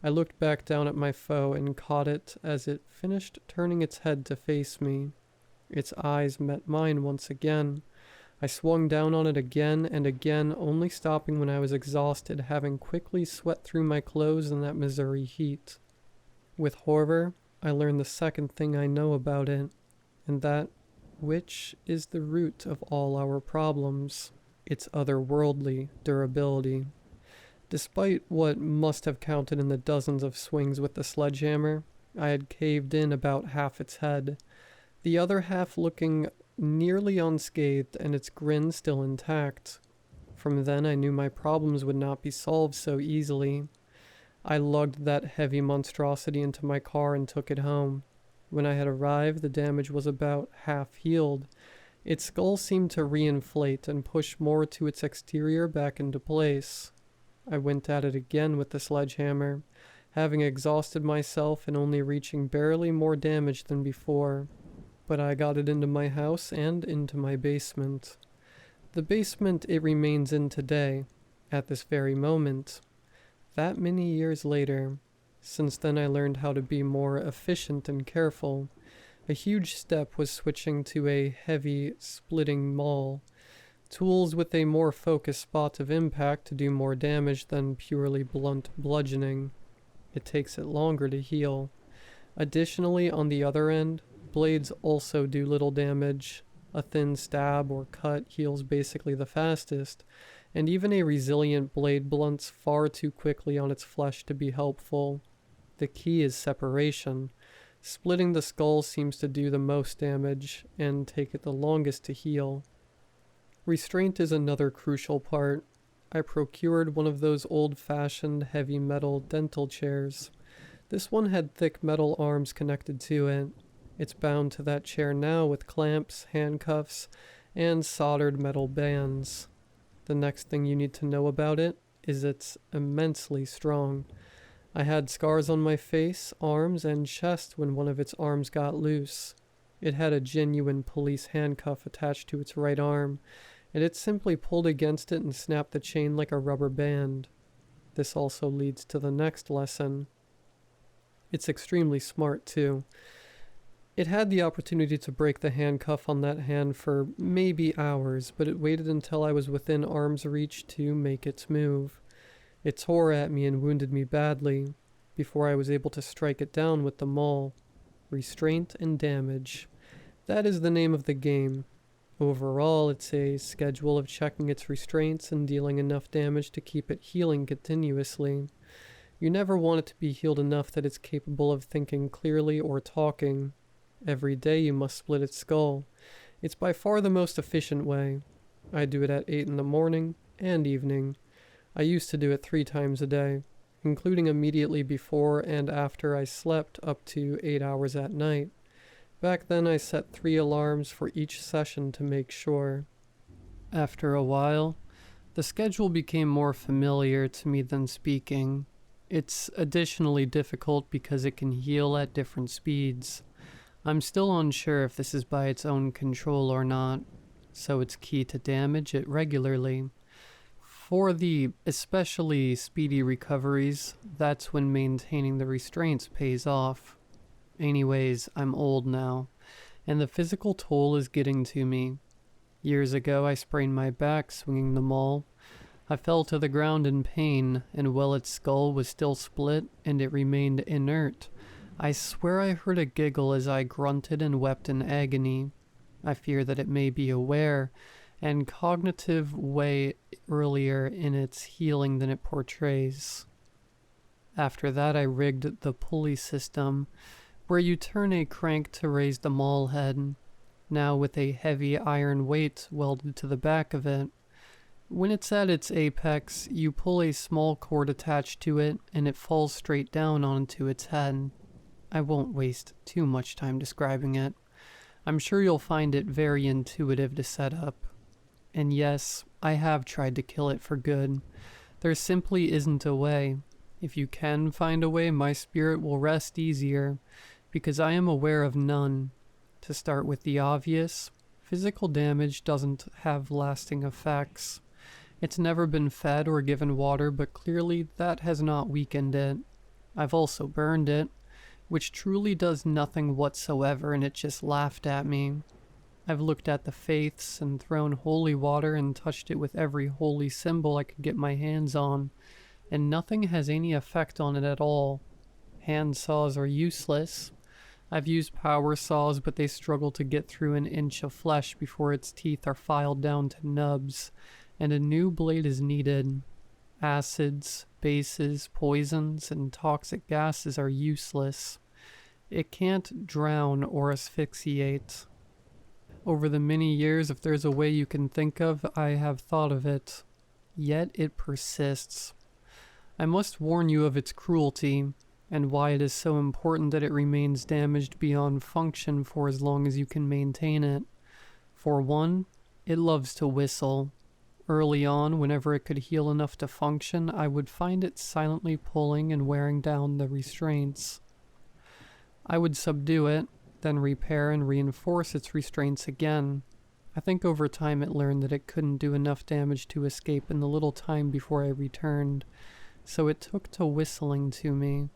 I looked back down at my foe and caught it as it finished turning its head to face me. Its eyes met mine once again. I swung down on it again and again, only stopping when I was exhausted, having quickly sweat through my clothes in that Missouri heat. With horror, I learned the second thing I know about it, and that which is the root of all our problems, its otherworldly durability. Despite what must have counted in the dozens of swings with the sledgehammer, I had caved in about half its head, the other half looking nearly unscathed and its grin still intact. From then I knew my problems would not be solved so easily. I lugged that heavy monstrosity into my car and took it home. When I had arrived, the damage was about half healed. Its skull seemed to reinflate and push more to its exterior back into place. I went at it again with the sledgehammer, having exhausted myself and only reaching barely more damage than before. But I got it into my house and into my basement. The basement it remains in today, at this very moment. That many years later. Since then I learned how to be more efficient and careful. A huge step was switching to a heavy, splitting maul. Tools with a more focused spot of impact to do more damage than purely blunt bludgeoning. It takes it longer to heal. Additionally, on the other end, blades also do little damage. A thin stab or cut heals basically the fastest, and even a resilient blade blunts far too quickly on its flesh to be helpful. The key is separation. Splitting the skull seems to do the most damage and take it the longest to heal. Restraint is another crucial part. I procured one of those old-fashioned heavy metal dental chairs. This one had thick metal arms connected to it. It's bound to that chair now with clamps, handcuffs, and soldered metal bands. The next thing you need to know about it is it's immensely strong. I had scars on my face, arms, and chest when one of its arms got loose. It had a genuine police handcuff attached to its right arm, and it simply pulled against it and snapped the chain like a rubber band. This also leads to the next lesson. It's extremely smart, too. It had the opportunity to break the handcuff on that hand for maybe hours, but it waited until I was within arm's reach to make its move. It tore at me and wounded me badly, before I was able to strike it down with the maul. Restraint and damage. That is the name of the game. Overall, it's a schedule of checking its restraints and dealing enough damage to keep it healing continuously. You never want it to be healed enough that it's capable of thinking clearly or talking. Every day you must split its skull. It's by far the most efficient way. I do it at 8 in the morning and evening. I used to do it 3 times a day, including immediately before and after I slept up to 8 hours at night. Back then I set 3 alarms for each session to make sure. After a while, the schedule became more familiar to me than speaking. It's additionally difficult because it can heal at different speeds. I'm still unsure if this is by its own control or not, so it's key to damage it regularly. For the especially speedy recoveries, that's when maintaining the restraints pays off. Anyways, I'm old now, and the physical toll is getting to me. Years ago, I sprained my back swinging the maul. I fell to the ground in pain, and while its skull was still split and it remained inert, I swear I heard a giggle as I grunted and wept in agony. I fear that it may be aware and cognitive way earlier in its healing than it portrays. After that, I rigged the pulley system, where you turn a crank to raise the maul head, now with a heavy iron weight welded to the back of it. When it's at its apex, you pull a small cord attached to it, and it falls straight down onto its head. I won't waste too much time describing it. I'm sure you'll find it very intuitive to set up. And yes, I have tried to kill it for good. There simply isn't a way. If you can find a way, my spirit will rest easier, because I am aware of none. To start with the obvious, physical damage doesn't have lasting effects. It's never been fed or given water, but clearly that has not weakened it. I've also burned it, which truly does nothing whatsoever, and it just laughed at me. I've looked at the faiths and thrown holy water and touched it with every holy symbol I could get my hands on, and nothing has any effect on it at all. Hand saws are useless. I've used power saws, but they struggle to get through an inch of flesh before its teeth are filed down to nubs, and a new blade is needed. Acids, bases, poisons, and toxic gases are useless. It can't drown or asphyxiate. Over the many years, if there's a way you can think of, I have thought of it. Yet it persists. I must warn you of its cruelty, and why it is so important that it remains damaged beyond function for as long as you can maintain it. For one, it loves to whistle. Early on, whenever it could heal enough to function, I would find it silently pulling and wearing down the restraints. I would subdue it, then repair and reinforce its restraints again. I think over time it learned that it couldn't do enough damage to escape in the little time before I returned, so it took to whistling to me.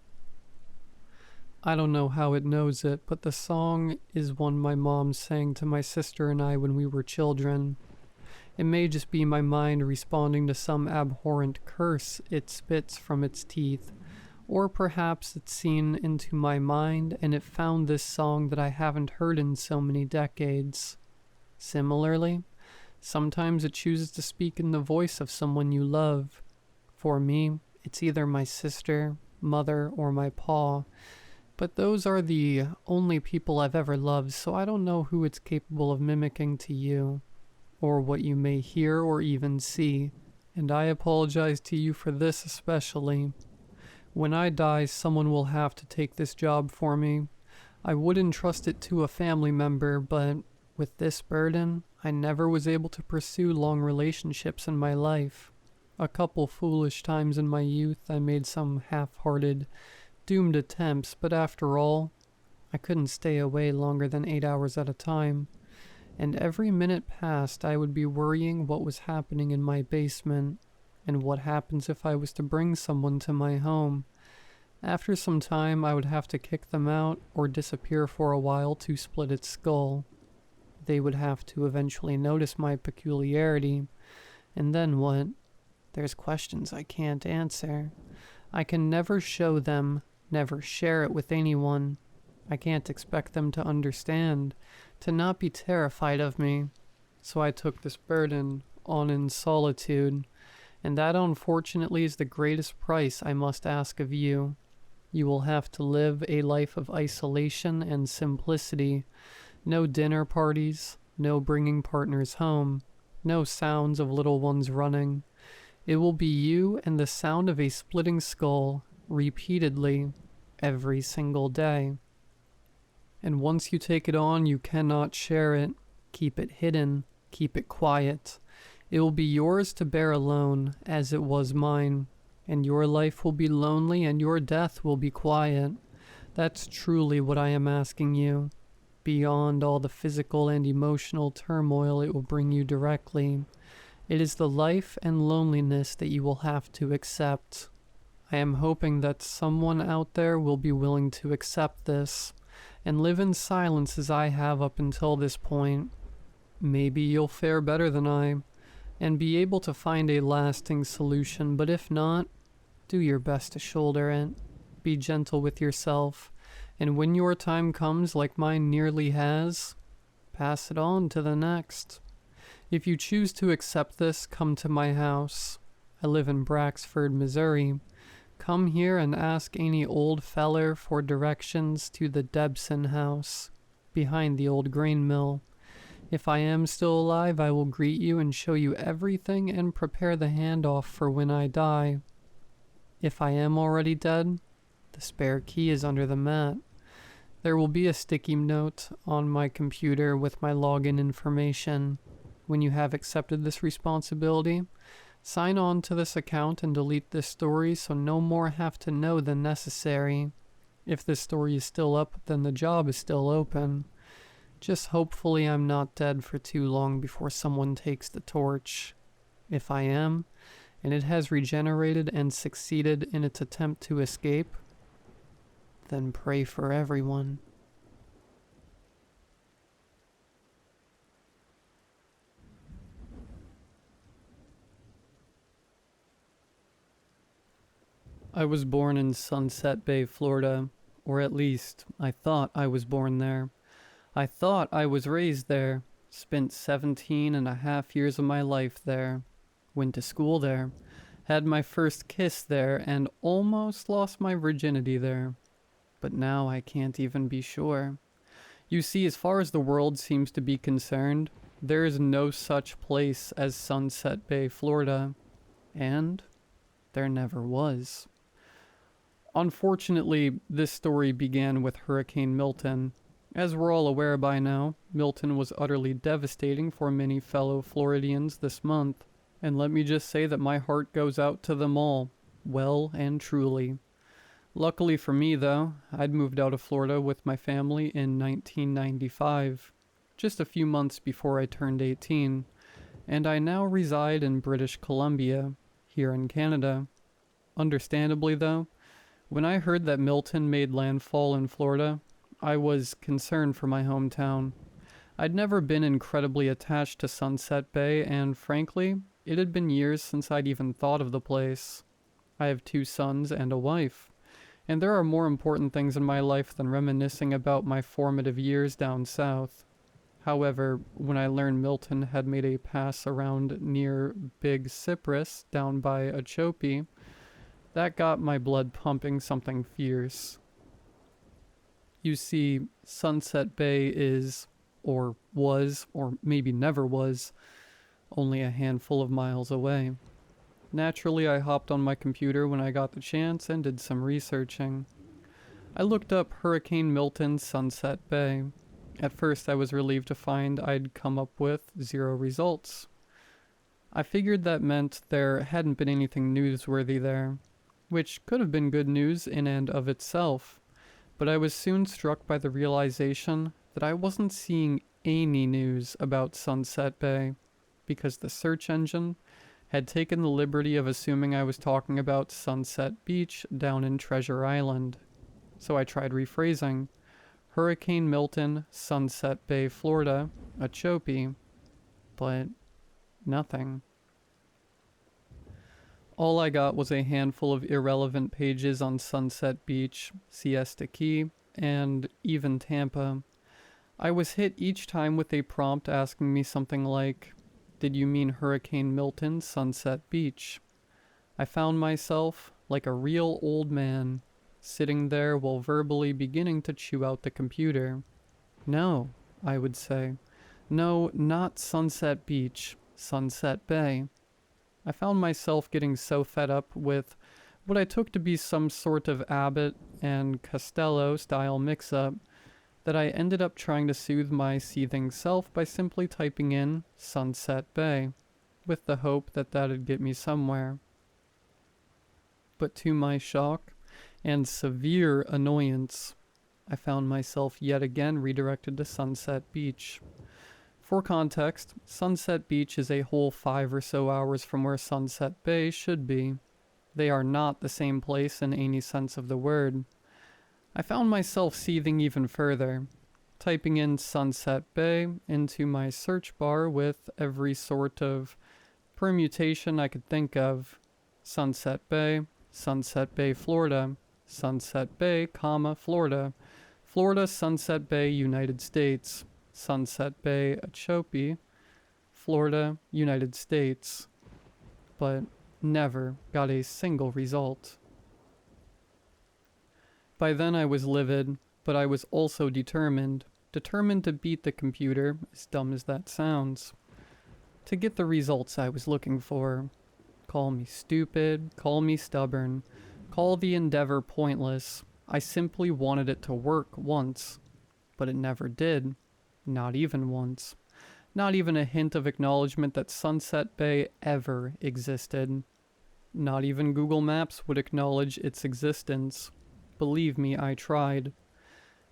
I don't know how it knows it, but the song is one my mom sang to my sister and I when we were children. It may just be my mind responding to some abhorrent curse it spits from its teeth, or perhaps it's seen into my mind and it found this song that I haven't heard in so many decades. Similarly, sometimes it chooses to speak in the voice of someone you love. For me, it's either my sister, mother, or my paw. But those are the only people I've ever loved, so I don't know who it's capable of mimicking to you, or what you may hear or even see, and I apologize to you for this especially. When I die, someone will have to take this job for me. I would entrust it to a family member, but with this burden, I never was able to pursue long relationships in my life. A couple foolish times in my youth, I made some half-hearted, doomed attempts, but after all, I couldn't stay away longer than 8 hours at a time, and every minute passed I would be worrying what was happening in my basement, and what happens if I was to bring someone to my home. After some time, I would have to kick them out or disappear for a while to split its skull. They would have to eventually notice my peculiarity, and then what? There's questions I can't answer. I can never show them, never share it with anyone. I can't expect them to understand, to not be terrified of me. So I took this burden on in solitude, and that unfortunately is the greatest price I must ask of you. You will have to live a life of isolation and simplicity. No dinner parties, no bringing partners home, no sounds of little ones running. It will be you and the sound of a splitting skull, repeatedly, every single day. And once you take it on, you cannot share it. Keep it hidden, keep it quiet. It will be yours to bear alone, as it was mine, and your life will be lonely and your death will be quiet. That's truly what I am asking you. Beyond all the physical and emotional turmoil it will bring you directly, it is the life and loneliness that you will have to accept. I am hoping that someone out there will be willing to accept this, and live in silence as I have up until this point. Maybe you'll fare better than I, and be able to find a lasting solution, but if not, do your best to shoulder it. Be gentle with yourself, and when your time comes, like mine nearly has, pass it on to the next. If you choose to accept this, come to my house. I live in Braxford, Missouri. Come here and ask any old feller for directions to the Debson house, behind the old grain mill. If I am still alive, I will greet you and show you everything and prepare the handoff for when I die. If I am already dead, the spare key is under the mat. There will be a sticky note on my computer with my login information. When you have accepted this responsibility, sign on to this account and delete this story so no more have to know than necessary. If this story is still up, then the job is still open. Just hopefully I'm not dead for too long before someone takes the torch. If I am, and it has regenerated and succeeded in its attempt to escape, then pray for everyone. I was born in Sunset Bay, Florida, or at least I thought I was born there. I thought I was raised there, spent 17.5 years of my life there, went to school there, had my first kiss there, and almost lost my virginity there. But now I can't even be sure. You see, as far as the world seems to be concerned, there is no such place as Sunset Bay, Florida, and there never was. Unfortunately, this story began with Hurricane Milton. As we're all aware by now, Milton was utterly devastating for many fellow Floridians this month, and let me just say that my heart goes out to them all, well and truly. Luckily for me, though, I'd moved out of Florida with my family in 1995, just a few months before I turned 18, and I now reside in British Columbia, here in Canada. Understandably, though, when I heard that Milton made landfall in Florida, I was concerned for my hometown. I'd never been incredibly attached to Sunset Bay, and frankly, it had been years since I'd even thought of the place. I have 2 sons and a wife, and there are more important things in my life than reminiscing about my formative years down south. However, when I learned Milton had made a pass around near Big Cypress down by Ochope, that got my blood pumping something fierce. You see, Sunset Bay is, or was, or maybe never was, only a handful of miles away. Naturally, I hopped on my computer when I got the chance and did some researching. I looked up Hurricane Milton Sunset Bay. At first, I was relieved to find I'd come up with 0 results. I figured that meant there hadn't been anything newsworthy there, which could have been good news in and of itself, but I was soon struck by the realization that I wasn't seeing any news about Sunset Bay, because the search engine had taken the liberty of assuming I was talking about Sunset Beach down in Treasure Island. So I tried rephrasing, Hurricane Milton, Sunset Bay, Florida, Okeechobee, but nothing. All I got was a handful of irrelevant pages on Sunset Beach, Siesta Key, and even Tampa. I was hit each time with a prompt asking me something like, "Did you mean Hurricane Milton, Sunset Beach?" I found myself, like a real old man, sitting there while verbally beginning to chew out the computer. "No," I would say. "No, not Sunset Beach, Sunset Bay." I found myself getting so fed up with what I took to be some sort of Abbott and Costello style mix-up that I ended up trying to soothe my seething self by simply typing in Sunset Bay, with the hope that that'd get me somewhere. But to my shock and severe annoyance, I found myself yet again redirected to Sunset Beach. For context, Sunset Beach is a whole 5 or so hours from where Sunset Bay should be. They are not the same place in any sense of the word. I found myself seething even further, typing in Sunset Bay into my search bar with every sort of permutation I could think of. Sunset Bay, Florida, Sunset Bay, Florida, Florida, Sunset Bay, United States, Sunset Bay, Okeechobee, Florida, United States, but never got a single result. By then I was livid, but I was also determined to beat the computer, as dumb as that sounds, to get the results I was looking for. Call me stupid, call me stubborn, call the endeavor pointless. I simply wanted it to work once, but it never did. Not even once. Not even a hint of acknowledgement that Sunset Bay ever existed. Not even Google Maps would acknowledge its existence. Believe me, I tried.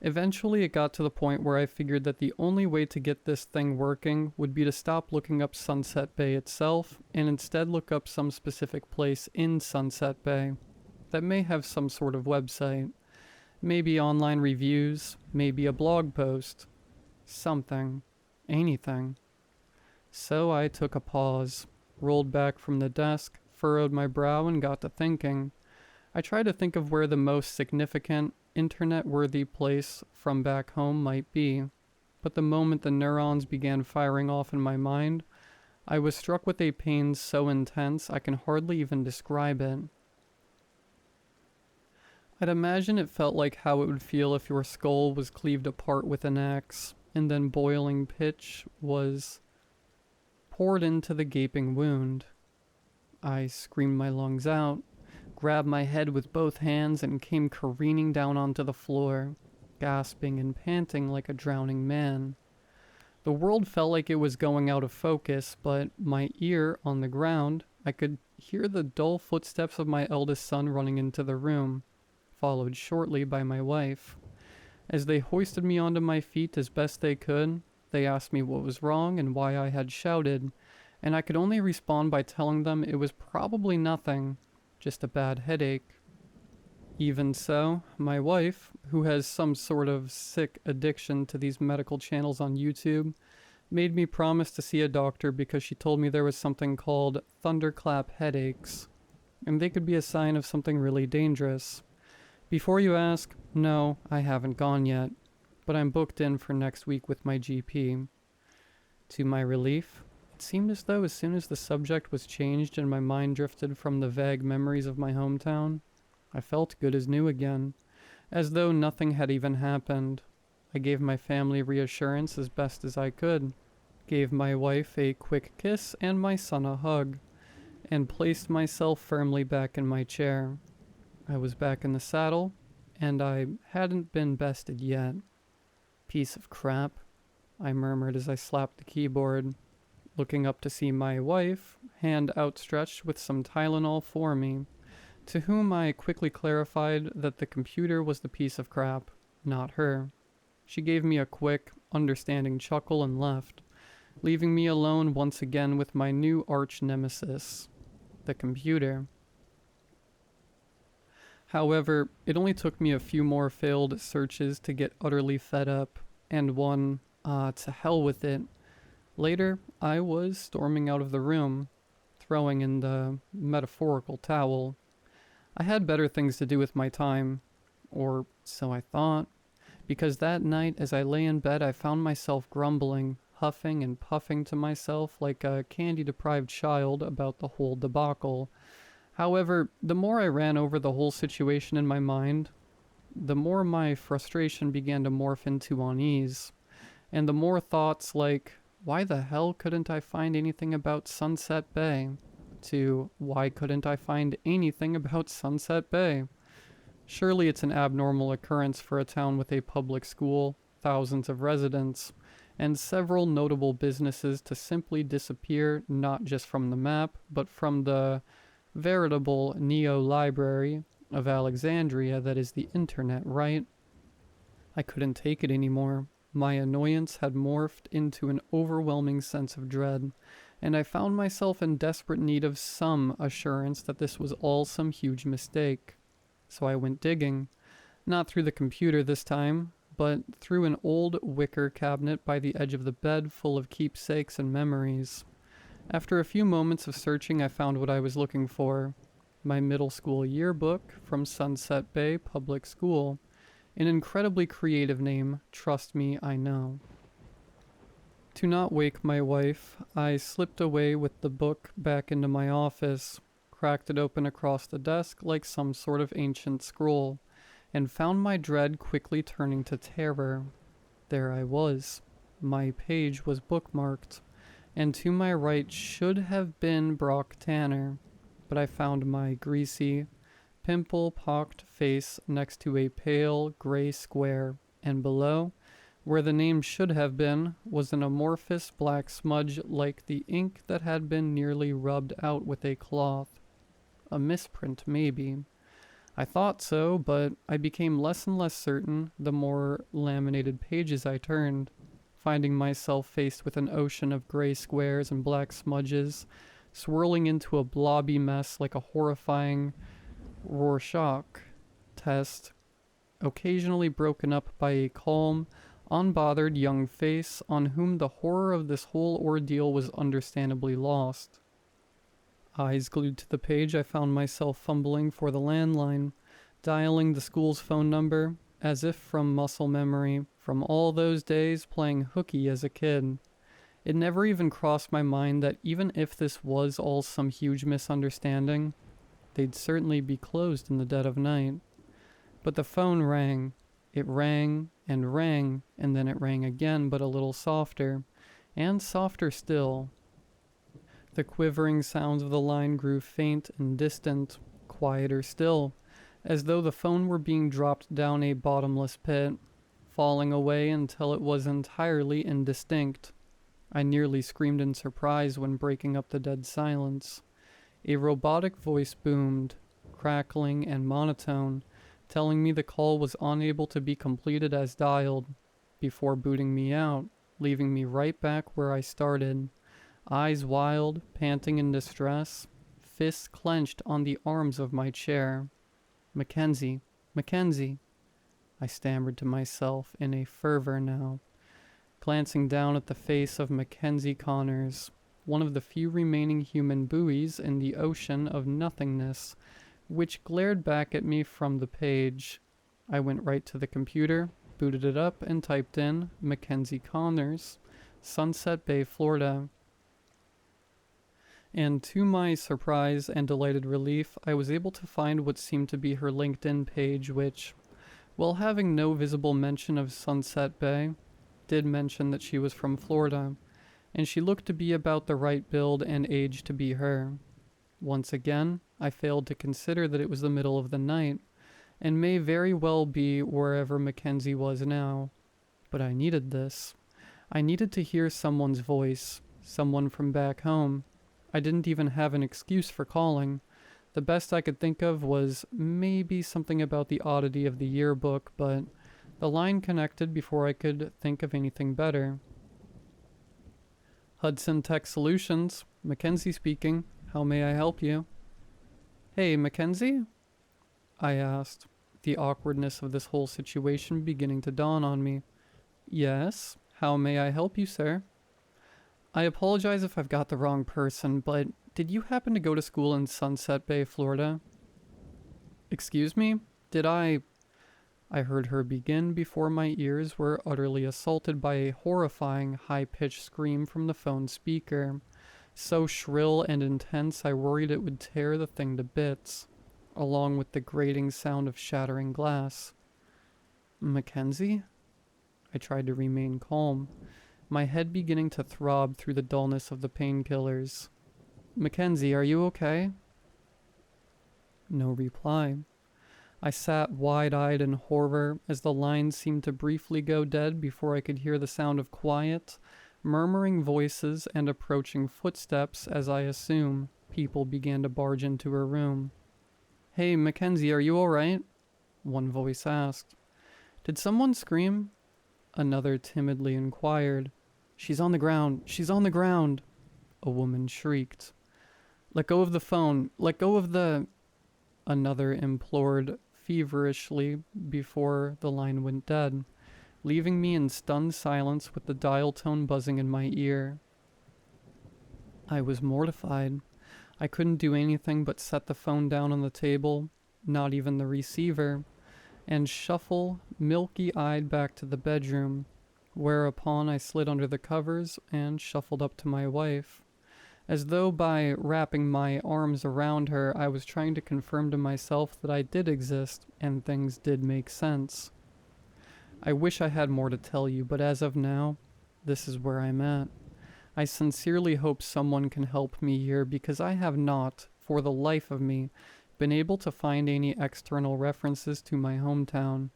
Eventually it got to the point where I figured that the only way to get this thing working would be to stop looking up Sunset Bay itself and instead look up some specific place in Sunset Bay that may have some sort of website. Maybe online reviews, maybe a blog post. Something. Anything. So I took a pause, rolled back from the desk, furrowed my brow, and got to thinking. I tried to think of where the most significant, internet-worthy place from back home might be, but the moment the neurons began firing off in my mind, I was struck with a pain so intense I can hardly even describe it. I'd imagine it felt like how it would feel if your skull was cleaved apart with an axe, and then boiling pitch was poured into the gaping wound. I screamed my lungs out, grabbed my head with both hands, and came careening down onto the floor, gasping and panting like a drowning man. The world felt like it was going out of focus, but my ear on the ground, I could hear the dull footsteps of my eldest son running into the room, followed shortly by my wife. As they hoisted me onto my feet as best they could, they asked me what was wrong and why I had shouted, and I could only respond by telling them it was probably nothing, just a bad headache. Even so, my wife, who has some sort of sick addiction to these medical channels on YouTube, made me promise to see a doctor because she told me there was something called thunderclap headaches, and they could be a sign of something really dangerous. Before you ask, no, I haven't gone yet, but I'm booked in for next week with my GP. To my relief, it seemed as though as soon as the subject was changed and my mind drifted from the vague memories of my hometown, I felt good as new again, as though nothing had even happened. I gave my family reassurance as best as I could, gave my wife a quick kiss and my son a hug, and placed myself firmly back in my chair. I was back in the saddle, and I hadn't been bested yet. Piece of crap, I murmured as I slapped the keyboard, looking up to see my wife, hand outstretched with some Tylenol for me, to whom I quickly clarified that the computer was the piece of crap, not her. She gave me a quick, understanding chuckle and left, leaving me alone once again with my new arch nemesis, the computer. However, it only took me a few more failed searches to get utterly fed up, and one, to hell with it. Later, I was storming out of the room, throwing in the metaphorical towel. I had better things to do with my time, or so I thought, because that night as I lay in bed I found myself grumbling, huffing and puffing to myself like a candy-deprived child about the whole debacle. However, the more I ran over the whole situation in my mind, the more my frustration began to morph into unease, and the more thoughts like, why the hell couldn't I find anything about Sunset Bay? To, why couldn't I find anything about Sunset Bay? Surely it's an abnormal occurrence for a town with a public school, thousands of residents, and several notable businesses to simply disappear not just from the map, but from the veritable neo-library of Alexandria that is the internet, right? I couldn't take it anymore. My annoyance had morphed into an overwhelming sense of dread, and I found myself in desperate need of some assurance that this was all some huge mistake. So I went digging, not through the computer this time, but through an old wicker cabinet by the edge of the bed full of keepsakes and memories. After a few moments of searching, I found what I was looking for. My middle school yearbook from Sunset Bay Public School. An incredibly creative name, trust me, I know. To not wake my wife, I slipped away with the book back into my office, cracked it open across the desk like some sort of ancient scroll, and found my dread quickly turning to terror. There I was. My page was bookmarked, and to my right should have been Brock Tanner, but I found my greasy, pimple-pocked face next to a pale gray square, and below, where the name should have been, was an amorphous black smudge like the ink that had been nearly rubbed out with a cloth. A misprint, maybe. I thought so, but I became less and less certain the more laminated pages I turned, finding myself faced with an ocean of gray squares and black smudges, swirling into a blobby mess like a horrifying Rorschach test, occasionally broken up by a calm, unbothered young face on whom the horror of this whole ordeal was understandably lost. Eyes glued to the page, I found myself fumbling for the landline, dialing the school's phone number, as if from muscle memory, from all those days playing hooky as a kid. It never even crossed my mind that even if this was all some huge misunderstanding, they'd certainly be closed in the dead of night. But the phone rang. It rang, and then it rang again, but a little softer, and softer still. The quivering sounds of the line grew faint and distant, quieter still, as though the phone were being dropped down a bottomless pit, falling away until it was entirely indistinct. I nearly screamed in surprise when breaking up the dead silence. A robotic voice boomed, crackling and monotone, telling me the call was unable to be completed as dialed, before booting me out, leaving me right back where I started, eyes wild, panting in distress, fists clenched on the arms of my chair. Mackenzie, Mackenzie, I stammered to myself in a fervor now, glancing down at the face of Mackenzie Connors, one of the few remaining human buoys in the ocean of nothingness, which glared back at me from the page. I went right to the computer, booted it up, and typed in Mackenzie Connors, Sunset Bay, Florida. And to my surprise and delighted relief, I was able to find what seemed to be her LinkedIn page, which, While having no visible mention of Sunset Bay, did mention that she was from Florida, and she looked to be about the right build and age to be her. Once again, I failed to consider that it was the middle of the night, and may very well be wherever Mackenzie was now. But I needed this. I needed to hear someone's voice, someone from back home. I didn't even have an excuse for calling. The best I could think of was maybe something about the oddity of the yearbook, but the line connected before I could think of anything better. Hudson Tech Solutions, Mackenzie speaking. How may I help you? Hey, Mackenzie? I asked, the awkwardness of this whole situation beginning to dawn on me. Yes, how may I help you, sir? I apologize if I've got the wrong person, but did you happen to go to school in Sunset Bay, Florida? Excuse me? Did I heard her begin before my ears were utterly assaulted by a horrifying, high-pitched scream from the phone speaker. So shrill and intense I worried it would tear the thing to bits, along with the grating sound of shattering glass. Mackenzie? I tried to remain calm, my head beginning to throb through the dullness of the painkillers. Mackenzie, are you okay? No reply. I sat wide-eyed in horror as the line seemed to briefly go dead before I could hear the sound of quiet, murmuring voices and approaching footsteps as I assume people began to barge into her room. Hey, Mackenzie, are you alright? One voice asked. Did someone scream? Another timidly inquired. She's on the ground! She's on the ground! A woman shrieked. Let go of the phone! Let go of the... Another implored feverishly before the line went dead, leaving me in stunned silence with the dial tone buzzing in my ear. I was mortified. I couldn't do anything but set the phone down on the table, not even the receiver, and shuffle, milky-eyed, back to the bedroom, whereupon I slid under the covers and shuffled up to my wife. As though by wrapping my arms around her, I was trying to confirm to myself that I did exist and things did make sense. I wish I had more to tell you, but as of now, this is where I'm at. I sincerely hope someone can help me here because I have not, for the life of me, been able to find any external references to my hometown.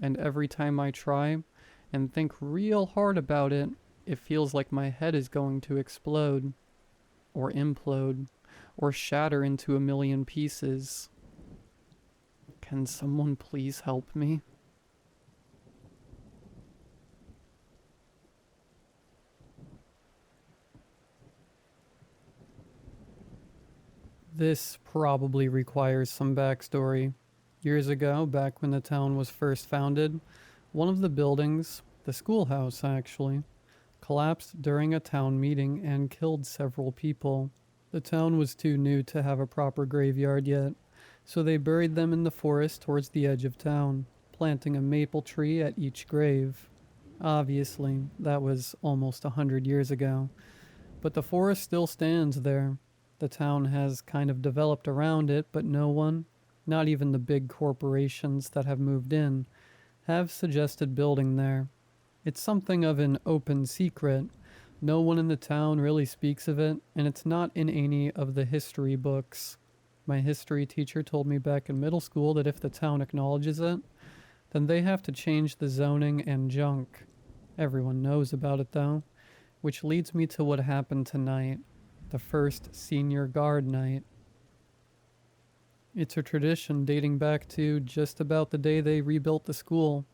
And every time I try and think real hard about it, it feels like my head is going to explode. Or implode, or shatter into a million pieces. Can someone please help me? This probably requires some backstory. Years ago, back when the town was first founded, one of the buildings, the schoolhouse actually, collapsed during a town meeting and killed several people. The town was too new to have a proper graveyard yet, so they buried them in the forest towards the edge of town, planting a maple tree at each grave. Obviously, that was almost 100 years ago, but the forest still stands there. The town has kind of developed around it, but no one, not even the big corporations that have moved in, have suggested building there. It's something of an open secret. No one in the town really speaks of it, and it's not in any of the history books. My history teacher told me back in middle school that if the town acknowledges it, then they have to change the zoning and junk. Everyone knows about it though, which leads me to what happened tonight, the first senior guard night. It's a tradition dating back to just about the day they rebuilt the school.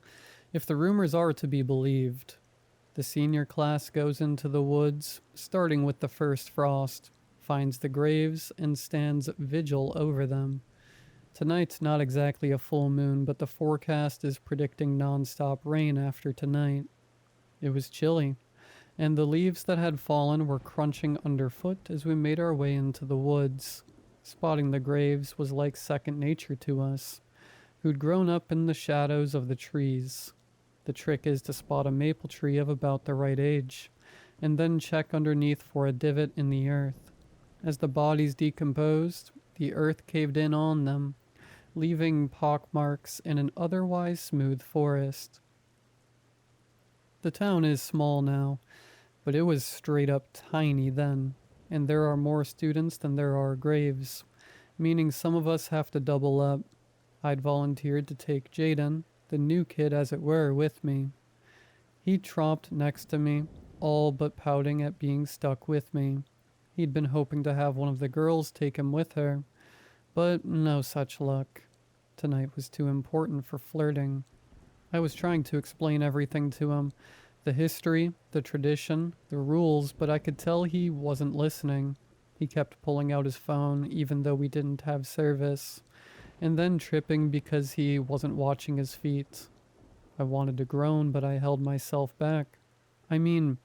If the rumors are to be believed, the senior class goes into the woods, starting with the first frost, finds the graves, and stands vigil over them. Tonight's not exactly a full moon, but the forecast is predicting non-stop rain after tonight. It was chilly, and the leaves that had fallen were crunching underfoot as we made our way into the woods. Spotting the graves was like second nature to us, who'd grown up in the shadows of the trees. The trick is to spot a maple tree of about the right age, and then check underneath for a divot in the earth. As the bodies decomposed, the earth caved in on them, leaving pockmarks in an otherwise smooth forest. The town is small now, but it was straight up tiny then, and there are more students than there are graves, meaning some of us have to double up. I'd volunteered to take Jaden, the new kid as it were, with me. He tromped next to me, all but pouting at being stuck with me. He'd been hoping to have one of the girls take him with her, but no such luck. Tonight was too important for flirting. I was trying to explain everything to him, the history, the tradition, the rules, but I could tell he wasn't listening. He kept pulling out his phone even though we didn't have service, and then tripping because he wasn't watching his feet. I wanted to groan, but I held myself back. I mean,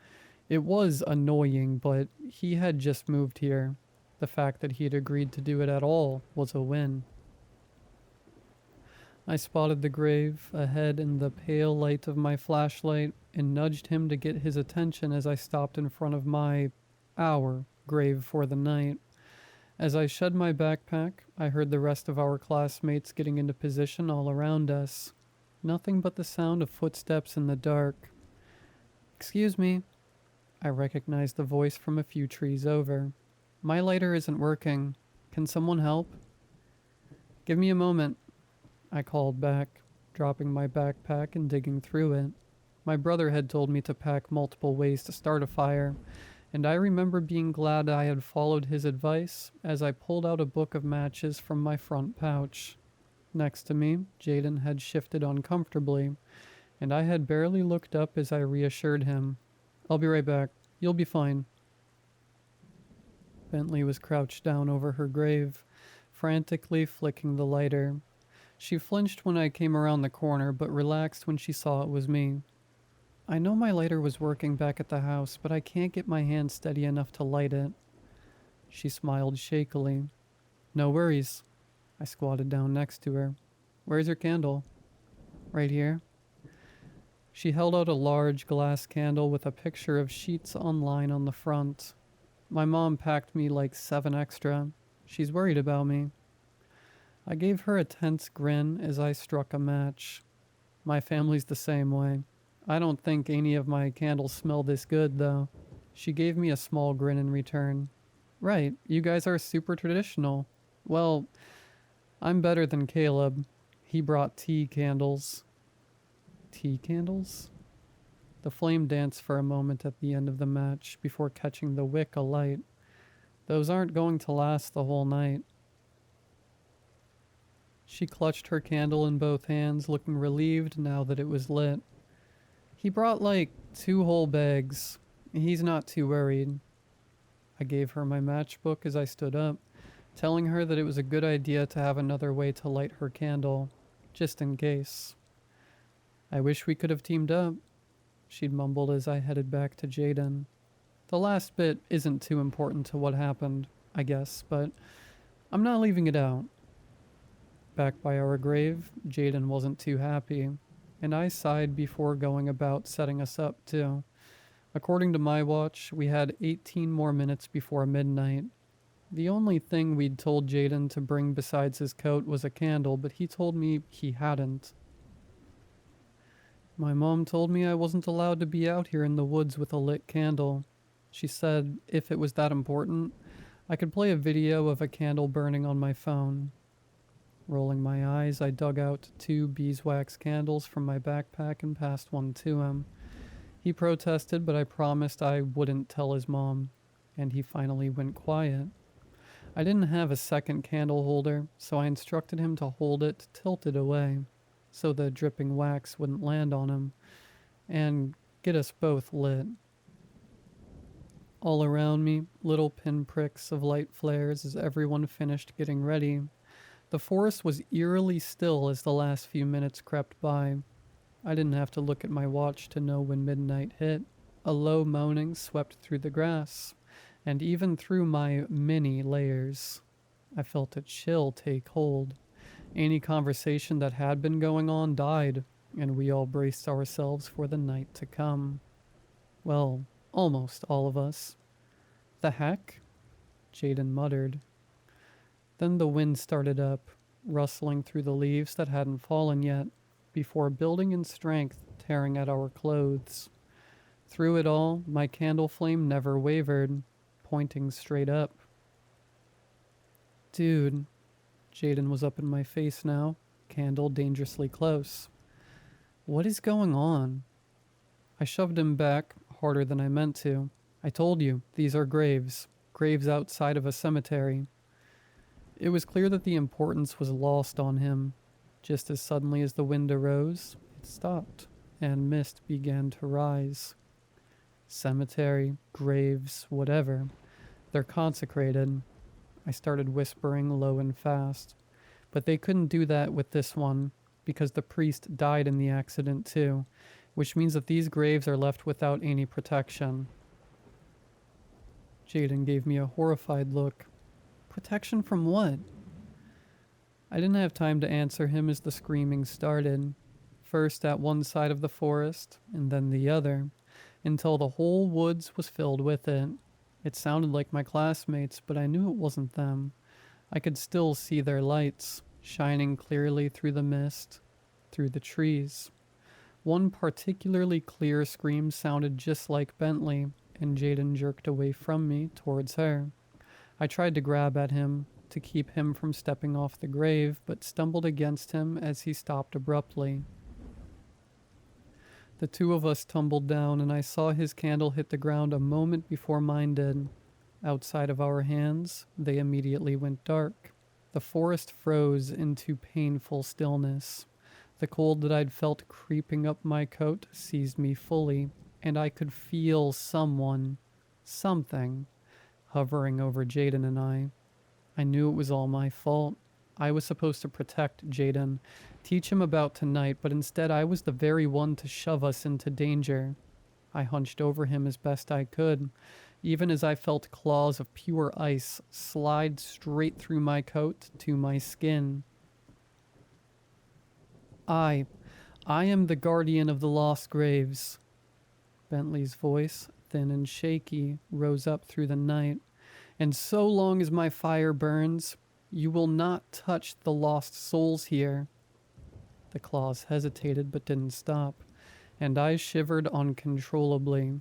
it was annoying, but he had just moved here. The fact that he'd agreed to do it at all was a win. I spotted the grave ahead in the pale light of my flashlight and nudged him to get his attention as I stopped in front of our grave for the night. As I shed my backpack, I heard the rest of our classmates getting into position all around us. Nothing but the sound of footsteps in the dark. "Excuse me." I recognized the voice from a few trees over. "My lighter isn't working. Can someone help?" "Give me a moment," I called back, dropping my backpack and digging through it. My brother had told me to pack multiple ways to start a fire, and I remember being glad I had followed his advice as I pulled out a book of matches from my front pouch. Next to me, Jaden had shifted uncomfortably, and I had barely looked up as I reassured him. "I'll be right back. You'll be fine." Bentley was crouched down over her grave, frantically flicking the lighter. She flinched when I came around the corner, but relaxed when she saw it was me. "I know my lighter was working back at the house, but I can't get my hand steady enough to light it." She smiled shakily. "No worries." I squatted down next to her. "Where's your candle?" "Right here." She held out a large glass candle with a picture of sheets online on the front. "My mom packed me like 7 extra. She's worried about me." I gave her a tense grin as I struck a match. "My family's the same way. I don't think any of my candles smell this good, though." She gave me a small grin in return. "Right, you guys are super traditional. Well, I'm better than Caleb. He brought tea candles." "Tea candles?" The flame danced for a moment at the end of the match before catching the wick alight. "Those aren't going to last the whole night." She clutched her candle in both hands, looking relieved now that it was lit. "He brought like 2 whole bags. He's not too worried." I gave her my matchbook as I stood up, telling her that it was a good idea to have another way to light her candle, just in case. "I wish we could have teamed up," she'd mumbled as I headed back to Jaden. The last bit isn't too important to what happened, I guess, but I'm not leaving it out. Back by our grave, Jaden wasn't too happy, and I sighed before going about setting us up too. According to my watch, we had 18 more minutes before midnight. The only thing we'd told Jaden to bring besides his coat was a candle, but he told me he hadn't. "My mom told me I wasn't allowed to be out here in the woods with a lit candle. She said if it was that important, I could play a video of a candle burning on my phone." Rolling my eyes, I dug out 2 beeswax candles from my backpack and passed one to him. He protested, but I promised I wouldn't tell his mom, and he finally went quiet. I didn't have a second candle holder, so I instructed him to hold it tilted away, so the dripping wax wouldn't land on him, and get us both lit. All around me, little pinpricks of light flares as everyone finished getting ready. The forest was eerily still as the last few minutes crept by. I didn't have to look at my watch to know when midnight hit. A low moaning swept through the grass, and even through my many layers. I felt a chill take hold. Any conversation that had been going on died, and we all braced ourselves for the night to come. Well, almost all of us. "The heck?" Jaden muttered. Then the wind started up, rustling through the leaves that hadn't fallen yet, before building in strength, tearing at our clothes. Through it all, my candle flame never wavered, pointing straight up. Dude, Jaden was up in my face now, candle dangerously close. What is going on? I shoved him back, harder than I meant to. I told you, these are graves. Graves outside of a cemetery. It was clear that the importance was lost on him. Just as suddenly as the wind arose, it stopped, and mist began to rise. Cemetery, graves, whatever. They're consecrated. I started whispering low and fast. But they couldn't do that with this one, because the priest died in the accident too, which means that these graves are left without any protection. Jaden gave me a horrified look. Protection from what? I didn't have time to answer him as the screaming started, first at one side of the forest, and then the other, until the whole woods was filled with it. It sounded like my classmates, but I knew it wasn't them. I could still see their lights, shining clearly through the mist, through the trees. One particularly clear scream sounded just like Bentley, and Jaden jerked away from me towards her. I tried to grab at him, to keep him from stepping off the grave, but stumbled against him as he stopped abruptly. The two of us tumbled down, and I saw his candle hit the ground a moment before mine did. Outside of our hands, they immediately went dark. The forest froze into painful stillness. The cold that I'd felt creeping up my coat seized me fully, and I could feel something, hovering over Jaden and I. I knew it was all my fault. I was supposed to protect Jaden, teach him about tonight, but instead I was the very one to shove us into danger. I hunched over him as best I could, even as I felt claws of pure ice slide straight through my coat to my skin. I am the guardian of the lost graves. Bentley's voice, thin and shaky, rose up through the night. And so long as my fire burns, you will not touch the lost souls here. The claws hesitated but didn't stop, and I shivered uncontrollably.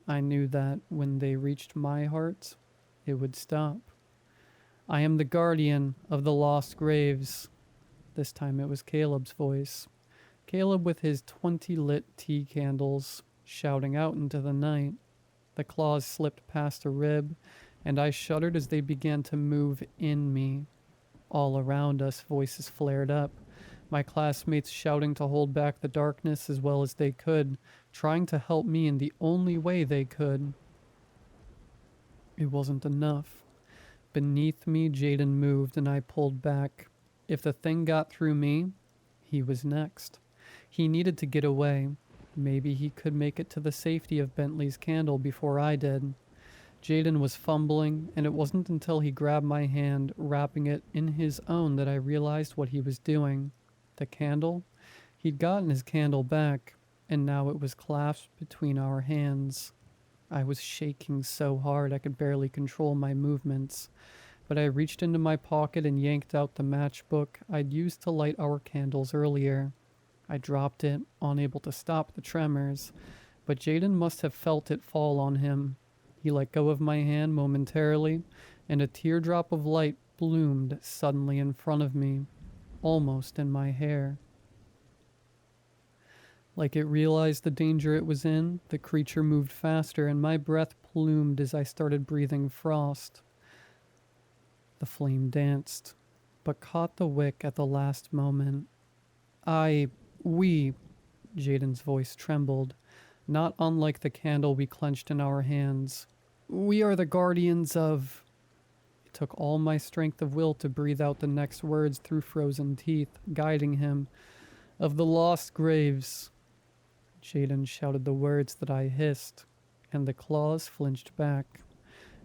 I knew that when they reached my heart, it would stop. I am the guardian of the lost graves. This time it was Caleb's voice. Caleb with his 20 lit tea candles, shouting out into the night. The claws slipped past a rib, and I shuddered as they began to move in me. All around us, voices flared up, my classmates shouting to hold back the darkness as well as they could, trying to help me in the only way they could. It wasn't enough. Beneath me, Jaden moved, and I pulled back. If the thing got through me, he was next. He needed to get away. Maybe he could make it to the safety of Bentley's candle before I did. Jaden was fumbling, and it wasn't until he grabbed my hand, wrapping it in his own, that I realized what he was doing. The candle? He'd gotten his candle back, and now it was clasped between our hands. I was shaking so hard I could barely control my movements, but I reached into my pocket and yanked out the matchbook I'd used to light our candles earlier. I dropped it, unable to stop the tremors, but Jaden must have felt it fall on him. He let go of my hand momentarily, and a teardrop of light bloomed suddenly in front of me, almost in my hair. Like it realized the danger it was in, the creature moved faster, and my breath plumed as I started breathing frost. The flame danced, but caught the wick at the last moment. We, Jaden's voice trembled, not unlike the candle we clenched in our hands. We are the guardians of... It took all my strength of will to breathe out the next words through frozen teeth, guiding him. Of the lost graves. Jaden shouted the words that I hissed, and the claws flinched back.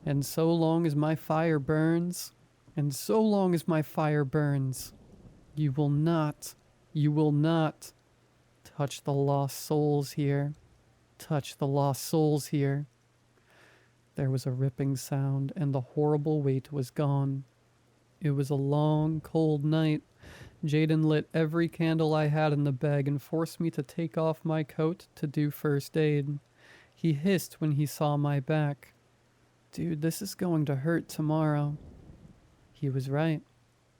And so long as my fire burns, and so long as my fire burns, you will not touch the lost souls here. Touch the lost souls here. There was a ripping sound, and the horrible weight was gone. It was a long, cold night. Jaden lit every candle I had in the bag and forced me to take off my coat to do first aid. He hissed when he saw my back. "Dude, this is going to hurt tomorrow." He was right.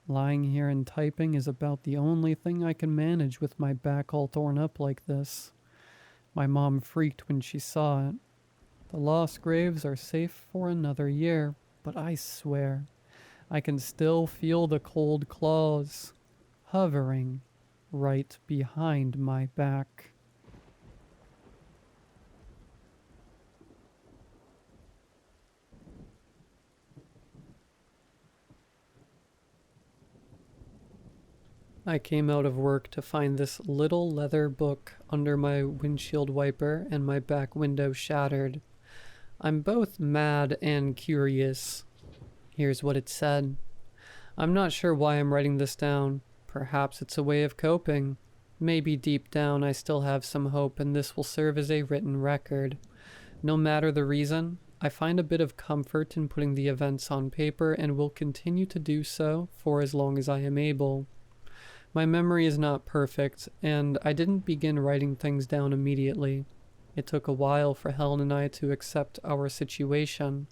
Lying here and typing is about the only thing I can manage with my back all torn up like this. My mom freaked when she saw it. The lost graves are safe for another year, but I swear, I can still feel the cold claws hovering right behind my back. I came out of work to find this little leather book under my windshield wiper and my back window shattered. I'm both mad and curious. Here's what it said. I'm not sure why I'm writing this down. Perhaps it's a way of coping. Maybe deep down I still have some hope and this will serve as a written record. No matter the reason, I find a bit of comfort in putting the events on paper and will continue to do so for as long as I am able. My memory is not perfect, and I didn't begin writing things down immediately. It took a while for Helen and I to accept our situation.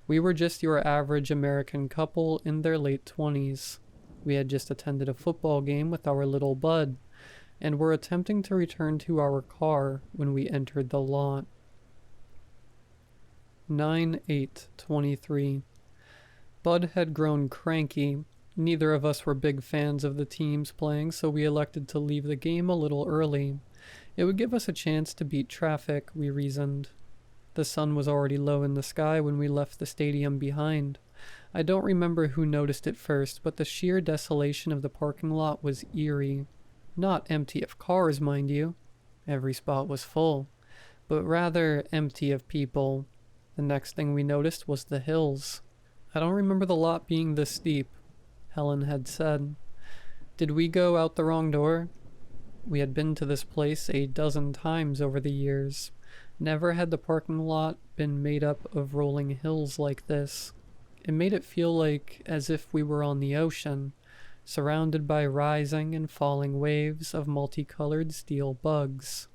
We were just your average American couple in their late 20s. We had just attended a football game with our little bud, and were attempting to return to our car when we entered the lot. 9/8/23. Bud had grown cranky. Neither of us were big fans of the teams playing, so we elected to leave the game a little early. It would give us a chance to beat traffic, we reasoned. The sun was already low in the sky when we left the stadium behind. I don't remember who noticed it first, but the sheer desolation of the parking lot was eerie. Not empty of cars, mind you. Every spot was full, but rather empty of people. The next thing we noticed was the hills. I don't remember the lot being this steep, Helen had said. Did we go out the wrong door? We had been to this place a dozen times over the years. Never had the parking lot been made up of rolling hills like this. It made it feel like as if we were on the ocean, surrounded by rising and falling waves of multicolored steel bugs.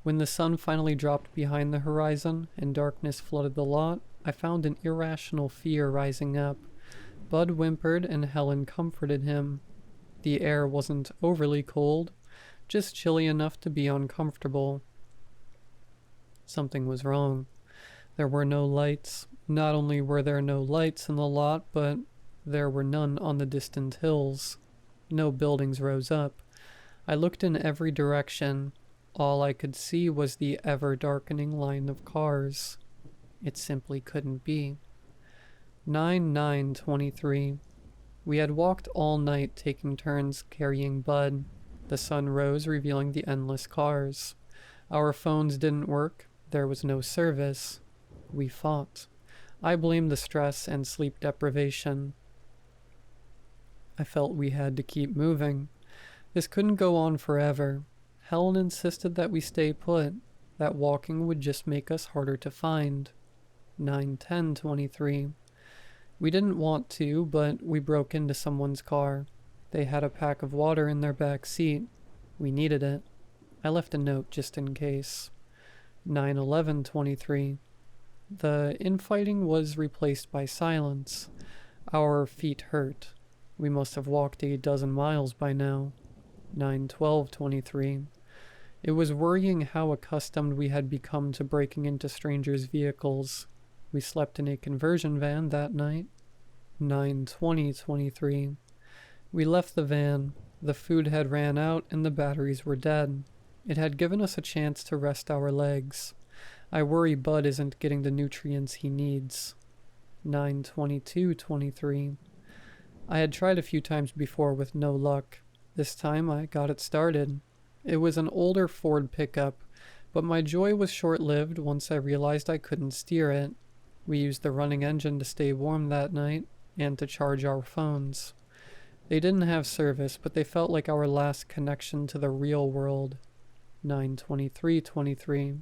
When the sun finally dropped behind the horizon and darkness flooded the lot, I found an irrational fear rising up. Bud whimpered and Helen comforted him. The air wasn't overly cold, just chilly enough to be uncomfortable. Something was wrong. There were no lights. Not only were there no lights in the lot, but there were none on the distant hills. No buildings rose up. I looked in every direction. All I could see was the ever-darkening line of cars. It simply couldn't be. 9/9/23. We had walked all night, taking turns carrying Bud. The sun rose, revealing the endless cars. Our phones didn't work. There was no service. We fought. I blamed the stress and sleep deprivation. I felt we had to keep moving. This couldn't go on forever. Helen insisted that we stay put, that walking would just make us harder to find. 9/10/23. We didn't want to, but we broke into someone's car. They had a pack of water in their back seat. We needed it. I left a note just in case. 9/11/23. The infighting was replaced by silence. Our feet hurt. We must have walked a dozen miles by now. 9/12/23. It was worrying how accustomed we had become to breaking into strangers' vehicles. We slept in a conversion van that night. 9/20/23. We left the van. The food had ran out and the batteries were dead. It had given us a chance to rest our legs. I worry Bud isn't getting the nutrients he needs. 9/22/23. I had tried a few times before with no luck. This time I got it started. It was an older Ford pickup, but my joy was short-lived once I realized I couldn't steer it. We used the running engine to stay warm that night and to charge our phones. They didn't have service, but they felt like our last connection to the real world. 9/23/23.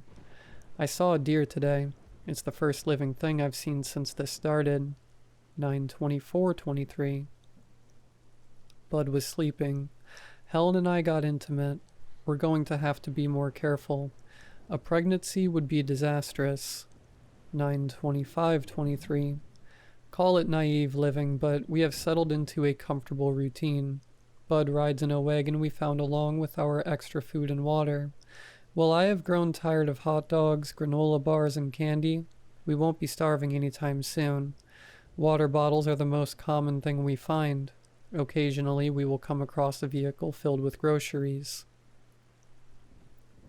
I saw a deer today. It's the first living thing I've seen since this started. 9:24:23. Bud was sleeping. Helen and I got intimate. We're going to have to be more careful. A pregnancy would be disastrous. 9:25:23. Call it naive living, but we have settled into a comfortable routine. Bud rides in a wagon we found along with our extra food and water. While I have grown tired of hot dogs, granola bars, and candy, we won't be starving anytime soon. Water bottles are the most common thing we find. Occasionally, we will come across a vehicle filled with groceries.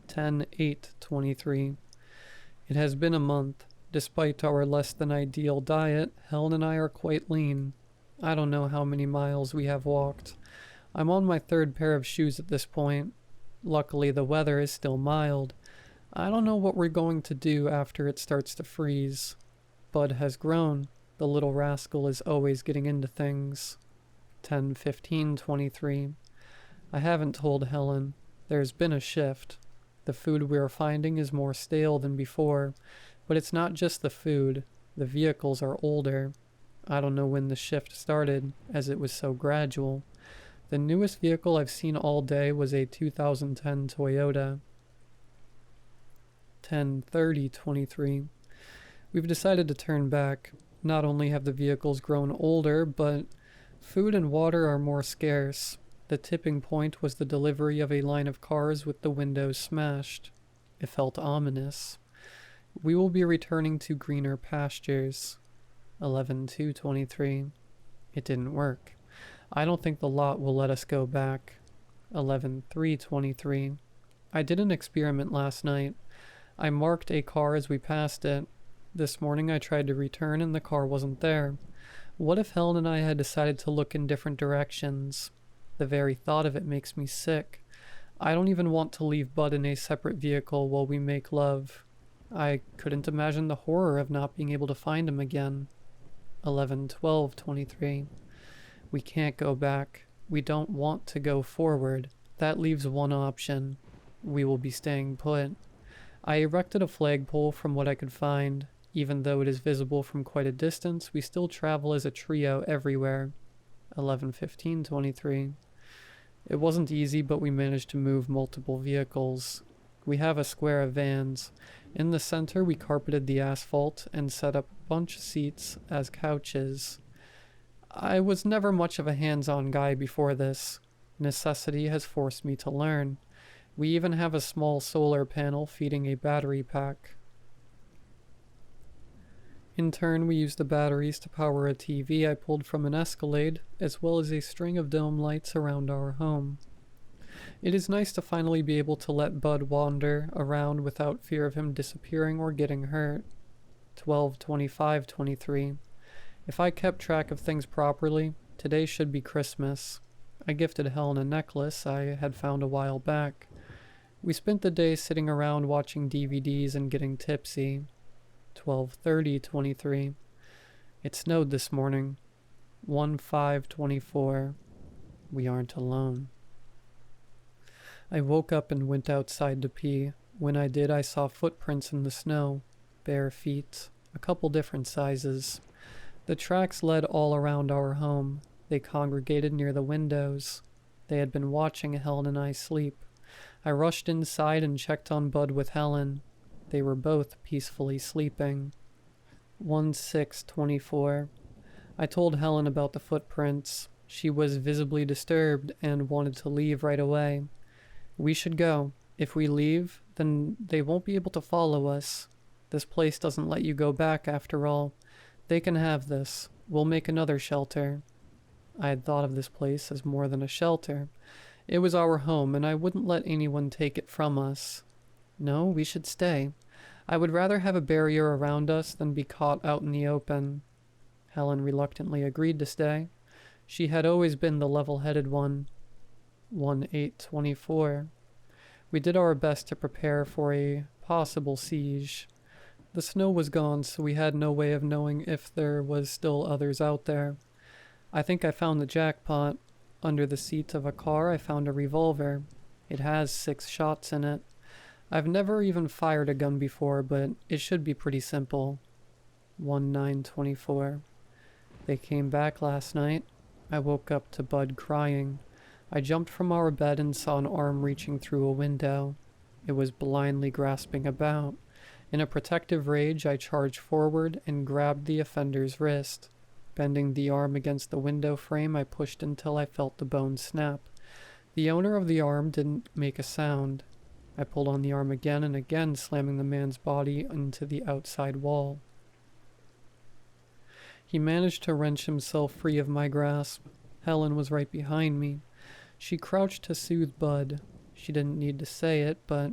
10:08:23. It has been a month. Despite our less than ideal diet, Helen and I are quite lean. I don't know how many miles we have walked. I'm on my third pair of shoes at this point. Luckily, the weather is still mild. I don't know what we're going to do after it starts to freeze. Bud has grown. The little rascal is always getting into things. 10:15:23. I haven't told Helen. There's been a shift. The food we are finding is more stale than before, but it's not just the food. The vehicles are older. I don't know when the shift started, as it was so gradual. The newest vehicle I've seen all day was a 2010 Toyota. 10:30:23. We've decided to turn back. Not only have the vehicles grown older, but food and water are more scarce. The tipping point was the delivery of a line of cars with the windows smashed. It felt ominous. We will be returning to greener pastures. 11:02:23. It didn't work. I don't think the lot will let us go back. 11:03:23. I did an experiment last night. I marked a car as we passed it. This morning I tried to return and the car wasn't there. What if Helen and I had decided to look in different directions? The very thought of it makes me sick. I don't even want to leave Bud in a separate vehicle while we make love. I couldn't imagine the horror of not being able to find him again. 11:12:23. We can't go back. We don't want to go forward. That leaves one option. We will be staying put. I erected a flagpole from what I could find. Even though it is visible from quite a distance, we still travel as a trio everywhere. 11:15:23. It wasn't easy, but we managed to move multiple vehicles. We have a square of vans. In the center, we carpeted the asphalt and set up bunch seats as couches. I was never much of a hands-on guy before this. Necessity has forced me to learn. We even have a small solar panel feeding a battery pack. In turn, we used the batteries to power a TV I pulled from an Escalade, as well as a string of dome lights around our home. It is nice to finally be able to let Bud wander around without fear of him disappearing or getting hurt. 12:25:23. If I kept track of things properly, today should be Christmas. I gifted Helen a necklace I had found a while back. We spent the day sitting around watching DVDs and getting tipsy. 12:30:23. It snowed this morning. 1:05:24. We aren't alone. I woke up and went outside to pee. When I did, I saw footprints in the snow. Bare feet. A couple different sizes. The tracks led all around our home. They congregated near the windows. They had been watching Helen and I sleep. I rushed inside and checked on Bud with Helen. They were both peacefully sleeping. 1:06:24. I told Helen about the footprints. She was visibly disturbed and wanted to leave right away. We should go. If we leave, then they won't be able to follow us. This place doesn't let you go back after all. They can have this. We'll make another shelter. I had thought of this place as more than a shelter. It was our home, and I wouldn't let anyone take it from us. No, we should stay. I would rather have a barrier around us than be caught out in the open. Helen reluctantly agreed to stay. She had always been the level-headed one. 1:08:24. We did our best to prepare for a possible siege. The snow was gone, so we had no way of knowing if there was still others out there. I think I found the jackpot. Under the seat of a car, I found a revolver. It has 6 shots in it. I've never even fired a gun before, but it should be pretty simple. 1:09:24. They came back last night. I woke up to Bud crying. I jumped from our bed and saw an arm reaching through a window. It was blindly grasping about. In a protective rage, I charged forward and grabbed the offender's wrist. Bending the arm against the window frame, I pushed until I felt the bone snap. The owner of the arm didn't make a sound. I pulled on the arm again and again, slamming the man's body into the outside wall. He managed to wrench himself free of my grasp. Helen was right behind me. She crouched to soothe Bud. She didn't need to say it, but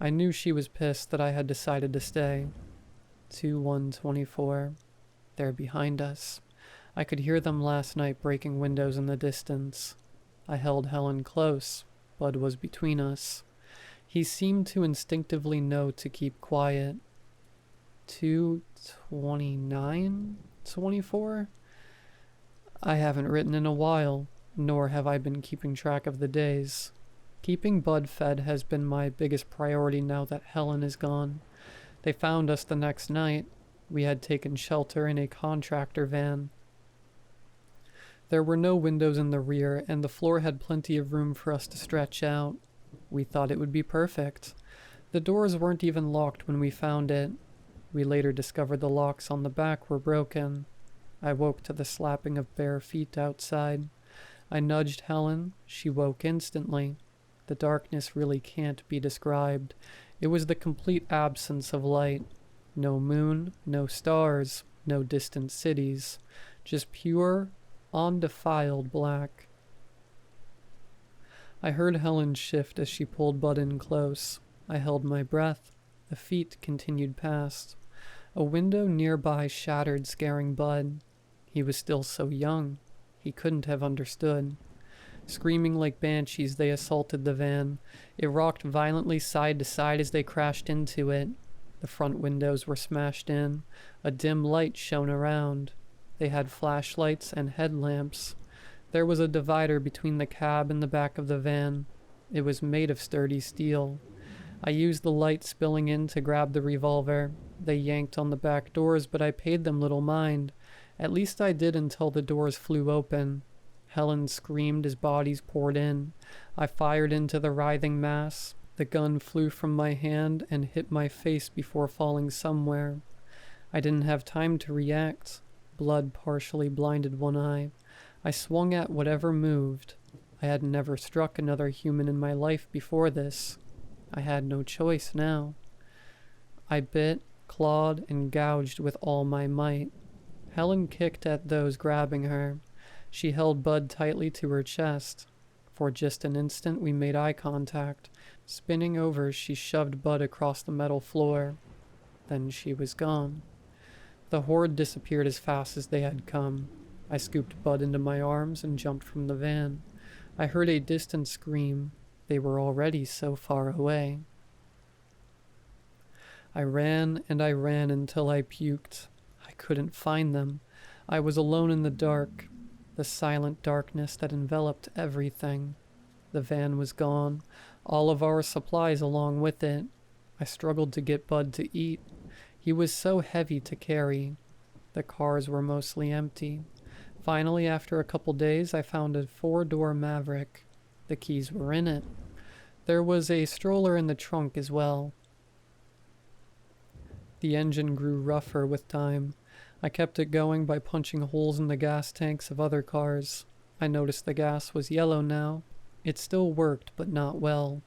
I knew she was pissed that I had decided to stay. 2-1-24. They're behind us. I could hear them last night breaking windows in the distance. I held Helen close. Bud was between us. He seemed to instinctively know to keep quiet. 2-29-24? I haven't written in a while, nor have I been keeping track of the days. Keeping Bud fed has been my biggest priority now that Helen is gone. They found us the next night. We had taken shelter in a contractor van. There were no windows in the rear, and the floor had plenty of room for us to stretch out. We thought it would be perfect. The doors weren't even locked when we found it. We later discovered the locks on the back were broken. I woke to the slapping of bare feet outside. I nudged Helen. She woke instantly. The darkness really can't be described. It was the complete absence of light. No moon, no stars, no distant cities. Just pure, undefiled black. I heard Helen shift as she pulled Bud in close. I held my breath. The feet continued past. A window nearby shattered, scaring Bud. He was still so young. He couldn't have understood. Screaming like banshees, they assaulted the van. It rocked violently side to side as they crashed into it. The front windows were smashed in. A dim light shone around. They had flashlights and headlamps. There was a divider between the cab and the back of the van. It was made of sturdy steel. I used the light spilling in to grab the revolver. They yanked on the back doors, but I paid them little mind. At least I did until the doors flew open. Helen screamed as bodies poured in. I fired into the writhing mass. The gun flew from my hand and hit my face before falling somewhere. I didn't have time to react. Blood partially blinded one eye. I swung at whatever moved. I had never struck another human in my life before this. I had no choice now. I bit, clawed, and gouged with all my might. Helen kicked at those grabbing her. She held Bud tightly to her chest. For just an instant we made eye contact. Spinning over, she shoved Bud across the metal floor. Then she was gone. The horde disappeared as fast as they had come. I scooped Bud into my arms and jumped from the van. I heard a distant scream. They were already so far away. I ran and I ran until I puked. I couldn't find them. I was alone in the dark. The silent darkness that enveloped everything. The van was gone, all of our supplies along with it. I struggled to get Bud to eat. He was so heavy to carry. The cars were mostly empty. Finally, after a couple days, I found a 4-door Maverick. The keys were in it. There was a stroller in the trunk as well. The engine grew rougher with time. I kept it going by punching holes in the gas tanks of other cars. I noticed the gas was yellow now. It still worked, but not well.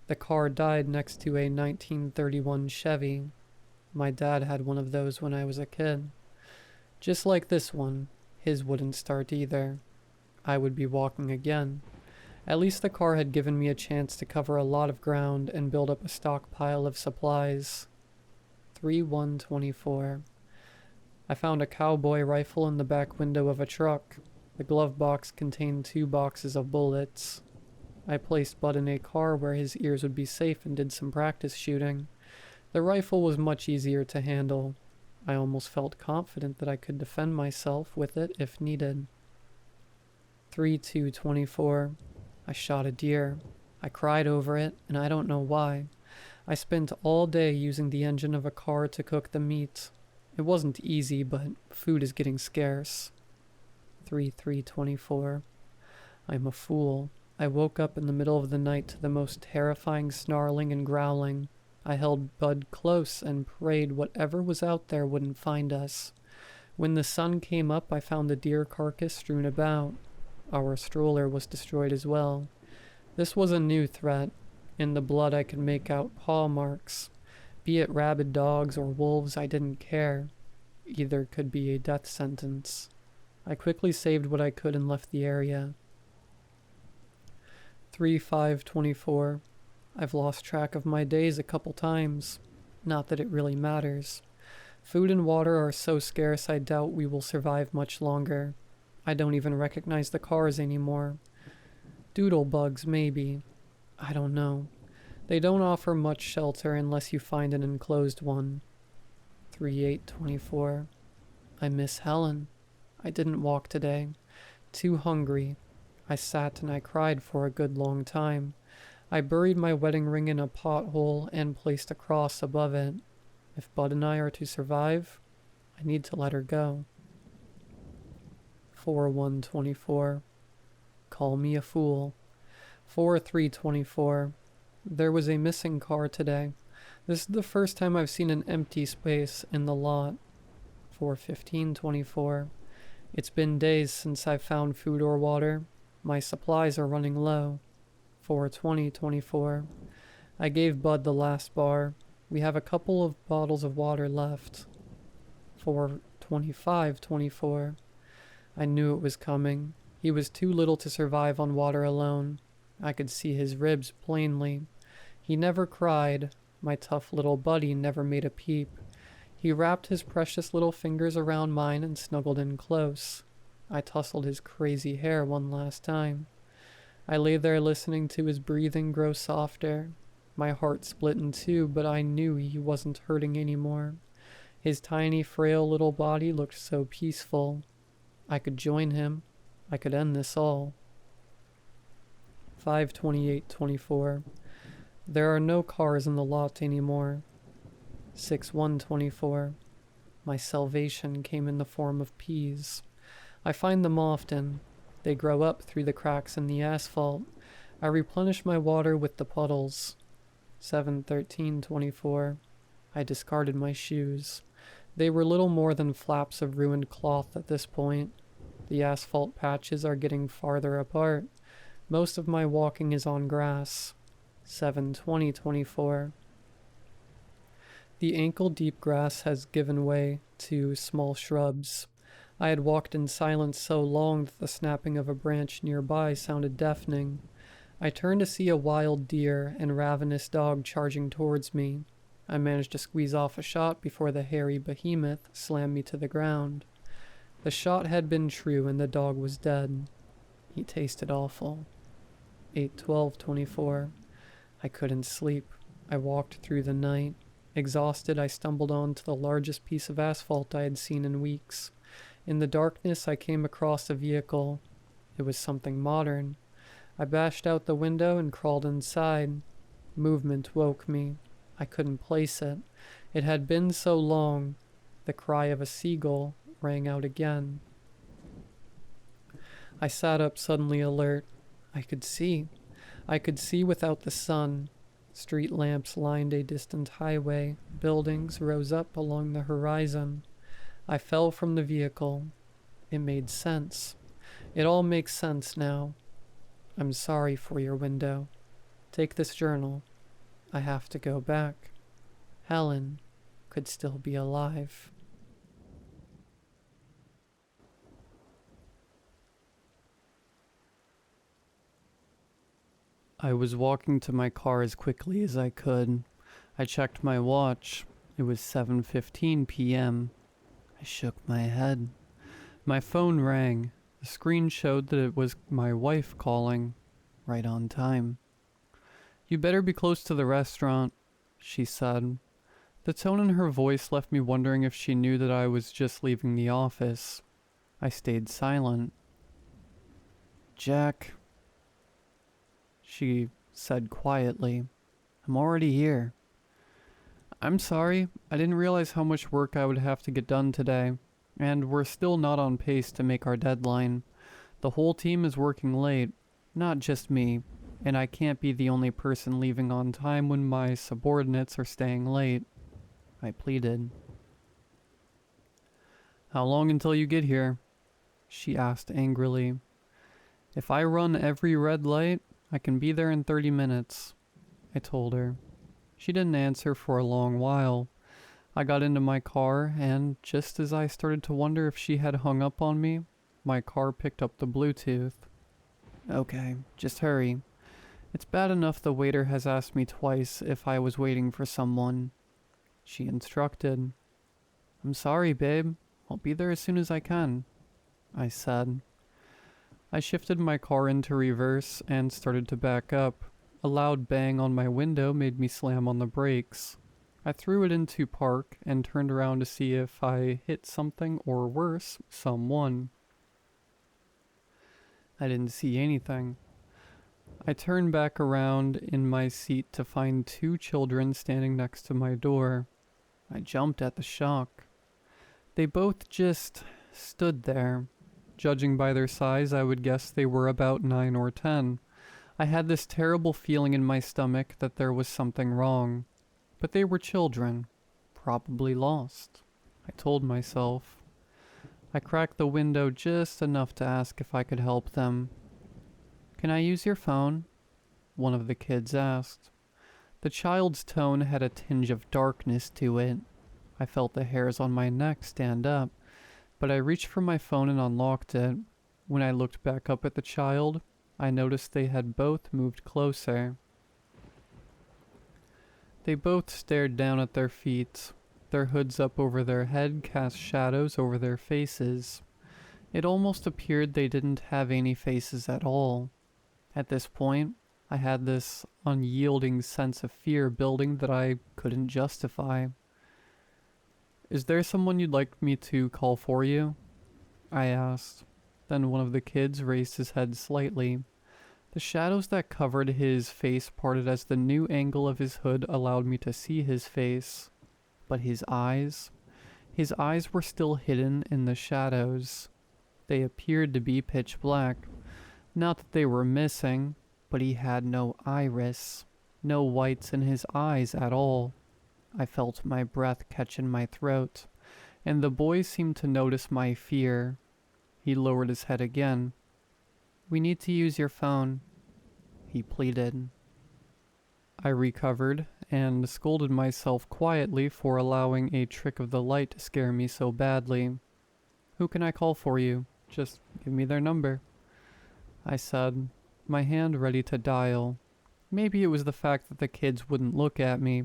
The car died next to a 1931 Chevy. My dad had one of those when I was a kid. Just like this one, his wouldn't start either. I would be walking again. At least the car had given me a chance to cover a lot of ground and build up a stockpile of supplies. 3-1-24. I found a cowboy rifle in the back window of a truck. The glove box contained 2 boxes of bullets. I placed Bud in a car where his ears would be safe and did some practice shooting. The rifle was much easier to handle. I almost felt confident that I could defend myself with it if needed. 3-2-24. I shot a deer. I cried over it, and I don't know why. I spent all day using the engine of a car to cook the meat. It wasn't easy, but food is getting scarce. 3:24. I'm a fool. I woke up in the middle of the night to the most terrifying snarling and growling. I held Bud close and prayed whatever was out there wouldn't find us. When the sun came up, I found a deer carcass strewn about. Our stroller was destroyed as well. This was a new threat. In the blood I could make out paw marks. Be it rabid dogs or wolves, I didn't care. Either could be a death sentence. I quickly saved what I could and left the area. 3:5:24. I've lost track of my days a couple times. Not that it really matters. Food and water are so scarce I doubt we will survive much longer. I don't even recognize the cars anymore. Doodle bugs, maybe. I don't know. They don't offer much shelter unless you find an enclosed one. 3:8:24. I miss Helen. I didn't walk today. Too hungry. I sat and I cried for a good long time. I buried my wedding ring in a pothole and placed a cross above it. If Bud and I are to survive, I need to let her go. 4:1:24. Call me a fool. 4:3:24. There was a missing car today. This is the first time I've seen an empty space in the lot. 4:15:24. It's been days since I've found food or water. My supplies are running low. 4:20:24. I gave Bud the last bar. We have a couple of bottles of water left. 4:25:24. I knew it was coming. He was too little to survive on water alone. I could see his ribs plainly. He never cried. My tough little buddy never made a peep. He wrapped his precious little fingers around mine and snuggled in close. I tousled his crazy hair one last time. I lay there listening to his breathing grow softer. My heart split in two, but I knew he wasn't hurting anymore. His tiny, frail little body looked so peaceful. I could join him. I could end this all. 5:28:24. There are no cars in the lot anymore. 6:1:24. My salvation came in the form of peas. I find them often. They grow up through the cracks in the asphalt. I replenish my water with the puddles. 7:13:24. I discarded my shoes. They were little more than flaps of ruined cloth at this point. The asphalt patches are getting farther apart. Most of my walking is on grass. 7:20:24. The ankle-deep grass has given way to small shrubs. I had walked in silence so long that the snapping of a branch nearby sounded deafening. I turned to see a wild deer and ravenous dog charging towards me. I managed to squeeze off a shot before the hairy behemoth slammed me to the ground. The shot had been true and the dog was dead. He tasted awful. 8:12:24. I couldn't sleep. I walked through the night. Exhausted, I stumbled onto the largest piece of asphalt I had seen in weeks. In the darkness, I came across a vehicle. It was something modern. I bashed out the window and crawled inside. Movement woke me. I couldn't place it. It had been so long. The cry of a seagull rang out again. I sat up suddenly alert. I could see. I could see without the sun. Street lamps lined a distant highway. Buildings rose up along the horizon. I fell from the vehicle. It made sense. It all makes sense now. I'm sorry for your window. Take this journal. I have to go back. Helen could still be alive. I was walking to my car as quickly as I could. I checked my watch. It was 7:15 p.m. I shook my head. My phone rang. The screen showed that it was my wife calling. Right on time. You better be close to the restaurant, she said. The tone in her voice left me wondering if she knew that I was just leaving the office. I stayed silent. Jack, she said quietly. I'm already here. I'm sorry. I didn't realize how much work I would have to get done today. And we're still not on pace to make our deadline. The whole team is working late, not just me, and I can't be the only person leaving on time when my subordinates are staying late. I pleaded. How long until you get here? She asked angrily. If I run every red light, I can be there in 30 minutes, I told her. She didn't answer for a long while. I got into my car, and just as I started to wonder if she had hung up on me, my car picked up the Bluetooth. Okay, just hurry. It's bad enough the waiter has asked me twice if I was waiting for someone. She instructed. I'm sorry, babe. I'll be there as soon as I can, I said. I shifted my car into reverse and started to back up. A loud bang on my window made me slam on the brakes. I threw it into park and turned around to see if I hit something or worse, someone. I didn't see anything. I turned back around in my seat to find two children standing next to my door. I jumped at the shock. They both just stood there. Judging by their size, I would guess they were about 9 or 10. I had this terrible feeling in my stomach that there was something wrong. But they were children, probably lost, I told myself. I cracked the window just enough to ask if I could help them. Can I use your phone? One of the kids asked. The child's tone had a tinge of darkness to it. I felt the hairs on my neck stand up, but I reached for my phone and unlocked it. When I looked back up at the child, I noticed they had both moved closer. They both stared down at their feet. Their hoods up over their head cast shadows over their faces. It almost appeared they didn't have any faces at all. At this point, I had this unyielding sense of fear building that I couldn't justify. Is there someone you'd like me to call for you? I asked. Then one of the kids raised his head slightly. The shadows that covered his face parted as the new angle of his hood allowed me to see his face. But his eyes were still hidden in the shadows. They appeared to be pitch black. Not that they were missing, but he had no iris, no whites in his eyes at all. I felt my breath catch in my throat, and the boy seemed to notice my fear. He lowered his head again. We need to use your phone, he pleaded. I recovered and scolded myself quietly for allowing a trick of the light to scare me so badly. Who can I call for you? Just give me their number, I said, my hand ready to dial. Maybe it was the fact that the kids wouldn't look at me.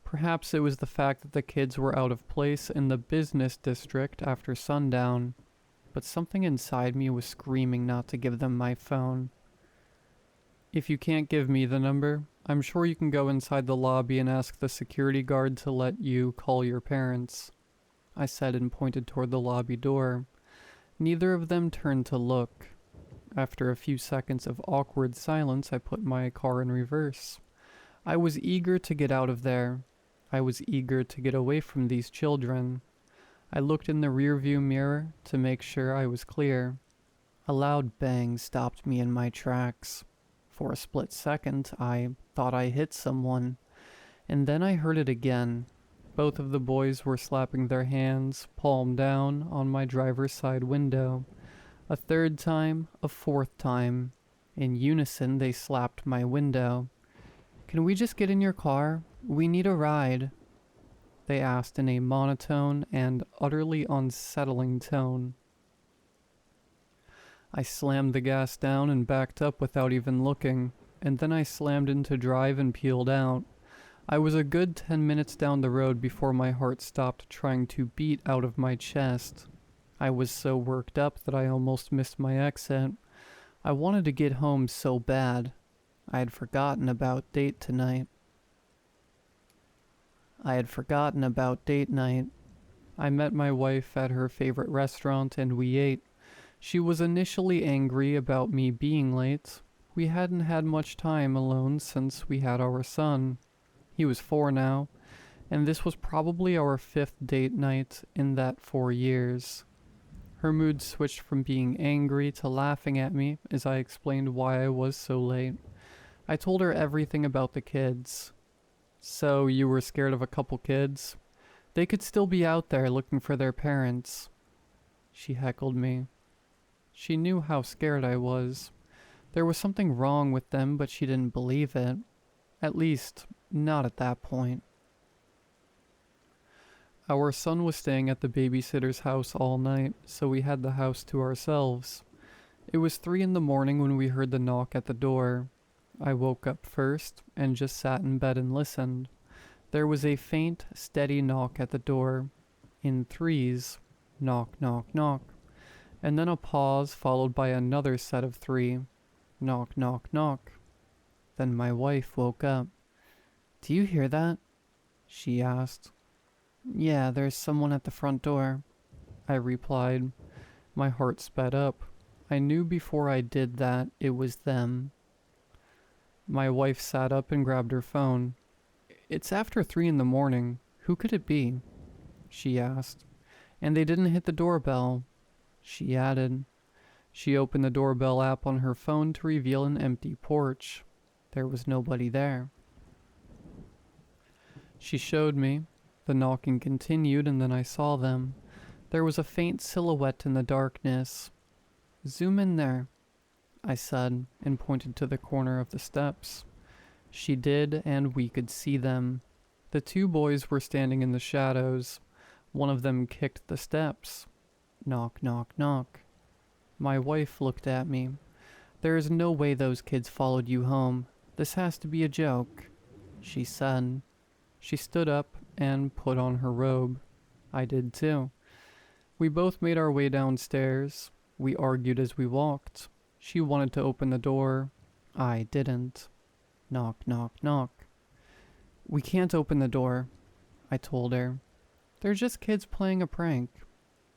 Perhaps it was the fact that the kids were out of place in the business district after sundown. But something inside me was screaming not to give them my phone. If you can't give me the number, I'm sure you can go inside the lobby and ask the security guard to let you call your parents, I said and pointed toward the lobby door. Neither of them turned to look. After a few seconds of awkward silence, I put my car in reverse. I was eager to get out of there. I was eager to get away from these children. I looked in the rearview mirror to make sure I was clear. A loud bang stopped me in my tracks. For a split second, I thought I hit someone, and then I heard it again. Both of the boys were slapping their hands, palm down, on my driver's side window. A third time, a fourth time. In unison, they slapped my window. Can we just get in your car? We need a ride, they asked in a monotone and utterly unsettling tone. I slammed the gas down and backed up without even looking, and then I slammed into drive and peeled out. I was a good 10 minutes down the road before my heart stopped trying to beat out of my chest. I was so worked up that I almost missed my exit. I wanted to get home so bad. I had forgotten about date night. I met my wife at her favorite restaurant and we ate. She was initially angry about me being late. We hadn't had much time alone since we had our son. He was 4 now, and this was probably our 5th date night in that 4 years. Her mood switched from being angry to laughing at me as I explained why I was so late. I told her everything about the kids. So you were scared of a couple kids? They could still be out there looking for their parents. She heckled me. She knew how scared I was. There was something wrong with them, but she didn't believe it. At least, not at that point. Our son was staying at the babysitter's house all night, so we had the house to ourselves. It was 3 in the morning when we heard the knock at the door. I woke up first and just sat in bed and listened. There was a faint, steady knock at the door. In threes. Knock, knock, knock. And then a pause followed by another set of 3. Knock, knock, knock. Then my wife woke up. "Do you hear that?" she asked. "Yeah, there's someone at the front door," I replied. My heart sped up. I knew before I did that it was them. My wife sat up and grabbed her phone. "It's after 3 in the morning. Who could it be?" she asked. "And they didn't hit the doorbell," she added. She opened the doorbell app on her phone to reveal an empty porch. There was nobody there. She showed me. The knocking continued, and then I saw them. There was a faint silhouette in the darkness. "Zoom in there," I said, and pointed to the corner of the steps. She did, and we could see them. The 2 boys were standing in the shadows. One of them kicked the steps. Knock, knock, knock. My wife looked at me. "There is no way those kids followed you home. This has to be a joke," she said. She stood up and put on her robe. I did too. We both made our way downstairs. We argued as we walked. She wanted to open the door. I didn't. Knock, knock, knock. "We can't open the door," I told her. "They're just kids playing a prank,"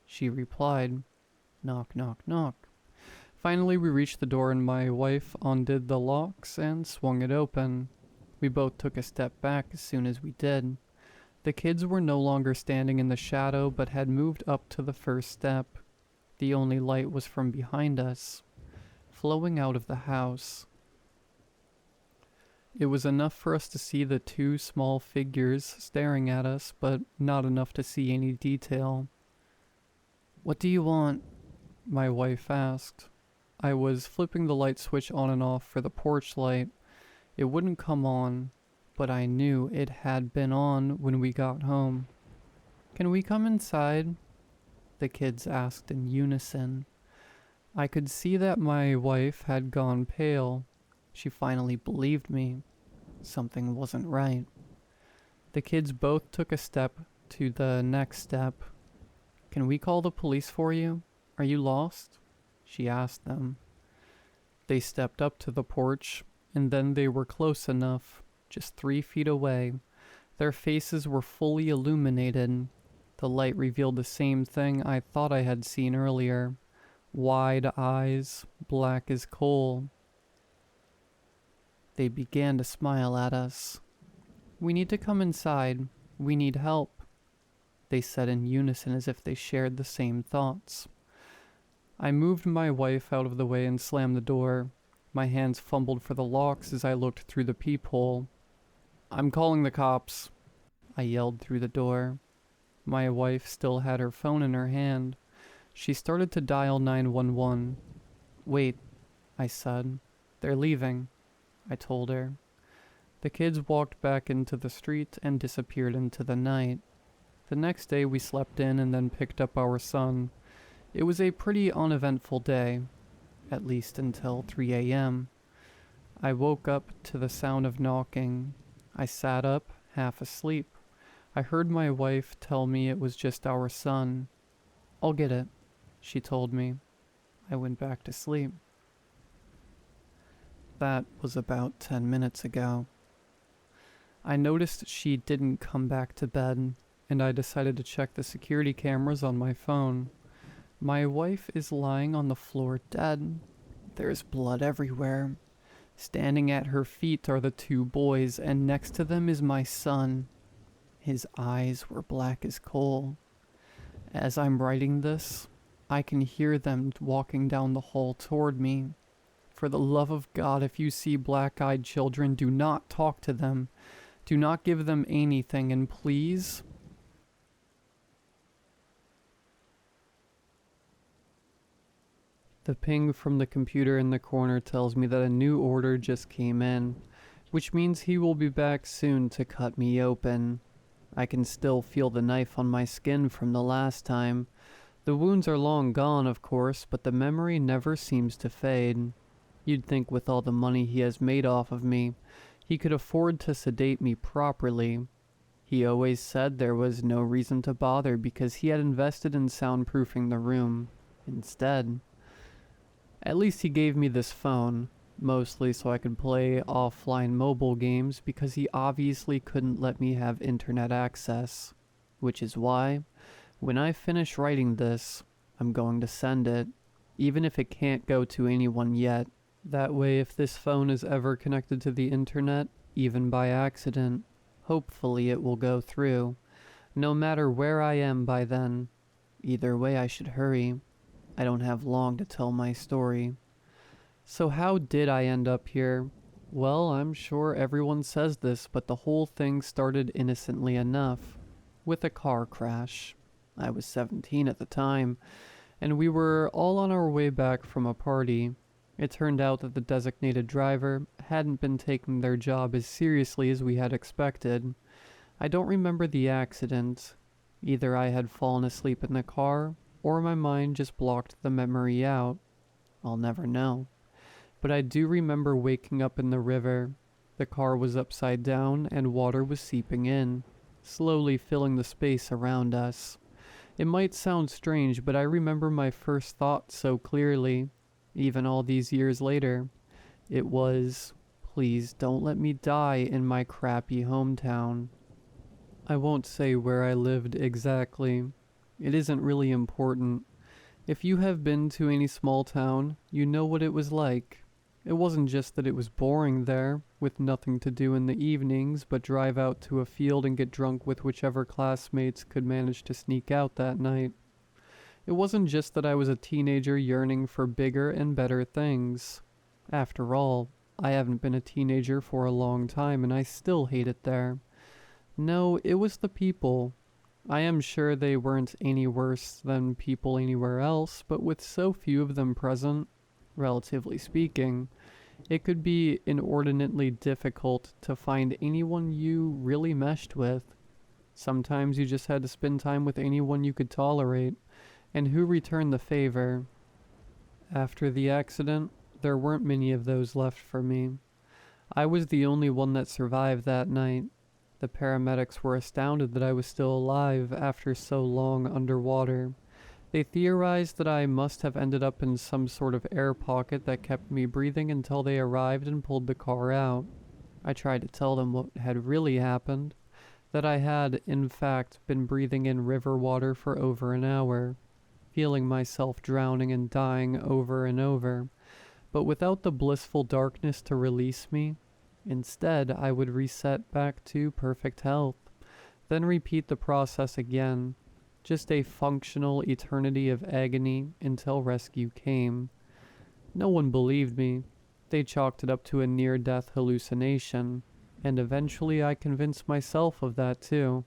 she replied. Knock, knock, knock. Finally, we reached the door and my wife undid the locks and swung it open. We both took a step back as soon as we did. The kids were no longer standing in the shadow but had moved up to the first step. The only light was from behind us, flowing out of the house. It was enough for us to see the 2 small figures staring at us, but not enough to see any detail. "What do you want?" my wife asked. I was flipping the light switch on and off for the porch light. It wouldn't come on, but I knew it had been on when we got home. "Can we come inside?" the kids asked in unison. I could see that my wife had gone pale. She finally believed me. Something wasn't right. The kids both took a step to the next step. "Can we call the police for you? Are you lost?" she asked them. They stepped up to the porch, and then they were close enough, just 3 feet away. Their faces were fully illuminated. The light revealed the same thing I thought I had seen earlier. Wide eyes, black as coal. They began to smile at us. "We need to come inside. We need help," they said in unison as if they shared the same thoughts. I moved my wife out of the way and slammed the door. My hands fumbled for the locks as I looked through the peephole. "I'm calling the cops," I yelled through the door. My wife still had her phone in her hand. She started to dial 911. "Wait," I said. "They're leaving," I told her. The kids walked back into the street and disappeared into the night. The next day we slept in and then picked up our son. It was a pretty uneventful day, at least until 3 a.m. I woke up to the sound of knocking. I sat up, half asleep. I heard my wife tell me it was just our son. "I'll get it," she told me. I went back to sleep. That was about 10 minutes ago. I noticed she didn't come back to bed, and I decided to check the security cameras on my phone. My wife is lying on the floor dead. There's blood everywhere. Standing at her feet are the 2 boys, and next to them is my son. His eyes were black as coal. As I'm writing this, I can hear them walking down the hall toward me. For the love of God, if you see black-eyed children, do not talk to them. Do not give them anything, and please... The ping from the computer in the corner tells me that a new order just came in, which means he will be back soon to cut me open. I can still feel the knife on my skin from the last time. The wounds are long gone, of course, but the memory never seems to fade. You'd think with all the money he has made off of me, he could afford to sedate me properly. He always said there was no reason to bother because he had invested in soundproofing the room. Instead, at least he gave me this phone, mostly so I could play offline mobile games because he obviously couldn't let me have internet access. Which is why, when I finish writing this, I'm going to send it, even if it can't go to anyone yet. That way, if this phone is ever connected to the internet, even by accident, hopefully it will go through, no matter where I am by then. Either way, I should hurry. I don't have long to tell my story. So how did I end up here? Well, I'm sure everyone says this, but the whole thing started innocently enough, with a car crash. I was 17 at the time, and we were all on our way back from a party. It turned out that the designated driver hadn't been taking their job as seriously as we had expected. I don't remember the accident. Either I had fallen asleep in the car, or my mind just blocked the memory out. I'll never know. But I do remember waking up in the river. The car was upside down and water was seeping in, slowly filling the space around us. It might sound strange, but I remember my first thought so clearly, even all these years later. It was, please don't let me die in my crappy hometown. I won't say where I lived exactly. It isn't really important. If you have been to any small town, you know what it was like. It wasn't just that it was boring there, with nothing to do in the evenings but drive out to a field and get drunk with whichever classmates could manage to sneak out that night. It wasn't just that I was a teenager yearning for bigger and better things. After all, I haven't been a teenager for a long time and I still hate it there. No, it was the people. I am sure they weren't any worse than people anywhere else, but with so few of them present, relatively speaking, it could be inordinately difficult to find anyone you really meshed with. Sometimes you just had to spend time with anyone you could tolerate, and who returned the favor. After the accident, there weren't many of those left for me. I was the only one that survived that night. The paramedics were astounded that I was still alive after so long underwater. They theorized that I must have ended up in some sort of air pocket that kept me breathing until they arrived and pulled the car out. I tried to tell them what had really happened, that I had, in fact, been breathing in river water for over an hour, feeling myself drowning and dying over and over, but without the blissful darkness to release me. Instead, I would reset back to perfect health, then repeat the process again, just a functional eternity of agony until rescue came. No one believed me. They chalked it up to a near-death hallucination, and eventually I convinced myself of that too.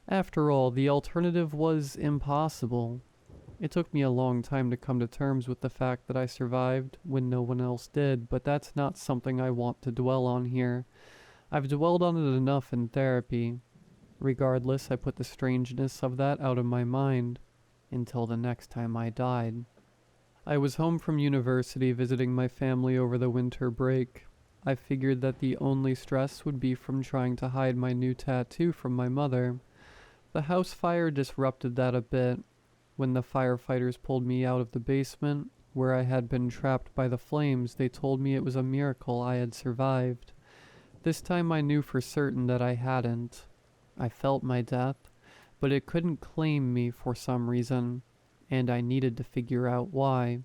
After all, the alternative was impossible. It took me a long time to come to terms with the fact that I survived when no one else did, but that's not something I want to dwell on here. I've dwelled on it enough in therapy. Regardless, I put the strangeness of that out of my mind, until the next time I died. I was home from university visiting my family over the winter break. I figured that the only stress would be from trying to hide my new tattoo from my mother. The house fire disrupted that a bit. When the firefighters pulled me out of the basement, where I had been trapped by the flames, they told me it was a miracle I had survived. This time I knew for certain that I hadn't. I felt my death, but it couldn't claim me for some reason, and I needed to figure out why.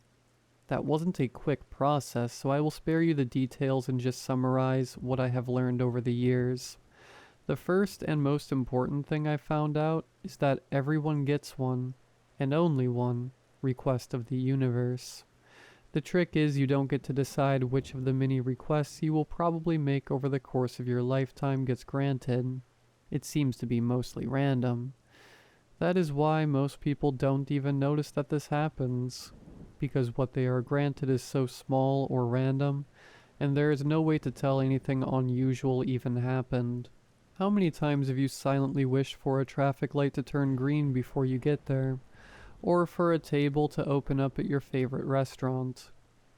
That wasn't a quick process, so I will spare you the details and just summarize what I have learned over the years. The first and most important thing I found out is that everyone gets one, and only one, request of the universe. The trick is you don't get to decide which of the many requests you will probably make over the course of your lifetime gets granted. It seems to be mostly random. That is why most people don't even notice that this happens, because what they are granted is so small or random, and there is no way to tell anything unusual even happened. How many times have you silently wished for a traffic light to turn green before you get there? Or for a table to open up at your favorite restaurant?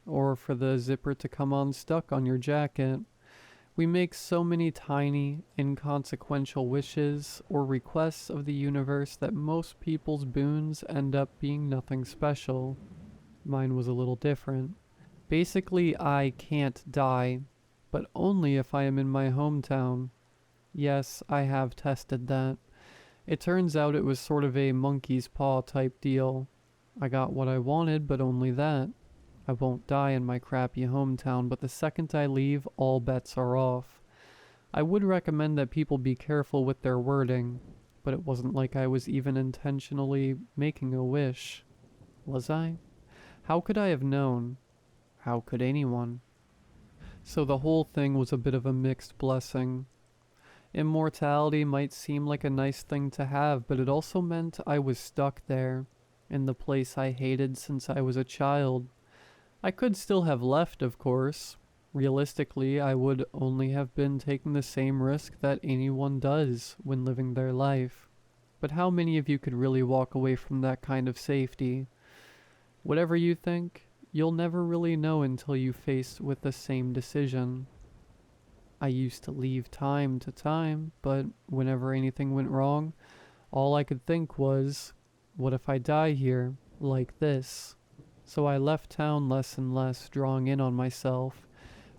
Or for the zipper to come unstuck on your jacket? We make so many tiny, inconsequential wishes or requests of the universe that most people's boons end up being nothing special. Mine was a little different. Basically, I can't die, but only if I am in my hometown. Yes, I have tested that. It turns out it was sort of a monkey's paw type deal. I got what I wanted, but only that. I won't die in my crappy hometown, but the second I leave, all bets are off. I would recommend that people be careful with their wording, but it wasn't like I was even intentionally making a wish. Was I? How could I have known? How could anyone? So the whole thing was a bit of a mixed blessing. Immortality might seem like a nice thing to have, but it also meant I was stuck there, in the place I hated since I was a child. I could still have left, of course. Realistically, I would only have been taking the same risk that anyone does when living their life. But how many of you could really walk away from that kind of safety? Whatever you think, you'll never really know until you face with the same decision. I used to leave time to time, but whenever anything went wrong, all I could think was, what if I die here, like this? So I left town less and less, drawing in on myself.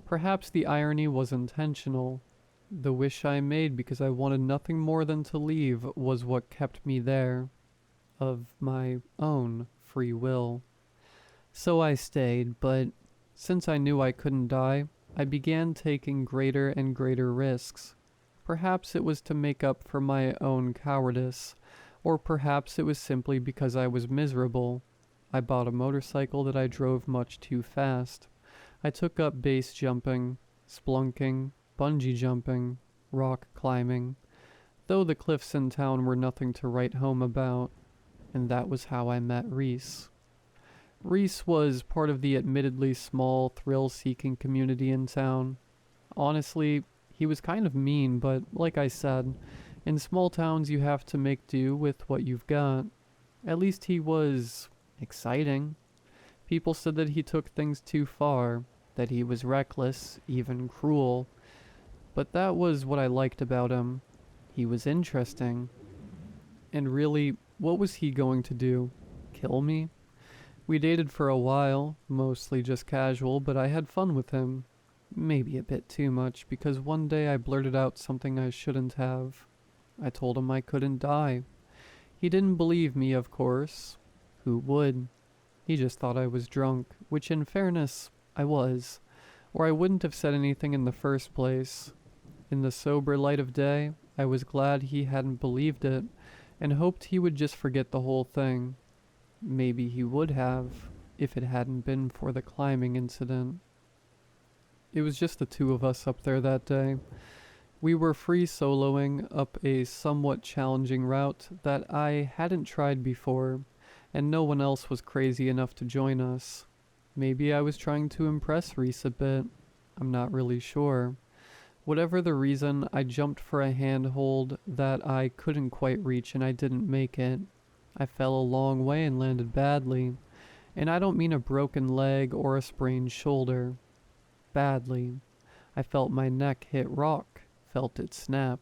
Perhaps the irony was intentional. The wish I made because I wanted nothing more than to leave was what kept me there, of my own free will. So I stayed, but since I knew I couldn't die, I began taking greater and greater risks. Perhaps it was to make up for my own cowardice, or perhaps it was simply because I was miserable. I bought a motorcycle that I drove much too fast. I took up base jumping, splunking, bungee jumping, rock climbing, though the cliffs in town were nothing to write home about, and that was how I met Reese. Reese was part of the admittedly small, thrill-seeking community in town. Honestly, he was kind of mean, but like I said, in small towns you have to make do with what you've got. At least he was exciting. People said that he took things too far, that he was reckless, even cruel. But that was what I liked about him. He was interesting. And really, what was he going to do? Kill me? We dated for a while, mostly just casual, but I had fun with him. Maybe a bit too much, because one day I blurted out something I shouldn't have. I told him I couldn't die. He didn't believe me, of course. Who would? He just thought I was drunk, which in fairness, I was, or I wouldn't have said anything in the first place. In the sober light of day, I was glad he hadn't believed it, and hoped he would just forget the whole thing. Maybe he would have, if it hadn't been for the climbing incident. It was just the two of us up there that day. We were free soloing up a somewhat challenging route that I hadn't tried before, and no one else was crazy enough to join us. Maybe I was trying to impress Reese a bit. I'm not really sure. Whatever the reason, I jumped for a handhold that I couldn't quite reach and I didn't make it. I fell a long way and landed badly. And I don't mean a broken leg or a sprained shoulder. Badly. I felt my neck hit rock, felt it snap.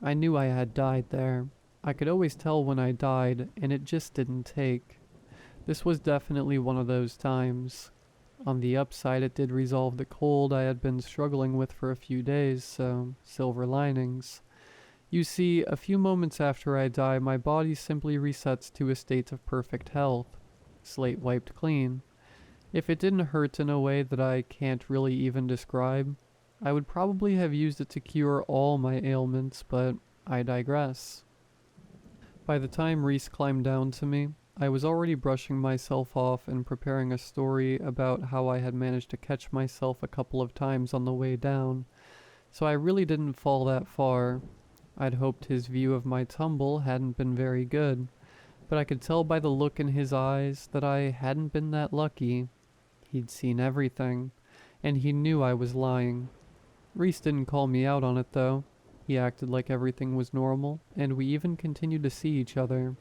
I knew I had died there. I could always tell when I died, and it just didn't take. This was definitely one of those times. On the upside, it did resolve the cold I had been struggling with for a few days, so silver linings. You see, a few moments after I die, my body simply resets to a state of perfect health, slate wiped clean. If it didn't hurt in a way that I can't really even describe, I would probably have used it to cure all my ailments, but I digress. By the time Reese climbed down to me, I was already brushing myself off and preparing a story about how I had managed to catch myself a couple of times on the way down, so I really didn't fall that far. I'd hoped his view of my tumble hadn't been very good, but I could tell by the look in his eyes that I hadn't been that lucky. He'd seen everything, and he knew I was lying. Reese didn't call me out on it though. He acted like everything was normal, and we even continued to see each other.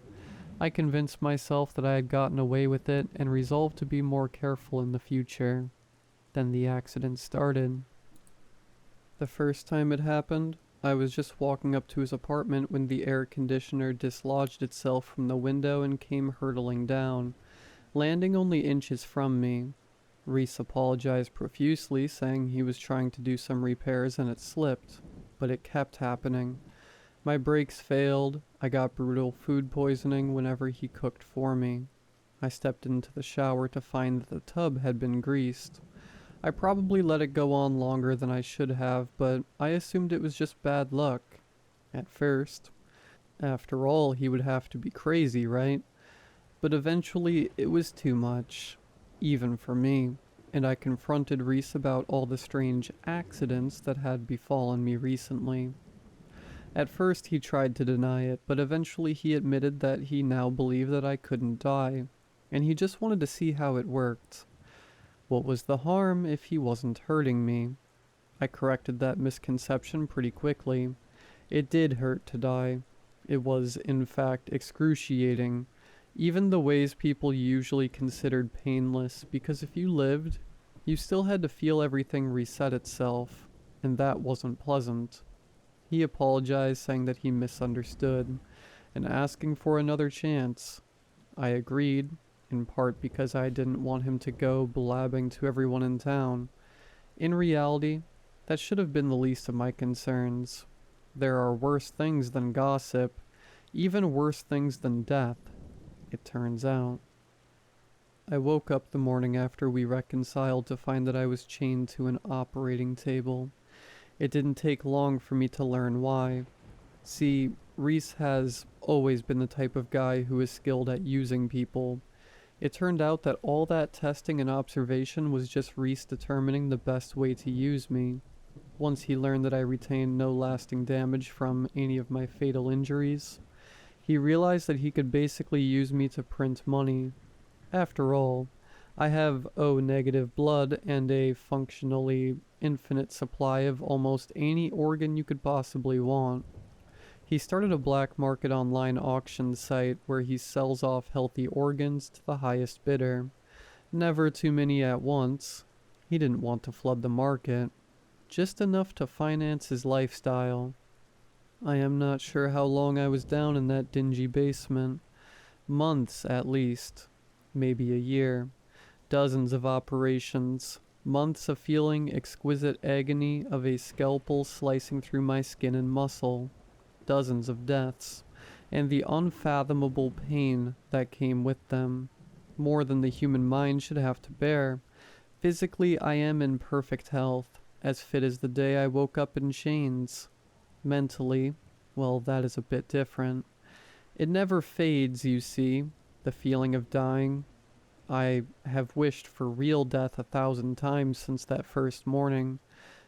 I convinced myself that I had gotten away with it and resolved to be more careful in the future. Then the accident started. The first time it happened, I was just walking up to his apartment when the air conditioner dislodged itself from the window and came hurtling down, landing only inches from me. Reese apologized profusely, saying he was trying to do some repairs and it slipped, but it kept happening. My brakes failed. I got brutal food poisoning whenever he cooked for me. I stepped into the shower to find that the tub had been greased. I probably let it go on longer than I should have, but I assumed it was just bad luck. At first. After all, he would have to be crazy, right? But eventually, it was too much. Even for me. And I confronted Reese about all the strange accidents that had befallen me recently. At first, he tried to deny it, but eventually he admitted that he now believed that I couldn't die, and he just wanted to see how it worked. What was the harm if he wasn't hurting me? I corrected that misconception pretty quickly. It did hurt to die. It was, in fact, excruciating. Even the ways people usually considered painless, because if you lived, you still had to feel everything reset itself, and that wasn't pleasant. He apologized, saying that he misunderstood, and asking for another chance. I agreed, in part because I didn't want him to go blabbing to everyone in town. In reality, that should have been the least of my concerns. There are worse things than gossip, even worse things than death, it turns out. I woke up the morning after we reconciled to find that I was chained to an operating table. It didn't take long for me to learn why. See, Reese has always been the type of guy who is skilled at using people. It turned out that all that testing and observation was just Reese determining the best way to use me. Once he learned that I retained no lasting damage from any of my fatal injuries, he realized that he could basically use me to print money. After all, I have O-negative blood and a functionally infinite supply of almost any organ you could possibly want. He started a black market online auction site where he sells off healthy organs to the highest bidder. Never too many at once. He didn't want to flood the market. Just enough to finance his lifestyle. I am not sure how long I was down in that dingy basement. Months at least. Maybe a year. Dozens of operations. Months of feeling exquisite agony of a scalpel slicing through my skin and muscle. Dozens of deaths, and the unfathomable pain that came with them. More than the human mind should have to bear. Physically, I am in perfect health, as fit as the day I woke up in chains. Mentally, well, that is a bit different. It never fades, you see, the feeling of dying. I have wished for real death 1,000 times since that first morning.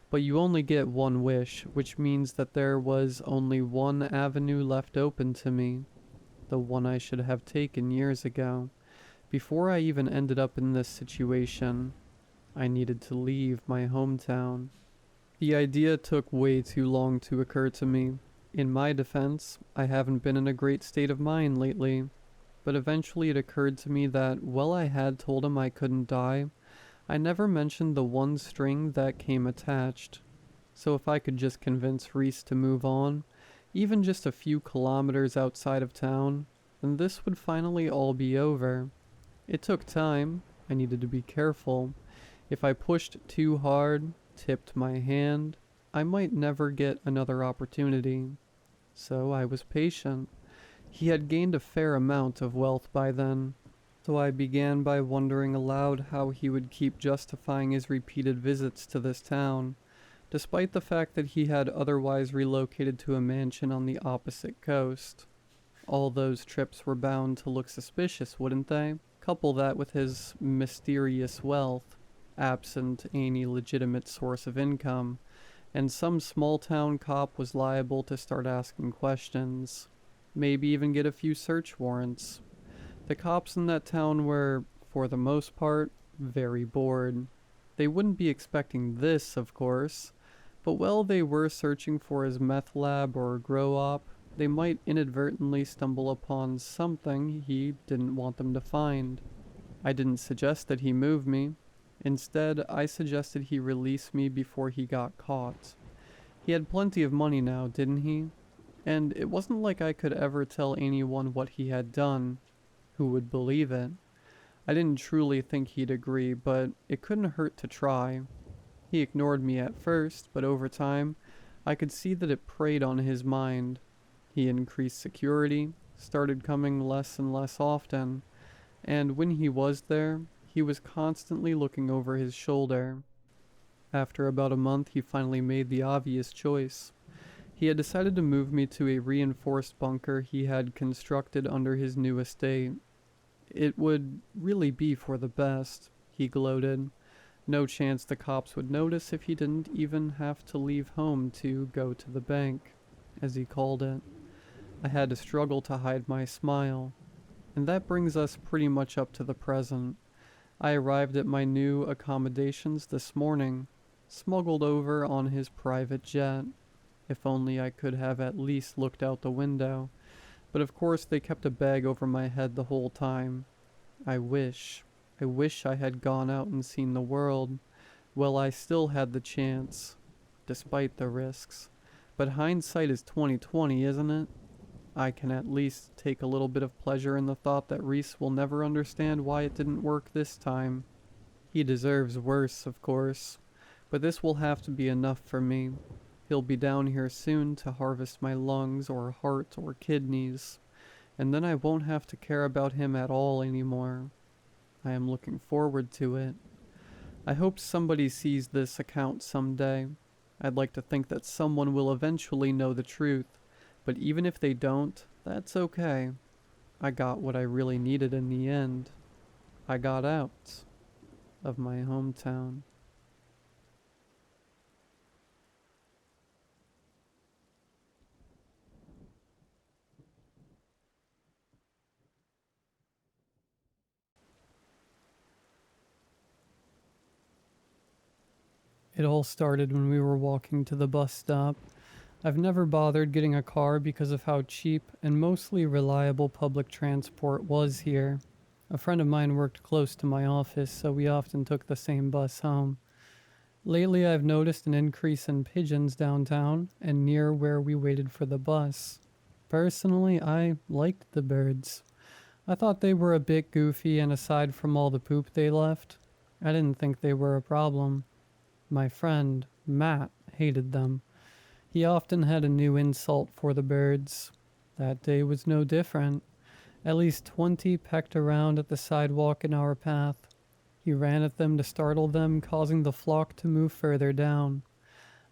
But you only get one wish, which means that there was only one avenue left open to me. The one I should have taken years ago. Before I even ended up in this situation, I needed to leave my hometown. The idea took way too long to occur to me. In my defense, I haven't been in a great state of mind lately. But eventually it occurred to me that while I had told him I couldn't die, I never mentioned the one string that came attached. So if I could just convince Reese to move on, even just a few kilometers outside of town, then this would finally all be over. It took time. I needed to be careful. If I pushed too hard, tipped my hand, I might never get another opportunity. So I was patient. He had gained a fair amount of wealth by then. So I began by wondering aloud how he would keep justifying his repeated visits to this town, despite the fact that he had otherwise relocated to a mansion on the opposite coast. All those trips were bound to look suspicious, wouldn't they? Couple that with his mysterious wealth, absent any legitimate source of income, and some small-town cop was liable to start asking questions. Maybe even get a few search warrants. The cops in that town were, for the most part, very bored. They wouldn't be expecting this, of course, but while they were searching for his meth lab or grow op, they might inadvertently stumble upon something he didn't want them to find. I didn't suggest that he move me. Instead, I suggested he release me before he got caught. He had plenty of money now, didn't he? And it wasn't like I could ever tell anyone what he had done. Who would believe it? I didn't truly think he'd agree, but it couldn't hurt to try. He ignored me at first, but over time, I could see that it preyed on his mind. He increased security, started coming less and less often, and when he was there, he was constantly looking over his shoulder. After about a month, he finally made the obvious choice. He had decided to move me to a reinforced bunker he had constructed under his new estate. It would really be for the best, he gloated. No chance the cops would notice if he didn't even have to leave home to go to the bank, as he called it. I had to struggle to hide my smile. And that brings us pretty much up to the present. I arrived at my new accommodations this morning, smuggled over on his private jet. If only I could have at least looked out the window. But of course they kept a bag over my head the whole time. I wish I had gone out and seen the world. Well, I still had the chance, despite the risks. But hindsight is 20/20, isn't it? I can at least take a little bit of pleasure in the thought that Reese will never understand why it didn't work this time. He deserves worse, of course, but this will have to be enough for me. He'll be down here soon to harvest my lungs or heart or kidneys, and then I won't have to care about him at all anymore. I am looking forward to it. I hope somebody sees this account someday. I'd like to think that someone will eventually know the truth. But even if they don't, that's okay. I got what I really needed in the end. I got out of my hometown. It all started when we were walking to the bus stop. I've never bothered getting a car because of how cheap and mostly reliable public transport was here. A friend of mine worked close to my office, so we often took the same bus home. Lately, I've noticed an increase in pigeons downtown and near where we waited for the bus. Personally, I liked the birds. I thought they were a bit goofy, and aside from all the poop they left, I didn't think they were a problem. My friend, Matt, hated them. He often had a new insult for the birds. That day was no different. At least 20 pecked around at the sidewalk in our path. He ran at them to startle them, causing the flock to move further down.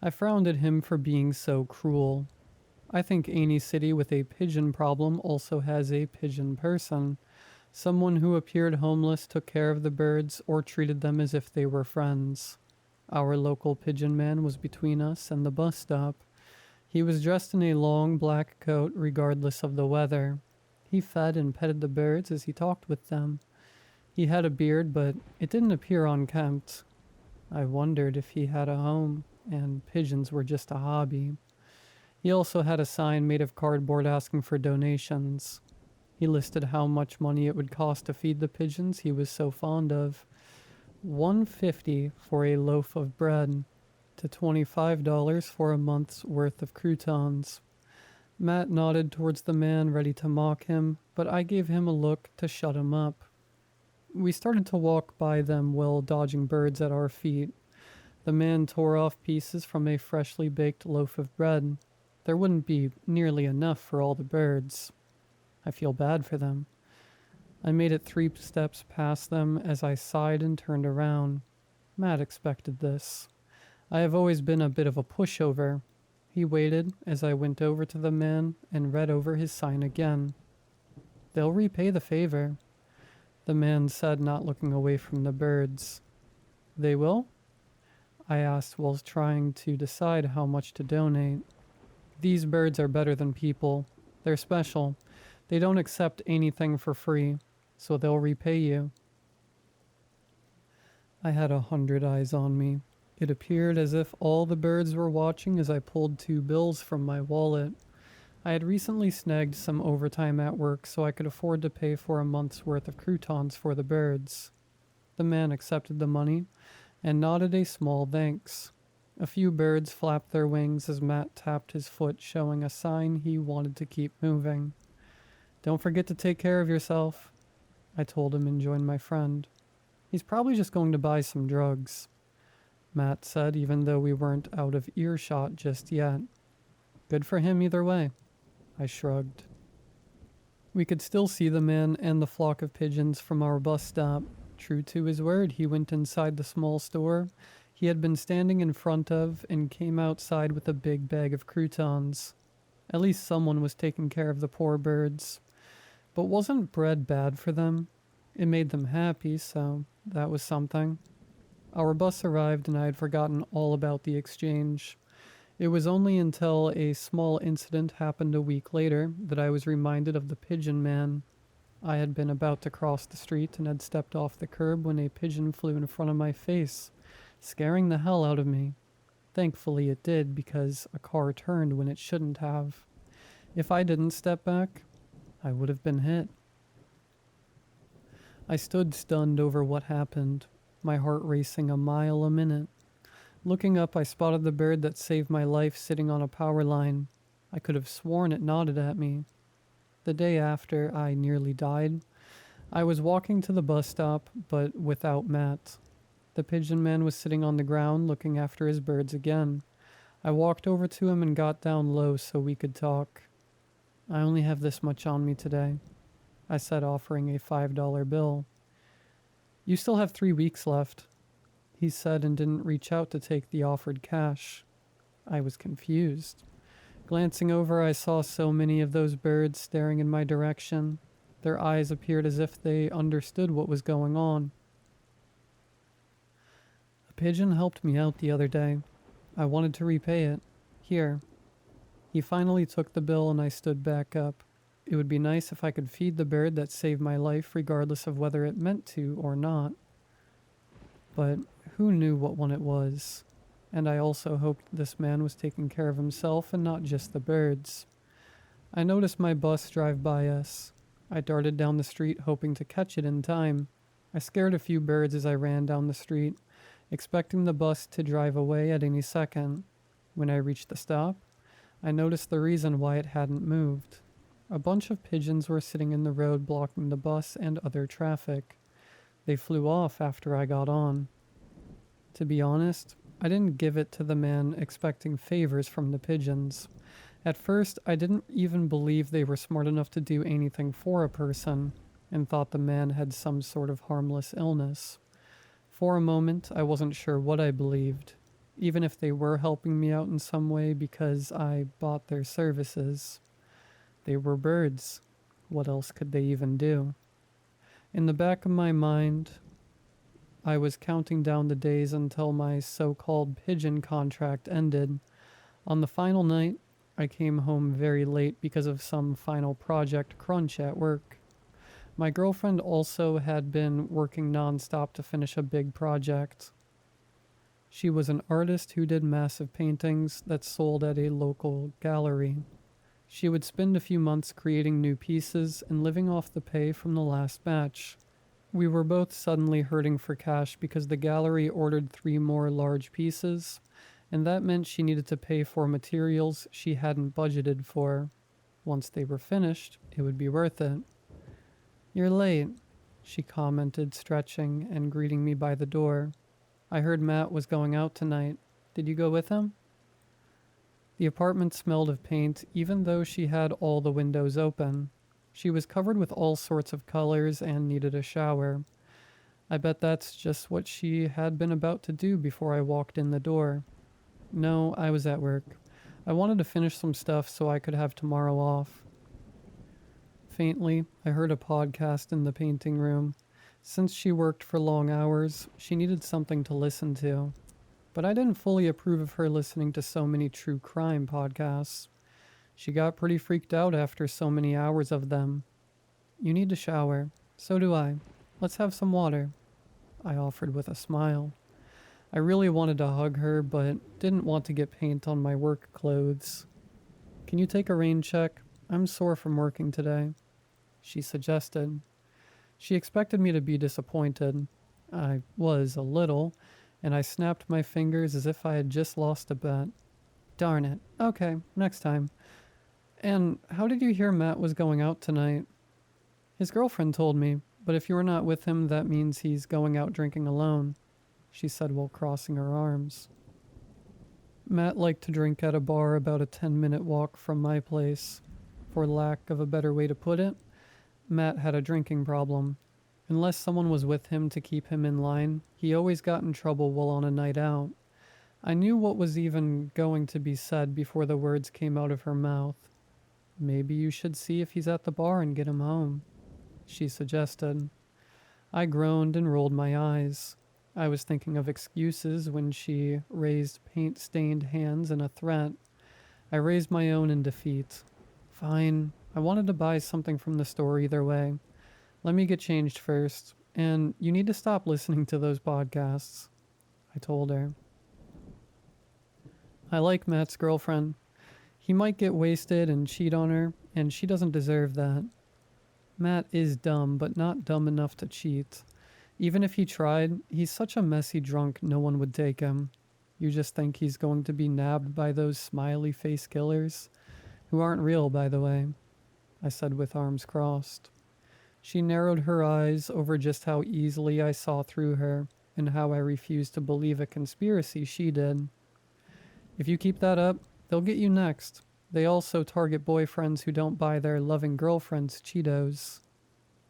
I frowned at him for being so cruel. I think any city with a pigeon problem also has a pigeon person. Someone who appeared homeless, took care of the birds, or treated them as if they were friends. Our local pigeon man was between us and the bus stop. He was dressed in a long black coat regardless of the weather. He fed and petted the birds as he talked with them. He had a beard, but it didn't appear unkempt. I wondered if he had a home, and pigeons were just a hobby. He also had a sign made of cardboard asking for donations. He listed how much money it would cost to feed the pigeons he was so fond of. $1.50 for a loaf of bread, to $25 for a month's worth of croutons. Matt nodded towards the man, ready to mock him, but I gave him a look to shut him up. We started to walk by them while dodging birds at our feet. The man tore off pieces from a freshly baked loaf of bread. There wouldn't be nearly enough for all the birds. I feel bad for them. I made it 3 steps past them as I sighed and turned around. Matt expected this. I have always been a bit of a pushover. He waited as I went over to the man and read over his sign again. They'll repay the favor, the man said, not looking away from the birds. They will? I asked while trying to decide how much to donate. These birds are better than people. They're special. They don't accept anything for free, so they'll repay you. I had 100 eyes on me. It appeared as if all the birds were watching as I pulled 2 bills from my wallet. I had recently snagged some overtime at work so I could afford to pay for a month's worth of croutons for the birds. The man accepted the money and nodded a small thanks. A few birds flapped their wings as Matt tapped his foot, showing a sign he wanted to keep moving. Don't forget to take care of yourself, I told him and joined my friend. He's probably just going to buy some drugs, Matt said, even though we weren't out of earshot just yet. Good for him either way, I shrugged. We could still see the man and the flock of pigeons from our bus stop. True to his word, he went inside the small store he had been standing in front of and came outside with a big bag of croutons. At least someone was taking care of the poor birds. But wasn't bread bad for them? It made them happy, so that was something. Our bus arrived and I had forgotten all about the exchange. It was only until a small incident happened a week later that I was reminded of the pigeon man. I had been about to cross the street and had stepped off the curb when a pigeon flew in front of my face, scaring the hell out of me. Thankfully it did, because a car turned when it shouldn't have. If I didn't step back, I would have been hit. I stood stunned over what happened, my heart racing a mile a minute. Looking up, I spotted the bird that saved my life sitting on a power line. I could have sworn it nodded at me. The day after I nearly died, I was walking to the bus stop, but without Matt. The pigeon man was sitting on the ground looking after his birds again. I walked over to him and got down low so we could talk. I only have this much on me today, I said, offering a $5 bill. You still have 3 weeks left, he said, and didn't reach out to take the offered cash. I was confused. Glancing over, I saw so many of those birds staring in my direction. Their eyes appeared as if they understood what was going on. A pigeon helped me out the other day. I wanted to repay it. Here. He finally took the bill and I stood back up. It would be nice if I could feed the bird that saved my life regardless of whether it meant to or not. But who knew what one it was? And I also hoped this man was taking care of himself and not just the birds. I noticed my bus drive by us. I darted down the street hoping to catch it in time. I scared a few birds as I ran down the street, expecting the bus to drive away at any second. When I reached the stop, I noticed the reason why it hadn't moved. A bunch of pigeons were sitting in the road blocking the bus and other traffic. They flew off after I got on. To be honest, I didn't give it to the man expecting favors from the pigeons. At first, I didn't even believe they were smart enough to do anything for a person, and thought the man had some sort of harmless illness. For a moment, I wasn't sure what I believed, even if they were helping me out in some way because I bought their services. They were birds. What else could they even do? In the back of my mind, I was counting down the days until my so-called pigeon contract ended. On the final night, I came home very late because of some final project crunch at work. My girlfriend also had been working non-stop to finish a big project. She was an artist who did massive paintings that sold at a local gallery. She would spend a few months creating new pieces and living off the pay from the last batch. We were both suddenly hurting for cash because the gallery ordered 3 more large pieces, and that meant she needed to pay for materials she hadn't budgeted for. Once they were finished, it would be worth it. "You're late," she commented, stretching and greeting me by the door. "I heard Matt was going out tonight. Did you go with him?" The apartment smelled of paint, even though she had all the windows open. She was covered with all sorts of colors and needed a shower. I bet that's just what she had been about to do before I walked in the door. No, I was at work. I wanted to finish some stuff so I could have tomorrow off. Faintly, I heard a podcast in the painting room. Since she worked for long hours, she needed something to listen to. But I didn't fully approve of her listening to so many true crime podcasts. She got pretty freaked out after so many hours of them. You need to shower. So do I. Let's have some water, I offered with a smile. I really wanted to hug her, but didn't want to get paint on my work clothes. Can you take a rain check? I'm sore from working today, she suggested. She expected me to be disappointed. I was a little, and I snapped my fingers as if I had just lost a bet. Darn it. Okay, next time. And how did you hear Matt was going out tonight? His girlfriend told me, but if you're not with him, that means he's going out drinking alone, she said while crossing her arms. Matt liked to drink at a bar about a 10-minute walk from my place. For lack of a better way to put it, Matt had a drinking problem. Unless someone was with him to keep him in line, he always got in trouble while on a night out. I knew what was even going to be said before the words came out of her mouth. Maybe you should see if he's at the bar and get him home, she suggested. I groaned and rolled my eyes. I was thinking of excuses when she raised paint-stained hands in a threat. I raised my own in defeat. Fine, I wanted to buy something from the store either way. Let me get changed first, and you need to stop listening to those podcasts, I told her. I like Matt's girlfriend. He might get wasted and cheat on her, and she doesn't deserve that. Matt is dumb, but not dumb enough to cheat. Even if he tried, he's such a messy drunk no one would take him. You just think he's going to be nabbed by those smiley face killers, who aren't real, by the way, I said with arms crossed. She narrowed her eyes over just how easily I saw through her, and how I refused to believe a conspiracy she did. If you keep that up, they'll get you next. They also target boyfriends who don't buy their loving girlfriends Cheetos,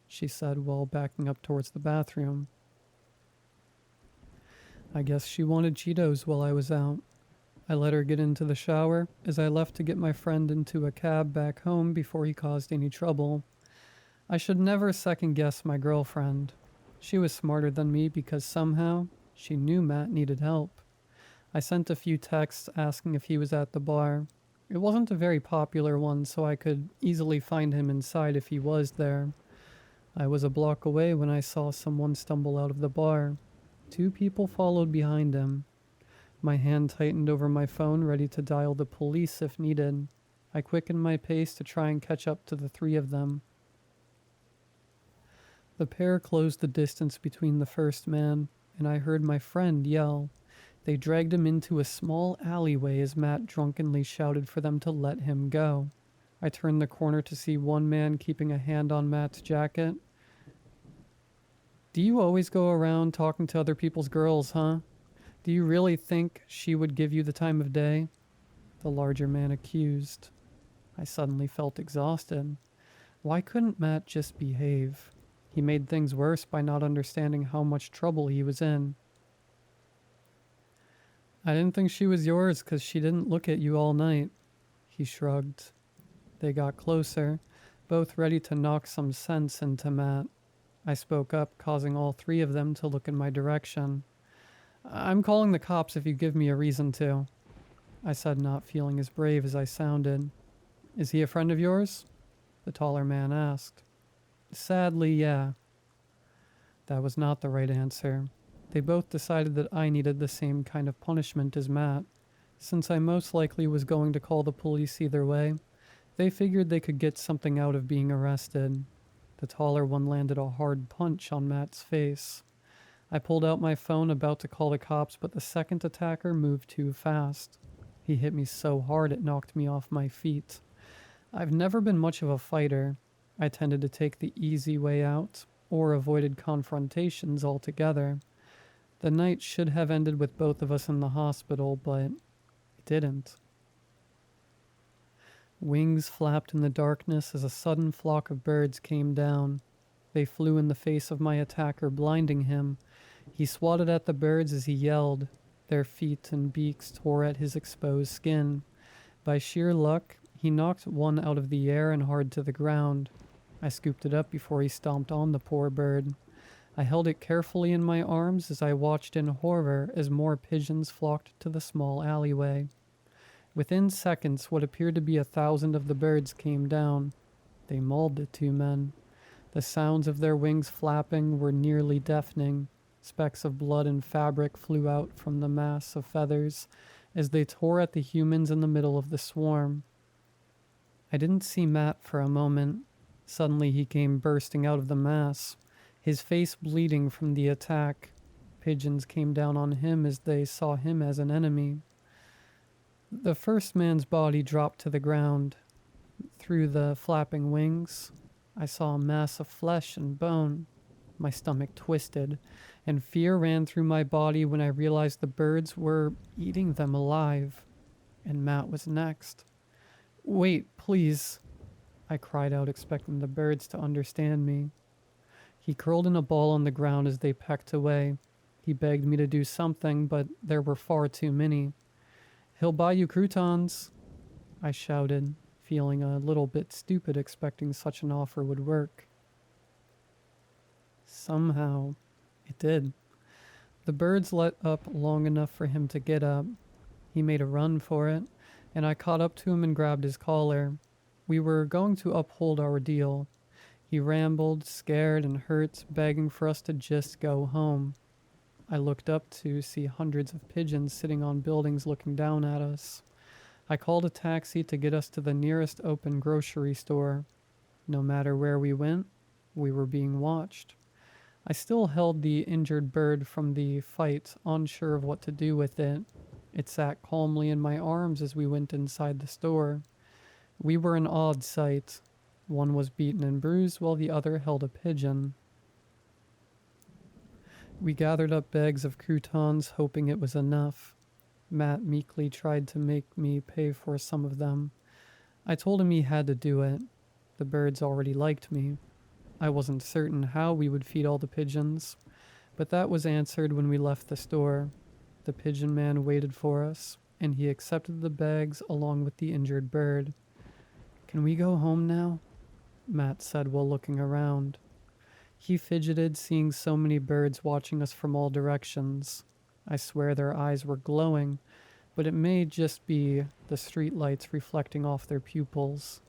she said while backing up towards the bathroom. I guess she wanted Cheetos while I was out. I let her get into the shower as I left to get my friend into a cab back home before he caused any trouble. I should never second-guess my girlfriend. She was smarter than me because somehow she knew Matt needed help. I sent a few texts asking if he was at the bar. It wasn't a very popular one, so I could easily find him inside if he was there. I was a block away when I saw someone stumble out of the bar. 2 people followed behind him. My hand tightened over my phone, ready to dial the police if needed. I quickened my pace to try and catch up to the 3 of them. The pair closed the distance between the first man, and I heard my friend yell. They dragged him into a small alleyway as Matt drunkenly shouted for them to let him go. I turned the corner to see one man keeping a hand on Matt's jacket. Do you always go around talking to other people's girls, huh? Do you really think she would give you the time of day? The larger man accused. I suddenly felt exhausted. Why couldn't Matt just behave? He made things worse by not understanding how much trouble he was in. I didn't think she was yours because she didn't look at you all night, he shrugged. They got closer, both ready to knock some sense into Matt. I spoke up, causing all 3 of them to look in my direction. I'm calling the cops if you give me a reason to, I said, not feeling as brave as I sounded. Is he a friend of yours? The taller man asked. Sadly, yeah. That was not the right answer. They both decided that I needed the same kind of punishment as Matt. Since I most likely was going to call the police either way, they figured they could get something out of being arrested. The taller one landed a hard punch on Matt's face. I pulled out my phone about to call the cops, but the second attacker moved too fast. He hit me so hard it knocked me off my feet. I've never been much of a fighter. I tended to take the easy way out, or avoided confrontations altogether. The night should have ended with both of us in the hospital, but it didn't. Wings flapped in the darkness as a sudden flock of birds came down. They flew in the face of my attacker, blinding him. He swatted at the birds as he yelled. Their feet and beaks tore at his exposed skin. By sheer luck, he knocked one out of the air and hard to the ground. I scooped it up before he stomped on the poor bird. I held it carefully in my arms as I watched in horror as more pigeons flocked to the small alleyway. Within seconds, what appeared to be 1,000 of the birds came down. They mauled the two men. The sounds of their wings flapping were nearly deafening. Specks of blood and fabric flew out from the mass of feathers as they tore at the humans in the middle of the swarm. I didn't see Matt for a moment. Suddenly he came bursting out of the mass, his face bleeding from the attack. Pigeons came down on him as they saw him as an enemy. The first man's body dropped to the ground. Through the flapping wings, I saw a mass of flesh and bone. My stomach twisted, and fear ran through my body when I realized the birds were eating them alive, and Matt was next. "Wait, please," I cried out, expecting the birds to understand me. He curled in a ball on the ground as they pecked away. He begged me to do something, but there were far too many. "He'll buy you croutons," I shouted, feeling a little bit stupid expecting such an offer would work. Somehow, it did. The birds let up long enough for him to get up. He made a run for it, and I caught up to him and grabbed his collar. We were going to uphold our deal. He rambled, scared and hurt, begging for us to just go home. I looked up to see hundreds of pigeons sitting on buildings looking down at us. I called a taxi to get us to the nearest open grocery store. No matter where we went, we were being watched. I still held the injured bird from the fight, unsure of what to do with it. It sat calmly in my arms as we went inside the store. We were an odd sight. One was beaten and bruised while the other held a pigeon. We gathered up bags of croutons, hoping it was enough. Matt meekly tried to make me pay for some of them. I told him he had to do it. The birds already liked me. I wasn't certain how we would feed all the pigeons, but that was answered when we left the store. The pigeon man waited for us, and he accepted the bags along with the injured bird. "Can we go home now?" Matt said while looking around. He fidgeted, seeing so many birds watching us from all directions. I swear their eyes were glowing, but it may just be the street lights reflecting off their pupils.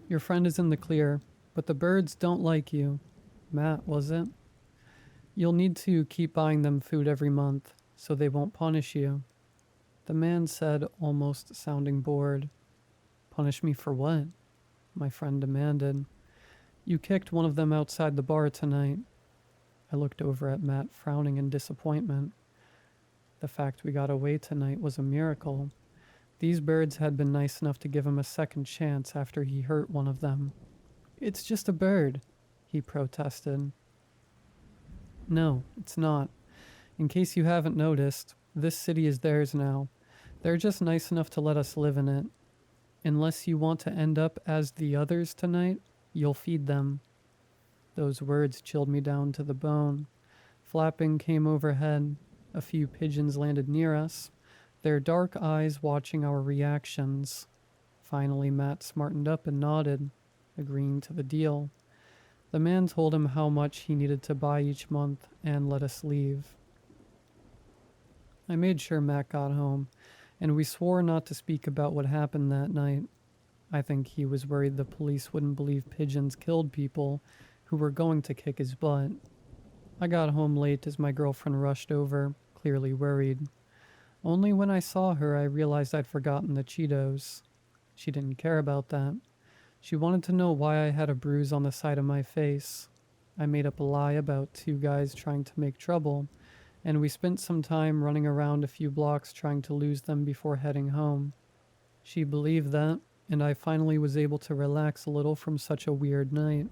"Your friend is in the clear, but the birds don't like you." Matt, was it? "You'll need to keep buying them food every month, so they won't punish you," the man said, almost sounding bored. "Punish me for what?" my friend demanded. "You kicked one of them outside the bar tonight." I looked over at Matt, frowning in disappointment. The fact we got away tonight was a miracle. These birds had been nice enough to give him a second chance after he hurt one of them. "It's just a bird," he protested. "No, it's not. In case you haven't noticed, this city is theirs now. They're just nice enough to let us live in it. Unless you want to end up as the others tonight, you'll feed them." Those words chilled me down to the bone. Flapping came overhead. A few pigeons landed near us, their dark eyes watching our reactions. Finally, Matt smartened up and nodded, agreeing to the deal. The man told him how much he needed to buy each month and let us leave. I made sure Matt got home, and we swore not to speak about what happened that night. I think he was worried the police wouldn't believe pigeons killed people who were going to kick his butt. I got home late as my girlfriend rushed over, clearly worried. Only when I saw her I realized I'd forgotten the Cheetos. She didn't care about that. She wanted to know why I had a bruise on the side of my face. I made up a lie about two guys trying to make trouble, and we spent some time running around a few blocks trying to lose them before heading home. She believed that, and I finally was able to relax a little from such a weird night.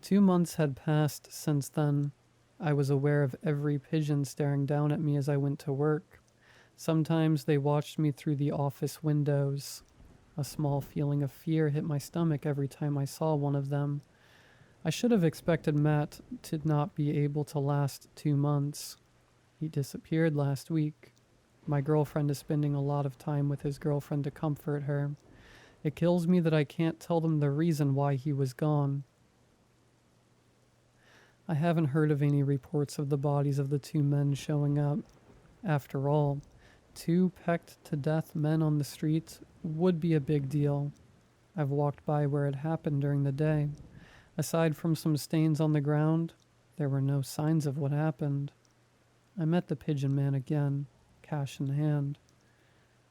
2 months had passed since then. I was aware of every pigeon staring down at me as I went to work. Sometimes they watched me through the office windows. A small feeling of fear hit my stomach every time I saw one of them. I should have expected Matt to not be able to last 2 months. He disappeared last week. My girlfriend is spending a lot of time with his girlfriend to comfort her. It kills me that I can't tell them the reason why he was gone. I haven't heard of any reports of the bodies of the 2 men showing up. After all, 2 pecked to death men on the streets would be a big deal. I've walked by where it happened during the day. Aside from some stains on the ground, there were no signs of what happened. I met the pigeon man again, cash in hand.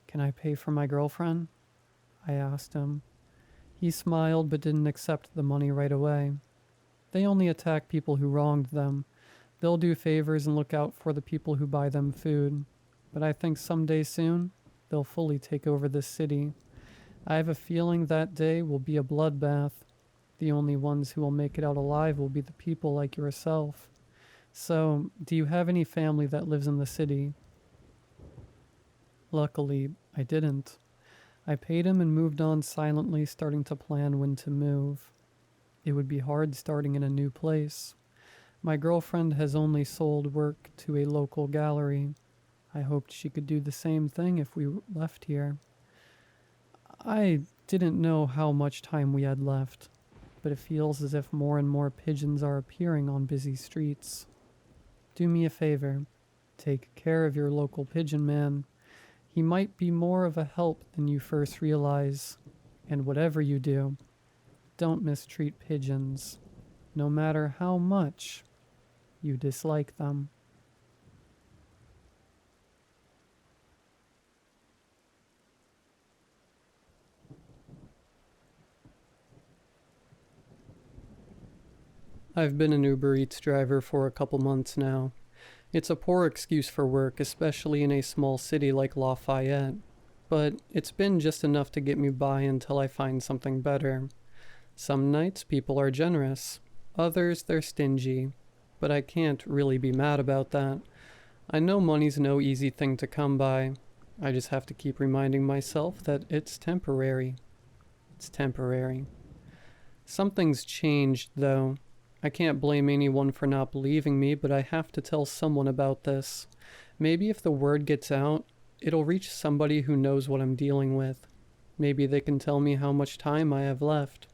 "Can I pay for my girlfriend?" I asked him. He smiled but didn't accept the money right away. They only attack people who wronged them. They'll do favors and look out for the people who buy them food. But I think someday soon, they'll fully take over this city. I have a feeling that day will be a bloodbath. The only ones who will make it out alive will be the people like yourself. So, do you have any family that lives in the city? Luckily, I didn't. I paid him and moved on silently, starting to plan when to move. It would be hard starting in a new place. My girlfriend has only sold work to a local gallery. I hoped she could do the same thing if we left here. I didn't know how much time we had left, but it feels as if more and more pigeons are appearing on busy streets. Do me a favor. Take care of your local pigeon man. He might be more of a help than you first realize. And whatever you do, don't mistreat pigeons, no matter how much you dislike them. I've been an Uber Eats driver for a couple months now. It's a poor excuse for work, especially in a small city like Lafayette, but it's been just enough to get me by until I find something better. Some nights people are generous, others they're stingy, but I can't really be mad about that. I know money's no easy thing to come by. I just have to keep reminding myself that it's temporary. It's temporary. Something's changed, though. I can't blame anyone for not believing me, but I have to tell someone about this. Maybe if the word gets out, it'll reach somebody who knows what I'm dealing with. Maybe they can tell me how much time I have left.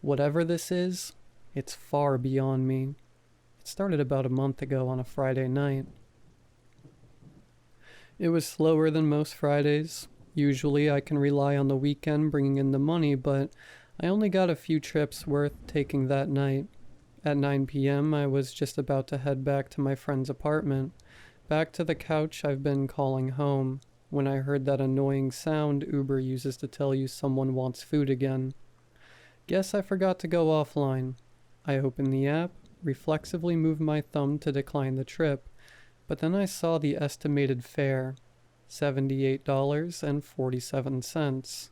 Whatever this is, it's far beyond me. It started about a month ago on a Friday night. It was slower than most Fridays. Usually I can rely on the weekend bringing in the money, but I only got a few trips worth taking that night. At 9 p.m., I was just about to head back to my friend's apartment, back to the couch I've been calling home, when I heard that annoying sound Uber uses to tell you someone wants food again. Guess I forgot to go offline. I opened the app, reflexively moved my thumb to decline the trip, but then I saw the estimated fare, $78.47.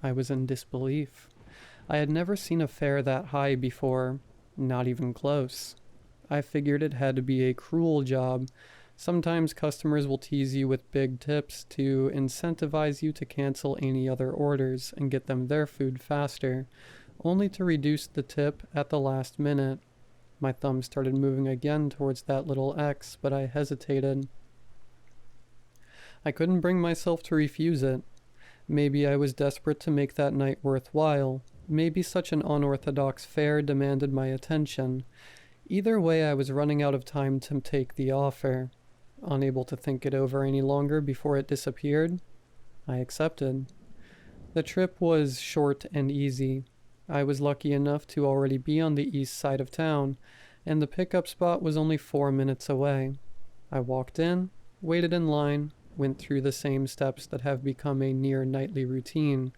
I was in disbelief. I had never seen a fare that high before. Not even close. I figured it had to be a cruel job. Sometimes customers will tease you with big tips to incentivize you to cancel any other orders and get them their food faster, only to reduce the tip at the last minute. My thumb started moving again towards that little X, but I hesitated. I couldn't bring myself to refuse it. Maybe I was desperate to make that night worthwhile. Maybe such an unorthodox fare demanded my attention. Either way, I was running out of time to take the offer. Unable to think it over any longer before it disappeared, I accepted. The trip was short and easy. I was lucky enough to already be on the east side of town, and the pickup spot was only 4 minutes away. I walked in, waited in line, went through the same steps that have become a near nightly routine,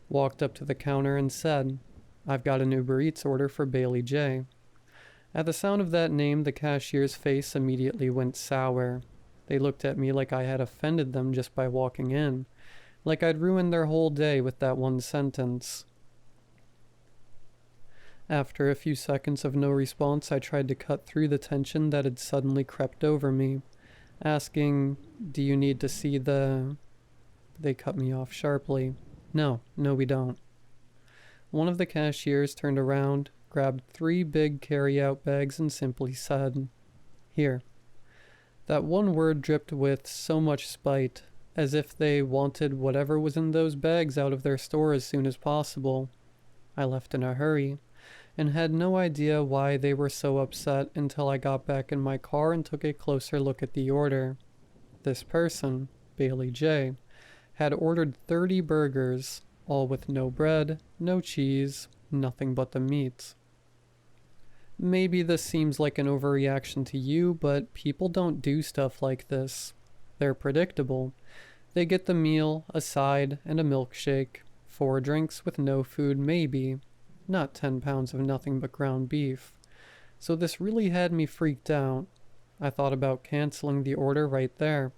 walked up to the counter and said, "I've got an Uber Eats order for Bailey J." At the sound of that name, the cashier's face immediately went sour. They looked at me like I had offended them just by walking in, like I'd ruined their whole day with that one sentence. After a few seconds of no response, I tried to cut through the tension that had suddenly crept over me, asking, "Do you need to see the..." They cut me off sharply. No, we don't." One of the cashiers turned around, grabbed 3 big carry-out bags and simply said, "Here." That one word dripped with so much spite, as if they wanted whatever was in those bags out of their store as soon as possible. I left in a hurry, and had no idea why they were so upset until I got back in my car and took a closer look at the order. This person, Bailey J., had ordered 30 burgers, all with no bread, no cheese, nothing but the meat. Maybe this seems like an overreaction to you, but people don't do stuff like this. They're predictable. They get the meal, a side, and a milkshake, 4 drinks with no food maybe, not 10 pounds of nothing but ground beef. So this really had me freaked out. I thought about canceling the order right there.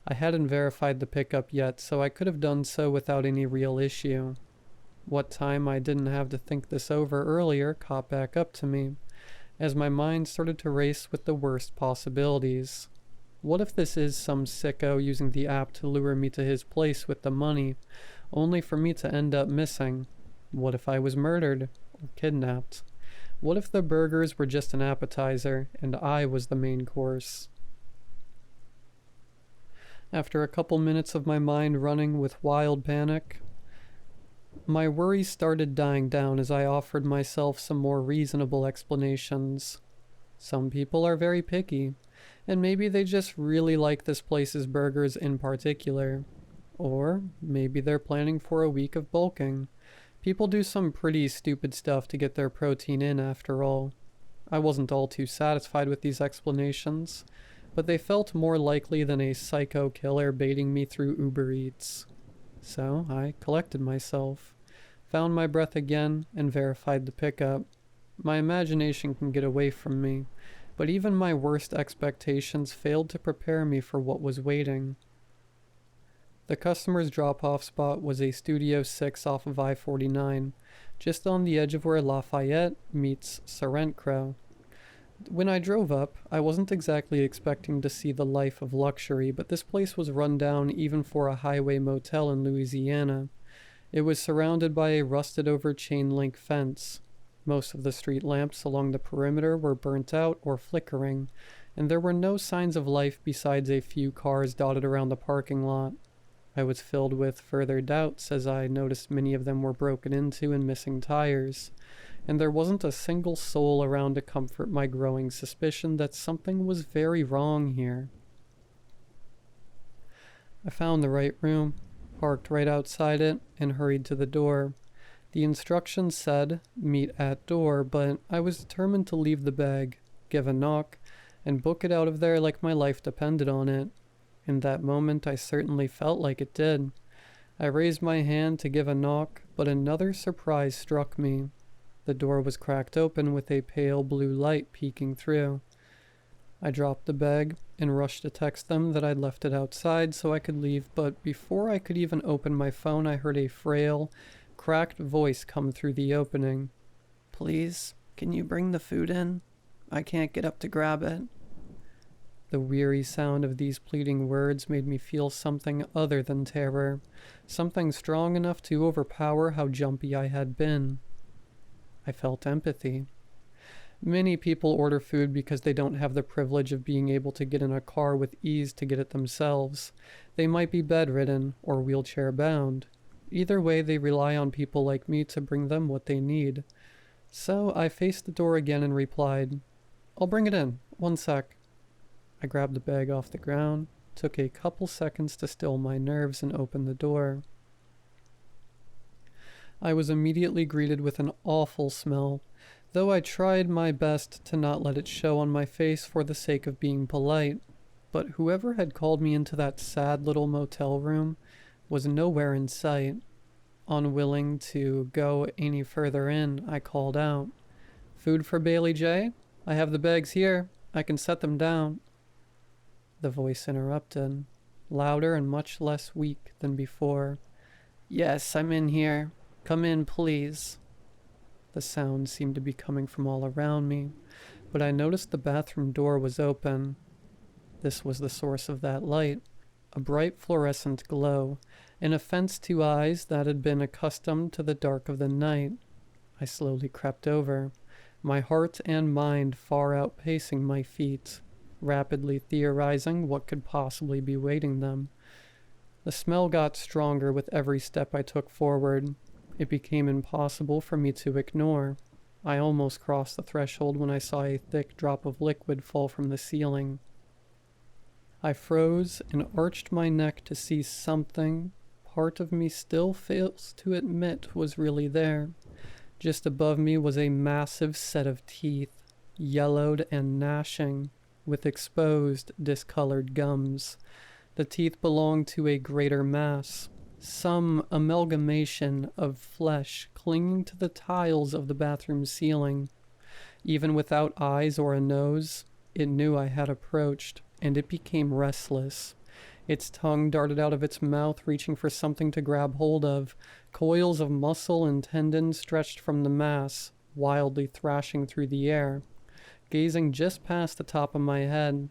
I hadn't verified the pickup yet, so I could have done so without any real issue. What time I didn't have to think this over earlier caught back up to me, as my mind started to race with the worst possibilities. What if this is some sicko using the app to lure me to his place with the money, only for me to end up missing? What if I was murdered or kidnapped? What if the burgers were just an appetizer and I was the main course? After a couple minutes of my mind running with wild panic, my worries started dying down as I offered myself some more reasonable explanations. Some people are very picky, and maybe they just really like this place's burgers in particular. Or maybe they're planning for a week of bulking. People do some pretty stupid stuff to get their protein in after all. I wasn't all too satisfied with these explanations, but they felt more likely than a psycho killer baiting me through Uber Eats. So I collected myself, found my breath again, and verified the pickup. My imagination can get away from me, but even my worst expectations failed to prepare me for what was waiting. The customer's drop-off spot was a Studio 6 off of I-49, just on the edge of where Lafayette meets Sorrento. When I drove up, I wasn't exactly expecting to see the life of luxury, but this place was run down even for a highway motel in Louisiana. It was surrounded by a rusted-over chain-link fence. Most of the street lamps along the perimeter were burnt out or flickering, and there were no signs of life besides a few cars dotted around the parking lot. I was filled with further doubts as I noticed many of them were broken into and missing tires, and there wasn't a single soul around to comfort my growing suspicion that something was very wrong here. I found the right room, parked right outside it, and hurried to the door. The instructions said, "Meet at door," but I was determined to leave the bag, give a knock, and book it out of there like my life depended on it. In that moment, I certainly felt like it did. I raised my hand to give a knock, but another surprise struck me. The door was cracked open with a pale blue light peeking through. I dropped the bag and rushed to text them that I'd left it outside so I could leave, but before I could even open my phone, I heard a frail, cracked voice come through the opening. "Please, can you bring the food in? I can't get up to grab it." The weary sound of these pleading words made me feel something other than terror, something strong enough to overpower how jumpy I had been. I felt empathy. Many people order food because they don't have the privilege of being able to get in a car with ease to get it themselves. They might be bedridden or wheelchair-bound. Either way, they rely on people like me to bring them what they need. So I faced the door again and replied, "I'll bring it in. 1 sec." I grabbed the bag off the ground, took a couple seconds to still my nerves, and opened the door. I was immediately greeted with an awful smell, though I tried my best to not let it show on my face for the sake of being polite. But whoever had called me into that sad little motel room was nowhere in sight. Unwilling to go any further in, I called out, "Food for Bailey J? I have the bags here. I can set them down." The voice interrupted, louder and much less weak than before. "Yes, I'm in here. Come in, please." The sound seemed to be coming from all around me, but I noticed the bathroom door was open. This was the source of that light, a bright fluorescent glow, an offense to eyes that had been accustomed to the dark of the night. I slowly crept over, my heart and mind far outpacing my feet, rapidly theorizing what could possibly be waiting them. The smell got stronger with every step I took forward. It became impossible for me to ignore. I almost crossed the threshold when I saw a thick drop of liquid fall from the ceiling. I froze and arched my neck to see something part of me still fails to admit was really there. Just above me was a massive set of teeth, yellowed and gnashing, with exposed, discolored gums. The teeth belonged to a greater mass, some amalgamation of flesh clinging to the tiles of the bathroom ceiling. Even without eyes or a nose, it knew I had approached, and it became restless. Its tongue darted out of its mouth, reaching for something to grab hold of. Coils of muscle and tendon stretched from the mass, wildly thrashing through the air, gazing just past the top of my head.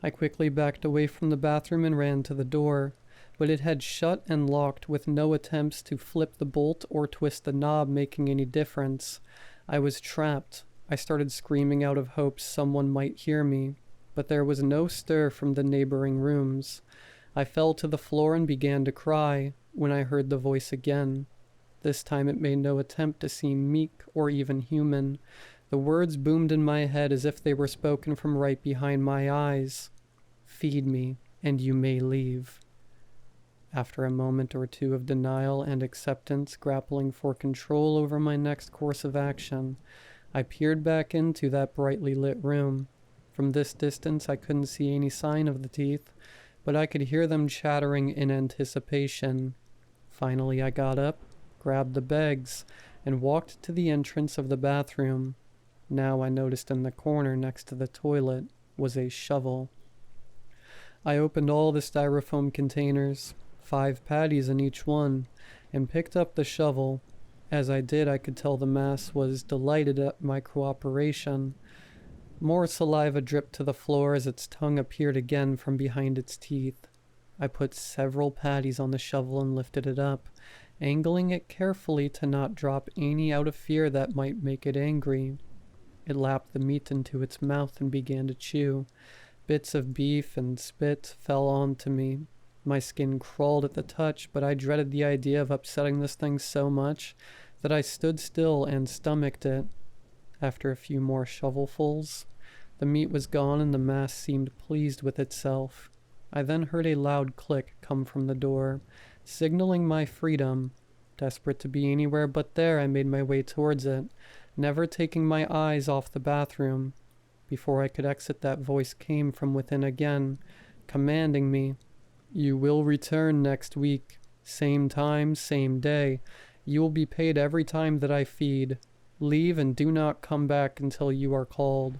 I quickly backed away from the bathroom and ran to the door, but it had shut and locked with no attempts to flip the bolt or twist the knob making any difference. I was trapped. I started screaming out of hopes someone might hear me, but there was no stir from the neighboring rooms. I fell to the floor and began to cry when I heard the voice again. This time it made no attempt to seem meek or even human. The words boomed in my head as if they were spoken from right behind my eyes. "Feed me, and you may leave." After a moment or two of denial and acceptance grappling for control over my next course of action, I peered back into that brightly lit room. From this distance I couldn't see any sign of the teeth, but I could hear them chattering in anticipation. Finally I got up, grabbed the bags, and walked to the entrance of the bathroom. Now I noticed in the corner next to the toilet was a shovel. I opened all the styrofoam containers, 5 patties in each one, and picked up the shovel. As I did, I could tell the mass was delighted at my cooperation. More saliva dripped to the floor as its tongue appeared again from behind its teeth. I put several patties on the shovel and lifted it up, angling it carefully to not drop any out of fear that might make it angry. It lapped the meat into its mouth and began to chew. Bits of beef and spit fell onto me. My skin crawled at the touch, but I dreaded the idea of upsetting this thing so much that I stood still and stomached it. After a few more shovelfuls, the meat was gone and the mass seemed pleased with itself. I then heard a loud click come from the door, signaling my freedom. Desperate to be anywhere but there, I made my way towards it, never taking my eyes off the bathroom. Before I could exit, that voice came from within again, commanding me. "You will return next week. Same time, same day. You will be paid every time that I feed. Leave and do not come back until you are called."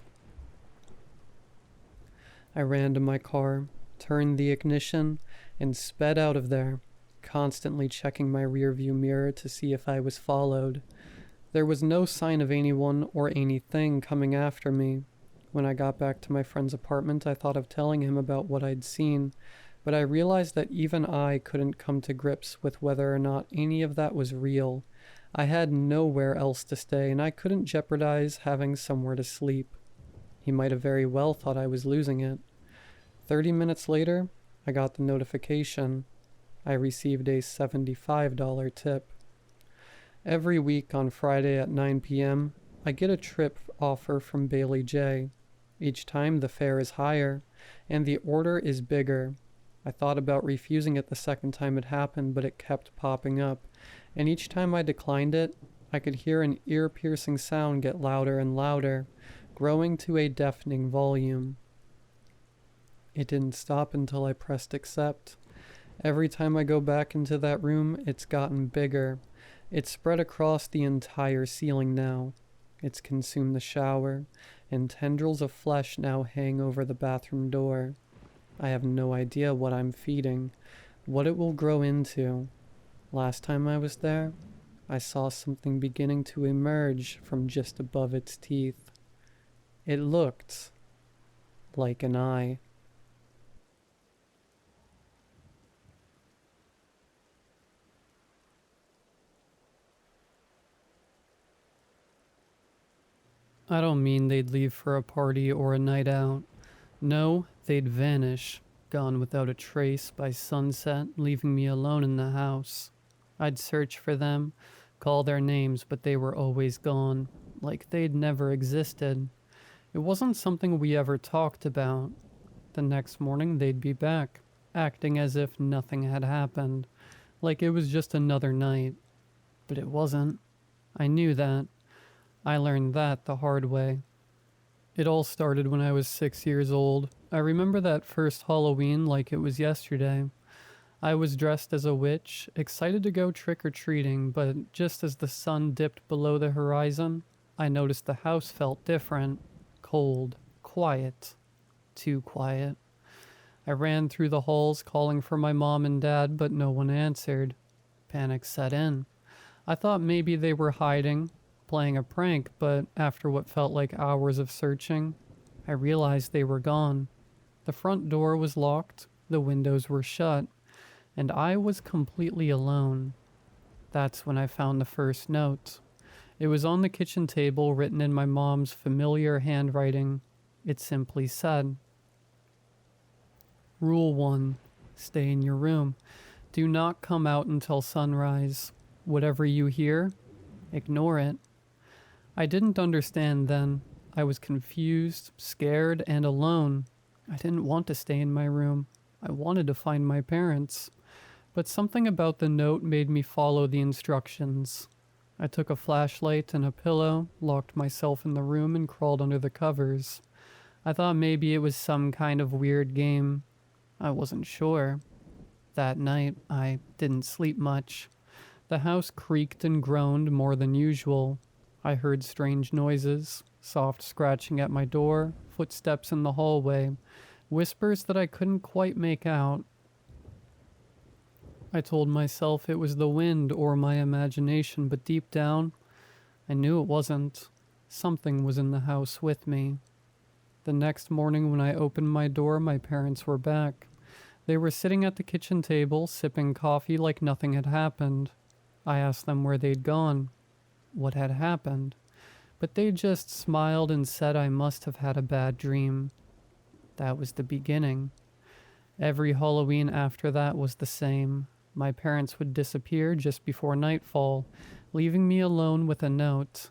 I ran to my car, turned the ignition, and sped out of there, constantly checking my rearview mirror to see if I was followed. There was no sign of anyone or anything coming after me. When I got back to my friend's apartment, I thought of telling him about what I'd seen, but I realized that even I couldn't come to grips with whether or not any of that was real. I had nowhere else to stay, and I couldn't jeopardize having somewhere to sleep. He might have very well thought I was losing it. 30 minutes later, I got the notification. I received a $75 tip. Every week on Friday at 9 p.m., I get a trip offer from Bailey J. Each time the fare is higher, and the order is bigger. I thought about refusing it the second time it happened, but it kept popping up, and each time I declined it, I could hear an ear-piercing sound get louder and louder, growing to a deafening volume. It didn't stop until I pressed accept. Every time I go back into that room, it's gotten bigger. It's spread across the entire ceiling now. It's consumed the shower, and tendrils of flesh now hang over the bathroom door. I have no idea what I'm feeding, what it will grow into. Last time I was there, I saw something beginning to emerge from just above its teeth. It looked like an eye. I don't mean they'd leave for a party or a night out. No, they'd vanish. gone without a trace by sunset, leaving me alone in the house. I'd search for them, call their names, but they were always gone, like they'd never existed. It wasn't something we ever talked about. The next morning they'd be back, acting as if nothing had happened, like it was just another night. But it wasn't. I knew that. I learned that the hard way. It all started when I was 6 years old. I remember that first Halloween like it was yesterday. I was dressed as a witch, excited to go trick-or-treating, but just as the sun dipped below the horizon, I noticed the house felt different. Cold. Quiet. Too quiet. I ran through the halls calling for my mom and dad, but no one answered. Panic set in. I thought maybe they were hiding, playing a prank, but after what felt like hours of searching, I realized they were gone. The front door was locked, the windows were shut, and I was completely alone. That's when I found the first note. It was on the kitchen table, written in my mom's familiar handwriting. It simply said, Rule 1. Stay in your room. Do not come out until sunrise. Whatever you hear, ignore it. I didn't understand then. I was confused, scared, and alone. I didn't want to stay in my room. I wanted to find my parents. But something about the note made me follow the instructions. I took a flashlight and a pillow, locked myself in the room, and crawled under the covers. I thought maybe it was some kind of weird game. I wasn't sure. That night, I didn't sleep much. The house creaked and groaned more than usual. I heard strange noises, soft scratching at my door, footsteps in the hallway, whispers that I couldn't quite make out. I told myself it was the wind or my imagination, but deep down, I knew it wasn't. Something was in the house with me. The next morning when I opened my door, my parents were back. They were sitting at the kitchen table, sipping coffee like nothing had happened. I asked them where they'd gone, what had happened, but they just smiled and said I must have had a bad dream. That was the beginning. Every Halloween after that was the same. My parents would disappear just before nightfall, leaving me alone with a note.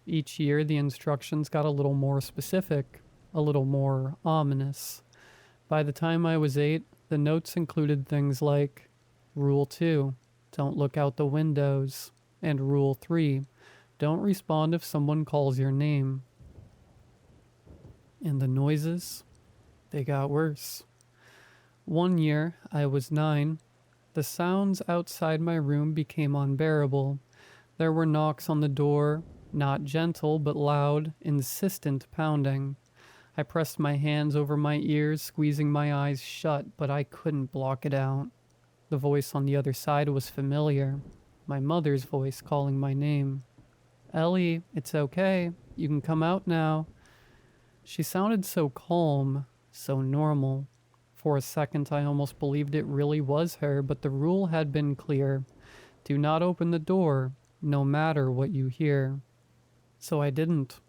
Each year the instructions got a little more specific, a little more ominous. By the time I was 8, the notes included things like Rule 2, don't look out the windows, and Rule 3, don't respond if someone calls your name. And the noises, they got worse. One year, I was 9, the sounds outside my room became unbearable. There were knocks on the door, not gentle but loud, insistent pounding. I pressed my hands over my ears, squeezing my eyes shut, but I couldn't block it out. The voice on the other side was familiar, my mother's voice calling my name. Ellie, it's okay. You can come out now. She sounded so calm, so normal. For a second, I almost believed it really was her, but the rule had been clear. Do not open the door, no matter what you hear. So I didn't.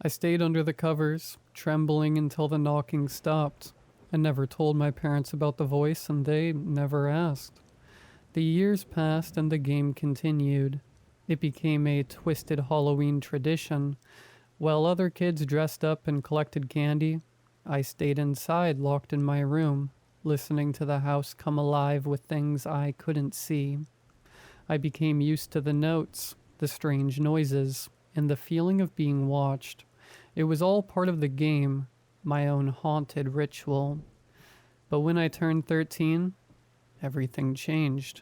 I stayed under the covers, trembling until the knocking stopped. I never told my parents about the voice, and they never asked. The years passed, and the game continued. It became a twisted Halloween tradition. While other kids dressed up and collected candy, I stayed inside, locked in my room, listening to the house come alive with things I couldn't see. I became used to the notes, the strange noises, and the feeling of being watched. It was all part of the game, my own haunted ritual. But when I turned 13, everything changed.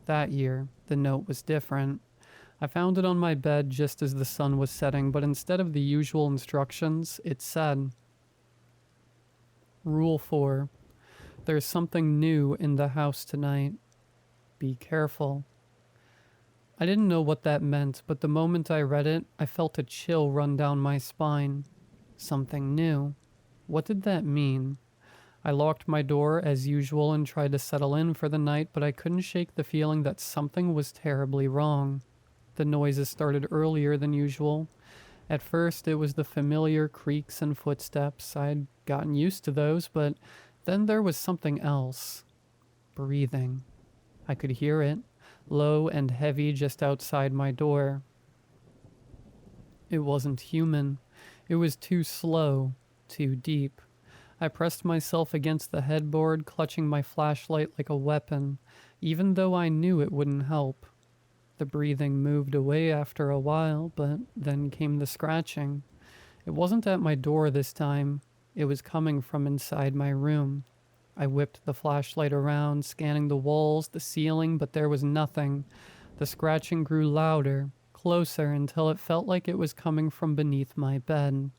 That year, the note was different. I found it on my bed just as the sun was setting, but instead of the usual instructions, it said, Rule 4. There's something new in the house tonight. Be careful. I didn't know what that meant, but the moment I read it, I felt a chill run down my spine. Something new. What did that mean? I locked my door as usual and tried to settle in for the night, but I couldn't shake the feeling that something was terribly wrong. The noises started earlier than usual. At first, it was the familiar creaks and footsteps. I'd gotten used to those, but Then there was something else. Breathing. I could hear it, low and heavy just outside my door. It wasn't human. It was too slow, too deep. I pressed myself against the headboard, clutching my flashlight like a weapon, even though I knew it wouldn't help. The breathing moved away after a while, but then came the scratching. It wasn't at my door this time. It was coming from inside my room. I whipped the flashlight around, scanning the walls, the ceiling, but there was nothing. The scratching grew louder, closer, until it felt like it was coming from beneath my bed.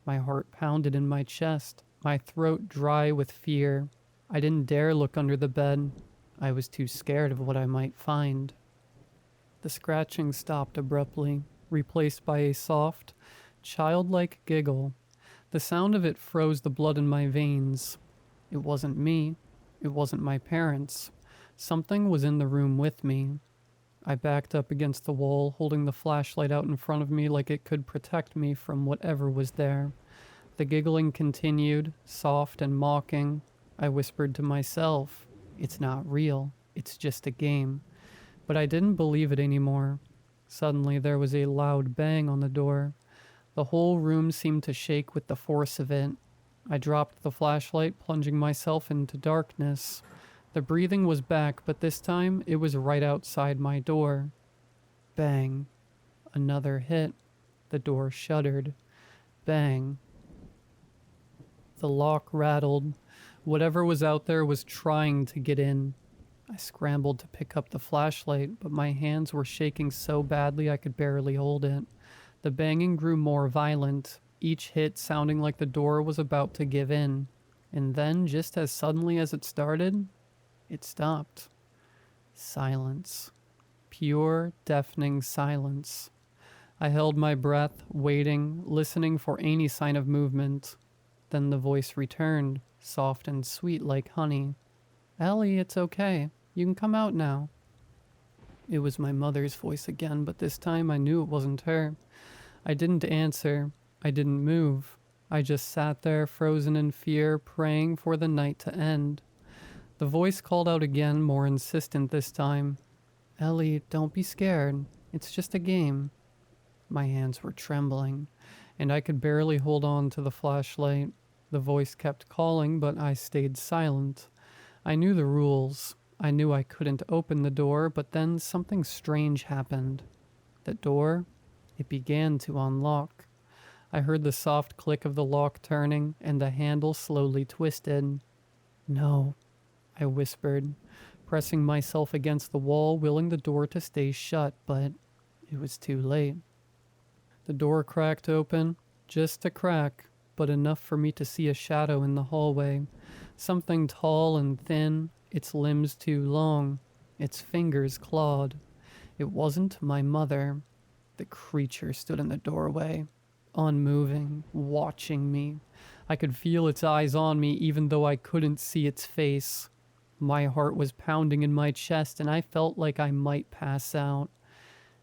My heart pounded in my chest, my throat dry with fear. I didn't dare look under the bed. I was too scared of what I might find. The scratching stopped abruptly, replaced by a soft, childlike giggle. The sound of it froze the blood in my veins. It wasn't me. It wasn't my parents. Something was in the room with me. I backed up against the wall, holding the flashlight out in front of me like it could protect me from whatever was there. The giggling continued, soft and mocking. I whispered to myself, "It's not real. It's just a game." But I didn't believe it anymore. Suddenly there was a loud bang on the door. The whole room seemed to shake with the force of it. I dropped the flashlight, plunging myself into darkness. The breathing was back, but this time it was right outside my door. Bang. Another hit. The door shuddered. Bang. The lock rattled. Whatever was out there was trying to get in. I scrambled to pick up the flashlight, but my hands were shaking so badly I could barely hold it. The banging grew more violent, each hit sounding like the door was about to give in. And then, just as suddenly as it started, it stopped. Silence. Pure, deafening silence. I held my breath, waiting, listening for any sign of movement. Then the voice returned, soft and sweet like honey. "Ellie, it's okay. You can come out now." It was my mother's voice again, but this time I knew it wasn't her. I didn't answer. I didn't move. I just sat there, frozen in fear, praying for the night to end. The voice called out again, more insistent this time. "Ellie, don't be scared. It's just a game." My hands were trembling, and I could barely hold on to the flashlight. The voice kept calling, but I stayed silent. I knew the rules. I knew I couldn't open the door, but then something strange happened. The door, it began to unlock. I heard the soft click of the lock turning, and the handle slowly twisted. "No," I whispered, pressing myself against the wall, willing the door to stay shut, but it was too late. The door cracked open, just a crack, but enough for me to see a shadow in the hallway. Something tall and thin, its limbs too long, its fingers clawed. It wasn't my mother. The creature stood in the doorway, unmoving, watching me. I could feel its eyes on me even though I couldn't see its face. My heart was pounding in my chest and I felt like I might pass out.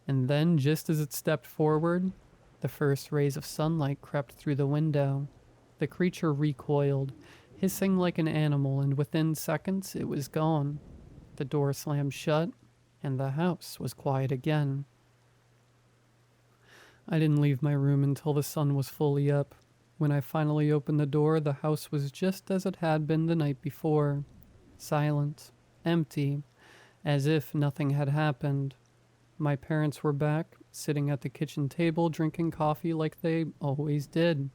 And then, just as it stepped forward, the first rays of sunlight crept through the window. The creature recoiled, hissing like an animal, and within seconds it was gone. The door slammed shut, and the house was quiet again. I didn't leave my room until the sun was fully up. When I finally opened the door, the house was just as it had been the night before. Silent, empty, as if nothing had happened. My parents were back, sitting at the kitchen table, drinking coffee like they always did.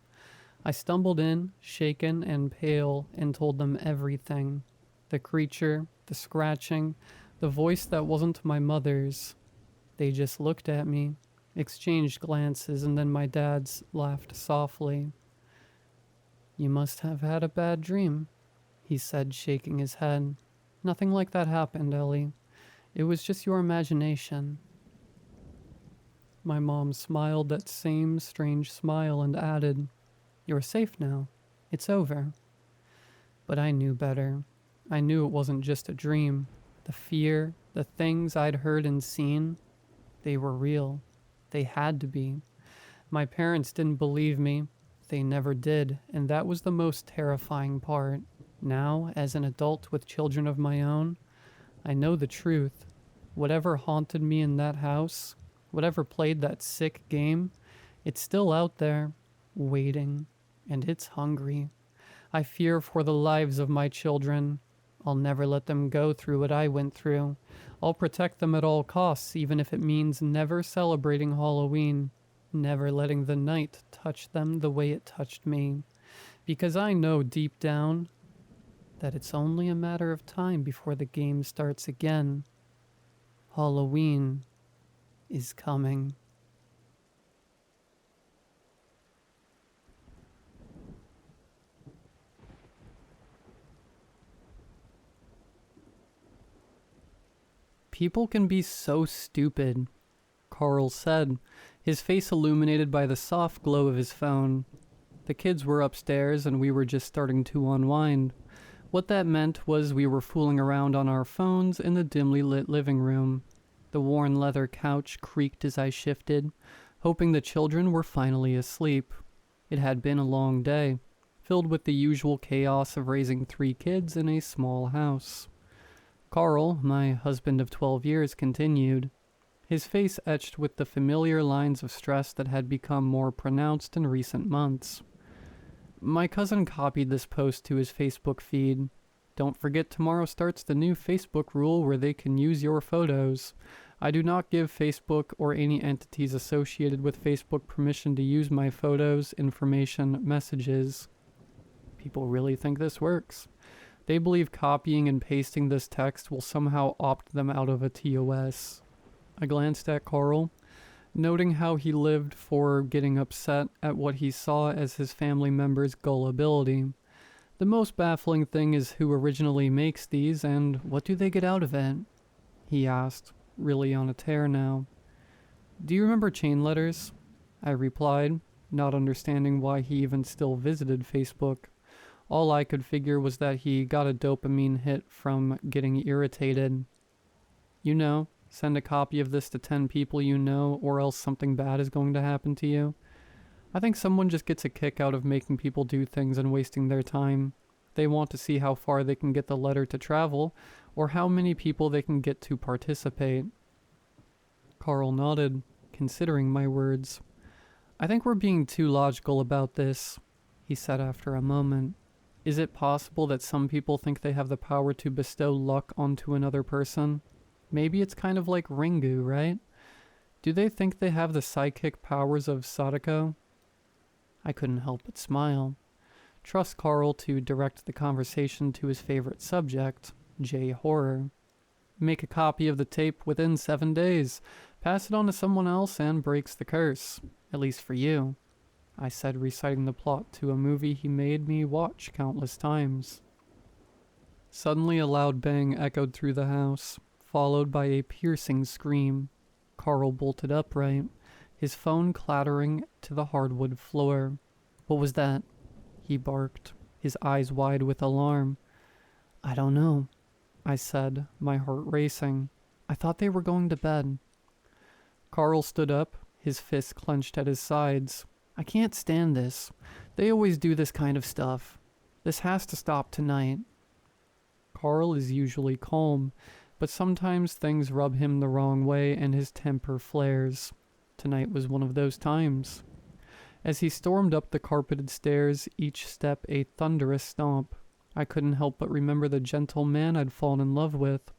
I stumbled in, shaken and pale, and told them everything. The creature, the scratching, the voice that wasn't my mother's. They just looked at me, exchanged glances, and then my dad's laughed softly. "You must have had a bad dream," he said, shaking his head. "Nothing like that happened, Ellie. It was just your imagination." My mom smiled that same strange smile and added, "You're safe now. It's over." But I knew better. I knew it wasn't just a dream. The fear, the things I'd heard and seen, they were real. They had to be. My parents didn't believe me. They never did, and that was the most terrifying part. Now, as an adult with children of my own, I know the truth. Whatever haunted me in that house, whatever played that sick game, it's still out there, waiting, and it's hungry. I fear for the lives of my children. I'll never let them go through what I went through. I'll protect them at all costs, even if it means never celebrating Halloween, never letting the night touch them the way it touched me. Because I know deep down that it's only a matter of time before the game starts again. Halloween is coming. People can be so stupid, Carl said, his face illuminated by the soft glow of his phone. The kids were upstairs and we were just starting to unwind. What that meant was we were fooling around on our phones in the dimly lit living room. The worn leather couch creaked as I shifted, hoping the children were finally asleep. It had been a long day, filled with the usual chaos of raising 3 kids in a small house. Carl, my husband of 12 years, continued, his face etched with the familiar lines of stress that had become more pronounced in recent months. My cousin copied this post to his Facebook feed. Don't forget tomorrow starts the new Facebook rule where they can use your photos. I do not give Facebook or any entities associated with Facebook permission to use my photos, information, messages. People really think this works. They believe copying and pasting this text will somehow opt them out of a TOS. I glanced at Carl, noting how he lived for getting upset at what he saw as his family members' gullibility. The most baffling thing is who originally makes these and what do they get out of it? He asked, really on a tear now. Do you remember chain letters? I replied, not understanding why he even still visited Facebook. All I could figure was that he got a dopamine hit from getting irritated. You know, send a copy of this to 10 people you know, or else something bad is going to happen to you. I think someone just gets a kick out of making people do things and wasting their time. They want to see how far they can get the letter to travel, or how many people they can get to participate. Carl nodded, considering my words. I think we're being too logical about this, he said after a moment. Is it possible that some people think they have the power to bestow luck onto another person? Maybe it's kind of like Ringu, right? Do they think they have the psychic powers of Sadako? I couldn't help but smile. Trust Carl to direct the conversation to his favorite subject, J-horror. Make a copy of the tape within 7 days. Pass it on to someone else and breaks the curse. At least for you, I said, reciting the plot to a movie he made me watch countless times. Suddenly a loud bang echoed through the house, followed by a piercing scream. Carl bolted upright, his phone clattering to the hardwood floor. What was that? He barked, his eyes wide with alarm. I don't know, I said, my heart racing. I thought they were going to bed. Carl stood up, his fists clenched at his sides. I can't stand this. They always do this kind of stuff. This has to stop tonight. Carl is usually calm, but sometimes things rub him the wrong way and his temper flares. Tonight was one of those times. As he stormed up the carpeted stairs, each step a thunderous stomp, I couldn't help but remember the gentle man I'd fallen in love with,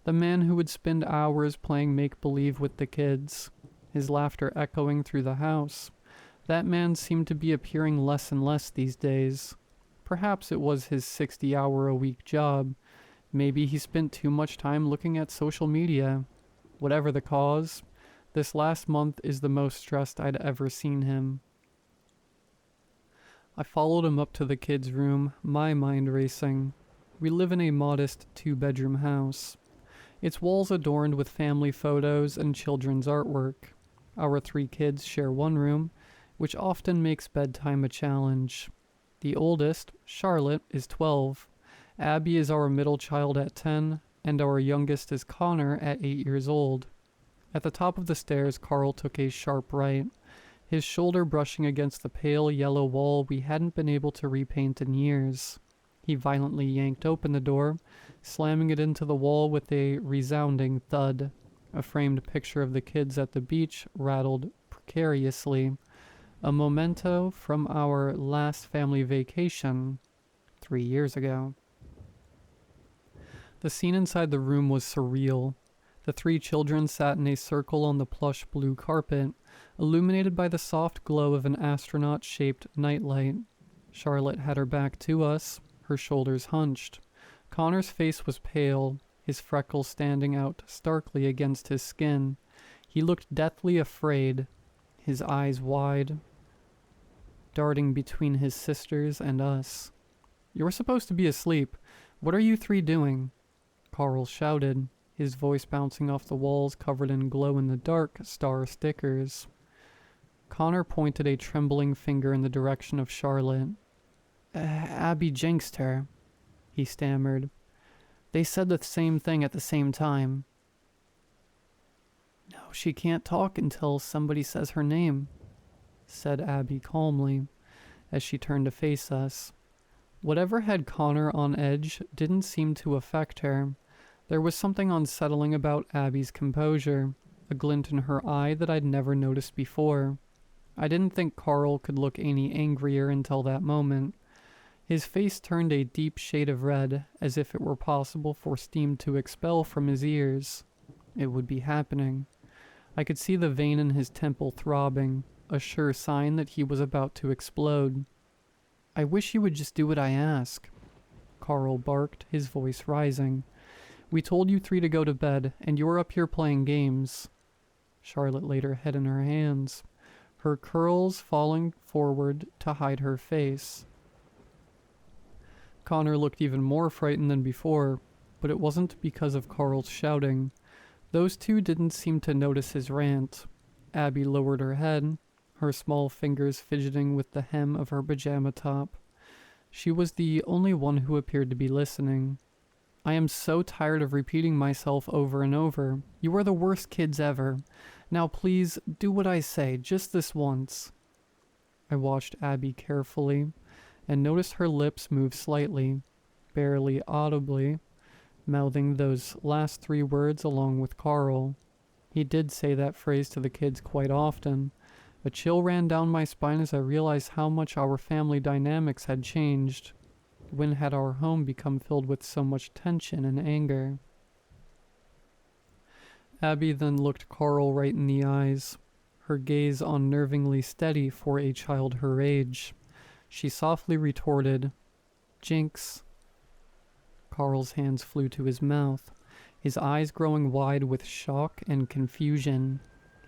the man who would spend hours playing make-believe with the kids, his laughter echoing through the house. That man seemed to be appearing less and less these days. Perhaps it was his 60-hour-a-week job. Maybe he spent too much time looking at social media. Whatever the cause, this last month is the most stressed I'd ever seen him. I followed him up to the kids' room, my mind racing. We live in a modest 2-bedroom house. Its walls adorned with family photos and children's artwork. Our 3 kids share one room, which often makes bedtime a challenge. The oldest, Charlotte, is 12. Abby is our middle child at 10, and our youngest is Connor at 8 years old. At the top of the stairs, Carl took a sharp right, his shoulder brushing against the pale yellow wall we hadn't been able to repaint in years. He violently yanked open the door, slamming it into the wall with a resounding thud. A framed picture of the kids at the beach rattled precariously. A memento from our last family vacation 3 years ago. The scene inside the room was surreal. The 3 children sat in a circle on the plush blue carpet, illuminated by the soft glow of an astronaut-shaped nightlight. Charlotte had her back to us, her shoulders hunched. Connor's face was pale, his freckles standing out starkly against his skin. He looked deathly afraid, his eyes wide, darting between his sisters and us. "You're supposed to be asleep. What are you 3 doing?" Carl shouted, his voice bouncing off the walls covered in glow-in-the-dark star stickers. Connor pointed a trembling finger in the direction of Charlotte. Abby jinxed her," he stammered. "They said the same thing at the same time." "No, she can't talk until somebody says her name," said Abby calmly, as she turned to face us. Whatever had Connor on edge didn't seem to affect her. There was something unsettling about Abby's composure, a glint in her eye that I'd never noticed before. I didn't think Carl could look any angrier until that moment. His face turned a deep shade of red, as if it were possible for steam to expel from his ears. It would be happening. I could see the vein in his temple throbbing, a sure sign that he was about to explode. "I wish you would just do what I ask," Carl barked, his voice rising. "We told you 3 to go to bed, and you're up here playing games." Charlotte laid her head in her hands, her curls falling forward to hide her face. Connor looked even more frightened than before, but it wasn't because of Carl's shouting. Those 2 didn't seem to notice his rant. Abby lowered her head, her small fingers fidgeting with the hem of her pajama top. She was the only one who appeared to be listening. "I am so tired of repeating myself over and over. You are the worst kids ever. Now please, do what I say, just this once." I watched Abby carefully, and noticed her lips move slightly, barely audibly, mouthing those last 3 words along with Carl. He did say that phrase to the kids quite often. A chill ran down my spine as I realized how much our family dynamics had changed. When had our home become filled with so much tension and anger? Abby then looked Carl right in the eyes, her gaze unnervingly steady for a child her age. She softly retorted, "Jinx." Carl's hands flew to his mouth, his eyes growing wide with shock and confusion.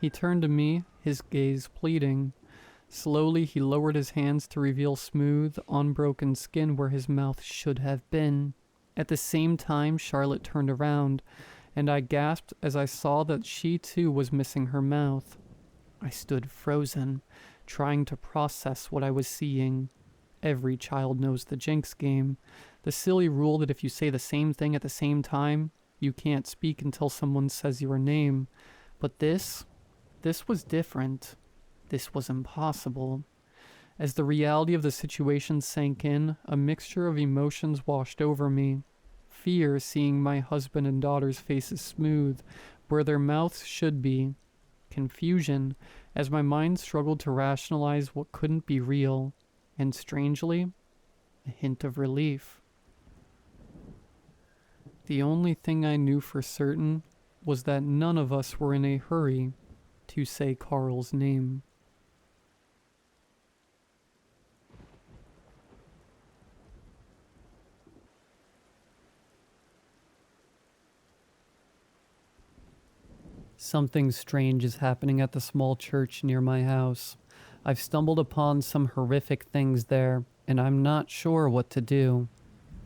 He turned to me, his gaze pleading. Slowly he lowered his hands to reveal smooth, unbroken skin where his mouth should have been. At the same time, Charlotte turned around, and I gasped as I saw that she too was missing her mouth. I stood frozen, trying to process what I was seeing. Every child knows the jinx game, the silly rule that if you say the same thing at the same time, you can't speak until someone says your name. But this was different. This was impossible. As the reality of the situation sank in, a mixture of emotions washed over me. Fear, seeing my husband and daughter's faces smooth, where their mouths should be. Confusion, as my mind struggled to rationalize what couldn't be real. And strangely, a hint of relief. The only thing I knew for certain was that none of us were in a hurry to say Carl's name. Something strange is happening at the small church near my house. I've stumbled upon some horrific things there, and I'm not sure what to do.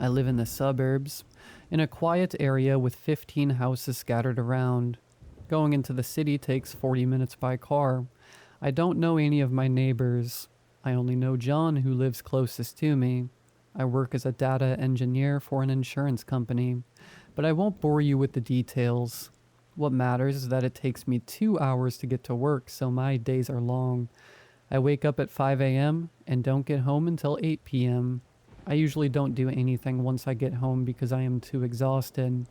I live in the suburbs, in a quiet area with 15 houses scattered around. Going into the city takes 40 minutes by car. I don't know any of my neighbors. I only know John, who lives closest to me. I work as a data engineer for an insurance company, but I won't bore you with the details. What matters is that it takes me 2 hours to get to work, so my days are long. I wake up at 5 a.m. and don't get home until 8 p.m. I usually don't do anything once I get home because I am too exhausted.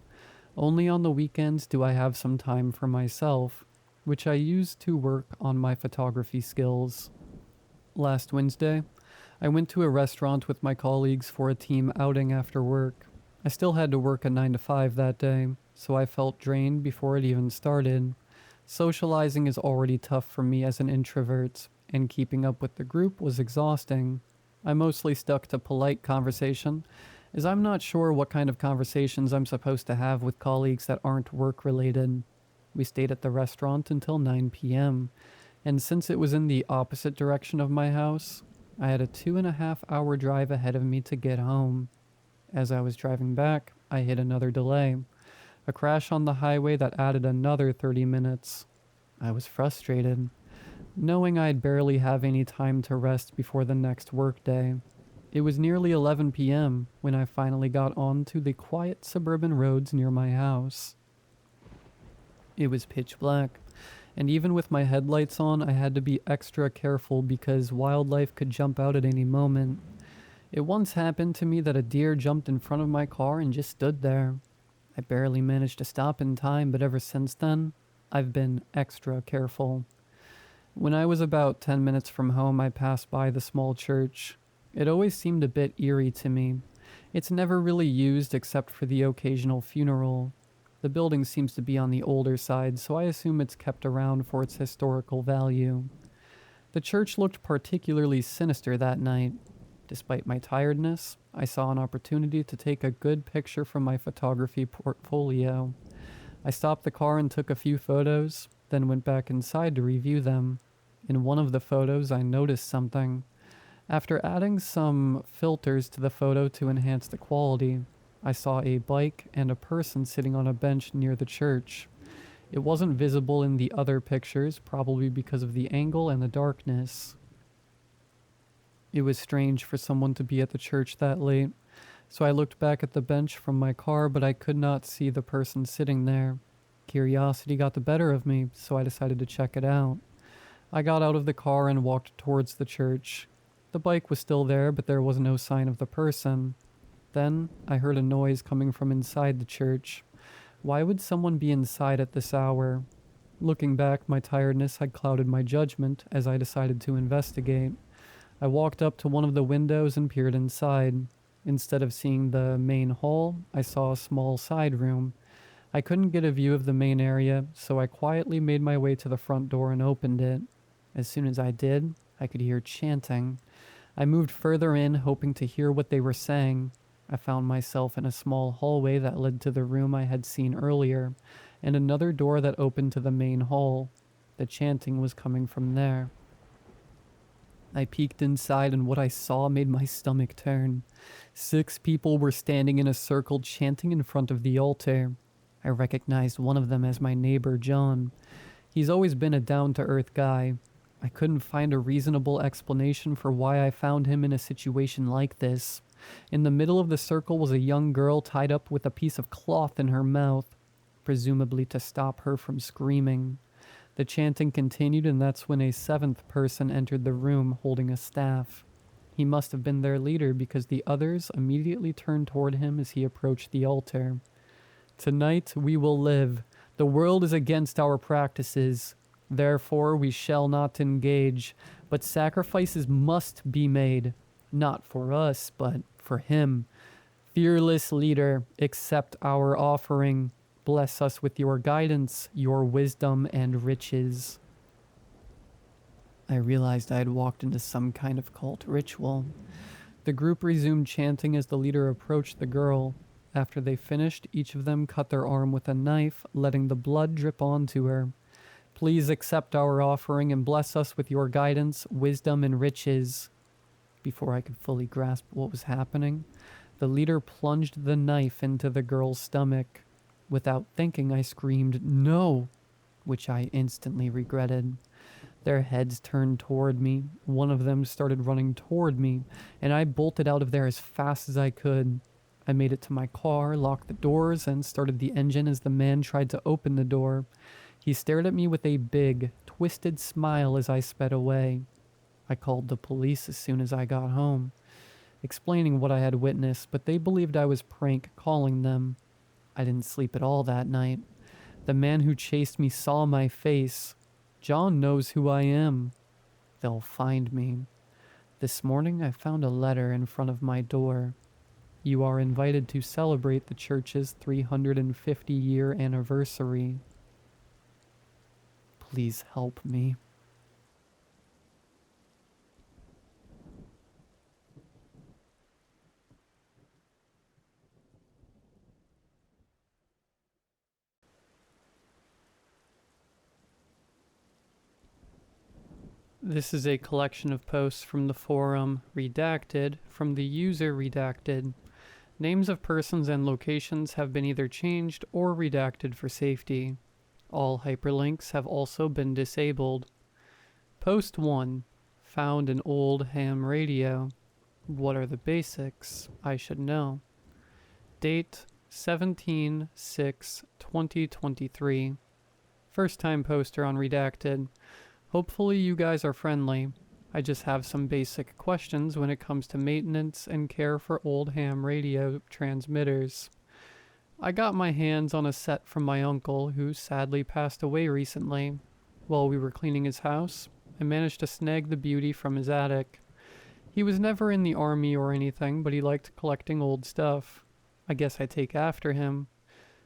Only on the weekends do I have some time for myself, which I use to work on my photography skills. Last Wednesday, I went to a restaurant with my colleagues for a team outing after work. I still had to work a 9 to 5 that day, so I felt drained before it even started. Socializing is already tough for me as an introvert, and keeping up with the group was exhausting. I mostly stuck to polite conversation, as I'm not sure what kind of conversations I'm supposed to have with colleagues that aren't work-related. We stayed at the restaurant until 9 p.m., and since it was in the opposite direction of my house, I had a 2.5-hour drive ahead of me to get home. As I was driving back, I hit another delay. A crash on the highway that added another 30 minutes. I was frustrated, knowing I'd barely have any time to rest before the next workday. It was nearly 11 p.m. when I finally got onto the quiet suburban roads near my house. It was pitch black, and even with my headlights on, I had to be extra careful because wildlife could jump out at any moment. It once happened to me that a deer jumped in front of my car and just stood there. I barely managed to stop in time, but ever since then, I've been extra careful. When I was about 10 minutes from home, I passed by the small church. It always seemed a bit eerie to me. It's never really used except for the occasional funeral. The building seems to be on the older side, so I assume it's kept around for its historical value. The church looked particularly sinister that night. Despite my tiredness, I saw an opportunity to take a good picture from my photography portfolio. I stopped the car and took a few photos, then went back inside to review them. In one of the photos, I noticed something. After adding some filters to the photo to enhance the quality, I saw a bike and a person sitting on a bench near the church. It wasn't visible in the other pictures, probably because of the angle and the darkness. It was strange for someone to be at the church that late, so I looked back at the bench from my car, but I could not see the person sitting there. Curiosity got the better of me, so I decided to check it out. I got out of the car and walked towards the church. The bike was still there, but there was no sign of the person. Then, I heard a noise coming from inside the church. Why would someone be inside at this hour? Looking back, my tiredness had clouded my judgment as I decided to investigate. I walked up to one of the windows and peered inside. Instead of seeing the main hall, I saw a small side room. I couldn't get a view of the main area, so I quietly made my way to the front door and opened it. As soon as I did, I could hear chanting. I moved further in, hoping to hear what they were saying. I found myself in a small hallway that led to the room I had seen earlier, and another door that opened to the main hall. The chanting was coming from there. I peeked inside, and what I saw made my stomach turn. 6 people were standing in a circle chanting in front of the altar. I recognized one of them as my neighbor, John. He's always been a down-to-earth guy. I couldn't find a reasonable explanation for why I found him in a situation like this. In the middle of the circle was a young girl tied up with a piece of cloth in her mouth, presumably to stop her from screaming. The chanting continued, and that's when a 7th person entered the room holding a staff. He must have been their leader because the others immediately turned toward him as he approached the altar. "Tonight we will live. The world is against our practices. Therefore we shall not engage, but sacrifices must be made. Not for us, but for him. Fearless leader, accept our offering. Bless us with your guidance, your wisdom, and riches." I realized I had walked into some kind of cult ritual. The group resumed chanting as the leader approached the girl. After they finished, each of them cut their arm with a knife, letting the blood drip onto her. "Please accept our offering and bless us with your guidance, wisdom, and riches." Before I could fully grasp what was happening, the leader plunged the knife into the girl's stomach. Without thinking, I screamed, "No!" which I instantly regretted. Their heads turned toward me. One of them started running toward me, and I bolted out of there as fast as I could. I made it to my car, locked the doors, and started the engine as the man tried to open the door. He stared at me with a big, twisted smile as I sped away. I called the police as soon as I got home. explaining what I had witnessed, but they believed I was prank calling them. I didn't sleep at all that night. The man who chased me saw my face. John knows who I am. They'll find me. This morning I found a letter in front of my door. You are invited to celebrate the church's 350-year anniversary. Please help me. This is a collection of posts from the forum Redacted, from the user Redacted. Names of persons and locations have been either changed or redacted for safety. All hyperlinks have also been disabled. Post 1. Found an old ham radio. What are the basics? I should know. Date 17/6/2023. First time poster on Redacted. Hopefully you guys are friendly. I just have some basic questions when it comes to maintenance and care for old ham radio transmitters. I got my hands on a set from my uncle, who sadly passed away recently. While we were cleaning his house, I managed to snag the beauty from his attic. He was never in the army or anything, but he liked collecting old stuff. I guess I take after him.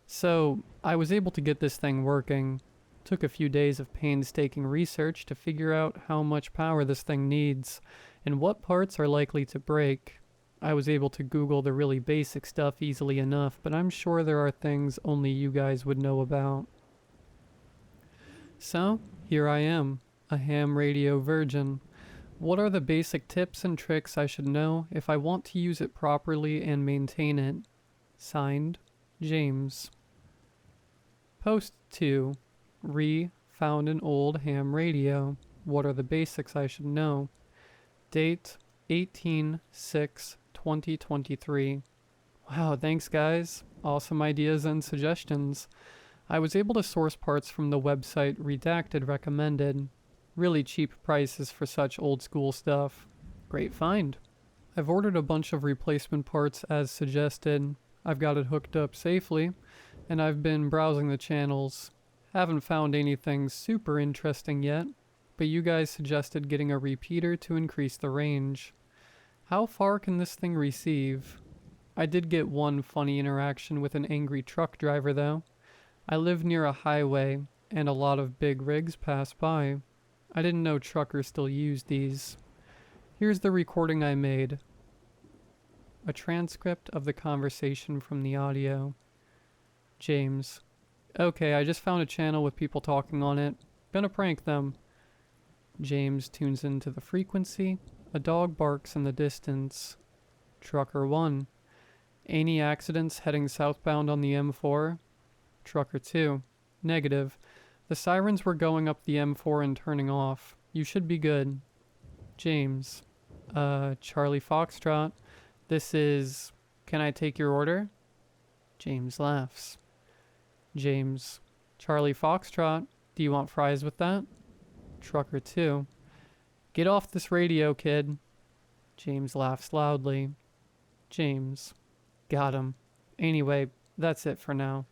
So, I was able to get this thing working. Took a few days of painstaking research to figure out how much power this thing needs and what parts are likely to break. I was able to Google the really basic stuff easily enough, but I'm sure there are things only you guys would know about. So, here I am, a ham radio virgin. What are the basic tips and tricks I should know if I want to use it properly and maintain it? Signed, James. Post 2. Found an old ham radio. What are the basics I should know? Date 18/6/2023. Wow, thanks guys. Awesome ideas and suggestions. I was able to source parts from the website Redacted recommended. Really cheap prices for such old school stuff. Great find. I've ordered a bunch of replacement parts as suggested. I've got it hooked up safely, and I've been browsing the channels. Haven't found anything super interesting yet, but you guys suggested getting a repeater to increase the range. How far can this thing receive? I did get one funny interaction with an angry truck driver though. I live near a highway, and a lot of big rigs pass by. I didn't know truckers still used these. Here's the recording I made. A transcript of the conversation from the audio. James. Okay, I just found a channel with people talking on it. Gonna prank them. James tunes into the frequency. A dog barks in the distance. Trucker 1. Any accidents heading southbound on the M4? Trucker 2. Negative. The sirens were going up the M4 and turning off. You should be good. James. Charlie Foxtrot. This is... Can I take your order? James laughs. James. Charlie Foxtrot. Do you want fries with that? Trucker 2. Get off this radio, kid. James laughs loudly. James. Got him. Anyway, that's it for now.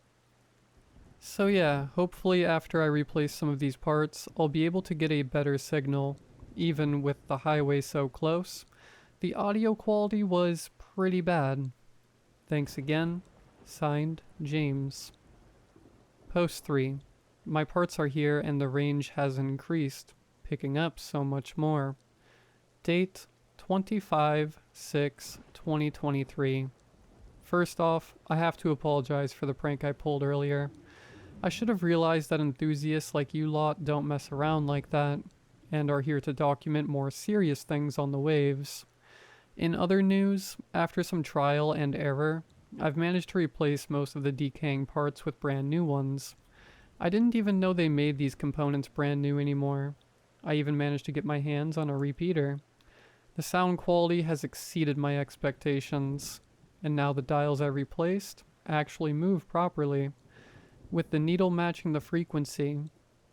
So yeah, hopefully after I replace some of these parts, I'll be able to get a better signal. Even with the highway so close, the audio quality was pretty bad. Thanks again. Signed, James. Post 3. My parts are here and the range has increased, picking up so much more. Date 25/6/2023. First off, I have to apologize for the prank I pulled earlier. I should have realized that enthusiasts like you lot don't mess around like that, and are here to document more serious things on the waves. In other news, after some trial and error, I've managed to replace most of the decaying parts with brand new ones. I didn't even know they made these components brand new anymore. I even managed to get my hands on a repeater. The sound quality has exceeded my expectations, and now the dials I replaced actually move properly, with the needle matching the frequency.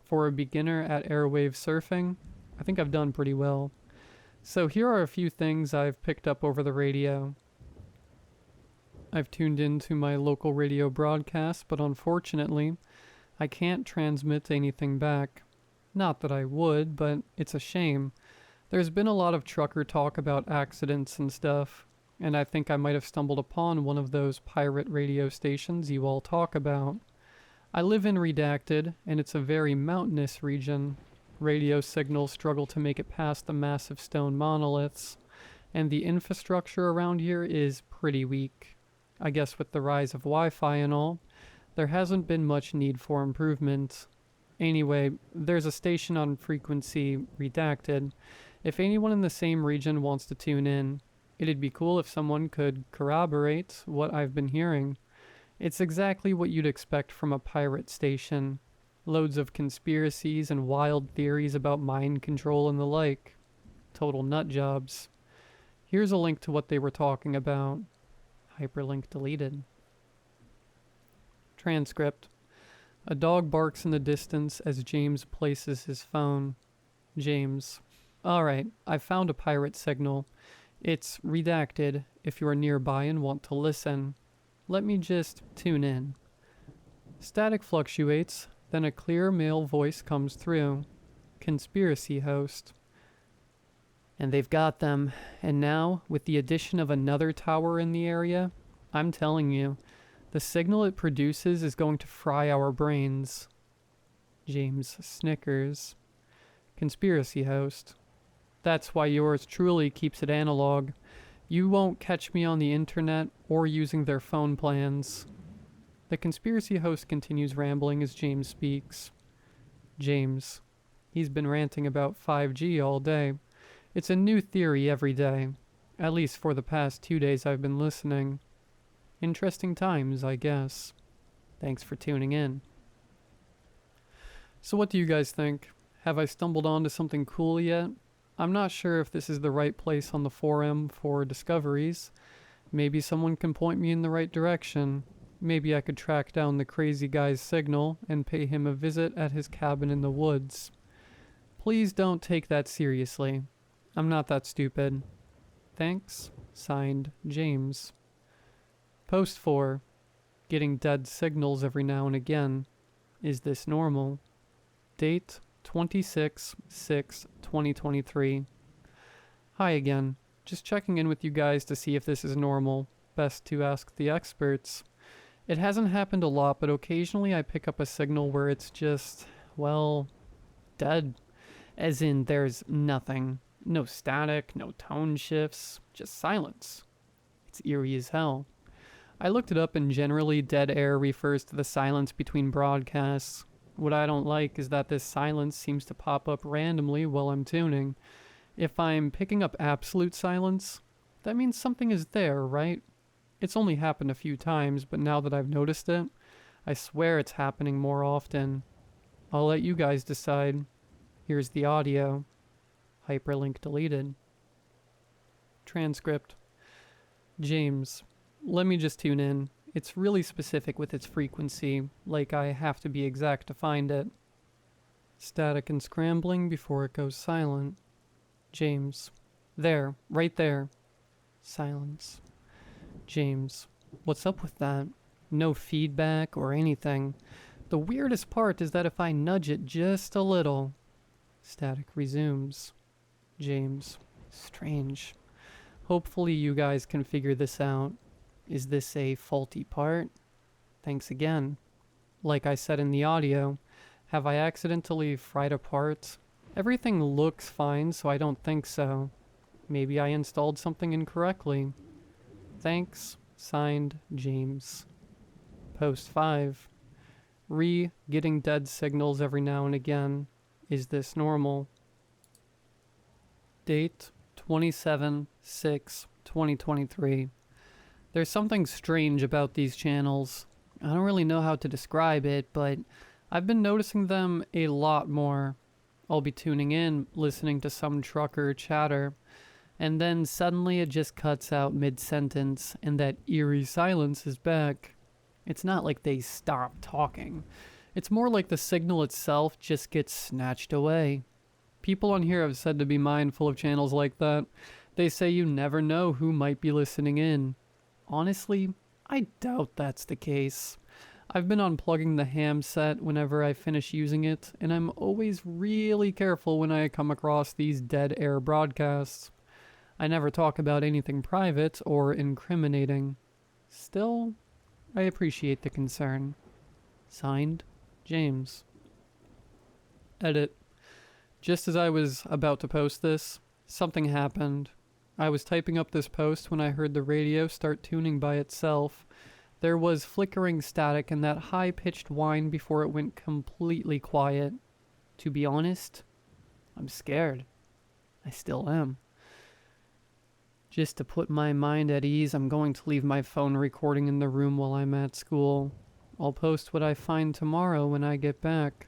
For a beginner at airwave surfing, I think I've done pretty well. So here are a few things I've picked up over the radio. I've tuned into my local radio broadcast, but unfortunately, I can't transmit anything back. Not that I would, but it's a shame. There's been a lot of trucker talk about accidents and stuff, and I think I might have stumbled upon one of those pirate radio stations you all talk about. I live in Redacted, and it's a very mountainous region. Radio signals struggle to make it past the massive stone monoliths, and the infrastructure around here is pretty weak. I guess with the rise of Wi-Fi and all, there hasn't been much need for improvement. Anyway, there's a station on frequency Redacted. If anyone in the same region wants to tune in, it'd be cool if someone could corroborate what I've been hearing. It's exactly what you'd expect from a pirate station. Loads of conspiracies and wild theories about mind control and the like. Total nut jobs. Here's a link to what they were talking about. Hyperlink deleted. Transcript. A dog barks in the distance as James places his phone. James. Alright, I found a pirate signal. It's Redacted if you are nearby and want to listen. Let me just tune in. Static fluctuates, then a clear male voice comes through. Conspiracy host. And they've got them. And now, with the addition of another tower in the area, I'm telling you, the signal it produces is going to fry our brains. James snickers. Conspiracy host. That's why yours truly keeps it analog. You won't catch me on the internet or using their phone plans. The conspiracy host continues rambling as James speaks. James. He's been ranting about 5G all day. It's a new theory every day. At least for the past 2 days I've been listening. Interesting times, I guess. Thanks for tuning in. So what do you guys think? Have I stumbled onto something cool yet? I'm not sure if this is the right place on the forum for discoveries. Maybe someone can point me in the right direction. Maybe I could track down the crazy guy's signal and pay him a visit at his cabin in the woods. Please don't take that seriously. I'm not that stupid. Thanks. Signed, James. Post 4. Getting dead signals every now and again. Is this normal? Date 26/6/2023. Hi again. Just checking in with you guys to see if this is normal. Best to ask the experts. It hasn't happened a lot, but occasionally I pick up a signal where it's just, well, dead. As in, there's nothing. No static, no tone shifts, just silence. It's eerie as hell. I looked it up and generally dead air refers to the silence between broadcasts. What I don't like is that this silence seems to pop up randomly while I'm tuning. If I'm picking up absolute silence, that means something is there, right? It's only happened a few times, but now that I've noticed it, I swear it's happening more often. I'll let you guys decide. Here's the audio. Hyperlink deleted. Transcript. James, let me just tune in. It's really specific with its frequency, like I have to be exact to find it. Static and scrambling before it goes silent. James. There, right there. Silence. James. What's up with that? No feedback or anything. The weirdest part is that if I nudge it just a little... Static resumes. James. Strange. Hopefully you guys can figure this out. Is this a faulty part? Thanks again. Like I said in the audio, have I accidentally fried a part? Everything looks fine, so I don't think so. Maybe I installed something incorrectly. Thanks. Signed, James. Post 5. Getting dead signals every now and again. Is this normal? Date 27/6/2023. There's something strange about these channels. I don't really know how to describe it, but I've been noticing them a lot more. I'll be tuning in, listening to some trucker chatter, and then suddenly it just cuts out mid-sentence, and that eerie silence is back. It's not like they stop talking. It's more like the signal itself just gets snatched away. People on here have said to be mindful of channels like that. They say you never know who might be listening in. Honestly, I doubt that's the case. I've been unplugging the ham set whenever I finish using it, and I'm always really careful when I come across these dead air broadcasts. I never talk about anything private or incriminating. Still, I appreciate the concern. Signed, James. Edit. Just as I was about to post this, something happened. I was typing up this post when I heard the radio start tuning by itself. There was flickering static and that high-pitched whine before it went completely quiet. To be honest, I'm scared. I still am. Just to put my mind at ease, I'm going to leave my phone recording in the room while I'm at school. I'll post what I find tomorrow when I get back.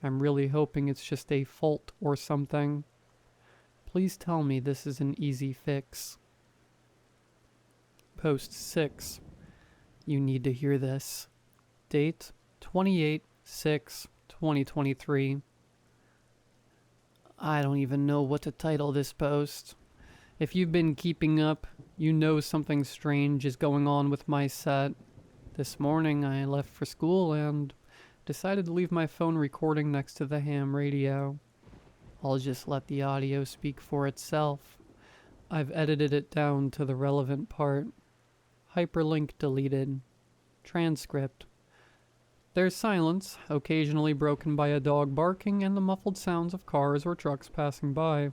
I'm really hoping it's just a fault or something. Please tell me this is an easy fix. Post 6. You need to hear this. Date 28/6/2023. I don't even know what to title this post. If you've been keeping up, you know something strange is going on with my set. This morning I left for school and decided to leave my phone recording next to the ham radio. I'll just let the audio speak for itself. I've edited it down to the relevant part. Hyperlink deleted. Transcript. There's silence, occasionally broken by a dog barking and the muffled sounds of cars or trucks passing by.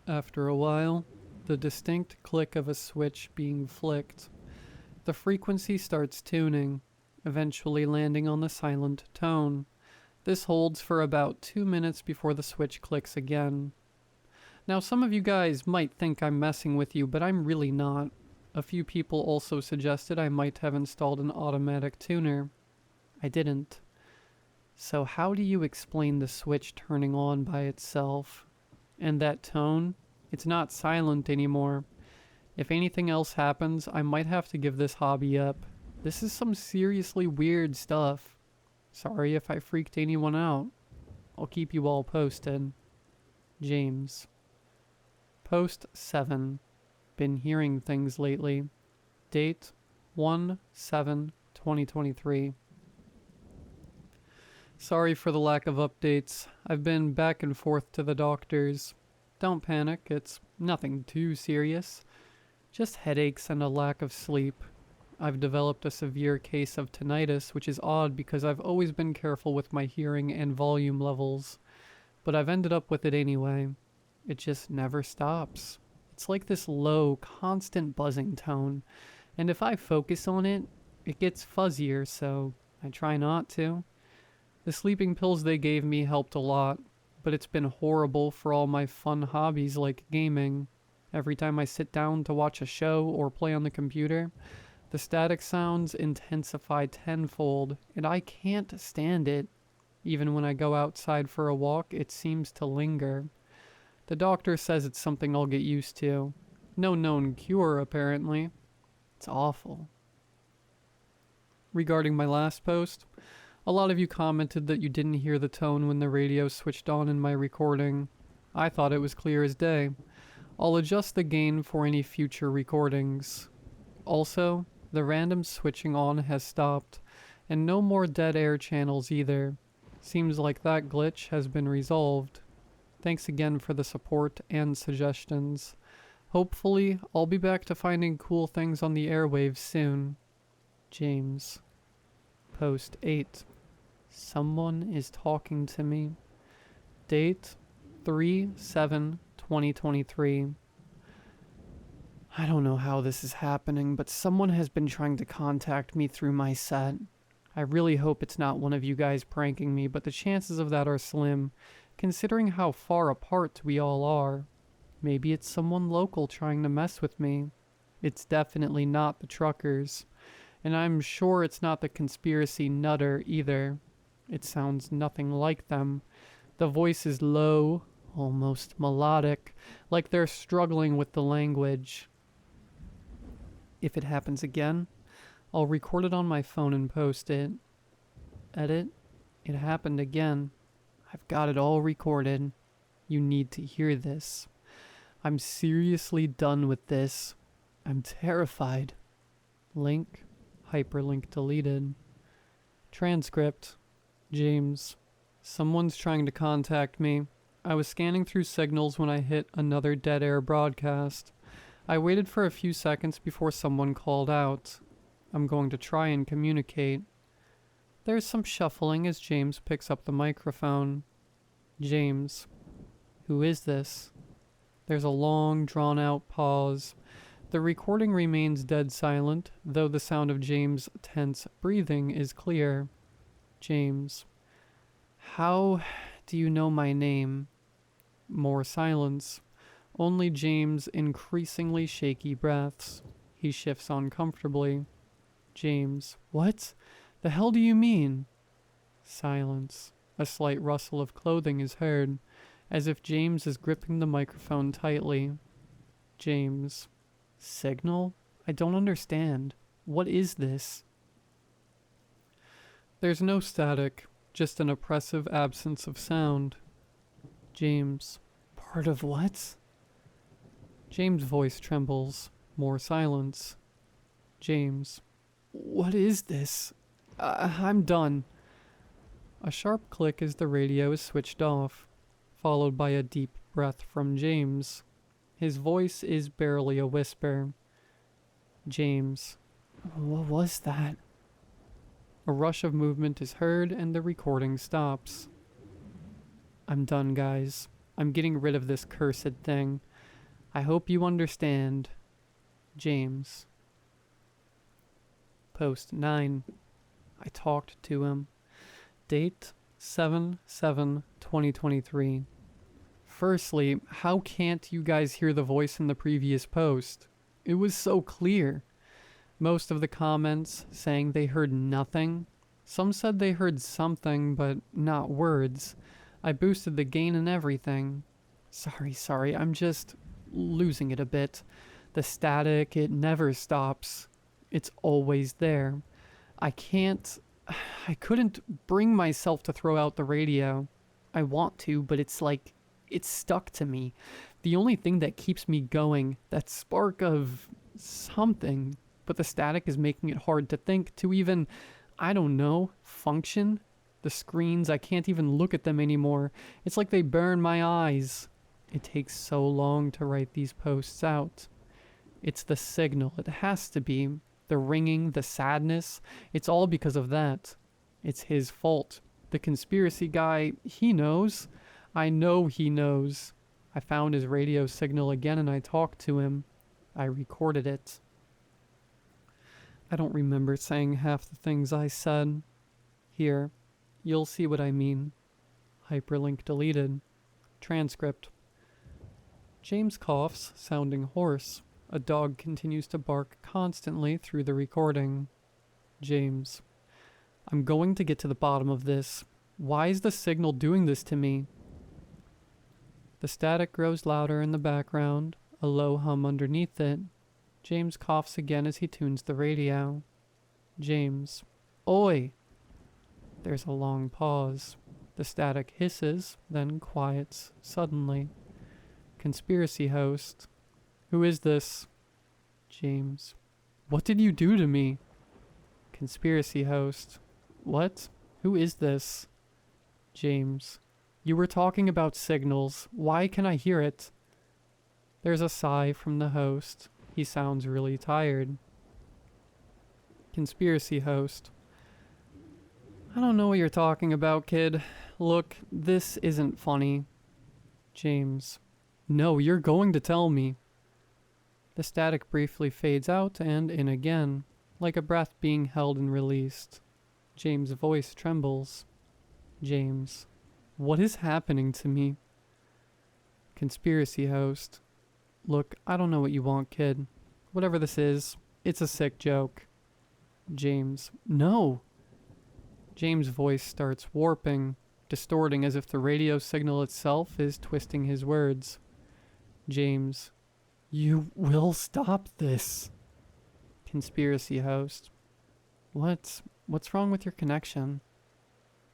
After a while, the distinct click of a switch being flicked. The frequency starts tuning, eventually landing on the silent tone. This holds for about 2 minutes before the switch clicks again. Now, some of you guys might think I'm messing with you, but I'm really not. A few people also suggested I might have installed an automatic tuner. I didn't. So how do you explain the switch turning on by itself? And that tone? It's not silent anymore. If anything else happens, I might have to give this hobby up. This is some seriously weird stuff. Sorry if I freaked anyone out. I'll keep you all posted. James. Post 7. Been hearing things lately. Date 1/7/2023. Sorry for the lack of updates. I've been back and forth to the doctors. Don't panic, it's nothing too serious. Just headaches and a lack of sleep. I've developed a severe case of tinnitus, which is odd because I've always been careful with my hearing and volume levels. But I've ended up with it anyway. It just never stops. It's like this low, constant buzzing tone. And if I focus on it, it gets fuzzier, so I try not to. The sleeping pills they gave me helped a lot, but it's been horrible for all my fun hobbies like gaming. Every time I sit down to watch a show or play on the computer, the static sounds intensify tenfold, and I can't stand it. Even when I go outside for a walk, it seems to linger. The doctor says it's something I'll get used to. No known cure, apparently. It's awful. Regarding my last post, a lot of you commented that you didn't hear the tone when the radio switched on in my recording. I thought it was clear as day. I'll adjust the gain for any future recordings. Also, the random switching on has stopped, and no more dead air channels either. Seems like that glitch has been resolved. Thanks again for the support and suggestions. Hopefully, I'll be back to finding cool things on the airwaves soon. James. Post 8. Someone is talking to me. Date 3/7/2023. I don't know how this is happening, but someone has been trying to contact me through my set. I really hope it's not one of you guys pranking me, but the chances of that are slim, considering how far apart we all are. Maybe it's someone local trying to mess with me. It's definitely not the truckers, and I'm sure it's not the conspiracy nutter either. It sounds nothing like them. The voice is low, almost melodic, like they're struggling with the language. If it happens again, I'll record it on my phone and post it. Edit. It happened again. I've got it all recorded. You need to hear this. I'm seriously done with this. I'm terrified. Link. Hyperlink deleted. Transcript. James. Someone's trying to contact me. I was scanning through signals when I hit another dead air broadcast. I waited for a few seconds before someone called out. I'm going to try and communicate. There's some shuffling as James picks up the microphone. James. Who is this? There's a long, drawn-out pause. The recording remains dead silent, though the sound of James' tense breathing is clear. James. How do you know my name? More silence. Only James' increasingly shaky breaths. He shifts uncomfortably. James. What? The hell do you mean? Silence. A slight rustle of clothing is heard, as if James is gripping the microphone tightly. James. Signal? I don't understand. What is this? There's no static, just an oppressive absence of sound. James. Part of what? James' voice trembles. More silence. James. What is this? I'm done. A sharp click as the radio is switched off, followed by a deep breath from James. His voice is barely a whisper. James. What was that? A rush of movement is heard and the recording stops. I'm done, guys. I'm getting rid of this cursed thing. I hope you understand. James. Post 9. I talked to him. Date 7/7/2023. Firstly, how can't you guys hear the voice in the previous post? It was so clear. Most of the comments saying they heard nothing. Some said they heard something, but not words. I boosted the gain and everything. Sorry, I'm just losing it a bit. The static, it never stops. It's always there. I couldn't bring myself to throw out the radio. I want to, but it's like, it's stuck to me. The only thing that keeps me going, that spark of something, but the static is making it hard to think, to even, I don't know, function. The screens, I can't even look at them anymore. It's like they burn my eyes. It takes so long to write these posts out. It's the signal. It has to be. The ringing, the sadness. It's all because of that. It's his fault. The conspiracy guy, he knows. I know he knows. I found his radio signal again and I talked to him. I recorded it. I don't remember saying half the things I said. Here, you'll see what I mean. Hyperlink deleted. Transcript. James coughs, sounding hoarse. A dog continues to bark constantly through the recording. James. I'm going to get to the bottom of this. Why is the signal doing this to me? The static grows louder in the background, a low hum underneath it. James coughs again as he tunes the radio. James. Oi! There's a long pause. The static hisses, then quiets suddenly. Conspiracy host. Who is this? James. What did you do to me? Conspiracy host. What? Who is this? James. You were talking about signals. Why can I hear it? There's a sigh from the host. He sounds really tired. Conspiracy host. I don't know what you're talking about, kid. Look, this isn't funny. James. No, you're going to tell me. The static briefly fades out and in again, like a breath being held and released. James' voice trembles. James. What is happening to me? Conspiracy host. Look, I don't know what you want, kid. Whatever this is, it's a sick joke. James. No! James' voice starts warping, distorting as if the radio signal itself is twisting his words. James. You will stop this. Conspiracy host. What's wrong with your connection?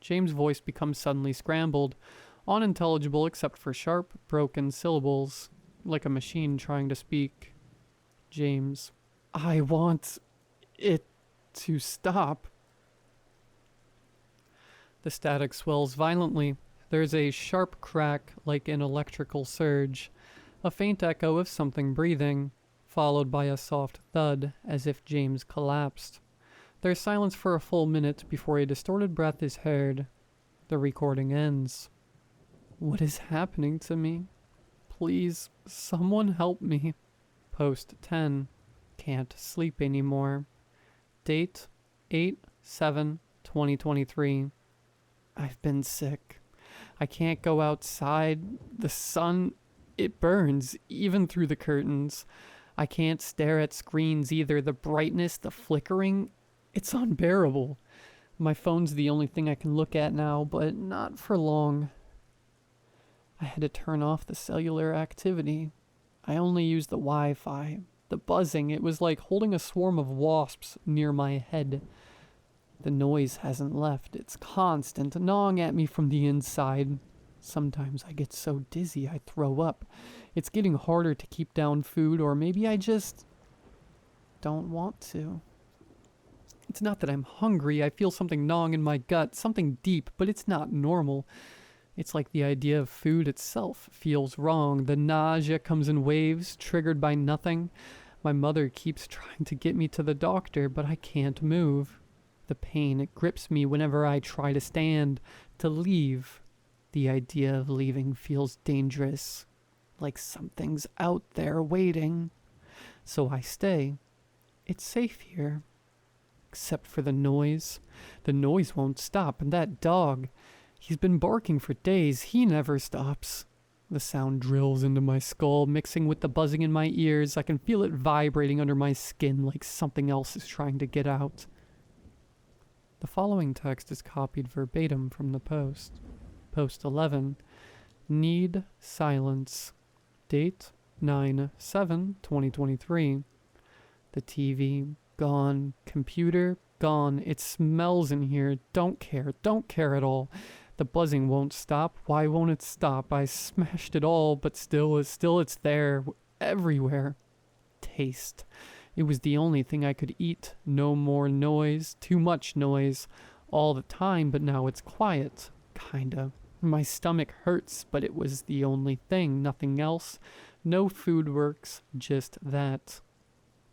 James' voice becomes suddenly scrambled, Unintelligible except for sharp, broken syllables, like a machine trying to speak. James. I want it to stop. The static swells violently. There's a sharp crack like an electrical surge, a faint echo of something breathing, followed by a soft thud as if James collapsed. There's silence for a full minute before a distorted breath is heard. The recording ends. What is happening to me? Please, someone help me. Post 10. Can't sleep anymore. Date 8/7/2023. I've been sick. I can't go outside. The sun, it burns, even through the curtains. I can't stare at screens either. The brightness, the flickering, it's unbearable. My phone's the only thing I can look at now, but not for long. I had to turn off the cellular activity. I only used the Wi-Fi. The buzzing, it was like holding a swarm of wasps near my head. The noise hasn't left. It's constant, gnawing at me from the inside. Sometimes I get so dizzy I throw up. It's getting harder to keep down food, or maybe I just don't want to. It's not that I'm hungry. I feel something gnawing in my gut, something deep, but it's not normal. It's like the idea of food itself feels wrong. The nausea comes in waves, triggered by nothing. My mother keeps trying to get me to the doctor, but I can't move. The pain, it grips me whenever I try to stand, to leave. The idea of leaving feels dangerous, like something's out there waiting. So I stay. It's safe here. Except for the noise. The noise won't stop, and that dog, he's been barking for days. He never stops. The sound drills into my skull, mixing with the buzzing in my ears. I can feel it vibrating under my skin like something else is trying to get out. The following text is copied verbatim from the post. Post 11. Need silence. Date 9/7/2023. The TV, gone. Computer, gone. It smells in here. Don't care at all. The buzzing won't stop. Why won't it stop? I smashed it all, but still it's there. Everywhere. Taste. It was the only thing I could eat. No more noise. Too much noise. All the time, but now it's quiet. Kinda. My stomach hurts, but it was the only thing. Nothing else. No food works. Just that.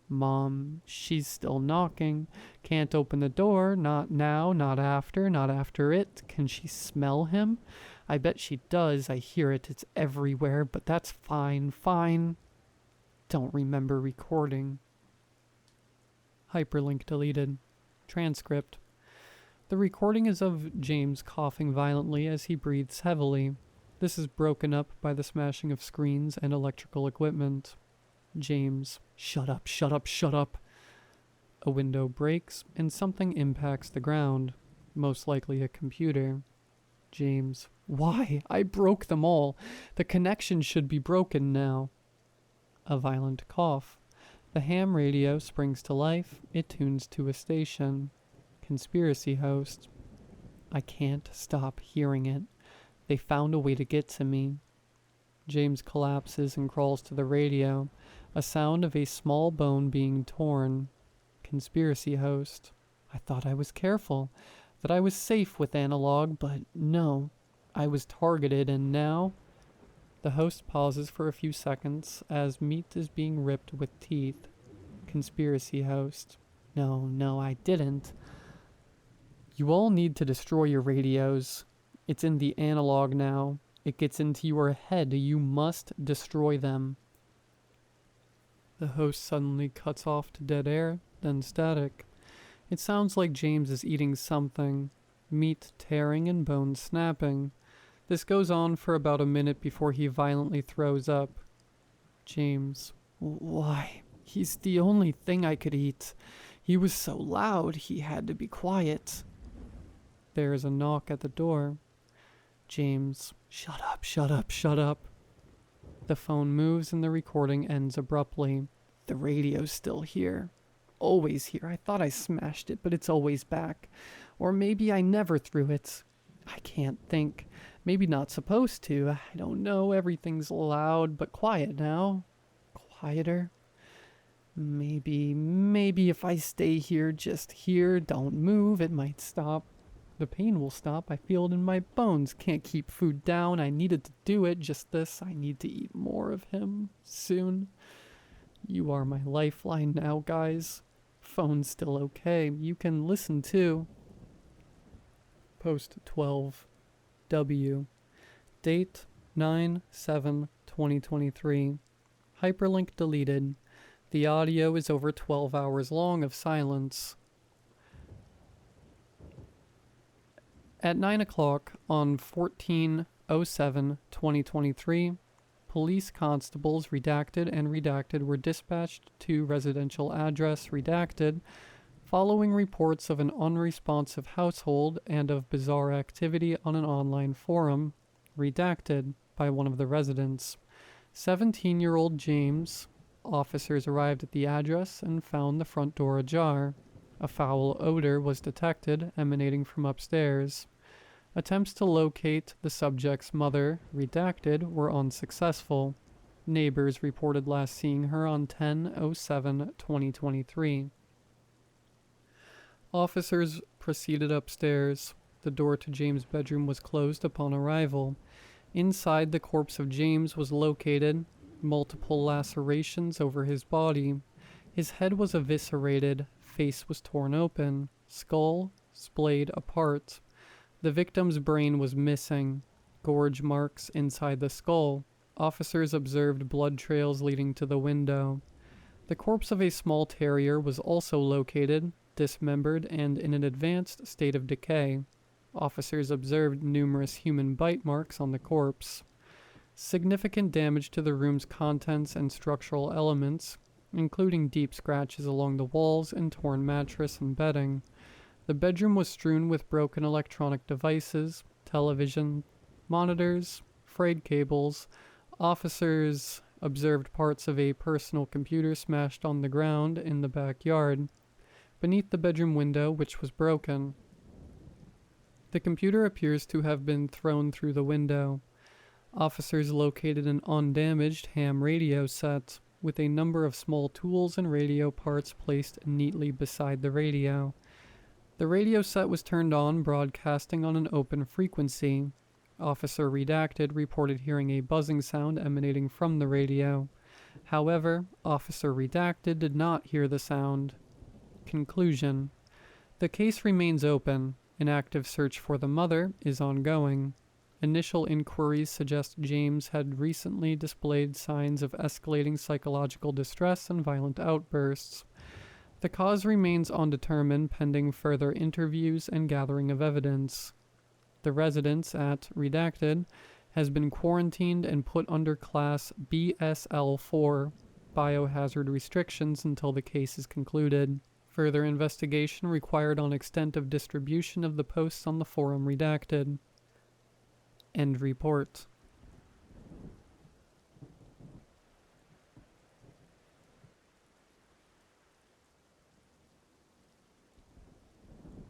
Mom, she's still knocking. Can't open the door. Not now. Not after it. Can she smell him? I bet she does. I hear it. It's everywhere, but that's fine. Don't remember recording. Hyperlink deleted. Transcript. The recording is of James coughing violently as he breathes heavily. This is broken up by the smashing of screens and electrical equipment. James. Shut up. A window breaks and something impacts the ground. Most likely a computer. James. Why? I broke them all. The connection should be broken now. A violent cough. The ham radio springs to life. It tunes to a station. Conspiracy host. I can't stop hearing it. They found a way to get to me. James collapses and crawls to the radio. A sound of a small bone being torn. Conspiracy host. I thought I was careful, that I was safe with analog, but no. I was targeted, and now... The host pauses for a few seconds as meat is being ripped with teeth. Conspiracy host. No, I didn't. You all need to destroy your radios. It's in the analog now. It gets into your head. You must destroy them. The host suddenly cuts off to dead air, then static. It sounds like James is eating something. Meat tearing and bones snapping. This goes on for about a minute before he violently throws up. James. Why? He's the only thing I could eat. He was so loud, he had to be quiet. There is a knock at the door. James. Shut up. The phone moves and the recording ends abruptly. The radio's still here. Always here. I thought I smashed it, but it's always back. Or maybe I never threw it. I can't think. Maybe not supposed to. I don't know. Everything's loud, but quiet now. Quieter. Maybe if I stay here, just here, don't move, it might stop. The pain will stop. I feel it in my bones. Can't keep food down. I needed to do it. Just this. I need to eat more of him soon. You are my lifeline now, guys. Phone's still okay. You can listen too. Post 12W. Date 9/7/2023. Hyperlink deleted. The audio is over 12 hours long of silence. At 9 o'clock on 14/07/2023, police constables redacted were dispatched to residential address redacted following reports of an unresponsive household and of bizarre activity on an online forum redacted by one of the residents. 17-year-old James. Officers arrived at the address and found the front door ajar. A foul odor was detected emanating from upstairs. Attempts to locate the subject's mother, redacted, were unsuccessful. Neighbors reported last seeing her on 10/07/2023. Officers proceeded upstairs. The door to James' bedroom was closed upon arrival. Inside, the corpse of James was located. Multiple lacerations over his body. His head was eviscerated, face was torn open, skull splayed apart. The victim's brain was missing. Gorge marks inside the skull. Officers observed blood trails leading to the window. The corpse of a small terrier was also located, dismembered and in an advanced state of decay. Officers observed numerous human bite marks on the corpse. Significant damage to the room's contents and structural elements, including deep scratches along the walls and torn mattress and bedding. The bedroom was strewn with broken electronic devices, television, monitors, frayed cables. Officers observed parts of a personal computer smashed on the ground in the backyard, beneath the bedroom window, which was broken. The computer appears to have been thrown through the window. Officers located an undamaged ham radio set, with a number of small tools and radio parts placed neatly beside the radio. The radio set was turned on, broadcasting on an open frequency. Officer redacted reported hearing a buzzing sound emanating from the radio. However, Officer redacted did not hear the sound. Conclusion. The case remains open. An active search for the mother is ongoing. Initial inquiries suggest James had recently displayed signs of escalating psychological distress and violent outbursts. The cause remains undetermined pending further interviews and gathering of evidence. The residence at redacted has been quarantined and put under Class BSL-4 biohazard restrictions until the case is concluded. Further investigation required on extent of distribution of the posts on the forum redacted. End report.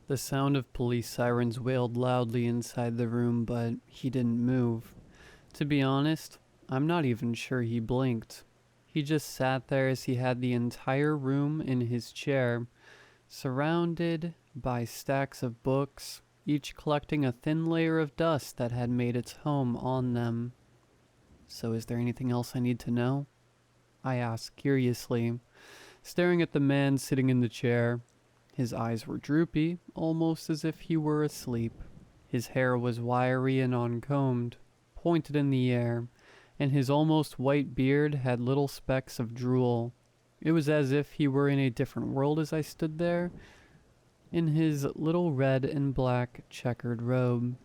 The sound of police sirens wailed loudly inside the room, but he didn't move. To be honest, I'm not even sure he blinked. He just sat there as he had the entire room in his chair, surrounded by stacks of books, each collecting a thin layer of dust that had made its home on them. So is there anything else I need to know? I asked curiously, staring at the man sitting in the chair. His eyes were droopy, almost as if he were asleep. His hair was wiry and uncombed, pointed in the air, and his almost white beard had little specks of drool. It was as if he were in a different world as I stood there, in his little red and black checkered robe.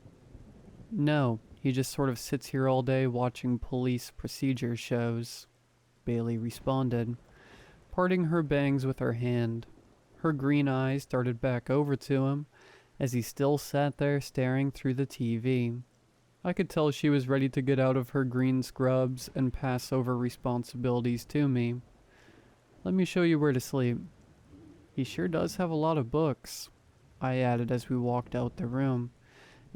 No, he just sort of sits here all day watching police procedure shows, Bailey responded, parting her bangs with her hand. Her green eyes darted back over to him as he still sat there staring through the TV. I could tell she was ready to get out of her green scrubs and pass over responsibilities to me. Let me show you where to sleep. He sure does have a lot of books, I added as we walked out the room.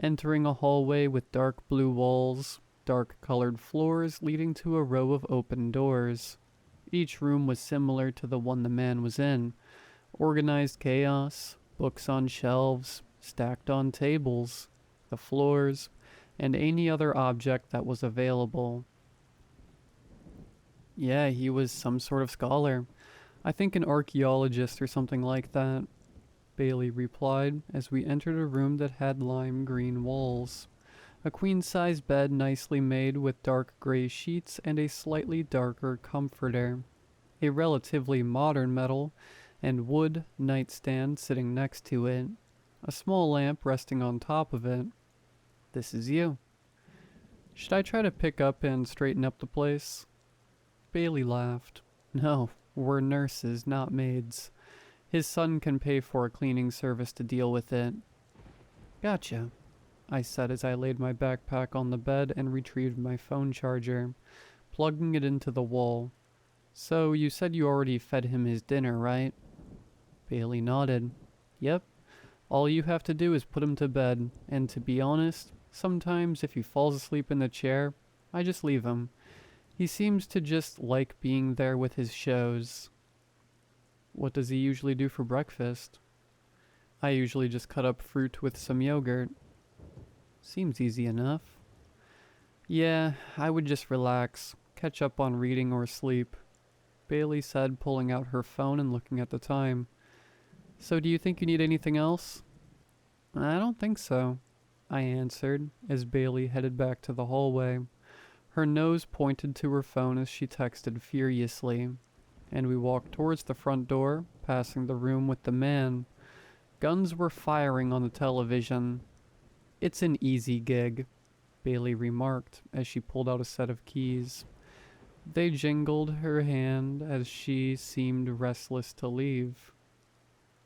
entering a hallway with dark blue walls, dark colored floors leading to a row of open doors. Each room was similar to the one the man was in. Organized chaos, books on shelves, stacked on tables, the floors, and any other object that was available. Yeah, he was some sort of scholar. I think an archaeologist or something like that, Bailey replied as we entered a room that had lime green walls. A queen-size bed nicely made with dark gray sheets and a slightly darker comforter. A relatively modern metal and wood nightstand sitting next to it. A small lamp resting on top of it. This is you. Should I try to pick up and straighten up the place? Bailey laughed. No, we're nurses, not maids. His son can pay for a cleaning service to deal with it. Gotcha, I said as I laid my backpack on the bed and retrieved my phone charger, plugging it into the wall. So you said you already fed him his dinner, right? Bailey nodded. Yep. All you have to do is put him to bed, and to be honest, sometimes if he falls asleep in the chair, I just leave him. He seems to just like being there with his shows. What does he usually do for breakfast? I usually just cut up fruit with some yogurt. Seems easy enough. Yeah, I would just relax, catch up on reading or sleep, Bailey said, pulling out her phone and looking at the time. So do you think you need anything else? I don't think so, I answered as Bailey headed back to the hallway. Her nose pointed to her phone as she texted furiously, and we walked towards the front door, passing the room with the man. Guns were firing on the television. It's an easy gig, Bailey remarked as she pulled out a set of keys. They jingled her hand as she seemed restless to leave.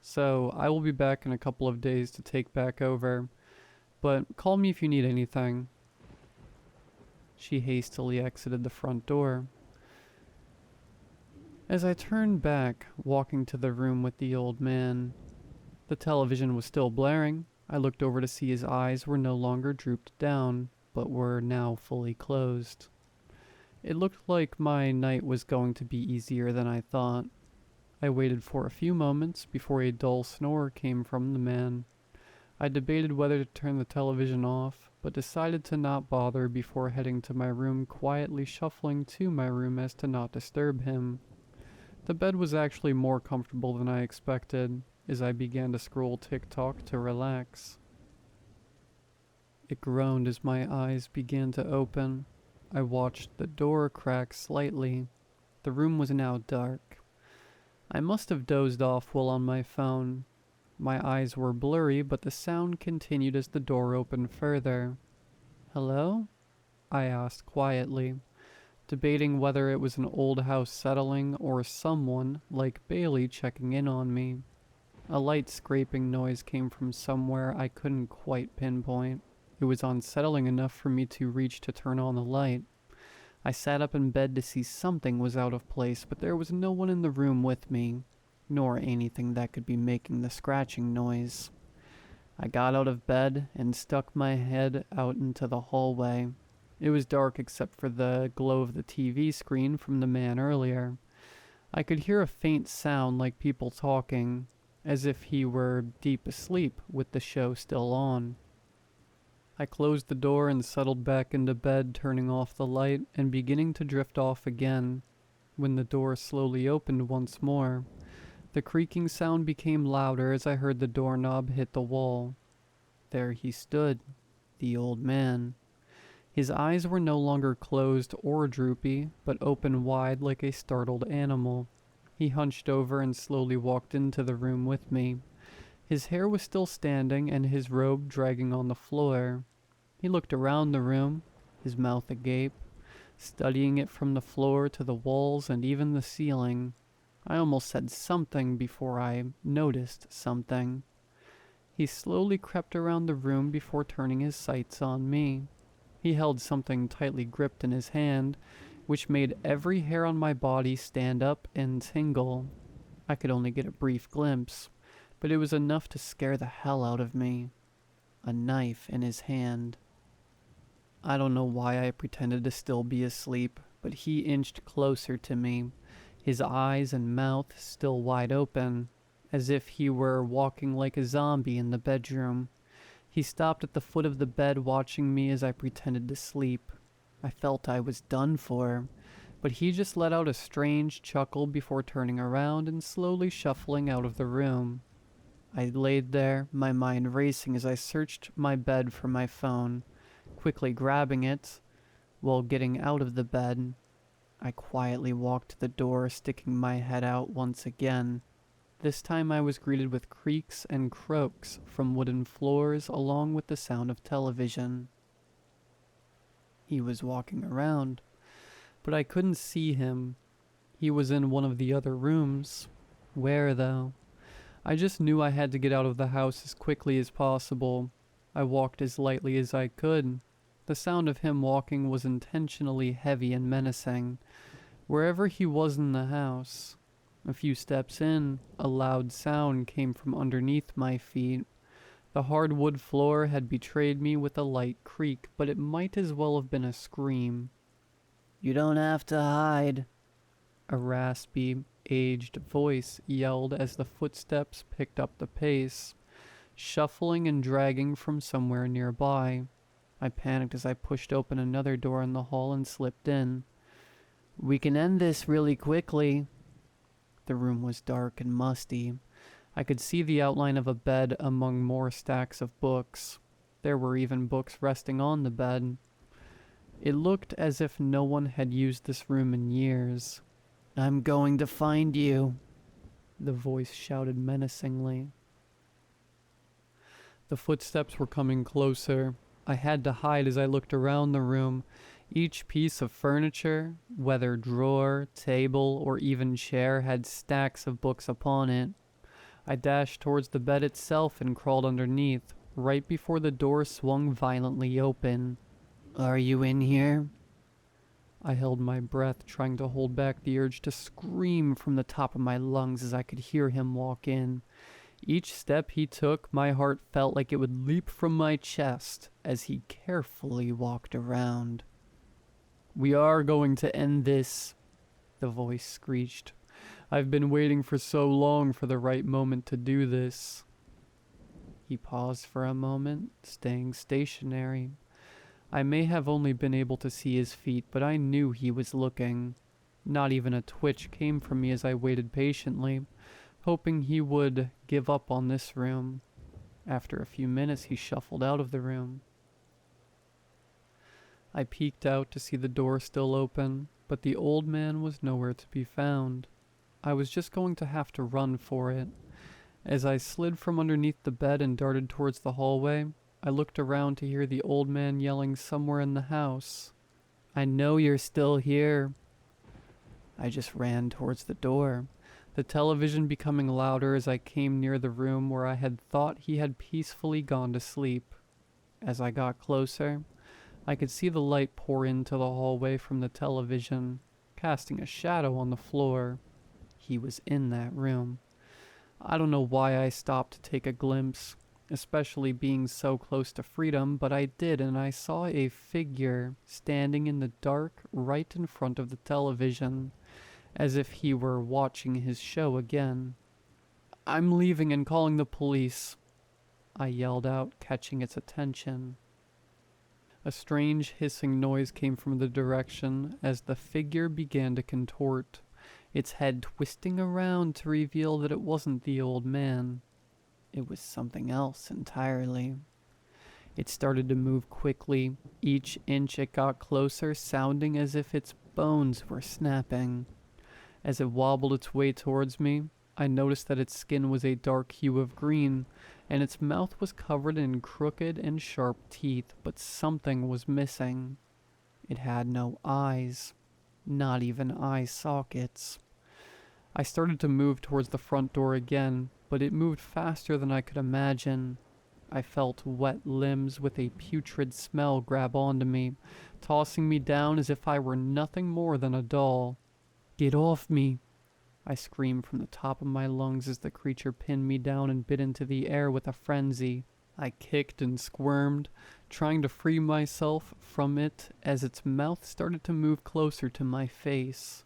So, I will be back in a couple of days to take back over, but call me if you need anything. She hastily exited the front door. As I turned back, walking to the room with the old man, the television was still blaring. I looked over to see his eyes were no longer drooped down, but were now fully closed. It looked like my night was going to be easier than I thought. I waited for a few moments before a dull snore came from the man. I debated whether to turn the television off, but decided to not bother before heading to my room, quietly shuffling to my room as to not disturb him. The bed was actually more comfortable than I expected, as I began to scroll TikTok to relax. It groaned as my eyes began to open. I watched the door crack slightly. The room was now dark. I must have dozed off while on my phone. My eyes were blurry, but the sound continued as the door opened further. Hello? I asked quietly, debating whether it was an old house settling or someone like Bailey checking in on me. A light scraping noise came from somewhere I couldn't quite pinpoint. It was unsettling enough for me to reach to turn on the light. I sat up in bed to see something was out of place, but there was no one in the room with me, nor anything that could be making the scratching noise. I got out of bed and stuck my head out into the hallway. It was dark except for the glow of the TV screen from the man earlier. I could hear a faint sound like people talking, as if he were deep asleep with the show still on. I closed the door and settled back into bed, turning off the light and beginning to drift off again, when the door slowly opened once more. The creaking sound became louder as I heard the doorknob hit the wall. There he stood, the old man. His eyes were no longer closed or droopy, but open wide like a startled animal. He hunched over and slowly walked into the room with me. His hair was still standing and his robe dragging on the floor. He looked around the room, his mouth agape, studying it from the floor to the walls and even the ceiling. I almost said something before I noticed something. He slowly crept around the room before turning his sights on me. He held something tightly gripped in his hand, which made every hair on my body stand up and tingle. I could only get a brief glimpse, but it was enough to scare the hell out of me. a knife in his hand. I don't know why I pretended to still be asleep, but he inched closer to me, his eyes and mouth still wide open, as if he were walking like a zombie in the bedroom. He stopped at the foot of the bed watching me as I pretended to sleep. I felt I was done for, but he just let out a strange chuckle before turning around and slowly shuffling out of the room. I laid there, my mind racing as I searched my bed for my phone. Quickly grabbing it, while getting out of the bed, I quietly walked to the door, sticking my head out once again. This time I was greeted with creaks and croaks from wooden floors along with the sound of television. He was walking around, but I couldn't see him. He was in one of the other rooms. Where, though? I just knew I had to get out of the house as quickly as possible. I walked as lightly as I could. The sound of him walking was intentionally heavy and menacing, wherever he was in the house. A few steps in, a loud sound came from underneath my feet. The hardwood floor had betrayed me with a light creak, but it might as well have been a scream. "You don't have to hide," a raspy, aged voice yelled as the footsteps picked up the pace, shuffling and dragging from somewhere nearby. I panicked as I pushed open another door in the hall and slipped in. "We can end this really quickly." The room was dark and musty. I could see the outline of a bed among more stacks of books. There were even books resting on the bed. It looked as if no one had used this room in years. "I'm going to find you," the voice shouted menacingly. The footsteps were coming closer. I had to hide as I looked around the room. Each piece of furniture, whether drawer, table, or even chair, had stacks of books upon it. I dashed towards the bed itself and crawled underneath, right before the door swung violently open. "Are you in here?" I held my breath, trying to hold back the urge to scream from the top of my lungs as I could hear him walk in. Each step he took, my heart felt like it would leap from my chest as he carefully walked around. "We are going to end this," the voice screeched. "I've been waiting for so long for the right moment to do this." He paused for a moment, staying stationary. I may have only been able to see his feet, but I knew he was looking. Not even a twitch came from me as I waited patiently, hoping he would give up on this room. After a few minutes, he shuffled out of the room. I peeked out to see the door still open, but the old man was nowhere to be found. I was just going to have to run for it. As I slid from underneath the bed and darted towards the hallway, I looked around to hear the old man yelling somewhere in the house. "I know you're still here." I just ran towards the door, the television becoming louder as I came near the room where I had thought he had peacefully gone to sleep. As I got closer, I could see the light pour into the hallway from the television, casting a shadow on the floor. He was in that room. I don't know why I stopped to take a glimpse, especially being so close to freedom, but I did, and I saw a figure standing in the dark right in front of the television, as if he were watching his show again. "I'm leaving and calling the police," I yelled out, catching its attention. A strange hissing noise came from the direction as the figure began to contort, its head twisting around to reveal that it wasn't the old man. It was something else entirely. It started to move quickly. Each inch it got closer, sounding as if its bones were snapping. As it wobbled its way towards me, I noticed that its skin was a dark hue of green, and its mouth was covered in crooked and sharp teeth, but something was missing. It had no eyes, not even eye sockets. I started to move towards the front door again, but it moved faster than I could imagine. I felt wet limbs with a putrid smell grab onto me, tossing me down as if I were nothing more than a doll. "Get off me!" I screamed from the top of my lungs as the creature pinned me down and bit into the air with a frenzy. I kicked and squirmed, trying to free myself from it as its mouth started to move closer to my face.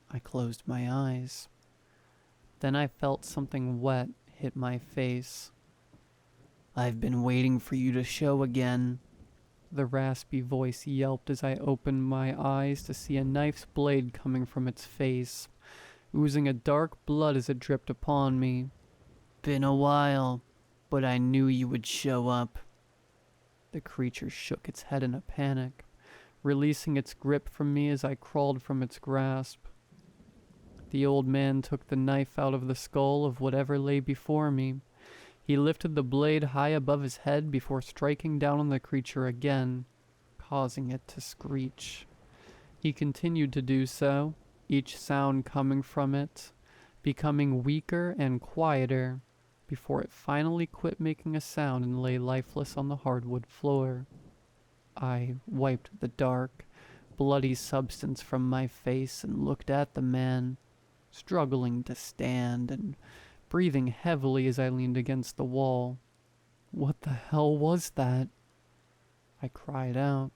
I closed my eyes. Then I felt something wet hit my face. "I've been waiting for you to show again," the raspy voice yelped as I opened my eyes to see a knife's blade coming from its face, oozing a dark blood as it dripped upon me. "Been a while, but I knew you would show up." The creature shook its head in a panic, releasing its grip from me as I crawled from its grasp. The old man took the knife out of the skull of whatever lay before me. He lifted the blade high above his head before striking down on the creature again, causing it to screech. He continued to do so, each sound coming from it, becoming weaker and quieter, before it finally quit making a sound and lay lifeless on the hardwood floor. I wiped the dark, bloody substance from my face and looked at the man, struggling to stand and breathing heavily as I leaned against the wall. "What the hell was that?" I cried out.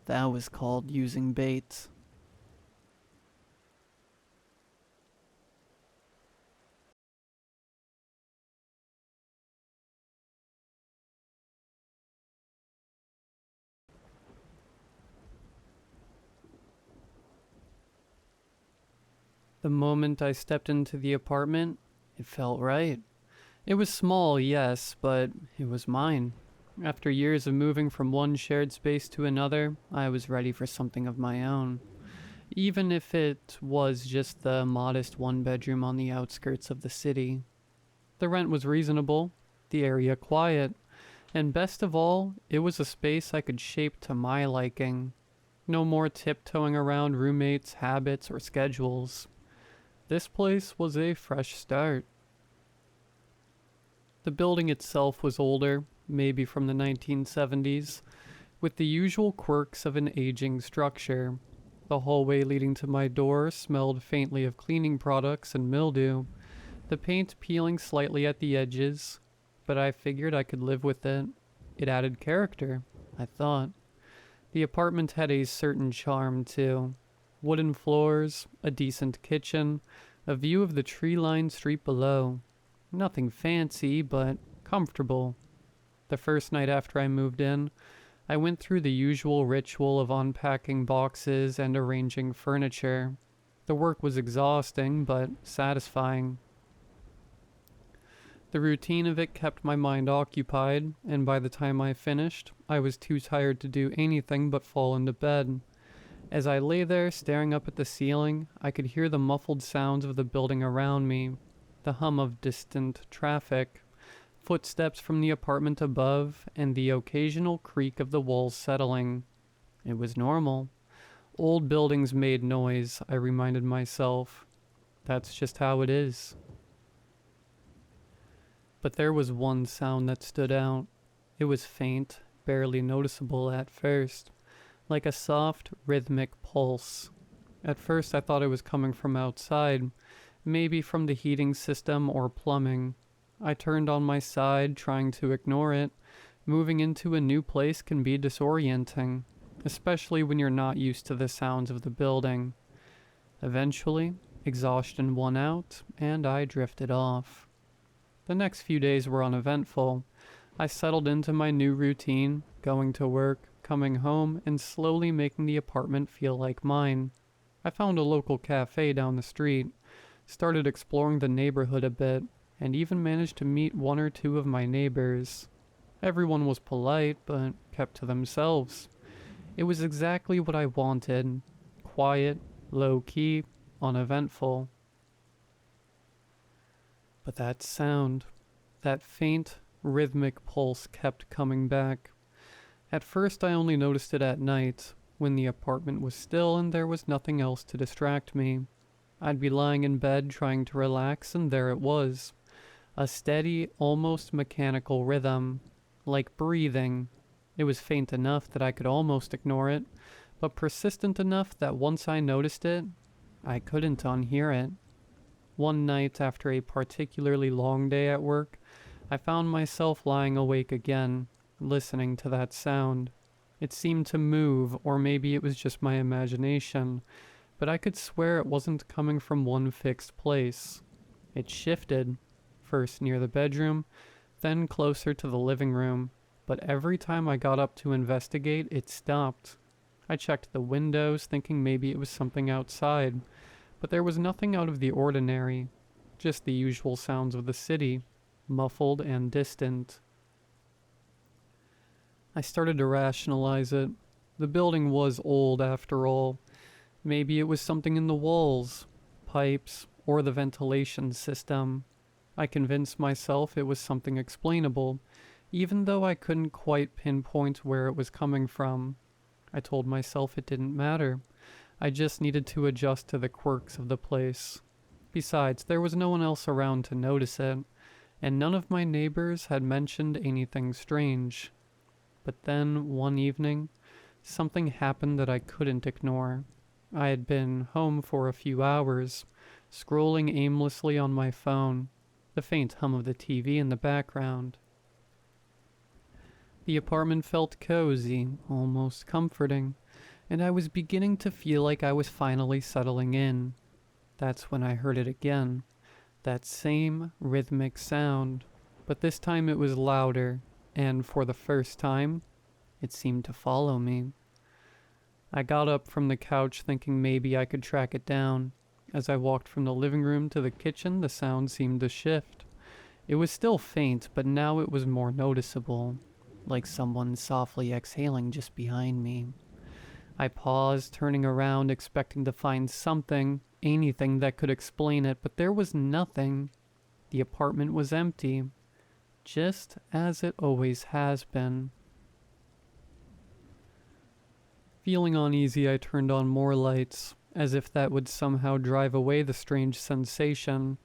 "That was called using bait." The moment I stepped into the apartment, it felt right. It was small, yes, but it was mine. After years of moving from one shared space to another, I was ready for something of my own. Even if it was just the modest one-bedroom on the outskirts of the city. The rent was reasonable, the area quiet, and best of all, it was a space I could shape to my liking. No more tiptoeing around roommates' habits or schedules. This place was a fresh start. The building itself was older, maybe from the 1970s, with the usual quirks of an aging structure. The hallway leading to my door smelled faintly of cleaning products and mildew, the paint peeling slightly at the edges, but I figured I could live with it. It added character, I thought. The apartment had a certain charm, too. Wooden floors, a decent kitchen, a view of the tree-lined street below. Nothing fancy, but comfortable. The first night after I moved in, I went through the usual ritual of unpacking boxes and arranging furniture. The work was exhausting, but satisfying. The routine of it kept my mind occupied, and by the time I finished, I was too tired to do anything but fall into bed. As I lay there staring up at the ceiling, I could hear the muffled sounds of the building around me, the hum of distant traffic, footsteps from the apartment above, and the occasional creak of the walls settling. It was normal. Old buildings made noise, I reminded myself. That's just how it is. But there was one sound that stood out. It was faint, barely noticeable at first, like a soft, rhythmic pulse. At first I thought it was coming from outside, maybe from the heating system or plumbing. I turned on my side, trying to ignore it. Moving into a new place can be disorienting, especially when you're not used to the sounds of the building. Eventually, exhaustion won out, and I drifted off. The next few days were uneventful. I settled into my new routine, going to work, coming home, and slowly making the apartment feel like mine. I found a local cafe down the street, started exploring the neighborhood a bit, and even managed to meet one or two of my neighbors. Everyone was polite, but kept to themselves. It was exactly what I wanted. Quiet, low-key, uneventful. But that sound, that faint, rhythmic pulse kept coming back. At first I only noticed it at night, when the apartment was still and there was nothing else to distract me. I'd be lying in bed trying to relax, and there it was. A steady, almost mechanical rhythm, like breathing. It was faint enough that I could almost ignore it, but persistent enough that once I noticed it, I couldn't unhear it. One night after a particularly long day at work, I found myself lying awake again, listening to that sound. It seemed to move, or maybe it was just my imagination, but I could swear it wasn't coming from one fixed place. It shifted, first near the bedroom, then closer to the living room, but every time I got up to investigate, it stopped. I checked the windows, thinking maybe it was something outside, but there was nothing out of the ordinary, just the usual sounds of the city, muffled and distant. I started to rationalize it. The building was old after all. Maybe it was something in the walls, pipes, or the ventilation system. I convinced myself it was something explainable, even though I couldn't quite pinpoint where it was coming from. I told myself it didn't matter. I just needed to adjust to the quirks of the place. Besides, there was no one else around to notice it, and none of my neighbors had mentioned anything strange. But then, one evening, something happened that I couldn't ignore. I had been home for a few hours, scrolling aimlessly on my phone, the faint hum of the TV in the background. The apartment felt cozy, almost comforting, and I was beginning to feel like I was finally settling in. That's when I heard it again, that same rhythmic sound, but this time it was louder, and for the first time, it seemed to follow me. I got up from the couch thinking maybe I could track it down. As I walked from the living room to the kitchen, the sound seemed to shift. It was still faint, but now it was more noticeable, like someone softly exhaling just behind me. I paused, turning around, expecting to find something, anything that could explain it, but there was nothing. The apartment was empty, just as it always has been. Feeling uneasy, I turned on more lights, as if that would somehow drive away the strange sensation.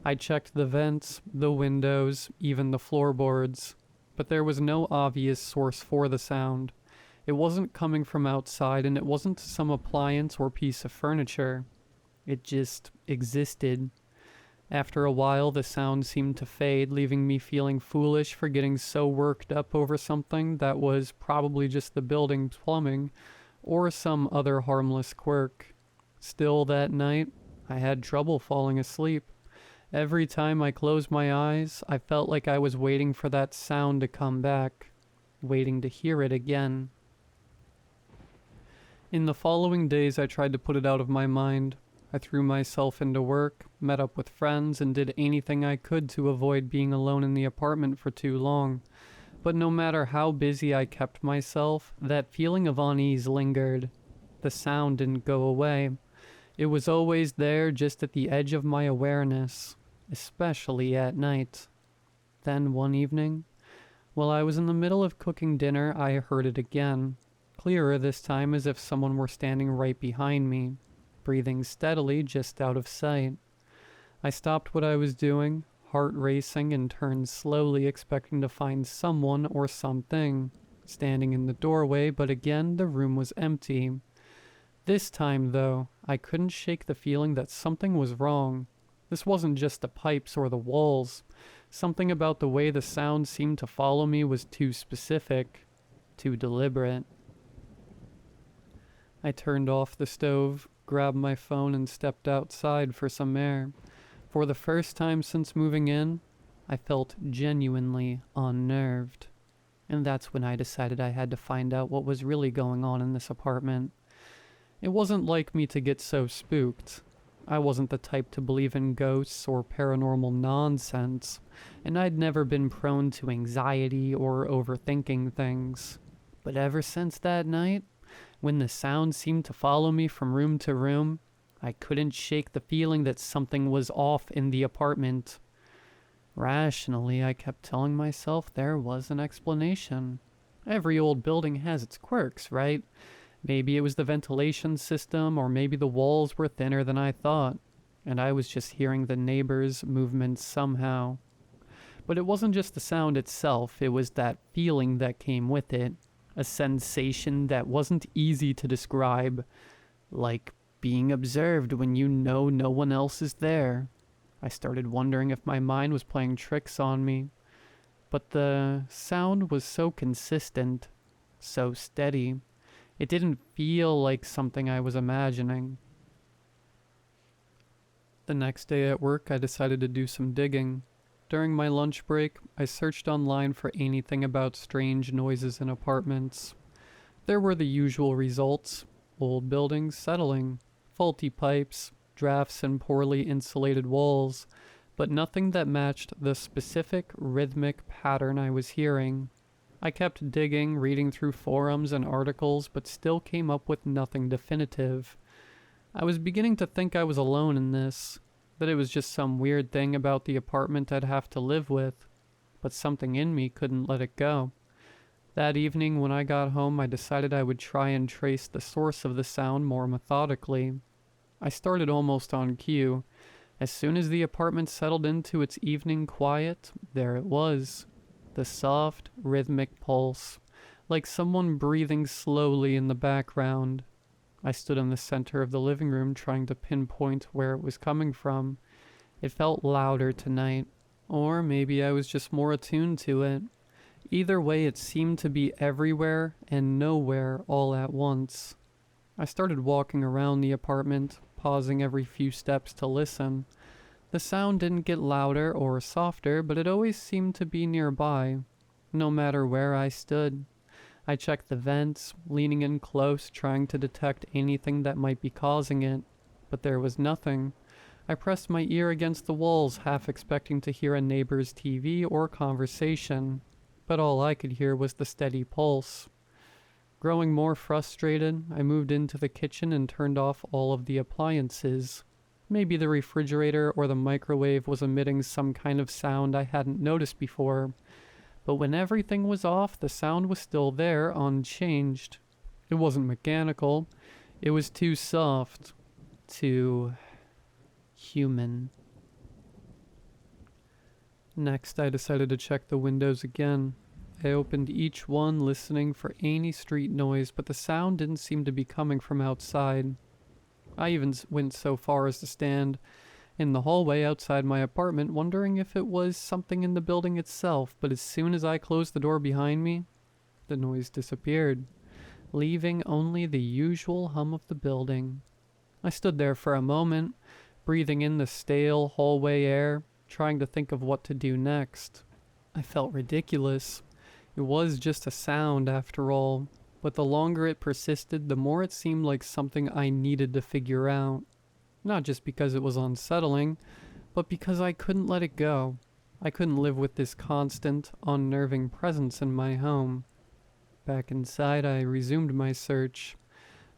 I checked the vents, the windows, even the floorboards, but there was no obvious source for the sound. It wasn't coming from outside, and it wasn't some appliance or piece of furniture. It just existed. After a while, the sound seemed to fade, leaving me feeling foolish for getting so worked up over something that was probably just the building's plumbing, or some other harmless quirk. Still, that night, I had trouble falling asleep. Every time I closed my eyes, I felt like I was waiting for that sound to come back, waiting to hear it again. In the following days, I tried to put it out of my mind. I threw myself into work, met up with friends, and did anything I could to avoid being alone in the apartment for too long. But no matter how busy I kept myself, that feeling of unease lingered. The sound didn't go away. It was always there, just at the edge of my awareness, especially at night. Then one evening, while I was in the middle of cooking dinner, I heard it again, clearer this time, as if someone were standing right behind me, breathing steadily just out of sight. I stopped what I was doing, heart racing, and turned slowly, expecting to find someone or something standing in the doorway, but again the room was empty. This time, though, I couldn't shake the feeling that something was wrong. This wasn't just the pipes or the walls. Something about the way the sound seemed to follow me was too specific, too deliberate. I turned off the stove, grabbed my phone, and stepped outside for some air. For the first time since moving in, I felt genuinely unnerved. And that's when I decided I had to find out what was really going on in this apartment. It wasn't like me to get so spooked. I wasn't the type to believe in ghosts or paranormal nonsense, and I'd never been prone to anxiety or overthinking things. But ever since that night, when the sound seemed to follow me from room to room, I couldn't shake the feeling that something was off in the apartment. Rationally, I kept telling myself there was an explanation. Every old building has its quirks, right? Maybe it was the ventilation system, or maybe the walls were thinner than I thought, and I was just hearing the neighbors' movements somehow. But it wasn't just the sound itself, it was that feeling that came with it. A sensation that wasn't easy to describe, like being observed when you know no one else is there. I started wondering if my mind was playing tricks on me. but the sound was so consistent, so steady. It didn't feel like something I was imagining. The next day at work, I decided to do some digging. During my lunch break, I searched online for anything about strange noises in apartments. There were the usual results: old buildings settling, faulty pipes, drafts and poorly insulated walls, but nothing that matched the specific rhythmic pattern I was hearing. I kept digging, reading through forums and articles, but still came up with nothing definitive. I was beginning to think I was alone in this, that it was just some weird thing about the apartment I'd have to live with, but something in me couldn't let it go. That evening when I got home, I decided I would try and trace the source of the sound more methodically. I started almost on cue. As soon as the apartment settled into its evening quiet, there it was. The soft, rhythmic pulse, like someone breathing slowly in the background. I stood in the center of the living room trying to pinpoint where it was coming from. It felt louder tonight, or maybe I was just more attuned to it. Either way, it seemed to be everywhere and nowhere all at once. I started walking around the apartment, pausing every few steps to listen. The sound didn't get louder or softer, but it always seemed to be nearby, no matter where I stood. I checked the vents, leaning in close, trying to detect anything that might be causing it, but there was nothing. I pressed my ear against the walls, half expecting to hear a neighbor's TV or conversation, but all I could hear was the steady pulse. Growing more frustrated, I moved into the kitchen and turned off all of the appliances. Maybe the refrigerator or the microwave was emitting some kind of sound I hadn't noticed before. But when everything was off, the sound was still there, unchanged. It wasn't mechanical. It was too soft. Too human. Next, I decided to check the windows again. I opened each one, listening for any street noise, but the sound didn't seem to be coming from outside. I even went so far as to stand in the hallway outside my apartment, wondering if it was something in the building itself, but as soon as I closed the door behind me, the noise disappeared, leaving only the usual hum of the building. I stood there for a moment, breathing in the stale hallway air, trying to think of what to do next. I felt ridiculous. It was just a sound after all, but the longer it persisted, the more it seemed like something I needed to figure out. Not just because it was unsettling, but because I couldn't let it go. I couldn't live with this constant, unnerving presence in my home. Back inside, I resumed my search,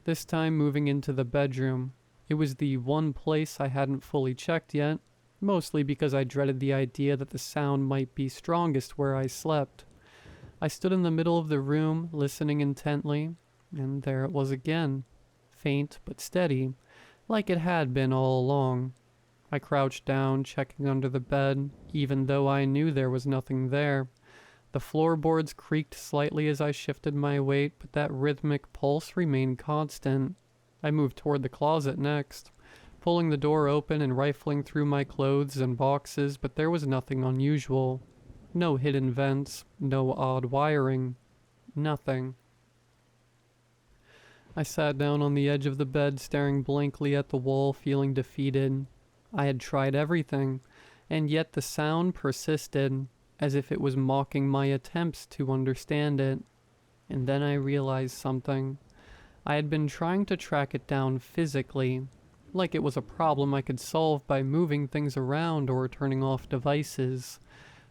this time moving into the bedroom. It was the one place I hadn't fully checked yet, mostly because I dreaded the idea that the sound might be strongest where I slept. I stood in the middle of the room, listening intently, and there it was again, faint but steady, like it had been all along. I crouched down, checking under the bed, even though I knew there was nothing there. The floorboards creaked slightly as I shifted my weight, but that rhythmic pulse remained constant. I moved toward the closet next, pulling the door open and rifling through my clothes and boxes, but there was nothing unusual. No hidden vents, no odd wiring, nothing. I sat down on the edge of the bed, staring blankly at the wall, feeling defeated. I had tried everything, and yet the sound persisted, as if it was mocking my attempts to understand it. And then I realized something. I had been trying to track it down physically, like it was a problem I could solve by moving things around or turning off devices.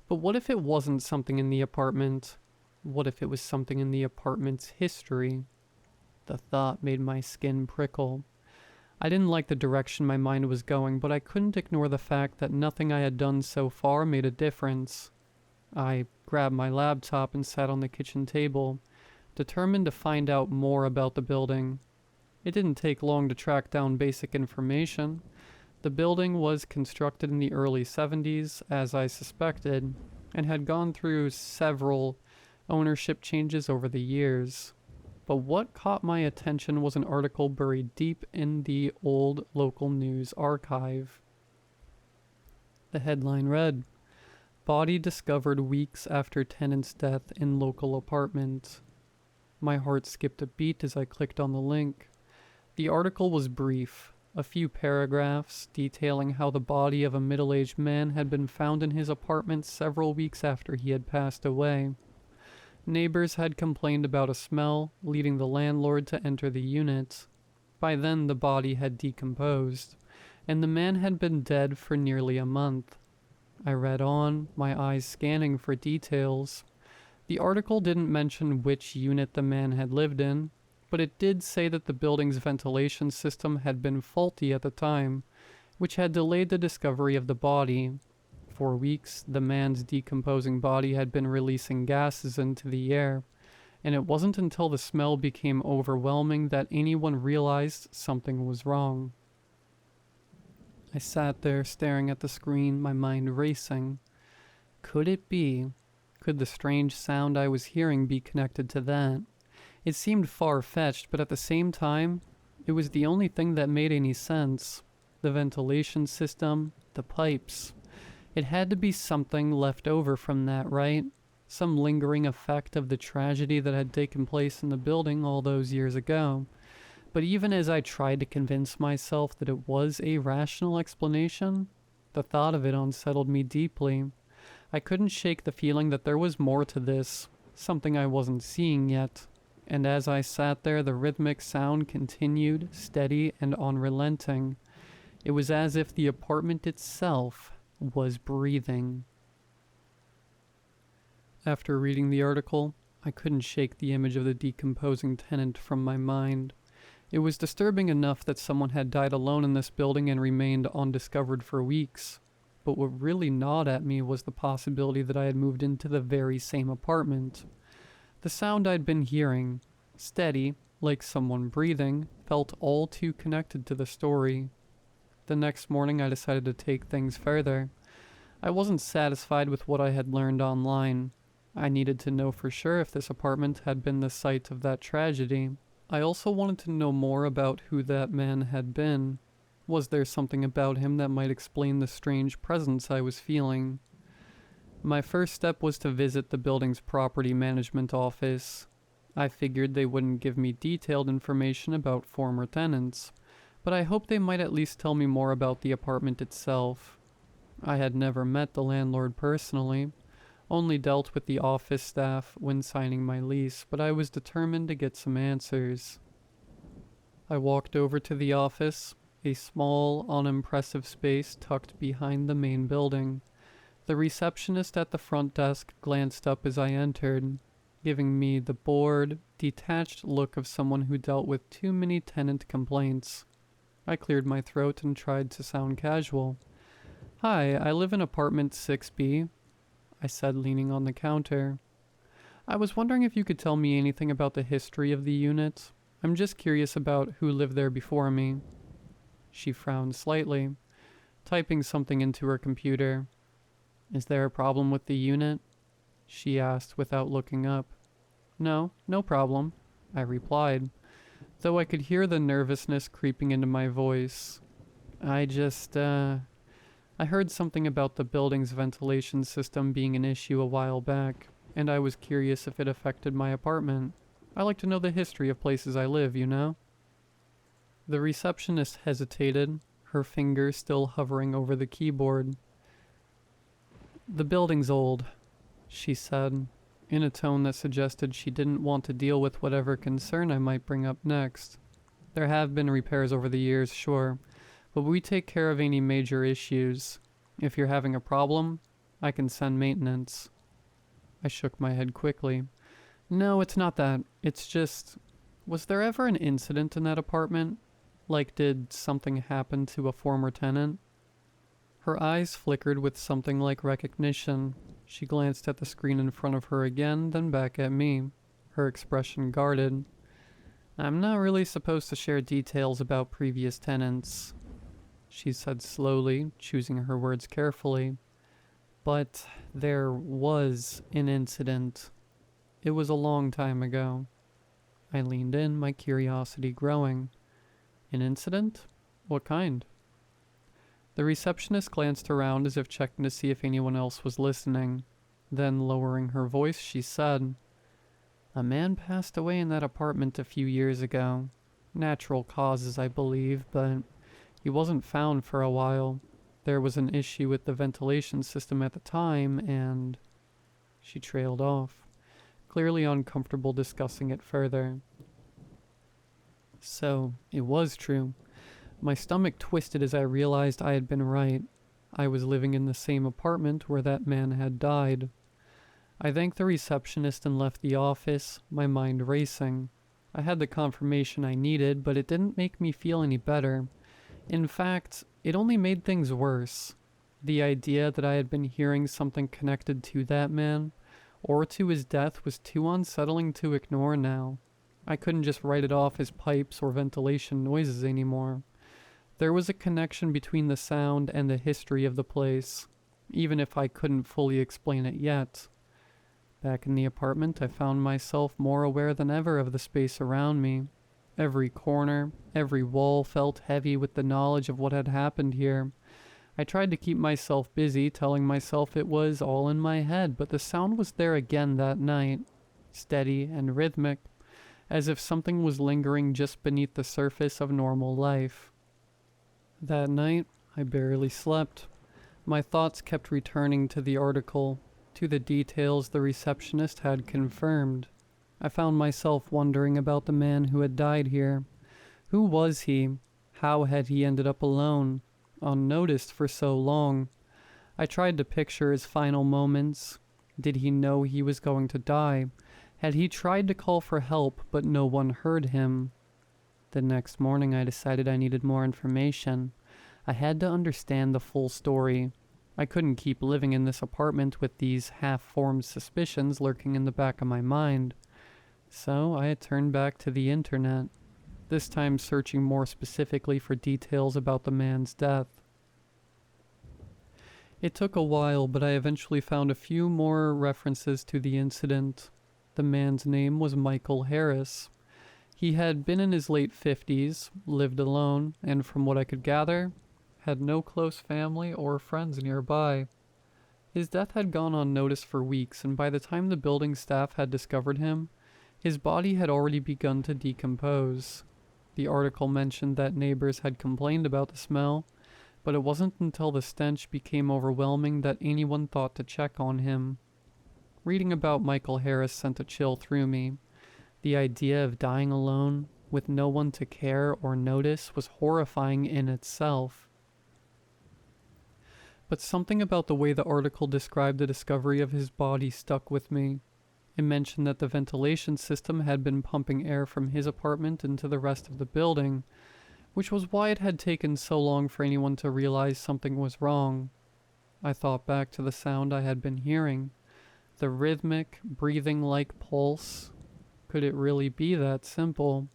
But what if it wasn't something in the apartment? What if it was something in the apartment's history? The thought made my skin prickle. I didn't like the direction my mind was going, but I couldn't ignore the fact that nothing I had done so far made a difference. I grabbed my laptop and sat on the kitchen table, determined to find out more about the building. It didn't take long to track down basic information. The building was constructed in the early 70s, as I suspected, and had gone through several ownership changes over the years. But what caught my attention was an article buried deep in the old local news archive. The headline read, Body discovered weeks after tenant's death in local apartment. My heart skipped a beat as I clicked on the link. The article was brief, a few paragraphs detailing how the body of a middle-aged man had been found in his apartment several weeks after he had passed away. Neighbors had complained about a smell, leading the landlord to enter the unit. By then the body had decomposed, and the man had been dead for nearly a month. I read on, my eyes scanning for details. The article didn't mention which unit the man had lived in, but it did say that the building's ventilation system had been faulty at the time, which had delayed the discovery of the body. For weeks, the man's decomposing body had been releasing gases into the air, and it wasn't until the smell became overwhelming that anyone realized something was wrong. I sat there staring at the screen, my mind racing. Could it be? Could the strange sound I was hearing be connected to that? It seemed far-fetched, but at the same time, it was the only thing that made any sense. The ventilation system, the pipes. It had to be something left over from that, right? Some lingering effect of the tragedy that had taken place in the building all those years ago. But even as I tried to convince myself that it was a rational explanation, the thought of it unsettled me deeply. I couldn't shake the feeling that there was more to this, something I wasn't seeing yet. And as I sat there, the rhythmic sound continued, steady and unrelenting. It was as if the apartment itself was breathing. After reading the article, I couldn't shake the image of the decomposing tenant from my mind. It was disturbing enough that someone had died alone in this building and remained undiscovered for weeks. But what really gnawed at me was the possibility that I had moved into the very same apartment. The sound I'd been hearing, steady, like someone breathing, felt all too connected to the story. The next morning I decided to take things further. I wasn't satisfied with what I had learned online. I needed to know for sure if this apartment had been the site of that tragedy. I also wanted to know more about who that man had been. Was there something about him that might explain the strange presence I was feeling? My first step was to visit the building's property management office. I figured they wouldn't give me detailed information about former tenants, but I hoped they might at least tell me more about the apartment itself. I had never met the landlord personally, only dealt with the office staff when signing my lease, but I was determined to get some answers. I walked over to the office, a small, unimpressive space tucked behind the main building. The receptionist at the front desk glanced up as I entered, giving me the bored, detached look of someone who dealt with too many tenant complaints. I cleared my throat and tried to sound casual. "Hi, I live in apartment 6B. I said, leaning on the counter. "I was wondering if you could tell me anything about the history of the unit. I'm just curious about who lived there before me." She frowned slightly, typing something into her computer. "Is there a problem with the unit?" she asked without looking up. "No problem," I replied, though I could hear the nervousness creeping into my voice. I heard something about the building's ventilation system being an issue a while back, and I was curious if it affected my apartment. I like to know the history of places I live, you know? The receptionist hesitated, her finger still hovering over the keyboard. "The building's old," she said, in a tone that suggested she didn't want to deal with whatever concern I might bring up next. "There have been repairs over the years, sure, but we take care of any major issues. If you're having a problem, I can send maintenance." I shook my head quickly. "No, it's not that. It's just, was there ever an incident in that apartment? Like, did something happen to a former tenant?" Her eyes flickered with something like recognition. She glanced at the screen in front of her again, then back at me, her expression guarded. "I'm not really supposed to share details about previous tenants," she said slowly, choosing her words carefully. "But there was an incident. It was a long time ago." I leaned in, my curiosity growing. "An incident? What kind?" The receptionist glanced around as if checking to see if anyone else was listening. Then, lowering her voice, she said, "A man passed away in that apartment a few years ago. Natural causes, I believe, but he wasn't found for a while. There was an issue with the ventilation system at the time, and..." She trailed off, clearly uncomfortable discussing it further. So, it was true. My stomach twisted as I realized I had been right. I was living in the same apartment where that man had died. I thanked the receptionist and left the office, my mind racing. I had the confirmation I needed, but it didn't make me feel any better. In fact, it only made things worse. The idea that I had been hearing something connected to that man, or to his death, was too unsettling to ignore now. I couldn't just write it off as pipes or ventilation noises anymore. There was a connection between the sound and the history of the place, even if I couldn't fully explain it yet. Back in the apartment, I found myself more aware than ever of the space around me. Every corner, every wall felt heavy with the knowledge of what had happened here. I tried to keep myself busy, telling myself it was all in my head, but the sound was there again that night, steady and rhythmic, as if something was lingering just beneath the surface of normal life. That night, I barely slept. My thoughts kept returning to the article, to the details the receptionist had confirmed. I found myself wondering about the man who had died here. Who was he? How had he ended up alone, unnoticed for so long? I tried to picture his final moments. Did he know he was going to die? Had he tried to call for help, but no one heard him? The next morning I decided I needed more information. I had to understand the full story. I couldn't keep living in this apartment with these half-formed suspicions lurking in the back of my mind. So I had turned back to the internet, this time searching more specifically for details about the man's death. It took a while, but I eventually found a few more references to the incident. The man's name was Michael Harris. He had been in his late 50s, lived alone, and from what I could gather, had no close family or friends nearby. His death had gone unnoticed for weeks, and by the time the building staff had discovered him, his body had already begun to decompose. The article mentioned that neighbors had complained about the smell, but it wasn't until the stench became overwhelming that anyone thought to check on him. Reading about Michael Harris sent a chill through me. The idea of dying alone, with no one to care or notice, was horrifying in itself. But something about the way the article described the discovery of his body stuck with me. It mentioned that the ventilation system had been pumping air from his apartment into the rest of the building, which was why it had taken so long for anyone to realize something was wrong. I thought back to the sound I had been hearing, the rhythmic, breathing-like pulse. Could it really be that simple?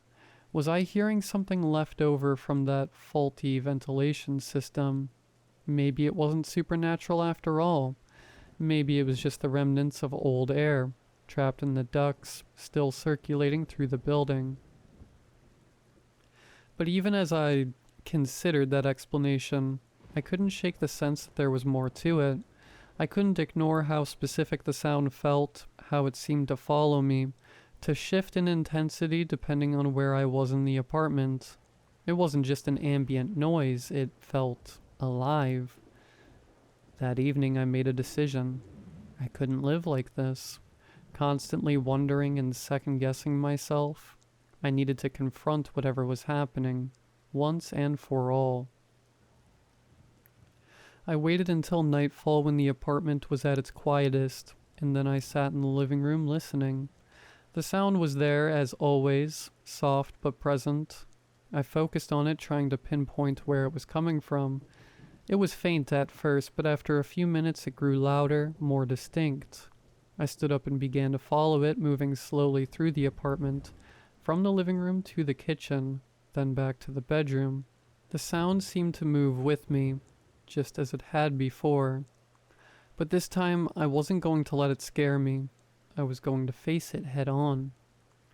Was I hearing something left over from that faulty ventilation system? Maybe it wasn't supernatural after all. Maybe it was just the remnants of old air, trapped in the ducts, still circulating through the building. But even as I considered that explanation, I couldn't shake the sense that there was more to it. I couldn't ignore how specific the sound felt, how it seemed to follow me, to shift in intensity depending on where I was in the apartment. It wasn't just an ambient noise, it felt alive. That evening I made a decision. I couldn't live like this, constantly wondering and second-guessing myself. I needed to confront whatever was happening, once and for all. I waited until nightfall when the apartment was at its quietest, and then I sat in the living room listening. The sound was there, as always, soft but present. I focused on it, trying to pinpoint where it was coming from. It was faint at first, but after a few minutes it grew louder, more distinct. I stood up and began to follow it, moving slowly through the apartment, from the living room to the kitchen, then back to the bedroom. The sound seemed to move with me, just as it had before. But this time I wasn't going to let it scare me. I was going to face it head on.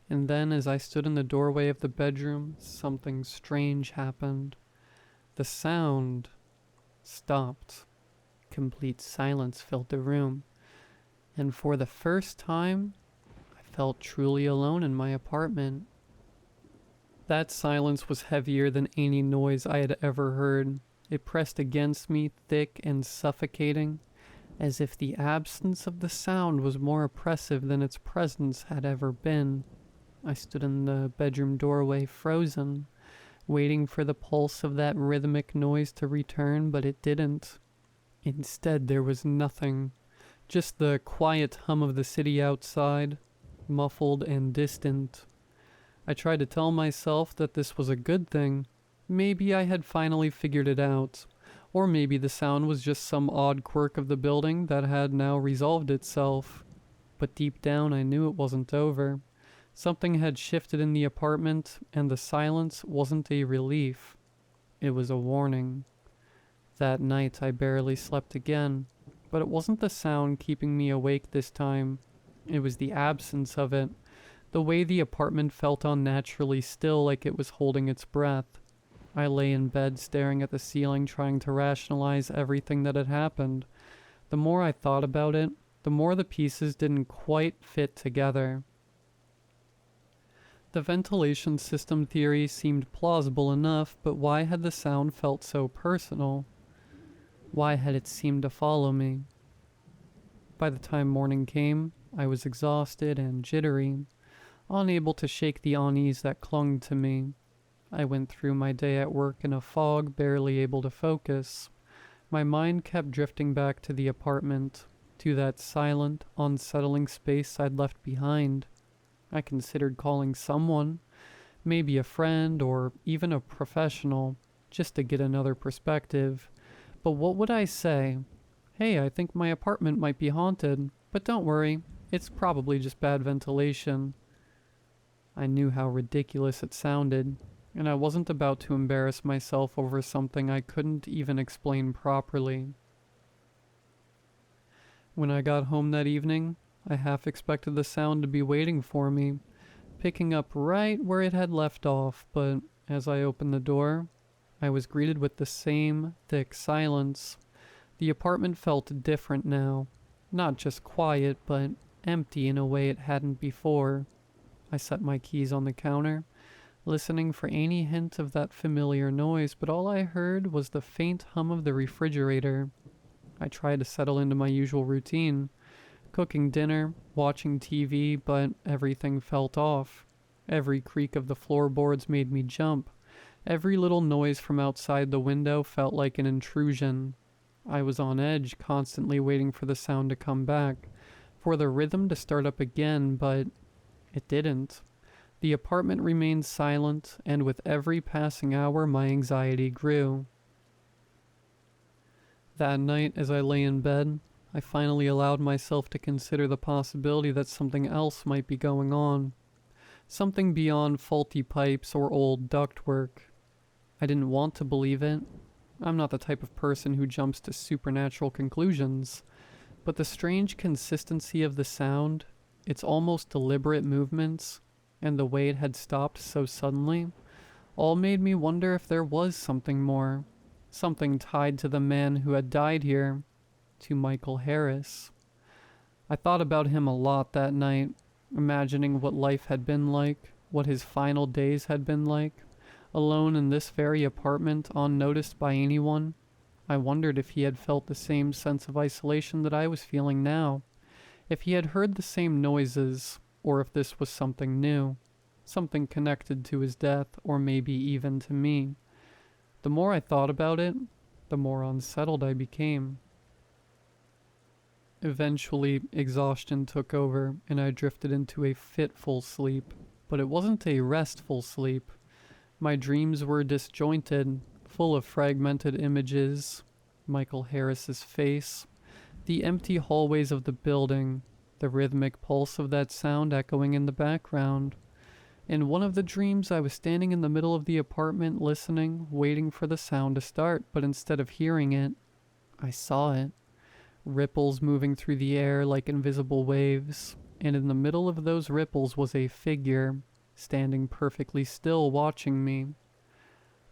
And then, as I stood in the doorway of the bedroom, something strange happened. The sound stopped. Complete silence filled the room, and for the first time, I felt truly alone in my apartment. That silence was heavier than any noise I had ever heard. It pressed against me, thick and suffocating, as if the absence of the sound was more oppressive than its presence had ever been. I stood in the bedroom doorway, frozen, waiting for the pulse of that rhythmic noise to return, but it didn't. Instead, there was nothing, just the quiet hum of the city outside, muffled and distant. I tried to tell myself that this was a good thing. Maybe I had finally figured it out, or maybe the sound was just some odd quirk of the building that had now resolved itself. But deep down I knew it wasn't over. Something had shifted in the apartment, and the silence wasn't a relief. It was a warning. That night I barely slept again, but it wasn't the sound keeping me awake this time. It was the absence of it. The way the apartment felt unnaturally still, like it was holding its breath. I lay in bed staring at the ceiling, trying to rationalize everything that had happened. The more I thought about it, the more the pieces didn't quite fit together. The ventilation system theory seemed plausible enough, but why had the sound felt so personal? Why had it seemed to follow me? By the time morning came, I was exhausted and jittery, unable to shake the unease that clung to me. I went through my day at work in a fog, barely able to focus. My mind kept drifting back to the apartment, to that silent, unsettling space I'd left behind. I considered calling someone, maybe a friend or even a professional, just to get another perspective. But what would I say? Hey, I think my apartment might be haunted, but don't worry, it's probably just bad ventilation. I knew how ridiculous it sounded, and I wasn't about to embarrass myself over something I couldn't even explain properly. When I got home that evening, I half expected the sound to be waiting for me, picking up right where it had left off, but as I opened the door, I was greeted with the same thick silence. The apartment felt different now, not just quiet, but empty in a way it hadn't before. I set my keys on the counter, listening for any hint of that familiar noise, but all I heard was the faint hum of the refrigerator. I tried to settle into my usual routine, cooking dinner, watching TV, but everything felt off. Every creak of the floorboards made me jump. Every little noise from outside the window felt like an intrusion. I was on edge, constantly waiting for the sound to come back, for the rhythm to start up again, but it didn't. The apartment remained silent, and with every passing hour my anxiety grew. That night, as I lay in bed, I finally allowed myself to consider the possibility that something else might be going on. Something beyond faulty pipes or old ductwork. I didn't want to believe it. I'm not the type of person who jumps to supernatural conclusions, but the strange consistency of the sound, its almost deliberate movements, and the way it had stopped so suddenly, all made me wonder if there was something more, something tied to the man who had died here, to Michael Harris. I thought about him a lot that night, imagining what life had been like, what his final days had been like, alone in this very apartment, unnoticed by anyone. I wondered if he had felt the same sense of isolation that I was feeling now, if he had heard the same noises, or if this was something new, something connected to his death, or maybe even to me. The more I thought about it, the more unsettled I became. Eventually, exhaustion took over, and I drifted into a fitful sleep, but it wasn't a restful sleep. My dreams were disjointed, full of fragmented images, Michael Harris's face, the empty hallways of the building, the rhythmic pulse of that sound echoing in the background. In one of the dreams, I was standing in the middle of the apartment listening, waiting for the sound to start, but instead of hearing it, I saw it. Ripples moving through the air like invisible waves, and in the middle of those ripples was a figure, standing perfectly still watching me.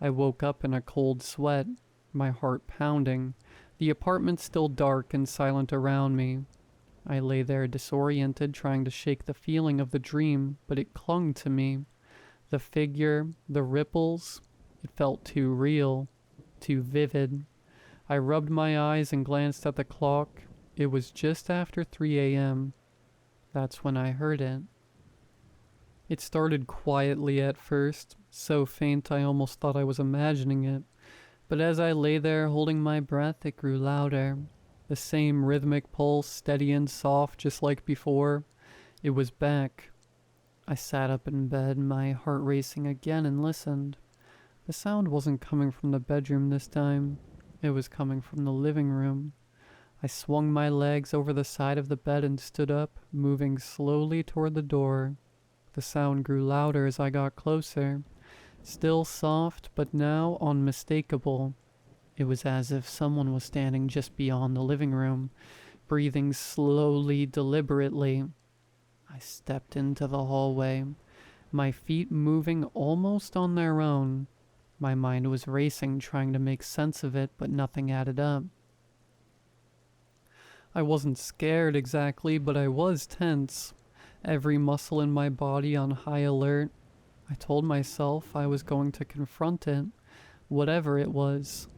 I woke up in a cold sweat, my heart pounding, the apartment still dark and silent around me. I lay there disoriented, trying to shake the feeling of the dream, but it clung to me. The figure, the ripples, it felt too real, too vivid. I rubbed my eyes and glanced at the clock. It was just after 3 a.m. That's when I heard it. It started quietly at first, so faint I almost thought I was imagining it. But as I lay there holding my breath, it grew louder. The same rhythmic pulse, steady and soft, just like before. It was back. I sat up in bed, my heart racing again, and listened. The sound wasn't coming from the bedroom this time. It was coming from the living room. I swung my legs over the side of the bed and stood up, moving slowly toward the door. The sound grew louder as I got closer. Still soft, but now unmistakable. It was as if someone was standing just beyond the living room, breathing slowly, deliberately. I stepped into the hallway, my feet moving almost on their own. My mind was racing, trying to make sense of it, but nothing added up. I wasn't scared exactly, but I was tense, every muscle in my body on high alert. I told myself I was going to confront it, whatever it was.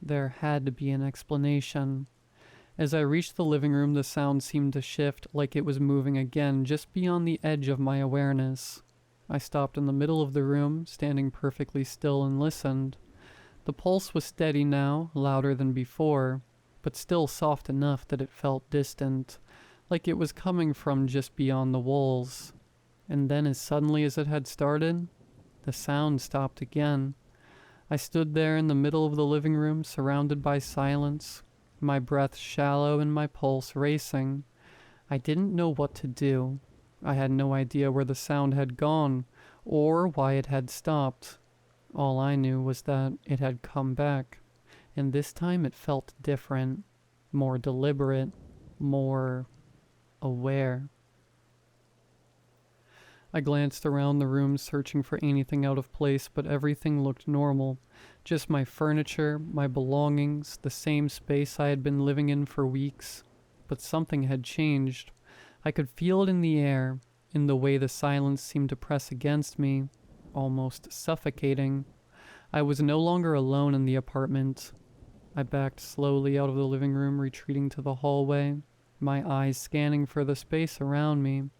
There had to be an explanation. As I reached the living room, the sound seemed to shift, like it was moving again just beyond the edge of my awareness. I stopped in the middle of the room, standing perfectly still, and listened. The pulse was steady now, louder than before, but still soft enough that it felt distant, like it was coming from just beyond the walls. And then, as suddenly as it had started, the sound stopped again. I stood there in the middle of the living room, surrounded by silence, my breath shallow and my pulse racing. I didn't know what to do. I had no idea where the sound had gone, or why it had stopped. All I knew was that it had come back, and this time it felt different, more deliberate, more aware. I glanced around the room, searching for anything out of place, but everything looked normal. Just my furniture, my belongings, the same space I had been living in for weeks. But something had changed. I could feel it in the air, in the way the silence seemed to press against me, almost suffocating. I was no longer alone in the apartment. I backed slowly out of the living room, retreating to the hallway, my eyes scanning for the space around me.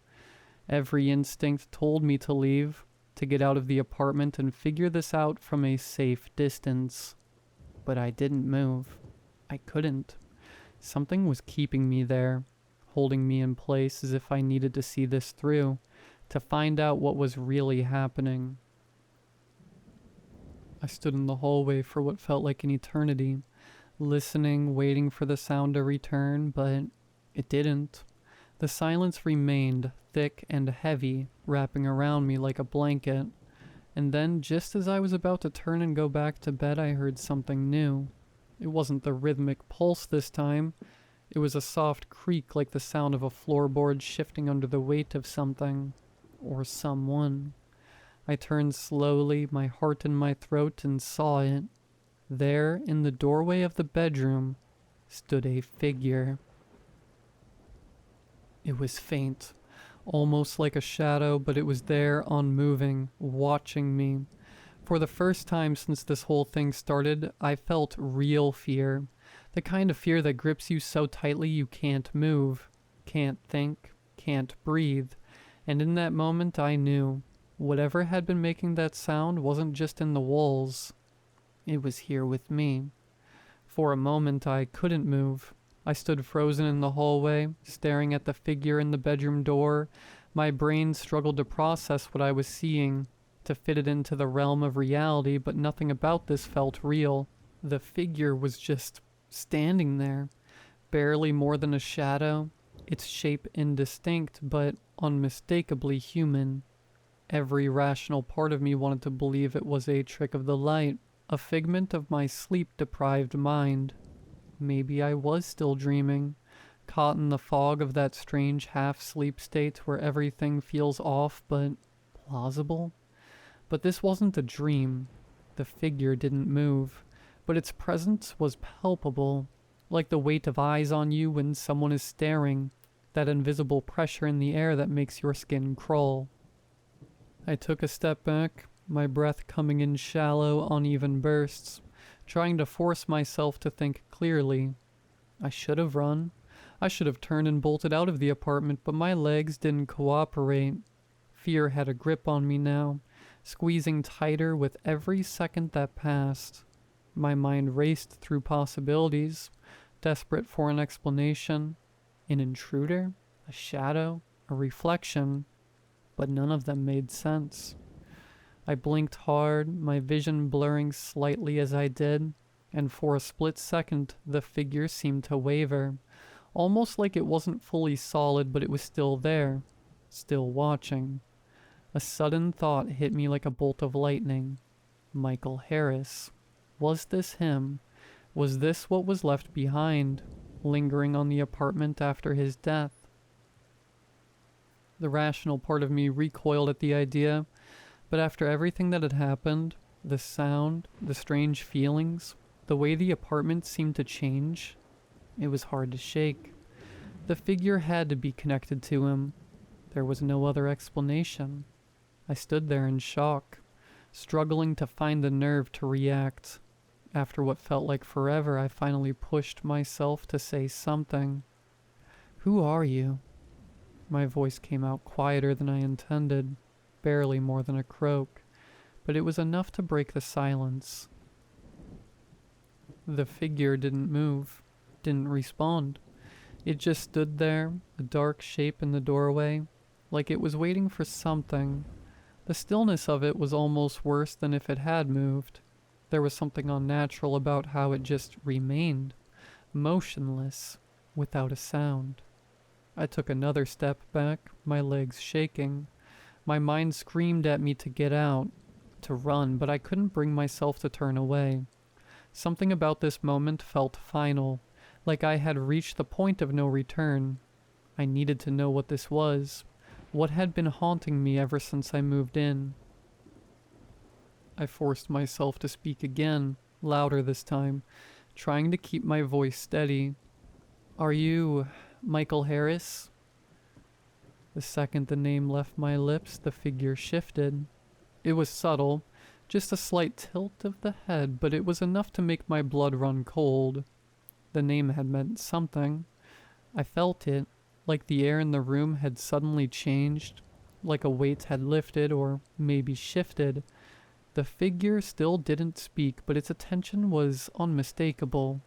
Every instinct told me to leave, to get out of the apartment and figure this out from a safe distance. But I didn't move. I couldn't. Something was keeping me there, holding me in place as if I needed to see this through, to find out what was really happening. I stood in the hallway for what felt like an eternity, listening, waiting for the sound to return, but it didn't. The silence remained, thick and heavy, wrapping around me like a blanket. And then, just as I was about to turn and go back to bed, I heard something new. It wasn't the rhythmic pulse this time. It was a soft creak like the sound of a floorboard shifting under the weight of something. Or someone. I turned slowly, my heart in my throat, and saw it. There, in the doorway of the bedroom, stood a figure. It was faint, almost like a shadow, but it was there, unmoving, watching me. For the first time since this whole thing started, I felt real fear. The kind of fear that grips you so tightly you can't move, can't think, can't breathe. And in that moment I knew, whatever had been making that sound wasn't just in the walls. It was here with me. For a moment I couldn't move. I stood frozen in the hallway, staring at the figure in the bedroom door. My brain struggled to process what I was seeing, to fit it into the realm of reality, but nothing about this felt real. The figure was just standing there, barely more than a shadow, its shape indistinct, but unmistakably human. Every rational part of me wanted to believe it was a trick of the light, a figment of my sleep-deprived mind. Maybe I was still dreaming, caught in the fog of that strange half-sleep state where everything feels off but plausible. But this wasn't a dream. The figure didn't move. but its presence was palpable, like the weight of eyes on you when someone is staring, that invisible pressure in the air that makes your skin crawl. I took a step back, my breath coming in shallow, uneven bursts, trying to force myself to think clearly. I should have run. I should have turned and bolted out of the apartment, but my legs didn't cooperate. Fear had a grip on me now, squeezing tighter with every second that passed. My mind raced through possibilities, desperate for an explanation. An intruder? A shadow? A reflection? But none of them made sense. I blinked hard, my vision blurring slightly as I did, and for a split second the figure seemed to waver, almost like it wasn't fully solid, but it was still there, still watching. A sudden thought hit me like a bolt of lightning. Michael Harris. Was this him? Was this what was left behind, lingering on the apartment after his death? The rational part of me recoiled at the idea, but after everything that had happened, the sound, the strange feelings, the way the apartment seemed to change, it was hard to shake. The figure had to be connected to him. There was no other explanation. I stood there in shock, struggling to find the nerve to react. After what felt like forever, I finally pushed myself to say something. "Who are you?" My voice came out quieter than I intended, barely more than a croak, but it was enough to break the silence. The figure didn't move, didn't respond. It just stood there, a dark shape in the doorway, like it was waiting for something. The stillness of it was almost worse than if it had moved. There was something unnatural about how it just remained, motionless, without a sound. I took another step back, my legs shaking. My mind screamed at me to get out, to run, but I couldn't bring myself to turn away. Something about this moment felt final, like I had reached the point of no return. I needed to know what this was, what had been haunting me ever since I moved in. I forced myself to speak again, louder this time, trying to keep my voice steady. "Are you Michael Harris?" The second the name left my lips, the figure shifted. It was subtle, just a slight tilt of the head, but it was enough to make my blood run cold. The name had meant something. I felt it, like the air in the room had suddenly changed, like a weight had lifted or maybe shifted. The figure still didn't speak, but its attention was unmistakable.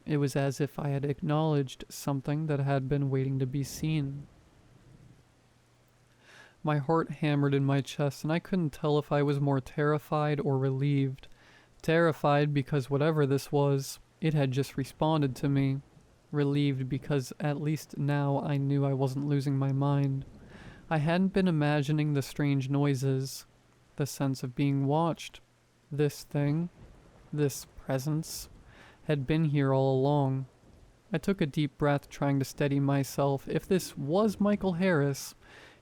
It was as if I had acknowledged something that had been waiting to be seen. My heart hammered in my chest, and I couldn't tell if I was more terrified or relieved. Terrified because whatever this was, it had just responded to me. Relieved because at least now I knew I wasn't losing my mind. I hadn't been imagining the strange noises, the sense of being watched. This thing, this presence, had been here all along. I took a deep breath, trying to steady myself. If this was Michael Harris,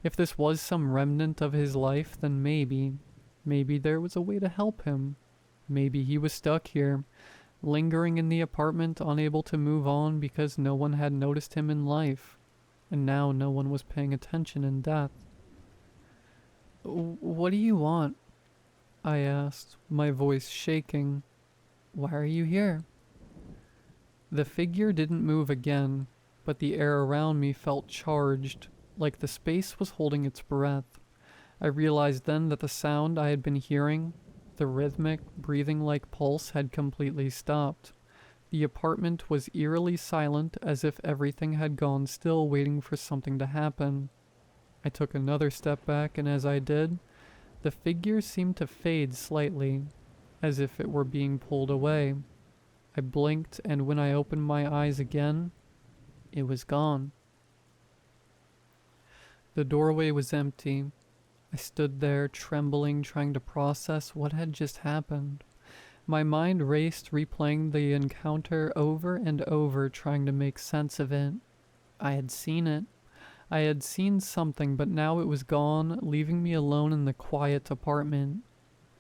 if this was some remnant of his life, then maybe there was a way to help him. Maybe he was stuck here, lingering in the apartment, unable to move on because no one had noticed him in life, and now no one was paying attention in death. "What do you want?" I asked, my voice shaking. "Why are you here?" The figure didn't move again, but the air around me felt charged, like the space was holding its breath. I realized then that the sound I had been hearing, the rhythmic, breathing-like pulse, had completely stopped. The apartment was eerily silent, as if everything had gone still, waiting for something to happen. I took another step back, and as I did, the figure seemed to fade slightly, as if it were being pulled away. I blinked, and when I opened my eyes again, it was gone. The doorway was empty. I stood there, trembling, trying to process what had just happened. My mind raced, replaying the encounter over and over, trying to make sense of it. I had seen it. I had seen something, but now it was gone, leaving me alone in the quiet apartment.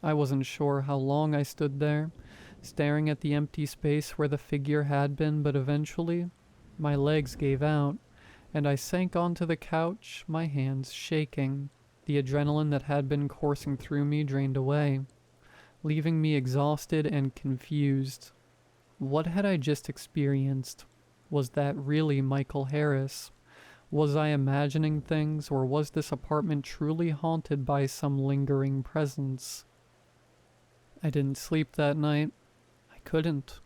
I wasn't sure how long I stood there, staring at the empty space where the figure had been, but eventually, my legs gave out, and I sank onto the couch, my hands shaking. The adrenaline that had been coursing through me drained away, leaving me exhausted and confused. What had I just experienced? Was that really Michael Harris? Was I imagining things, or was this apartment truly haunted by some lingering presence? I didn't sleep that night. I couldn't.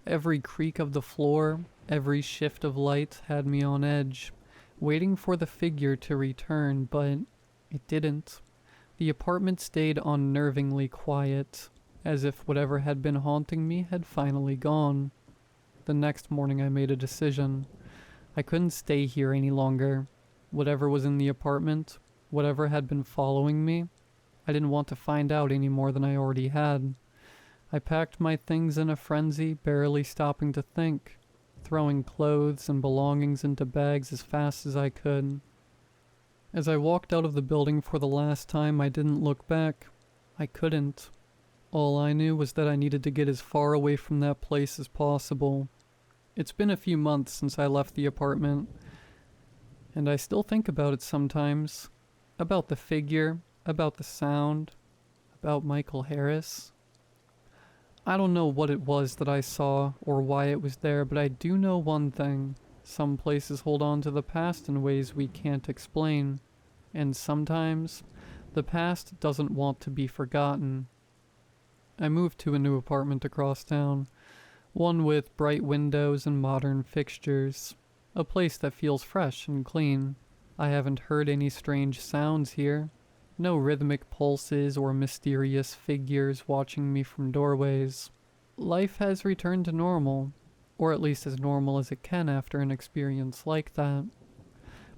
Every creak of the floor, every shift of light had me on edge, waiting for the figure to return, but it didn't. The apartment stayed unnervingly quiet, as if whatever had been haunting me had finally gone. The next morning I made a decision. I couldn't stay here any longer. Whatever was in the apartment, whatever had been following me, I didn't want to find out any more than I already had. I packed my things in a frenzy, barely stopping to think, throwing clothes and belongings into bags as fast as I could. As I walked out of the building for the last time, I didn't look back. I couldn't. All I knew was that I needed to get as far away from that place as possible. It's been a few months since I left the apartment, and I still think about it sometimes. About the figure, about the sound, about Michael Harris. I don't know what it was that I saw or why it was there, but I do know one thing. Some places hold on to the past in ways we can't explain, and sometimes the past doesn't want to be forgotten. I moved to a new apartment across town, one with bright windows and modern fixtures, a place that feels fresh and clean. I haven't heard any strange sounds here, no rhythmic pulses or mysterious figures watching me from doorways. Life has returned to normal, or at least as normal as it can after an experience like that.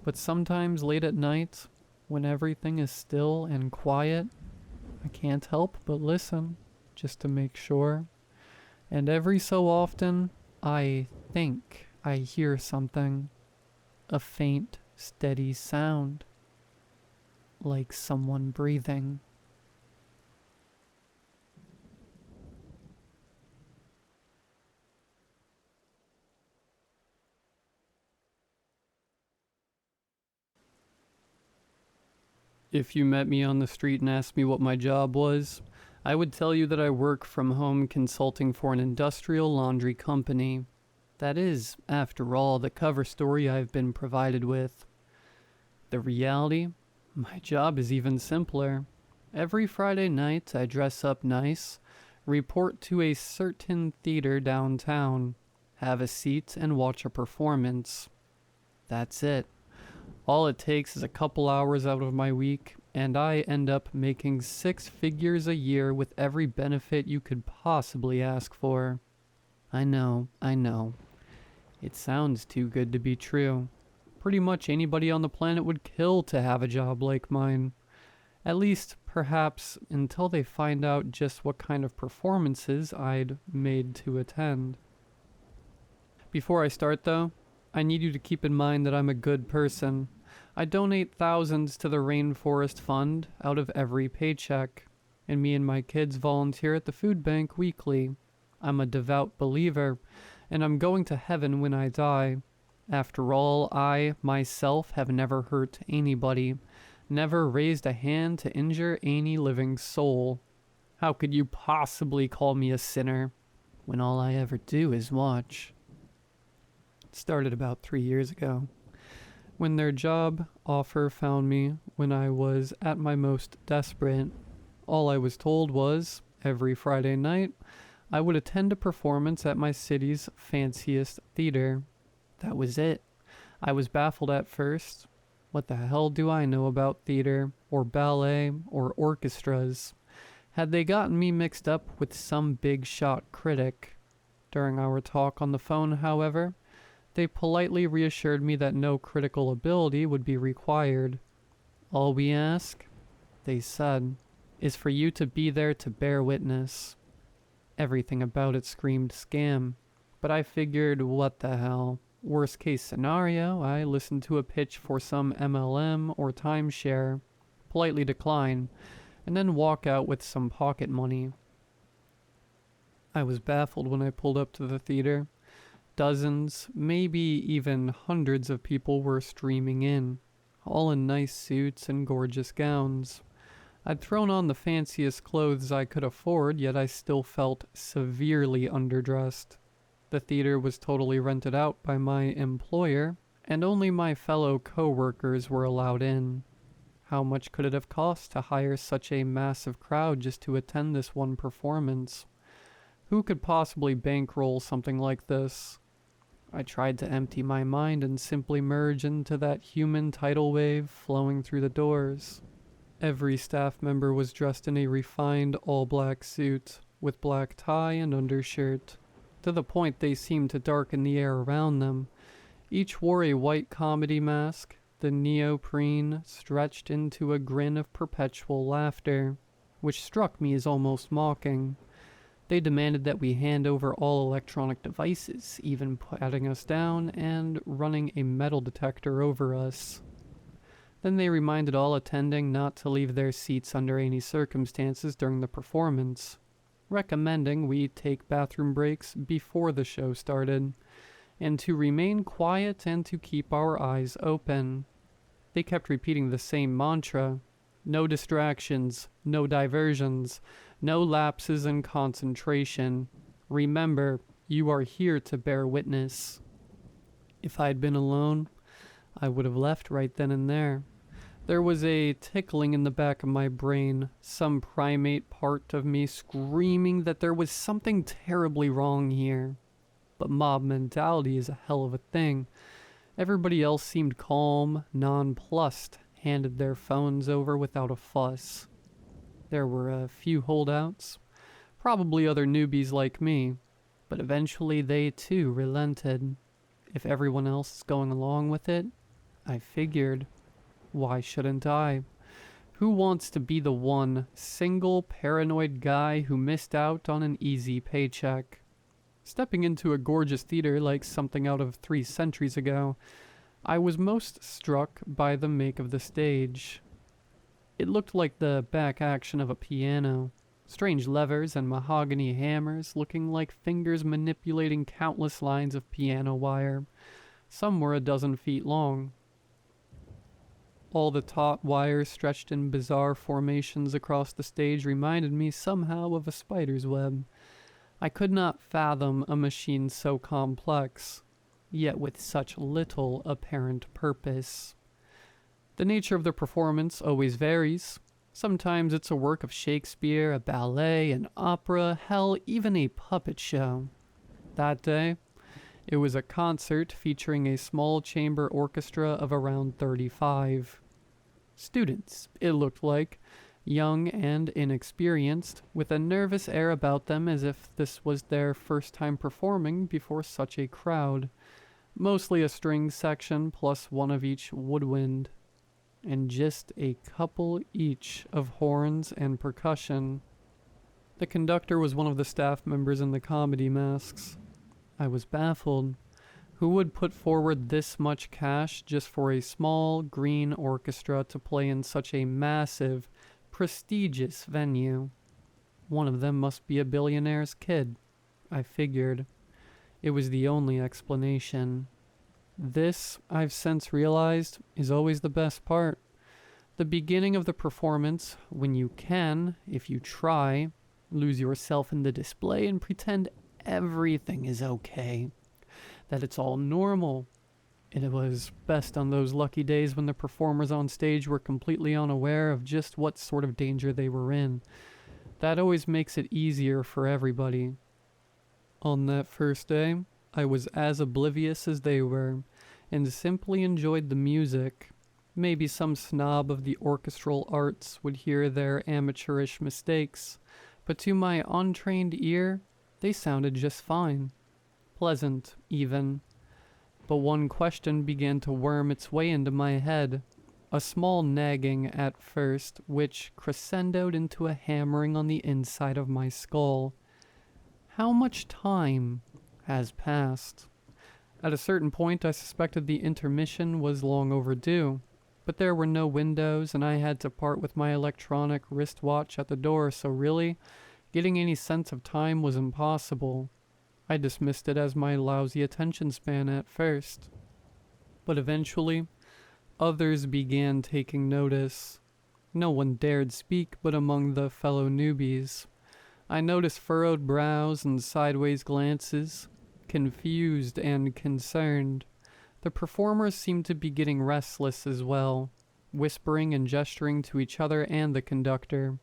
But sometimes late at night, when everything is still and quiet, I can't help but listen, just to make sure. And every so often, I think I hear something. A faint, steady sound. Like someone breathing. If you met me on the street and asked me what my job was, I would tell you that I work from home consulting for an industrial laundry company. That is, after all, the cover story I've been provided with. The reality? My job is even simpler. Every Friday night, I dress up nice, report to a certain theater downtown, have a seat, and watch a performance. That's it. All it takes is a couple hours out of my week, and I end up making 6 figures a year with every benefit you could possibly ask for. I know. It sounds too good to be true. Pretty much anybody on the planet would kill to have a job like mine. At least, perhaps, until they find out just what kind of performances I'd made to attend. Before I start, though, I need you to keep in mind that I'm a good person. I donate thousands to the Rainforest Fund out of every paycheck, and me and my kids volunteer at the food bank weekly. I'm a devout believer, and I'm going to heaven when I die. After all, I, myself, have never hurt anybody, never raised a hand to injure any living soul. How could you possibly call me a sinner, when all I ever do is watch? It started about 3 years ago, when their job offer found me when I was at my most desperate. All I was told was, every Friday night, I would attend a performance at my city's fanciest theater. That was it. I was baffled at first. What the hell do I know about theater, or ballet, or orchestras? Had they gotten me mixed up with some big shot critic? During our talk on the phone, however, they politely reassured me that no critical ability would be required. All we ask, they said, is for you to be there to bear witness. Everything about it screamed scam, but I figured, what the hell? Worst case scenario, I listen to a pitch for some MLM or timeshare, politely decline, and then walk out with some pocket money. I was baffled when I pulled up to the theater. Dozens, maybe even hundreds of people were streaming in, all in nice suits and gorgeous gowns. I'd thrown on the fanciest clothes I could afford, yet I still felt severely underdressed. The theater was totally rented out by my employer, and only my fellow co-workers were allowed in. How much could it have cost to hire such a massive crowd just to attend this one performance? Who could possibly bankroll something like this? I tried to empty my mind and simply merge into that human tidal wave flowing through the doors. Every staff member was dressed in a refined all-black suit, with black tie and undershirt, to the point they seemed to darken the air around them. Each wore a white comedy mask, the neoprene stretched into a grin of perpetual laughter, which struck me as almost mocking. They demanded that we hand over all electronic devices, even patting us down and running a metal detector over us. Then they reminded all attending not to leave their seats under any circumstances during the performance, recommending we take bathroom breaks before the show started, and to remain quiet and to keep our eyes open. They kept repeating the same mantra: no distractions, no diversions, no lapses in concentration. Remember, you are here to bear witness. If I'd been alone, I would have left right then and there. There was a tickling in the back of my brain, some primate part of me screaming that there was something terribly wrong here. But mob mentality is a hell of a thing. Everybody else seemed calm, nonplussed, handed their phones over without a fuss. There were a few holdouts, probably other newbies like me, but eventually they too relented. If everyone else is going along with it, I figured, why shouldn't I? Who wants to be the one single paranoid guy who missed out on an easy paycheck? Stepping into a gorgeous theater like something out of 3 centuries ago, I was most struck by the make of the stage. It looked like the back action of a piano. Strange levers and mahogany hammers looking like fingers manipulating countless lines of piano wire. Some were 12 feet long. All the taut wires stretched in bizarre formations across the stage reminded me somehow of a spider's web. I could not fathom a machine so complex, yet with such little apparent purpose. The nature of the performance always varies. Sometimes it's a work of Shakespeare, a ballet, an opera, hell, even a puppet show. That day, it was a concert featuring a small chamber orchestra of around 35. Students, it looked like, young and inexperienced, with a nervous air about them as if this was their first time performing before such a crowd. Mostly a string section plus one of each woodwind, and just a couple each of horns and percussion. The conductor was one of the staff members in the comedy masks. I was baffled. Who would put forward this much cash just for a small green orchestra to play in such a massive, prestigious venue? One of them must be a billionaire's kid, I figured. It was the only explanation. This, I've since realized, is always the best part. The beginning of the performance, when you can, if you try, lose yourself in the display and pretend everything is okay. That it's all normal. And it was best on those lucky days when the performers on stage were completely unaware of just what sort of danger they were in. That always makes it easier for everybody. On that first day, I was as oblivious as they were, and simply enjoyed the music. Maybe some snob of the orchestral arts would hear their amateurish mistakes, but to my untrained ear, they sounded just fine. Pleasant, even. But one question began to worm its way into my head. A small nagging at first, which crescendoed into a hammering on the inside of my skull. How much time has passed? At a certain point, I suspected the intermission was long overdue, but there were no windows, and I had to part with my electronic wristwatch at the door, so really, Getting any sense of time was impossible. I dismissed it as my lousy attention span at first. But eventually, others began taking notice. No one dared speak but among the fellow newbies. I noticed furrowed brows and sideways glances, confused and concerned. The performers seemed to be getting restless as well, whispering and gesturing to each other and the conductor,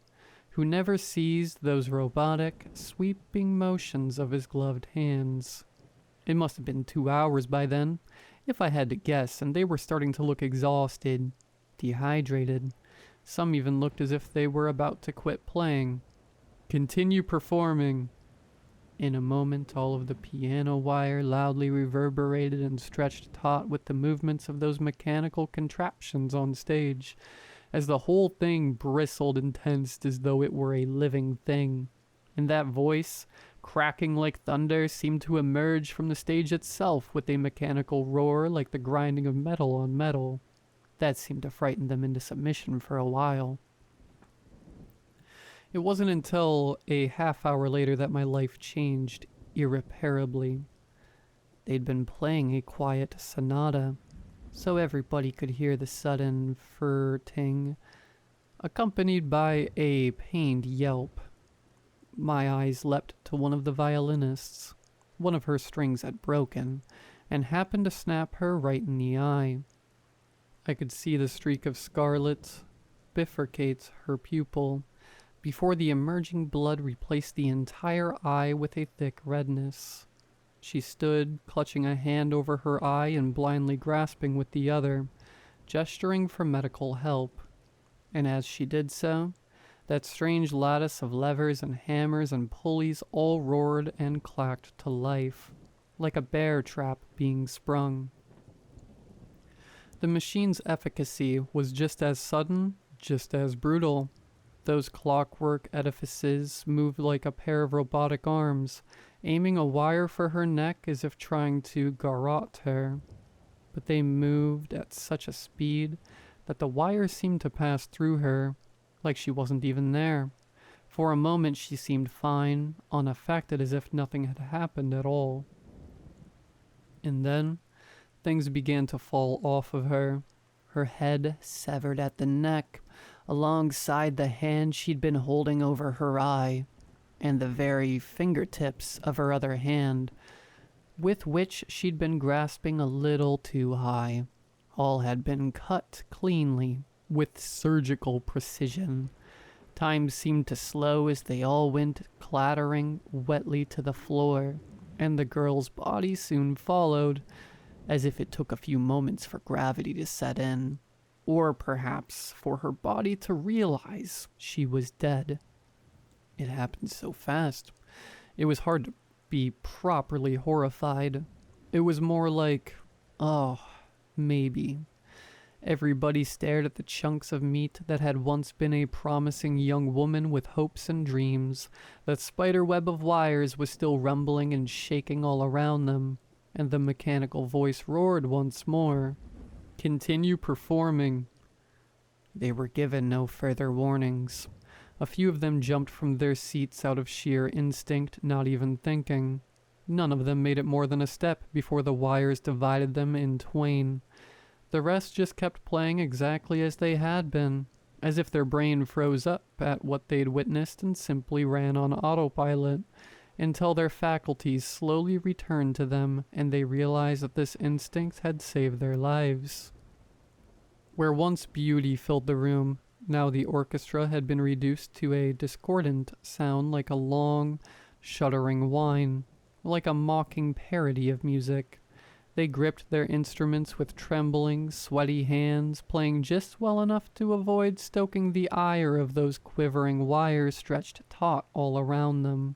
who never ceased those robotic, sweeping motions of his gloved hands. It must have been 2 hours by then, if I had to guess, and they were starting to look exhausted, dehydrated. Some even looked as if they were about to quit playing. Continue performing. In a moment, all of the piano wire loudly reverberated and stretched taut with the movements of those mechanical contraptions on stage, as the whole thing bristled and tensed as though it were a living thing. And that voice, cracking like thunder, seemed to emerge from the stage itself with a mechanical roar like the grinding of metal on metal. That seemed to frighten them into submission for a while. It wasn't until a half hour later that my life changed irreparably. They'd been playing a quiet sonata, so everybody could hear the sudden fur-ting, accompanied by a pained yelp. My eyes leapt to one of the violinists. One of her strings had broken, and happened to snap her right in the eye. I could see the streak of scarlet bifurcate her pupil, before the emerging blood replaced the entire eye with a thick redness. She stood, clutching a hand over her eye and blindly grasping with the other, gesturing for medical help. And as she did so, that strange lattice of levers and hammers and pulleys all roared and clacked to life, like a bear trap being sprung. The machine's efficacy was just as sudden, just as brutal. Those clockwork edifices moved like a pair of robotic arms, aiming a wire for her neck as if trying to garrote her. But they moved at such a speed that the wire seemed to pass through her, like she wasn't even there. For a moment she seemed fine, unaffected, as if nothing had happened at all. And then things began to fall off of her. Her head severed at the neck, alongside the hand she'd been holding over her eye, and the very fingertips of her other hand, with which she'd been grasping a little too high. All had been cut cleanly, with surgical precision. Time seemed to slow as they all went clattering wetly to the floor, and the girl's body soon followed, as if it took a few moments for gravity to set in, or perhaps for her body to realize she was dead. It happened so fast, it was hard to be properly horrified. It was more like, oh, maybe. Everybody stared at the chunks of meat that had once been a promising young woman with hopes and dreams. That spider web of wires was still rumbling and shaking all around them, and the mechanical voice roared once more. Continue performing. They were given no further warnings. A few of them jumped from their seats out of sheer instinct, not even thinking. None of them made it more than a step before the wires divided them in twain. The rest just kept playing exactly as they had been, as if their brain froze up at what they'd witnessed and simply ran on autopilot, until their faculties slowly returned to them and they realized that this instinct had saved their lives. Where once beauty filled the room, now the orchestra had been reduced to a discordant sound like a long, shuddering whine, like a mocking parody of music. They gripped their instruments with trembling, sweaty hands, playing just well enough to avoid stoking the ire of those quivering wires stretched taut all around them.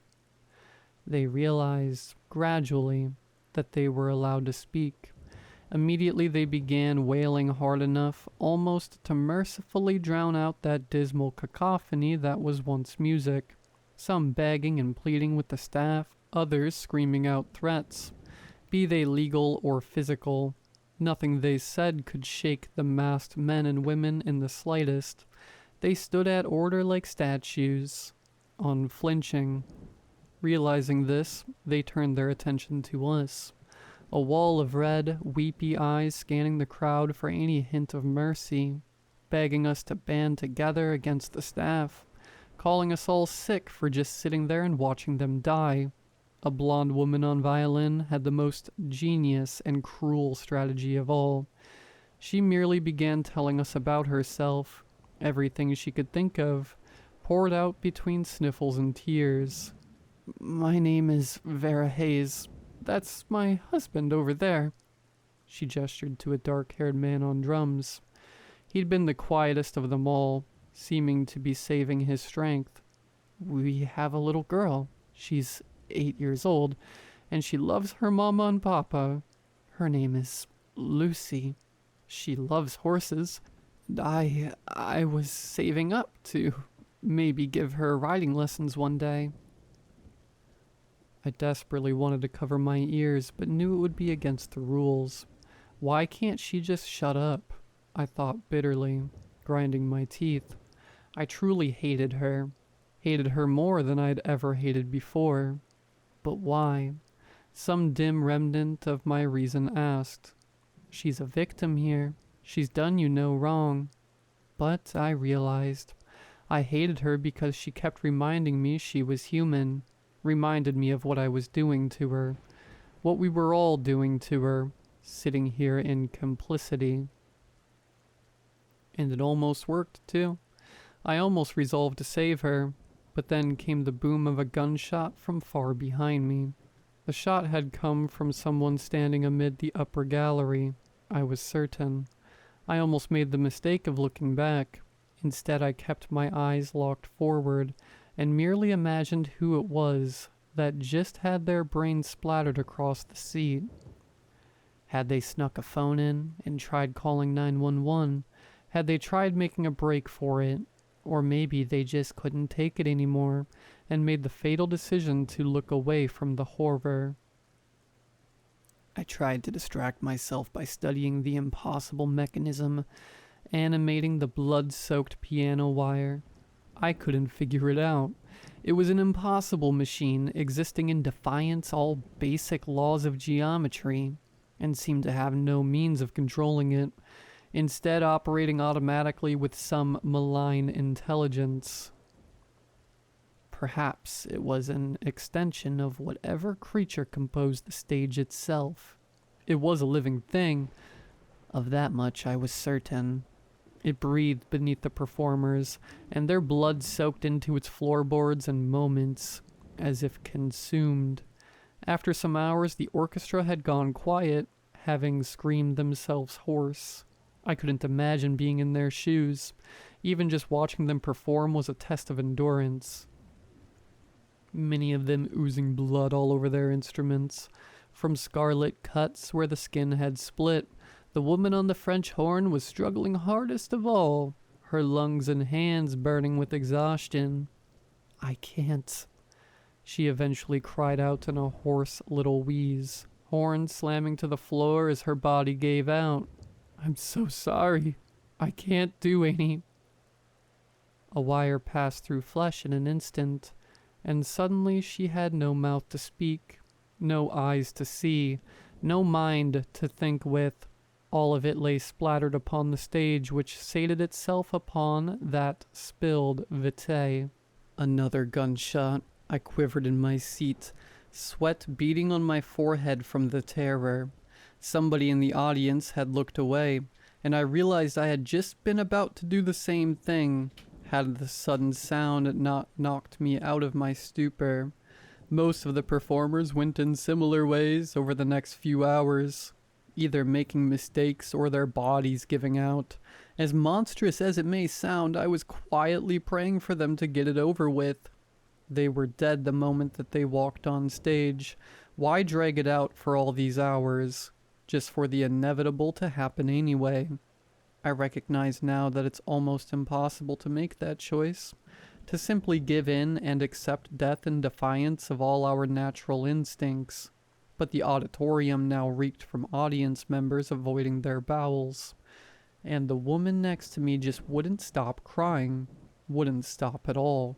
They realized, gradually, that they were allowed to speak. Immediately they began wailing hard enough, almost to mercifully drown out that dismal cacophony that was once music. Some begging and pleading with the staff, others screaming out threats. Be they legal or physical, nothing they said could shake the masked men and women in the slightest. They stood at order like statues. unflinching. Realizing this, they turned their attention to us. A wall of red, weepy eyes scanning the crowd for any hint of mercy, begging us to band together against the staff, calling us all sick for just sitting there and watching them die. A blonde woman on violin had the most genius and cruel strategy of all. She merely began telling us about herself, everything she could think of, poured out between sniffles and tears. "My name is Vera Hayes. That's my husband over there." She gestured to a dark-haired man on drums. He'd been the quietest of them all, seeming to be saving his strength. "We have a little girl. She's 8 years old, and she loves her mama and papa. Her name is Lucy. She loves horses. I was saving up to maybe give her riding lessons one day." I desperately wanted to cover my ears, but knew it would be against the rules. Why can't she just shut up? I thought bitterly, grinding my teeth. I truly hated her more than I'd ever hated before. But why? Some dim remnant of my reason asked. She's a victim here. She's done you no wrong. But I realized. I hated her because she kept reminding me she was human. Reminded me of what I was doing to her. What we were all doing to her. Sitting here in complicity. And it almost worked, too. I almost resolved to save her. But then came the boom of a gunshot from far behind me. The shot had come from someone standing amid the upper gallery, I was certain. I almost made the mistake of looking back. Instead, I kept my eyes locked forward and merely imagined who it was that just had their brains splattered across the seat. Had they snuck a phone in and tried calling 911? Had they tried making a break for it? Or maybe they just couldn't take it anymore and made the fatal decision to look away from the horror. I tried to distract myself by studying the impossible mechanism, animating the blood-soaked piano wire. I couldn't figure it out. It was an impossible machine existing in defiance all basic laws of geometry, and seemed to have no means of controlling it. Instead operating automatically with some malign intelligence. Perhaps it was an extension of whatever creature composed the stage itself. It was a living thing. Of that much I was certain. It breathed beneath the performers, and their blood soaked into its floorboards in moments, as if consumed. After some hours, the orchestra had gone quiet, having screamed themselves hoarse. I couldn't imagine being in their shoes. Even just watching them perform was a test of endurance. Many of them oozing blood all over their instruments. From scarlet cuts where the skin had split, the woman on the French horn was struggling hardest of all, her lungs and hands burning with exhaustion. "I can't," she eventually cried out in a hoarse little wheeze, horn slamming to the floor as her body gave out. "I'm so sorry. I can't do any." A wire passed through flesh in an instant, and suddenly she had no mouth to speak, no eyes to see, no mind to think with. All of it lay splattered upon the stage, which sated itself upon that spilled vitae. Another gunshot. I quivered in my seat, sweat beading on my forehead from the terror. Somebody in the audience had looked away, and I realized I had just been about to do the same thing, had the sudden sound not knocked me out of my stupor. Most of the performers went in similar ways over the next few hours, either making mistakes or their bodies giving out. As monstrous as it may sound, I was quietly praying for them to get it over with. They were dead the moment that they walked on stage. Why drag it out for all these hours? Just for the inevitable to happen anyway. I recognize now that it's almost impossible to make that choice, to simply give in and accept death in defiance of all our natural instincts. But the auditorium now reeked from audience members avoiding their bowels, and the woman next to me just wouldn't stop crying, wouldn't stop at all.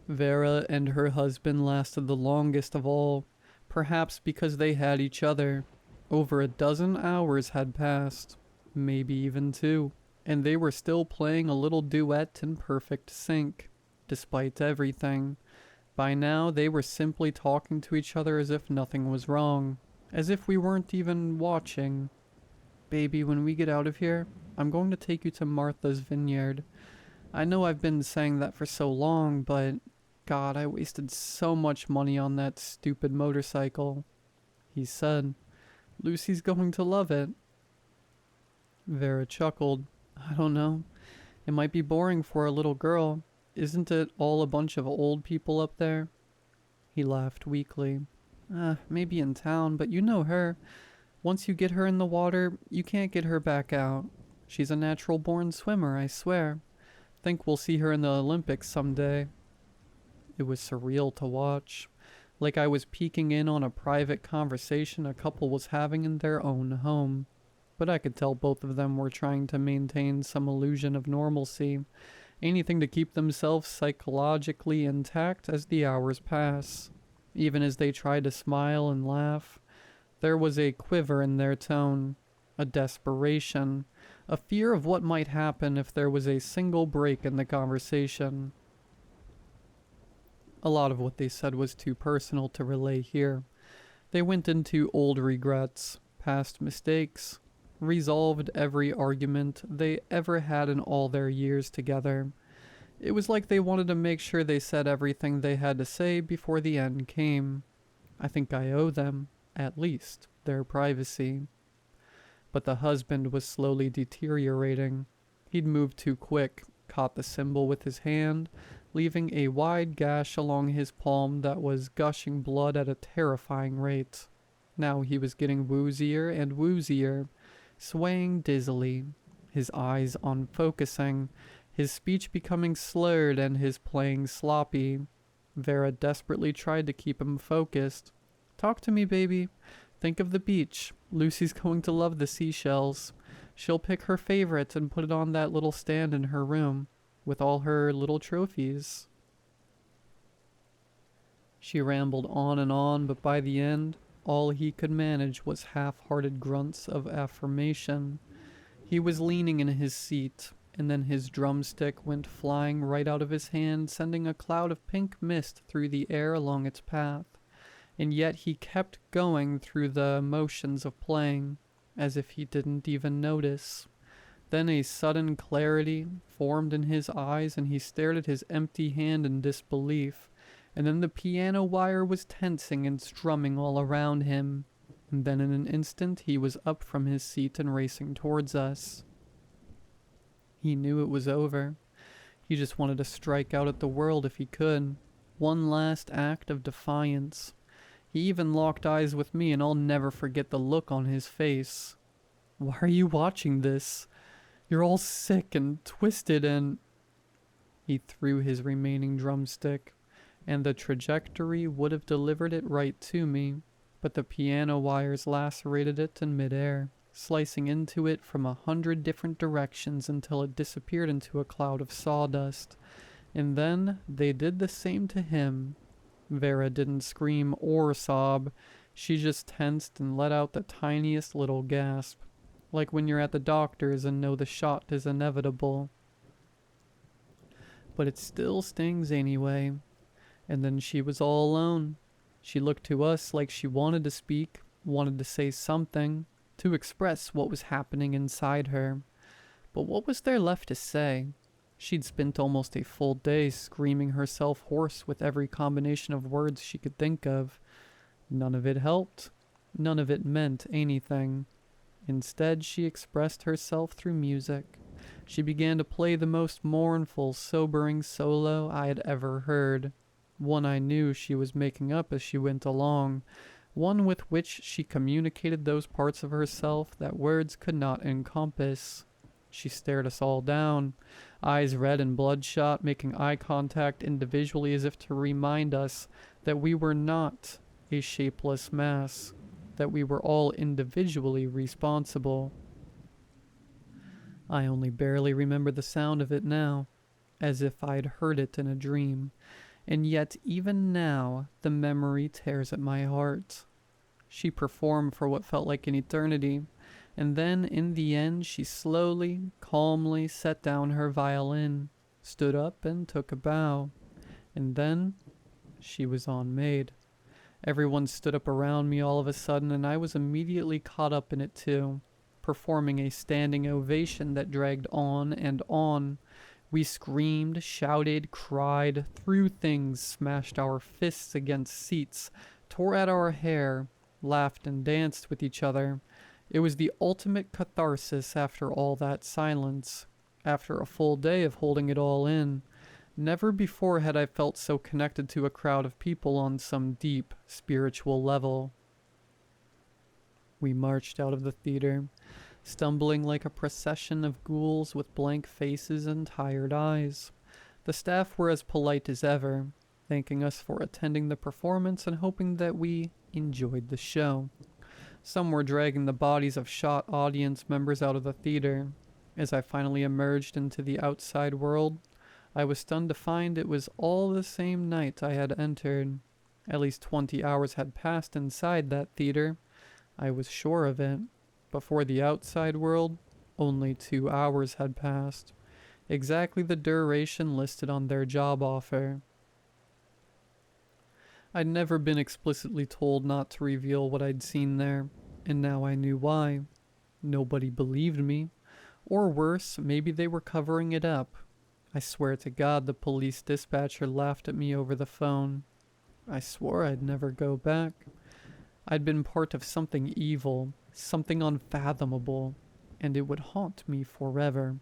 Vera and her husband lasted the longest of all, perhaps because they had each other. Over a dozen hours had passed, maybe even 2, and they were still playing a little duet in perfect sync, despite everything. By now, they were simply talking to each other as if nothing was wrong, as if we weren't even watching. "Baby, when we get out of here, I'm going to take you to Martha's vineyard. I know I've been saying that for so long, but God, I wasted so much money on that stupid motorcycle," he said. "Lucy's going to love it." Vera chuckled. "I don't know. It might be boring for a little girl. Isn't it all a bunch of old people up there?" He laughed weakly. Maybe in town, but you know her. Once you get her in the water, you can't get her back out. She's a natural-born swimmer, I swear. Think we'll see her in the Olympics someday." It was surreal to watch, like I was peeking in on a private conversation a couple was having in their own home. But I could tell both of them were trying to maintain some illusion of normalcy, anything to keep themselves psychologically intact as the hours pass. Even as they tried to smile and laugh, there was a quiver in their tone, a desperation, a fear of what might happen if there was a single break in the conversation. A lot of what they said was too personal to relay here. They went into old regrets, past mistakes, resolved every argument they ever had in all their years together. It was like they wanted to make sure they said everything they had to say before the end came. I think I owe them, at least, their privacy. But the husband was slowly deteriorating. He'd moved too quick, caught the symbol with his hand, leaving a wide gash along his palm that was gushing blood at a terrifying rate. Now he was getting woozier and woozier, swaying dizzily, his eyes unfocusing, his speech becoming slurred and his playing sloppy. Vera desperately tried to keep him focused. "Talk to me, baby. Think of the beach. Lucy's going to love the seashells. She'll pick her favorite and put it on that little stand in her room, with all her little trophies." She rambled on, but by the end, all he could manage was half-hearted grunts of affirmation. He was leaning in his seat, and then his drumstick went flying right out of his hand, sending a cloud of pink mist through the air along its path. And yet he kept going through the motions of playing, as if he didn't even notice. Then a sudden clarity formed in his eyes, and he stared at his empty hand in disbelief. And then the piano wire was tensing and strumming all around him. And then in an instant he was up from his seat and racing towards us. He knew it was over. He just wanted to strike out at the world if he could. One last act of defiance. He even locked eyes with me, and I'll never forget the look on his face. "Why are you watching this? You're all sick and twisted and..." He threw his remaining drumstick, and the trajectory would have delivered it right to me, but the piano wires lacerated it in midair, slicing into it from 100 different directions until it disappeared into a cloud of sawdust. And then they did the same to him. Vera didn't scream or sob. She just tensed and let out the tiniest little gasp, like when you're at the doctor's and know the shot is inevitable. But it still stings anyway. And then she was all alone. She looked to us like she wanted to speak, wanted to say something, to express what was happening inside her. But what was there left to say? She'd spent almost a full day screaming herself hoarse with every combination of words she could think of. None of it helped. None of it meant anything. Instead, she expressed herself through music. She began to play the most mournful, sobering solo I had ever heard. One I knew she was making up as she went along. One with which she communicated those parts of herself that words could not encompass. She stared us all down, eyes red and bloodshot, making eye contact individually as if to remind us that we were not a shapeless mass, that we were all individually responsible. I only barely remember the sound of it now, as if I'd heard it in a dream. And yet even now the memory tears at my heart. She performed for what felt like an eternity, and then in the end she slowly, calmly set down her violin, stood up and took a bow, and then she was on maid. Everyone stood up around me all of a sudden, and I was immediately caught up in it too, performing a standing ovation that dragged on and on. We screamed, shouted, cried, threw things, smashed our fists against seats, tore at our hair, laughed and danced with each other. It was the ultimate catharsis after all that silence, after a full day of holding it all in. Never before had I felt so connected to a crowd of people on some deep spiritual level. We marched out of the theater, stumbling like a procession of ghouls with blank faces and tired eyes. The staff were as polite as ever, thanking us for attending the performance and hoping that we enjoyed the show. Some were dragging the bodies of shot audience members out of the theater. As I finally emerged into the outside world, I was stunned to find it was all the same night I had entered. At least 20 hours had passed inside that theater. I was sure of it. Before the outside world, only 2 hours had passed. Exactly the duration listed on their job offer. I'd never been explicitly told not to reveal what I'd seen there, and now I knew why. Nobody believed me. Or worse, maybe they were covering it up. I swear to God the police dispatcher laughed at me over the phone. I swore I'd never go back. I'd been part of something evil, something unfathomable, and it would haunt me forever.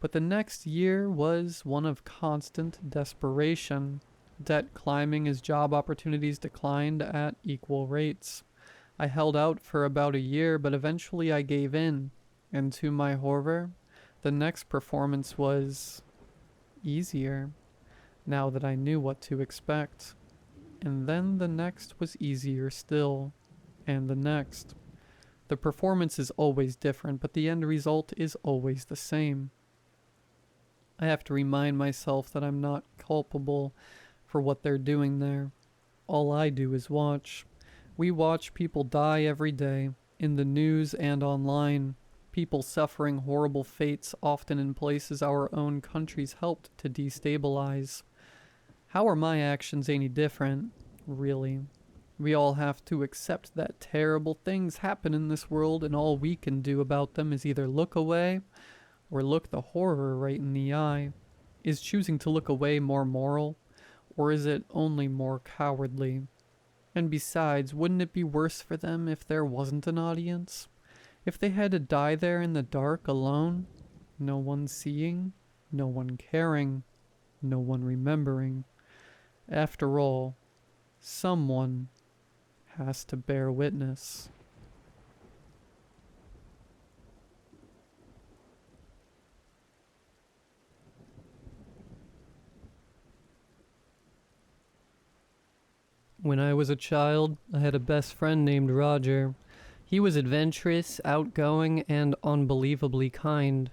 But the next year was one of constant desperation. Debt climbing as job opportunities declined at equal rates. I held out for about a year, but eventually I gave in, and to my horror, the next performance was easier, now that I knew what to expect. And then the next was easier still, and the next. The performance is always different, but the end result is always the same. I have to remind myself that I'm not culpable for what they're doing there. All I do is watch. We watch people die every day, in the news and online. People suffering horrible fates, often in places our own countries helped to destabilize. How are my actions any different, really? We all have to accept that terrible things happen in this world, and all we can do about them is either look away or look the horror right in the eye. Is choosing to look away more moral, or is it only more cowardly? And besides, wouldn't it be worse for them if there wasn't an audience? If they had to die there in the dark alone, no one seeing, no one caring, no one remembering. After all, someone has to bear witness. When I was a child, I had a best friend named Roger. He was adventurous, outgoing, and unbelievably kind.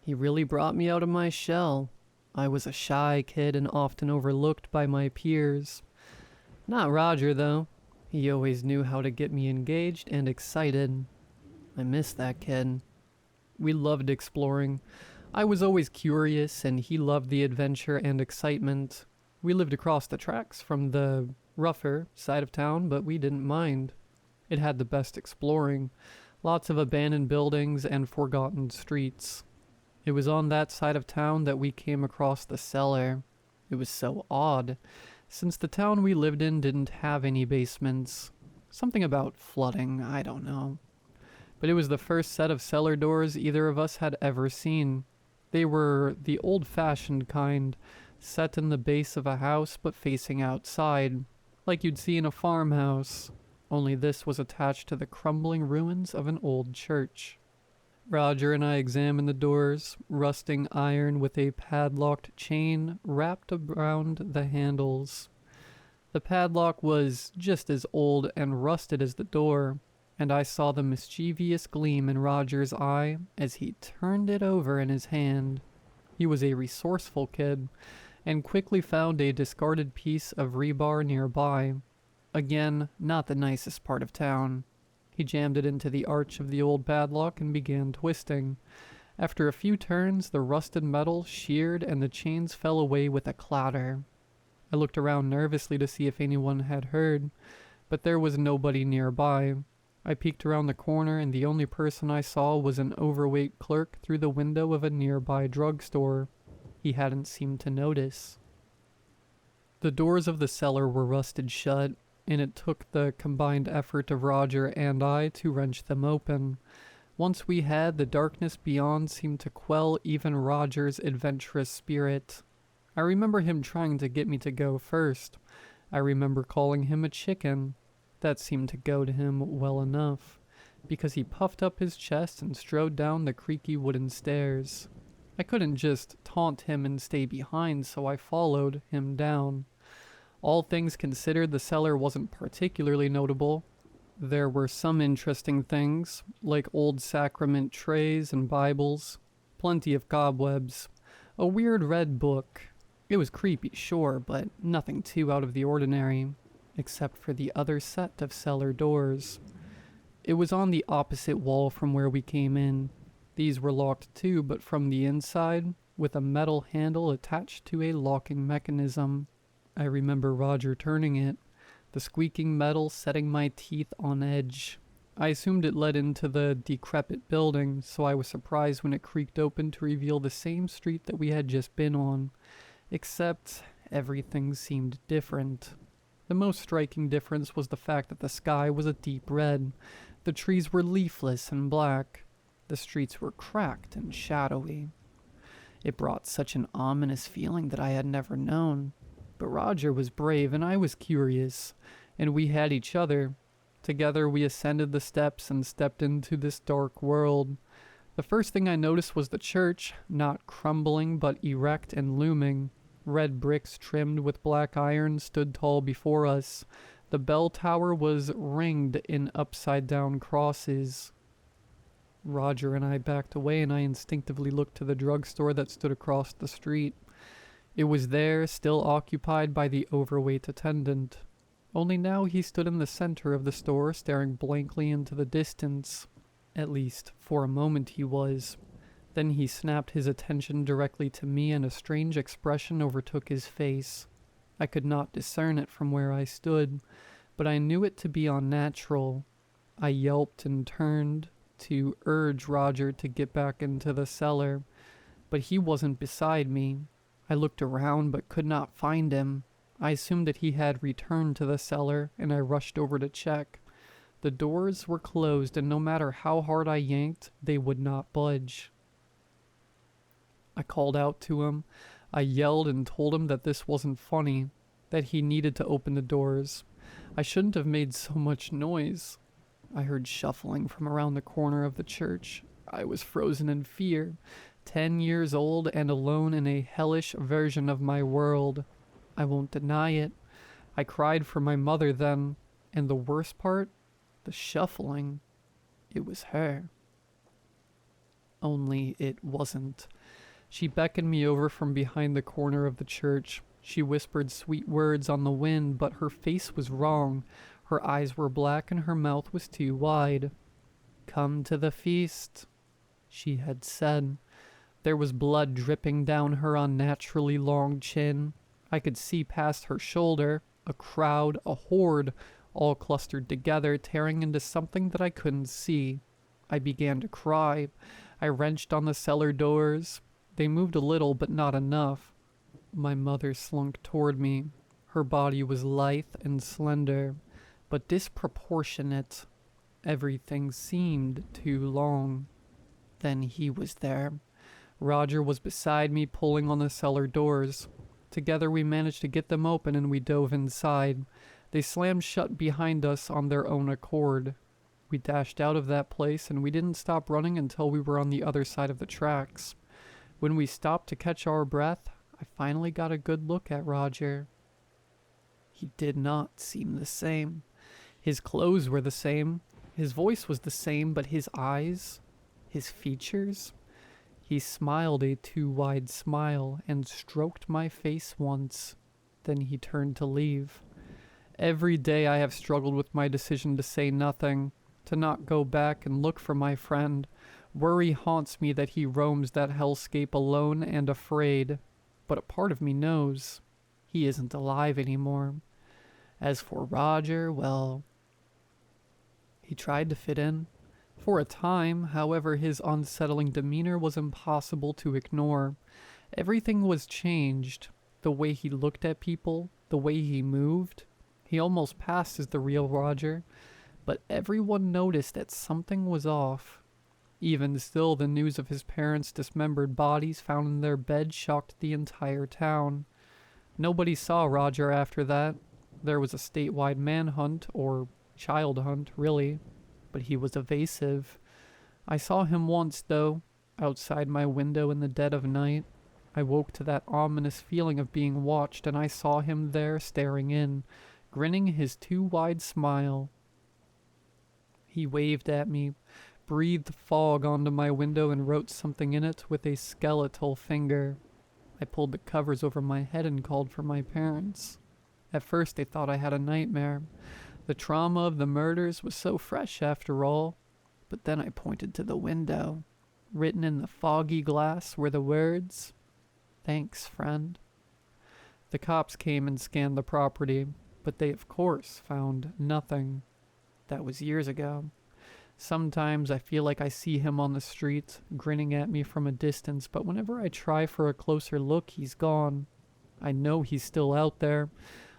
He really brought me out of my shell. I was a shy kid and often overlooked by my peers. Not Roger, though. He always knew how to get me engaged and excited. I miss that kid. We loved exploring. I was always curious, and he loved the adventure and excitement. We lived across the tracks from the rougher side of town, but we didn't mind. It had the best exploring, lots of abandoned buildings and forgotten streets. It was on that side of town that we came across the cellar. It was so odd, since the town we lived in didn't have any basements. Something about flooding, I don't know. But it was the first set of cellar doors either of us had ever seen. They were the old-fashioned kind, set in the base of a house but facing outside, like you'd see in a farmhouse. Only this was attached to the crumbling ruins of an old church. Roger and I examined the doors, rusting iron with a padlocked chain wrapped around the handles. The padlock was just as old and rusted as the door, and I saw the mischievous gleam in Roger's eye as he turned it over in his hand. He was a resourceful kid, and quickly found a discarded piece of rebar nearby. Again, not the nicest part of town. He jammed it into the arch of the old padlock and began twisting. After a few turns, the rusted metal sheared and the chains fell away with a clatter. I looked around nervously to see if anyone had heard, but there was nobody nearby. I peeked around the corner and the only person I saw was an overweight clerk through the window of a nearby drugstore. He hadn't seemed to notice. The doors of the cellar were rusted shut, and it took the combined effort of Roger and I to wrench them open. Once we had, the darkness beyond seemed to quell even Roger's adventurous spirit. I remember him trying to get me to go first. I remember calling him a chicken. That seemed to goad him well enough, because he puffed up his chest and strode down the creaky wooden stairs. I couldn't just taunt him and stay behind, so I followed him down. All things considered, the cellar wasn't particularly notable. There were some interesting things, like old sacrament trays and Bibles, plenty of cobwebs, a weird red book. It was creepy, sure, but nothing too out of the ordinary, except for the other set of cellar doors. It was on the opposite wall from where we came in. These were locked too, but from the inside, with a metal handle attached to a locking mechanism. I remember Roger turning it, the squeaking metal setting my teeth on edge. I assumed it led into the decrepit building, so I was surprised when it creaked open to reveal the same street that we had just been on, except everything seemed different. The most striking difference was the fact that the sky was a deep red, the trees were leafless and black, the streets were cracked and shadowy. It brought such an ominous feeling that I had never known. But Roger was brave and I was curious, and we had each other. Together we ascended the steps and stepped into this dark world. The first thing I noticed was the church, not crumbling but erect and looming. Red bricks trimmed with black iron stood tall before us. The bell tower was ringed in upside-down crosses. Roger and I backed away and I instinctively looked to the drugstore that stood across the street. It was there, still occupied by the overweight attendant. Only now he stood in the center of the store, staring blankly into the distance. At least, for a moment he was. Then he snapped his attention directly to me and a strange expression overtook his face. I could not discern it from where I stood, but I knew it to be unnatural. I yelped and turned to urge Roger to get back into the cellar, but he wasn't beside me. I looked around but could not find him. I assumed that he had returned to the cellar, and I rushed over to check. The doors were closed, and no matter how hard I yanked, they would not budge. I called out to him. I yelled and told him that this wasn't funny, that he needed to open the doors. I shouldn't have made so much noise. I heard shuffling from around the corner of the church. I was frozen in fear. 10 years old and alone in a hellish version of my world. I won't deny it. I cried for my mother then, and the worst part, the shuffling, it was her. Only it wasn't. She beckoned me over from behind the corner of the church. She whispered sweet words on the wind, but her face was wrong. Her eyes were black and her mouth was too wide. "Come to the feast," she had said. There was blood dripping down her unnaturally long chin. I could see past her shoulder, a crowd, a horde, all clustered together, tearing into something that I couldn't see. I began to cry. I wrenched on the cellar doors. They moved a little, but not enough. My mother slunk toward me. Her body was lithe and slender, but disproportionate. Everything seemed too long. Then he was there. Roger was beside me, pulling on the cellar doors. Together we managed to get them open and we dove inside. They slammed shut behind us on their own accord. We dashed out of that place and we didn't stop running until we were on the other side of the tracks. When we stopped to catch our breath, I finally got a good look at Roger. He did not seem the same. His clothes were the same. His voice was the same, but his eyes, his features, He smiled a too wide smile and stroked my face once. Then he turned to leave. Every day I have struggled with my decision to say nothing, to not go back and look for my friend. Worry haunts me that he roams that hellscape alone and afraid. But a part of me knows he isn't alive anymore. As for Roger, well, he tried to fit in. For a time, however, his unsettling demeanor was impossible to ignore. Everything was changed. The way he looked at people, the way he moved. He almost passed as the real Roger, but everyone noticed that something was off. Even still, the news of his parents' dismembered bodies found in their bed shocked the entire town. Nobody saw Roger after that. There was a statewide manhunt, or child hunt, really, but he was evasive. I saw him once, though, outside my window in the dead of night. I woke to that ominous feeling of being watched, and I saw him there staring in, grinning his too wide smile. He waved at me, breathed fog onto my window, and wrote something in it with a skeletal finger. I pulled the covers over my head and called for my parents. At first they thought I had a nightmare. The trauma of the murders was so fresh after all. But then I pointed to the window. Written in the foggy glass were the words, "Thanks, friend." The cops came and scanned the property, but they of course found nothing. That was years ago. Sometimes I feel like I see him on the street, grinning at me from a distance, but whenever I try for a closer look, he's gone. I know he's still out there.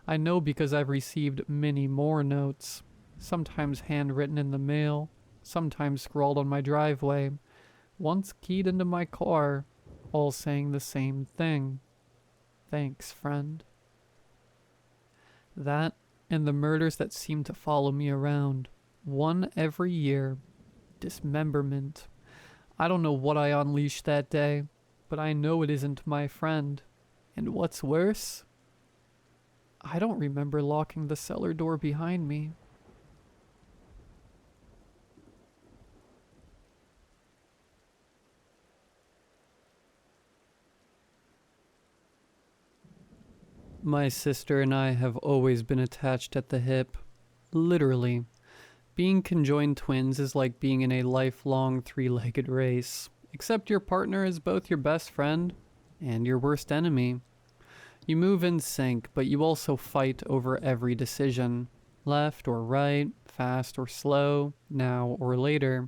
I know because I've received many more notes, sometimes handwritten in the mail, sometimes scrawled on my driveway, once keyed into my car, all saying the same thing. Thanks, friend. That and the murders that seem to follow me around, one every year. Dismemberment. I don't know what I unleashed that day, but I know it isn't my friend. And what's worse, I don't remember locking the cellar door behind me. My sister and I have always been attached at the hip. Literally. Being conjoined twins is like being in a lifelong three-legged race, except your partner is both your best friend and your worst enemy. You move in sync, but you also fight over every decision. Left or right, fast or slow, now or later.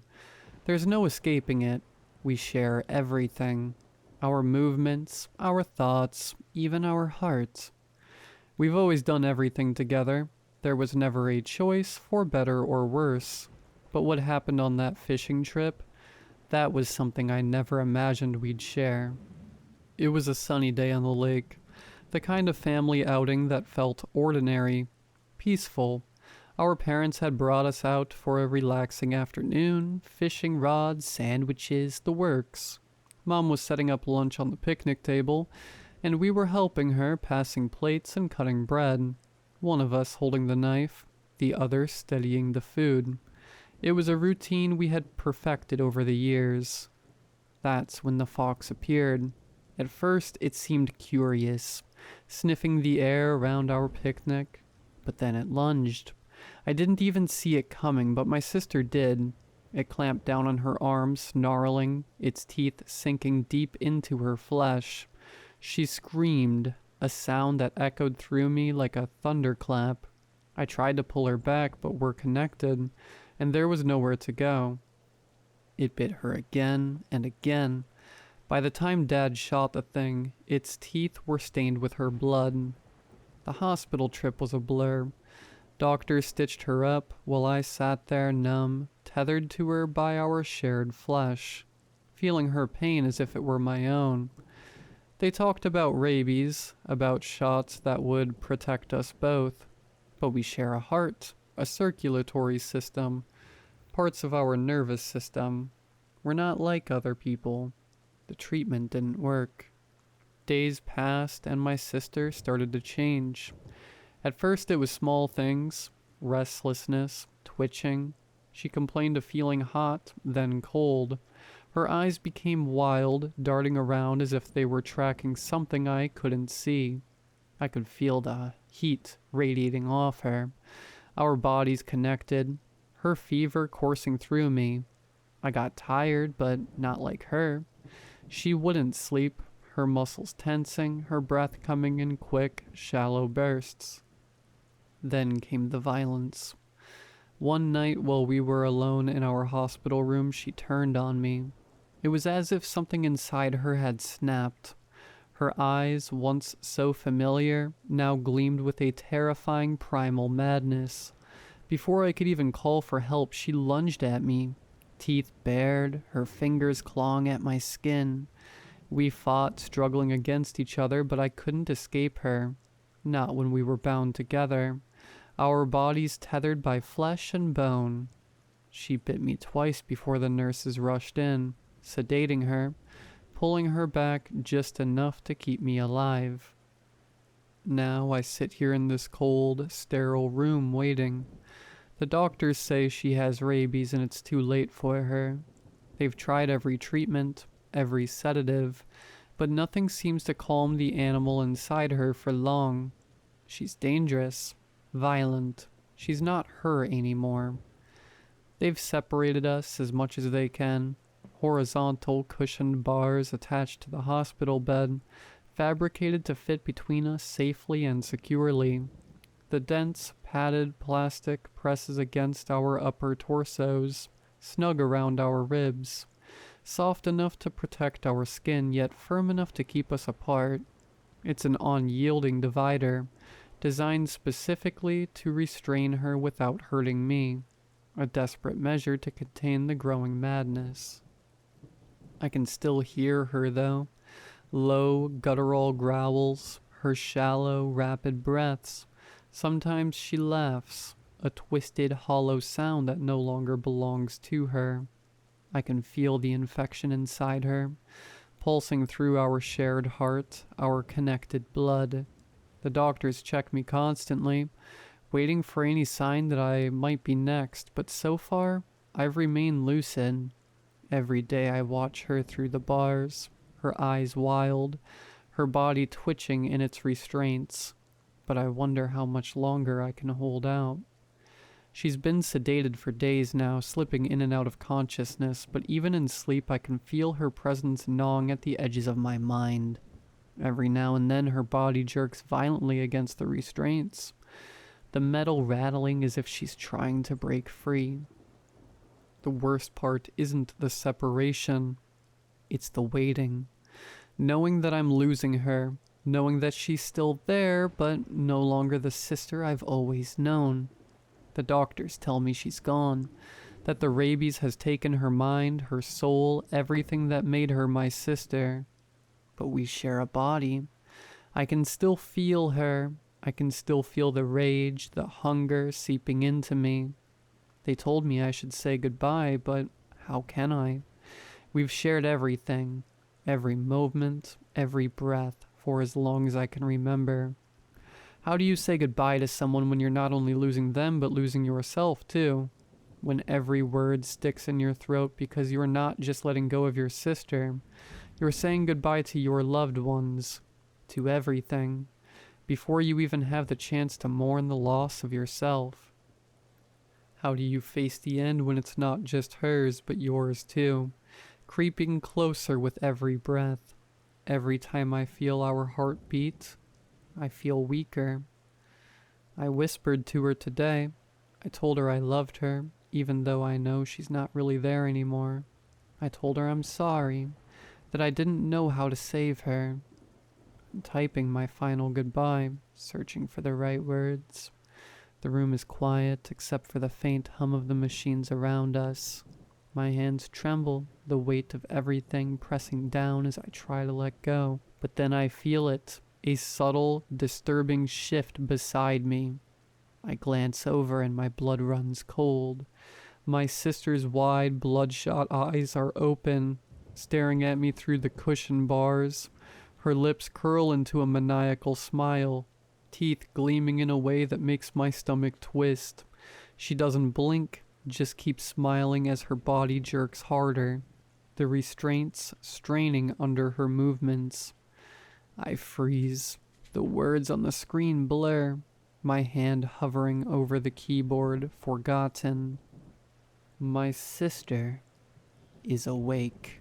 There's no escaping it. We share everything. Our movements, our thoughts, even our hearts. We've always done everything together. There was never a choice for better or worse. But what happened on that fishing trip, that was something I never imagined we'd share. It was a sunny day on the lake. The kind of family outing that felt ordinary, peaceful. Our parents had brought us out for a relaxing afternoon, fishing rods, sandwiches, the works. Mom was setting up lunch on the picnic table, and we were helping her, passing plates and cutting bread. One of us holding the knife, the other steadying the food. It was a routine we had perfected over the years. That's when the fox appeared. At first it seemed curious, sniffing the air around our picnic, but then it lunged. I didn't even see it coming, but my sister did. It clamped down on her arm, snarling, its teeth sinking deep into her flesh. She screamed, a sound that echoed through me like a thunderclap. I tried to pull her back, but we're connected, and there was nowhere to go. It bit her again and again. By the time Dad shot the thing, its teeth were stained with her blood. The hospital trip was a blur. Doctors stitched her up while I sat there numb, tethered to her by our shared flesh, feeling her pain as if it were my own. They talked about rabies, about shots that would protect us both. But we share a heart, a circulatory system, parts of our nervous system. We're not like other people. The treatment didn't work. Days passed and my sister started to change. At first it was small things, restlessness, twitching. She complained of feeling hot, then cold. Her eyes became wild, darting around as if they were tracking something I couldn't see. I could feel the heat radiating off her, our bodies connected, her fever coursing through me. I got tired, but not like her. She wouldn't sleep, her muscles tensing, her breath coming in quick, shallow bursts. Then came the violence. One night while we were alone in our hospital room, she turned on me. It was as if something inside her had snapped. Her eyes, once so familiar, now gleamed with a terrifying primal madness. Before I could even call for help, she lunged at me, teeth bared, her fingers clawing at my skin. We fought, struggling against each other, but I couldn't escape her. Not when we were bound together, our bodies tethered by flesh and bone. She bit me twice before the nurses rushed in, sedating her, pulling her back just enough to keep me alive. Now I sit here in this cold, sterile room waiting. The doctors say she has rabies and it's too late for her. They've tried every treatment, every sedative, but nothing seems to calm the animal inside her for long. She's dangerous, violent. She's not her anymore. They've separated us as much as they can. Horizontal cushioned bars attached to the hospital bed, fabricated to fit between us safely and securely. The dense, padded plastic presses against our upper torsos, snug around our ribs, soft enough to protect our skin, yet firm enough to keep us apart. It's an unyielding divider, designed specifically to restrain her without hurting me, a desperate measure to contain the growing madness. I can still hear her, though. Low, guttural growls, her shallow, rapid breaths. Sometimes she laughs, a twisted, hollow sound that no longer belongs to her. I can feel the infection inside her, pulsing through our shared heart, our connected blood. The doctors check me constantly, waiting for any sign that I might be next, but so far, I've remained lucid. Every day I watch her through the bars, her eyes wild, her body twitching in its restraints, but I wonder how much longer I can hold out. She's been sedated for days now, slipping in and out of consciousness, but even in sleep I can feel her presence gnawing at the edges of my mind. Every now and then her body jerks violently against the restraints, the metal rattling as if she's trying to break free. The worst part isn't the separation, it's the waiting. Knowing that I'm losing her, knowing that she's still there, but no longer the sister I've always known. The doctors tell me she's gone, that the rabies has taken her mind, her soul, everything that made her my sister. But we share a body. I can still feel her. I can still feel the rage, the hunger seeping into me. They told me I should say goodbye, but how can I? We've shared everything, every movement, every breath, for as long as I can remember. How do you say goodbye to someone when you're not only losing them, but losing yourself too? When every word sticks in your throat because you're not just letting go of your sister. You're saying goodbye to your loved ones, to everything, before you even have the chance to mourn the loss of yourself. How do you face the end when it's not just hers, but yours too, creeping closer with every breath? Every time I feel our heart beat, I feel weaker. I whispered to her today. I told her I loved her, even though I know she's not really there anymore. I told her I'm sorry, that I didn't know how to save her. I'm typing my final goodbye, searching for the right words. The room is quiet, except for the faint hum of the machines around us. My hands tremble, the weight of everything pressing down as I try to let go. But then I feel it, a subtle, disturbing shift beside me. I glance over and my blood runs cold. My sister's wide, bloodshot eyes are open, staring at me through the cushion bars. Her lips curl into a maniacal smile, teeth gleaming in a way that makes my stomach twist. She doesn't blink, just keeps smiling as her body jerks harder. the restraints straining under her movements. I freeze. The words on the screen blur, my hand hovering over the keyboard, forgotten. My sister is awake.